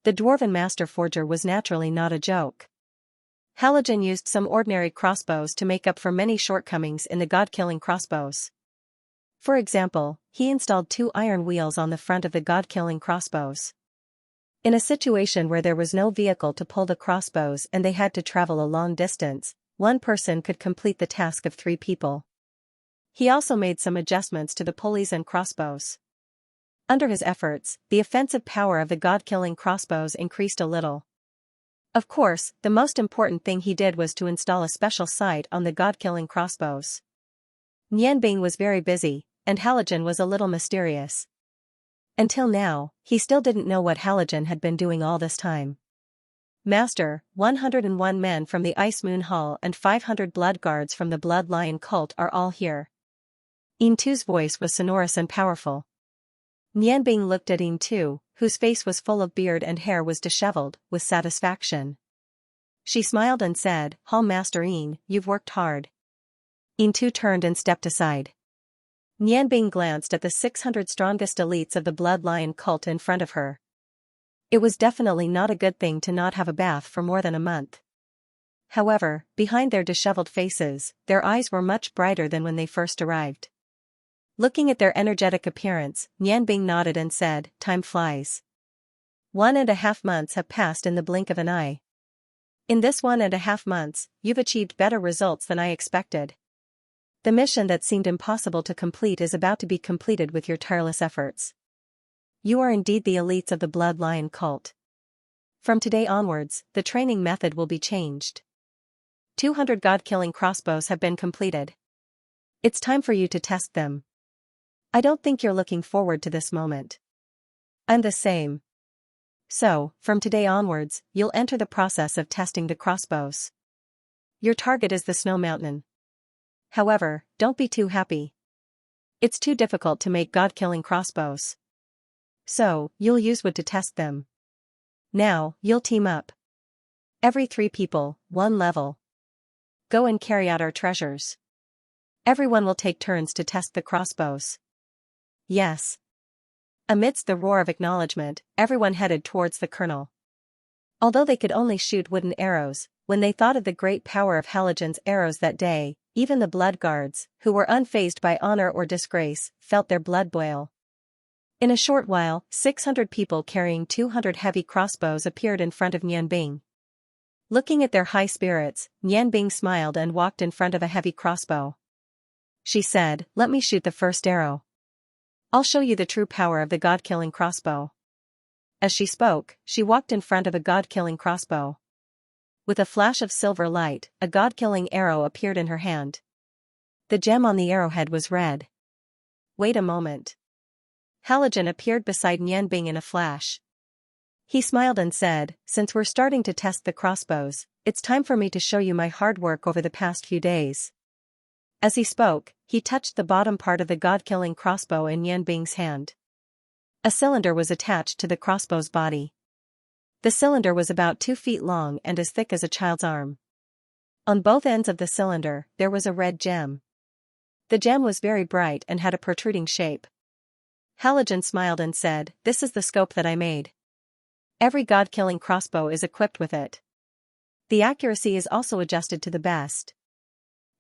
The dwarven master forger was naturally not a joke. Halogen used some ordinary crossbows to make up for many shortcomings in the god-killing crossbows. For example, he installed 2 iron wheels on the front of the god-killing crossbows. In a situation where there was no vehicle to pull the crossbows and they had to travel a long distance, 1 person could complete the task of 3 people. He also made some adjustments to the pulleys and crossbows. Under his efforts, the offensive power of the god-killing crossbows increased a little. Of course, the most important thing he did was to install a special sight on the god-killing crossbows. Nian Bing was very busy, and Halogen was a little mysterious. Until now, he still didn't know what Halogen had been doing all this time. Master, 101 men from the Ice Moon Hall and 500 blood guards from the Blood Lion cult are all here. Yin Tu's voice was sonorous and powerful. Nian Bing looked at Yin Tu, whose face was full of beard and hair was disheveled, with satisfaction. She smiled and said, "Hall Master Yin, you've worked hard." Yin Tu turned and stepped aside. Nian Bing glanced at the 600 strongest elites of the Blood Lion cult in front of her. It was definitely not a good thing to not have a bath for more than a month. However, behind their disheveled faces, their eyes were much brighter than when they first arrived. Looking at their energetic appearance, Nian Bing nodded and said, "Time flies. 1.5 months have passed in the blink of an eye. In this 1.5 months, you've achieved better results than I expected. The mission that seemed impossible to complete is about to be completed with your tireless efforts. You are indeed the elites of the Blood Lion cult. From today onwards, the training method will be changed. 200 god-killing crossbows have been completed. It's time for you to test them. I don't think you're looking forward to this moment. I'm the same. So, from today onwards, you'll enter the process of testing the crossbows. Your target is the Snow Mountain. However, don't be too happy. It's too difficult to make god-killing crossbows. So, you'll use wood to test them. Now, you'll team up. Every 3 people, 1 level. Go and carry out our treasures. Everyone will take turns to test the crossbows. Yes. Amidst the roar of acknowledgement, everyone headed towards the colonel. Although they could only shoot wooden arrows, when they thought of the great power of Halogen's arrows that day, even the blood guards, who were unfazed by honor or disgrace, felt their blood boil. In a short while, 600 people carrying 200 heavy crossbows appeared in front of Nianbing. Looking at their high spirits, Nianbing smiled and walked in front of a heavy crossbow. She said, "Let me shoot the first arrow. I'll show you the true power of the god-killing crossbow." As she spoke, she walked in front of a god-killing crossbow. With a flash of silver light, a god-killing arrow appeared in her hand. The gem on the arrowhead was red. Wait a moment. Halogen appeared beside Nianbing in a flash. He smiled and said, "Since we're starting to test the crossbows, it's time for me to show you my hard work over the past few days." As he spoke, he touched the bottom part of the god-killing crossbow in Nianbing's hand. A cylinder was attached to the crossbow's body. The cylinder was about 2 feet long and as thick as a child's arm. On both ends of the cylinder, there was a red gem. The gem was very bright and had a protruding shape. Halogen smiled and said, "This is the scope that I made. Every god-killing crossbow is equipped with it. The accuracy is also adjusted to the best.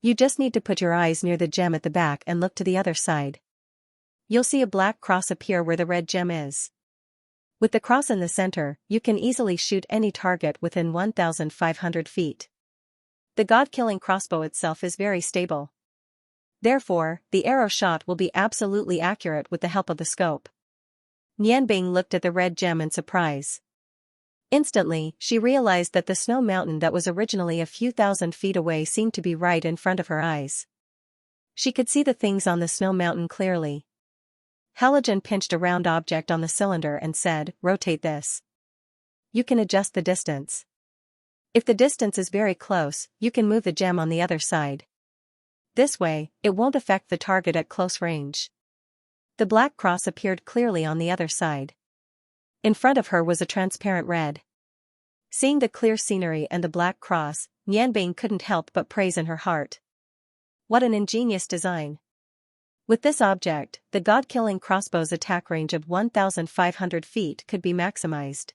You just need to put your eyes near the gem at the back and look to the other side. You'll see a black cross appear where the red gem is. With the cross in the center, you can easily shoot any target within 1,500 feet. The god-killing crossbow itself is very stable. Therefore, the arrow shot will be absolutely accurate with the help of the scope." Nianbing looked at the red gem in surprise. Instantly, she realized that the snow mountain that was originally a few thousand feet away seemed to be right in front of her eyes. She could see the things on the snow mountain clearly. Halogen pinched a round object on the cylinder and said, "Rotate this. You can adjust the distance. If the distance is very close, you can move the gem on the other side. This way, it won't affect the target at close range." The black cross appeared clearly on the other side. In front of her was a transparent red. Seeing the clear scenery and the black cross, Nianbing couldn't help but praise in her heart. What an ingenious design. With this object, the god-killing crossbow's attack range of 1,500 feet could be maximized.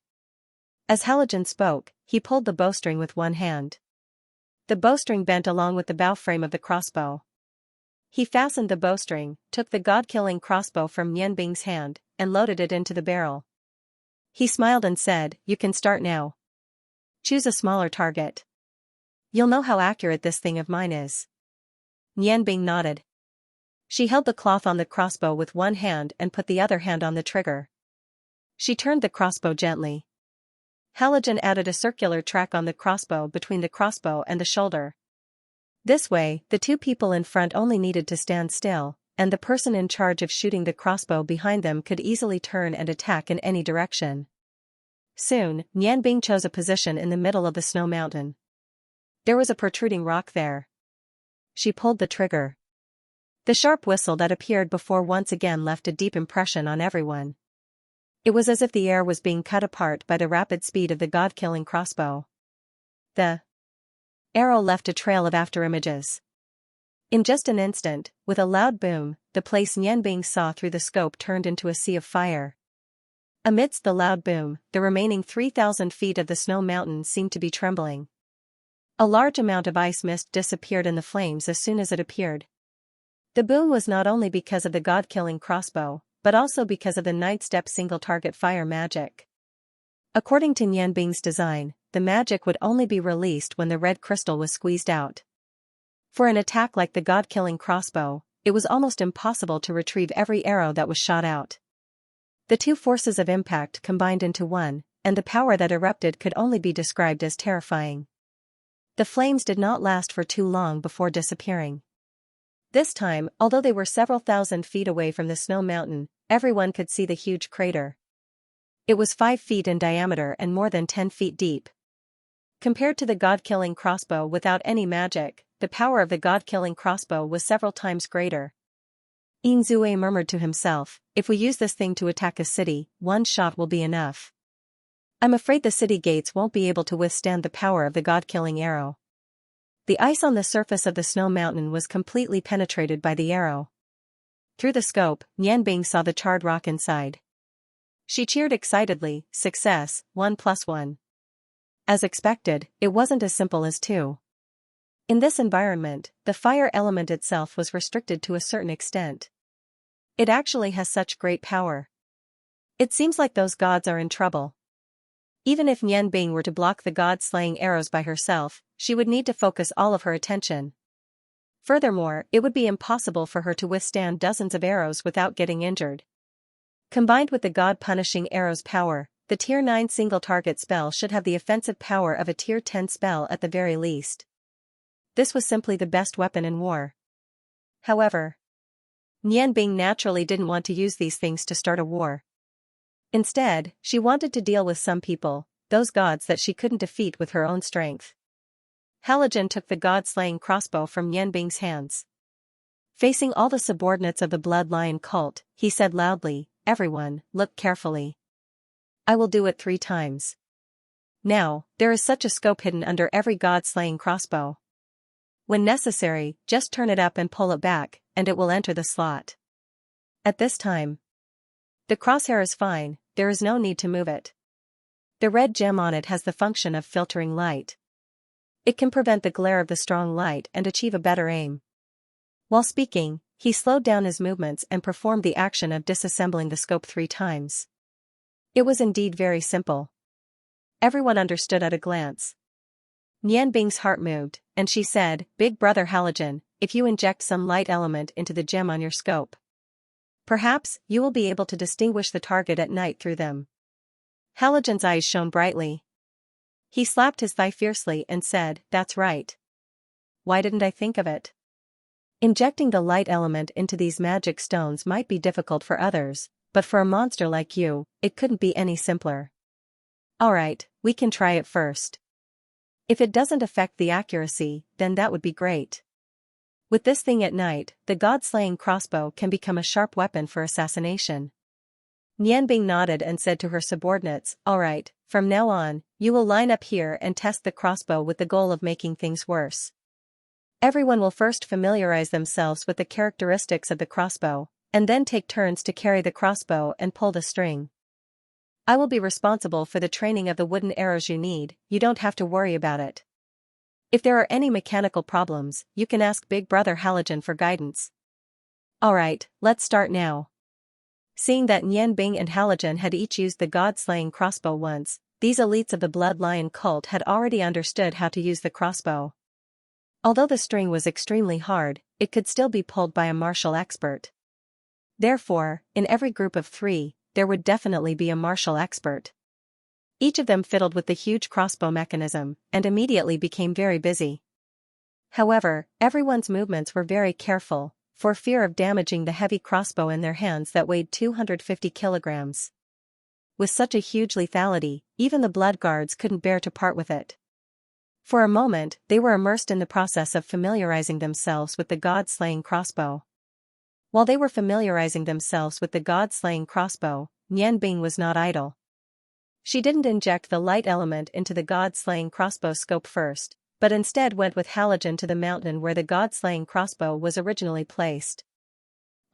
As Halogen spoke, he pulled the bowstring with one hand. The bowstring bent along with the bow frame of the crossbow. He fastened the bowstring, took the god-killing crossbow from Nianbing's hand, and loaded it into the barrel. He smiled and said, "You can start now. Choose a smaller target. You'll know how accurate this thing of mine is." Nianbing nodded. She held the cloth on the crossbow with one hand and put the other hand on the trigger. She turned the crossbow gently. Halogen added a circular track on the crossbow between the crossbow and the shoulder. This way, the two people in front only needed to stand still, and the person in charge of shooting the crossbow behind them could easily turn and attack in any direction. Soon, Nianbing chose a position in the middle of the snow mountain. There was a protruding rock there. She pulled the trigger. The sharp whistle that appeared before once again left a deep impression on everyone. It was as if the air was being cut apart by the rapid speed of the god-killing crossbow. The arrow left a trail of afterimages. In just an instant, with a loud boom, the place Nianbing saw through the scope turned into a sea of fire. Amidst the loud boom, the remaining 3,000 feet of the snow mountain seemed to be trembling. A large amount of ice mist disappeared in the flames as soon as it appeared. The boom was not only because of the god-killing crossbow, but also because of the Nightstep single-target fire magic. According to Nianbing's design, the magic would only be released when the red crystal was squeezed out. For an attack like the god-killing crossbow, it was almost impossible to retrieve every arrow that was shot out. The two forces of impact combined into one, and the power that erupted could only be described as terrifying. The flames did not last for too long before disappearing. This time, although they were several thousand feet away from the snow mountain, everyone could see the huge crater. It was 5 feet in diameter and more than 10 feet deep. Compared to the god-killing crossbow without any magic, the power of the god-killing crossbow was several times greater. Yin Zue murmured to himself, "If we use this thing to attack a city, one shot will be enough. I'm afraid the city gates won't be able to withstand the power of the god-killing arrow." The ice on the surface of the snow mountain was completely penetrated by the arrow. Through the scope, Nianbing saw the charred rock inside. She cheered excitedly, "Success, 1+1. As expected, it wasn't as simple as 2. In this environment, the fire element itself was restricted to a certain extent. It actually has such great power. It seems like those gods are in trouble. Even if Nian Bing were to block the god-slaying arrows by herself, she would need to focus all of her attention. Furthermore, it would be impossible for her to withstand dozens of arrows without getting injured. Combined with the god-punishing arrow's power, the Tier 9 single-target spell should have the offensive power of a Tier 10 spell at the very least. This was simply the best weapon in war. However, Nian Bing naturally didn't want to use these things to start a war. Instead, she wanted to deal with some people, those gods that she couldn't defeat with her own strength. Halogen took the god-slaying crossbow from Nian Bing's hands. Facing all the subordinates of the Blood Lion cult, he said loudly, "Everyone, look carefully. I will do it 3 times. Now, there is such a scope hidden under every god-slaying crossbow. When necessary, just turn it up and pull it back, and it will enter the slot. At this time, the crosshair is fine, there is no need to move it. The red gem on it has the function of filtering light. It can prevent the glare of the strong light and achieve a better aim." While speaking, he slowed down his movements and performed the action of disassembling the scope 3 times. It was indeed very simple. Everyone understood at a glance. Nian Bing's heart moved, and she said, "Big brother Halogen, if you inject some light element into the gem on your scope, perhaps you will be able to distinguish the target at night through them." Halogen's eyes shone brightly. He slapped his thigh fiercely and said, "That's right. Why didn't I think of it? Injecting the light element into these magic stones might be difficult for others, but for a monster like you, it couldn't be any simpler. Alright, we can try it first. If it doesn't affect the accuracy, then that would be great. With this thing at night, the god-slaying crossbow can become a sharp weapon for assassination." Nian Bing nodded and said to her subordinates, "Alright, from now on, you will line up here and test the crossbow with the goal of making things worse. Everyone will first familiarize themselves with the characteristics of the crossbow, and then take turns to carry the crossbow and pull the string. I will be responsible for the training of the wooden arrows you need, you don't have to worry about it. If there are any mechanical problems, you can ask Big Brother Halogen for guidance." "Alright, let's start now." Seeing that Nian Bing and Halogen had each used the god-slaying crossbow once, these elites of the Blood Lion cult had already understood how to use the crossbow. Although the string was extremely hard, it could still be pulled by a martial expert. Therefore, in every group of 3, there would definitely be a martial expert. Each of them fiddled with the huge crossbow mechanism, and immediately became very busy. However, everyone's movements were very careful, for fear of damaging the heavy crossbow in their hands that weighed 250 kilograms. With such a huge lethality, even the blood guards couldn't bear to part with it. For a moment, they were immersed in the process of familiarizing themselves with the god-slaying crossbow. While they were familiarizing themselves with the god-slaying crossbow, Nian Bing was not idle. She didn't inject the light element into the god-slaying crossbow scope first, but instead went with Halogen to the mountain where the god-slaying crossbow was originally placed.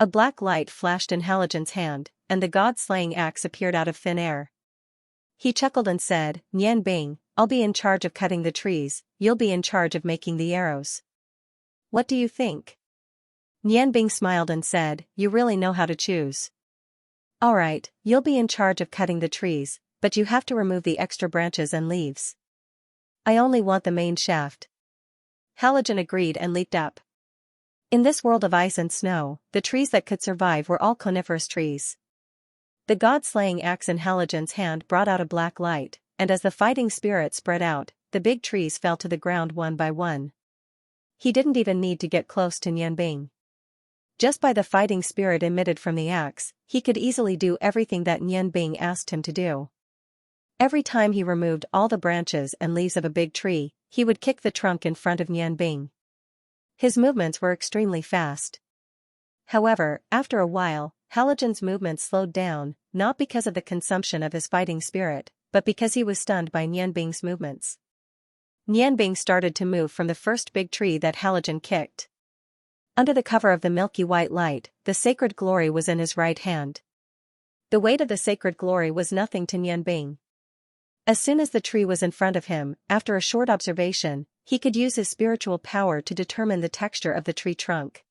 A black light flashed in Halogen's hand, and the god-slaying axe appeared out of thin air. He chuckled and said, "Nian Bing, I'll be in charge of cutting the trees, you'll be in charge of making the arrows. What do you think?" Nian Bing smiled and said, "You really know how to choose. Alright, you'll be in charge of cutting the trees, but you have to remove the extra branches and leaves. I only want the main shaft." Halogen agreed and leaped up. In this world of ice and snow, the trees that could survive were all coniferous trees. The god-slaying axe in Halogen's hand brought out a black light, and as the fighting spirit spread out, the big trees fell to the ground one by one. He didn't even need to get close to Nian Bing. Just by the fighting spirit emitted from the axe, he could easily do everything that Nian Bing asked him to do. Every time he removed all the branches and leaves of a big tree, he would kick the trunk in front of Nian Bing. His movements were extremely fast. However, after a while, Halogen's movements slowed down, not because of the consumption of his fighting spirit, but because he was stunned by Nian Bing's movements. Nian Bing started to move from the first big tree that Halogen kicked. Under the cover of the milky white light, the sacred glory was in his right hand. The weight of the sacred glory was nothing to Nian Bing. As soon as the tree was in front of him, after a short observation, he could use his spiritual power to determine the texture of the tree trunk.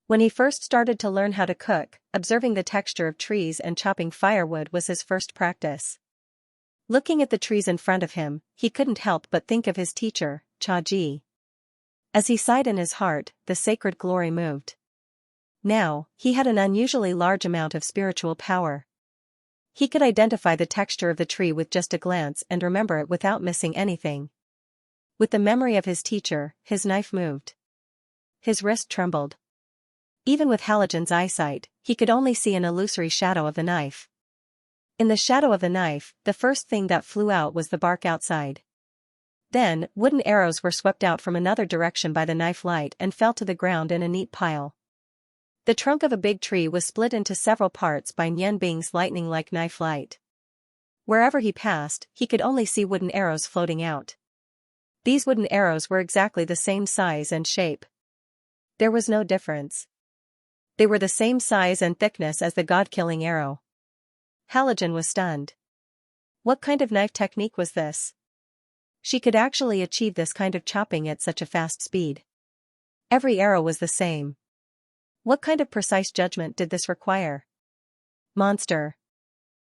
When he first started to learn how to cook, observing the texture of trees and chopping firewood was his first practice. Looking at the trees in front of him, he couldn't help but think of his teacher, Cha-ji. As he sighed in his heart, the sacred glory moved. Now, he had an unusually large amount of spiritual power. He could identify the texture of the tree with just a glance and remember it without missing anything. With the memory of his teacher, his knife moved. His wrist trembled. Even with Halogen's eyesight, he could only see an illusory shadow of the knife. In the shadow of the knife, the first thing that flew out was the bark outside. Then, wooden arrows were swept out from another direction by the knife light and fell to the ground in a neat pile. The trunk of a big tree was split into several parts by Nianbing's lightning-like knife light. Wherever he passed, he could only see wooden arrows floating out. These wooden arrows were exactly the same size and shape. There was no difference. They were the same size and thickness as the god-killing arrow. Halogen was stunned. What kind of knife technique was this? She could actually achieve this kind of chopping at such a fast speed. Every arrow was the same. What kind of precise judgment did this require? Monster.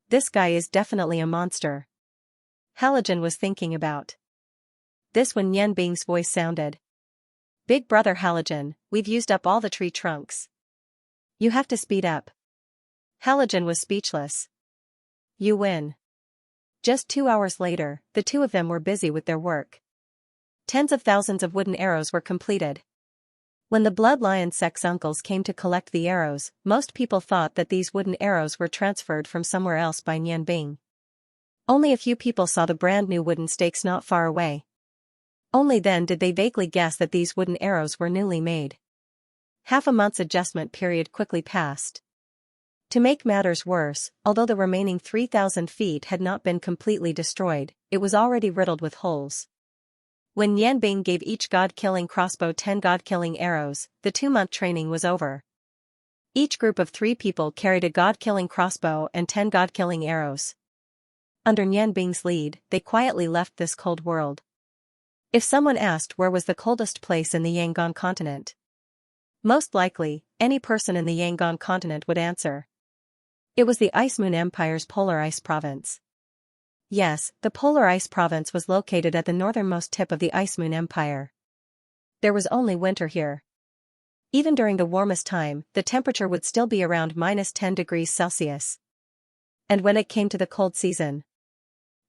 This guy is definitely a monster. Halogen was thinking about this when Nianbing's voice sounded. Big brother Halogen, we've used up all the tree trunks. You have to speed up. Halogen was speechless. You win. Just 2 hours later, the two of them were busy with their work. Tens of thousands of wooden arrows were completed. When the Blood Lion Sec's uncles came to collect the arrows, most people thought that these wooden arrows were transferred from somewhere else by Nianbing. Only a few people saw the brand new wooden stakes not far away. Only then did they vaguely guess that these wooden arrows were newly made. Half a month's adjustment period quickly passed. To make matters worse, although the remaining 3,000 feet had not been completely destroyed, it was already riddled with holes. When Nianbing gave each god-killing crossbow 10 god-killing arrows, the 2-month training was over. Each group of 3 people carried a god-killing crossbow and 10 god-killing arrows. Under Nianbing's lead, they quietly left this cold world. If someone asked where was the coldest place in the Yangon continent, most likely, any person in the Yangon continent would answer. It was the Ice Moon Empire's Polar Ice Province. Yes, the Polar Ice Province was located at the northernmost tip of the Ice Moon Empire. There was only winter here. Even during the warmest time, the temperature would still be around -10 degrees Celsius. And when it came to the cold season,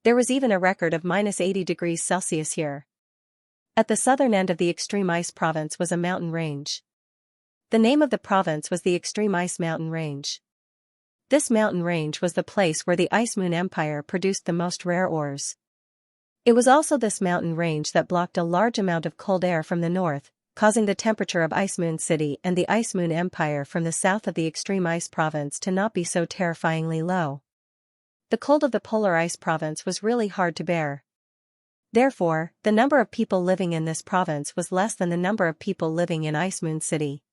there was even a record of -80 degrees Celsius here. At the southern end of the Extreme Ice Province was a mountain range. The name of the province was the Extreme Ice Mountain Range. This mountain range was the place where the Ice Moon Empire produced the most rare ores. It was also this mountain range that blocked a large amount of cold air from the north, causing the temperature of Ice Moon City and the Ice Moon Empire from the south of the Extreme Ice Province to not be so terrifyingly low. The cold of the Polar Ice Province was really hard to bear. Therefore, the number of people living in this province was less than the number of people living in Ice Moon City.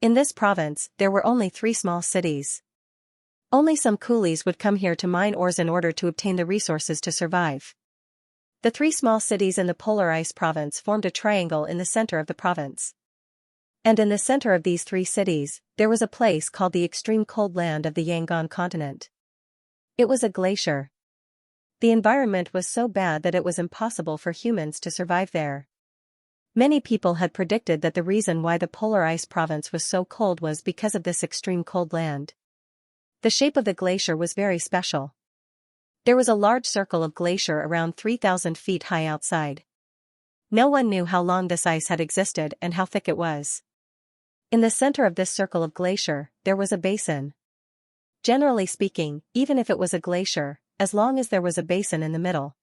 In this province, there were only 3 small cities. Only some coolies would come here to mine ores in order to obtain the resources to survive. The 3 small cities in the Polar Ice Province formed a triangle in the center of the province. And in the center of these 3 cities, there was a place called the extreme cold land of the Yangon continent. It was a glacier. The environment was so bad that it was impossible for humans to survive there. Many people had predicted that the reason why the Polar Ice Province was so cold was because of this extreme cold land. The shape of the glacier was very special. There was a large circle of glacier around 3,000 feet high outside. No one knew how long this ice had existed and how thick it was. In the center of this circle of glacier, there was a basin. Generally speaking, even if it was a glacier, as long as there was a basin in the middle,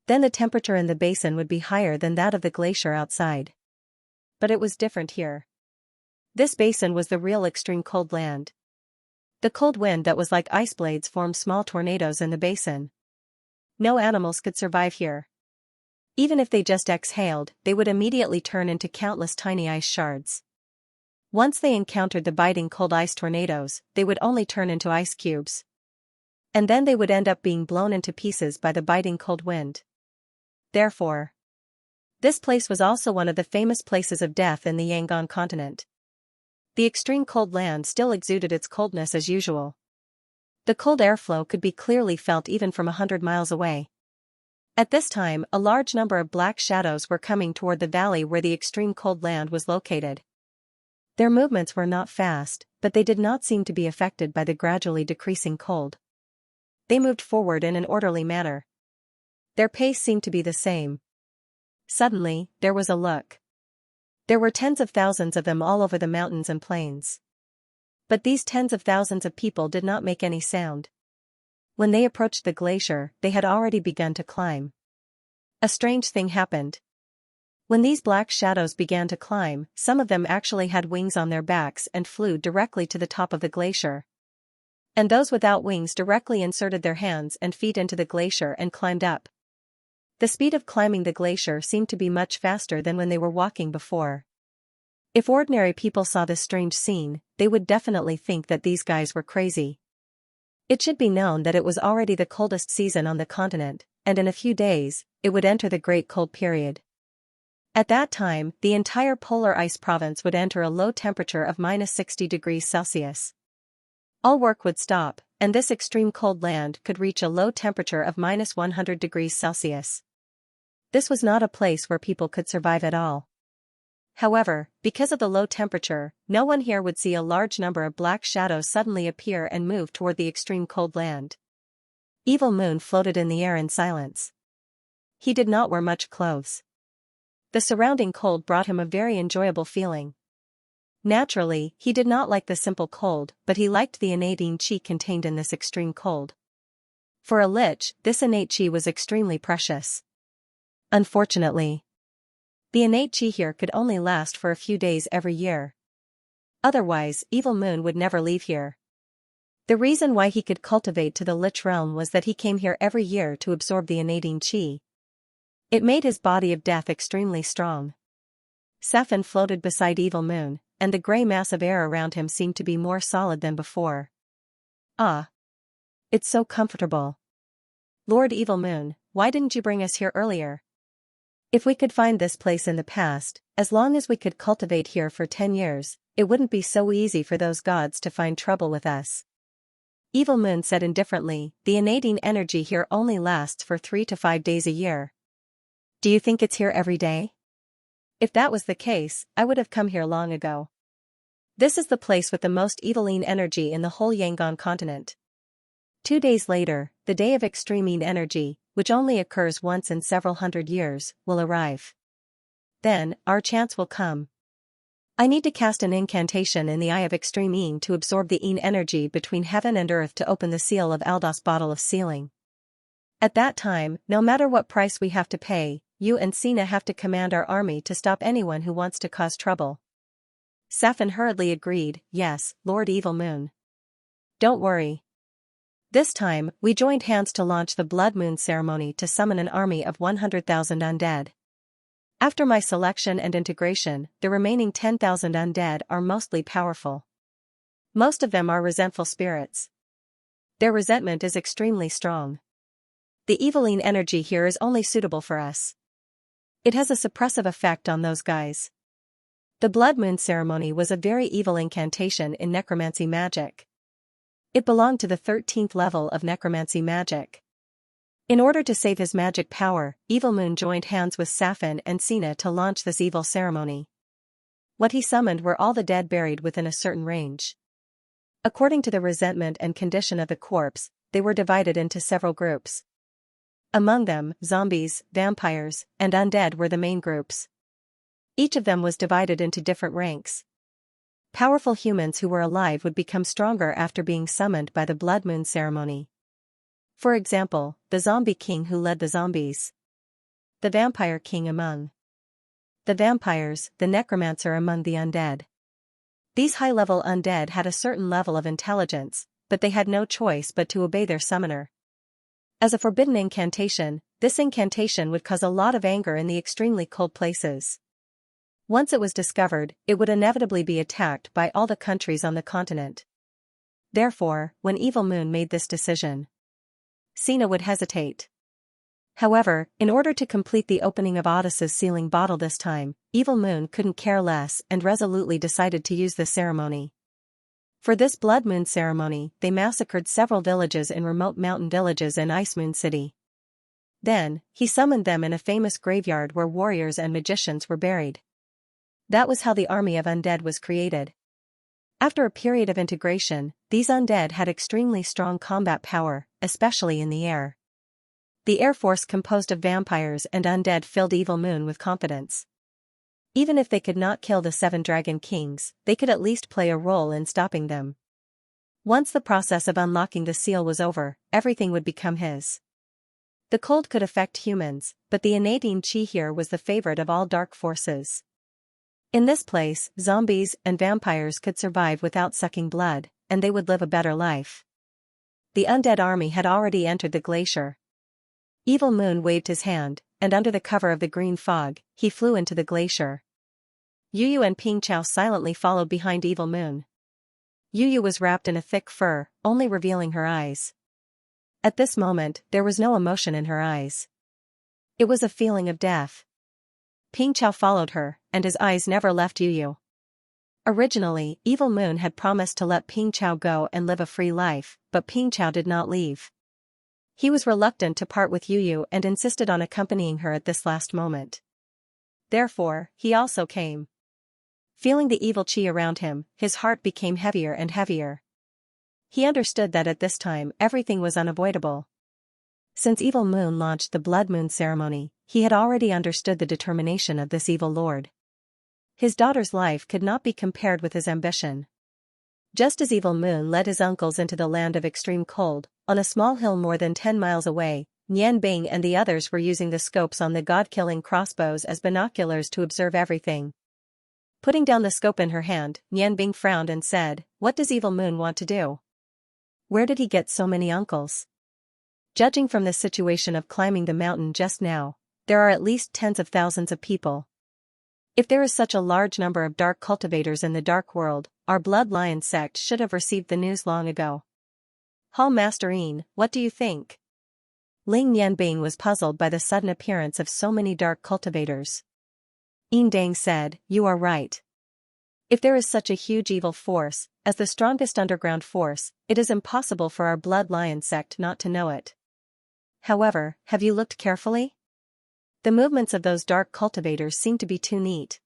then the temperature in the basin would be higher than that of the glacier outside. But it was different here. This basin was the real extreme cold land. The cold wind that was like ice blades formed small tornadoes in the basin. No animals could survive here. Even if they just exhaled, they would immediately turn into countless tiny ice shards. Once they encountered the biting cold ice tornadoes, they would only turn into ice cubes. And then they would end up being blown into pieces by the biting cold wind. Therefore, this place was also one of the famous places of death in the Yangon continent. the extreme cold land still exuded its coldness as usual. The cold airflow could be clearly felt even from 100 miles away. At this time, a large number of black shadows were coming toward the valley where the extreme cold land was located. Their movements were not fast, but they did not seem to be affected by the gradually decreasing cold. They moved forward in an orderly manner. Their pace seemed to be the same. Suddenly, there was a look. There were tens of thousands of them all over the mountains and plains. But these tens of thousands of people did not make any sound. When they approached the glacier, they had already begun to climb. A strange thing happened. When these black shadows began to climb, some of them actually had wings on their backs and flew directly to the top of the glacier. And those without wings directly inserted their hands and feet into the glacier and climbed up. The speed of climbing the glacier seemed to be much faster than when they were walking before. If ordinary people saw this strange scene, they would definitely think that these guys were crazy. It should be known that it was already the coldest season on the continent, and in a few days, it would enter the Great Cold Period. At that time, the entire polar ice province would enter a low temperature of -60 degrees Celsius. All work would stop, and this extreme cold land could reach a low temperature of -100 degrees Celsius. This was not a place where people could survive at all. However, because of the low temperature, no one here would see a large number of black shadows suddenly appear and move toward the extreme cold land. Evil Moon floated in the air in silence. He did not wear much clothes. The surrounding cold brought him a very enjoyable feeling. Naturally, he did not like the simple cold, but he liked the innate qi contained in this extreme cold. For a lich, this innate qi was extremely precious. Unfortunately, the innate qi here could only last for a few days every year. Otherwise, Evil Moon would never leave here. The reason why he could cultivate to the lich realm was that he came here every year to absorb the innate qi. It made his body of death extremely strong. Safin floated beside Evil Moon, and the grey mass of air around him seemed to be more solid than before. Ah! It's so comfortable. Lord Evil Moon, why didn't you bring us here earlier? If we could find this place in the past, as long as we could cultivate here for 10 years, it wouldn't be so easy for those gods to find trouble with us. Evil Moon said indifferently, the innate energy here only lasts for 3 to 5 days a year. Do you think it's here every day? If that was the case, I would have come here long ago. This is the place with the most eviline energy in the whole Yangon continent. 2 days later, the day of extreme energy, which only occurs once in several hundred years, will arrive. Then, our chance will come. I need to cast an incantation in the Eye of Extreme to absorb the energy between heaven and earth to open the seal of Aldos bottle of sealing. At that time, no matter what price we have to pay, you and Sina have to command our army to stop anyone who wants to cause trouble. Safin hurriedly agreed, yes, Lord Evil Moon. Don't worry. This time, we joined hands to launch the Blood Moon ceremony to summon an army of 100,000 undead. After my selection and integration, the remaining 10,000 undead are mostly powerful. Most of them are resentful spirits. Their resentment is extremely strong. The eviline energy here is only suitable for us. It has a suppressive effect on those guys. The Blood Moon ceremony was a very evil incantation in necromancy magic. It belonged to the 13th level of necromancy magic. In order to save his magic power, Evil Moon joined hands with Safin and Sina to launch this evil ceremony. What he summoned were all the dead buried within a certain range. According to the resentment and condition of the corpse, they were divided into several groups. Among them, zombies, vampires, and undead were the main groups. Each of them was divided into different ranks. Powerful humans who were alive would become stronger after being summoned by the Blood Moon ceremony. For example, the zombie king who led the zombies. The vampire king among the vampires, the necromancer among the undead. These high-level undead had a certain level of intelligence, but they had no choice but to obey their summoner. As a forbidden incantation, this incantation would cause a lot of anger in the extremely cold places. Once it was discovered, it would inevitably be attacked by all the countries on the continent. Therefore, when Evil Moon made this decision, Sina would hesitate. However, in order to complete the opening of Otis's sealing bottle this time, Evil Moon couldn't care less and resolutely decided to use the ceremony. For this Blood Moon ceremony, they massacred several villages in remote mountain villages in Ice Moon City. Then, he summoned them in a famous graveyard where warriors and magicians were buried. That was how the army of undead was created. After a period of integration, these undead had extremely strong combat power, especially in the air. The air force composed of vampires and undead filled Evil Moon with confidence. Even if they could not kill the 7 Dragon Kings, they could at least play a role in stopping them. Once the process of unlocking the seal was over, everything would become his. The cold could affect humans, but the innate Qi here was the favorite of all dark forces. In this place, zombies and vampires could survive without sucking blood, and they would live a better life. The undead army had already entered the glacier. Evil Moon waved his hand, and under the cover of the green fog, he flew into the glacier. Yu and Ping Chao silently followed behind Evil Moon. Yu was wrapped in a thick fur, only revealing her eyes. At this moment, there was no emotion in her eyes. It was a feeling of death. Ping Chao followed her, and his eyes never left Yu. Originally, Evil Moon had promised to let Ping Chao go and live a free life, but Ping Chao did not leave. He was reluctant to part with Yu and insisted on accompanying her at this last moment. Therefore, he also came. Feeling the evil qi around him, his heart became heavier and heavier. He understood that at this time everything was unavoidable. Since Evil Moon launched the Blood Moon ceremony, he had already understood the determination of this evil lord. His daughter's life could not be compared with his ambition. Just as Evil Moon led his uncles into the land of extreme cold, on a small hill more than 10 miles away, Nian Bing and the others were using the scopes on the god-killing crossbows as binoculars to observe everything. Putting down the scope in her hand, Nian Bing frowned and said, "What does Evil Moon want to do? Where did he get so many uncles?" Judging from the situation of climbing the mountain just now, there are at least tens of thousands of people. If there is such a large number of dark cultivators in the dark world, our Blood Lion sect should have received the news long ago. Hall Master Yin, what do you think? Ling Nianbing was puzzled by the sudden appearance of so many dark cultivators. Yin Dang said, "You are right. If there is such a huge evil force, as the strongest underground force, it is impossible for our Blood Lion sect not to know it. However, have you looked carefully? The movements of those dark cultivators seem to be too neat.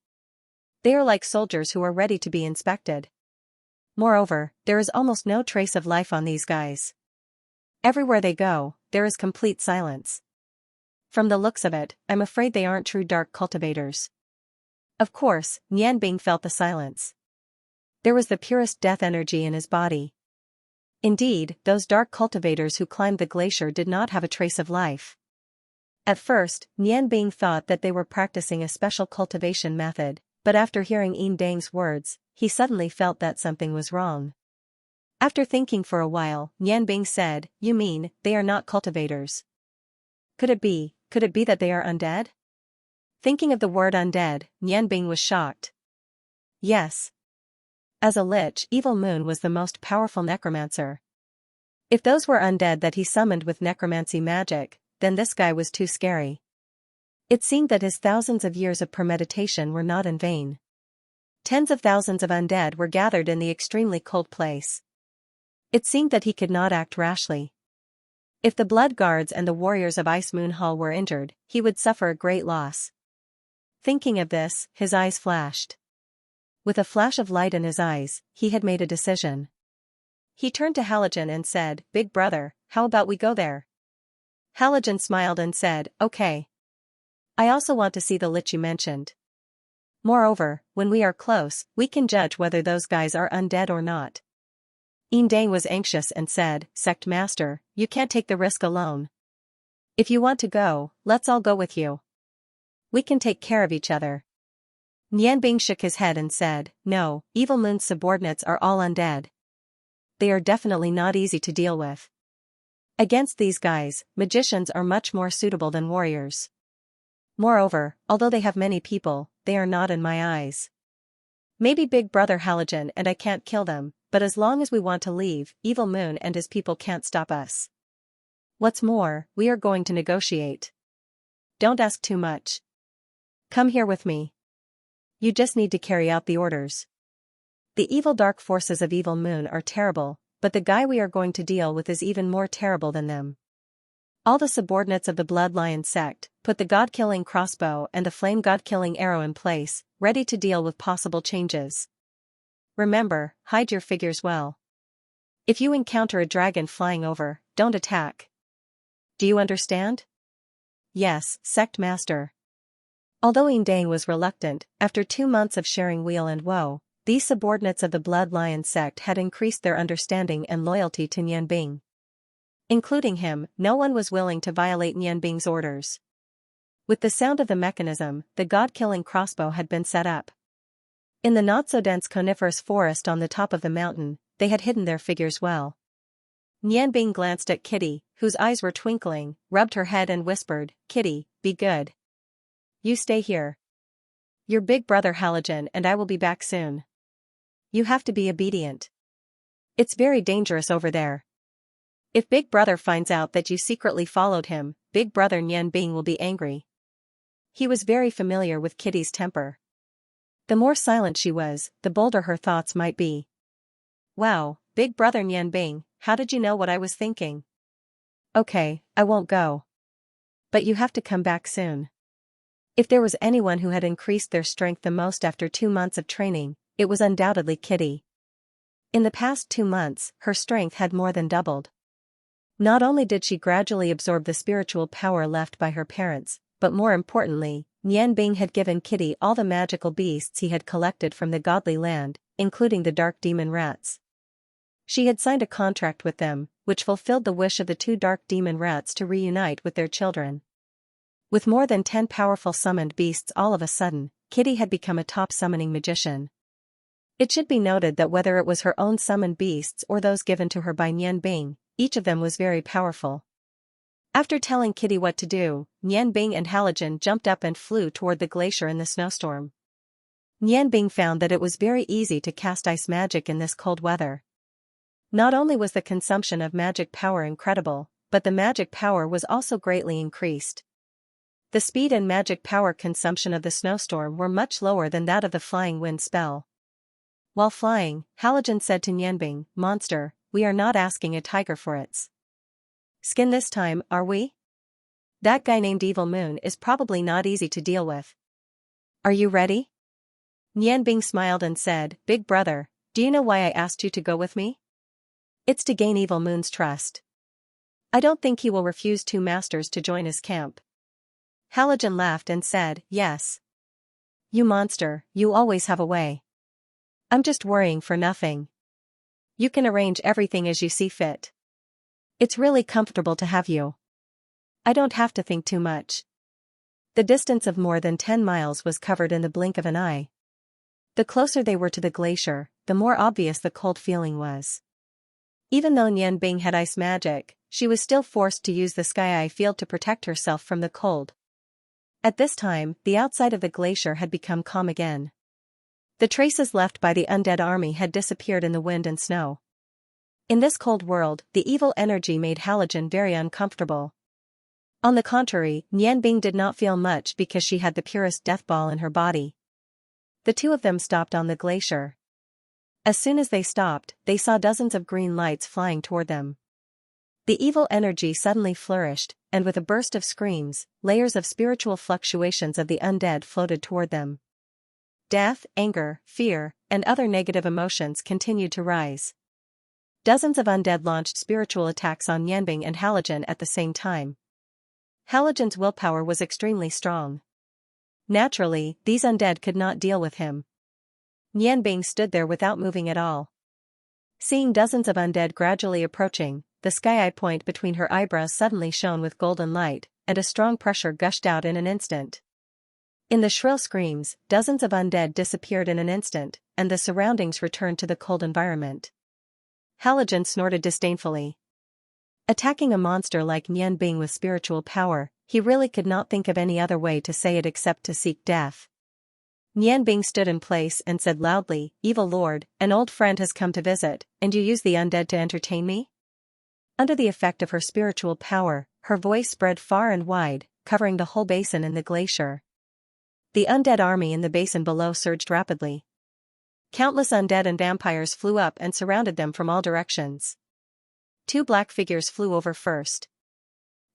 They are like soldiers who are ready to be inspected. Moreover, there is almost no trace of life on these guys. Everywhere they go, there is complete silence. From the looks of it, I'm afraid they aren't true dark cultivators." Of course, Nianbing felt the silence. There was the purest death energy in his body. Indeed, those dark cultivators who climbed the glacier did not have a trace of life. At first, Nianbing thought that they were practicing a special cultivation method, but after hearing Yin Dang's words, he suddenly felt that something was wrong. After thinking for a while, Nianbing said, "You mean, they are not cultivators? Could it be that they are undead?" Thinking of the word undead, Nianbing was shocked. Yes. As a lich, Evil Moon was the most powerful necromancer. If those were undead that he summoned with necromancy magic, then this guy was too scary. It seemed that his thousands of years of premeditation were not in vain. Tens of thousands of undead were gathered in the extremely cold place. It seemed that he could not act rashly. If the blood guards and the warriors of Ice Moon Hall were injured, he would suffer a great loss. Thinking of this, his eyes flashed. With a flash of light in his eyes, he had made a decision. He turned to Halogen and said, "Big brother, how about we go there?" Halogen smiled and said, "Okay. I also want to see the lich you mentioned. Moreover, when we are close, we can judge whether those guys are undead or not." Yin Dang was anxious and said, "Sect Master, you can't take the risk alone. If you want to go, let's all go with you. We can take care of each other." Nianbing shook his head and said, "No, Evil Moon's subordinates are all undead. They are definitely not easy to deal with. Against these guys, magicians are much more suitable than warriors. Moreover, although they have many people, they are not in my eyes. Maybe Big Brother Halogen and I can't kill them, but as long as we want to leave, Evil Moon and his people can't stop us. What's more, we are going to negotiate. don't ask too much. Come here with me. You just need to carry out the orders. The evil dark forces of Evil Moon are terrible, but the guy we are going to deal with is even more terrible than them. All the subordinates of the Blood Lion sect put the god-killing crossbow and the flame god-killing arrow in place, ready to deal with possible changes. Remember, hide your figures well. If you encounter a dragon flying over, don't attack. Do you understand? Yes, sect master. Although Indang was reluctant, after 2 months of sharing weal and woe, these subordinates of the Blood Lion sect had increased their understanding and loyalty to Nianbing. Including him, no one was willing to violate Nianbing's orders. With the sound of the mechanism, the god-killing crossbow had been set up. In the not-so-dense coniferous forest on the top of the mountain, they had hidden their figures well. Nianbing glanced at Kitty, whose eyes were twinkling, rubbed her head and whispered, "Kitty, be good. You stay here. Your big brother Halogen and I will be back soon. You have to be obedient. It's very dangerous over there. If Big Brother finds out that you secretly followed him, Big Brother Nianbing will be angry." He was very familiar with Kitty's temper. The more silent she was, the bolder her thoughts might be. "Wow, Big Brother Nianbing, how did you know what I was thinking?" "Okay, I won't go. But you have to come back soon." If there was anyone who had increased their strength the most after 2 months of training, it was undoubtedly Kitty. In the past 2 months, her strength had more than doubled. Not only did she gradually absorb the spiritual power left by her parents, but more importantly, Nianbing had given Kitty all the magical beasts he had collected from the godly land, including the dark demon rats. She had signed a contract with them, which fulfilled the wish of the 2 dark demon rats to reunite with their children. With more than 10 powerful summoned beasts all of a sudden, Kitty had become a top summoning magician. It should be noted that whether it was her own summoned beasts or those given to her by Nianbing, each of them was very powerful. After telling Kitty what to do, Nianbing and Halogen jumped up and flew toward the glacier in the snowstorm. Nianbing found that it was very easy to cast ice magic in this cold weather. Not only was the consumption of magic power incredible, but the magic power was also greatly increased. The speed and magic power consumption of the snowstorm were much lower than that of the flying wind spell. While flying, Halogen said to Nianbing, "Monster, we are not asking a tiger for its skin this time, are we? That guy named Evil Moon is probably not easy to deal with. Are you ready?" Nianbing smiled and said, "Big brother, do you know why I asked you to go with me? It's to gain Evil Moon's trust. I don't think he will refuse 2 masters to join his camp." Halogen laughed and said, "Yes. You monster, you always have a way. I'm just worrying for nothing. You can arrange everything as you see fit. It's really comfortable to have you. I don't have to think too much." The distance of more than 10 miles was covered in the blink of an eye. The closer they were to the glacier, the more obvious the cold feeling was. Even though Nianbing had ice magic, she was still forced to use the sky eye field to protect herself from the cold. At this time, the outside of the glacier had become calm again. The traces left by the undead army had disappeared in the wind and snow. In this cold world, the evil energy made Halogen very uncomfortable. On the contrary, Nianbing did not feel much because she had the purest death ball in her body. The 2 of them stopped on the glacier. As soon as they stopped, they saw dozens of green lights flying toward them. The evil energy suddenly flourished, and with a burst of screams, layers of spiritual fluctuations of the undead floated toward them. Death, anger, fear, and other negative emotions continued to rise. Dozens of undead launched spiritual attacks on Nianbing and Halogen at the same time. Halogen's willpower was extremely strong. Naturally, these undead could not deal with him. Nianbing stood there without moving at all. Seeing dozens of undead gradually approaching, the sky eye point between her eyebrows suddenly shone with golden light, and a strong pressure gushed out in an instant. In the shrill screams, dozens of undead disappeared in an instant, and the surroundings returned to the cold environment. Halogen snorted disdainfully. Attacking a monster like Nianbing with spiritual power, he really could not think of any other way to say it except to seek death. Nianbing stood in place and said loudly, "Evil Lord, an old friend has come to visit, and you use the undead to entertain me?" Under the effect of her spiritual power, her voice spread far and wide, covering the whole basin in the glacier. The undead army in the basin below surged rapidly. Countless undead and vampires flew up and surrounded them from all directions. Two black figures flew over first.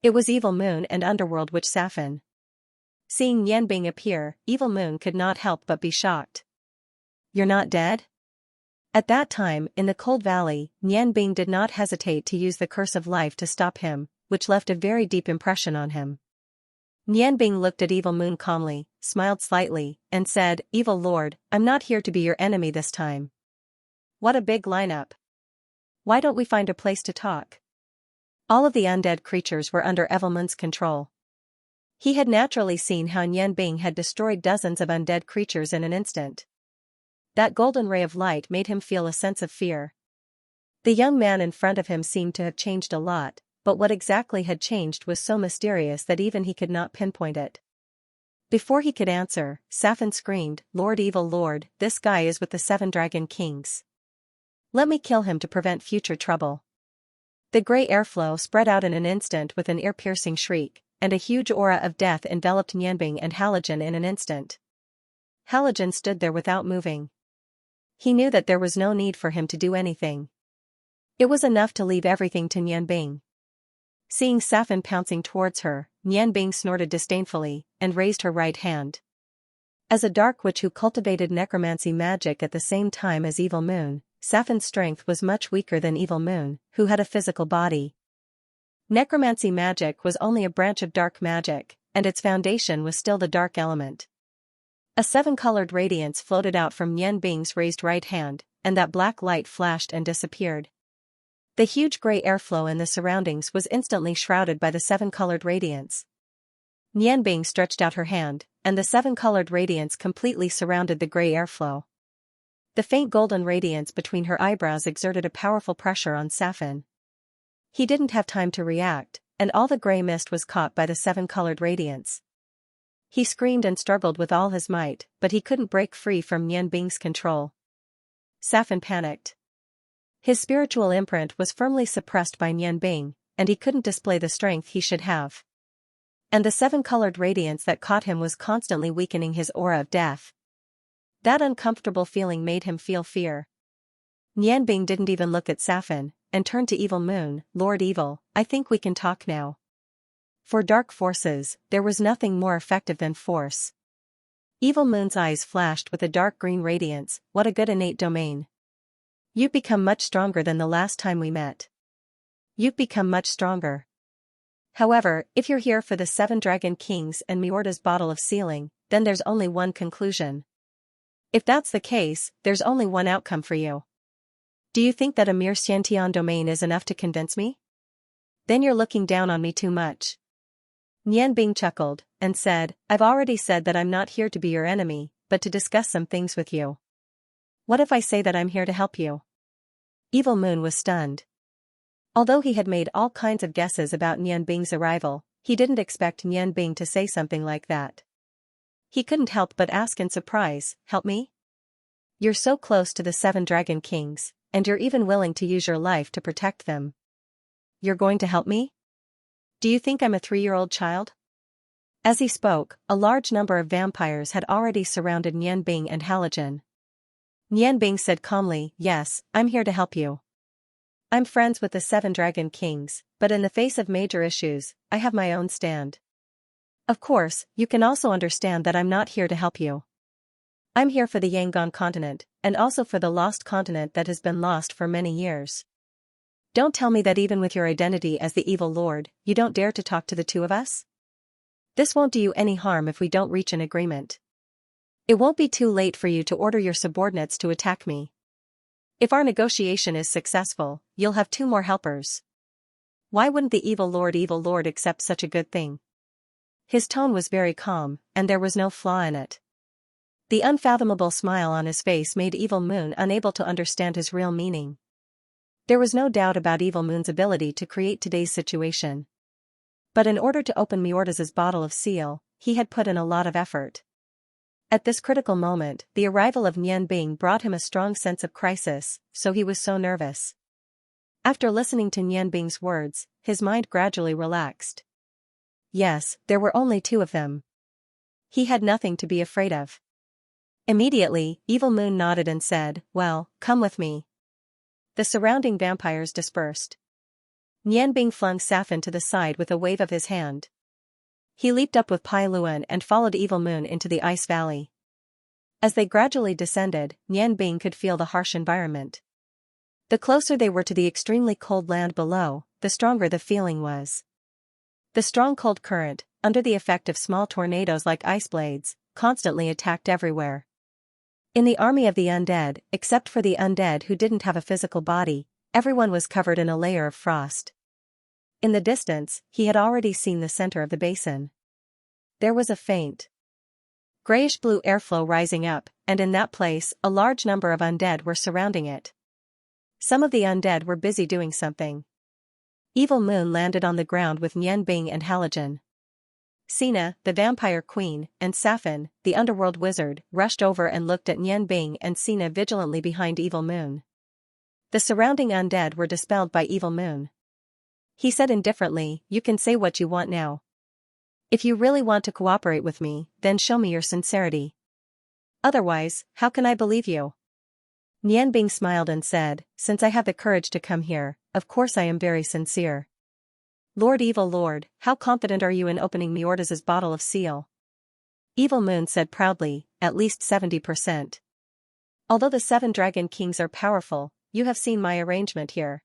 It was Evil Moon and Underworld Witch Safin. Seeing Nianbing appear, Evil Moon could not help but be shocked. "You're not dead?" At that time, in the Cold Valley, Nianbing did not hesitate to use the Curse of Life to stop him, which left a very deep impression on him. Nianbing looked at Evil Moon calmly, smiled slightly, and said, "Evil Lord, I'm not here to be your enemy this time." "What a big lineup. Why don't we find a place to talk?" All of the undead creatures were under Evil Moon's control. He had naturally seen how Nianbing had destroyed dozens of undead creatures in an instant. That golden ray of light made him feel a sense of fear. The young man in front of him seemed to have changed a lot, but what exactly had changed was so mysterious that even he could not pinpoint it. Before he could answer, Safin screamed, "Lord Evil Lord, this guy is with the 7 Dragon Kings. Let me kill him to prevent future trouble." The grey airflow spread out in an instant with an ear-piercing shriek, and a huge aura of death enveloped Nianbing and Halogen in an instant. Halogen stood there without moving. He knew that there was no need for him to do anything. It was enough to leave everything to Nianbing. Seeing Safin pouncing towards her, Nianbing snorted disdainfully, and raised her right hand. As a dark witch who cultivated necromancy magic at the same time as Evil Moon, Safin's strength was much weaker than Evil Moon, who had a physical body. Necromancy magic was only a branch of dark magic, and its foundation was still the dark element. A 7-colored radiance floated out from Nianbing's raised right hand, and that black light flashed and disappeared. The huge grey airflow in the surroundings was instantly shrouded by the 7-colored radiance. Nianbing stretched out her hand, and the 7-colored radiance completely surrounded the grey airflow. The faint golden radiance between her eyebrows exerted a powerful pressure on Safin. He didn't have time to react, and all the grey mist was caught by the 7-colored radiance. He screamed and struggled with all his might, but he couldn't break free from Nianbing's control. Safin panicked. His spiritual imprint was firmly suppressed by Nianbing, and he couldn't display the strength he should have. And the 7-colored radiance that caught him was constantly weakening his aura of death. That uncomfortable feeling made him feel fear. Nianbing didn't even look at Safin, and turned to Evil Moon, "Lord Evil, I think we can talk now." For dark forces, there was nothing more effective than force. Evil Moon's eyes flashed with a dark green radiance. "What a good innate domain. You've become much stronger than the last time we met. You've become much stronger. However, if you're here for the 7 Dragon Kings and Miorda's bottle of sealing, then there's only one conclusion. If that's the case, there's only one outcome for you. Do you think that a mere Xiantian domain is enough to convince me? Then you're looking down on me too much." Nianbing chuckled, and said, "I've already said that I'm not here to be your enemy, but to discuss some things with you. What if I say that I'm here to help you?" Evil Moon was stunned. Although he had made all kinds of guesses about Nianbing's arrival, he didn't expect Nianbing to say something like that. He couldn't help but ask in surprise, "Help me? You're so close to the 7 Dragon Kings, and you're even willing to use your life to protect them. You're going to help me? Do you think I'm a 3-year-old child?" As he spoke, a large number of vampires had already surrounded Nianbing and Halogen. Nianbing said calmly, "Yes, I'm here to help you. I'm friends with the 7 Dragon Kings, but in the face of major issues, I have my own stand. Of course, you can also understand that I'm not here to help you. I'm here for the Yangon continent, and also for the lost continent that has been lost for many years. Don't tell me that even with your identity as the Evil Lord, you don't dare to talk to the two of us? This won't do you any harm if we don't reach an agreement. It won't be too late for you to order your subordinates to attack me. If our negotiation is successful, you'll have 2 more helpers. Why wouldn't the Evil Lord accept such a good thing?" His tone was very calm, and there was no flaw in it. The unfathomable smile on his face made Evil Moon unable to understand his real meaning. There was no doubt about Evil Moon's ability to create today's situation. But in order to open Miorda's bottle of seal, he had put in a lot of effort. At this critical moment, the arrival of Nianbing brought him a strong sense of crisis, so he was so nervous. After listening to Nianbing's words, his mind gradually relaxed. Yes, there were only 2 of them. He had nothing to be afraid of. Immediately, Evil Moon nodded and said, "Well, come with me." The surrounding vampires dispersed. Nianbing flung Safin to the side with a wave of his hand. He leaped up with Pai Luan and followed Evil Moon into the ice valley. As they gradually descended, Nianbing could feel the harsh environment. The closer they were to the extremely cold land below, the stronger the feeling was. The strong cold current, under the effect of small tornadoes like ice blades, constantly attacked everywhere. In the army of the undead, except for the undead who didn't have a physical body, everyone was covered in a layer of frost. In the distance, he had already seen the center of the basin. There was a faint grayish-blue airflow rising up, and in that place, a large number of undead were surrounding it. Some of the undead were busy doing something. Evil Moon landed on the ground with Nianbing and Halogen. Sina, the vampire queen, and Safin, the underworld wizard, rushed over and looked at Nianbing and Sina vigilantly behind Evil Moon. The surrounding undead were dispelled by Evil Moon. He said indifferently, "You can say what you want now. If you really want to cooperate with me, then show me your sincerity. Otherwise, how can I believe you?" Nianbing smiled and said, "Since I have the courage to come here, of course I am very sincere." "Lord Evil Lord, how confident are you in opening Miordas's bottle of seal?" Evil Moon said proudly, "At least 70%. Although the 7 dragon kings are powerful, you have seen my arrangement here.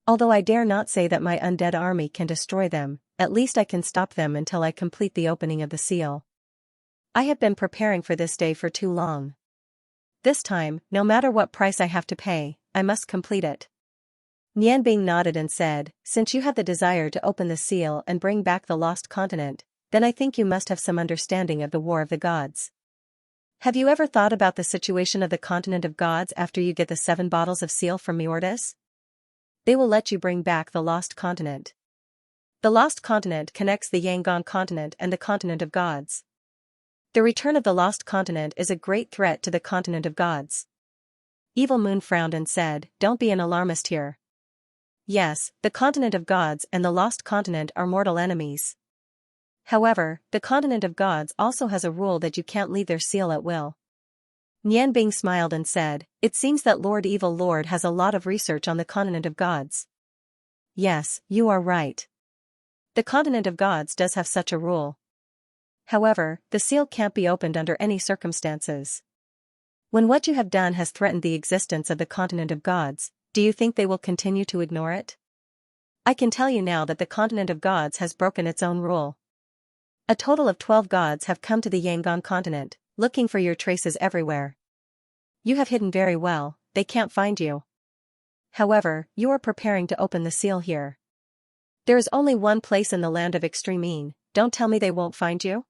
Although I dare not say that my undead army can destroy them, at least I can stop them until I complete the opening of the seal. I have been preparing for this day for too long. This time, no matter what price I have to pay, I must complete it." Nianbing nodded and said, "Since you have the desire to open the seal and bring back the lost continent, then I think you must have some understanding of the War of the Gods. Have you ever thought about the situation of the continent of gods after you get the 7 bottles of seal from Miordas? They will let you bring back the lost continent. The lost continent connects the Yangon continent and the continent of gods. The return of the lost continent is a great threat to the continent of gods." Evil Moon frowned and said, "Don't be an alarmist here. Yes, the continent of gods and the lost continent are mortal enemies. However, the continent of gods also has a rule that you can't leave their seal at will." Nianbing smiled and said, "It seems that Lord Evil Lord has a lot of research on the continent of gods." "Yes, you are right. The continent of gods does have such a rule. However, the seal can't be opened under any circumstances. When what you have done has threatened the existence of the continent of gods, do you think they will continue to ignore it? I can tell you now that the continent of gods has broken its own rule. A total of 12 gods have come to the Yangon continent, looking for your traces everywhere. You have hidden very well, they can't find you. However, you are preparing to open the seal here. There is only one place in the land of Extreme. Don't tell me they won't find you?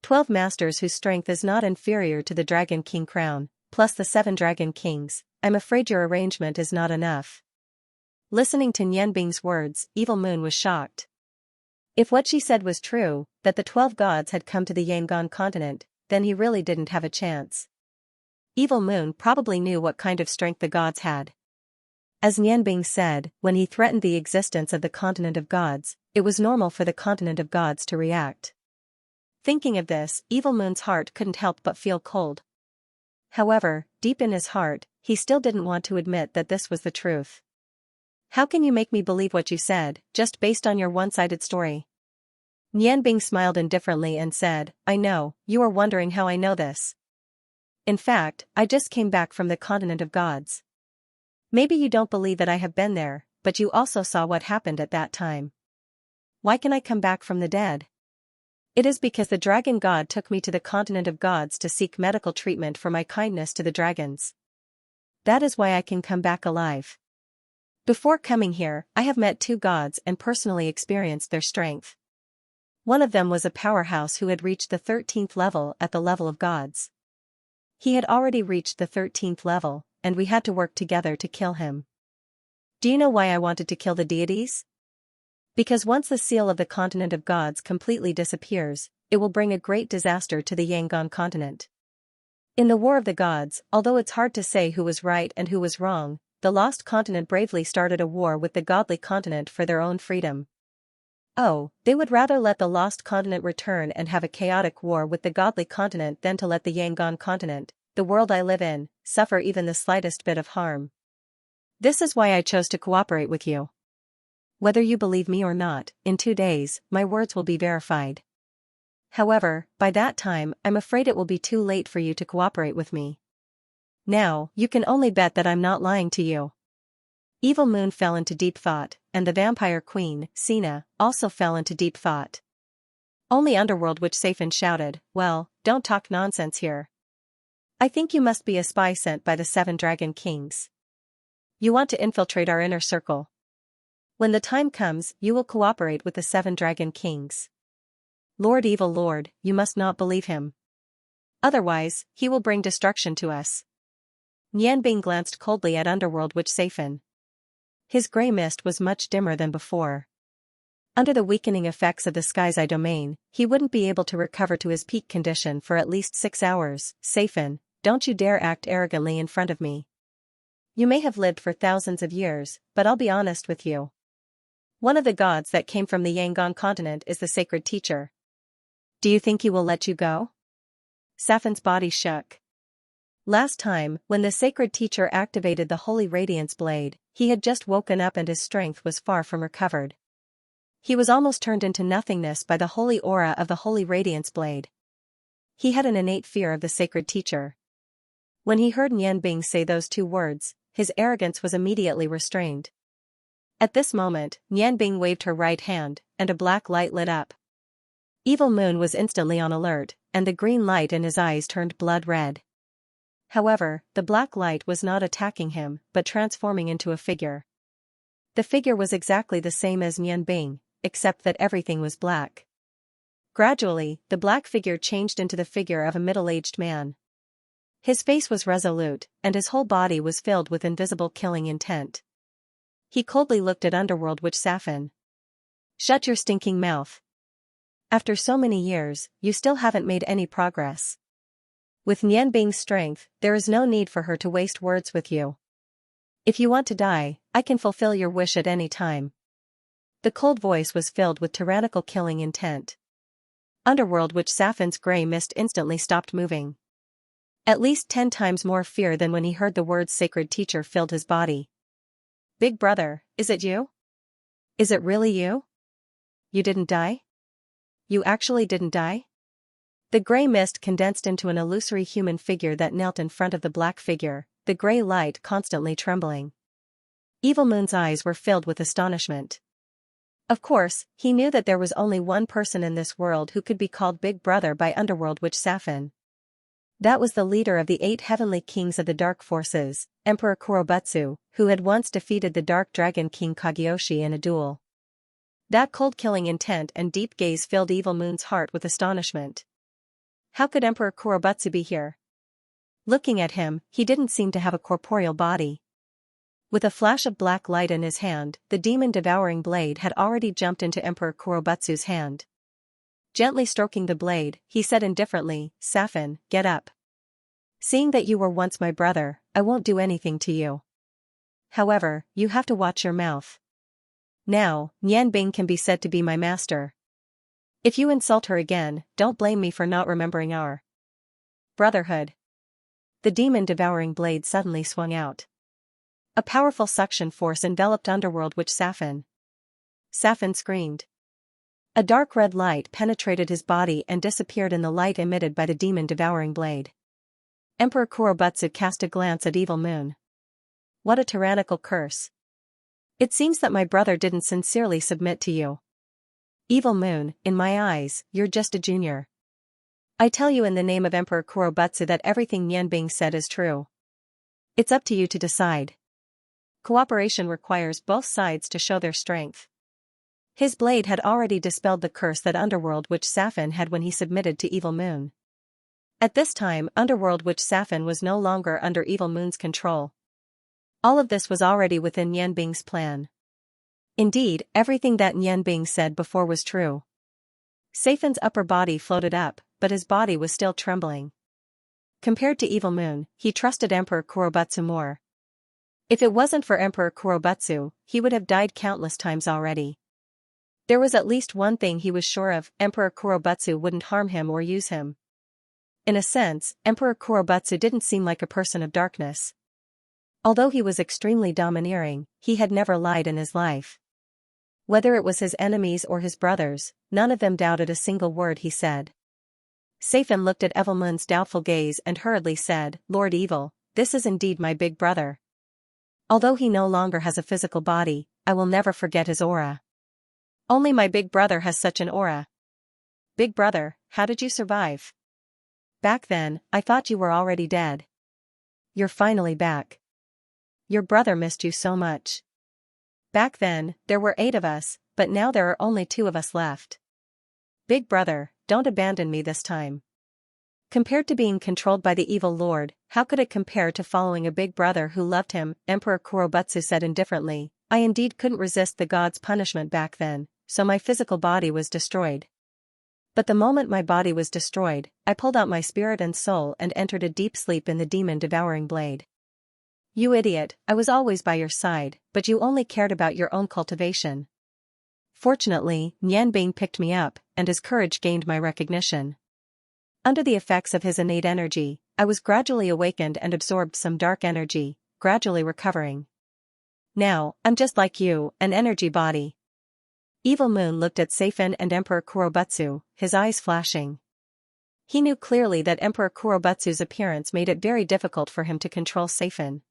12 masters whose strength is not inferior to the Dragon King crown, plus the 7 Dragon Kings. I'm afraid your arrangement is not enough." Listening to Nianbing's words, Evil Moon was shocked. If what she said was true, that the 12 gods had come to the Yangon continent, then he really didn't have a chance. Evil Moon probably knew what kind of strength the gods had. As Nianbing said, when he threatened the existence of the continent of gods, it was normal for the continent of gods to react. Thinking of this, Evil Moon's heart couldn't help but feel cold. However, deep in his heart, he still didn't want to admit that this was the truth. "How can you make me believe what you said, just based on your one-sided story?" Nianbing smiled indifferently and said, "I know, you are wondering how I know this. In fact, I just came back from the continent of gods. Maybe you don't believe that I have been there, but you also saw what happened at that time. Why can I come back from the dead? It is because the dragon god took me to the continent of gods to seek medical treatment for my kindness to the dragons. That is why I can come back alive. Before coming here, I have met 2 gods and personally experienced their strength. One of them was a powerhouse who had reached the 13th level at the level of gods. He had already reached the 13th level, and we had to work together to kill him. Do you know why I wanted to kill the deities? Because once the seal of the continent of gods completely disappears, it will bring a great disaster to the Yangon continent. In the War of the Gods, although it's hard to say who was right and who was wrong, the lost continent bravely started a war with the godly continent for their own freedom. Oh, they would rather let the lost continent return and have a chaotic war with the godly continent than to let the Yangon continent, the world I live in, suffer even the slightest bit of harm. This is why I chose to cooperate with you. Whether you believe me or not, in 2 days, my words will be verified. However, by that time, I'm afraid it will be too late for you to cooperate with me. Now, you can only bet that I'm not lying to you. Evil Moon fell into deep thought, and the vampire queen, Sina, also fell into deep thought. Only Underworld Witch Safin shouted, "Well, don't talk nonsense here. I think you must be a spy sent by the 7 Dragon Kings. You want to infiltrate our inner circle. When the time comes, you will cooperate with the 7 Dragon Kings. Lord Evil Lord, you must not believe him. Otherwise, he will bring destruction to us." Nianbing glanced coldly at Underworld Witch Safin. His grey mist was much dimmer than before. Under the weakening effects of the Sky's Eye domain, he wouldn't be able to recover to his peak condition for at least 6 hours. "Safin, don't you dare act arrogantly in front of me. You may have lived for thousands of years, but I'll be honest with you. One of the gods that came from the Yangon continent is the sacred teacher. Do you think he will let you go?" Safin's body shook. Last time, when the sacred teacher activated the Holy Radiance Blade, he had just woken up and his strength was far from recovered. He was almost turned into nothingness by the holy aura of the Holy Radiance Blade. He had an innate fear of the sacred teacher. When he heard Nianbing say those 2 words, his arrogance was immediately restrained. At this moment, Nianbing waved her right hand, and a black light lit up. Evil Moon was instantly on alert, and the green light in his eyes turned blood red. However, the black light was not attacking him, but transforming into a figure. The figure was exactly the same as Nianbing, except that everything was black. Gradually, the black figure changed into the figure of a middle-aged man. His face was resolute, and his whole body was filled with invisible killing intent. He coldly looked at Underworld Witch Safin. "Shut your stinking mouth. After so many years, you still haven't made any progress. With Nianbing's strength, there is no need for her to waste words with you. If you want to die, I can fulfill your wish at any time." The cold voice was filled with tyrannical killing intent. Underworld Witch Safin's grey mist instantly stopped moving. At least 10 times more fear than when he heard the words sacred teacher filled his body. "Big brother, is it you? Is it really you? You didn't die? You actually didn't die?" The grey mist condensed into an illusory human figure that knelt in front of the black figure, the grey light constantly trembling. Evil Moon's eyes were filled with astonishment. Of course, he knew that there was only one person in this world who could be called Big Brother by Underworld Witch Safin. That was the leader of the 8 heavenly kings of the dark forces, Emperor Kurobutsu, who had once defeated the Dark Dragon King Kagyoshi in a duel. That cold killing intent and deep gaze filled Evil Moon's heart with astonishment. How could Emperor Kurobutsu be here? Looking at him, he didn't seem to have a corporeal body. With a flash of black light in his hand, the demon-devouring blade had already jumped into Emperor Kurobutsu's hand. Gently stroking the blade, he said indifferently, "Safin, get up. Seeing that you were once my brother, I won't do anything to you. However, you have to watch your mouth. Now, Nianbing can be said to be my master. If you insult her again, don't blame me for not remembering our brotherhood." The demon-devouring blade suddenly swung out. A powerful suction force enveloped Underworld Witch Safin. Safin screamed. A dark red light penetrated his body and disappeared in the light emitted by the demon-devouring blade. Emperor Kurobutsu cast a glance at Evil Moon. What a tyrannical curse. It seems that my brother didn't sincerely submit to you. Evil Moon, in my eyes, you're just a junior. I tell you in the name of Emperor Kurobutsu that everything Nianbing said is true. It's up to you to decide. Cooperation requires both sides to show their strength. His blade had already dispelled the curse that Underworld Witch Safin had when he submitted to Evil Moon. At this time, Underworld Witch Safin was no longer under Evil Moon's control. All of this was already within Nianbing's plan. Indeed, everything that Nianbing said before was true. Safin's upper body floated up, but his body was still trembling. Compared to Evil Moon, he trusted Emperor Kurobutsu more. If it wasn't for Emperor Kurobutsu, he would have died countless times already. There was at least one thing he was sure of: Emperor Kurobutsu wouldn't harm him or use him. In a sense, Emperor Kurobutsu didn't seem like a person of darkness. Although he was extremely domineering, he had never lied in his life. Whether it was his enemies or his brothers, none of them doubted a single word he said. Seifen looked at Evilmoon's doubtful gaze and hurriedly said, "Lord Evil, this is indeed my big brother. Although he no longer has a physical body, I will never forget his aura. Only my big brother has such an aura. Big brother, how did you survive? Back then, I thought you were already dead. You're finally back. Your brother missed you so much. Back then, there were 8 of us, but now there are only 2 of us left. Big brother, don't abandon me this time." Compared to being controlled by the evil lord, how could it compare to following a big brother who loved him? Emperor Kurobutsu said indifferently, "I indeed couldn't resist the god's punishment back then, so my physical body was destroyed. But the moment my body was destroyed, I pulled out my spirit and soul and entered a deep sleep in the demon-devouring blade. You idiot, I was always by your side, but you only cared about your own cultivation. Fortunately, Nianbing picked me up, and his courage gained my recognition. Under the effects of his innate energy, I was gradually awakened and absorbed some dark energy, gradually recovering. Now, I'm just like you, an energy body." Evil Moon looked at Seifen and Emperor Kurobutsu, his eyes flashing. He knew clearly that Emperor Kurobutsu's appearance made it very difficult for him to control Seifen.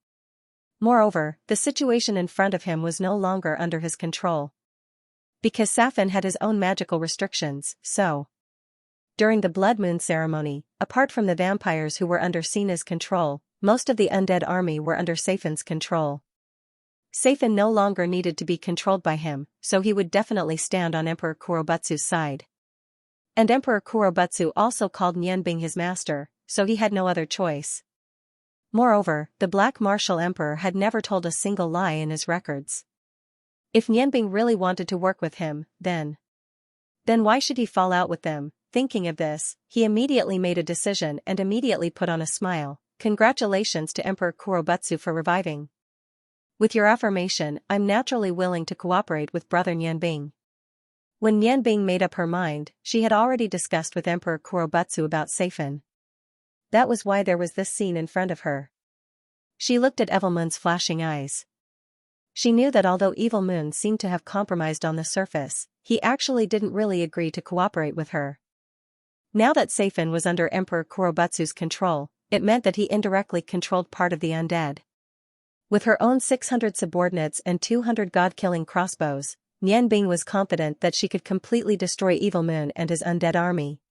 Moreover, the situation in front of him was no longer under his control. Because Seifen had his own magical restrictions, so during the Blood Moon ceremony, apart from the vampires who were under Sina's control, most of the undead army were under Seifen's control. Seifen no longer needed to be controlled by him, so he would definitely stand on Emperor Kurobutsu's side. And Emperor Kurobutsu also called Nianbing his master, so he had no other choice. Moreover, the Black Martial Emperor had never told a single lie in his records. If Nianbing really wanted to work with him, then why should he fall out with them? Thinking of this, he immediately made a decision and immediately put on a smile. "Congratulations to Emperor Kurobutsu for reviving. With your affirmation, I'm naturally willing to cooperate with brother Nianbing." When Nianbing made up her mind, she had already discussed with Emperor Kurobutsu about Seifen. That was why there was this scene in front of her. She looked at Evil Moon's flashing eyes. She knew that although Evil Moon seemed to have compromised on the surface, he actually didn't really agree to cooperate with her. Now that Seifen was under Emperor Kurobutsu's control, it meant that he indirectly controlled part of the undead. With her own 600 subordinates and 200 god-killing crossbows, Nianbing was confident that she could completely destroy Evil Moon and his undead army.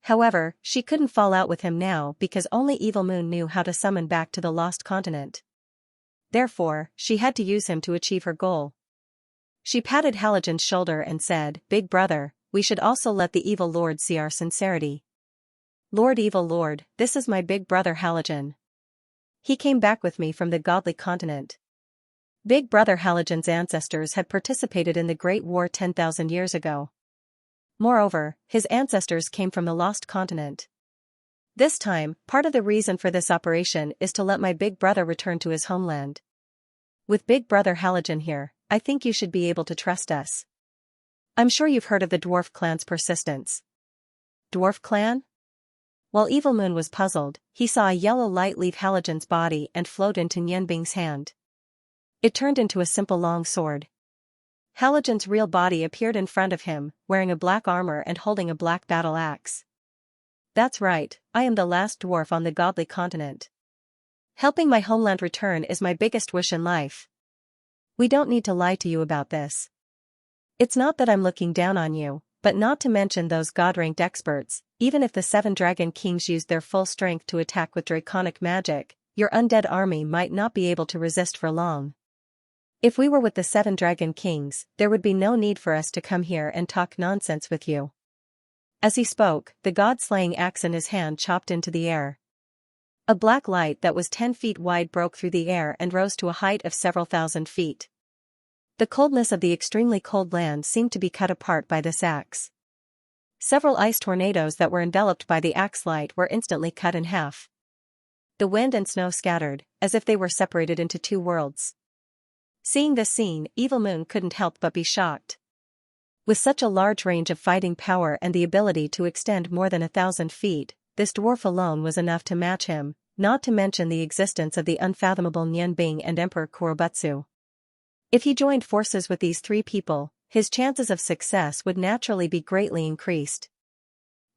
However, she couldn't fall out with him now because only Evil Moon knew how to summon back to the lost continent. Therefore, she had to use him to achieve her goal. She patted Halogen's shoulder and said, "Big brother, we should also let the Evil Lord see our sincerity. Lord Evil Lord, this is my big brother Halogen. He came back with me from the godly continent." Big brother Halogen's ancestors had participated in the Great War 10,000 years ago. Moreover, his ancestors came from the lost continent. This time, part of the reason for this operation is to let my big brother return to his homeland. With big brother Halogen here, I think you should be able to trust us. I'm sure you've heard of the dwarf clan's persistence. Dwarf clan? While Evil Moon was puzzled, he saw a yellow light leave Halogen's body and float into Nianbing's hand. It turned into a simple long sword. Halogen's real body appeared in front of him, wearing a black armor and holding a black battle axe. "That's right, I am the last dwarf on the godly continent. Helping my homeland return is my biggest wish in life. We don't need to lie to you about this. It's not that I'm looking down on you, but not to mention those god-ranked experts, even if the 7 Dragon Kings used their full strength to attack with draconic magic, your undead army might not be able to resist for long. If we were with the 7 Dragon Kings, there would be no need for us to come here and talk nonsense with you." As he spoke, the god-slaying axe in his hand chopped into the air. A black light that was 10 feet wide broke through the air and rose to a height of several thousand feet. The coldness of the extremely cold land seemed to be cut apart by this axe. Several ice tornadoes that were enveloped by the axe light were instantly cut in half. The wind and snow scattered, as if they were separated into 2 worlds. Seeing this scene, Evil Moon couldn't help but be shocked. With such a large range of fighting power and the ability to extend more than 1,000 feet, this dwarf alone was enough to match him, not to mention the existence of the unfathomable Nianbing and Emperor Kurobutsu. If he joined forces with these three people, his chances of success would naturally be greatly increased.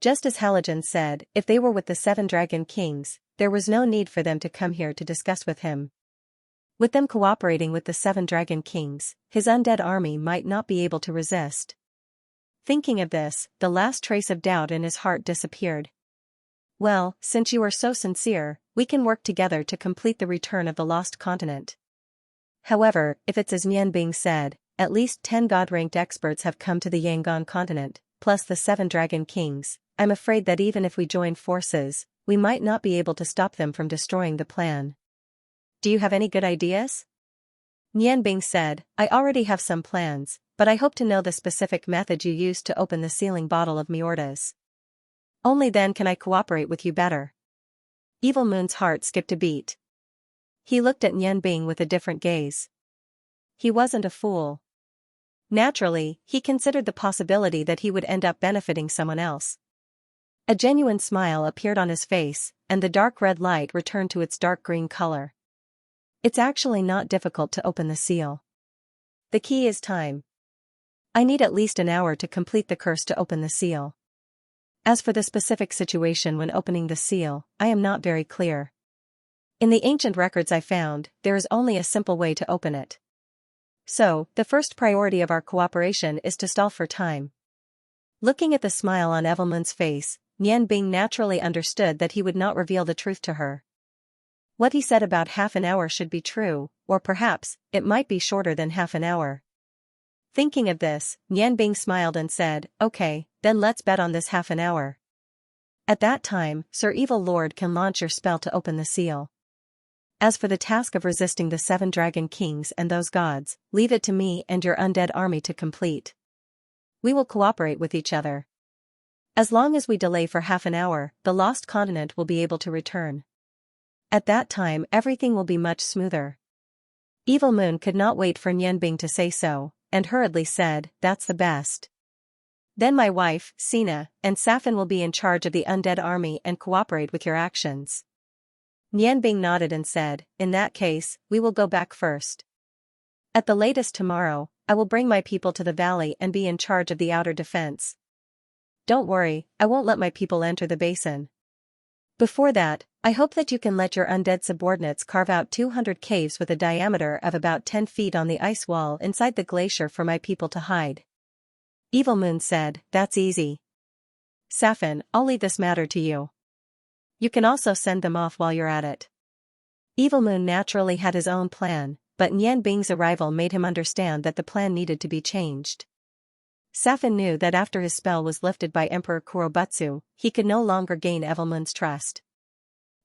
Just as Halogen said, if they were with the 7 Dragon Kings, there was no need for them to come here to discuss with him. With them cooperating with the 7 Dragon Kings, his undead army might not be able to resist. Thinking of this, the last trace of doubt in his heart disappeared. Well, since you are so sincere, we can work together to complete the return of the lost continent. However, if it's as Nianbing said, at least 10 god-ranked experts have come to the Yangon continent, plus the 7 Dragon Kings. I'm afraid that even if we join forces, we might not be able to stop them from destroying the plan. Do you have any good ideas? Nianbing said, I already have some plans, but I hope to know the specific method you used to open the sealing bottle of Meortas. Only then can I cooperate with you better. Evil Moon's heart skipped a beat. He looked at Nianbing with a different gaze. He wasn't a fool. Naturally, he considered the possibility that he would end up benefiting someone else. A genuine smile appeared on his face, and the dark red light returned to its dark green color. It's actually not difficult to open the seal. The key is time. I need at least an hour to complete the curse to open the seal. As for the specific situation when opening the seal, I am not very clear. In the ancient records I found, there is only a simple way to open it. So, the first priority of our cooperation is to stall for time. Looking at the smile on Evelyn's face, Nianbing naturally understood that he would not reveal the truth to her. What he said about half an hour should be true, or perhaps, it might be shorter than half an hour. Thinking of this, Nianbing smiled and said, okay, then let's bet on this half an hour. At that time, Sir Evil Lord can launch your spell to open the seal. As for the task of resisting the 7 Dragon Kings and those gods, leave it to me and your undead army to complete. We will cooperate with each other. As long as we delay for half an hour, the lost continent will be able to return. At that time everything will be much smoother. Evil Moon could not wait for Nianbing to say so, and hurriedly said, that's the best. Then my wife, Sina, and Safin will be in charge of the undead army and cooperate with your actions. Nianbing nodded and said, in that case, we will go back first. At the latest tomorrow, I will bring my people to the valley and be in charge of the outer defense. Don't worry, I won't let my people enter the basin. Before that, I hope that you can let your undead subordinates carve out 200 caves with a diameter of about 10 feet on the ice wall inside the glacier for my people to hide. Evil Moon said, that's easy. Safin, I'll leave this matter to you. You can also send them off while you're at it. Evil Moon naturally had his own plan, but Nianbing's arrival made him understand that the plan needed to be changed. Safin knew that after his spell was lifted by Emperor Kurobutsu, he could no longer gain Evelyn's trust.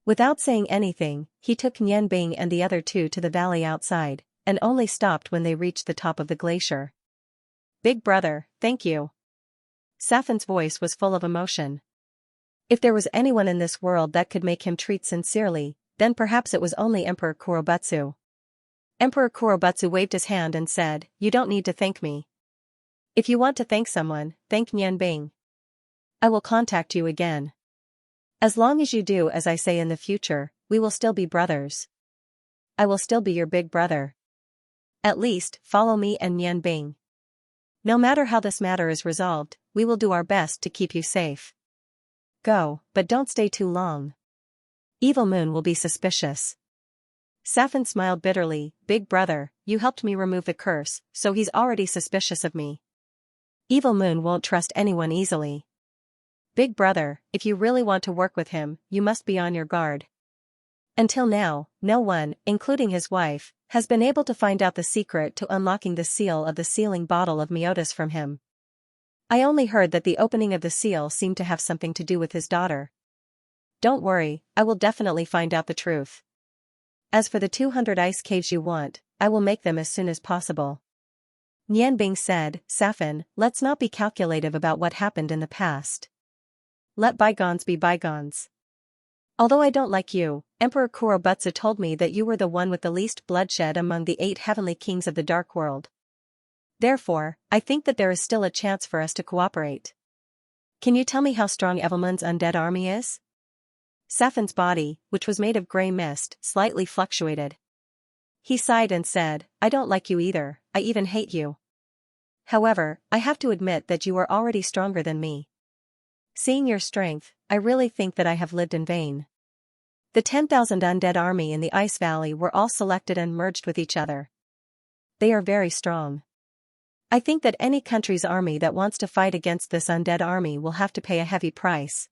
Without saying anything, he took Nianbing and the other two to the valley outside, and only stopped when they reached the top of the glacier. Big brother, thank you. Safin's voice was full of emotion. If there was anyone in this world that could make him treat sincerely, then perhaps it was only Emperor Kurobutsu. Emperor Kurobutsu waved his hand and said, you don't need to thank me. If you want to thank someone, thank Nianbing. I will contact you again. As long as you do as I say in the future, we will still be brothers. I will still be your big brother. At least, follow me and Nianbing. No matter how this matter is resolved, we will do our best to keep you safe. Go, but don't stay too long. Evil Moon will be suspicious. Safin smiled bitterly, big brother, you helped me remove the curse, so he's already suspicious of me. Evil Moon won't trust anyone easily. Big brother, if you really want to work with him, you must be on your guard. Until now, no one, including his wife, has been able to find out the secret to unlocking the seal of the sealing bottle of Meortas from him. I only heard that the opening of the seal seemed to have something to do with his daughter. Don't worry, I will definitely find out the truth. As for the 200 ice caves you want, I will make them as soon as possible. Nianbing said, Safin, let's not be calculative about what happened in the past. Let bygones be bygones. Although I don't like you, Emperor Kurobutsu told me that you were the one with the least bloodshed among the 8 heavenly kings of the Dark World. Therefore, I think that there is still a chance for us to cooperate. Can you tell me how strong Evelmun's undead army is? Safin's body, which was made of grey mist, slightly fluctuated. He sighed and said, I don't like you either, I even hate you. However, I have to admit that you are already stronger than me. Seeing your strength, I really think that I have lived in vain. The 10,000 undead army in the Ice Valley were all selected and merged with each other. They are very strong. I think that any country's army that wants to fight against this undead army will have to pay a heavy price.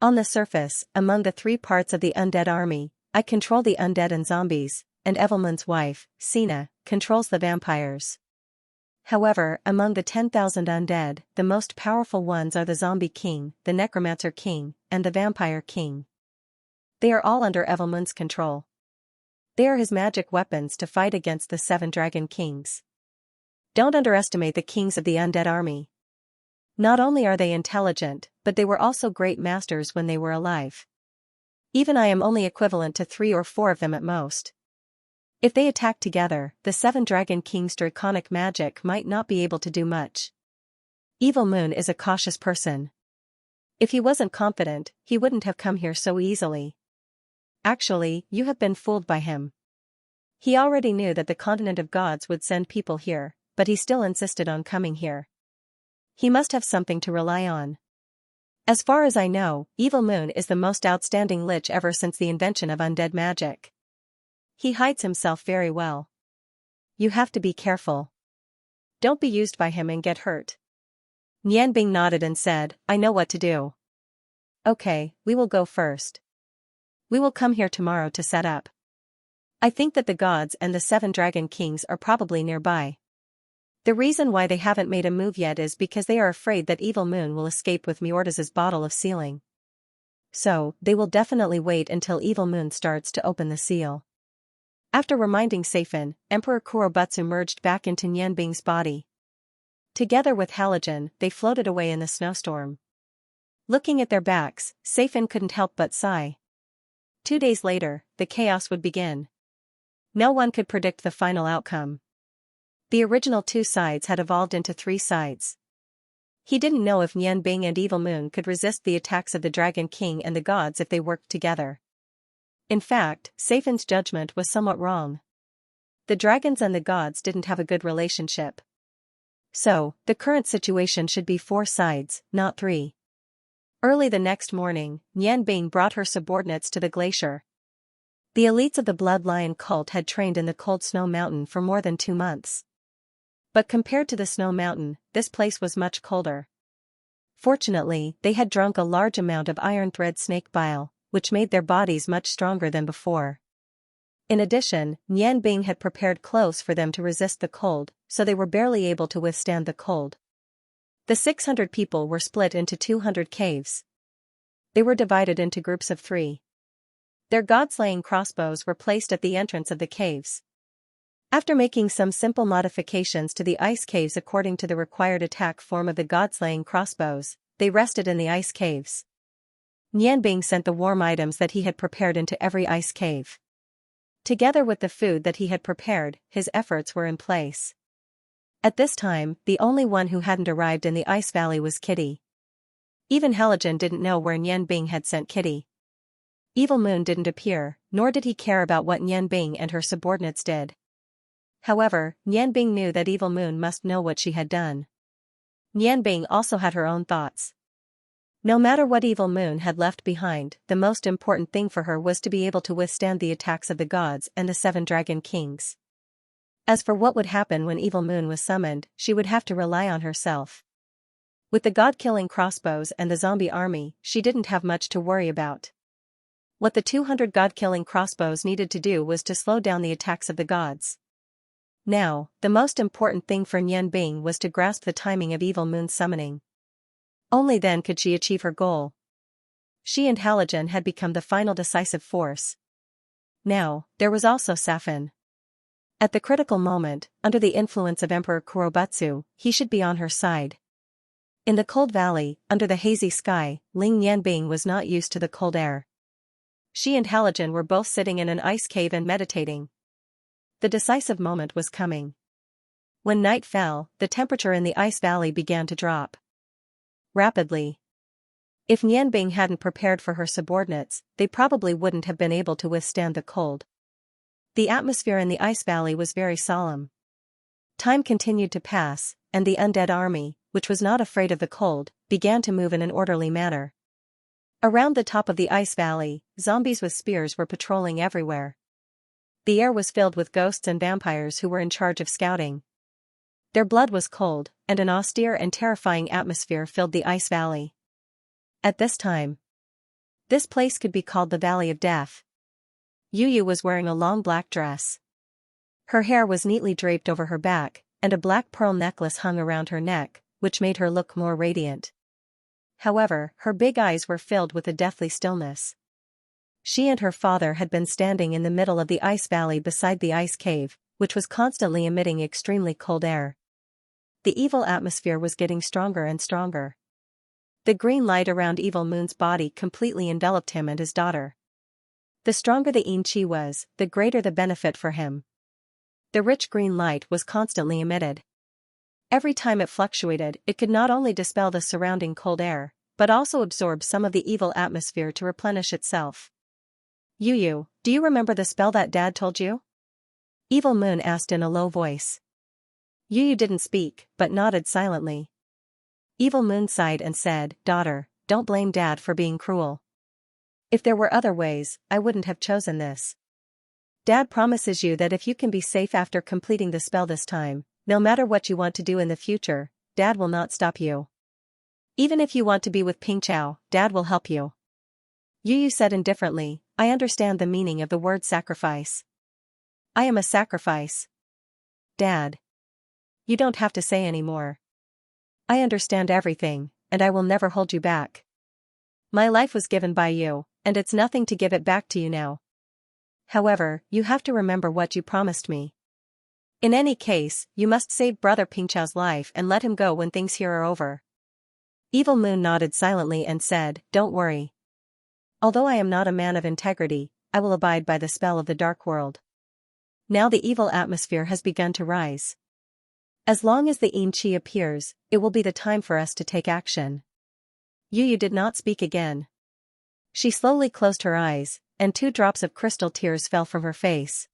On the surface, among the 3 parts of the undead army, I control the undead and zombies, and Evelmun's wife, Sina, controls the vampires. However, among the 10,000 undead, the most powerful ones are the Zombie King, the Necromancer King, and the Vampire King. They are all under Evelmun's control. They are his magic weapons to fight against the 7 Dragon Kings. Don't underestimate the kings of the undead army. Not only are they intelligent, but they were also great masters when they were alive. Even I am only equivalent to 3 or 4 of them at most. If they attack together, the 7 Dragon Kings' draconic magic might not be able to do much. Evil Moon is a cautious person. If he wasn't confident, he wouldn't have come here so easily. Actually, you have been fooled by him. He already knew that the continent of gods would send people here, but he still insisted on coming here. He must have something to rely on. As far as I know, Evil Moon is the most outstanding lich ever since the invention of undead magic. He hides himself very well. You have to be careful. Don't be used by him and get hurt. Nianbing nodded and said, I know what to do. Okay, we will go first. We will come here tomorrow to set up. I think that the gods and the 7 Dragon Kings are probably nearby. The reason why they haven't made a move yet is because they are afraid that Evil Moon will escape with Miorda's bottle of sealing. So, they will definitely wait until Evil Moon starts to open the seal. After reminding Safin, Emperor Kurobutsu merged back into Nianbing's body. Together with Halogen, they floated away in the snowstorm. Looking at their backs, Safin couldn't help but sigh. 2 days later, the chaos would begin. No one could predict the final outcome. The original 2 sides had evolved into 3 sides. He didn't know if Nianbing and Evil Moon could resist the attacks of the Dragon King and the gods if they worked together. In fact, Safin's judgment was somewhat wrong. The dragons and the gods didn't have a good relationship. So, the current situation should be 4 sides, not 3. Early the next morning, Nianbing brought her subordinates to the glacier. The elites of the Blood Lion cult had trained in the cold snow mountain for more than 2 months. But compared to the snow mountain, this place was much colder. Fortunately, they had drunk a large amount of iron thread snake bile, which made their bodies much stronger than before. In addition, Nianbing had prepared clothes for them to resist the cold, so they were barely able to withstand the cold. The 600 people were split into 200 caves. They were divided into groups of 3. Their god-slaying crossbows were placed at the entrance of the caves. After making some simple modifications to the ice caves according to the required attack form of the god-slaying crossbows, they rested in the ice caves. Nianbing sent the warm items that he had prepared into every ice cave. Together with the food that he had prepared, his efforts were in place. At this time, the only one who hadn't arrived in the Ice Valley was Kitty. Even Halogen didn't know where Nianbing had sent Kitty. Evil Moon didn't appear, nor did he care about what Nianbing and her subordinates did. However, Nianbing knew that Evil Moon must know what she had done. Nianbing also had her own thoughts. No matter what Evil Moon had left behind, the most important thing for her was to be able to withstand the attacks of the gods and the 7 Dragon Kings. As for what would happen when Evil Moon was summoned, she would have to rely on herself. With the god-killing crossbows and the zombie army, she didn't have much to worry about. What the 200 god-killing crossbows needed to do was to slow down the attacks of the gods. Now, the most important thing for Nianbing was to grasp the timing of Evil Moon's summoning. Only then could she achieve her goal. She and Halogen had become the final decisive force. Now, there was also Safin. At the critical moment, under the influence of Emperor Kurobutsu, he should be on her side. In the cold valley, under the hazy sky, Ling Nianbing was not used to the cold air. She and Halogen were both sitting in an ice cave and meditating. The decisive moment was coming. When night fell, the temperature in the ice valley began to drop rapidly. If Nianbing hadn't prepared for her subordinates, they probably wouldn't have been able to withstand the cold. The atmosphere in the ice valley was very solemn. Time continued to pass, and the undead army, which was not afraid of the cold, began to move in an orderly manner. Around the top of the ice valley, zombies with spears were patrolling everywhere. The air was filled with ghosts and vampires who were in charge of scouting. Their blood was cold, and an austere and terrifying atmosphere filled the ice valley. At this time, this place could be called the Valley of Death. Yu was wearing a long black dress. Her hair was neatly draped over her back, and a black pearl necklace hung around her neck, which made her look more radiant. However, her big eyes were filled with a deathly stillness. She and her father had been standing in the middle of the ice valley beside the ice cave, which was constantly emitting extremely cold air. The evil atmosphere was getting stronger and stronger. The green light around Evil Moon's body completely enveloped him and his daughter. The stronger the yin qi was, the greater the benefit for him. The rich green light was constantly emitted. Every time it fluctuated, it could not only dispel the surrounding cold air, but also absorb some of the evil atmosphere to replenish itself. Yu, do you remember the spell that Dad told you? Evil Moon asked in a low voice. Yu didn't speak, but nodded silently. Evil Moon sighed and said, "Daughter, don't blame Dad for being cruel. If there were other ways, I wouldn't have chosen this. Dad promises you that if you can be safe after completing the spell this time, no matter what you want to do in the future, Dad will not stop you. Even if you want to be with Ping Chao, Dad will help you." Yu said indifferently, "I understand the meaning of the word sacrifice. I am a sacrifice. Dad. You don't have to say any more. I understand everything, and I will never hold you back. My life was given by you, and it's nothing to give it back to you now. However, you have to remember what you promised me. In any case, you must save Brother Ping Chao's life and let him go when things here are over." Evil Moon nodded silently and said, "Don't worry. Although I am not a man of integrity, I will abide by the spell of the dark world." Now the evil atmosphere has begun to rise. As long as the yin qi appears, it will be the time for us to take action. Yu did not speak again. She slowly closed her eyes, and 2 drops of crystal tears fell from her face.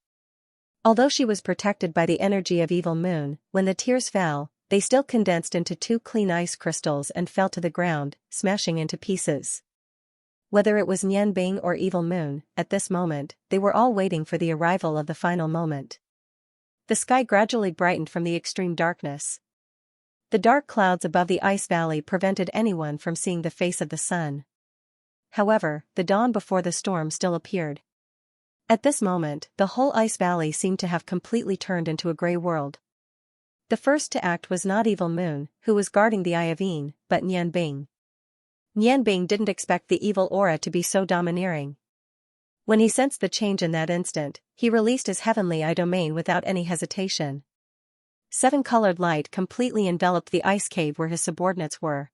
Although she was protected by the energy of Evil Moon, when the tears fell, they still condensed into 2 clean ice crystals and fell to the ground, smashing into pieces. Whether it was Nianbing or Evil Moon, at this moment, they were all waiting for the arrival of the final moment. The sky gradually brightened from the extreme darkness. The dark clouds above the ice valley prevented anyone from seeing the face of the sun. However, the dawn before the storm still appeared. At this moment, the whole ice valley seemed to have completely turned into a grey world. The first to act was not Evil Moon, who was guarding the Eye of Yin, but Nianbing. Nianbing didn't expect the evil aura to be so domineering. When he sensed the change in that instant, he released his heavenly eye domain without any hesitation. 7-colored light completely enveloped the ice cave where his subordinates were.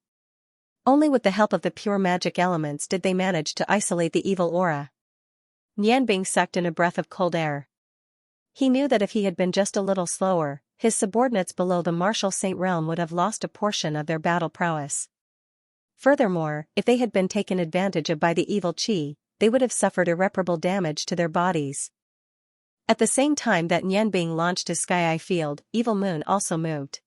Only with the help of the pure magic elements did they manage to isolate the evil aura. Nianbing sucked in a breath of cold air. He knew that if he had been just a little slower, his subordinates below the martial saint realm would have lost a portion of their battle prowess. Furthermore, if they had been taken advantage of by the evil qi, they would have suffered irreparable damage to their bodies. At the same time that Nianbing launched his sky eye field, Evil Moon also moved.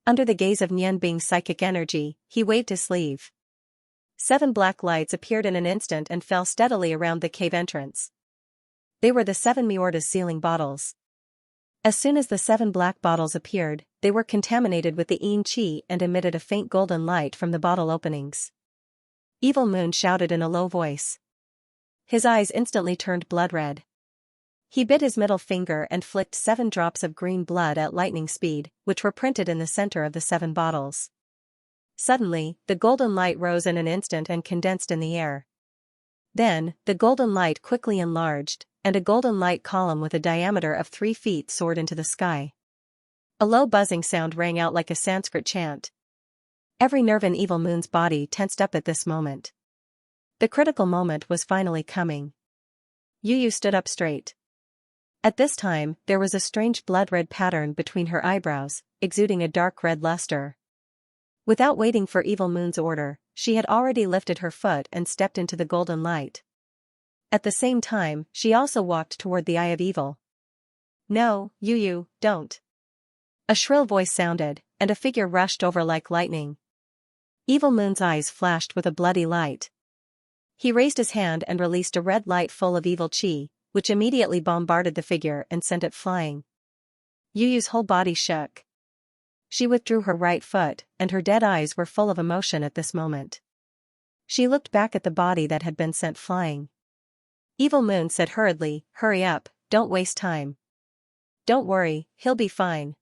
Under the gaze of Nianbing's psychic energy, he waved his sleeve. 7 black lights appeared in an instant and fell steadily around the cave entrance. They were the 7 Miorda's sealing bottles. As soon as the 7 black bottles appeared, they were contaminated with the yin qi and emitted a faint golden light from the bottle openings. Evil Moon shouted in a low voice. His eyes instantly turned blood red. He bit his middle finger and flicked 7 drops of green blood at lightning speed, which were printed in the center of the 7 bottles. Suddenly, the golden light rose in an instant and condensed in the air. Then, the golden light quickly enlarged, and a golden light column with a diameter of 3 feet soared into the sky. A low buzzing sound rang out like a Sanskrit chant. Every nerve in Evil Moon's body tensed up at this moment. The critical moment was finally coming. Yu stood up straight. At this time, there was a strange blood-red pattern between her eyebrows, exuding a dark red luster. Without waiting for Evil Moon's order, she had already lifted her foot and stepped into the golden light. At the same time, she also walked toward the Eye of Evil. "No, Yu, don't." A shrill voice sounded, and a figure rushed over like lightning. Evil Moon's eyes flashed with a bloody light. He raised his hand and released a red light full of evil chi, which immediately bombarded the figure and sent it flying. Yu's whole body shook. She withdrew her right foot, and her dead eyes were full of emotion at this moment. She looked back at the body that had been sent flying. Evil Moon said hurriedly, "Hurry up, don't waste time. Don't worry, he'll be fine.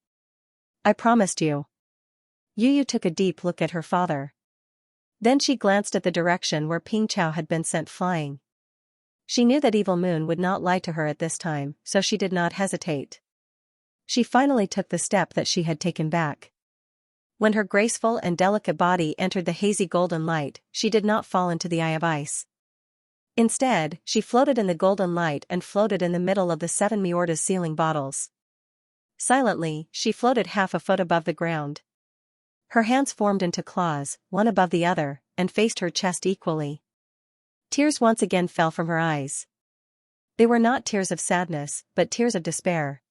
I promised you." Yu took a deep look at her father. Then she glanced at the direction where Ping Chao had been sent flying. She knew that Evil Moon would not lie to her at this time, so she did not hesitate. She finally took the step that she had taken back. When her graceful and delicate body entered the hazy golden light, she did not fall into the Eye of Ice. Instead, she floated in the golden light and floated in the middle of the 7 Miorda's sealing bottles. Silently, she floated half a foot above the ground. Her hands formed into claws, one above the other, and faced her chest equally. Tears once again fell from her eyes. They were not tears of sadness, but tears of despair.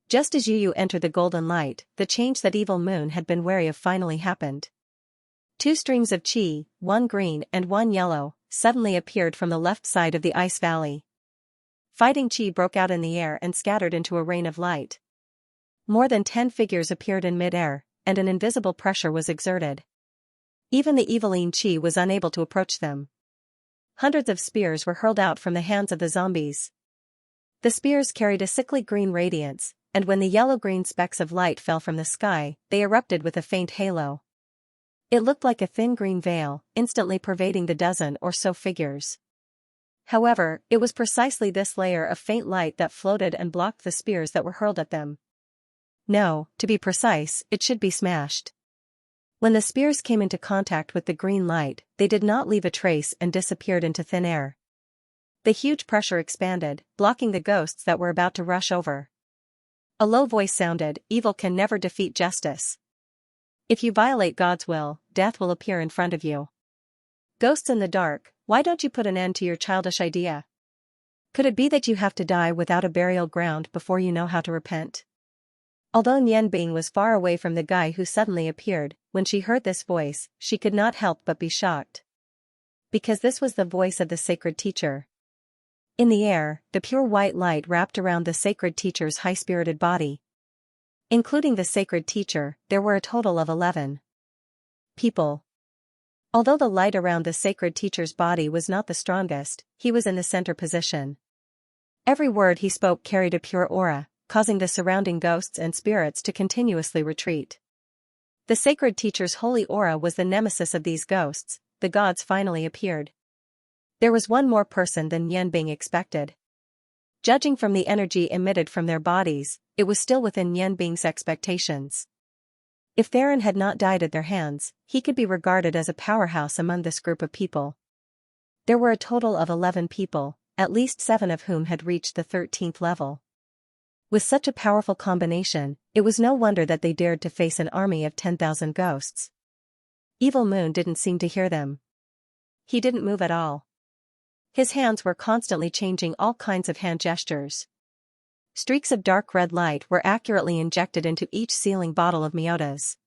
Just as Yu entered the golden light, the change that Evil Moon had been wary of finally happened. 2 streams of chi, one green and one yellow, suddenly appeared from the left side of the ice valley. Fighting chi broke out in the air and scattered into a rain of light. More than 10 figures appeared in mid-air, and an invisible pressure was exerted. Even the eviline chi was unable to approach them. Hundreds of spears were hurled out from the hands of the zombies. The spears carried a sickly green radiance, and when the yellow-green specks of light fell from the sky, they erupted with a faint halo. It looked like a thin green veil, instantly pervading the dozen or so figures. However, it was precisely this layer of faint light that floated and blocked the spears that were hurled at them. No, to be precise, it should be smashed. When the spears came into contact with the green light, they did not leave a trace and disappeared into thin air. The huge pressure expanded, blocking the ghosts that were about to rush over. A low voice sounded, "Evil can never defeat justice. If you violate God's will, death will appear in front of you. Ghosts in the dark, why don't you put an end to your childish idea? Could it be that you have to die without a burial ground before you know how to repent?" Although Nian Bing was far away from the guy who suddenly appeared, when she heard this voice, she could not help but be shocked. Because this was the voice of the sacred teacher. In the air, the pure white light wrapped around the sacred teacher's high-spirited body. Including the sacred teacher, there were a total of 11 people. Although the light around the sacred teacher's body was not the strongest, he was in the center position. Every word he spoke carried a pure aura, causing the surrounding ghosts and spirits to continuously retreat. The sacred teacher's holy aura was the nemesis of these ghosts. The gods finally appeared. There was one more person than Nian Bing expected. Judging from the energy emitted from their bodies, it was still within Nian Bing's expectations. If Theron had not died at their hands, he could be regarded as a powerhouse among this group of people. There were a total of 11 people, at least 7 of whom had reached the 13th level. With such a powerful combination, it was no wonder that they dared to face an army of 10,000 ghosts. Evil Moon didn't seem to hear them. He didn't move at all. His hands were constantly changing all kinds of hand gestures. Streaks of dark red light were accurately injected into each sealing bottle of Miota's.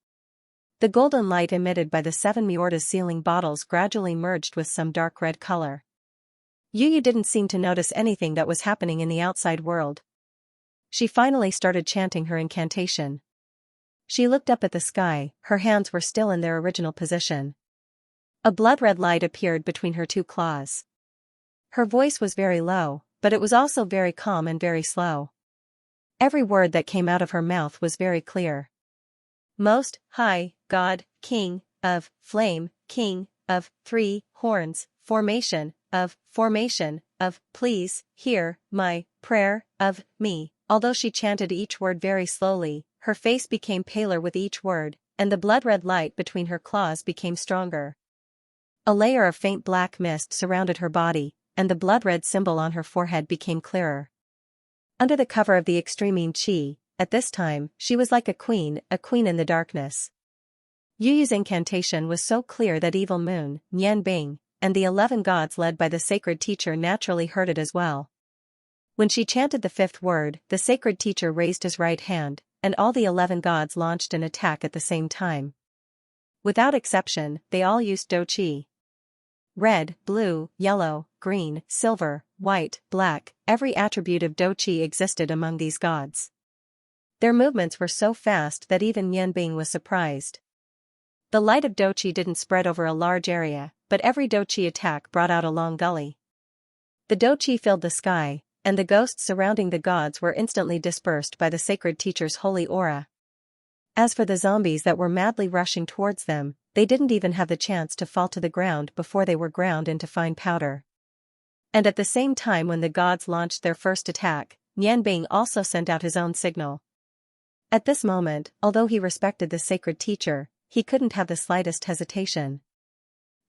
The golden light emitted by the 7 Miorda's sealing bottles gradually merged with some dark red color. Yu didn't seem to notice anything that was happening in the outside world. She finally started chanting her incantation. She looked up at the sky, her hands were still in their original position. A blood-red light appeared between her 2 claws. Her voice was very low, but it was also very calm and very slow. Every word that came out of her mouth was very clear. Most High God, King of Flame, King of 3 Horns, Formation of, please, hear my prayer of me. Although she chanted each word very slowly, her face became paler with each word, and the blood-red light between her claws became stronger. A layer of faint black mist surrounded her body, and the blood-red symbol on her forehead became clearer. Under the cover of the extreme qi, at this time, she was like a queen in the darkness. Yu Yu's incantation was so clear that Evil Moon, Nian Bing, and the 11 gods led by the sacred teacher naturally heard it as well. When she chanted the 5th word, the sacred teacher raised his right hand, and all the 11 gods launched an attack at the same time. Without exception, they all used Do Qi. Red, blue, yellow, green, silver, white, black, every attribute of Do Qi existed among these gods. Their movements were so fast that even Nian Bing was surprised. The light of Do Qi didn't spread over a large area, but every Do Qi attack brought out a long gully. The Do Qi filled the sky, and the ghosts surrounding the gods were instantly dispersed by the sacred teacher's holy aura. As for the zombies that were madly rushing towards them, they didn't even have the chance to fall to the ground before they were ground into fine powder. And at the same time when the gods launched their first attack, Nian Bing also sent out his own signal. At this moment, although he respected the sacred teacher, he couldn't have the slightest hesitation.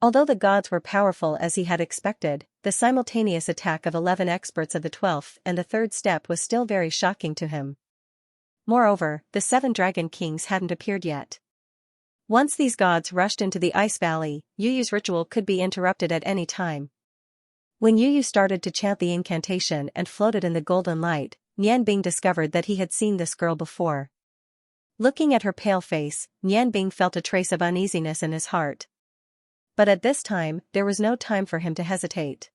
Although the gods were powerful as he had expected, the simultaneous attack of 11 experts of the 12th and the 3rd step was still very shocking to him. Moreover, the 7 dragon kings hadn't appeared yet. Once these gods rushed into the ice valley, Yu Yu's ritual could be interrupted at any time. When Yu Yu started to chant the incantation and floated in the golden light, Nian Bing discovered that he had seen this girl before. Looking at her pale face, Nian Bing felt a trace of uneasiness in his heart. But at this time, there was no time for him to hesitate.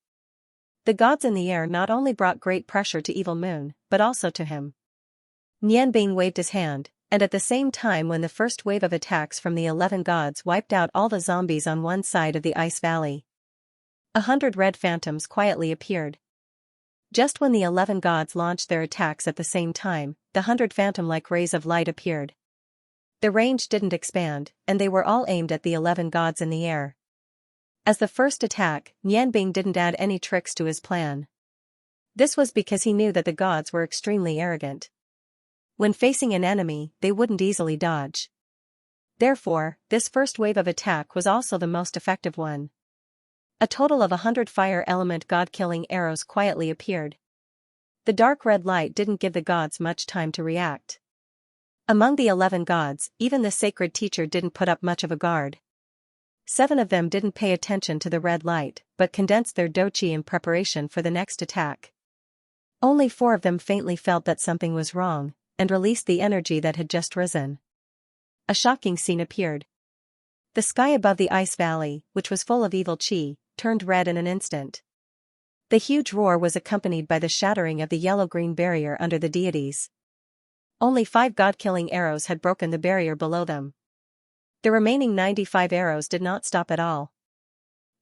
The gods in the air not only brought great pressure to Evil Moon, but also to him. Nian Bing waved his hand, and at the same time when the first wave of attacks from the 11 gods wiped out all the zombies on one side of the ice valley, 100 red phantoms quietly appeared. Just when the 11 gods launched their attacks at the same time, the 100 phantom-like rays of light appeared. The range didn't expand, and they were all aimed at the 11 gods in the air. As the first attack, Nian Bing didn't add any tricks to his plan. This was because he knew that the gods were extremely arrogant. When facing an enemy, they wouldn't easily dodge. Therefore, this first wave of attack was also the most effective one. A total of 100 fire element god-killing arrows quietly appeared. The dark red light didn't give the gods much time to react. Among the 11 gods, even the sacred teacher didn't put up much of a guard. 7 of them didn't pay attention to the red light, but condensed their Do Qi in preparation for the next attack. Only 4 of them faintly felt that something was wrong, and released the energy that had just risen. A shocking scene appeared. The sky above the ice valley, which was full of evil qi, turned red in an instant. The huge roar was accompanied by the shattering of the yellow-green barrier under the deities. Only 5 god-killing arrows had broken the barrier below them. The remaining 95 arrows did not stop at all.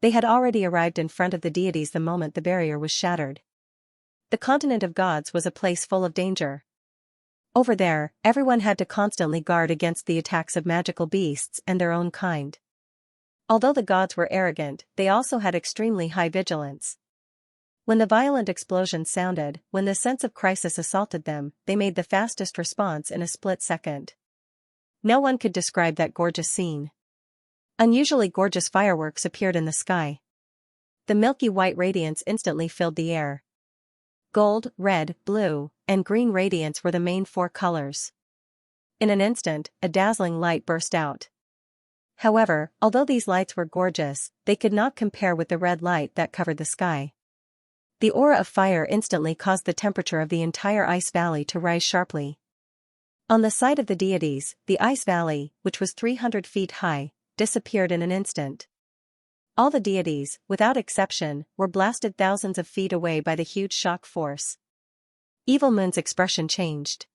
They had already arrived in front of the deities the moment the barrier was shattered. The continent of gods was a place full of danger. Over there, everyone had to constantly guard against the attacks of magical beasts and their own kind. Although the gods were arrogant, they also had extremely high vigilance. When the violent explosion sounded, when the sense of crisis assaulted them, they made the fastest response in a split second. No one could describe that gorgeous scene. Unusually gorgeous fireworks appeared in the sky. The milky white radiance instantly filled the air. Gold, red, blue, and green radiance were the main 4 colors. In an instant, a dazzling light burst out. However, although these lights were gorgeous, they could not compare with the red light that covered the sky. The aura of fire instantly caused the temperature of the entire ice valley to rise sharply. On the side of the deities, the ice valley, which was 300 feet high, disappeared in an instant. All the deities, without exception, were blasted thousands of feet away by the huge shock force. Evil Moon's expression changed.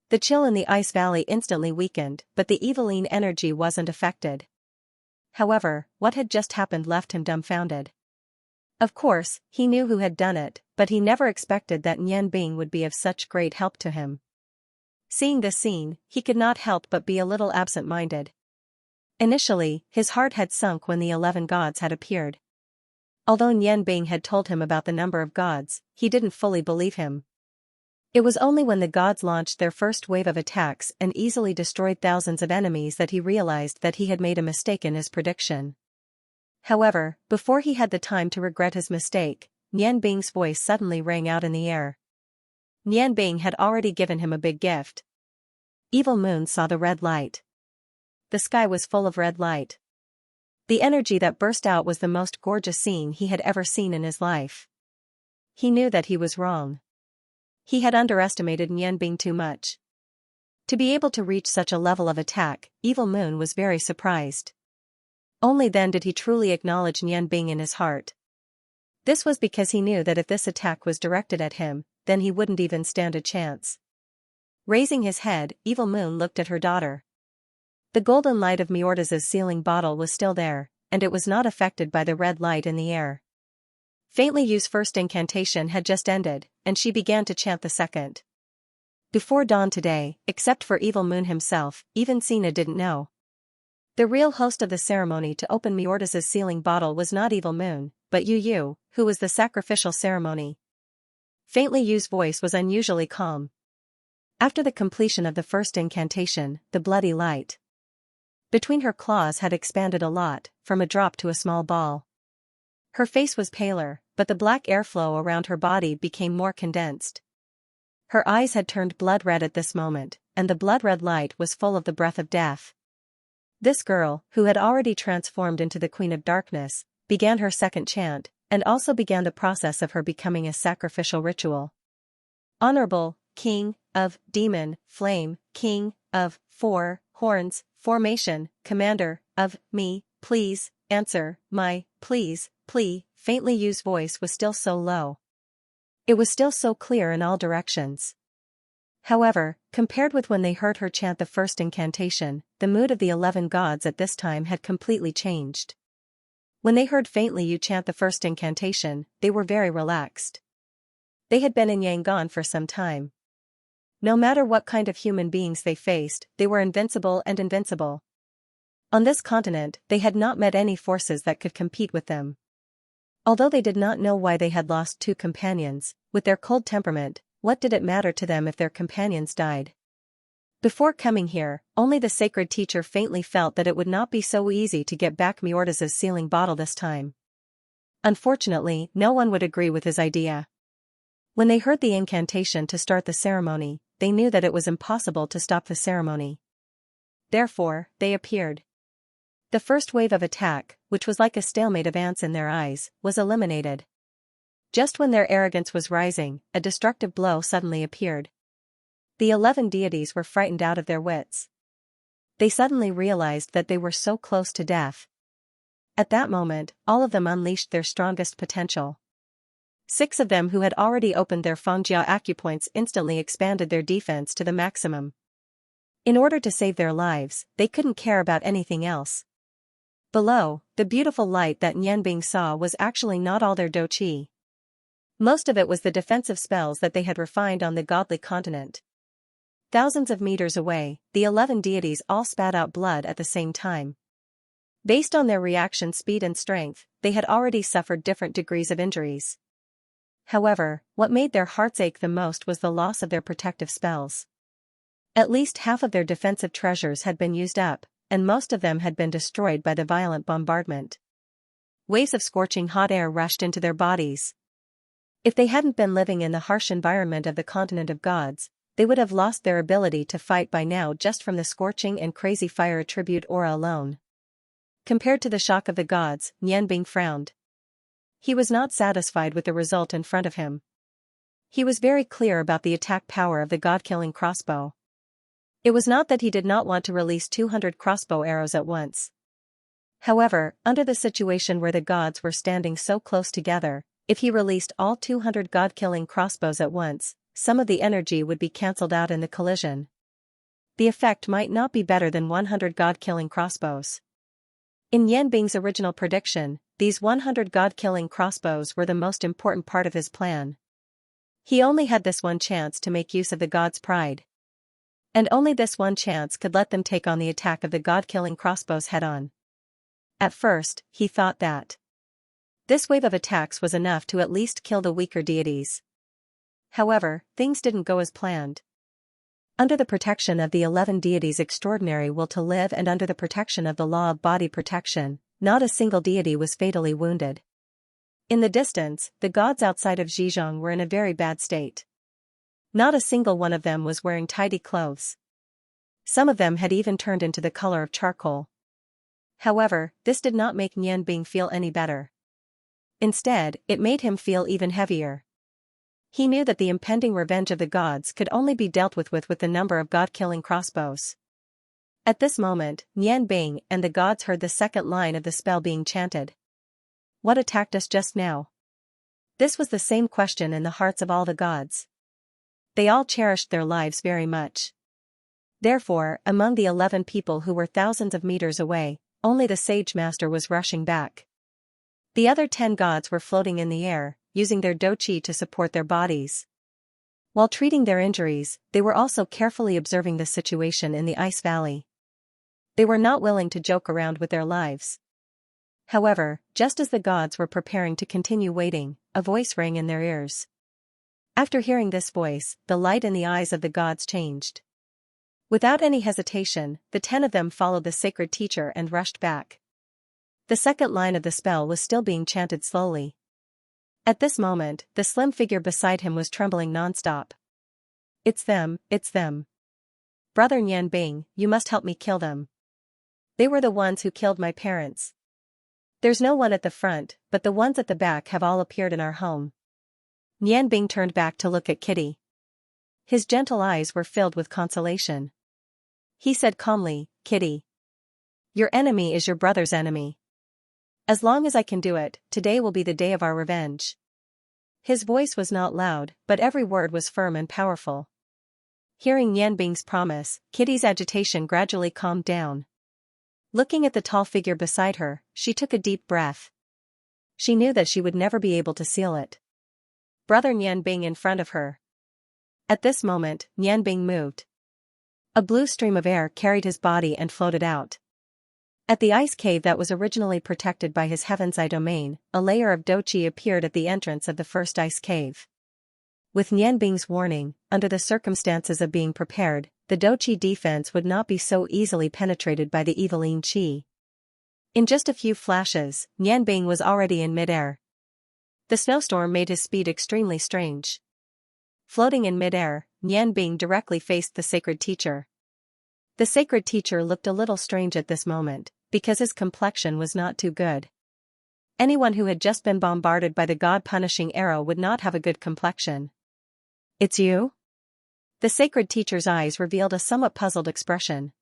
The chill in the ice valley instantly weakened, but the eviline energy wasn't affected. However, what had just happened left him dumbfounded. Of course, he knew who had done it, but he never expected that Nian Bing would be of such great help to him. Seeing this scene, he could not help but be a little absent-minded. Initially, his heart had sunk when the 11 gods had appeared. Although Nian Bing had told him about the number of gods, he didn't fully believe him. It was only when the gods launched their first wave of attacks and easily destroyed thousands of enemies that he realized that he had made a mistake in his prediction. However, before he had the time to regret his mistake, Nian Bing's voice suddenly rang out in the air. Nianbing had already given him a big gift. Evil Moon saw the red light. The sky was full of red light. The energy that burst out was the most gorgeous scene he had ever seen in his life. He knew that he was wrong. He had underestimated Nianbing too much. To be able to reach such a level of attack, Evil Moon was very surprised. Only then did he truly acknowledge Nianbing in his heart. This was because he knew that if this attack was directed at him, then he wouldn't even stand a chance. Raising his head, Evil Moon looked at her daughter. The golden light of Miorda's sealing bottle was still there, and it was not affected by the red light in the air. Faintly Yu's first incantation had just ended, and she began to chant the second. Before dawn today, except for Evil Moon himself, even Sina didn't know. The real host of the ceremony to open Miorda's sealing bottle was not Evil Moon, but Yu, who was the sacrificial ceremony. Faintly Yu's voice was unusually calm. After the completion of the first incantation, the bloody light between her claws had expanded a lot, from a drop to a small ball. Her face was paler, but the black airflow around her body became more condensed. Her eyes had turned blood red at this moment, and the blood-red light was full of the breath of death. This girl, who had already transformed into the Queen of Darkness, began her second chant, and also began the process of her becoming a sacrificial ritual. Honorable King of Demon Flame, King of Four Horns Formation, Commander of me, please, answer my plea. Faintly Yu's voice was still so low. It was still so clear in all directions. However, compared with when they heard her chant the first incantation, the mood of the 11 gods at this time had completely changed. When they heard Faintly Yu chant the first incantation, they were very relaxed. They had been in Yangon for some time. No matter what kind of human beings they faced, they were invincible and invincible. On this continent, they had not met any forces that could compete with them. Although they did not know why they had lost 2 companions, with their cold temperament, what did it matter to them if their companions died? Before coming here, only the sacred teacher faintly felt that it would not be so easy to get back Miorda's sealing bottle this time. Unfortunately, no one would agree with his idea. When they heard the incantation to start the ceremony, they knew that it was impossible to stop the ceremony. Therefore, they appeared. The first wave of attack, which was like a stalemate of ants in their eyes, was eliminated. Just when their arrogance was rising, a destructive blow suddenly appeared. The 11 deities were frightened out of their wits. They suddenly realized that they were so close to death. At that moment, all of them unleashed their strongest potential. 6 of them who had already opened their Fengjia acupoints instantly expanded their defense to the maximum. In order to save their lives, they couldn't care about anything else. Below, the beautiful light that Nianbing saw was actually not all their douqi. Most of it was the defensive spells that they had refined on the godly continent. Thousands of meters away, the 11 deities all spat out blood at the same time. Based on their reaction speed and strength, they had already suffered different degrees of injuries. However, what made their hearts ache the most was the loss of their protective spells. At least half of their defensive treasures had been used up, and most of them had been destroyed by the violent bombardment. Waves of scorching hot air rushed into their bodies. If they hadn't been living in the harsh environment of the continent of gods, they would have lost their ability to fight by now just from the scorching and crazy fire attribute aura alone. Compared to the shock of the gods, Nianbing frowned. He was not satisfied with the result in front of him. He was very clear about the attack power of the god-killing crossbow. It was not that he did not want to release 200 crossbow arrows at once. However, under the situation where the gods were standing so close together, if he released all 200 god-killing crossbows at once, some of the energy would be cancelled out in the collision. The effect might not be better than 100 god-killing crossbows. In Yanbing's original prediction, these 100 god-killing crossbows were the most important part of his plan. He only had this one chance to make use of the god's pride. And only this one chance could let them take on the attack of the god-killing crossbows head-on. At first, he thought that this wave of attacks was enough to at least kill the weaker deities. However, things didn't go as planned. Under the protection of the 11 deities' extraordinary will to live and under the protection of the law of body protection, not a single deity was fatally wounded. In the distance, the gods outside of Zhejiang were in a very bad state. Not a single one of them was wearing tidy clothes. Some of them had even turned into the color of charcoal. However, this did not make Nianbing feel any better. Instead, it made him feel even heavier. He knew that the impending revenge of the gods could only be dealt with the number of god-killing crossbows. At this moment, Nianbing and the gods heard the second line of the spell being chanted. What attacked us just now? This was the same question in the hearts of all the gods. They all cherished their lives very much. Therefore, among the 11 people who were thousands of meters away, only the Sage Master was rushing back. The other 10 gods were floating in the air, using their doqi to support their bodies. While treating their injuries, they were also carefully observing the situation in the ice valley. They were not willing to joke around with their lives. However, just as the gods were preparing to continue waiting, a voice rang in their ears. After hearing this voice, the light in the eyes of the gods changed. Without any hesitation, the 10 of them followed the sacred teacher and rushed back. The second line of the spell was still being chanted slowly. At this moment, the slim figure beside him was trembling non-stop. It's them, it's them. Brother Nianbing, you must help me kill them. They were the ones who killed my parents. There's no one at the front, but the ones at the back have all appeared in our home. Nianbing turned back to look at Kitty. His gentle eyes were filled with consolation. He said calmly, Kitty. Your enemy is your brother's enemy. As long as I can do it, today will be the day of our revenge. His voice was not loud, but every word was firm and powerful. Hearing Nianbing's promise, Kitty's agitation gradually calmed down. Looking at the tall figure beside her, she took a deep breath. She knew that she would never be able to seal it. Brother Nianbing in front of her. At this moment, Nianbing moved. A blue stream of air carried his body and floated out. At the ice cave that was originally protected by his Heaven's Eye domain, a layer of doqi appeared at the entrance of the first ice cave. With Nianbing's warning, under the circumstances of being prepared, the doqi defense would not be so easily penetrated by the eviling qi. In just a few flashes, Nianbing was already in midair. The snowstorm made his speed extremely strange. Floating in midair, Nianbing directly faced the sacred teacher. The sacred teacher looked a little strange at this moment, because his complexion was not too good. Anyone who had just been bombarded by the god-punishing arrow would not have a good complexion. It's you? The sacred teacher's eyes revealed a somewhat puzzled expression.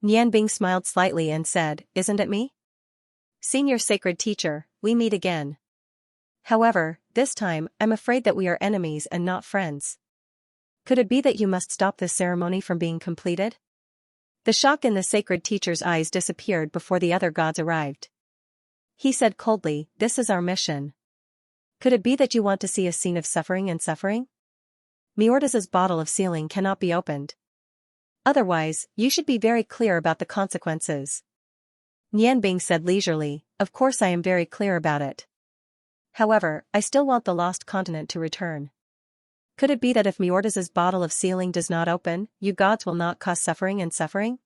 Nianbing smiled slightly and said, Isn't it me? Senior sacred teacher, we meet again. However, this time, I'm afraid that we are enemies and not friends. Could it be that you must stop this ceremony from being completed? The shock in the sacred teacher's eyes disappeared before the other gods arrived. He said coldly, This is our mission. Could it be that you want to see a scene of suffering and suffering? Miordas's bottle of sealing cannot be opened. Otherwise, you should be very clear about the consequences. Nianbing said leisurely, Of course I am very clear about it. However, I still want the lost continent to return. Could it be that if Miordas's bottle of sealing does not open, you gods will not cause suffering and suffering?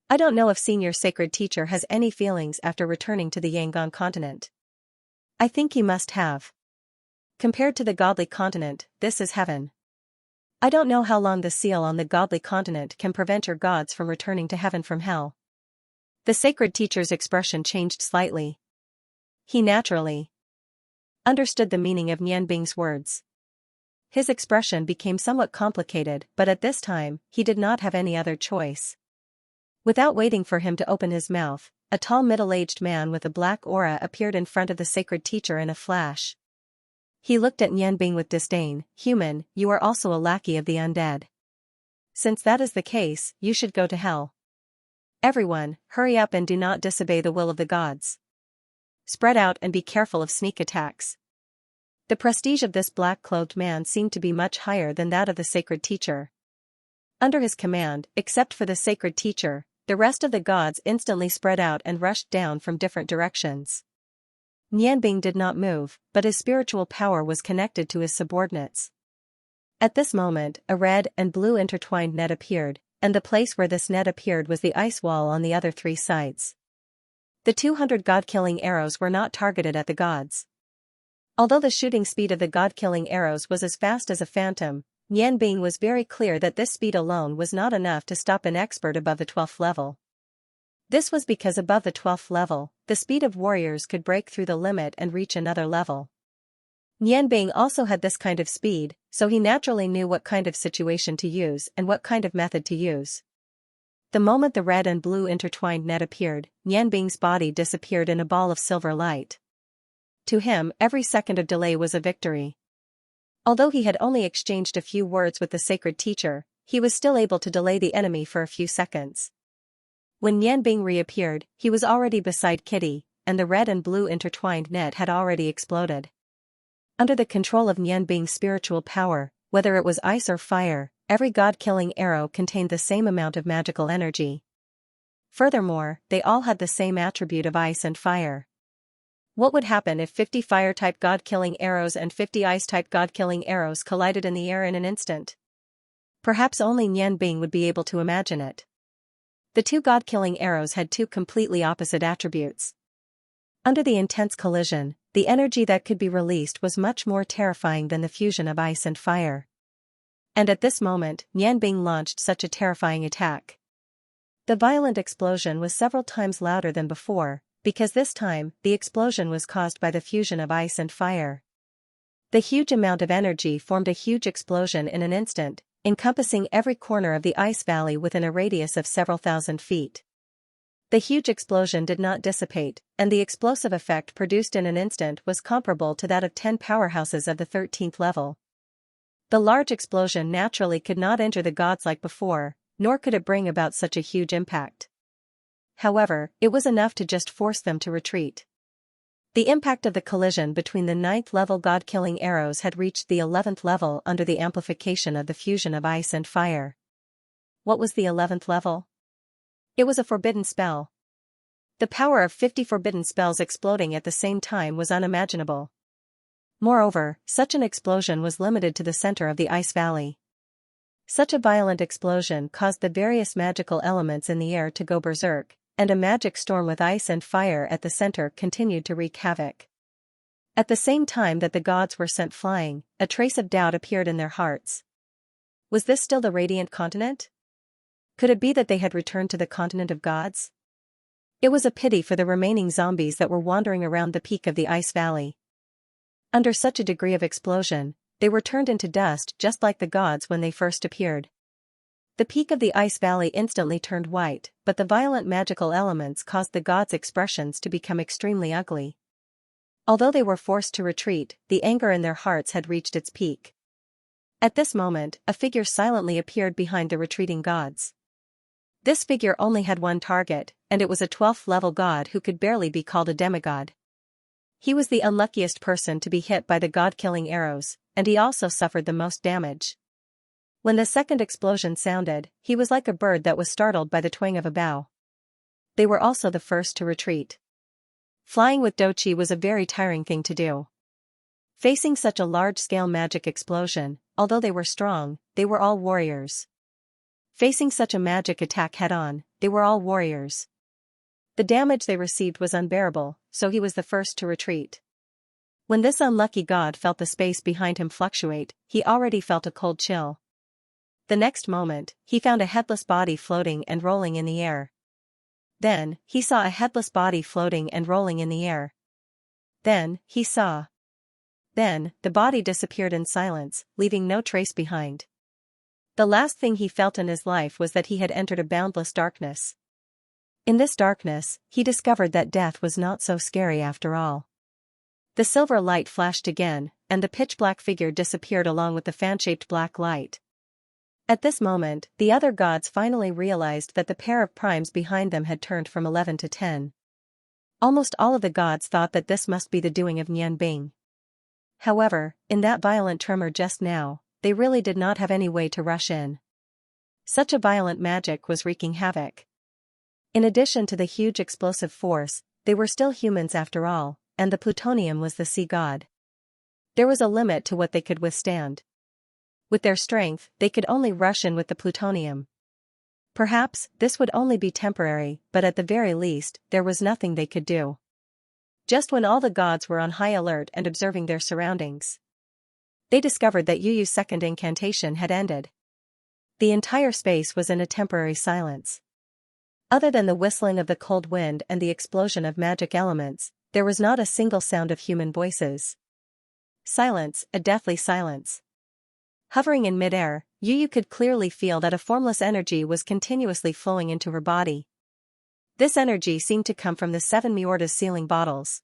I don't know if senior sacred teacher has any feelings after returning to the Yangon continent. I think he must have. Compared to the godly continent, this is heaven. I don't know how long the seal on the godly continent can prevent your gods from returning to heaven from hell. The sacred teacher's expression changed slightly. He naturally understood the meaning of Nianbing's words. His expression became somewhat complicated, but at this time, he did not have any other choice. Without waiting for him to open his mouth, a tall middle-aged man with a black aura appeared in front of the sacred teacher in a flash. He looked at Nianbing with disdain. Human, you are also a lackey of the undead. Since that is the case, you should go to hell. Everyone, hurry up and do not disobey the will of the gods. Spread out and be careful of sneak attacks. The prestige of this black-clothed man seemed to be much higher than that of the sacred teacher. Under his command, except for the sacred teacher, the rest of the gods instantly spread out and rushed down from different directions. Nianbing did not move, but his spiritual power was connected to his subordinates. At this moment, a red and blue intertwined net appeared, and the place where this net appeared was the ice wall on the other 3 sides. The 200 god-killing arrows were not targeted at the gods. Although the shooting speed of the god-killing arrows was as fast as a phantom, Yanbing was very clear that this speed alone was not enough to stop an expert above the 12th level. This was because above the 12th level, the speed of warriors could break through the limit and reach another level. Yanbing also had this kind of speed, so he naturally knew what kind of situation to use and what kind of method to use. The moment the red and blue intertwined net appeared, Yanbing's body disappeared in a ball of silver light. To him, every second of delay was a victory. Although he had only exchanged a few words with the sacred teacher, he was still able to delay the enemy for a few seconds. When Yanbing reappeared, he was already beside Kitty, and the red and blue intertwined net had already exploded. Under the control of Yanbing's spiritual power, whether it was ice or fire, every god-killing arrow contained the same amount of magical energy. Furthermore, they all had the same attribute of ice and fire. What would happen if 50 fire-type god-killing arrows and 50 ice-type god-killing arrows collided in the air in an instant? Perhaps only Yanbing would be able to imagine it. The two god-killing arrows had two completely opposite attributes. Under the intense collision, the energy that could be released was much more terrifying than the fusion of ice and fire. And at this moment, Yanbing launched such a terrifying attack. The violent explosion was several times louder than before, because this time, the explosion was caused by the fusion of ice and fire. The huge amount of energy formed a huge explosion in an instant, encompassing every corner of the ice valley within a radius of several thousand feet. The huge explosion did not dissipate, and the explosive effect produced in an instant was comparable to that of 10 powerhouses of the 13th level. The large explosion naturally could not enter the gods like before, nor could it bring about such a huge impact. However, it was enough to just force them to retreat. The impact of the collision between the 9th level god-killing arrows had reached the 11th level under the amplification of the fusion of ice and fire. What was the 11th level? It was a forbidden spell. The power of 50 forbidden spells exploding at the same time was unimaginable. Moreover, such an explosion was limited to the center of the ice valley. Such a violent explosion caused the various magical elements in the air to go berserk, and a magic storm with ice and fire at the center continued to wreak havoc. At the same time that the gods were sent flying, a trace of doubt appeared in their hearts. Was this still the Radiant Continent? Could it be that they had returned to the continent of gods? It was a pity for the remaining zombies that were wandering around the peak of the ice valley. Under such a degree of explosion, they were turned into dust just like the gods when they first appeared. The peak of the ice valley instantly turned white, but the violent magical elements caused the gods' expressions to become extremely ugly. Although they were forced to retreat, the anger in their hearts had reached its peak. At this moment, a figure silently appeared behind the retreating gods. This figure only had one target, and it was a 12th level god who could barely be called a demigod. He was the unluckiest person to be hit by the god-killing arrows, and he also suffered the most damage. When the second explosion sounded, he was like a bird that was startled by the twang of a bow. They were also the first to retreat. Flying with Dochi was a very tiring thing to do. Facing such a large-scale magic explosion, although they were strong, they were all warriors. Facing such a magic attack head-on, they were all warriors. The damage they received was unbearable, so he was the first to retreat. When this unlucky god felt the space behind him fluctuate, he already felt a cold chill. The next moment, he found a headless body floating and rolling in the air. Then, he saw a headless body floating and rolling in the air. Then, the body disappeared in silence, leaving no trace behind. The last thing he felt in his life was that he had entered a boundless darkness. In this darkness, he discovered that death was not so scary after all. The silver light flashed again, and the pitch-black figure disappeared along with the fan-shaped black light. At this moment, the other gods finally realized that the pair of primes behind them had turned from 11 to 10. Almost all of the gods thought that this must be the doing of Nianbing. However, in that violent tremor just now, they really did not have any way to rush in. Such a violent magic was wreaking havoc. In addition to the huge explosive force, they were still humans after all, and the plutonium was the sea god. There was a limit to what they could withstand. With their strength, they could only rush in with the plutonium. Perhaps, this would only be temporary, but at the very least, there was nothing they could do. Just when all the gods were on high alert and observing their surroundings, They discovered that Yu Yu's second incantation had ended. The entire space was in a temporary silence. Other than the whistling of the cold wind and the explosion of magic elements, there was not a single sound of human voices. Silence, a deathly silence. Hovering in midair, Yu Yu could clearly feel that a formless energy was continuously flowing into her body. This energy seemed to come from the 7 Miorda's sealing bottles.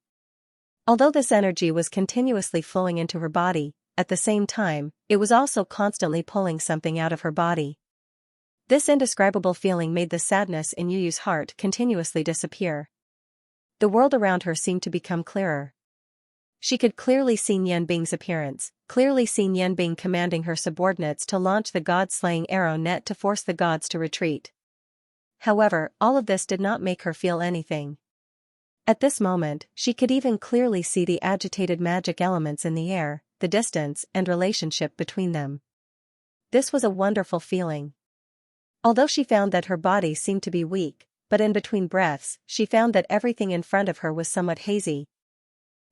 Although this energy was continuously flowing into her body, at the same time, it was also constantly pulling something out of her body. This indescribable feeling made the sadness in Yu Yu's heart continuously disappear. The world around her seemed to become clearer. She could clearly see Nian Bing's appearance, clearly see Nian Bing commanding her subordinates to launch the god-slaying arrow net to force the gods to retreat. However, all of this did not make her feel anything. At this moment, she could even clearly see the agitated magic elements in the air, the distance and relationship between them. This was a wonderful feeling. Although she found that her body seemed to be weak, but in between breaths, she found that everything in front of her was somewhat hazy.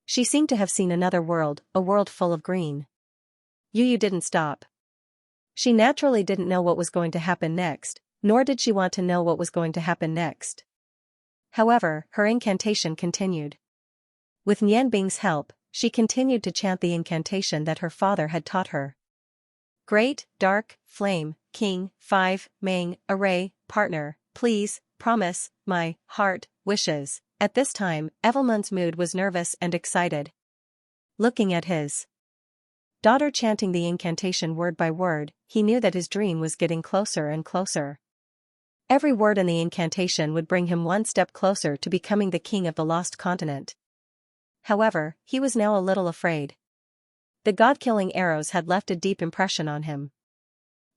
She seemed to have seen another world, a world full of green. Yu Yu didn't stop. She naturally didn't know what was going to happen next, nor did she want to know what was going to happen next. However, her incantation continued. With Nian Bing's help, she continued to chant the incantation that her father had taught her. Great, dark, flame, king, 5, Mang, array, partner, please, promise, my heart, wishes. At this time, Evelmun's mood was nervous and excited. Looking at his daughter chanting the incantation word by word, he knew that his dream was getting closer and closer. Every word in the incantation would bring him one step closer to becoming the king of the lost continent. However, he was now a little afraid. The god-killing arrows had left a deep impression on him.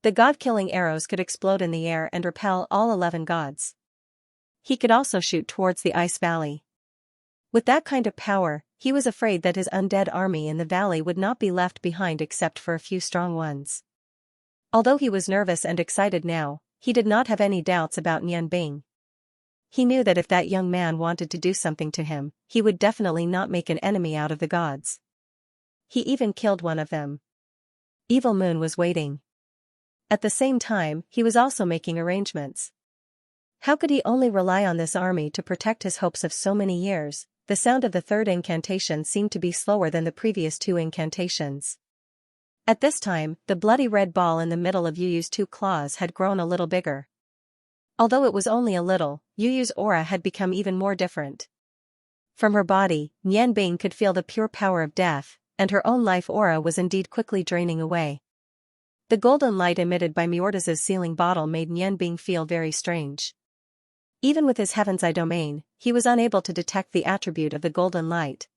The god-killing arrows could explode in the air and repel all 11 gods. He could also shoot towards the ice valley. With that kind of power, he was afraid that his undead army in the valley would not be left behind except for a few strong ones. Although he was nervous and excited now, he did not have any doubts about Nian Bing. He knew that if that young man wanted to do something to him, he would definitely not make an enemy out of the gods. He even killed one of them. Evil Moon was waiting. At the same time, he was also making arrangements. How could he only rely on this army to protect his hopes of so many years? The sound of the third incantation seemed to be slower than the previous 2 incantations. At this time, the bloody red ball in the middle of Yu Yu's 2 claws had grown a little bigger. Although it was only a little, Yu Yu's aura had become even more different. From her body, Nian Bing could feel the pure power of death, and her own life aura was indeed quickly draining away. The golden light emitted by Miorda's sealing bottle made Nian Bing feel very strange. Even with his Heaven's Eye domain, he was unable to detect the attribute of the golden light.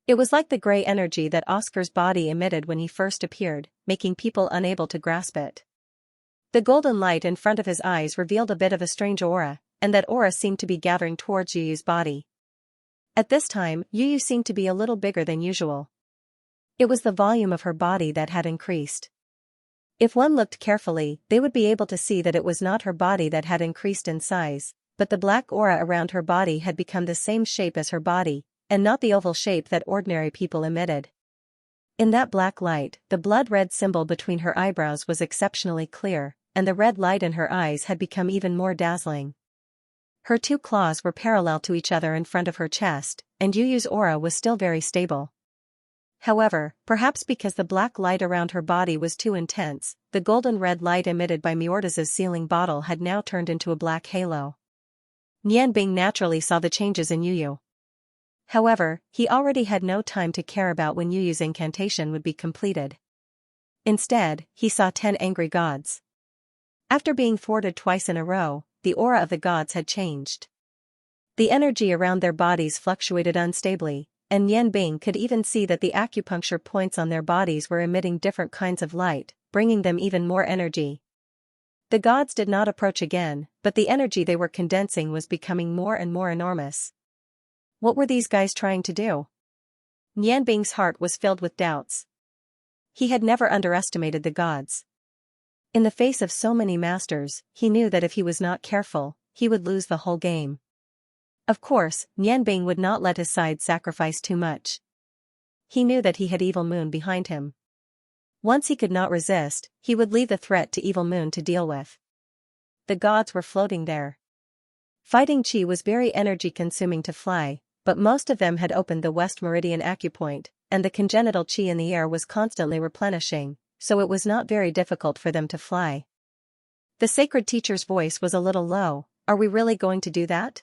It was like the gray energy that Oscar's body emitted when he first appeared, making people unable to grasp it. The golden light in front of his eyes revealed a bit of a strange aura, and that aura seemed to be gathering towards Yu Yu's body. At this time, Yu Yu seemed to be a little bigger than usual. It was the volume of her body that had increased. If one looked carefully, they would be able to see that it was not her body that had increased in size, but the black aura around her body had become the same shape as her body, and not the oval shape that ordinary people emitted. In that black light, the blood-red symbol between her eyebrows was exceptionally clear, and the red light in her eyes had become even more dazzling. Her 2 claws were parallel to each other in front of her chest, and Yu Yu's aura was still very stable. However, perhaps because the black light around her body was too intense, the golden red light emitted by Miorda's sealing bottle had now turned into a black halo. Nian Bing naturally saw the changes in Yu Yu. However, he already had no time to care about when Yu Yu's incantation would be completed. Instead, he saw 10 angry gods. After being thwarted twice in a row, the aura of the gods had changed. The energy around their bodies fluctuated unstably, and Nian Bing could even see that the acupuncture points on their bodies were emitting different kinds of light, bringing them even more energy. The gods did not approach again, but the energy they were condensing was becoming more and more enormous. What were these guys trying to do? Nian Bing's heart was filled with doubts. He had never underestimated the gods. In the face of so many masters, he knew that if he was not careful, he would lose the whole game. Of course, Nian Bing would not let his side sacrifice too much. He knew that he had Evil Moon behind him. Once he could not resist, he would leave the threat to Evil Moon to deal with. The gods were floating there. Fighting Qi was very energy-consuming to fly, but most of them had opened the West Meridian acupoint, and the congenital Qi in the air was constantly replenishing, so it was not very difficult for them to fly. The sacred teacher's voice was a little low. Are we really going to do that?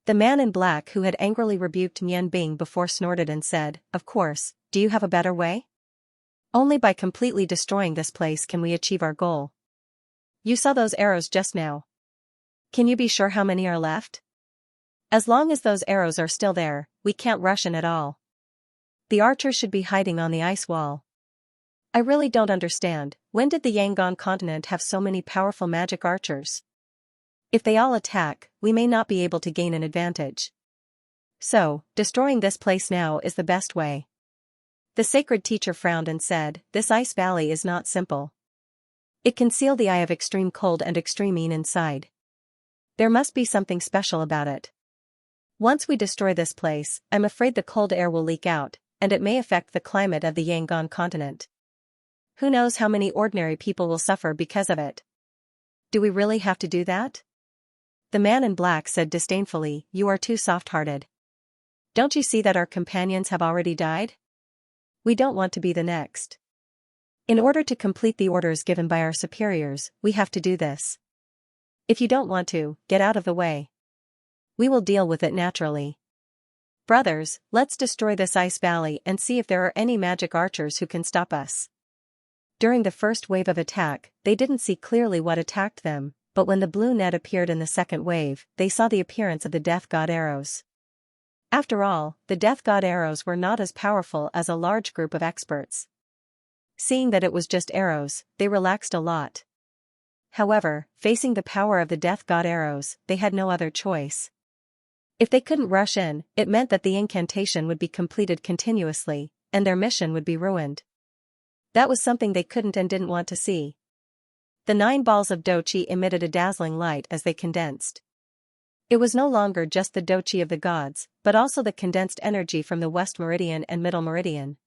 The man in black who had angrily rebuked Nian Bing before snorted and said, Of course, do you have a better way? Only by completely destroying this place can we achieve our goal. You saw those arrows just now. Can you be sure how many are left? As long as those arrows are still there, we can't rush in at all. The archers should be hiding on the ice wall. I really don't understand, when did the Yangon continent have so many powerful magic archers? If they all attack, we may not be able to gain an advantage. So, destroying this place now is the best way. The sacred teacher frowned and said, This ice valley is not simple. It can seal the eye of extreme cold and extreme mean inside. There must be something special about it. Once we destroy this place, I'm afraid the cold air will leak out, and it may affect the climate of the Yangon continent. Who knows how many ordinary people will suffer because of it? Do we really have to do that? The man in black said disdainfully, You are too soft-hearted. Don't you see that our companions have already died? We don't want to be the next. In order to complete the orders given by our superiors, we have to do this. If you don't want to, get out of the way. We will deal with it naturally. Brothers, let's destroy this ice valley and see if there are any magic archers who can stop us. During the first wave of attack, they didn't see clearly what attacked them, but when the blue net appeared in the second wave, they saw the appearance of the Death God arrows. After all, the Death God arrows were not as powerful as a large group of experts. Seeing that it was just arrows, they relaxed a lot. However, facing the power of the Death God arrows, they had no other choice. If they couldn't rush in, it meant that the incantation would be completed continuously, and their mission would be ruined. That was something they couldn't and didn't want to see. The 9 balls of Doqi emitted a dazzling light as they condensed. It was no longer just the Doqi of the gods, but also the condensed energy from the West Meridian and Middle Meridian.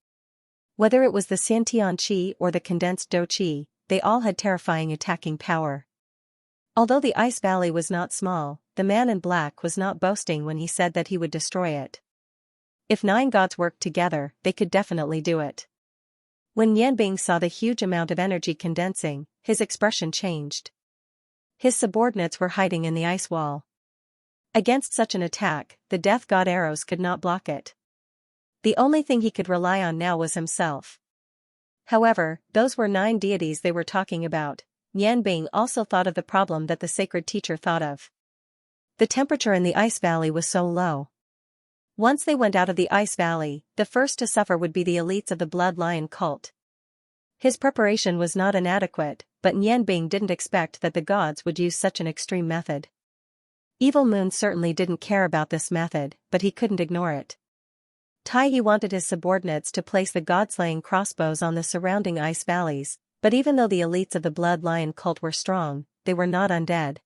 Whether it was the Xiantian Qi or the condensed Doqi, they all had terrifying attacking power. Although the ice valley was not small, the man in black was not boasting when he said that he would destroy it. If 9 gods worked together, they could definitely do it. When Yanbing saw the huge amount of energy condensing, his expression changed. His subordinates were hiding in the ice wall. Against such an attack, the Death God arrows could not block it. The only thing he could rely on now was himself. However, those were 9 deities they were talking about. Yanbing also thought of the problem that the sacred teacher thought of. The temperature in the ice valley was so low. Once they went out of the ice valley, the first to suffer would be the elites of the Blood Lion cult. His preparation was not inadequate, but Yanbing didn't expect that the gods would use such an extreme method. Evil Moon certainly didn't care about this method, but he couldn't ignore it. He wanted his subordinates to place the god-slaying crossbows on the surrounding ice valleys, but even though the elites of the Blood Lion cult were strong, they were not undead.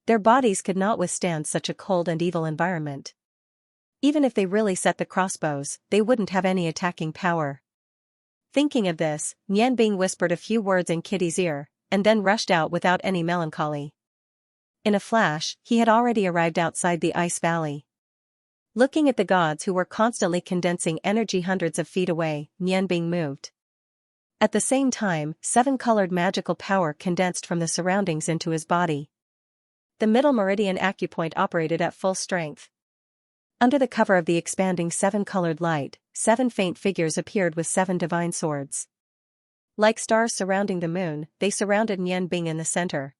Their bodies could not withstand such a cold and evil environment. Even if they really set the crossbows, they wouldn't have any attacking power. Thinking of this, Yanbing whispered a few words in Kitty's ear, and then rushed out without any melancholy. In a flash, he had already arrived outside the ice valley. Looking at the gods who were constantly condensing energy hundreds of feet away, Yanbing moved. At the same time, 7-colored magical power condensed from the surroundings into his body. The Middle Meridian acupoint operated at full strength. Under the cover of the expanding 7-colored light, 7 faint figures appeared with 7 divine swords. Like stars surrounding the moon, they surrounded Yanbing in the center.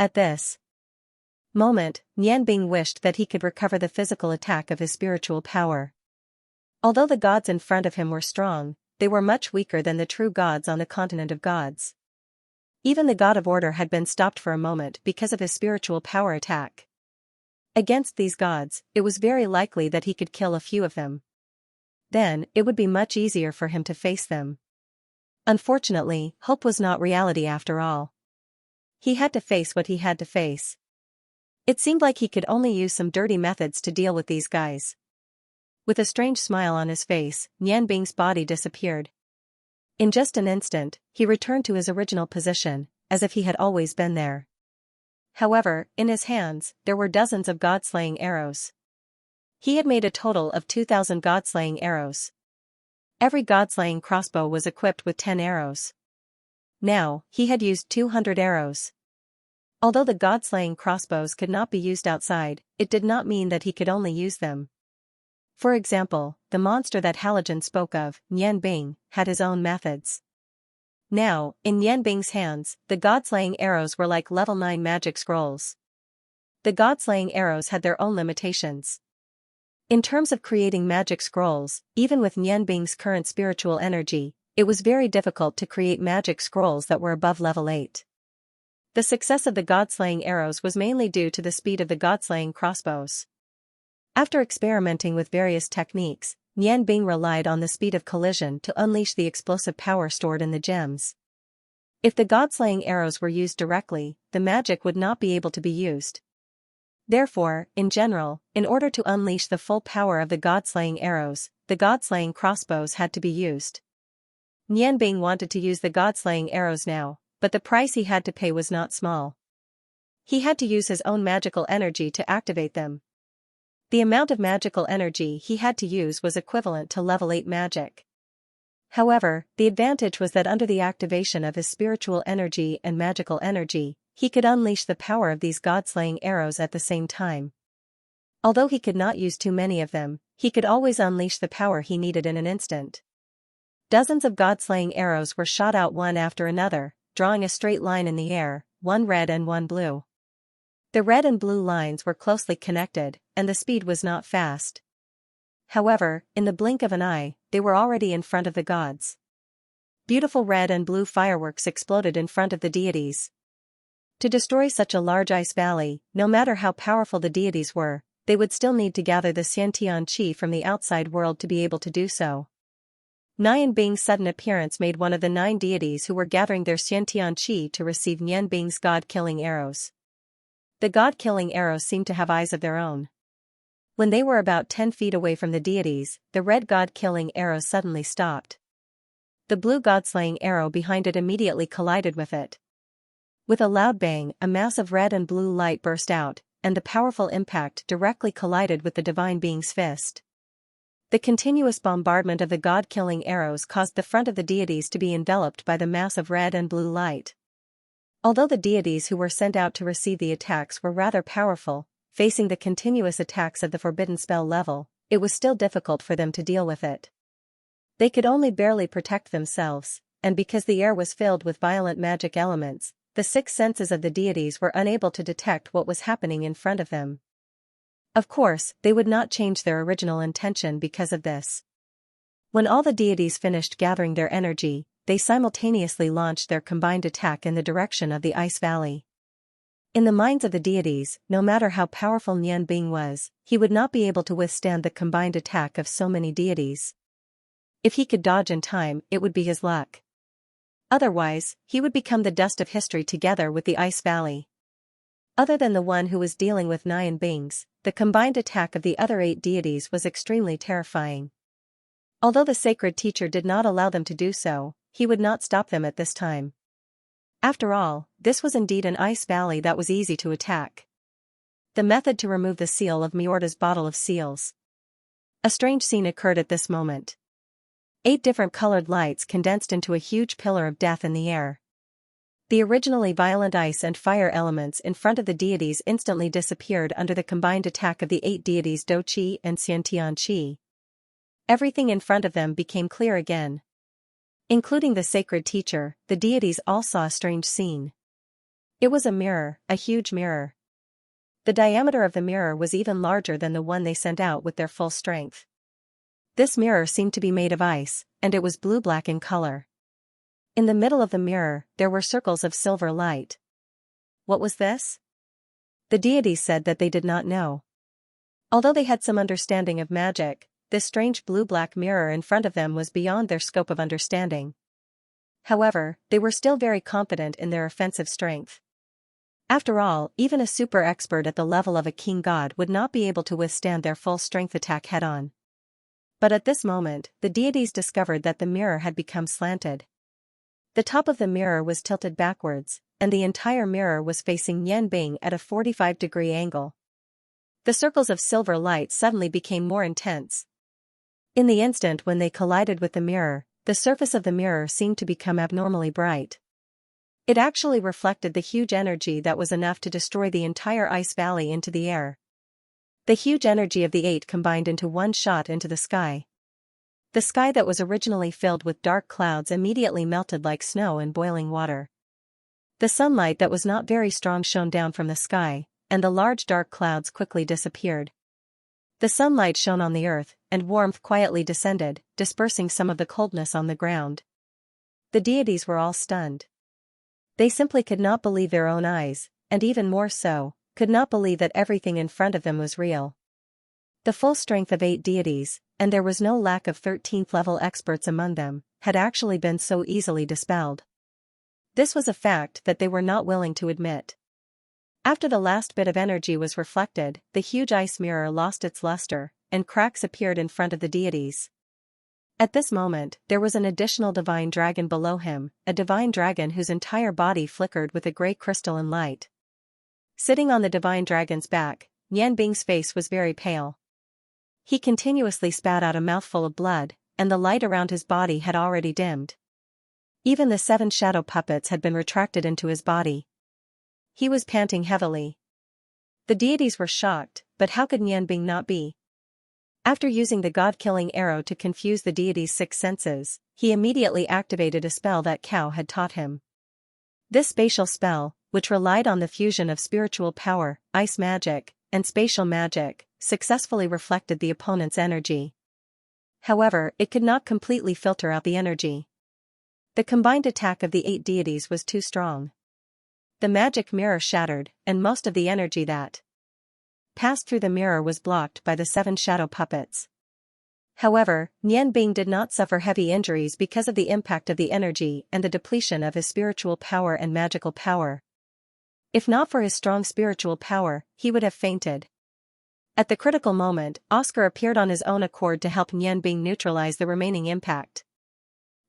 At this moment, Yanbing wished that he could recover the physical attack of his spiritual power. Although the gods in front of him were strong, they were much weaker than the true gods on the continent of gods. Even the god of order had been stopped for a moment because of his spiritual power attack. Against these gods, it was very likely that he could kill a few of them. Then, it would be much easier for him to face them. Unfortunately, hope was not reality after all. He had to face what he had to face. It seemed like he could only use some dirty methods to deal with these guys. With a strange smile on his face, Yanbing's body disappeared. In just an instant, he returned to his original position, as if he had always been there. However, in his hands, there were dozens of god-slaying arrows. He had made a total of 2,000 god-slaying arrows. Every god-slaying crossbow was equipped with 10 arrows. Now, he had used 200 arrows. Although the god-slaying crossbows could not be used outside, it did not mean that he could only use them. For example, the monster that Halogen spoke of, Nian Bing, had his own methods. Now, in Nian Bing's hands, the god-slaying arrows were like level 9 magic scrolls. The god-slaying arrows had their own limitations. In terms of creating magic scrolls, even with Nian Bing's current spiritual energy, it was very difficult to create magic scrolls that were above level 8. The success of the god-slaying arrows was mainly due to the speed of the god-slaying crossbows. After experimenting with various techniques, Nian Bing relied on the speed of collision to unleash the explosive power stored in the gems. If the god-slaying arrows were used directly, the magic would not be able to be used. Therefore, in general, in order to unleash the full power of the god-slaying arrows, the god-slaying crossbows had to be used. Nian Bing wanted to use the god-slaying arrows now, but the price he had to pay was not small. He had to use his own magical energy to activate them. The amount of magical energy he had to use was equivalent to level 8 magic. However, the advantage was that under the activation of his spiritual energy and magical energy, he could unleash the power of these god-slaying arrows at the same time. Although he could not use too many of them, he could always unleash the power he needed in an instant. Dozens of god-slaying arrows were shot out one after another, drawing a straight line in the air, one red and one blue. The red and blue lines were closely connected, and the speed was not fast. However, in the blink of an eye, they were already in front of the gods. Beautiful red and blue fireworks exploded in front of the deities. To destroy such a large ice valley, no matter how powerful the deities were, they would still need to gather the Xianxia from the outside world to be able to do so. Nian Bing's sudden appearance made one of the 9 deities who were gathering their Xianxia to receive Nian Bing's god-killing arrows. The god-killing arrows seemed to have eyes of their own. When they were about 10 feet away from the deities, the red god-killing arrow suddenly stopped. The blue god-slaying arrow behind it immediately collided with it. With a loud bang, a mass of red and blue light burst out, and the powerful impact directly collided with the divine being's fist. The continuous bombardment of the god-killing arrows caused the front of the deities to be enveloped by the mass of red and blue light. Although the deities who were sent out to receive the attacks were rather powerful, facing the continuous attacks of the forbidden spell level, it was still difficult for them to deal with it. They could only barely protect themselves, and because the air was filled with violent magic elements, the 6 senses of the deities were unable to detect what was happening in front of them. Of course, they would not change their original intention because of this. When all the deities finished gathering their energy, they simultaneously launched their combined attack in the direction of the ice valley. In the minds of the deities, no matter how powerful Nian Bing was, he would not be able to withstand the combined attack of so many deities. If he could dodge in time, it would be his luck. Otherwise, he would become the dust of history together with the ice valley. Other than the one who was dealing with Nian Bing's, the combined attack of the other 8 deities was extremely terrifying. Although the sacred teacher did not allow them to do so, he would not stop them at this time. After all, this was indeed an ice valley that was easy to attack. The method to remove the seal of Miorda's bottle of seals. A strange scene occurred at this moment. 8 different colored lights condensed into a huge pillar of death in the air. The originally violent ice and fire elements in front of the deities instantly disappeared under the combined attack of the 8 deities Douqi and Xiantianqi. Everything in front of them became clear again. Including the sacred teacher, the deities all saw a strange scene. It was a mirror, a huge mirror. The diameter of the mirror was even larger than the one they sent out with their full strength. This mirror seemed to be made of ice, and it was blue-black in color. In the middle of the mirror, there were circles of silver light. What was this? The deities said that they did not know. Although they had some understanding of magic, this strange blue-black mirror in front of them was beyond their scope of understanding. However, they were still very confident in their offensive strength. After all, even a super expert at the level of a king god would not be able to withstand their full strength attack head-on. But at this moment, the deities discovered that the mirror had become slanted. The top of the mirror was tilted backwards, and the entire mirror was facing Yanbing at a 45-degree angle. The circles of silver light suddenly became more intense. In the instant when they collided with the mirror, the surface of the mirror seemed to become abnormally bright. It actually reflected the huge energy that was enough to destroy the entire ice valley into the air. The huge energy of the 8 combined into one shot into the sky. The sky that was originally filled with dark clouds immediately melted like snow in boiling water. The sunlight that was not very strong shone down from the sky, and the large dark clouds quickly disappeared. The sunlight shone on the earth, and warmth quietly descended, dispersing some of the coldness on the ground. The deities were all stunned. They simply could not believe their own eyes, and even more so, could not believe that everything in front of them was real. The full strength of 8 deities, and there was no lack of 13th-level experts among them, had actually been so easily dispelled. This was a fact that they were not willing to admit. After the last bit of energy was reflected, the huge ice mirror lost its luster, and cracks appeared in front of the deities. At this moment, there was an additional divine dragon below him, a divine dragon whose entire body flickered with a grey crystalline light. Sitting on the divine dragon's back, Yanbing's face was very pale. He continuously spat out a mouthful of blood, and the light around his body had already dimmed. Even the 7 shadow puppets had been retracted into his body. He was panting heavily. The deities were shocked, but how could Yanbing not be? After using the god-killing arrow to confuse the deity's 6 senses, he immediately activated a spell that Cao had taught him. This spatial spell, which relied on the fusion of spiritual power, ice magic, and spatial magic, successfully reflected the opponent's energy. However, it could not completely filter out the energy. The combined attack of the 8 deities was too strong. The magic mirror shattered, and most of the energy that passed through the mirror was blocked by the 7 shadow puppets. However, Yanbing did not suffer heavy injuries because of the impact of the energy and the depletion of his spiritual power and magical power. If not for his strong spiritual power, he would have fainted. At the critical moment, Oscar appeared on his own accord to help Yanbing neutralize the remaining impact.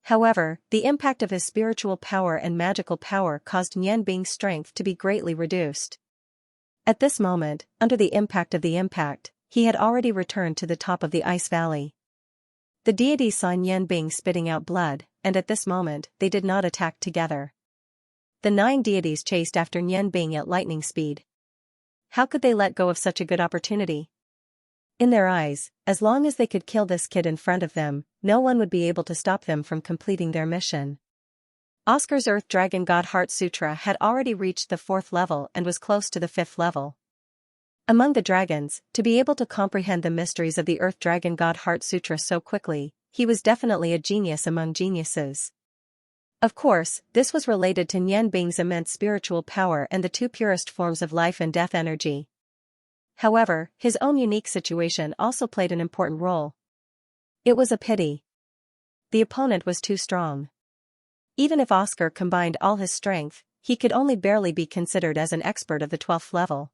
However, the impact of his spiritual power and magical power caused Yanbing's strength to be greatly reduced. At this moment, under the impact of the impact, he had already returned to the top of the ice valley. The deities saw Yanbing spitting out blood, and at this moment, they did not attack together. The 9 deities chased after Yanbing at lightning speed. How could they let go of such a good opportunity? In their eyes, as long as they could kill this kid in front of them, no one would be able to stop them from completing their mission. Oscar's Earth Dragon God Heart Sutra had already reached the 4th level and was close to the 5th level. Among the dragons, to be able to comprehend the mysteries of the Earth Dragon God Heart Sutra so quickly, he was definitely a genius among geniuses. Of course, this was related to Yanbing's immense spiritual power and the 2 purest forms of life and death energy. However, his own unique situation also played an important role. It was a pity. The opponent was too strong. Even if Oscar combined all his strength, he could only barely be considered as an expert of the 12th level.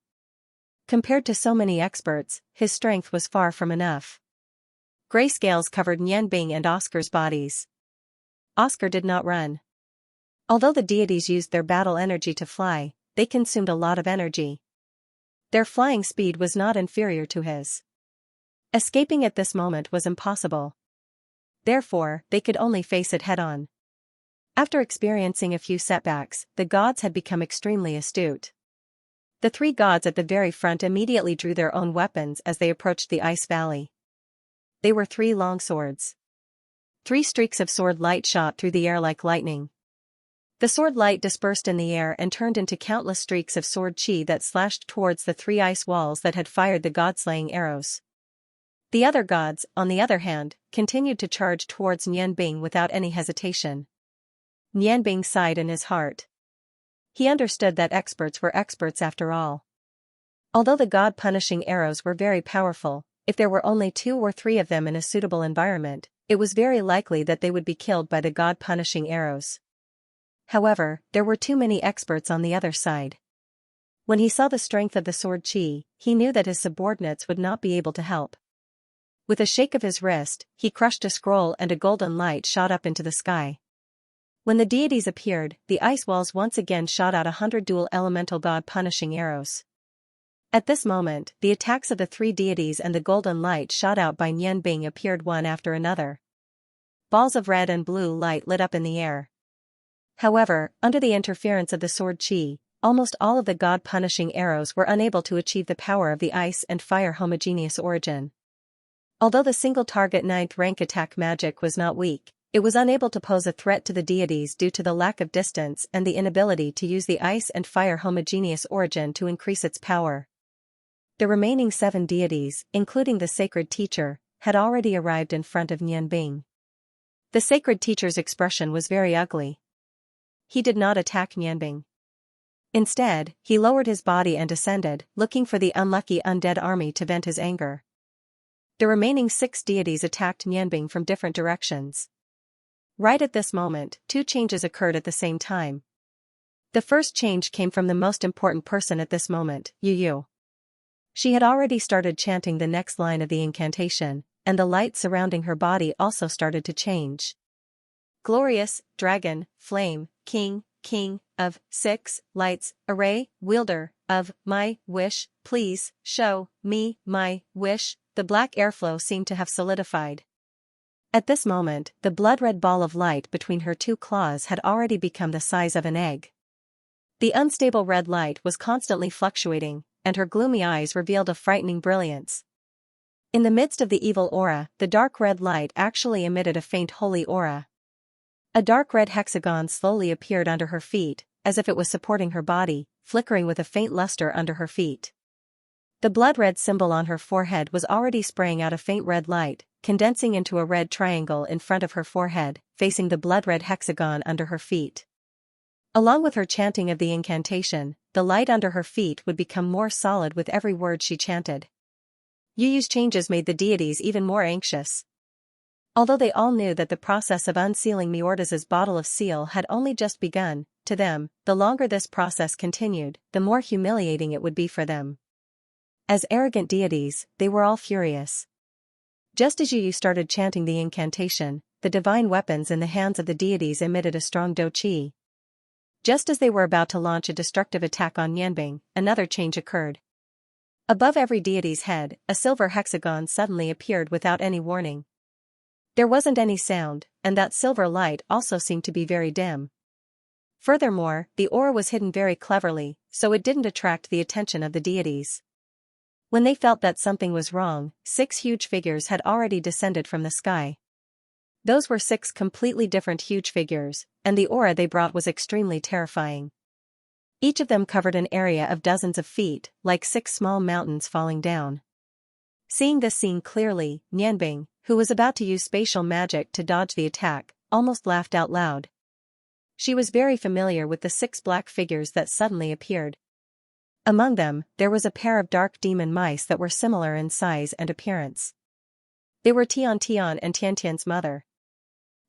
Compared to so many experts, his strength was far from enough. Gray scales covered Yanbing and Oscar's bodies. Oscar did not run. Although the deities used their battle energy to fly, they consumed a lot of energy. Their flying speed was not inferior to his. Escaping at this moment was impossible. Therefore, they could only face it head-on. After experiencing a few setbacks, the gods had become extremely astute. The 3 gods at the very front immediately drew their own weapons as they approached the ice valley. They were 3 long swords. 3 streaks of sword light shot through the air like lightning. The sword light dispersed in the air and turned into countless streaks of sword chi that slashed towards the 3 ice walls that had fired the god-slaying arrows. The other gods, on the other hand, continued to charge towards Yanbing without any hesitation. Yanbing sighed in his heart. He understood that experts were experts after all. Although the god-punishing arrows were very powerful, if there were only 2 or 3 of them in a suitable environment, it was very likely that they would be killed by the god-punishing arrows. However, there were too many experts on the other side. When he saw the strength of the sword chi, he knew that his subordinates would not be able to help. With a shake of his wrist, he crushed a scroll and a golden light shot up into the sky. When the deities appeared, the ice walls once again shot out 100 dual elemental god-punishing arrows. At this moment, the attacks of the three deities and the golden light shot out by Nianbing appeared one after another. Balls of red and blue light lit up in the air. However, under the interference of the sword qi, almost all of the god-punishing arrows were unable to achieve the power of the ice and fire homogeneous origin. Although the single-target 9th rank attack magic was not weak, it was unable to pose a threat to the deities due to the lack of distance and the inability to use the ice and fire homogeneous origin to increase its power. The remaining 7 deities, including the sacred teacher, had already arrived in front of Nianbing. The sacred teacher's expression was very ugly. He did not attack Nianbing. Instead, he lowered his body and descended, looking for the unlucky undead army to vent his anger. The remaining 6 deities attacked Nianbing from different directions. Right at this moment, 2 changes occurred at the same time. The first change came from the most important person at this moment, Yu Yu. She had already started chanting the next line of the incantation, and the light surrounding her body also started to change. Glorious, dragon, flame, king, of 6 lights, array, wielder, of my wish, please, show me my wish. The black airflow seemed to have solidified. At this moment, the blood-red ball of light between her 2 claws had already become the size of an egg. The unstable red light was constantly fluctuating, and her gloomy eyes revealed a frightening brilliance. In the midst of the evil aura, the dark red light actually emitted a faint holy aura. A dark red hexagon slowly appeared under her feet, as if it was supporting her body, flickering with a faint luster under her feet. The blood-red symbol on her forehead was already spraying out a faint red light, condensing into a red triangle in front of her forehead, facing the blood-red hexagon under her feet. Along with her chanting of the incantation, the light under her feet would become more solid with every word she chanted. Yu Yu's changes made the deities even more anxious. Although they all knew that the process of unsealing Meordas's bottle of seal had only just begun, to them, the longer this process continued, the more humiliating it would be for them. As arrogant deities, they were all furious. Just as Yu Yu started chanting the incantation, the divine weapons in the hands of the deities emitted a strong do qi. Just as they were about to launch a destructive attack on Nianbing, another change occurred. Above every deity's head, a silver hexagon suddenly appeared without any warning. There wasn't any sound, and that silver light also seemed to be very dim. Furthermore, the aura was hidden very cleverly, so it didn't attract the attention of the deities. When they felt that something was wrong, 6 huge figures had already descended from the sky. Those were 6 completely different huge figures, and the aura they brought was extremely terrifying. Each of them covered an area of dozens of feet, like 6 small mountains falling down. Seeing this scene clearly, Nianbing, who was about to use spatial magic to dodge the attack, almost laughed out loud. She was very familiar with the 6 black figures that suddenly appeared. Among them, there was a pair of dark demon mice that were similar in size and appearance. They were Tian Tian and Tian Tian's mother.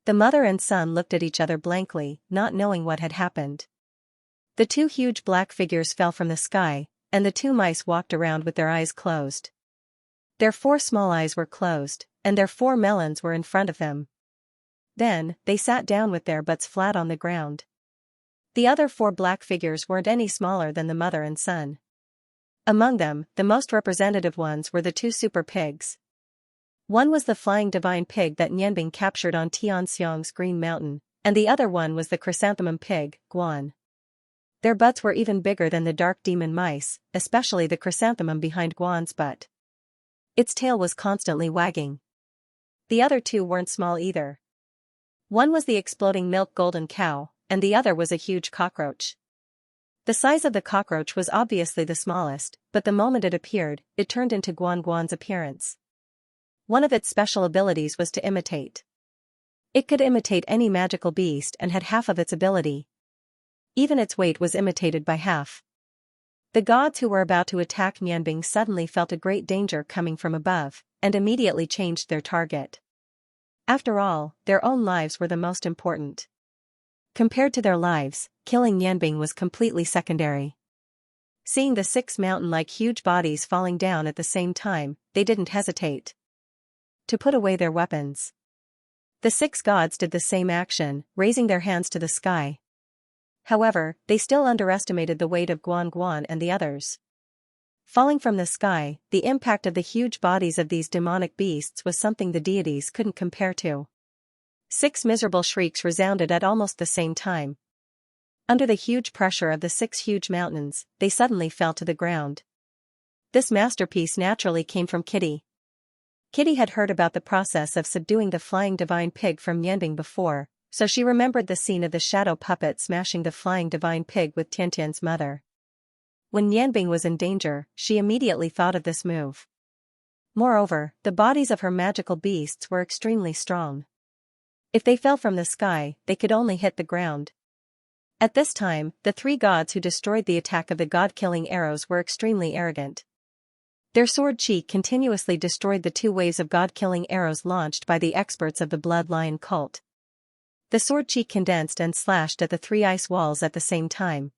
The mother and son looked at each other blankly, not knowing what had happened. The 2 huge black figures fell from the sky, and the 2 mice walked around with their eyes closed. Their 4 small eyes were closed, and their 4 melons were in front of them. Then, they sat down with their butts flat on the ground. The other 4 black figures weren't any smaller than the mother and son. Among them, the most representative ones were the 2 super pigs. One was the flying divine pig that Nianbing captured on Tianxiang's Green Mountain, and the other one was the chrysanthemum pig, Guan. Their butts were even bigger than the dark demon mice, especially the chrysanthemum behind Guan's butt. Its tail was constantly wagging. The other 2 weren't small either. One was the exploding milk golden cow, and the other was a huge cockroach. The size of the cockroach was obviously the smallest, but the moment it appeared, it turned into Guan's appearance. One of its special abilities was to imitate. It could imitate any magical beast and had half of its ability. Even its weight was imitated by half. The gods who were about to attack Nianbing suddenly felt a great danger coming from above, and immediately changed their target. After all, their own lives were the most important. Compared to their lives, killing Nianbing was completely secondary. Seeing the 6 mountain-like huge bodies falling down at the same time, they didn't hesitate. to put away their weapons. The 6 gods did the same action, raising their hands to the sky. However, they still underestimated the weight of Guan Guan and the others. Falling from the sky, the impact of the huge bodies of these demonic beasts was something the deities couldn't compare to. 6 miserable shrieks resounded at almost the same time. Under the huge pressure of the 6 huge mountains, they suddenly fell to the ground. This masterpiece naturally came from Kitty. Kitty had heard about the process of subduing the flying divine pig from Yanbing before, so she remembered the scene of the shadow puppet smashing the flying divine pig with Tiantian's mother. When Yanbing was in danger, she immediately thought of this move. Moreover, the bodies of her magical beasts were extremely strong. If they fell from the sky, they could only hit the ground. At this time, the 3 gods who destroyed the attack of the god-killing arrows were extremely arrogant. Their sword chi continuously destroyed the 2 waves of god-killing arrows launched by the experts of the Blood Lion cult. The sword chi condensed and slashed at the 3 ice walls at the same time.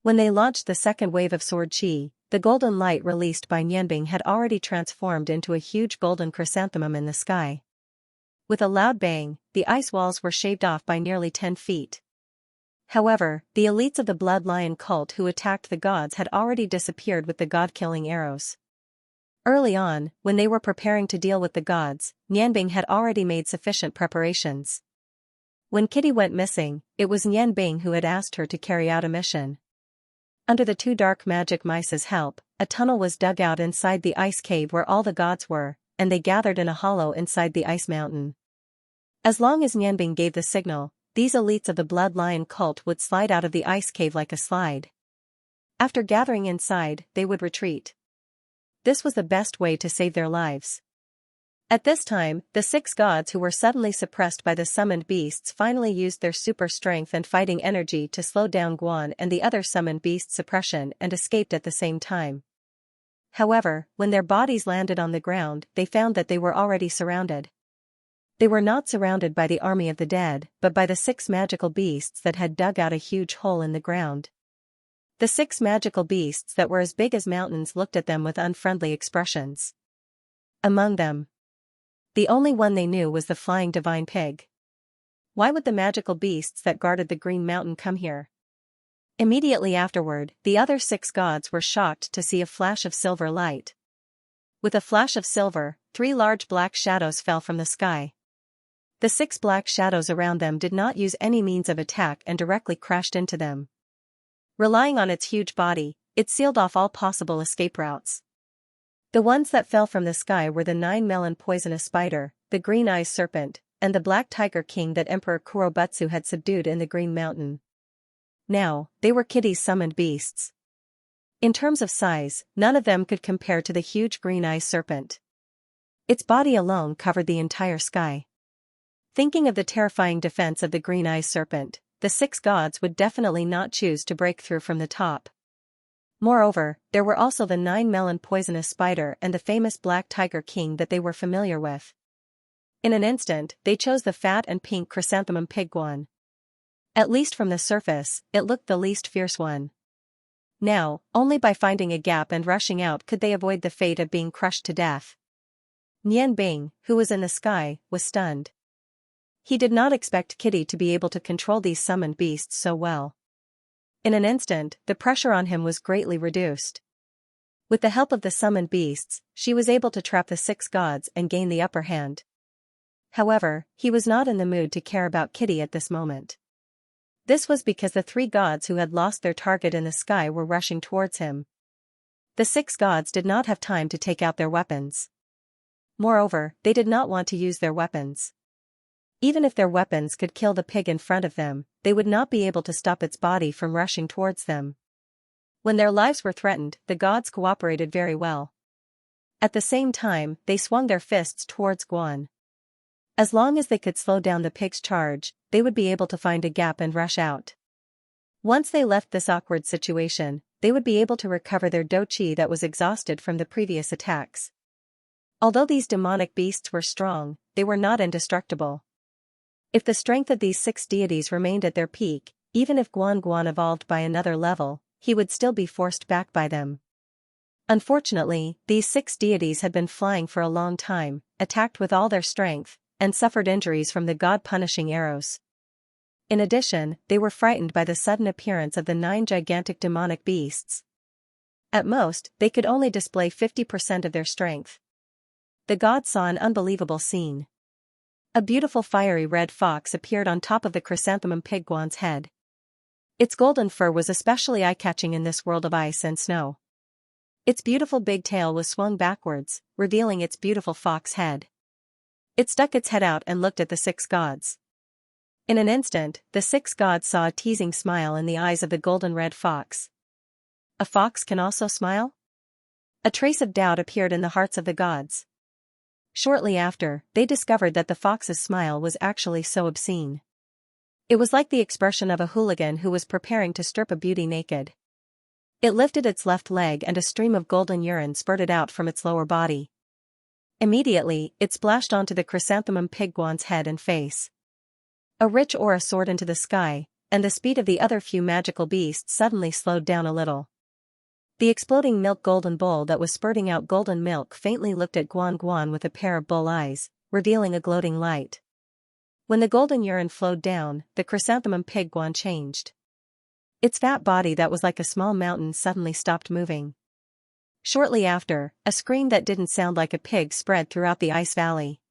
When they launched the second wave of sword chi, the golden light released by Yanbing had already transformed into a huge golden chrysanthemum in the sky. With a loud bang, the ice walls were shaved off by nearly 10 feet. However, the elites of the Blood Lion cult who attacked the gods had already disappeared with the god-killing arrows. Early on, when they were preparing to deal with the gods, Yanbing had already made sufficient preparations. When Kitty went missing, it was Yanbing who had asked her to carry out a mission. Under the 2 dark magic mice's help, a tunnel was dug out inside the ice cave where all the gods were, and they gathered in a hollow inside the ice mountain. As long as Yanbing gave the signal, these elites of the Blood Lion cult would slide out of the ice cave like a slide. After gathering inside, they would retreat. This was the best way to save their lives. At this time, the 6 gods who were suddenly suppressed by the summoned beasts finally used their super strength and fighting energy to slow down Guan and the other summoned beasts' suppression and escaped at the same time. However, when their bodies landed on the ground, they found that they were already surrounded. They were not surrounded by the army of the dead, but by the 6 magical beasts that had dug out a huge hole in the ground. The 6 magical beasts that were as big as mountains looked at them with unfriendly expressions. Among them, the only one they knew was the flying divine pig. Why would the magical beasts that guarded the Green Mountain come here? Immediately afterward, the other 6 gods were shocked to see a flash of silver light. With a flash of silver, 3 large black shadows fell from the sky. The 6 black shadows around them did not use any means of attack and directly crashed into them. Relying on its huge body, it sealed off all possible escape routes. The ones that fell from the sky were the 9-melon poisonous spider, the green-eyed serpent, and the black tiger king that Emperor Kurobutsu had subdued in the Green Mountain. Now, they were Kitty's summoned beasts. In terms of size, none of them could compare to the huge green-eyed serpent. Its body alone covered the entire sky. Thinking of the terrifying defense of the green-eyed serpent, the 6 gods would definitely not choose to break through from the top. Moreover, there were also the 9-melon poisonous spider and the famous black tiger king that they were familiar with. In an instant, they chose the fat and pink chrysanthemum pig one. At least from the surface, it looked the least fierce one. Now, only by finding a gap and rushing out could they avoid the fate of being crushed to death. Yanbing, who was in the sky, was stunned. He did not expect Kitty to be able to control these summoned beasts so well. In an instant, the pressure on him was greatly reduced. With the help of the summoned beasts, she was able to trap the 6 gods and gain the upper hand. However, he was not in the mood to care about Kitty at this moment. This was because the 3 gods who had lost their target in the sky were rushing towards him. The 6 gods did not have time to take out their weapons. Moreover, they did not want to use their weapons. Even if their weapons could kill the pig in front of them, they would not be able to stop its body from rushing towards them. When their lives were threatened, the gods cooperated very well. At the same time, they swung their fists towards Guan. As long as they could slow down the pig's charge, they would be able to find a gap and rush out. Once they left this awkward situation, they would be able to recover their do-chi that was exhausted from the previous attacks. Although these demonic beasts were strong, they were not indestructible. If the strength of these 6 deities remained at their peak, even if Guan Guan evolved by another level, he would still be forced back by them. Unfortunately, these 6 deities had been flying for a long time, attacked with all their strength, and suffered injuries from the god-punishing arrows. In addition, they were frightened by the sudden appearance of the 9 gigantic demonic beasts. At most, they could only display 50% of their strength. The gods saw an unbelievable scene. A beautiful fiery red fox appeared on top of the chrysanthemum pig Guan's head. Its golden fur was especially eye-catching in this world of ice and snow. Its beautiful big tail was swung backwards, revealing its beautiful fox head. It stuck its head out and looked at the 6 gods. In an instant, the 6 gods saw a teasing smile in the eyes of the golden red fox. A fox can also smile? A trace of doubt appeared in the hearts of the gods. Shortly after, they discovered that the fox's smile was actually so obscene. It was like the expression of a hooligan who was preparing to strip a beauty naked. It lifted its left leg and a stream of golden urine spurted out from its lower body. Immediately, it splashed onto the chrysanthemum pig Guan's head and face. A rich aura soared into the sky, and the speed of the other few magical beasts suddenly slowed down a little. The exploding milk golden bowl that was spurting out golden milk faintly looked at Guan with a pair of bull eyes, revealing a gloating light. When the golden urine flowed down, the chrysanthemum pig Guan changed. Its fat body that was like a small mountain suddenly stopped moving. Shortly after, a scream that didn't sound like a pig spread throughout the ice valley.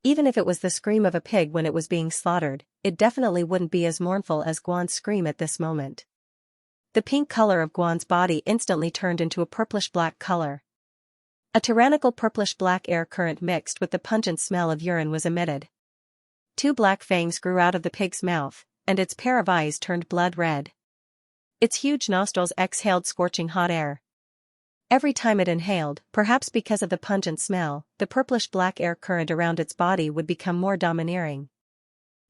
Even if it was the scream of a pig when it was being slaughtered, it definitely wouldn't be as mournful as Guan's scream at this moment. The pink color of Guan's body instantly turned into a purplish-black color. A tyrannical purplish-black air current mixed with the pungent smell of urine was emitted. 2 black fangs grew out of the pig's mouth, and its pair of eyes turned blood red. Its huge nostrils exhaled scorching hot air. Every time it inhaled, perhaps because of the pungent smell, the purplish-black air current around its body would become more domineering.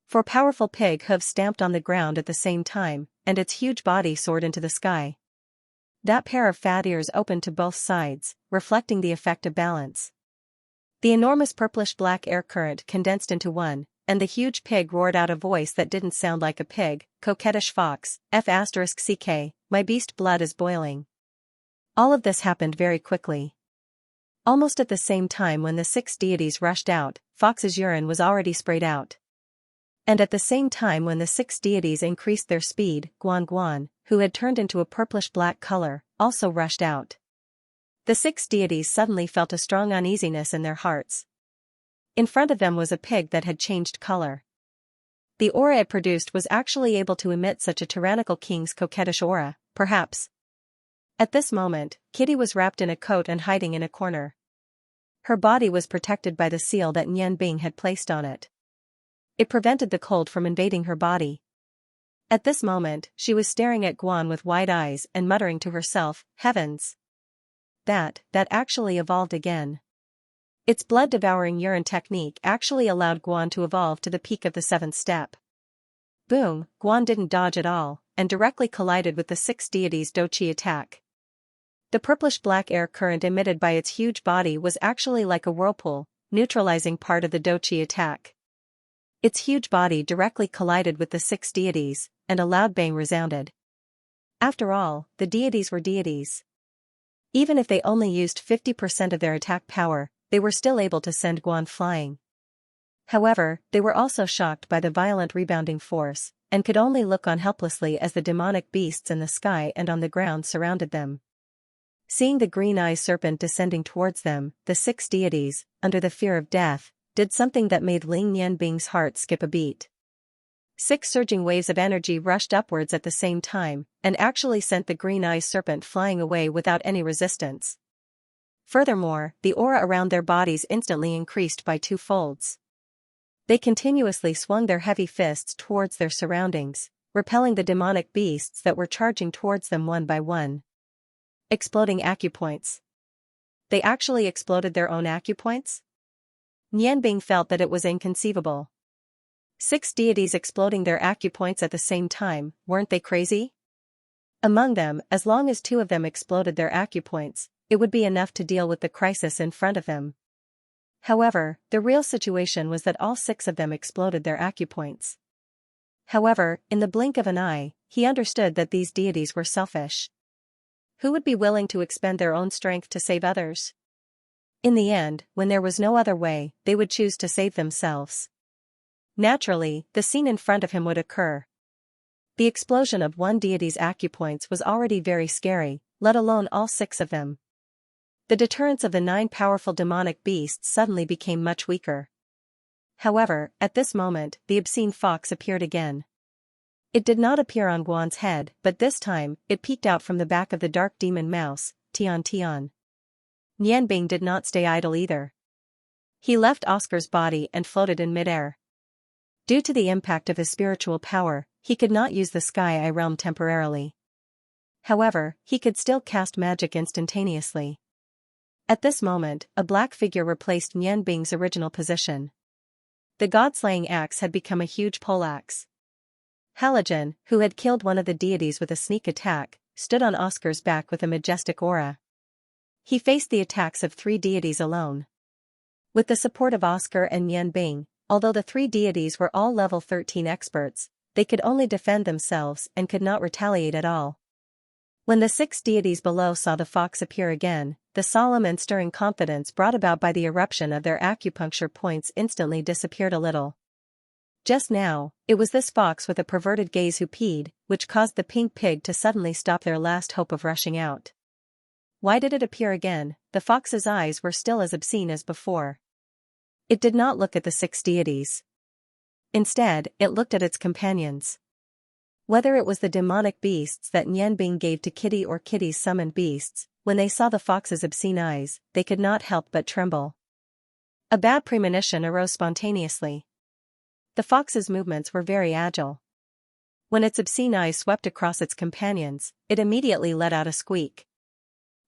4 powerful pig hooves stamped on the ground at the same time, and its huge body soared into the sky. That pair of fat ears opened to both sides, reflecting the effect of balance. The enormous purplish-black air current condensed into one, and the huge pig roared out a voice that didn't sound like a pig, coquettish fox, F***ck, my beast blood is boiling. All of this happened very quickly. Almost at the same time when the 6 deities rushed out, Fox's urine was already sprayed out. And at the same time when the 6 deities increased their speed, Guan, who had turned into a purplish-black color, also rushed out. The 6 deities suddenly felt a strong uneasiness in their hearts. In front of them was a pig that had changed color. The aura it produced was actually able to emit such a tyrannical king's coquettish aura, perhaps. At this moment, Kitty was wrapped in a coat and hiding in a corner. Her body was protected by the seal that Nian Bing had placed on it. It prevented the cold from invading her body. At this moment, she was staring at Guan with wide eyes and muttering to herself, heavens! That actually evolved again. Its blood-devouring urine technique actually allowed Guan to evolve to the peak of the 7th step. Boom, Guan didn't dodge at all, and directly collided with the 6 deities' Doqi attack. The purplish-black air current emitted by its huge body was actually like a whirlpool, neutralizing part of the Doqi attack. Its huge body directly collided with the 6 deities, and a loud bang resounded. After all, the deities were deities. Even if they only used 50% of their attack power, they were still able to send Guan flying. However, they were also shocked by the violent rebounding force, and could only look on helplessly as the demonic beasts in the sky and on the ground surrounded them. Seeing the green-eyed serpent descending towards them, the 6 deities, under the fear of death, did something that made Ling Nianbing's heart skip a beat. 6 surging waves of energy rushed upwards at the same time, and actually sent the green-eyed serpent flying away without any resistance. Furthermore, the aura around their bodies instantly increased by 2 folds. They continuously swung their heavy fists towards their surroundings, repelling the demonic beasts that were charging towards them one by one. Exploding acupoints. They actually exploded their own acupoints? Nianbing felt that it was inconceivable. 6 deities exploding their acupoints at the same time, weren't they crazy? Among them, as long as 2 of them exploded their acupoints, it would be enough to deal with the crisis in front of them. However, the real situation was that all 6 of them exploded their acupoints. However, in the blink of an eye, he understood that these deities were selfish. Who would be willing to expend their own strength to save others? In the end, when there was no other way, they would choose to save themselves. Naturally, the scene in front of him would occur. The explosion of one deity's acupoints was already very scary, let alone all 6 of them. The deterrence of the 9 powerful demonic beasts suddenly became much weaker. However, at this moment, the obscene fox appeared again. It did not appear on Guan's head, but this time, it peeked out from the back of the dark demon mouse, Tian Tian. Nianbing did not stay idle either. He left Oscar's body and floated in midair. Due to the impact of his spiritual power, he could not use the Sky Eye realm temporarily. However, he could still cast magic instantaneously. At this moment, a black figure replaced Nianbing's original position. The god-slaying axe had become a huge poleaxe. Halogen, who had killed one of the deities with a sneak attack, stood on Oscar's back with a majestic aura. He faced the attacks of 3 deities alone. With the support of Oscar and Nianbing, although the 3 deities were all level 13 experts, they could only defend themselves and could not retaliate at all. When the 6 deities below saw the fox appear again, the solemn and stirring confidence brought about by the eruption of their acupuncture points instantly disappeared a little. Just now, it was this fox with a perverted gaze who peed, which caused the pink pig to suddenly stop their last hope of rushing out. Why did it appear again? The fox's eyes were still as obscene as before. It did not look at the 6 deities. Instead, it looked at its companions. Whether it was the demonic beasts that Nianbing gave to Kitty or Kitty's summoned beasts, when they saw the fox's obscene eyes, they could not help but tremble. A bad premonition arose spontaneously. The fox's movements were very agile. When its obscene eyes swept across its companions, it immediately let out a squeak.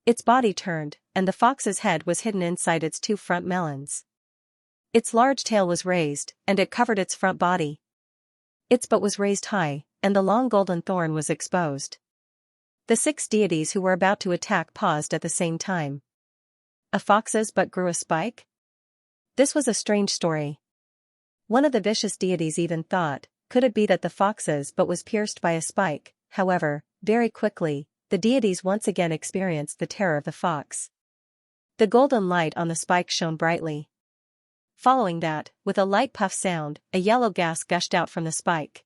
Its body turned, and the fox's head was hidden inside its 2 front melons. Its large tail was raised, and it covered its front body. Its butt was raised high, and the long golden thorn was exposed. The 6 deities who were about to attack paused at the same time. A fox's butt grew a spike? This was a strange story. One of the vicious deities even thought, could it be that the fox's butt was pierced by a spike? However, very quickly, the deities once again experienced the terror of the fox. The golden light on the spike shone brightly. Following that, with a light puff sound, a yellow gas gushed out from the spike.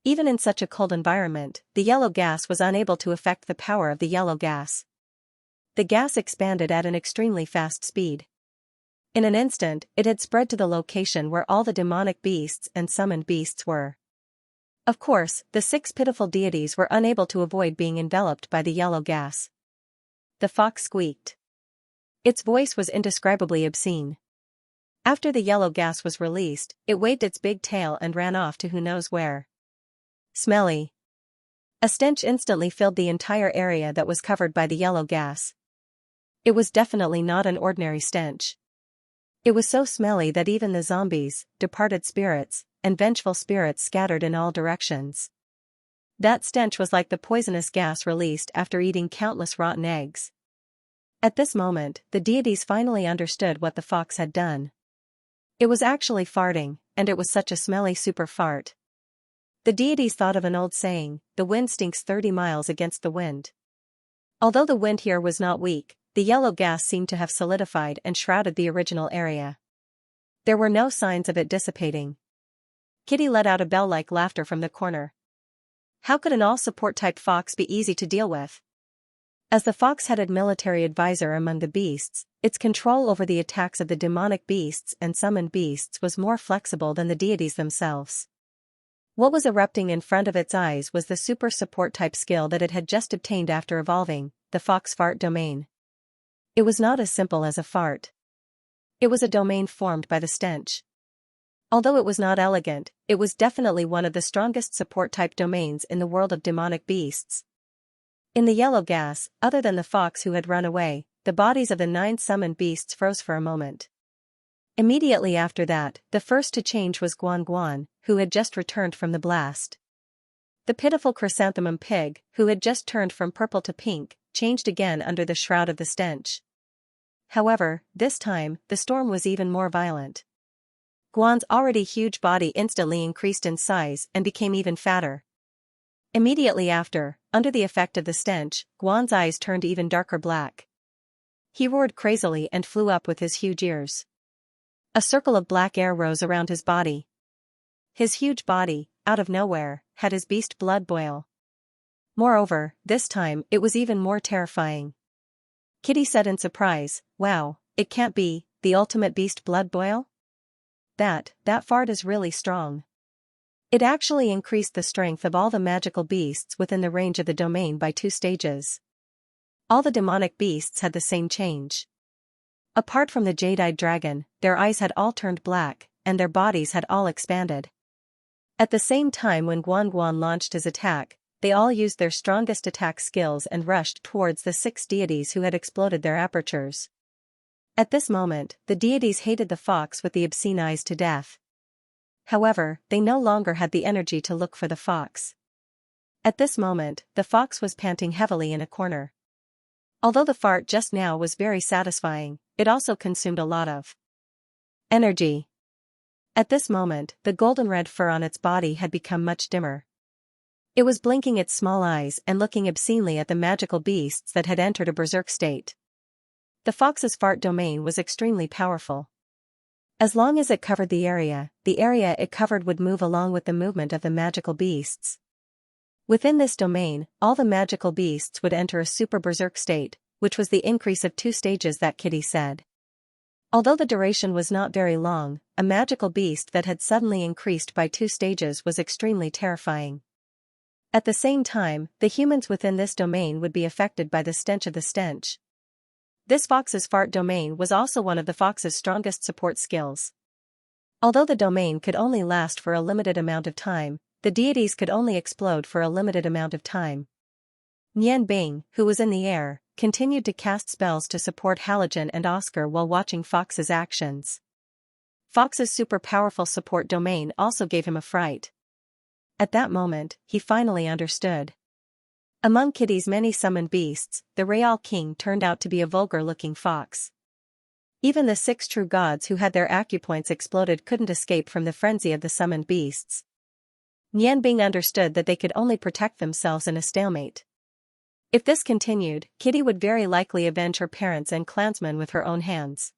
Even in such a cold environment, the yellow gas was unable to affect the power of the yellow gas. The gas expanded at an extremely fast speed. In an instant, it had spread to the location where all the demonic beasts and summoned beasts were. Of course, the 6 pitiful deities were unable to avoid being enveloped by the yellow gas. The fox squeaked. Its voice was indescribably obscene. After the yellow gas was released, it waved its big tail and ran off to who knows where. Smelly. A stench instantly filled the entire area that was covered by the yellow gas. It was definitely not an ordinary stench. It was so smelly that even the zombies, departed spirits, and vengeful spirits scattered in all directions. That stench was like the poisonous gas released after eating countless rotten eggs. At this moment, the deities finally understood what the fox had done. It was actually farting, and it was such a smelly super fart. The deities thought of an old saying, the wind stinks 30 miles against the wind. Although the wind here was not weak, the yellow gas seemed to have solidified and shrouded the original area. There were no signs of it dissipating. Kitty let out a bell-like laughter from the corner. How could an all-support type fox be easy to deal with? As the fox-headed military advisor among the beasts, its control over the attacks of the demonic beasts and summoned beasts was more flexible than the deities themselves. What was erupting in front of its eyes was the super support type skill that it had just obtained after evolving, the fox fart domain. It was not as simple as a fart. It was a domain formed by the stench. Although it was not elegant, it was definitely one of the strongest support type domains in the world of demonic beasts. In the yellow gas, other than the fox who had run away, the bodies of the 9 summoned beasts froze for a moment. Immediately after that, the first to change was Guan Guan, who had just returned from the blast. The pitiful chrysanthemum pig, who had just turned from purple to pink, changed again under the shroud of the stench. However, this time, the storm was even more violent. Guan's already huge body instantly increased in size and became even fatter. Immediately after, under the effect of the stench, Guan's eyes turned even darker black. He roared crazily and flew up with his huge ears. A circle of black air rose around his body. His huge body, out of nowhere, had his beast blood boil. Moreover, this time it was even more terrifying. Kitty said in surprise, "Wow, it can't be, the ultimate beast blood boil? That fart is really strong." It actually increased the strength of all the magical beasts within the range of the domain by 2 stages. All the demonic beasts had the same change. Apart from the jade-eyed dragon, their eyes had all turned black, and their bodies had all expanded. At the same time when Guan launched his attack, they all used their strongest attack skills and rushed towards the 6 deities who had exploded their apertures. At this moment, the deities hated the fox with the obscene eyes to death. However, they no longer had the energy to look for the fox. At this moment, the fox was panting heavily in a corner. Although the fart just now was very satisfying, it also consumed a lot of energy. At this moment, the golden-red fur on its body had become much dimmer. It was blinking its small eyes and looking obscenely at the magical beasts that had entered a berserk state. The fox's fart domain was extremely powerful. As long as it covered the area it covered would move along with the movement of the magical beasts. Within this domain, all the magical beasts would enter a super berserk state, which was the increase of 2 stages that Kitty said. Although the duration was not very long, a magical beast that had suddenly increased by 2 stages was extremely terrifying. At the same time, the humans within this domain would be affected by the stench of the stench. This fox's fart domain was also one of the fox's strongest support skills. Although the domain could only last for a limited amount of time, the deities could only explode for a limited amount of time. Nian Bing, who was in the air, continued to cast spells to support Halogen and Oscar while watching Fox's actions. Fox's super powerful support domain also gave him a fright. At that moment, he finally understood. Among Kitty's many summoned beasts, the Real King turned out to be a vulgar-looking fox. Even the 6 true gods who had their acupoints exploded couldn't escape from the frenzy of the summoned beasts. Nian Bing understood that they could only protect themselves in a stalemate. If this continued, Kitty would very likely avenge her parents and clansmen with her own hands.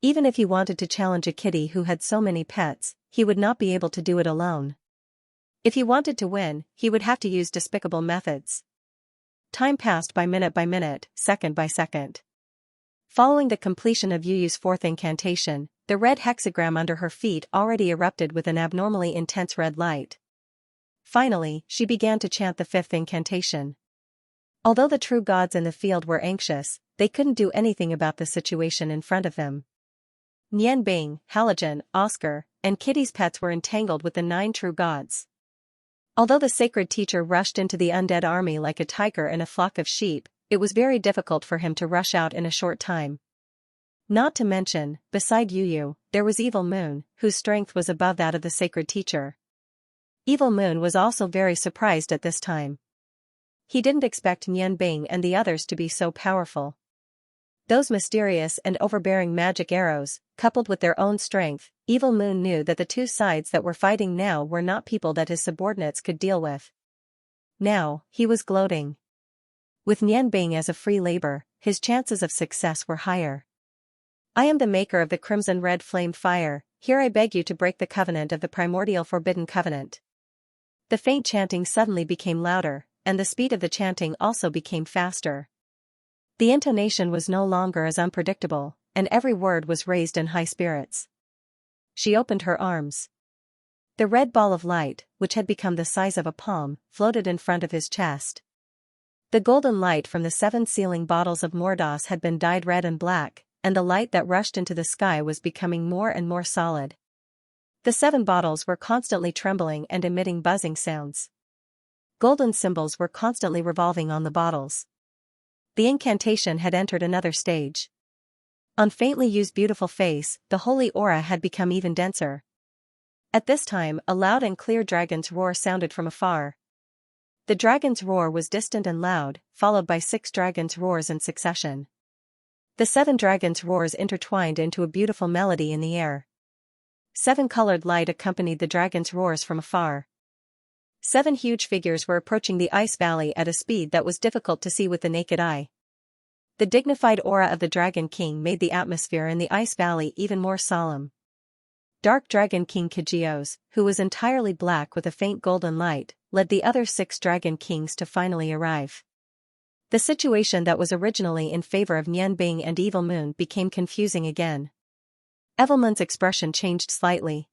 Even if he wanted to challenge a kitty who had so many pets, he would not be able to do it alone. If he wanted to win, he would have to use despicable methods. Time passed by minute, second by second. Following the completion of Yuyu's 4th incantation, the red hexagram under her feet already erupted with an abnormally intense red light. Finally, she began to chant the 5th incantation. Although the true gods in the field were anxious, they couldn't do anything about the situation in front of them. Nian Bing, Halogen, Oscar, and Kitty's pets were entangled with the 9 true gods. Although the sacred teacher rushed into the undead army like a tiger in a flock of sheep, it was very difficult for him to rush out in a short time. Not to mention, beside Yuyu, there was Evil Moon, whose strength was above that of the sacred teacher. Evil Moon was also very surprised at this time. He didn't expect Nian Bing and the others to be so powerful. Those mysterious and overbearing magic arrows, coupled with their own strength, Evil Moon knew that the 2 sides that were fighting now were not people that his subordinates could deal with. Now, he was gloating. With Nian Bing as a free labor, his chances of success were higher. "I am the maker of the crimson red flame fire, here I beg you to break the covenant of the primordial forbidden covenant." The faint chanting suddenly became louder, and the speed of the chanting also became faster. The intonation was no longer as unpredictable, and every word was raised in high spirits. She opened her arms. The red ball of light, which had become the size of a palm, floated in front of his chest. The golden light from the 7 sealing bottles of Mordos had been dyed red and black, and the light that rushed into the sky was becoming more and more solid. The 7 bottles were constantly trembling and emitting buzzing sounds. Golden symbols were constantly revolving on the bottles. The incantation had entered another stage. On faintly used beautiful face, the holy aura had become even denser. At this time, a loud and clear dragon's roar sounded from afar. The dragon's roar was distant and loud, followed by 6 dragons' roars in succession. The 7 dragons' roars intertwined into a beautiful melody in the air. 7 colored light accompanied the dragon's roars from afar. 7 huge figures were approaching the ice valley at a speed that was difficult to see with the naked eye. The dignified aura of the Dragon King made the atmosphere in the ice valley even more solemn. Dark Dragon King Xianxia, who was entirely black with a faint golden light, led the other 6 Dragon Kings to finally arrive. The situation that was originally in favor of Nianbing and Evil Moon became confusing again. Evil Moon's expression changed slightly.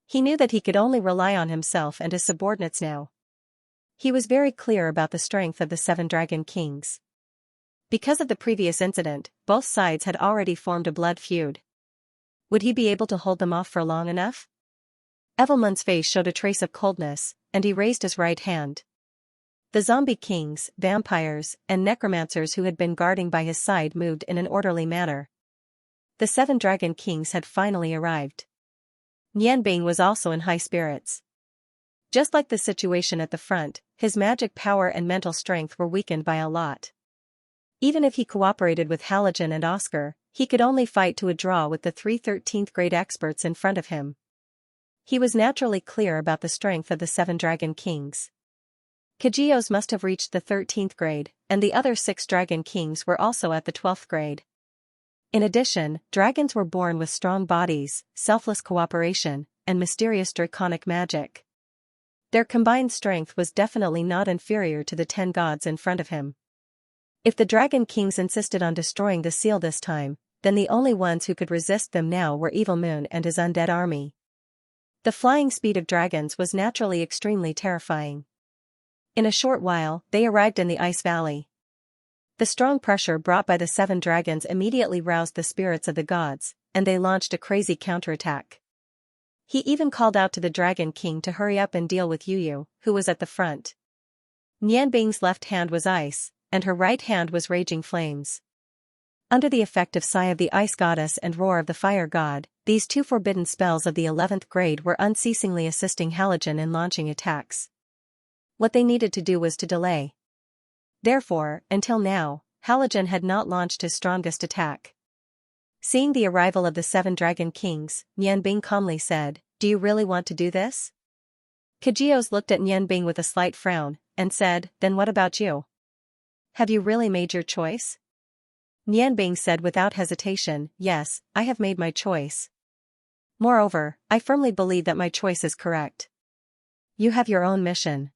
He knew that he could only rely on himself and his subordinates now. He was very clear about the strength of the 7 Dragon Kings. Because of the previous incident, both sides had already formed a blood feud. Would he be able to hold them off for long enough? Evil Moon's face showed a trace of coldness, and he raised his right hand. The zombie kings, vampires, and necromancers who had been guarding by his side moved in an orderly manner. The 7 Dragon Kings had finally arrived. Nianbing was also in high spirits. Just like the situation at the front, his magic power and mental strength were weakened by a lot. Even if he cooperated with Halogen and Oscar, he could only fight to a draw with the 3 13th grade experts in front of him. He was naturally clear about the strength of the 7 Dragon Kings. Xianxia must have reached the 13th grade, and the other 6 Dragon Kings were also at the 12th grade. In addition, dragons were born with strong bodies, selfless cooperation, and mysterious draconic magic. Their combined strength was definitely not inferior to the 10 gods in front of him. If the Dragon Kings insisted on destroying the seal this time, then the only ones who could resist them now were Evil Moon and his undead army. The flying speed of dragons was naturally extremely terrifying. In a short while, they arrived in the ice valley. The strong pressure brought by the 7 dragons immediately roused the spirits of the gods, and they launched a crazy counterattack. He even called out to the Dragon King to hurry up and deal with Yu, who was at the front. Nianbing's left hand was ice, and her right hand was raging flames. Under the effect of Sigh of the Ice Goddess and Roar of the Fire God, these 2 forbidden spells of the 11th grade were unceasingly assisting Halogen in launching attacks. What they needed to do was to delay. Therefore, until now, Halogen had not launched his strongest attack. Seeing the arrival of the 7 Dragon Kings, Nianbing calmly said, "Do you really want to do this?" Xianxia looked at Nianbing with a slight frown, and said, "Then what about you? Have you really made your choice?" Nianbing said without hesitation, "Yes, I have made my choice. Moreover, I firmly believe that my choice is correct. You have your own mission.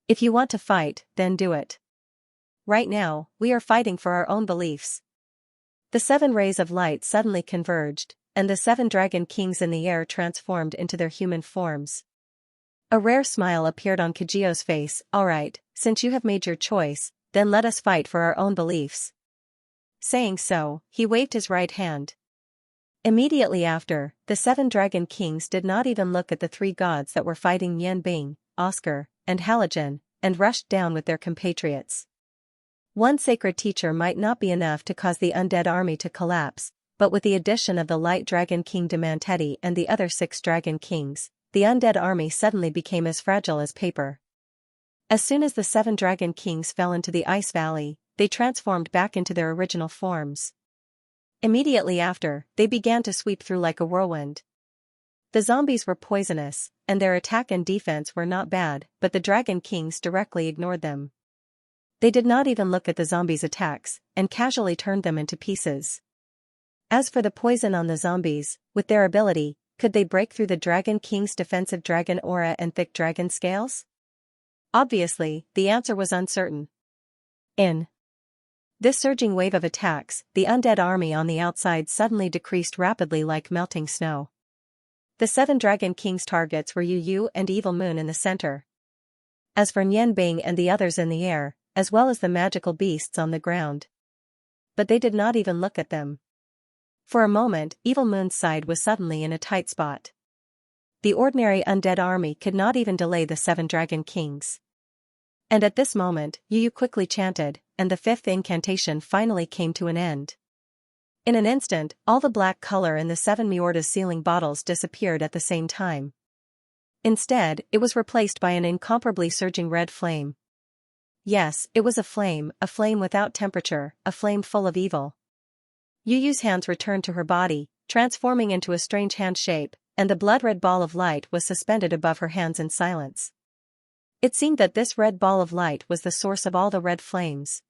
If you want to fight, then do it. Right now, we are fighting for our own beliefs." The 7 rays of light suddenly converged, and the 7 Dragon Kings in the air transformed into their human forms. A rare smile appeared on Xianxia's face. "All right, since you have made your choice, then let us fight for our own beliefs." Saying so, he waved his right hand. Immediately after, the 7 Dragon Kings did not even look at the 3 gods that were fighting Nianbing, Oscar, and Halogen, and rushed down with their compatriots. One sacred teacher might not be enough to cause the undead army to collapse, but with the addition of the Light Dragon King Demanteti and the other 6 Dragon Kings, the undead army suddenly became as fragile as paper. As soon as the 7 Dragon Kings fell into the ice valley, they transformed back into their original forms. Immediately after, they began to sweep through like a whirlwind. The zombies were poisonous, and their attack and defense were not bad, but the Dragon Kings directly ignored them. They did not even look at the zombies' attacks, and casually turned them into pieces. As for the poison on the zombies, with their ability, could they break through the Dragon King's defensive dragon aura and thick dragon scales? Obviously, the answer was uncertain. In this surging wave of attacks, the undead army on the outside suddenly decreased rapidly like melting snow. The 7 Dragon Kings' targets were Yu and Evil Moon in the center. As for Nianbing and the others in the air, as well as the magical beasts on the ground. But they did not even look at them. For a moment, Evil Moon's side was suddenly in a tight spot. The ordinary undead army could not even delay the 7 Dragon Kings. And at this moment, Yu quickly chanted, and the 5th incantation finally came to an end. In an instant, all the black color in the 7 Miorda's sealing bottles disappeared at the same time. Instead, it was replaced by an incomparably surging red flame. Yes, it was a flame without temperature, a flame full of evil. Yu's hands returned to her body, transforming into a strange hand shape, and the blood-red ball of light was suspended above her hands in silence. It seemed that this red ball of light was the source of all the red flames.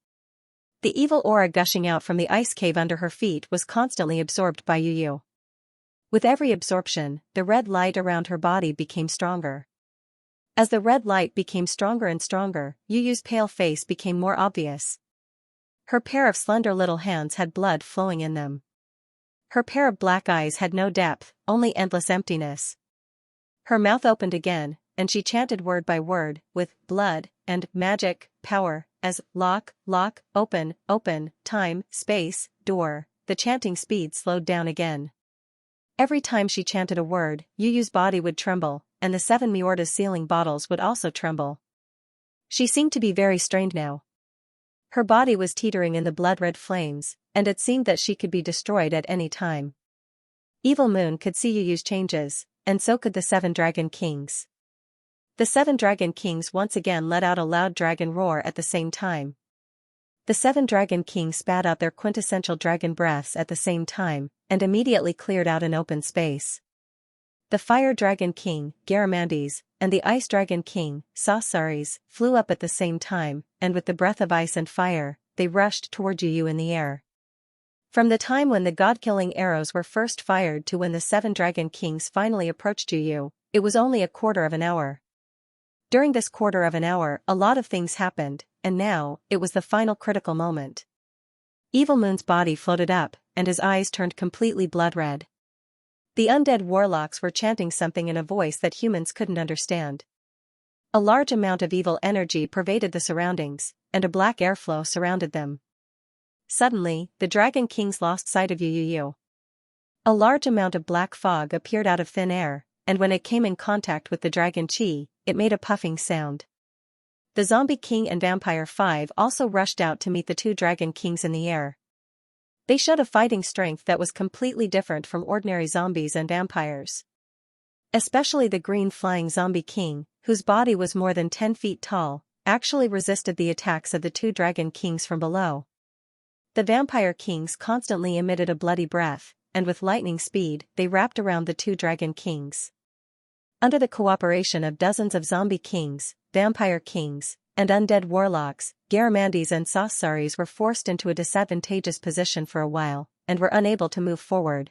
The evil aura gushing out from the ice cave under her feet was constantly absorbed by Yu Yu. With every absorption, the red light around her body became stronger. As the red light became stronger and stronger, Yu Yu's pale face became more obvious. Her pair of slender little hands had blood flowing in them. Her pair of black eyes had no depth, only endless emptiness. Her mouth opened again, and she chanted word by word, with blood and magic power, as lock, lock, open, open, time, space, door. The chanting speed slowed down again. Every time she chanted a word, Yu Yu's body would tremble, and the 7 Miorda's sealing bottles would also tremble. She seemed to be very strained now. Her body was teetering in the blood-red flames, and it seemed that she could be destroyed at any time. Evil Moon could see Yu Yu's changes, and so could the 7 Dragon Kings. The 7 Dragon Kings once again let out a loud dragon roar at the same time. The 7 Dragon Kings spat out their quintessential dragon breaths at the same time, and immediately cleared out an open space. The Fire Dragon King, Garamandes, and the Ice Dragon King, Xianxia, flew up at the same time, and with the breath of ice and fire, they rushed toward Yu Yu in the air. From the time when the god-killing arrows were first fired to when the 7 Dragon Kings finally approached Yu Yu, it was only a quarter of an hour. During this quarter of an hour, a lot of things happened, and now, it was the final critical moment. Evil Moon's body floated up, and his eyes turned completely blood-red. The undead warlocks were chanting something in a voice that humans couldn't understand. A large amount of evil energy pervaded the surroundings, and a black airflow surrounded them. Suddenly, the Dragon Kings lost sight of Yu Yu. A large amount of black fog appeared out of thin air, and when it came in contact with the Dragon Chi, it made a puffing sound. The Zombie King and Vampire 5 also rushed out to meet the 2 Dragon Kings in the air. They showed a fighting strength that was completely different from ordinary zombies and vampires. Especially the green flying Zombie King, whose body was more than 10 feet tall, actually resisted the attacks of the 2 Dragon Kings from below. The Vampire Kings constantly emitted a bloody breath, and with lightning speed, they wrapped around the 2 Dragon Kings. Under the cooperation of dozens of Zombie Kings, Vampire Kings, and undead warlocks, Garamandes and Xianxia were forced into a disadvantageous position for a while, and were unable to move forward.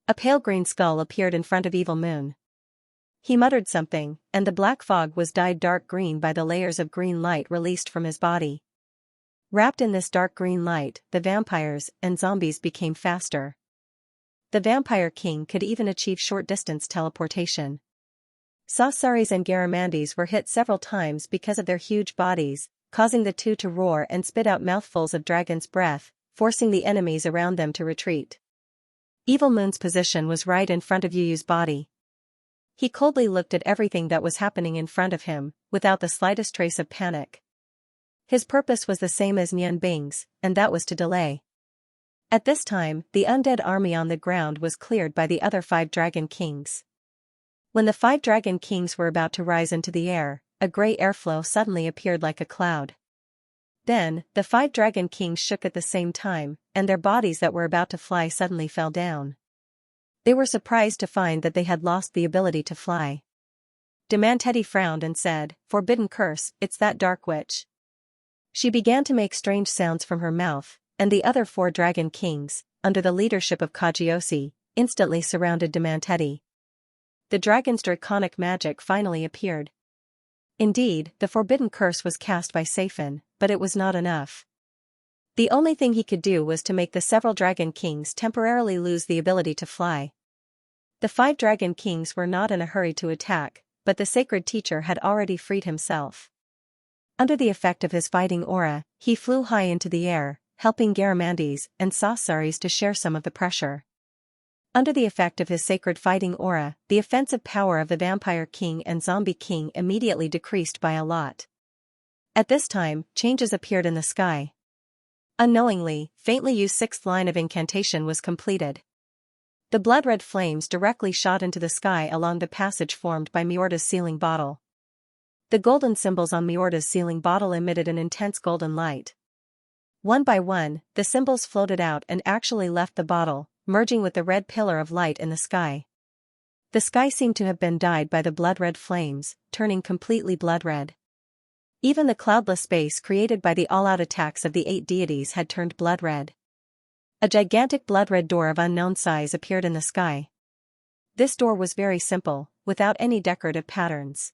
A pale green skull appeared in front of Evil Moon. He muttered something, and the black fog was dyed dark green by the layers of green light released from his body. Wrapped in this dark green light, the vampires and zombies became faster. The Vampire King could even achieve short-distance teleportation. Xianxia and Garamandes were hit several times because of their huge bodies, causing the 2 to roar and spit out mouthfuls of dragon's breath, forcing the enemies around them to retreat. Evil Moon's position was right in front of Yu Yu's body. He coldly looked at everything that was happening in front of him, without the slightest trace of panic. His purpose was the same as Nian Bing's, and that was to delay. At this time, the undead army on the ground was cleared by the other 5 Dragon Kings. When the 5 Dragon Kings were about to rise into the air, a grey airflow suddenly appeared like a cloud. Then, the 5 Dragon Kings shook at the same time, and their bodies that were about to fly suddenly fell down. They were surprised to find that they had lost the ability to fly. Demanteti frowned and said, "Forbidden curse, it's that dark witch." She began to make strange sounds from her mouth, and the other 4 Dragon Kings, under the leadership of Kagiosi, instantly surrounded Demanteti. The dragon's draconic magic finally appeared. Indeed, the forbidden curse was cast by Safin, but it was not enough. The only thing he could do was to make the several Dragon Kings temporarily lose the ability to fly. The 5 Dragon Kings were not in a hurry to attack, but the sacred teacher had already freed himself. Under the effect of his fighting aura, he flew high into the air, helping Garamandes and Xianxia to share some of the pressure. Under the effect of his sacred fighting aura, the offensive power of the Vampire King and Zombie King immediately decreased by a lot. At this time, changes appeared in the sky. Unknowingly, faintly used 6th line of incantation was completed. The blood-red flames directly shot into the sky along the passage formed by Miorda's sealing bottle. The golden symbols on Miorda's sealing bottle emitted an intense golden light. One by one, the symbols floated out and actually left the bottle, merging with the red pillar of light in the sky. The sky seemed to have been dyed by the blood-red flames, turning completely blood-red. Even the cloudless space created by the all-out attacks of the 8 deities had turned blood-red. A gigantic blood-red door of unknown size appeared in the sky. This door was very simple, without any decorative patterns.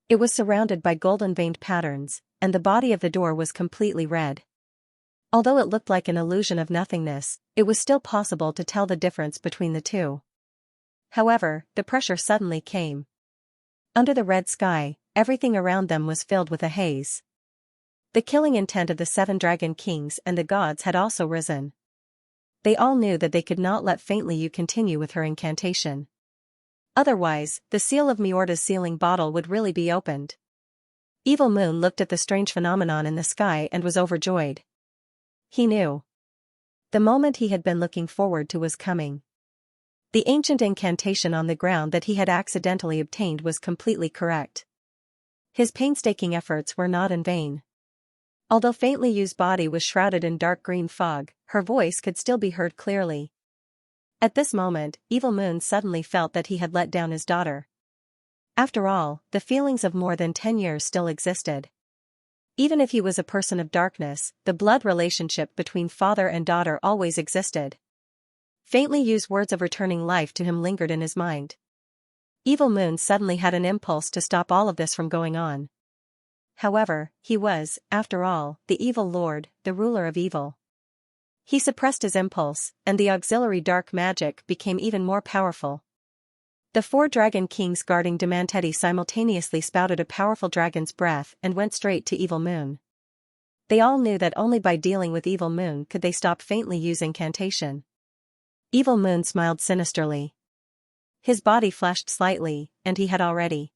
It was surrounded by golden-veined patterns, and the body of the door was completely red. Although it looked like an illusion of nothingness, it was still possible to tell the difference between the two. However, the pressure suddenly came. Under the red sky, everything around them was filled with a haze. The killing intent of the 7 dragon kings and the gods had also risen. They all knew that they could not let Faintly You continue with her incantation. Otherwise, the seal of Miorda's sealing bottle would really be opened. Evil Moon looked at the strange phenomenon in the sky and was overjoyed. He knew. The moment he had been looking forward to was coming. The ancient incantation on the ground that he had accidentally obtained was completely correct. His painstaking efforts were not in vain. Although Faintly You's body was shrouded in dark green fog, her voice could still be heard clearly. At this moment, Evil Moon suddenly felt that he had let down his daughter. After all, the feelings of more than 10 years still existed. Even if he was a person of darkness, the blood relationship between father and daughter always existed. Faintly You's words of returning life to him lingered in his mind. Evil Moon suddenly had an impulse to stop all of this from going on. However, he was, after all, the evil lord, the ruler of evil. He suppressed his impulse, and the auxiliary dark magic became even more powerful. The 4 dragon kings guarding Demanteti simultaneously spouted a powerful dragon's breath and went straight to Evil Moon. They all knew that only by dealing with Evil Moon could they stop Faintly You's incantation. Evil Moon smiled sinisterly. His body flashed slightly, and he had already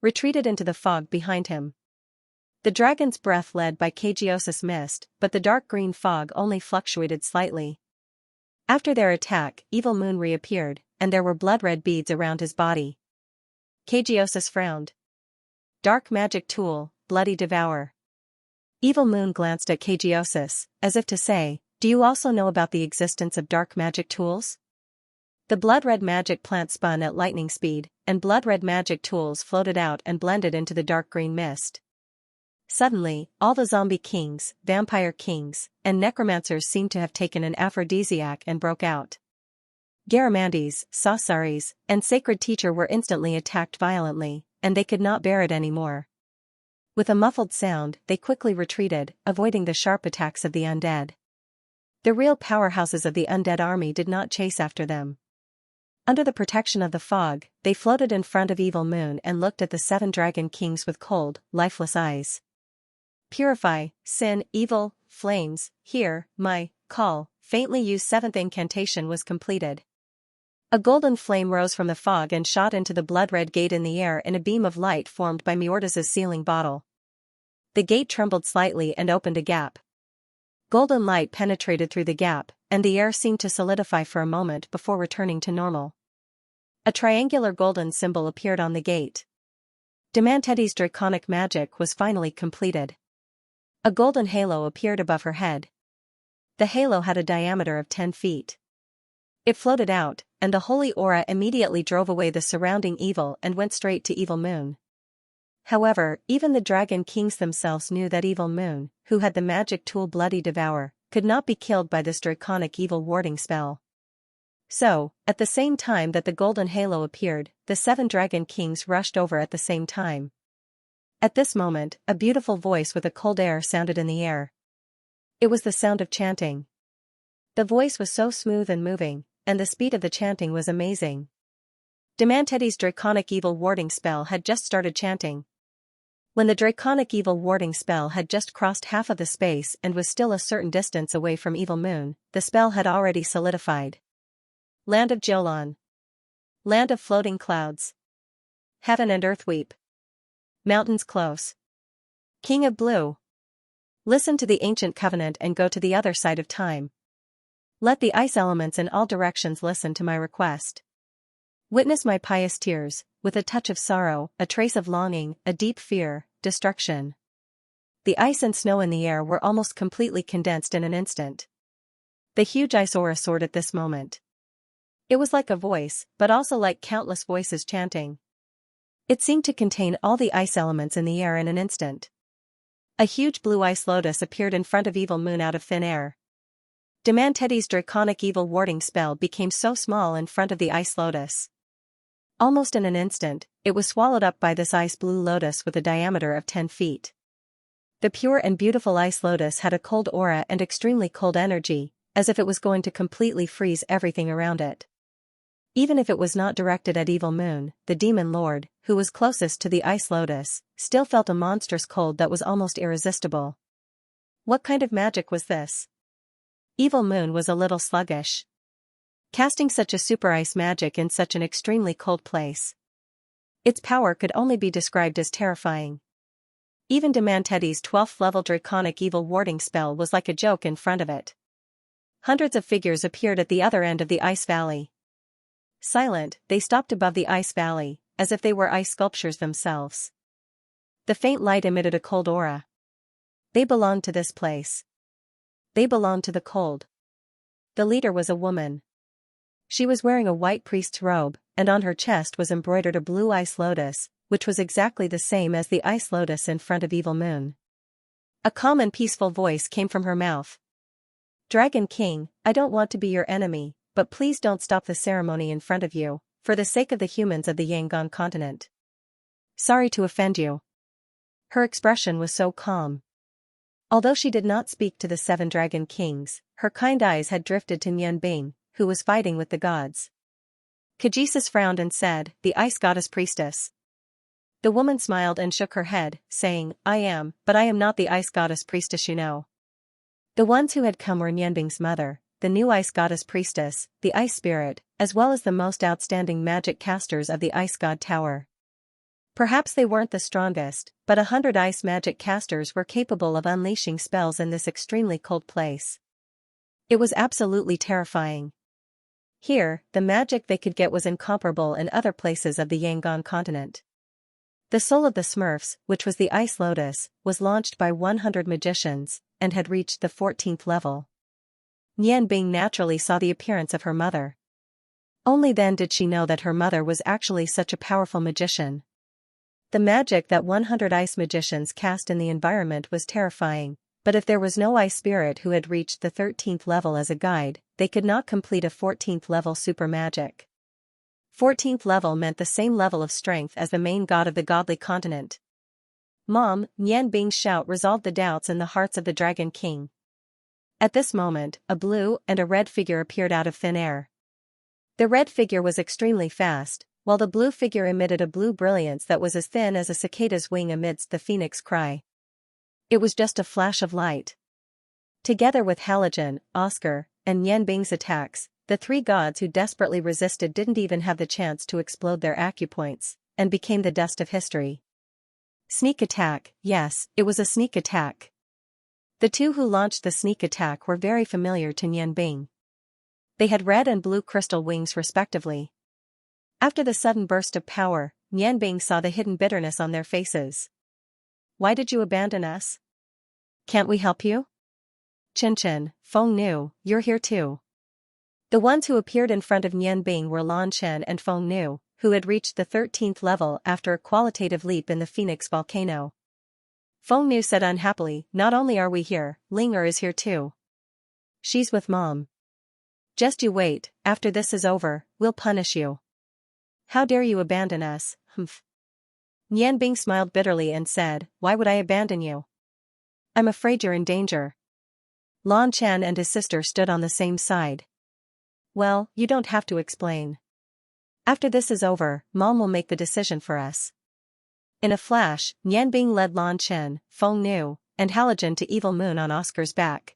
retreated into the fog behind him. The dragon's breath led by Kagiosis mist, but the dark green fog only fluctuated slightly. After their attack, Evil Moon reappeared, and there were blood-red beads around his body. Kagiosis frowned. Dark magic tool, Bloody Devour. Evil Moon glanced at Kagiosis, as if to say, "Do you also know about the existence of dark magic tools?" The blood-red magic plant spun at lightning speed, and blood-red magic tools floated out and blended into the dark green mist. Suddenly, all the zombie kings, vampire kings, and necromancers seemed to have taken an aphrodisiac and broke out. Garamandis, Sasaris, and Sacred Teacher were instantly attacked violently, and they could not bear it anymore. With a muffled sound, they quickly retreated, avoiding the sharp attacks of the undead. The real powerhouses of the undead army did not chase after them. Under the protection of the fog, they floated in front of Evil Moon and looked at the 7 dragon kings with cold, lifeless eyes. Purify, sin, evil, flames, hear my call. Faintly You's 7th incantation was completed. A golden flame rose from the fog and shot into the blood-red gate in the air in a beam of light formed by Miorda's sealing bottle. The gate trembled slightly and opened a gap. Golden light penetrated through the gap, and the air seemed to solidify for a moment before returning to normal. A triangular golden symbol appeared on the gate. Demanteti's draconic magic was finally completed. A golden halo appeared above her head. The halo had a diameter of 10 feet. It floated out, and the holy aura immediately drove away the surrounding evil and went straight to Evil Moon. However, even the dragon kings themselves knew that Evil Moon, who had the magic tool Bloody Devour, could not be killed by this draconic evil warding spell. So, at the same time that the golden halo appeared, the 7 dragon kings rushed over at the same time. At this moment, a beautiful voice with a cold air sounded in the air. It was the sound of chanting. The voice was so smooth and moving, and the speed of the chanting was amazing. Demanteti's draconic evil warding spell had just started chanting. When the draconic evil warding spell had just crossed half of the space and was still a certain distance away from Evil Moon, the spell had already solidified. Land of Jolon. Land of floating clouds. Heaven and earth weep. Mountains close. King of Blue. Listen to the ancient covenant and go to the other side of time. Let the ice elements in all directions listen to my request. Witness my pious tears, with a touch of sorrow, a trace of longing, a deep fear, destruction. The ice and snow in the air were almost completely condensed in an instant. The huge ice aura soared at this moment. It was like a voice, but also like countless voices chanting. It seemed to contain all the ice elements in the air in an instant. A huge blue ice lotus appeared in front of Evil Moon out of thin air. Demanteti's draconic evil warding spell became so small in front of the ice lotus. Almost in an instant, it was swallowed up by this ice blue lotus with a diameter of 10 feet. The pure and beautiful ice lotus had a cold aura and extremely cold energy, as if it was going to completely freeze everything around it. Even if it was not directed at Evil Moon, the demon lord, who was closest to the ice lotus, still felt a monstrous cold that was almost irresistible. What kind of magic was this? Evil Moon was a little sluggish. Casting such a super ice magic in such an extremely cold place. Its power could only be described as terrifying. Even Demanteti's 12th level draconic evil warding spell was like a joke in front of it. Hundreds of figures appeared at the other end of the ice valley. Silent, they stopped above the ice valley, as if they were ice sculptures themselves. The faint light emitted a cold aura. They belonged to this place. They belonged to the cold. The leader was a woman. She was wearing a white priest's robe, and on her chest was embroidered a blue ice lotus, which was exactly the same as the ice lotus in front of Evil Moon. A calm and peaceful voice came from her mouth. Dragon King, I don't want to be your enemy, but please don't stop the ceremony in front of you, for the sake of the humans of the Yangon continent. Sorry to offend you. Her expression was so calm. Although she did not speak to the 7 Dragon Kings, her kind eyes had drifted to Nian Bing, who was fighting with the gods. Cajesus frowned and said, "The ice goddess priestess." The woman smiled and shook her head, saying, "I am, but I am not the ice goddess priestess you know." The ones who had come were Nian Bing's mother, the new ice goddess priestess, the ice spirit, as well as the most outstanding magic casters of the ice god tower. Perhaps they weren't the strongest, but 100 ice magic casters were capable of unleashing spells in this extremely cold place. It was absolutely terrifying. Here, the magic they could get was incomparable in other places of the Yangon continent. The soul of the Smurfs, which was the ice lotus, was launched by 100 magicians, and had reached the 14th level. Nian Bing naturally saw the appearance of her mother. Only then did she know that her mother was actually such a powerful magician. The magic that 100 ice magicians cast in the environment was terrifying, but if there was no ice spirit who had reached the 13th level as a guide, they could not complete a 14th level super magic. 14th level meant the same level of strength as the main god of the godly continent. Mom, Nian Bing's shout resolved the doubts in the hearts of the Dragon King. At this moment, a blue and a red figure appeared out of thin air. The red figure was extremely fast, while the blue figure emitted a blue brilliance that was as thin as a cicada's wing amidst the phoenix cry. It was just a flash of light. Together with Halogen, Oscar, and Nian Bing's attacks, the 3 gods who desperately resisted didn't even have the chance to explode their acupoints, and became the dust of history. Sneak attack, yes, it was a sneak attack. The 2 who launched the sneak attack were very familiar to Nian Bing. They had red and blue crystal wings respectively. After the sudden burst of power, Nian Bing saw the hidden bitterness on their faces. Why did you abandon us? Can't we help you? Chen, Feng Nu, you're here too. The ones who appeared in front of Nian Bing were Lan Chen and Feng Nu, who had reached the 13th level after a qualitative leap in the Phoenix volcano. Feng Nu said unhappily, "Not only are we here, Ling Er is here too. She's with Mom. Just you wait, after this is over, we'll punish you. How dare you abandon us, humph." Nian Bing smiled bitterly and said, "Why would I abandon you? I'm afraid you're in danger." Lan Chen and his sister stood on the same side. "Well, you don't have to explain. After this is over, Mom will make the decision for us." In a flash, Nian Bing led Lan Chen, Feng Nu, and Halogen to Evil Moon on Oscar's back.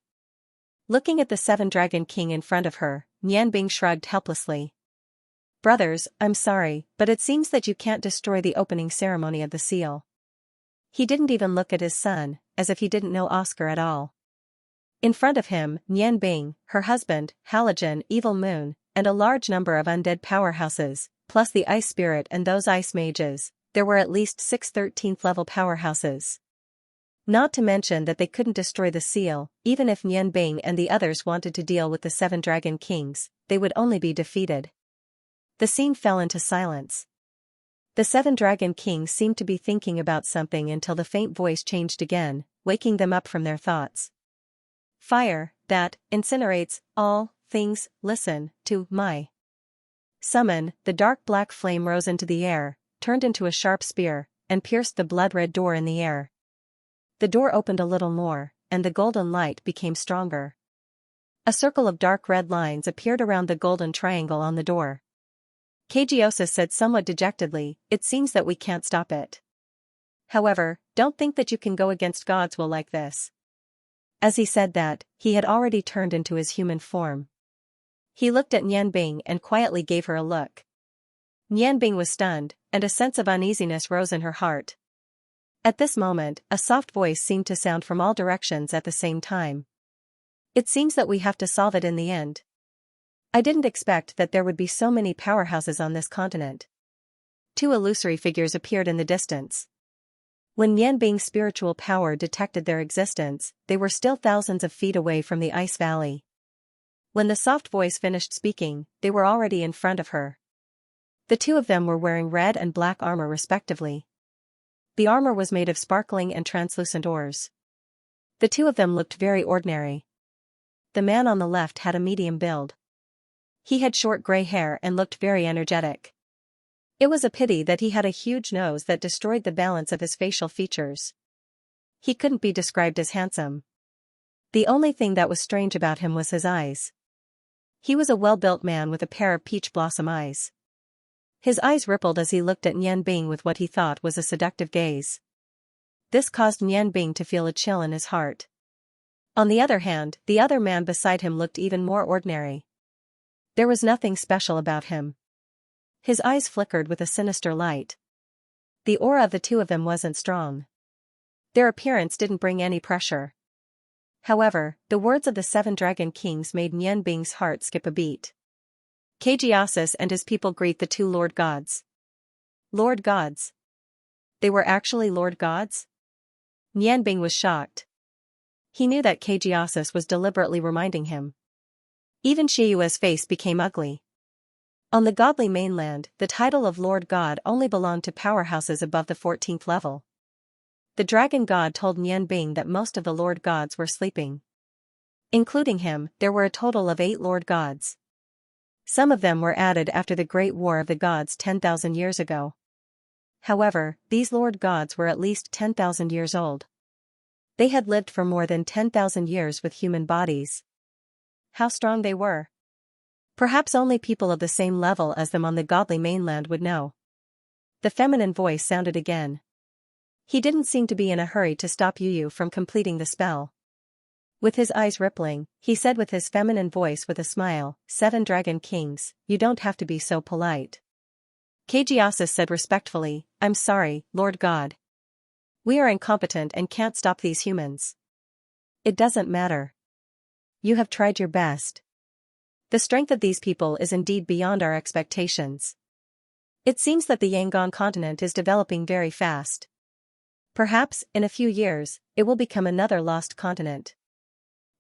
Looking at the 7 Dragon King in front of her, Nian Bing shrugged helplessly. "Brothers, I'm sorry, but it seems that you can't destroy the opening ceremony of the seal." He didn't even look at his son, as if he didn't know Oscar at all. In front of him, Nian Bing, her husband, Halogen, Evil Moon, and a large number of undead powerhouses, plus the ice spirit and those ice mages, there were at least 6 13th level powerhouses. Not to mention that they couldn't destroy the seal, even if Nian Bing and the others wanted to deal with the 7 Dragon Kings, they would only be defeated. The scene fell into silence. The 7 dragon kings seemed to be thinking about something until the faint voice changed again, waking them up from their thoughts. Fire, that incinerates all things, listen to my summon. The dark black flame rose into the air, turned into a sharp spear, and pierced the blood-red door in the air. The door opened a little more, and the golden light became stronger. A circle of dark red lines appeared around the golden triangle on the door. Xianxia said somewhat dejectedly, "It seems that we can't stop it. However, don't think that you can go against God's will like this." As he said that, he had already turned into his human form. He looked at Nianbing and quietly gave her a look. Nianbing was stunned, and a sense of uneasiness rose in her heart. At this moment, a soft voice seemed to sound from all directions at the same time. "It seems that we have to solve it in the end. I didn't expect that there would be so many powerhouses on this continent." 2 illusory figures appeared in the distance. When Nianbing's spiritual power detected their existence, they were still thousands of feet away from the ice valley. When the soft voice finished speaking, they were already in front of her. The 2 of them were wearing red and black armor respectively. The armor was made of sparkling and translucent ores. The 2 of them looked very ordinary. The man on the left had a medium build. He had short gray hair and looked very energetic. It was a pity that he had a huge nose that destroyed the balance of his facial features. He couldn't be described as handsome. The only thing that was strange about him was his eyes. He was a well-built man with a pair of peach blossom eyes. His eyes rippled as he looked at Nianbing with what he thought was a seductive gaze. This caused Nianbing to feel a chill in his heart. On the other hand, the other man beside him looked even more ordinary. There was nothing special about him. His eyes flickered with a sinister light. The aura of the 2 of them wasn't strong. Their appearance didn't bring any pressure. However, the words of the 7 dragon kings made Nianbing's heart skip a beat. Xianxia and his people greet the 2 lord gods. Lord gods? They were actually lord gods? Nianbing was shocked. He knew that Xianxia was deliberately reminding him. Even Xiao's face became ugly. On the godly mainland, the title of Lord God only belonged to powerhouses above the 14th level. The dragon god told Nianbing that most of the lord gods were sleeping. Including him, there were a total of 8 lord gods. Some of them were added after the Great War of the Gods 10,000 years ago. However, these lord gods were at least 10,000 years old. They had lived for more than 10,000 years with human bodies. How strong they were. Perhaps only people of the same level as them on the godly mainland would know. The feminine voice sounded again. He didn't seem to be in a hurry to stop Yu from completing the spell. With his eyes rippling, he said with his feminine voice with a smile, 7 dragon kings, you don't have to be so polite. Xianxia said respectfully, I'm sorry, Lord God. We are incompetent and can't stop these humans. It doesn't matter. You have tried your best. The strength of these people is indeed beyond our expectations. It seems that the Yangon continent is developing very fast. Perhaps, in a few years, it will become another lost continent.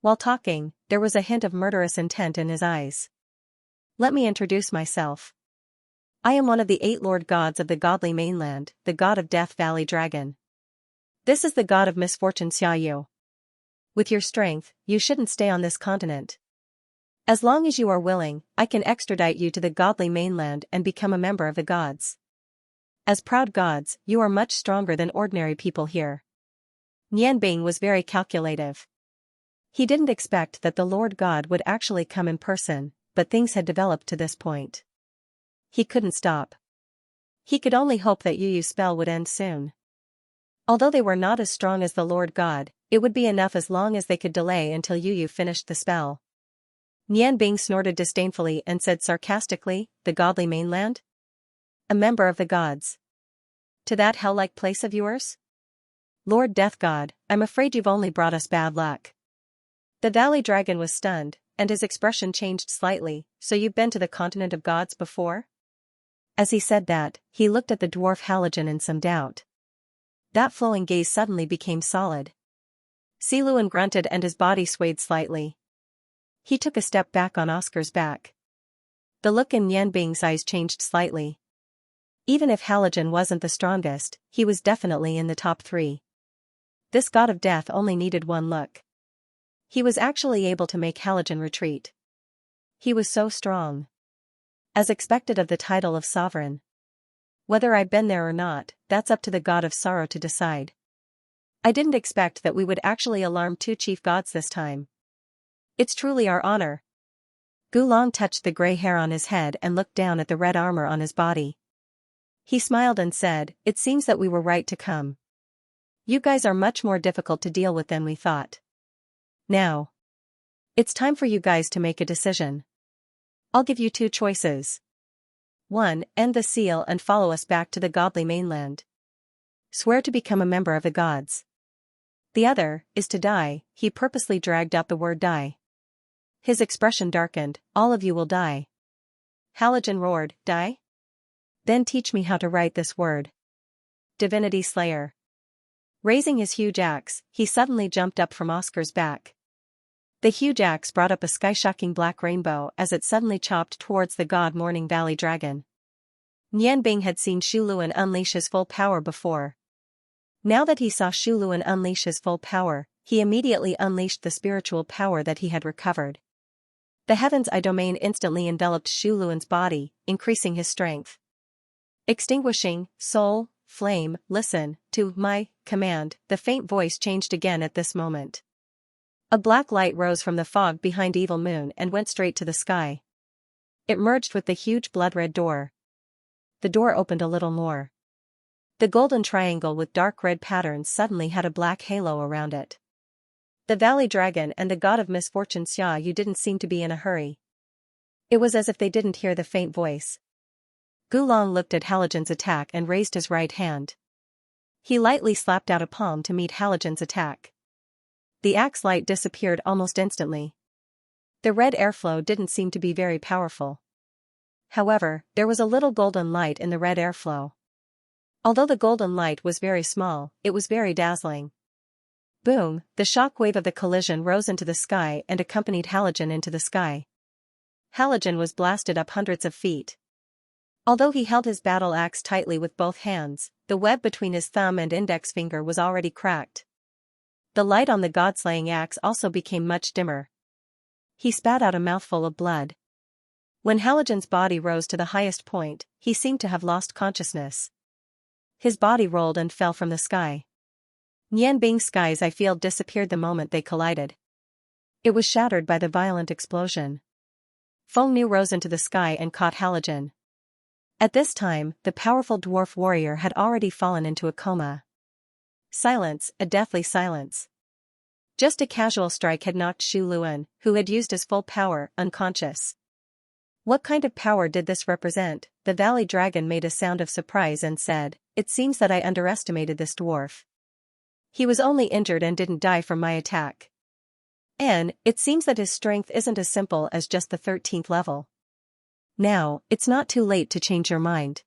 While talking, there was a hint of murderous intent in his eyes. Let me introduce myself. I am one of the 8 lord gods of the godly mainland, the god of Death Valley Dragon. This is the god of misfortune Xiaoyu. With your strength, you shouldn't stay on this continent. As long as you are willing, I can extradite you to the godly mainland and become a member of the gods. As proud gods, you are much stronger than ordinary people here. Nianbing was very calculative. He didn't expect that the Lord God would actually come in person, but things had developed to this point. He couldn't stop. He could only hope that Yu's spell would end soon. Although they were not as strong as the Lord God, it would be enough as long as they could delay until Yu finished the spell. Nianbing snorted disdainfully and said sarcastically, the godly mainland? A member of the gods. To that hell-like place of yours? Lord Death God, I'm afraid you've only brought us bad luck. The Valley Dragon was stunned, and his expression changed slightly, so you've been to the continent of gods before? As he said that, he looked at the dwarf Halogen in some doubt. That flowing gaze suddenly became solid. Siluan grunted and his body swayed slightly. He took a step back on Oscar's back. The look in Nianbing's eyes changed slightly. Even if Halogen wasn't the strongest, he was definitely in the top 3. This god of death only needed one look. He was actually able to make Halogen retreat. He was so strong. As expected of the title of sovereign. Whether I've been there or not, that's up to the god of sorrow to decide. I didn't expect that we would actually alarm 2 chief gods this time. It's truly our honor. Gulong touched the gray hair on his head and looked down at the red armor on his body. He smiled and said, "It seems that we were right to come. You guys are much more difficult to deal with than we thought. Now. It's time for you guys to make a decision. I'll give you 2 choices. 1. End the seal and follow us back to the godly mainland. Swear to become a member of the gods. The other is to die." He purposely dragged out the word die. His expression darkened. "All of you will die." Halogen roared, "Die? Then teach me how to write this word." Divinity Slayer. Raising his huge axe, he suddenly jumped up from Oscar's back. The huge axe brought up a sky-shocking black rainbow as it suddenly chopped towards the god Morning Valley Dragon. Nianbing had seen Shuluan unleash his full power before. Now that he saw Shuluan unleash his full power, he immediately unleashed the spiritual power that he had recovered. The Heaven's Eye domain instantly enveloped Shuluan's body, increasing his strength. Extinguishing, soul, flame, listen to my command. The faint voice changed again at this moment. A black light rose from the fog behind Evil Moon and went straight to the sky. It merged with the huge blood-red door. The door opened a little more. The golden triangle with dark red patterns suddenly had a black halo around it. The Valley Dragon and the god of misfortune Xianxia didn't seem to be in a hurry. It was as if they didn't hear the faint voice. Gulong looked at Halogen's attack and raised his right hand. He lightly slapped out a palm to meet Halogen's attack. The axe light disappeared almost instantly. The red airflow didn't seem to be very powerful. However, there was a little golden light in the red airflow. Although the golden light was very small, it was very dazzling. Boom, the shock wave of the collision rose into the sky and accompanied Halogen into the sky. Halogen was blasted up hundreds of feet. Although he held his battle axe tightly with both hands, the web between his thumb and index finger was already cracked. The light on the god-slaying axe also became much dimmer. He spat out a mouthful of blood. When Halogen's body rose to the highest point, he seemed to have lost consciousness. His body rolled and fell from the sky. Nianbing's sky's eye field disappeared the moment they collided. It was shattered by the violent explosion. Feng Nu rose into the sky and caught Halogen. At this time, the powerful dwarf warrior had already fallen into a coma. Silence, a deathly silence. Just a casual strike had knocked Shuluan, who had used his full power, unconscious. What kind of power did this represent? The Valley Dragon made a sound of surprise and said, "It seems that I underestimated this dwarf. He was only injured and didn't die from my attack. And it seems that his strength isn't as simple as just the 13th level. Now, it's not too late to change your mind.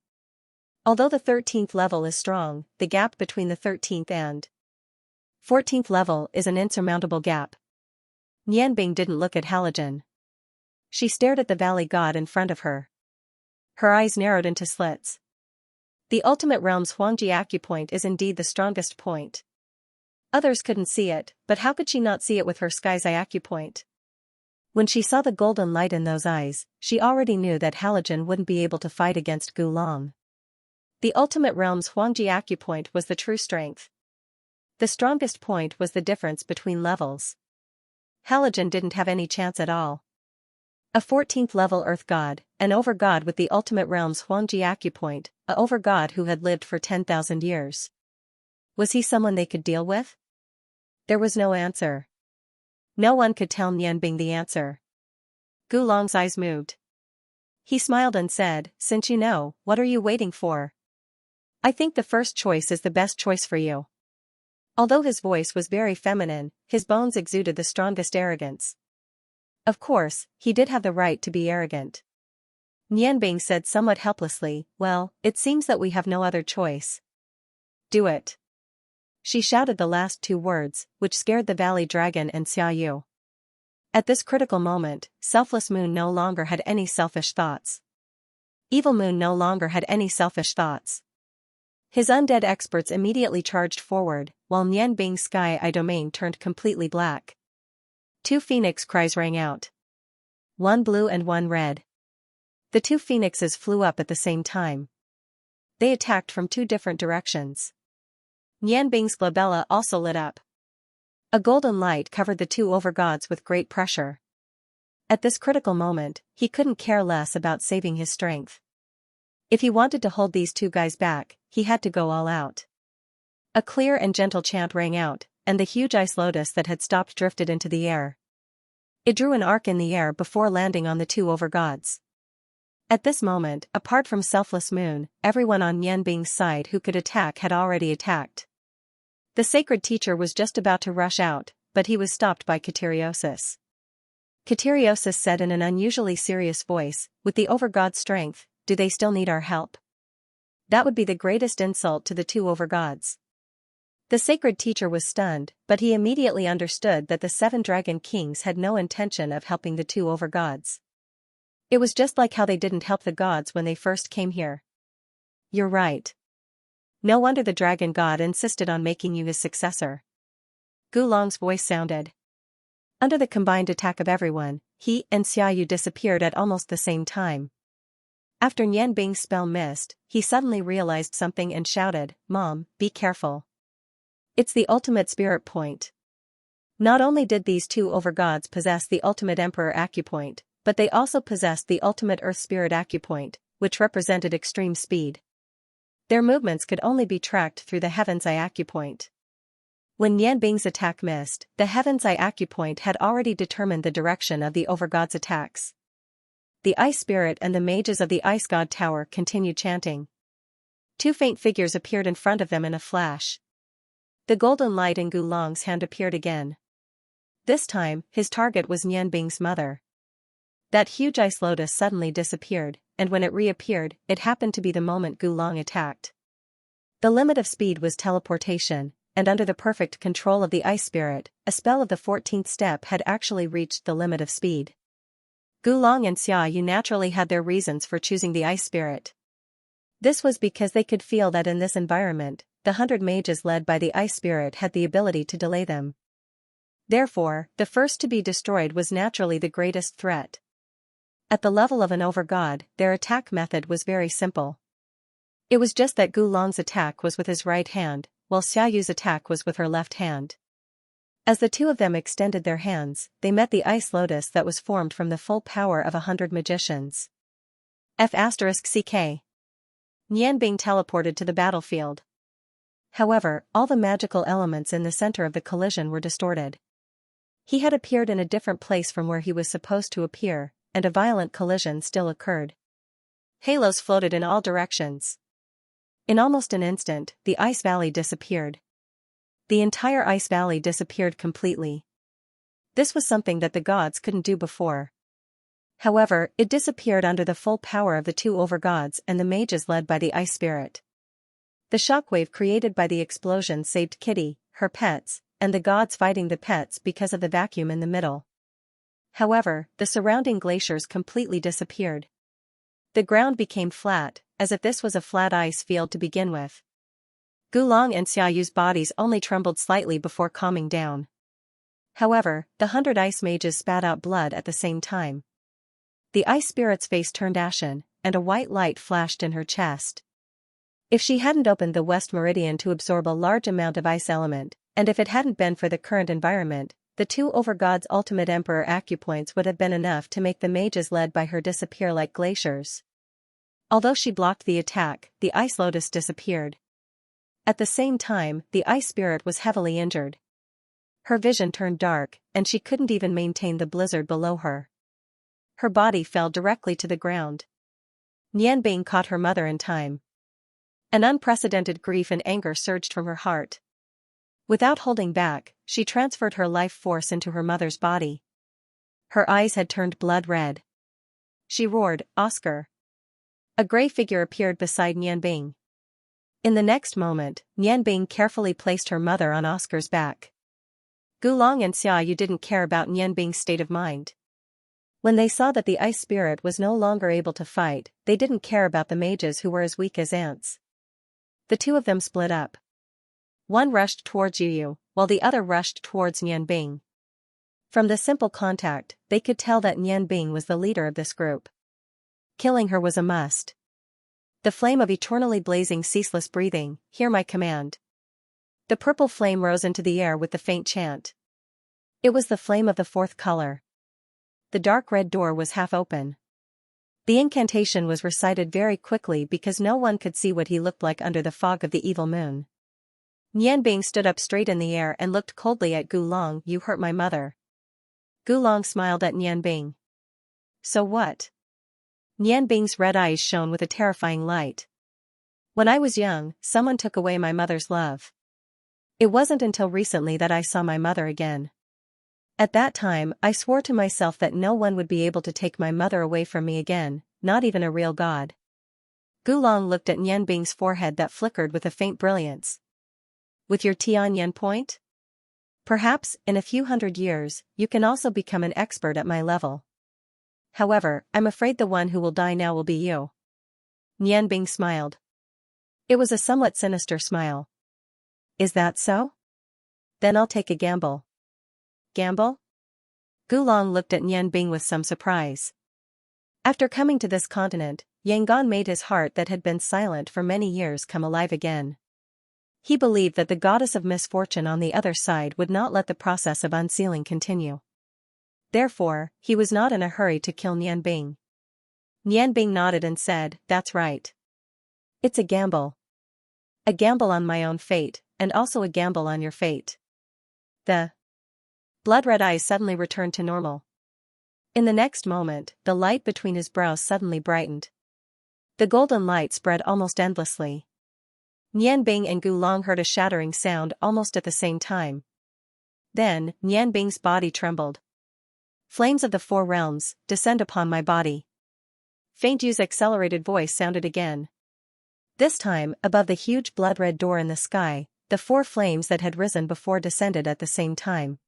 Although the 13th level is strong, the gap between the 13th and 14th level is an insurmountable gap." Nianbing didn't look at Halogen. She stared at the valley god in front of her. Her eyes narrowed into slits. The ultimate realm's Huangji acupoint is indeed the strongest point. Others couldn't see it, but how could she not see it with her sky's eye acupoint? When she saw the golden light in those eyes, she already knew that Halogen wouldn't be able to fight against Gulong. The ultimate realm's Huangji acupoint was the true strength. The strongest point was the difference between levels. Halogen didn't have any chance at all. A 14th level earth god, an over-god with the ultimate realm's Huangji acupoint, a over-god who had lived for 10,000 years. Was he someone they could deal with? There was no answer. No one could tell Nianbing the answer. Gulong's eyes moved. He smiled and said, "Since you know, what are you waiting for? I think the first choice is the best choice for you." Although his voice was very feminine, his bones exuded the strongest arrogance. Of course, he did have the right to be arrogant. Nianbing said somewhat helplessly, "Well, it seems that we have no other choice." "Do it." She shouted the last 2 words, which scared the Valley Dragon and Xiaoyu. At this critical moment, Selfless Moon no longer had any selfish thoughts. Evil Moon no longer had any selfish thoughts. His undead experts immediately charged forward, while Nian Bing's Sky Eye domain turned completely black. Two phoenix cries rang out. One blue and one red. The two phoenixes flew up at the same time. They attacked from two different directions. Nian Bing's glabella also lit up. A golden light covered the two overgods with great pressure. At this critical moment, he couldn't care less about saving his strength. If he wanted to hold these two guys back, he had to go all out. A clear and gentle chant rang out, and the huge ice lotus that had stopped drifted into the air. It drew an arc in the air before landing on the two overgods. At this moment, apart from Selfless Moon, everyone on Nian Bing's side who could attack had already attacked. The sacred teacher was just about to rush out, but he was stopped by Cateriosis. Cateriosis said in an unusually serious voice, "With the overgod's strength, do they still need our help?" That would be the greatest insult to the two overgods. The sacred teacher was stunned, but he immediately understood that the 7 dragon kings had no intention of helping the two overgods. It was just like how they didn't help the gods when they first came here. You're right. No wonder the dragon god insisted on making you his successor. Gulong's voice sounded. Under the combined attack of everyone, he and Xiaoyu disappeared at almost the same time. After Nian Bing's spell missed, he suddenly realized something and shouted, "Mom, be careful. It's the ultimate spirit point." Not only did these two overgods possess the ultimate emperor acupoint, but they also possessed the ultimate earth spirit acupoint, which represented extreme speed. Their movements could only be tracked through the Heaven's Eye acupoint. When Nian Bing's attack missed, the Heaven's Eye acupoint had already determined the direction of the overgod's attacks. The Ice Spirit and the mages of the Ice God Tower continued chanting. Two faint figures appeared in front of them in a flash. The golden light in Gulong's hand appeared again. This time, his target was Nian Bing's mother. That huge ice lotus suddenly disappeared, and when it reappeared, it happened to be the moment Gulong attacked. The limit of speed was teleportation, and under the perfect control of the Ice Spirit, a spell of the 14th step had actually reached the limit of speed. Gulong and Xiaoyu naturally had their reasons for choosing the Ice Spirit. This was because they could feel that in this environment, the 100 mages led by the Ice Spirit had the ability to delay them. Therefore, the first to be destroyed was naturally the greatest threat. At the level of an overgod, their attack method was very simple. It was just that Gulong's attack was with his right hand, while Xiaoyu's attack was with her left hand. As the two of them extended their hands, they met the ice lotus that was formed from the full power of 100 magicians. F***CK. Nian Bing teleported to the battlefield. However, all the magical elements in the center of the collision were distorted. He had appeared in a different place from where he was supposed to appear, and a violent collision still occurred. Halos floated in all directions. In almost an instant, the ice valley disappeared. The entire ice valley disappeared completely. This was something that the gods couldn't do before. However, it disappeared under the full power of the two overgods and the mages led by the Ice Spirit. The shockwave created by the explosion saved Kitty, her pets, and the gods fighting the pets because of the vacuum in the middle. However, the surrounding glaciers completely disappeared. The ground became flat, as if this was a flat ice field to begin with. Gulong and Xiaoyu's bodies only trembled slightly before calming down. However, the 100 ice mages spat out blood at the same time. The Ice Spirit's face turned ashen, and a white light flashed in her chest. If she hadn't opened the West Meridian to absorb a large amount of ice element, and if it hadn't been for the current environment, the two overgods' ultimate emperor acupoints would have been enough to make the mages led by her disappear like glaciers. Although she blocked the attack, the ice lotus disappeared. At the same time, the Ice Spirit was heavily injured. Her vision turned dark, and she couldn't even maintain the blizzard below her. Her body fell directly to the ground. Nian Bing caught her mother in time. An unprecedented grief and anger surged from her heart. Without holding back, she transferred her life force into her mother's body. Her eyes had turned blood red. She roared, "Oscar!" A gray figure appeared beside Nian Bing. In the next moment, Nian Bing carefully placed her mother on Oscar's back. Gulong and Xiaoyu didn't care about Nianbing's state of mind. When they saw that the ice spirit was no longer able to fight, they didn't care about the mages who were as weak as ants. The two of them split up. One rushed towards Yu, while the other rushed towards Nianbing. From the simple contact, they could tell that Nianbing was the leader of this group. Killing her was a must. The flame of eternally blazing ceaseless breathing, hear my command. The purple flame rose into the air with the faint chant. It was the flame of the fourth color. The dark red door was half open. The incantation was recited very quickly because no one could see what he looked like under the fog of the evil moon. Nianbing stood up straight in the air and looked coldly at Gulong. You hurt my mother. Gulong smiled at Nianbing. So what? Nianbing's red eyes shone with a terrifying light. When I was young, someone took away my mother's love. It wasn't until recently that I saw my mother again. At that time, I swore to myself that no one would be able to take my mother away from me again, not even a real god. Gulong looked at Nianbing's forehead that flickered with a faint brilliance. With your Tianyan point? Perhaps, in a few hundred years, you can also become an expert at my level. However, I'm afraid the one who will die now will be you. Nianbing smiled. It was a somewhat sinister smile. Is that so? Then I'll take a gamble. Gamble? Gulong looked at Nianbing with some surprise. After coming to this continent, Yangon made his heart that had been silent for many years come alive again. He believed that the goddess of misfortune on the other side would not let the process of unsealing continue. Therefore, he was not in a hurry to kill Nianbing. Nianbing nodded and said, That's right. It's a gamble. A gamble on my own fate, and also a gamble on your fate. The blood-red eyes suddenly returned to normal. In the next moment, the light between his brows suddenly brightened. The golden light spread almost endlessly. Nianbing and Gulong heard a shattering sound almost at the same time. Then, Nianbing's body trembled. Flames of the four realms, descend upon my body. Faint Yu's accelerated voice sounded again. This time, above the huge blood-red door in the sky, the four flames that had risen before descended at the same time.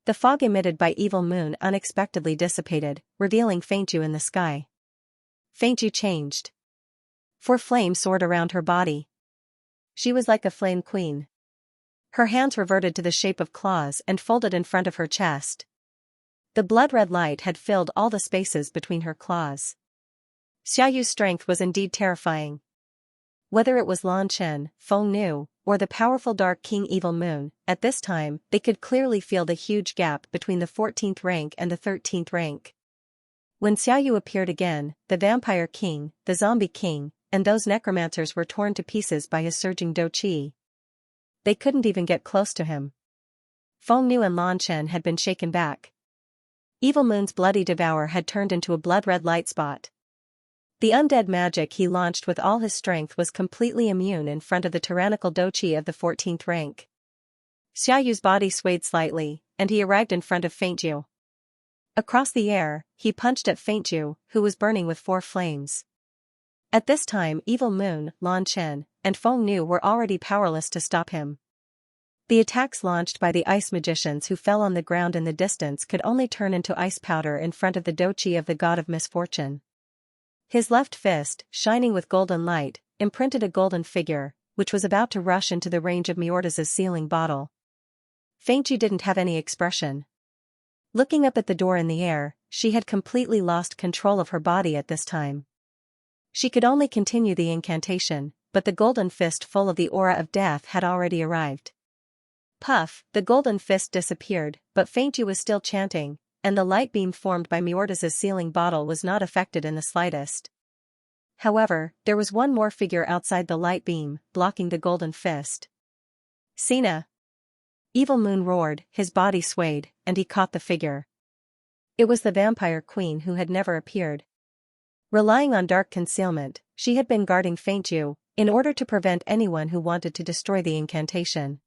The fog emitted by evil moon unexpectedly dissipated, revealing Faint Yu in the sky. Faint Yu changed. Four flames soared around her body. She was like a flame queen. Her hands reverted to the shape of claws and folded in front of her chest. The blood-red light had filled all the spaces between her claws. Xiaoyu's strength was indeed terrifying. Whether it was Lan Chen, Feng Nu, or the powerful Dark King Evil Moon, at this time, they could clearly feel the huge gap between the 14th rank and the 13th rank. When Xiaoyu appeared again, the Vampire King, the Zombie King, and those necromancers were torn to pieces by his surging do qi. They couldn't even get close to him. Feng Nu and Lan Chen had been shaken back. Evil Moon's bloody devour had turned into a blood-red light spot. The undead magic he launched with all his strength was completely immune in front of the tyrannical do qi of the 14th rank. Xiaoyu's body swayed slightly, and he arrived in front of Faint Yu. Across the air, he punched at Faint Yu, who was burning with four flames. At this time Evil Moon, Lan Chen, and Feng Nu were already powerless to stop him. The attacks launched by the ice magicians who fell on the ground in the distance could only turn into ice powder in front of the do qi of the god of misfortune. His left fist, shining with golden light, imprinted a golden figure, which was about to rush into the range of Miorda's sealing bottle. Faint Yu didn't have any expression. Looking up at the door in the air, she had completely lost control of her body at this time. She could only continue the incantation, but the golden fist full of the aura of death had already arrived. Puff, the golden fist disappeared, but Faint Yu was still chanting, and the light beam formed by Miorda's sealing bottle was not affected in the slightest. However, there was one more figure outside the light beam, blocking the golden fist. Sina! Evil Moon roared, his body swayed, and he caught the figure. It was the Vampire Queen who had never appeared. Relying on dark concealment, she had been guarding Faint Yu, in order to prevent anyone who wanted to destroy the incantation.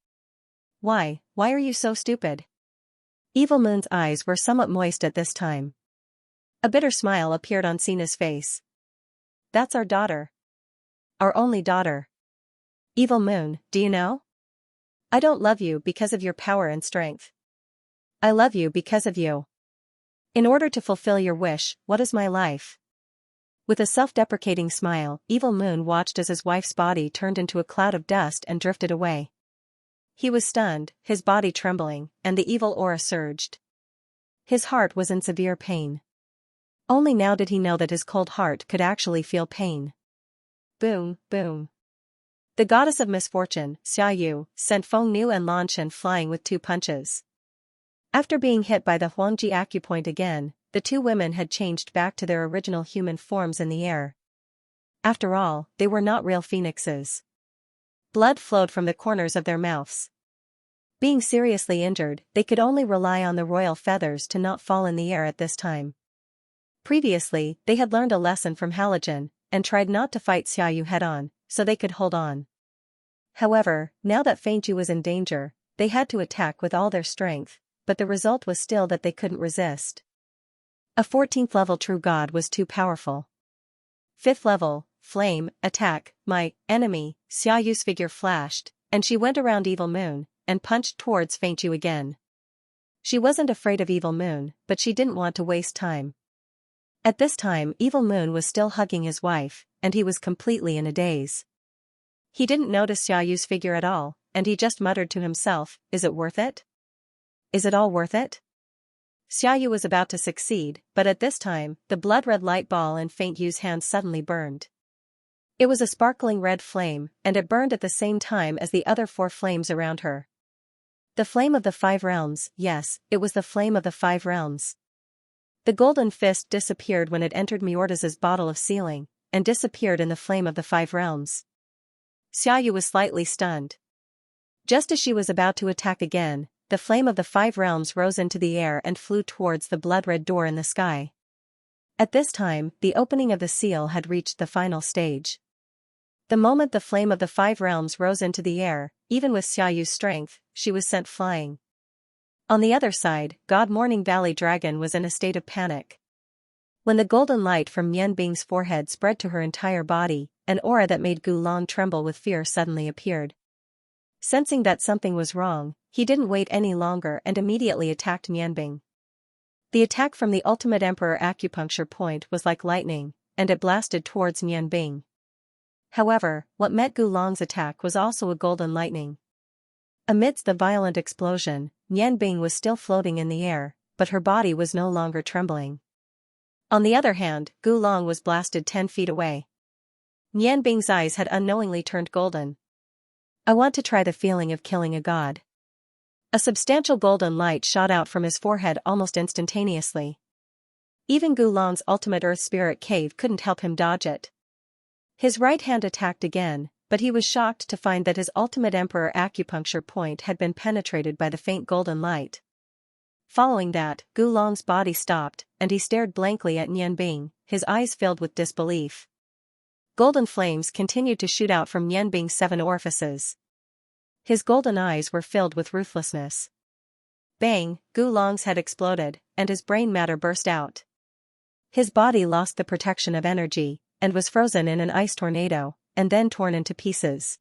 Why are you so stupid? Evil Moon's eyes were somewhat moist at this time. A bitter smile appeared on Sina's face. That's our daughter. Our only daughter. Evil Moon, do you know? I don't love you because of your power and strength. I love you because of you. In order to fulfill your wish, what is my life? With a self-deprecating smile, Evil Moon watched as his wife's body turned into a cloud of dust and drifted away. He was stunned, his body trembling, and the evil aura surged. His heart was in severe pain. Only now did he know that his cold heart could actually feel pain. Boom, boom. The goddess of misfortune, Xiaoyu, sent Feng Nu and Lan Shen flying with 2 punches. After being hit by the Huangji acupoint again, the 2 women had changed back to their original human forms in the air. After all, they were not real phoenixes. Blood flowed from the corners of their mouths. Being seriously injured, they could only rely on the royal feathers to not fall in the air at this time. Previously, they had learned a lesson from Halogen, and tried not to fight Xiaoyu head-on, so they could hold on. However, now that Fengju was in danger, they had to attack with all their strength, but the result was still that they couldn't resist. A 14th level true god was too powerful. 5th level, flame, attack, my enemy, Xiaoyu's figure flashed, and she went around Evil Moon, and punched towards Fengju again. She wasn't afraid of Evil Moon, but she didn't want to waste time. At this time Evil Moon was still hugging his wife, and he was completely in a daze. He didn't notice Xiaoyu's figure at all, and he just muttered to himself, is it worth it? Is it all worth it? Xiaoyu was about to succeed, but at this time, the blood-red light ball in Fengju's hand suddenly burned. It was a sparkling red flame, and it burned at the same time as the other 4 flames around her. The flame of the 5 realms, yes, it was the flame of the 5 realms. The golden fist disappeared when it entered Miorda's bottle of sealing, and disappeared in the flame of the 5 realms. Xiaoyu was slightly stunned. Just as she was about to attack again, the flame of the 5 realms rose into the air and flew towards the blood-red door in the sky. At this time, the opening of the seal had reached the final stage. The moment the flame of the 5 realms rose into the air, even with Xiaoyu's strength, she was sent flying. On the other side, God Morning Valley Dragon was in a state of panic. When the golden light from Yanbing's forehead spread to her entire body, an aura that made Gulong tremble with fear suddenly appeared. Sensing that something was wrong, he didn't wait any longer and immediately attacked Yanbing. The attack from the Ultimate Emperor acupuncture point was like lightning, and it blasted towards Yanbing. However, what met Gulong's attack was also a golden lightning. Amidst the violent explosion, Yanbing was still floating in the air, but her body was no longer trembling. On the other hand, Gulong was blasted 10 feet away. Yanbing's eyes had unknowingly turned golden. I want to try the feeling of killing a god. A substantial golden light shot out from his forehead almost instantaneously. Even Gulong's ultimate Earth Spirit Cave couldn't help him dodge it. His right hand attacked again, but he was shocked to find that his Ultimate Emperor acupuncture point had been penetrated by the faint golden light. Following that, Gulong's body stopped, and he stared blankly at Yanbing, his eyes filled with disbelief. Golden flames continued to shoot out from Yanbing's 7 orifices. His golden eyes were filled with ruthlessness. Bang, Gulong's head exploded, and his brain matter burst out. His body lost the protection of energy, and was frozen in an ice tornado, and then torn into pieces.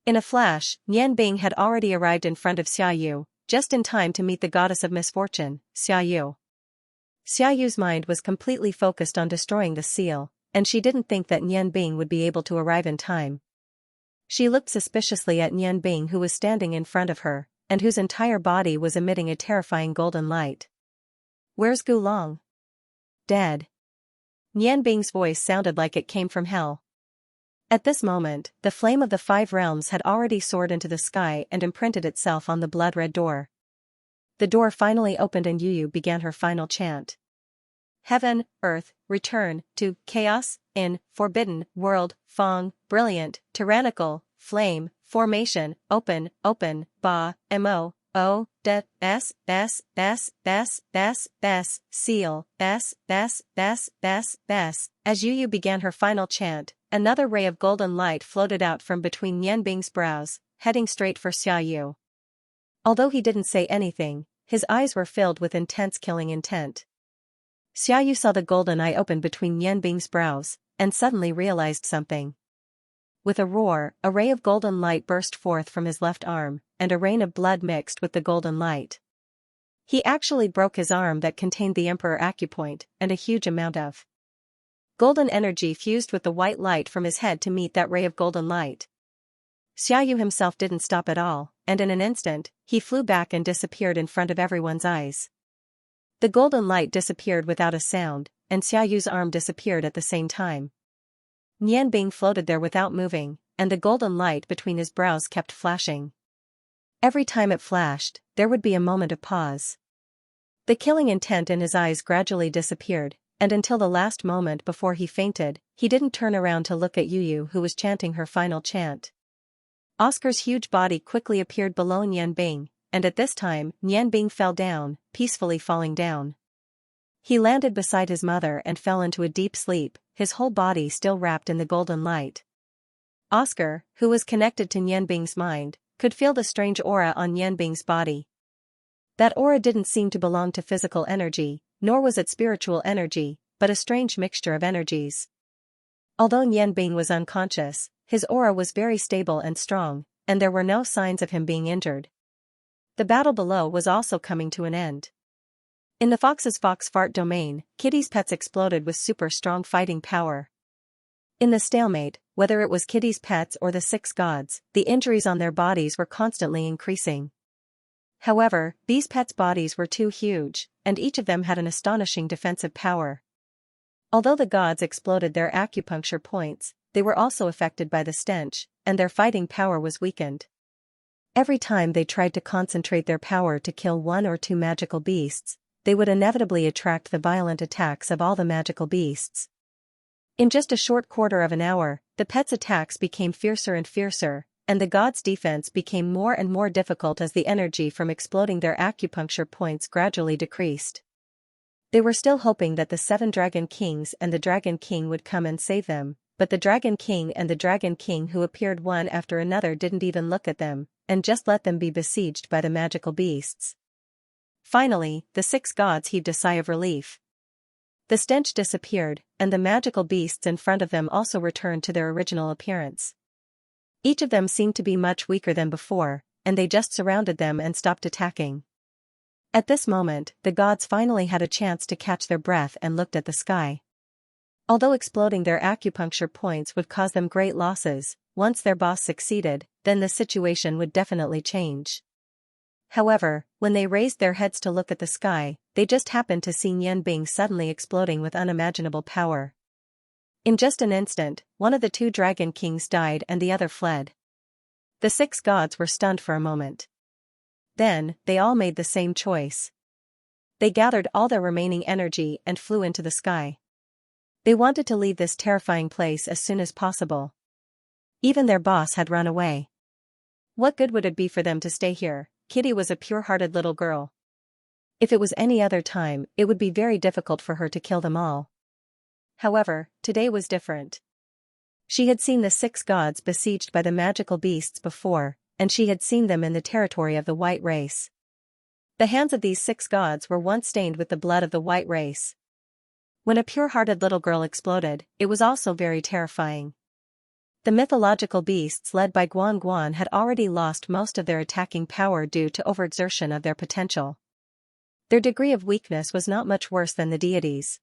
In a flash, Yanbing had already arrived in front of Xiaoyu, just in time to meet the goddess of misfortune, Xiaoyu. Xiaoyu's mind was completely focused on destroying the seal, and she didn't think that Yanbing would be able to arrive in time. She looked suspiciously at Yanbing, who was standing in front of her, and whose entire body was emitting a terrifying golden light. Where's Gulong? Dead. Yanbing's voice sounded like it came from hell. At this moment, the flame of the 5 realms had already soared into the sky and imprinted itself on the blood-red door. The door finally opened and Yuyu began her final chant. Heaven, earth, return to chaos, in forbidden world, Fong, brilliant, tyrannical, flame, formation, open, ba, mo, o, de, s, seal, s. As Yuyu began her final chant, another ray of golden light floated out from between Yanbing's brows, heading straight for Xiaoyu. Although he didn't say anything, his eyes were filled with intense killing intent. Xiaoyu saw the golden eye open between Yanbing's brows, and suddenly realized something. With a roar, a ray of golden light burst forth from his left arm, and a rain of blood mixed with the golden light. He actually broke his arm that contained the Emperor Acupoint, and a huge amount of golden energy fused with the white light from his head to meet that ray of golden light. Xiaoyu himself didn't stop at all, and in an instant, he flew back and disappeared in front of everyone's eyes. The golden light disappeared without a sound, and Xiaoyu's arm disappeared at the same time. Nianbing floated there without moving, and the golden light between his brows kept flashing. Every time it flashed, there would be a moment of pause. The killing intent in his eyes gradually disappeared, and until the last moment before he fainted, he didn't turn around to look at Yu, who was chanting her final chant. Oscar's huge body quickly appeared below Nianbing, and at this time, Nianbing fell down, peacefully falling down. He landed beside his mother and fell into a deep sleep, his whole body still wrapped in the golden light. Oscar, who was connected to Nianbing's mind, could feel the strange aura on Nianbing's body. That aura didn't seem to belong to physical energy, nor was it spiritual energy, but a strange mixture of energies. Although Nianbing was unconscious, his aura was very stable and strong, and there were no signs of him being injured. The battle below was also coming to an end. In the fox's fox fart domain, Kitty's pets exploded with super strong fighting power. In the stalemate, whether it was Kitty's pets or the six gods, the injuries on their bodies were constantly increasing. However, these pets' bodies were too huge, and each of them had an astonishing defensive power. Although the gods exploded their acupuncture points, they were also affected by the stench, and their fighting power was weakened. Every time they tried to concentrate their power to kill one or two magical beasts, they would inevitably attract the violent attacks of all the magical beasts. In just a short quarter of an hour, the pets' attacks became fiercer and fiercer, and the gods' defense became more and more difficult as the energy from exploding their acupuncture points gradually decreased. They were still hoping that the 7 Dragon Kings and the Dragon King would come and save them, but the Dragon King and the Dragon King who appeared one after another didn't even look at them, and just let them be besieged by the magical beasts. Finally, the 6 gods heaved a sigh of relief. The stench disappeared, and the magical beasts in front of them also returned to their original appearance. Each of them seemed to be much weaker than before, and they just surrounded them and stopped attacking. At this moment, the gods finally had a chance to catch their breath and looked at the sky. Although exploding their acupuncture points would cause them great losses, once their boss succeeded, then the situation would definitely change. However, when they raised their heads to look at the sky, they just happened to see Nianbing suddenly exploding with unimaginable power. In just an instant, one of the 2 Dragon Kings died and the other fled. The 6 gods were stunned for a moment. Then, they all made the same choice. They gathered all their remaining energy and flew into the sky. They wanted to leave this terrifying place as soon as possible. Even their boss had run away. What good would it be for them to stay here? Kitty was a pure-hearted little girl. If it was any other time, it would be very difficult for her to kill them all. However, today was different. She had seen the 6 gods besieged by the magical beasts before, and she had seen them in the territory of the white race. The hands of these 6 gods were once stained with the blood of the white race. When a pure-hearted little girl exploded, it was also very terrifying. The mythological beasts led by Guan Guan had already lost most of their attacking power due to overexertion of their potential. Their degree of weakness was not much worse than the deities.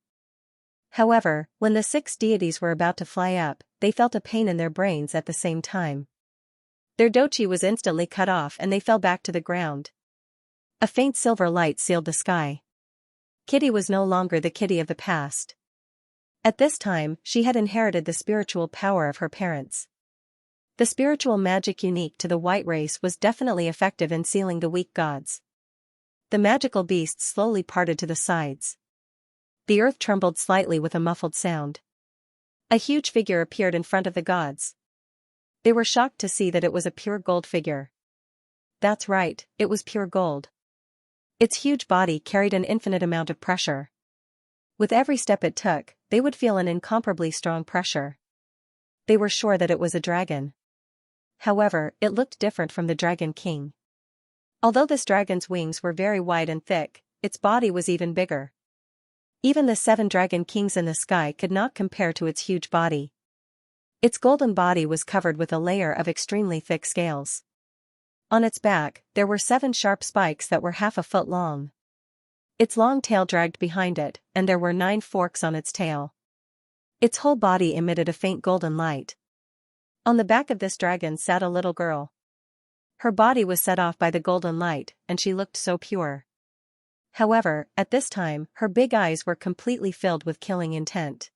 However, when the 6 deities were about to fly up, they felt a pain in their brains at the same time. Their dochi was instantly cut off and they fell back to the ground. A faint silver light sealed the sky. Kitty was no longer the Kitty of the past. At this time, she had inherited the spiritual power of her parents. The spiritual magic unique to the white race was definitely effective in sealing the weak gods. The magical beasts slowly parted to the sides. The earth trembled slightly with a muffled sound. A huge figure appeared in front of the gods. They were shocked to see that it was a pure gold figure. That's right, it was pure gold. Its huge body carried an infinite amount of pressure. With every step it took, they would feel an incomparably strong pressure. They were sure that it was a dragon. However, it looked different from the Dragon King. Although this dragon's wings were very wide and thick, its body was even bigger. Even the 7 Dragon Kings in the sky could not compare to its huge body. Its golden body was covered with a layer of extremely thick scales. On its back, there were 7 sharp spikes that were half a foot long. Its long tail dragged behind it, and there were 9 forks on its tail. Its whole body emitted a faint golden light. On the back of this dragon sat a little girl. Her body was set off by the golden light, and she looked so pure. However, at this time, her big eyes were completely filled with killing intent.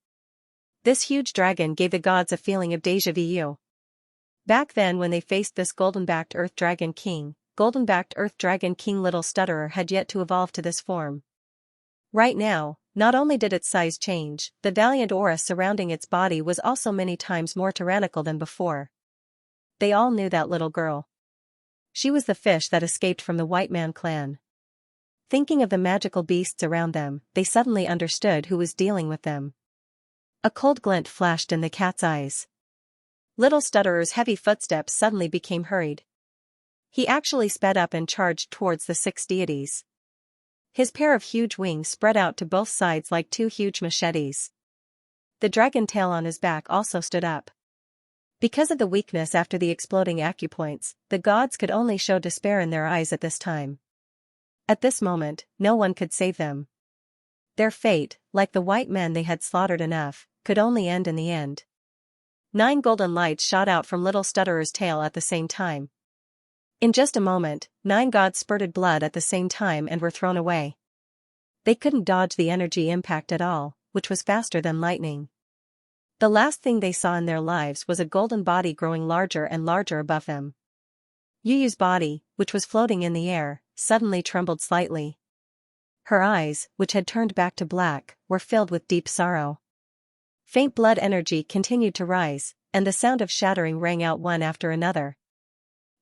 This huge dragon gave the gods a feeling of déjà vu. Back then when they faced this golden-backed Earth Dragon King, Little Stutterer had yet to evolve to this form. Right now, not only did its size change, the valiant aura surrounding its body was also many times more tyrannical than before. They all knew that little girl. She was the fish that escaped from the White Man clan. Thinking of the magical beasts around them, they suddenly understood who was dealing with them. A cold glint flashed in the cat's eyes. Little Stutterer's heavy footsteps suddenly became hurried. He actually sped up and charged towards the 6 deities. His pair of huge wings spread out to both sides like 2 huge machetes. The dragon tail on his back also stood up. Because of the weakness after the exploding acupoints, the gods could only show despair in their eyes at this time. At this moment, no one could save them. Their fate, like the white men they had slaughtered enough, could only end in the end. 9 golden lights shot out from Little Stutterer's tail at the same time. In just a moment, 9 gods spurted blood at the same time and were thrown away. They couldn't dodge the energy impact at all, which was faster than lightning. The last thing they saw in their lives was a golden body growing larger and larger above them. Yu Yu's body, which was floating in the air, suddenly trembled slightly. Her eyes, which had turned back to black, were filled with deep sorrow. Faint blood energy continued to rise, and the sound of shattering rang out one after another.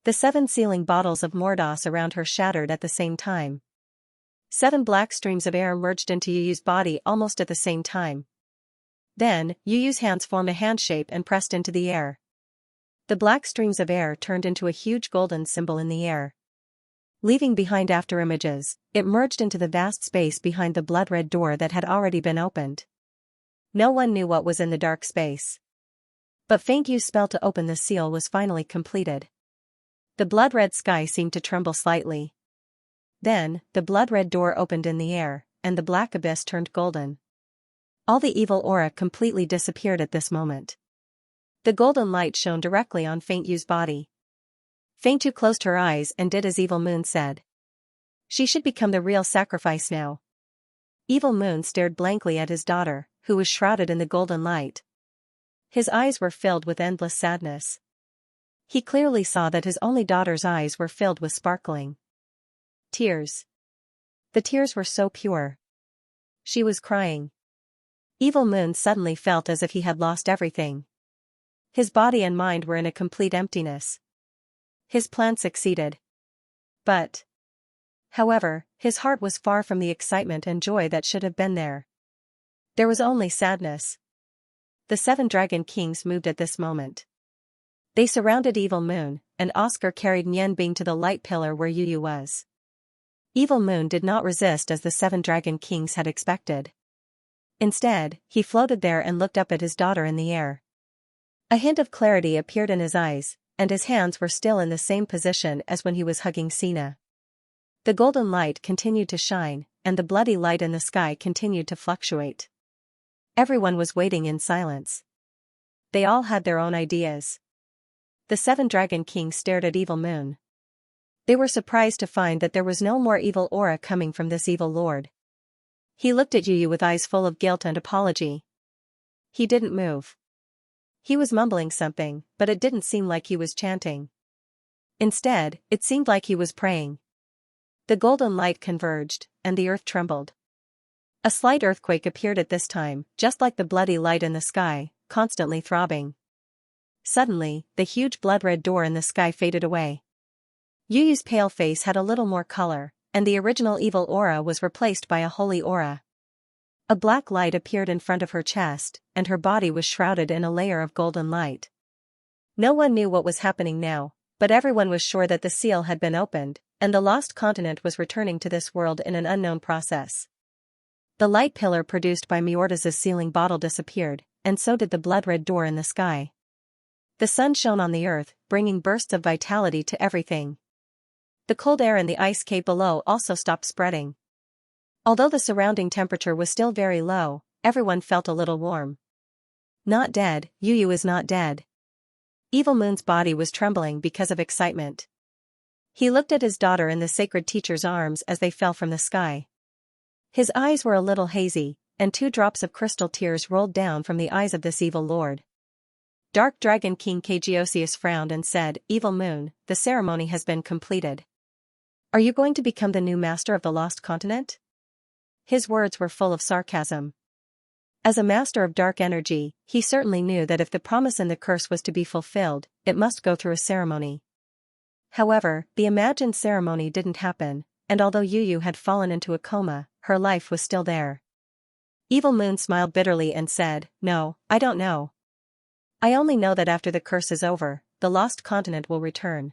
The 7 sealing bottles of Mordos around her shattered at the same time. 7 black streams of air merged into Yu Yu's body almost at the same time. Then, Yu Yu's hands formed a hand shape and pressed into the air. The black streams of air turned into a huge golden symbol in the air. Leaving behind afterimages, it merged into the vast space behind the blood-red door that had already been opened. No one knew what was in the dark space. But Feng Yu's spell to open the seal was finally completed. The blood-red sky seemed to tremble slightly. Then, the blood-red door opened in the air, and the black abyss turned golden. All the evil aura completely disappeared at this moment. The golden light shone directly on Feng Yu's body. Feng Yu closed her eyes and did as Evil Moon said. She should become the real sacrifice now. Evil Moon stared blankly at his daughter, who was shrouded in the golden light. His eyes were filled with endless sadness. He clearly saw that his only daughter's eyes were filled with sparkling tears. The tears were so pure. She was crying. Evil Moon suddenly felt as if he had lost everything. His body and mind were in a complete emptiness. His plan succeeded. However, his heart was far from the excitement and joy that should have been there. There was only sadness. The 7 Dragon Kings moved at this moment. They surrounded Evil Moon, and Oscar carried Nian Bing to the light pillar where Yu Yu was. Evil Moon did not resist as the 7 Dragon Kings had expected. Instead, he floated there and looked up at his daughter in the air. A hint of clarity appeared in his eyes, and his hands were still in the same position as when he was hugging Sina. The golden light continued to shine, and the bloody light in the sky continued to fluctuate. Everyone was waiting in silence. They all had their own ideas. The 7 Dragon Kings stared at Evil Moon. They were surprised to find that there was no more evil aura coming from this evil lord. He looked at Yu Yu with eyes full of guilt and apology. He didn't move. He was mumbling something, but it didn't seem like he was chanting. Instead, it seemed like he was praying. The golden light converged, and the earth trembled. A slight earthquake appeared at this time, just like the bloody light in the sky, constantly throbbing. Suddenly, the huge blood-red door in the sky faded away. Yu Yu's pale face had a little more color, and the original evil aura was replaced by a holy aura. A black light appeared in front of her chest, and her body was shrouded in a layer of golden light. No one knew what was happening now, but everyone was sure that the seal had been opened, and the lost continent was returning to this world in an unknown process. The light pillar produced by Miorda's sealing bottle disappeared, and so did the blood-red door in the sky. The sun shone on the earth, bringing bursts of vitality to everything. The cold air in the ice cave below also stopped spreading. Although the surrounding temperature was still very low, everyone felt a little warm. Not dead, Yu is not dead. Evil Moon's body was trembling because of excitement. He looked at his daughter in the sacred teacher's arms as they fell from the sky. His eyes were a little hazy, and 2 drops of crystal tears rolled down from the eyes of this evil lord. Dark Dragon King Xianxia frowned and said, "Evil Moon, the ceremony has been completed. Are you going to become the new master of the lost continent?" His words were full of sarcasm. As a master of dark energy, he certainly knew that if the promise in the curse was to be fulfilled, it must go through a ceremony. However, the imagined ceremony didn't happen, and although Yu had fallen into a coma, her life was still there. Evil Moon smiled bitterly and said, "No, I don't know. I only know that after the curse is over, the lost continent will return.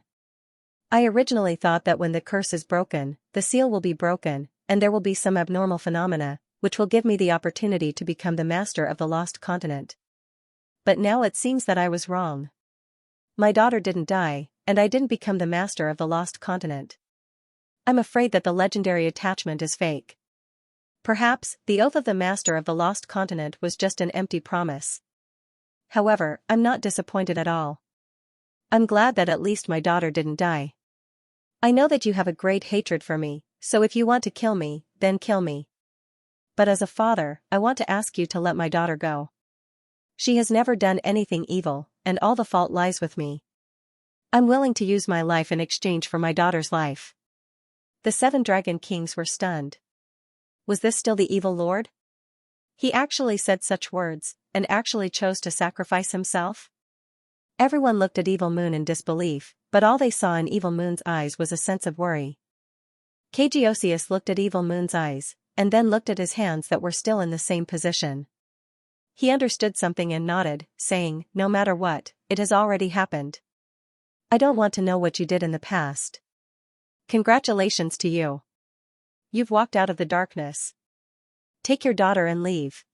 I originally thought that when the curse is broken, the seal will be broken, and there will be some abnormal phenomena, which will give me the opportunity to become the master of the lost continent. But now it seems that I was wrong. My daughter didn't die, and I didn't become the master of the lost continent. I'm afraid that the legendary attachment is fake. Perhaps, the oath of the master of the lost continent was just an empty promise. However, I'm not disappointed at all. I'm glad that at least my daughter didn't die. I know that you have a great hatred for me, so if you want to kill me, then kill me. But as a father, I want to ask you to let my daughter go. She has never done anything evil, and all the fault lies with me. I'm willing to use my life in exchange for my daughter's life." The 7 Dragon Kings were stunned. Was this still the evil lord? He actually said such words, and actually chose to sacrifice himself? Everyone looked at Evil Moon in disbelief, but all they saw in Evil Moon's eyes was a sense of worry. Xianxia looked at Evil Moon's eyes, and then looked at his hands that were still in the same position. He understood something and nodded, saying, "No matter what, it has already happened. I don't want to know what you did in the past. Congratulations to you. You've walked out of the darkness. Take your daughter and leave."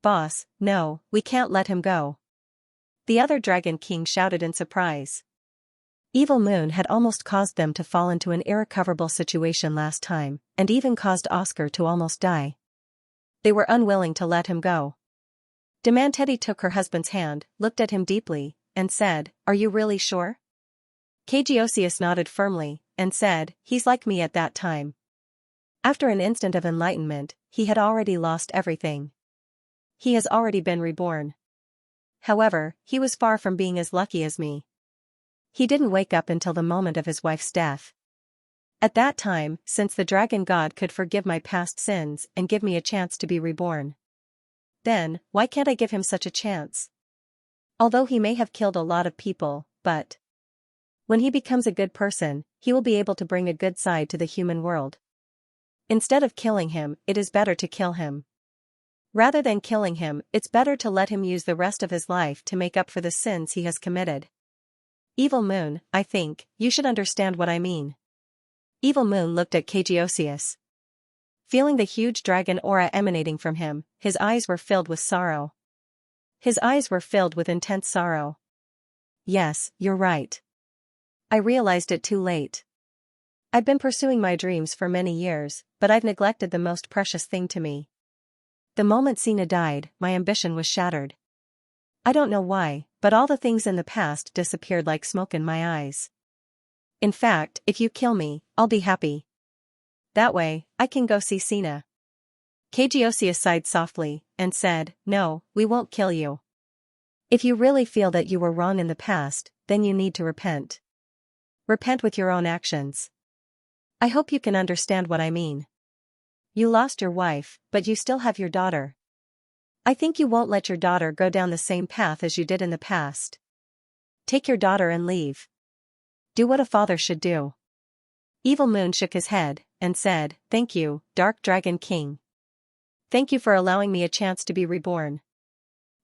"Boss, no, we can't let him go." The other Dragon King shouted in surprise. Evil Moon had almost caused them to fall into an irrecoverable situation last time, and even caused Oscar to almost die. They were unwilling to let him go. Demanteti took her husband's hand, looked at him deeply, and said, "Are you really sure?" Xianxia nodded firmly, and said, "He's like me at that time." After an instant of enlightenment, he had already lost everything. He has already been reborn. However, he was far from being as lucky as me. He didn't wake up until the moment of his wife's death. At that time, since the dragon god could forgive my past sins and give me a chance to be reborn. Then, why can't I give him such a chance? Although he may have killed a lot of people, but when he becomes a good person, he will be able to bring a good side to the human world. Instead of killing him, it is better to kill him. Rather than killing him, it's better to let him use the rest of his life to make up for the sins he has committed. Evil Moon, I think, you should understand what I mean. Evil Moon looked at Xianxia. Feeling the huge dragon aura emanating from him, his eyes were filled with sorrow. His eyes were filled with intense sorrow. Yes, you're right. I realized it too late. I've been pursuing my dreams for many years, but I've neglected the most precious thing to me. The moment Sina died, my ambition was shattered. I don't know why, but all the things in the past disappeared like smoke in my eyes. In fact, if you kill me, I'll be happy. That way, I can go see Sina. Xianxia sighed softly, and said, "No, we won't kill you. If you really feel that you were wrong in the past, then you need to repent. Repent with your own actions. I hope you can understand what I mean. You lost your wife, but you still have your daughter. I think you won't let your daughter go down the same path as you did in the past. Take your daughter and leave. Do what a father should do." Evil Moon shook his head, and said, "Thank you, Dark Dragon King. Thank you for allowing me a chance to be reborn.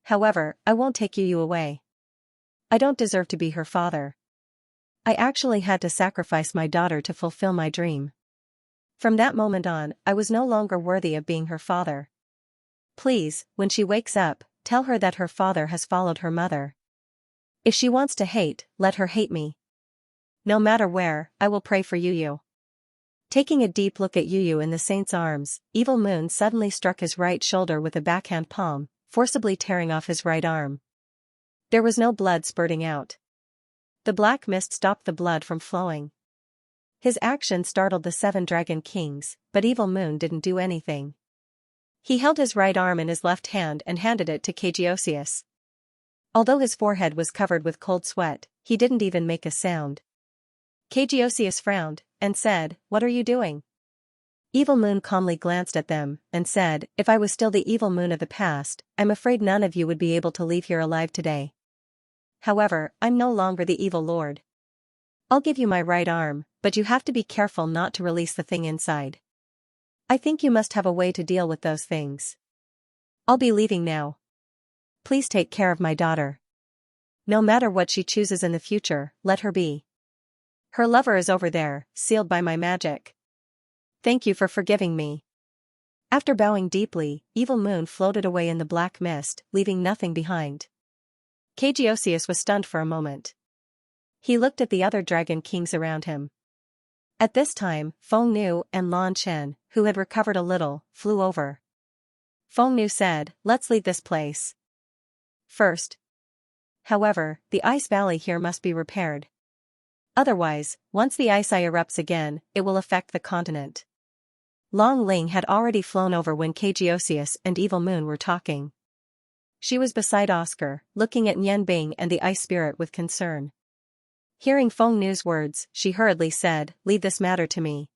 However, I won't take you away. I don't deserve to be her father. I actually had to sacrifice my daughter to fulfill my dream. From that moment on, I was no longer worthy of being her father. Please, when she wakes up, tell her that her father has followed her mother. If she wants to hate, let her hate me. No matter where, I will pray for you." Taking a deep look at Yu in the saint's arms, Evil Moon suddenly struck his right shoulder with a backhand palm, forcibly tearing off his right arm. There was no blood spurting out. The black mist stopped the blood from flowing. His action startled the 7 Dragon Kings, but Evil Moon didn't do anything. He held his right arm in his left hand and handed it to Xianxia. Although his forehead was covered with cold sweat, he didn't even make a sound. Xianxia frowned, and said, "What are you doing?" Evil Moon calmly glanced at them, and said, "If I was still the Evil Moon of the past, I'm afraid none of you would be able to leave here alive today. However, I'm no longer the Evil Lord. I'll give you my right arm, but you have to be careful not to release the thing inside. I think you must have a way to deal with those things. I'll be leaving now. Please take care of my daughter. No matter what she chooses in the future, let her be. Her lover is over there, sealed by my magic. Thank you for forgiving me." After bowing deeply, Evil Moon floated away in the black mist, leaving nothing behind. Xianxia was stunned for a moment. He looked at the other Dragon Kings around him. At this time, Feng Nu and Lan Chen, who had recovered a little, flew over. Feng Nu said, "Let's leave this place first. However, the ice valley here must be repaired. Otherwise, once the ice eye erupts again, it will affect the continent." Long Ling had already flown over when Xianxia and Evil Moon were talking. She was beside Oscar, looking at Nian Bing and the ice spirit with concern. Hearing Feng Nu's words, she hurriedly said, "Leave this matter to me.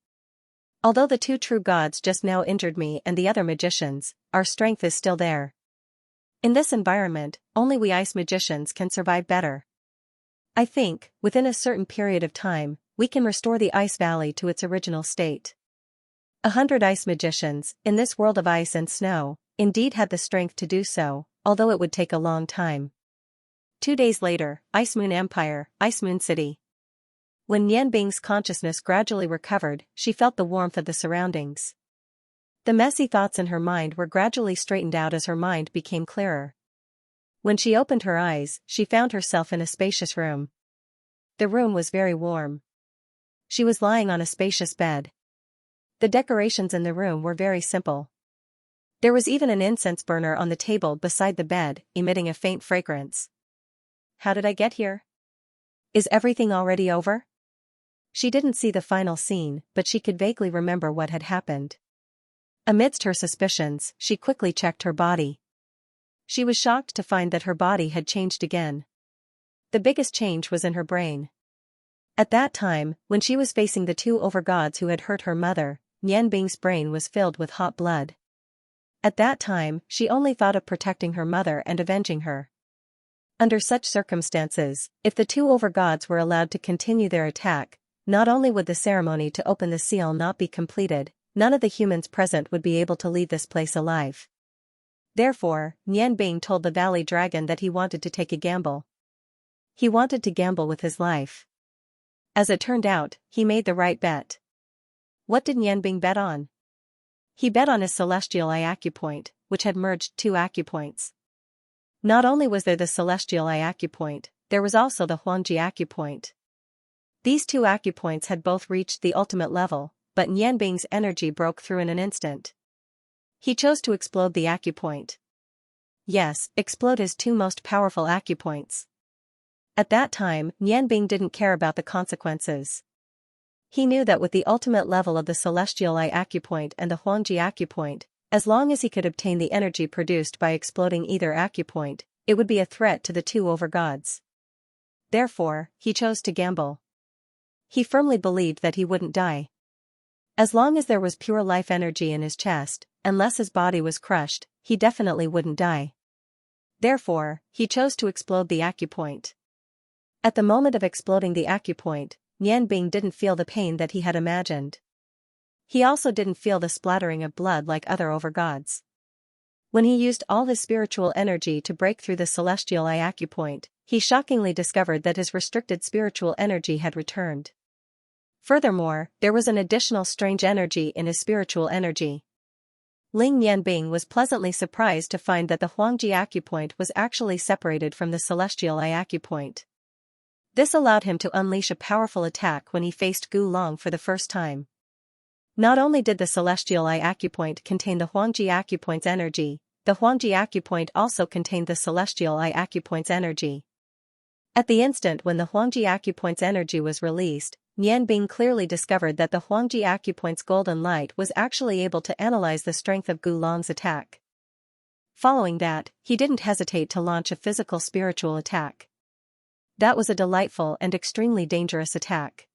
Although the 2 true gods just now injured me and the other magicians, our strength is still there. In this environment, only we ice magicians can survive better. I think, within a certain period of time, we can restore the ice valley to its original state." 100 ice magicians, in this world of ice and snow, indeed had the strength to do so, although it would take a long time. 2 days later, Ice Moon Empire, Ice Moon City. When Nian Bing's consciousness gradually recovered, she felt the warmth of the surroundings. The messy thoughts in her mind were gradually straightened out as her mind became clearer. When she opened her eyes, she found herself in a spacious room. The room was very warm. She was lying on a spacious bed. The decorations in the room were very simple. There was even an incense burner on the table beside the bed, emitting a faint fragrance. How did I get here? Is everything already over? She didn't see the final scene, but she could vaguely remember what had happened. Amidst her suspicions, she quickly checked her body. She was shocked to find that her body had changed again. The biggest change was in her brain. At that time, when she was facing the 2 overgods who had hurt her mother, Nian Bing's brain was filled with hot blood. At that time, she only thought of protecting her mother and avenging her. Under such circumstances, if the 2 overgods were allowed to continue their attack, not only would the ceremony to open the seal not be completed, none of the humans present would be able to leave this place alive. Therefore, Nian Bing told the Valley Dragon that he wanted to take a gamble. He wanted to gamble with his life. As it turned out, he made the right bet. What did Nian Bing bet on? He bet on his celestial eye acupoint, which had merged 2 acupoints. Not only was there the celestial eye acupoint, there was also the Huangji acupoint. These 2 acupoints had both reached the ultimate level, but Nian Bing's energy broke through in an instant. He chose to explode the acupoint. Yes, explode his 2 most powerful acupoints. At that time, Nian Bing didn't care about the consequences. He knew that with the ultimate level of the celestial eye acupoint and the Huangji acupoint, as long as he could obtain the energy produced by exploding either acupoint, it would be a threat to the 2 overgods. Therefore, he chose to gamble. He firmly believed that he wouldn't die. As long as there was pure life energy in his chest, unless his body was crushed, he definitely wouldn't die. Therefore, he chose to explode the acupoint. At the moment of exploding the acupoint, Nian Bing didn't feel the pain that he had imagined. He also didn't feel the splattering of blood like other overgods. When he used all his spiritual energy to break through the celestial eye acupoint, he shockingly discovered that his restricted spiritual energy had returned. Furthermore, there was an additional strange energy in his spiritual energy. Ling Nianbing was pleasantly surprised to find that the Huangji acupoint was actually separated from the celestial eye acupoint. This allowed him to unleash a powerful attack when he faced Gu Long for the first time. Not only did the celestial eye acupoint contain the Huangji acupoint's energy, the Huangji acupoint also contained the celestial eye acupoint's energy. At the instant when the Huangji acupoint's energy was released, Nian Bing clearly discovered that the Huangji acupoint's golden light was actually able to analyze the strength of Gu Long's attack. Following that, he didn't hesitate to launch a physical spiritual attack. That was a delightful and extremely dangerous attack.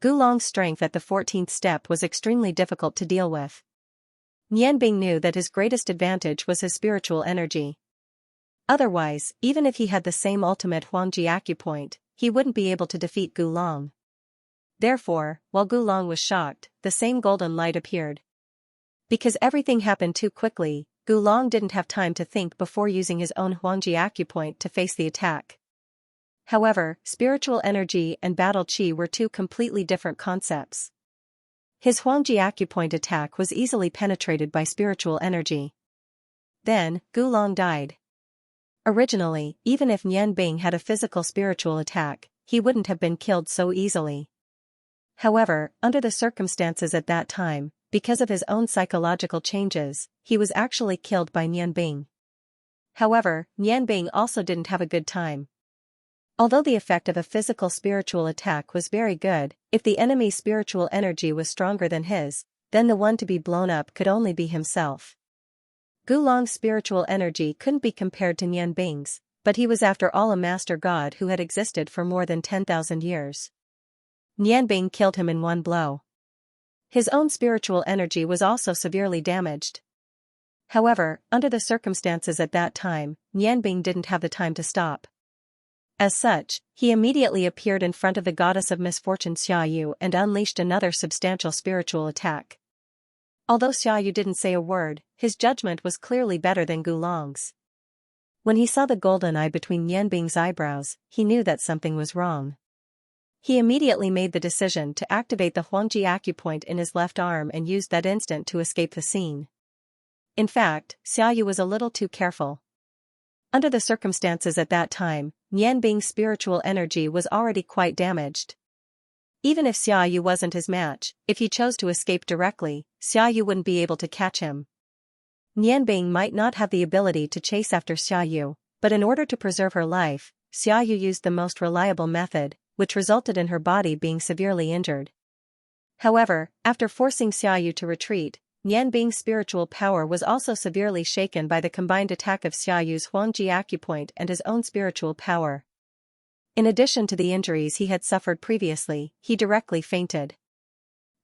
Gu Long's strength at the 14th step was extremely difficult to deal with. Nian Bing knew that his greatest advantage was his spiritual energy. Otherwise, even if he had the same ultimate Huangji acupoint, he wouldn't be able to defeat Gu Long. Therefore, while Gu Long was shocked, the same golden light appeared. Because everything happened too quickly, Gu Long didn't have time to think before using his own Huangji acupoint to face the attack. However, spiritual energy and battle qi were two completely different concepts. His Huangji acupoint attack was easily penetrated by spiritual energy. Then, Gu Long died. Originally, even if Nian Bing had a physical spiritual attack, he wouldn't have been killed so easily. However, under the circumstances at that time, because of his own psychological changes, he was actually killed by Nian Bing. However, Nian Bing also didn't have a good time. Although the effect of a physical spiritual attack was very good, if the enemy's spiritual energy was stronger than his, then the one to be blown up could only be himself. Gu Long's spiritual energy couldn't be compared to Nian Bing's, but he was after all a master god who had existed for more than 10,000 years. Nian Bing killed him in one blow. His own spiritual energy was also severely damaged. However, under the circumstances at that time, Nian Bing didn't have the time to stop. As such, he immediately appeared in front of the goddess of misfortune Xiayu and unleashed another substantial spiritual attack. Although Xiayu didn't say a word, his judgment was clearly better than Gu Long's. When he saw the golden eye between Nian Bing's eyebrows, he knew that something was wrong. He immediately made the decision to activate the Huangji acupoint in his left arm and used that instant to escape the scene. In fact, Xiayu was a little too careful. Under the circumstances at that time, Nian Bing's spiritual energy was already quite damaged. Even if Xiayu wasn't his match, if he chose to escape directly, Xiayu wouldn't be able to catch him. Nian Bing might not have the ability to chase after Xiayu, but in order to preserve her life, Xiayu used the most reliable method, which resulted in her body being severely injured. However, after forcing Xiayu to retreat, Nian Bing's spiritual power was also severely shaken by the combined attack of Xiayu's Huangji acupoint and his own spiritual power. In addition to the injuries he had suffered previously, he directly fainted.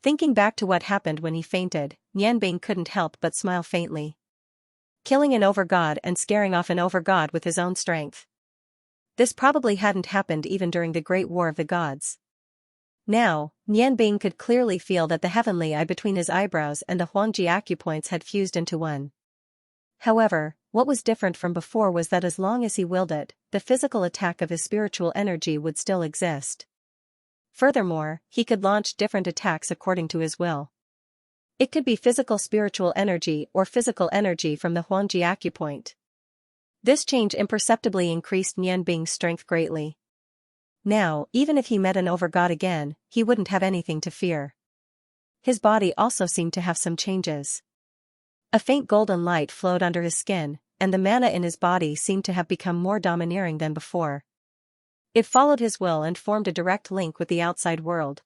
Thinking back to what happened when he fainted, Nian Bing couldn't help but smile faintly. Killing an overgod and scaring off an overgod with his own strength. This probably hadn't happened even during the Great War of the Gods. Now, Nian Bing could clearly feel that the heavenly eye between his eyebrows and the Huangji acupoints had fused into one. However, what was different from before was that as long as he willed it, the physical attack of his spiritual energy would still exist. Furthermore, he could launch different attacks according to his will. It could be physical spiritual energy or physical energy from the Huangji acupoint. This change imperceptibly increased Nian Bing's strength greatly. Now, even if he met an overgod again, he wouldn't have anything to fear. His body also seemed to have some changes. A faint golden light flowed under his skin, and the mana in his body seemed to have become more domineering than before. It followed his will and formed a direct link with the outside world.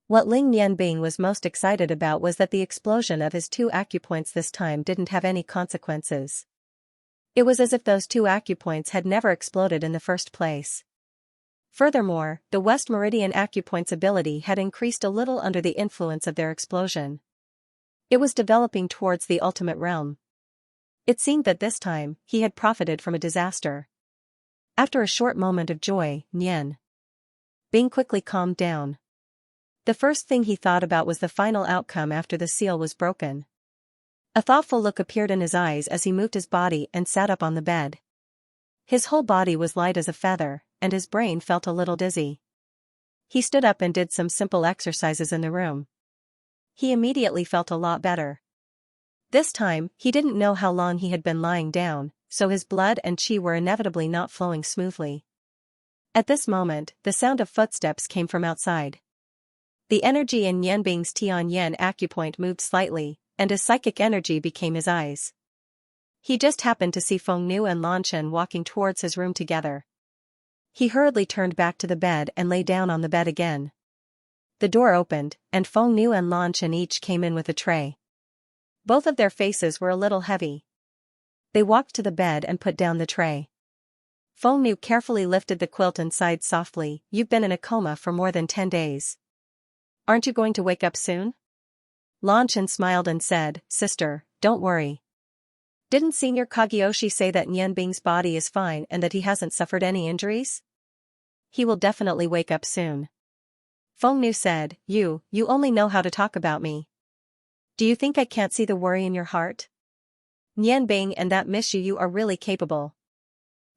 What Ling Nian Bing was most excited about was that the explosion of his two acupoints this time didn't have any consequences. It was as if those two acupoints had never exploded in the first place. Furthermore, the West Meridian acupoint's ability had increased a little under the influence of their explosion. It was developing towards the ultimate realm. It seemed that this time, he had profited from a disaster. After a short moment of joy, Nian Bing quickly calmed down. The first thing he thought about was the final outcome after the seal was broken. A thoughtful look appeared in his eyes as he moved his body and sat up on the bed. His whole body was light as a feather, and his brain felt a little dizzy. He stood up and did some simple exercises in the room. He immediately felt a lot better. This time, he didn't know how long he had been lying down, so his blood and qi were inevitably not flowing smoothly. At this moment, the sound of footsteps came from outside. The energy in Nianbing's Tianyan acupoint moved slightly, and his psychic energy became his eyes. He just happened to see Feng Nu and Lan Chen walking towards his room together. He hurriedly turned back to the bed and lay down on the bed again. The door opened, and Feng Nu and Lan Chen each came in with a tray. Both of their faces were a little heavy. They walked to the bed and put down the tray. Feng Nu carefully lifted the quilt and sighed softly. "You've been in a coma for more than 10 days. Aren't you going to wake up soon?" Lan Chen smiled and said, "Sister, don't worry. Didn't Senior Kagyoshi say that Nianbing's body is fine and that he hasn't suffered any injuries? He will definitely wake up soon." Feng Nu said, You only know how to talk about me. Do you think I can't see the worry in your heart? Nianbing and that Miss Yu are really capable.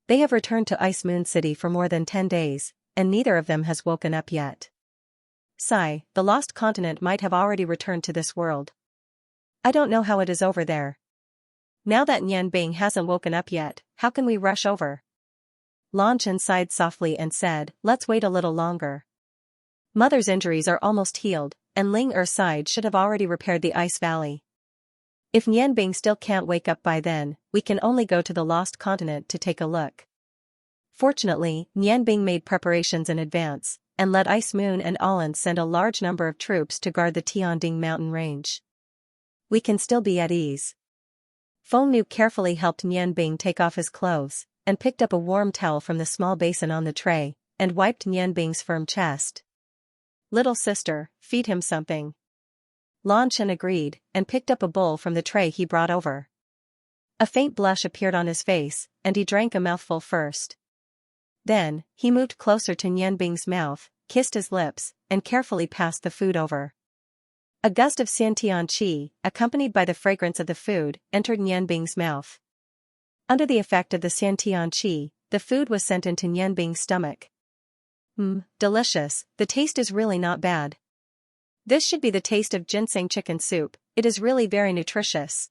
They have returned to Ice Moon City for more than 10 days, and neither of them has woken up yet. Sigh, the lost continent might have already returned to this world. I don't know how it is over there. Now that Nianbing hasn't woken up yet, how can we rush over? Lan Chen sighed softly and said, Let's wait a little longer. Mother's injuries are almost healed, and Ling Er's side should have already repaired the ice valley. If Nianbing still can't wake up by then, we can only go to the lost continent to take a look. Fortunately, Nianbing made preparations in advance, and let Ice Moon and Allan send a large number of troops to guard the Tianding mountain range. We can still be at ease. Feng Nu carefully helped Nianbing take off his clothes, and picked up a warm towel from the small basin on the tray, and wiped Nianbing's firm chest. Little sister, feed him something. Lan Chen agreed, and picked up a bowl from the tray he brought over. A faint blush appeared on his face, and he drank a mouthful first. Then, he moved closer to Nianbing's mouth, kissed his lips, and carefully passed the food over. A gust of Xiantian qi, accompanied by the fragrance of the food, entered Nianbing's mouth. Under the effect of the Xiantian qi, the food was sent into Nianbing's stomach. Delicious, the taste is really not bad. This should be the taste of ginseng chicken soup, it is really very nutritious.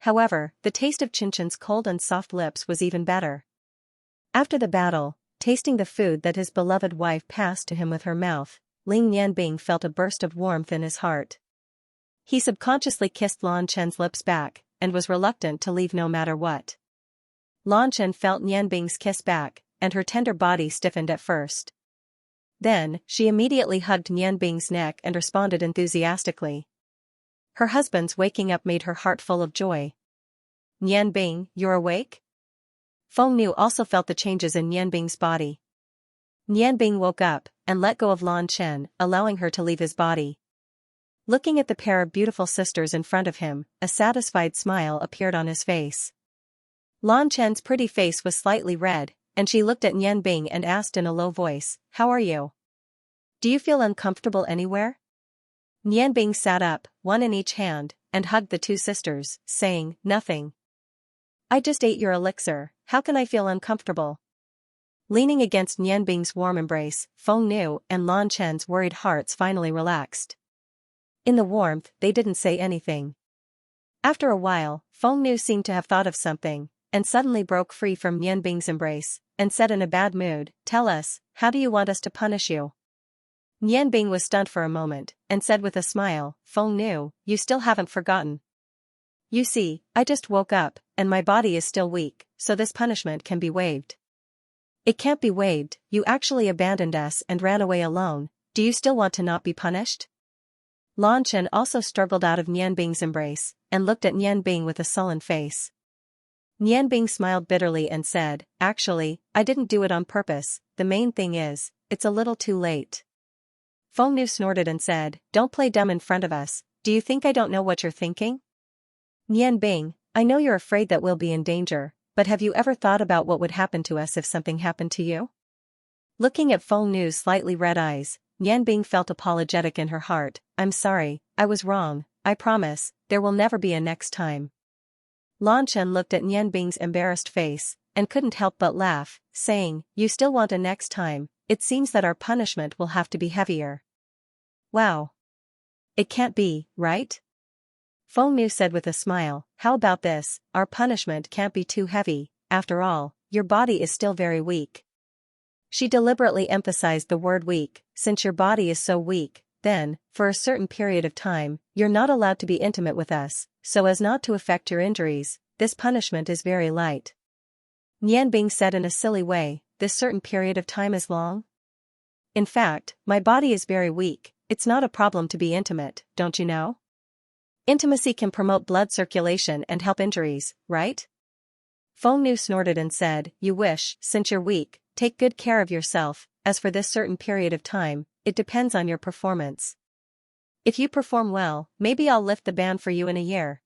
However, the taste of Qinchen's cold and soft lips was even better. After the battle, tasting the food that his beloved wife passed to him with her mouth, Ling Nianbing felt a burst of warmth in his heart. He subconsciously kissed Lan Chen's lips back, and was reluctant to leave no matter what. Lan Chen felt Nianbing's kiss back, and her tender body stiffened at first. Then, she immediately hugged Nianbing's neck and responded enthusiastically. Her husband's waking up made her heart full of joy. Nianbing, you're awake? Feng Nu also felt the changes in Nianbing's body. Nianbing woke up, and let go of Lan Chen, allowing her to leave his body. Looking at the pair of beautiful sisters in front of him, a satisfied smile appeared on his face. Lan Chen's pretty face was slightly red, and she looked at Nianbing and asked in a low voice, How are you? Do you feel uncomfortable anywhere? Nianbing sat up, one in each hand, and hugged the two sisters, saying, Nothing. I just ate your elixir, how can I feel uncomfortable? Leaning against Nianbing's warm embrace, Feng Nu and Lan Chen's worried hearts finally relaxed. In the warmth, they didn't say anything. After a while, Feng Nu seemed to have thought of something, and suddenly broke free from Nianbing's embrace, and said in a bad mood, Tell us, how do you want us to punish you? Nianbing was stunned for a moment, and said with a smile, Feng Nu, you still haven't forgotten. You see, I just woke up, and my body is still weak, so this punishment can be waived. It can't be waived, you actually abandoned us and ran away alone, do you still want to not be punished? Lan Chen also struggled out of Nianbing's embrace, and looked at Nianbing with a sullen face. Nianbing smiled bitterly and said, Actually, I didn't do it on purpose, the main thing is, it's a little too late. Feng Nu snorted and said, Don't play dumb in front of us, do you think I don't know what you're thinking? Nianbing, I know you're afraid that we'll be in danger, but have you ever thought about what would happen to us if something happened to you? Looking at Feng Nu's slightly red eyes, Nianbing felt apologetic in her heart, I'm sorry, I was wrong, I promise, there will never be a next time. Lan Chen looked at Nianbing's embarrassed face, and couldn't help but laugh, saying, You still want a next time, it seems that our punishment will have to be heavier. Wow. It can't be, right? Feng Nu said with a smile, How about this, our punishment can't be too heavy, after all, your body is still very weak. She deliberately emphasized the word weak, since your body is so weak, then, for a certain period of time, you're not allowed to be intimate with us, so as not to affect your injuries. This punishment is very light." Nianbing said in a silly way, "This certain period of time is long? In fact, my body is very weak, it's not a problem to be intimate, don't you know? Intimacy can promote blood circulation and help injuries, right?" Feng Nu snorted and said, "You wish, since you're weak, take good care of yourself. As for this certain period of time, it depends on your performance. If you perform well, maybe I'll lift the ban for you in a year."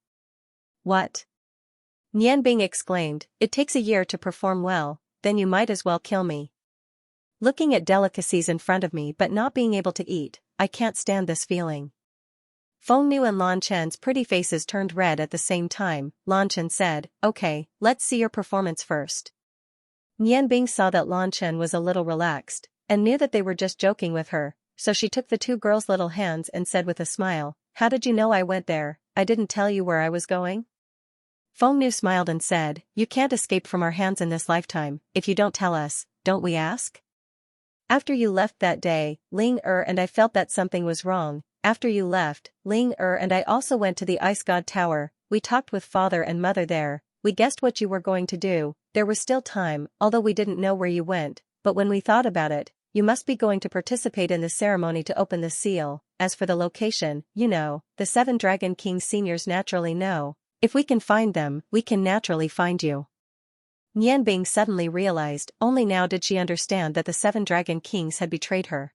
"What?" Nianbing exclaimed, "It takes a year to perform well, then you might as well kill me. Looking at delicacies in front of me but not being able to eat, I can't stand this feeling." Feng Nu and Lan Chen's pretty faces turned red at the same time. Lan Chen said, "Okay, let's see your performance first." Nianbing saw that Lan Chen was a little relaxed, and knew that they were just joking with her, so she took the two girls' little hands and said with a smile, "How did you know I went there? I didn't tell you where I was going?" Feng Nu smiled and said, "You can't escape from our hands in this lifetime, if you don't tell us, don't we ask? After you left that day, Ling and I felt that something was wrong. After you left, Ling and I also went to the Ice God Tower. We talked with father and mother there. We guessed what you were going to do. There was still time, although we didn't know where you went, but when we thought about it, you must be going to participate in the ceremony to open the seal. As for the location, you know, the 7 Dragon Kings seniors naturally know. If we can find them, we can naturally find you." Nianbing suddenly realized, only now did she understand that the 7 Dragon Kings had betrayed her.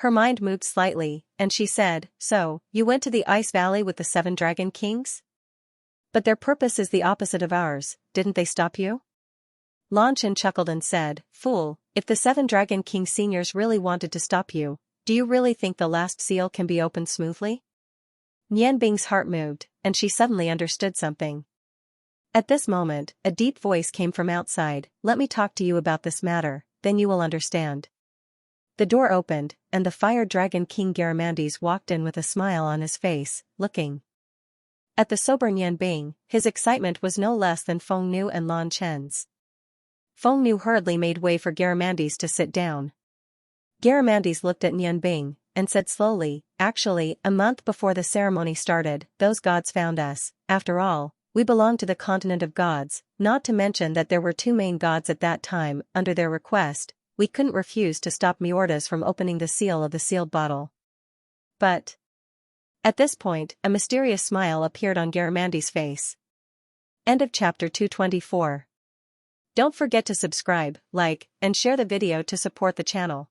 Her mind moved slightly, and she said, "So, you went to the Ice Valley with the 7 Dragon Kings? But their purpose is the opposite of ours, didn't they stop you?" Lan Chen chuckled and said, "Fool, if the 7 Dragon King seniors really wanted to stop you, do you really think the last seal can be opened smoothly?" Nianbing's heart moved, and she suddenly understood something. At this moment, a deep voice came from outside, "Let me talk to you about this matter, then you will understand." The door opened, and the Fire Dragon King Garamandes walked in with a smile on his face, looking at the sober Nianbing. His excitement was no less than Feng Nu and Lan Chen's. Feng Nu hurriedly made way for Garamandes to sit down. Garamandes looked at Nianbing, and said slowly, "Actually, a month before the ceremony started, those gods found us. After all, we belong to the continent of gods, not to mention that there were 2 main gods at that time. Under their request, we couldn't refuse to stop Miordas from opening the seal of the sealed bottle. But..." At this point, a mysterious smile appeared on Garamandes' face. End of chapter 224. Don't forget to subscribe, like, and share the video to support the channel.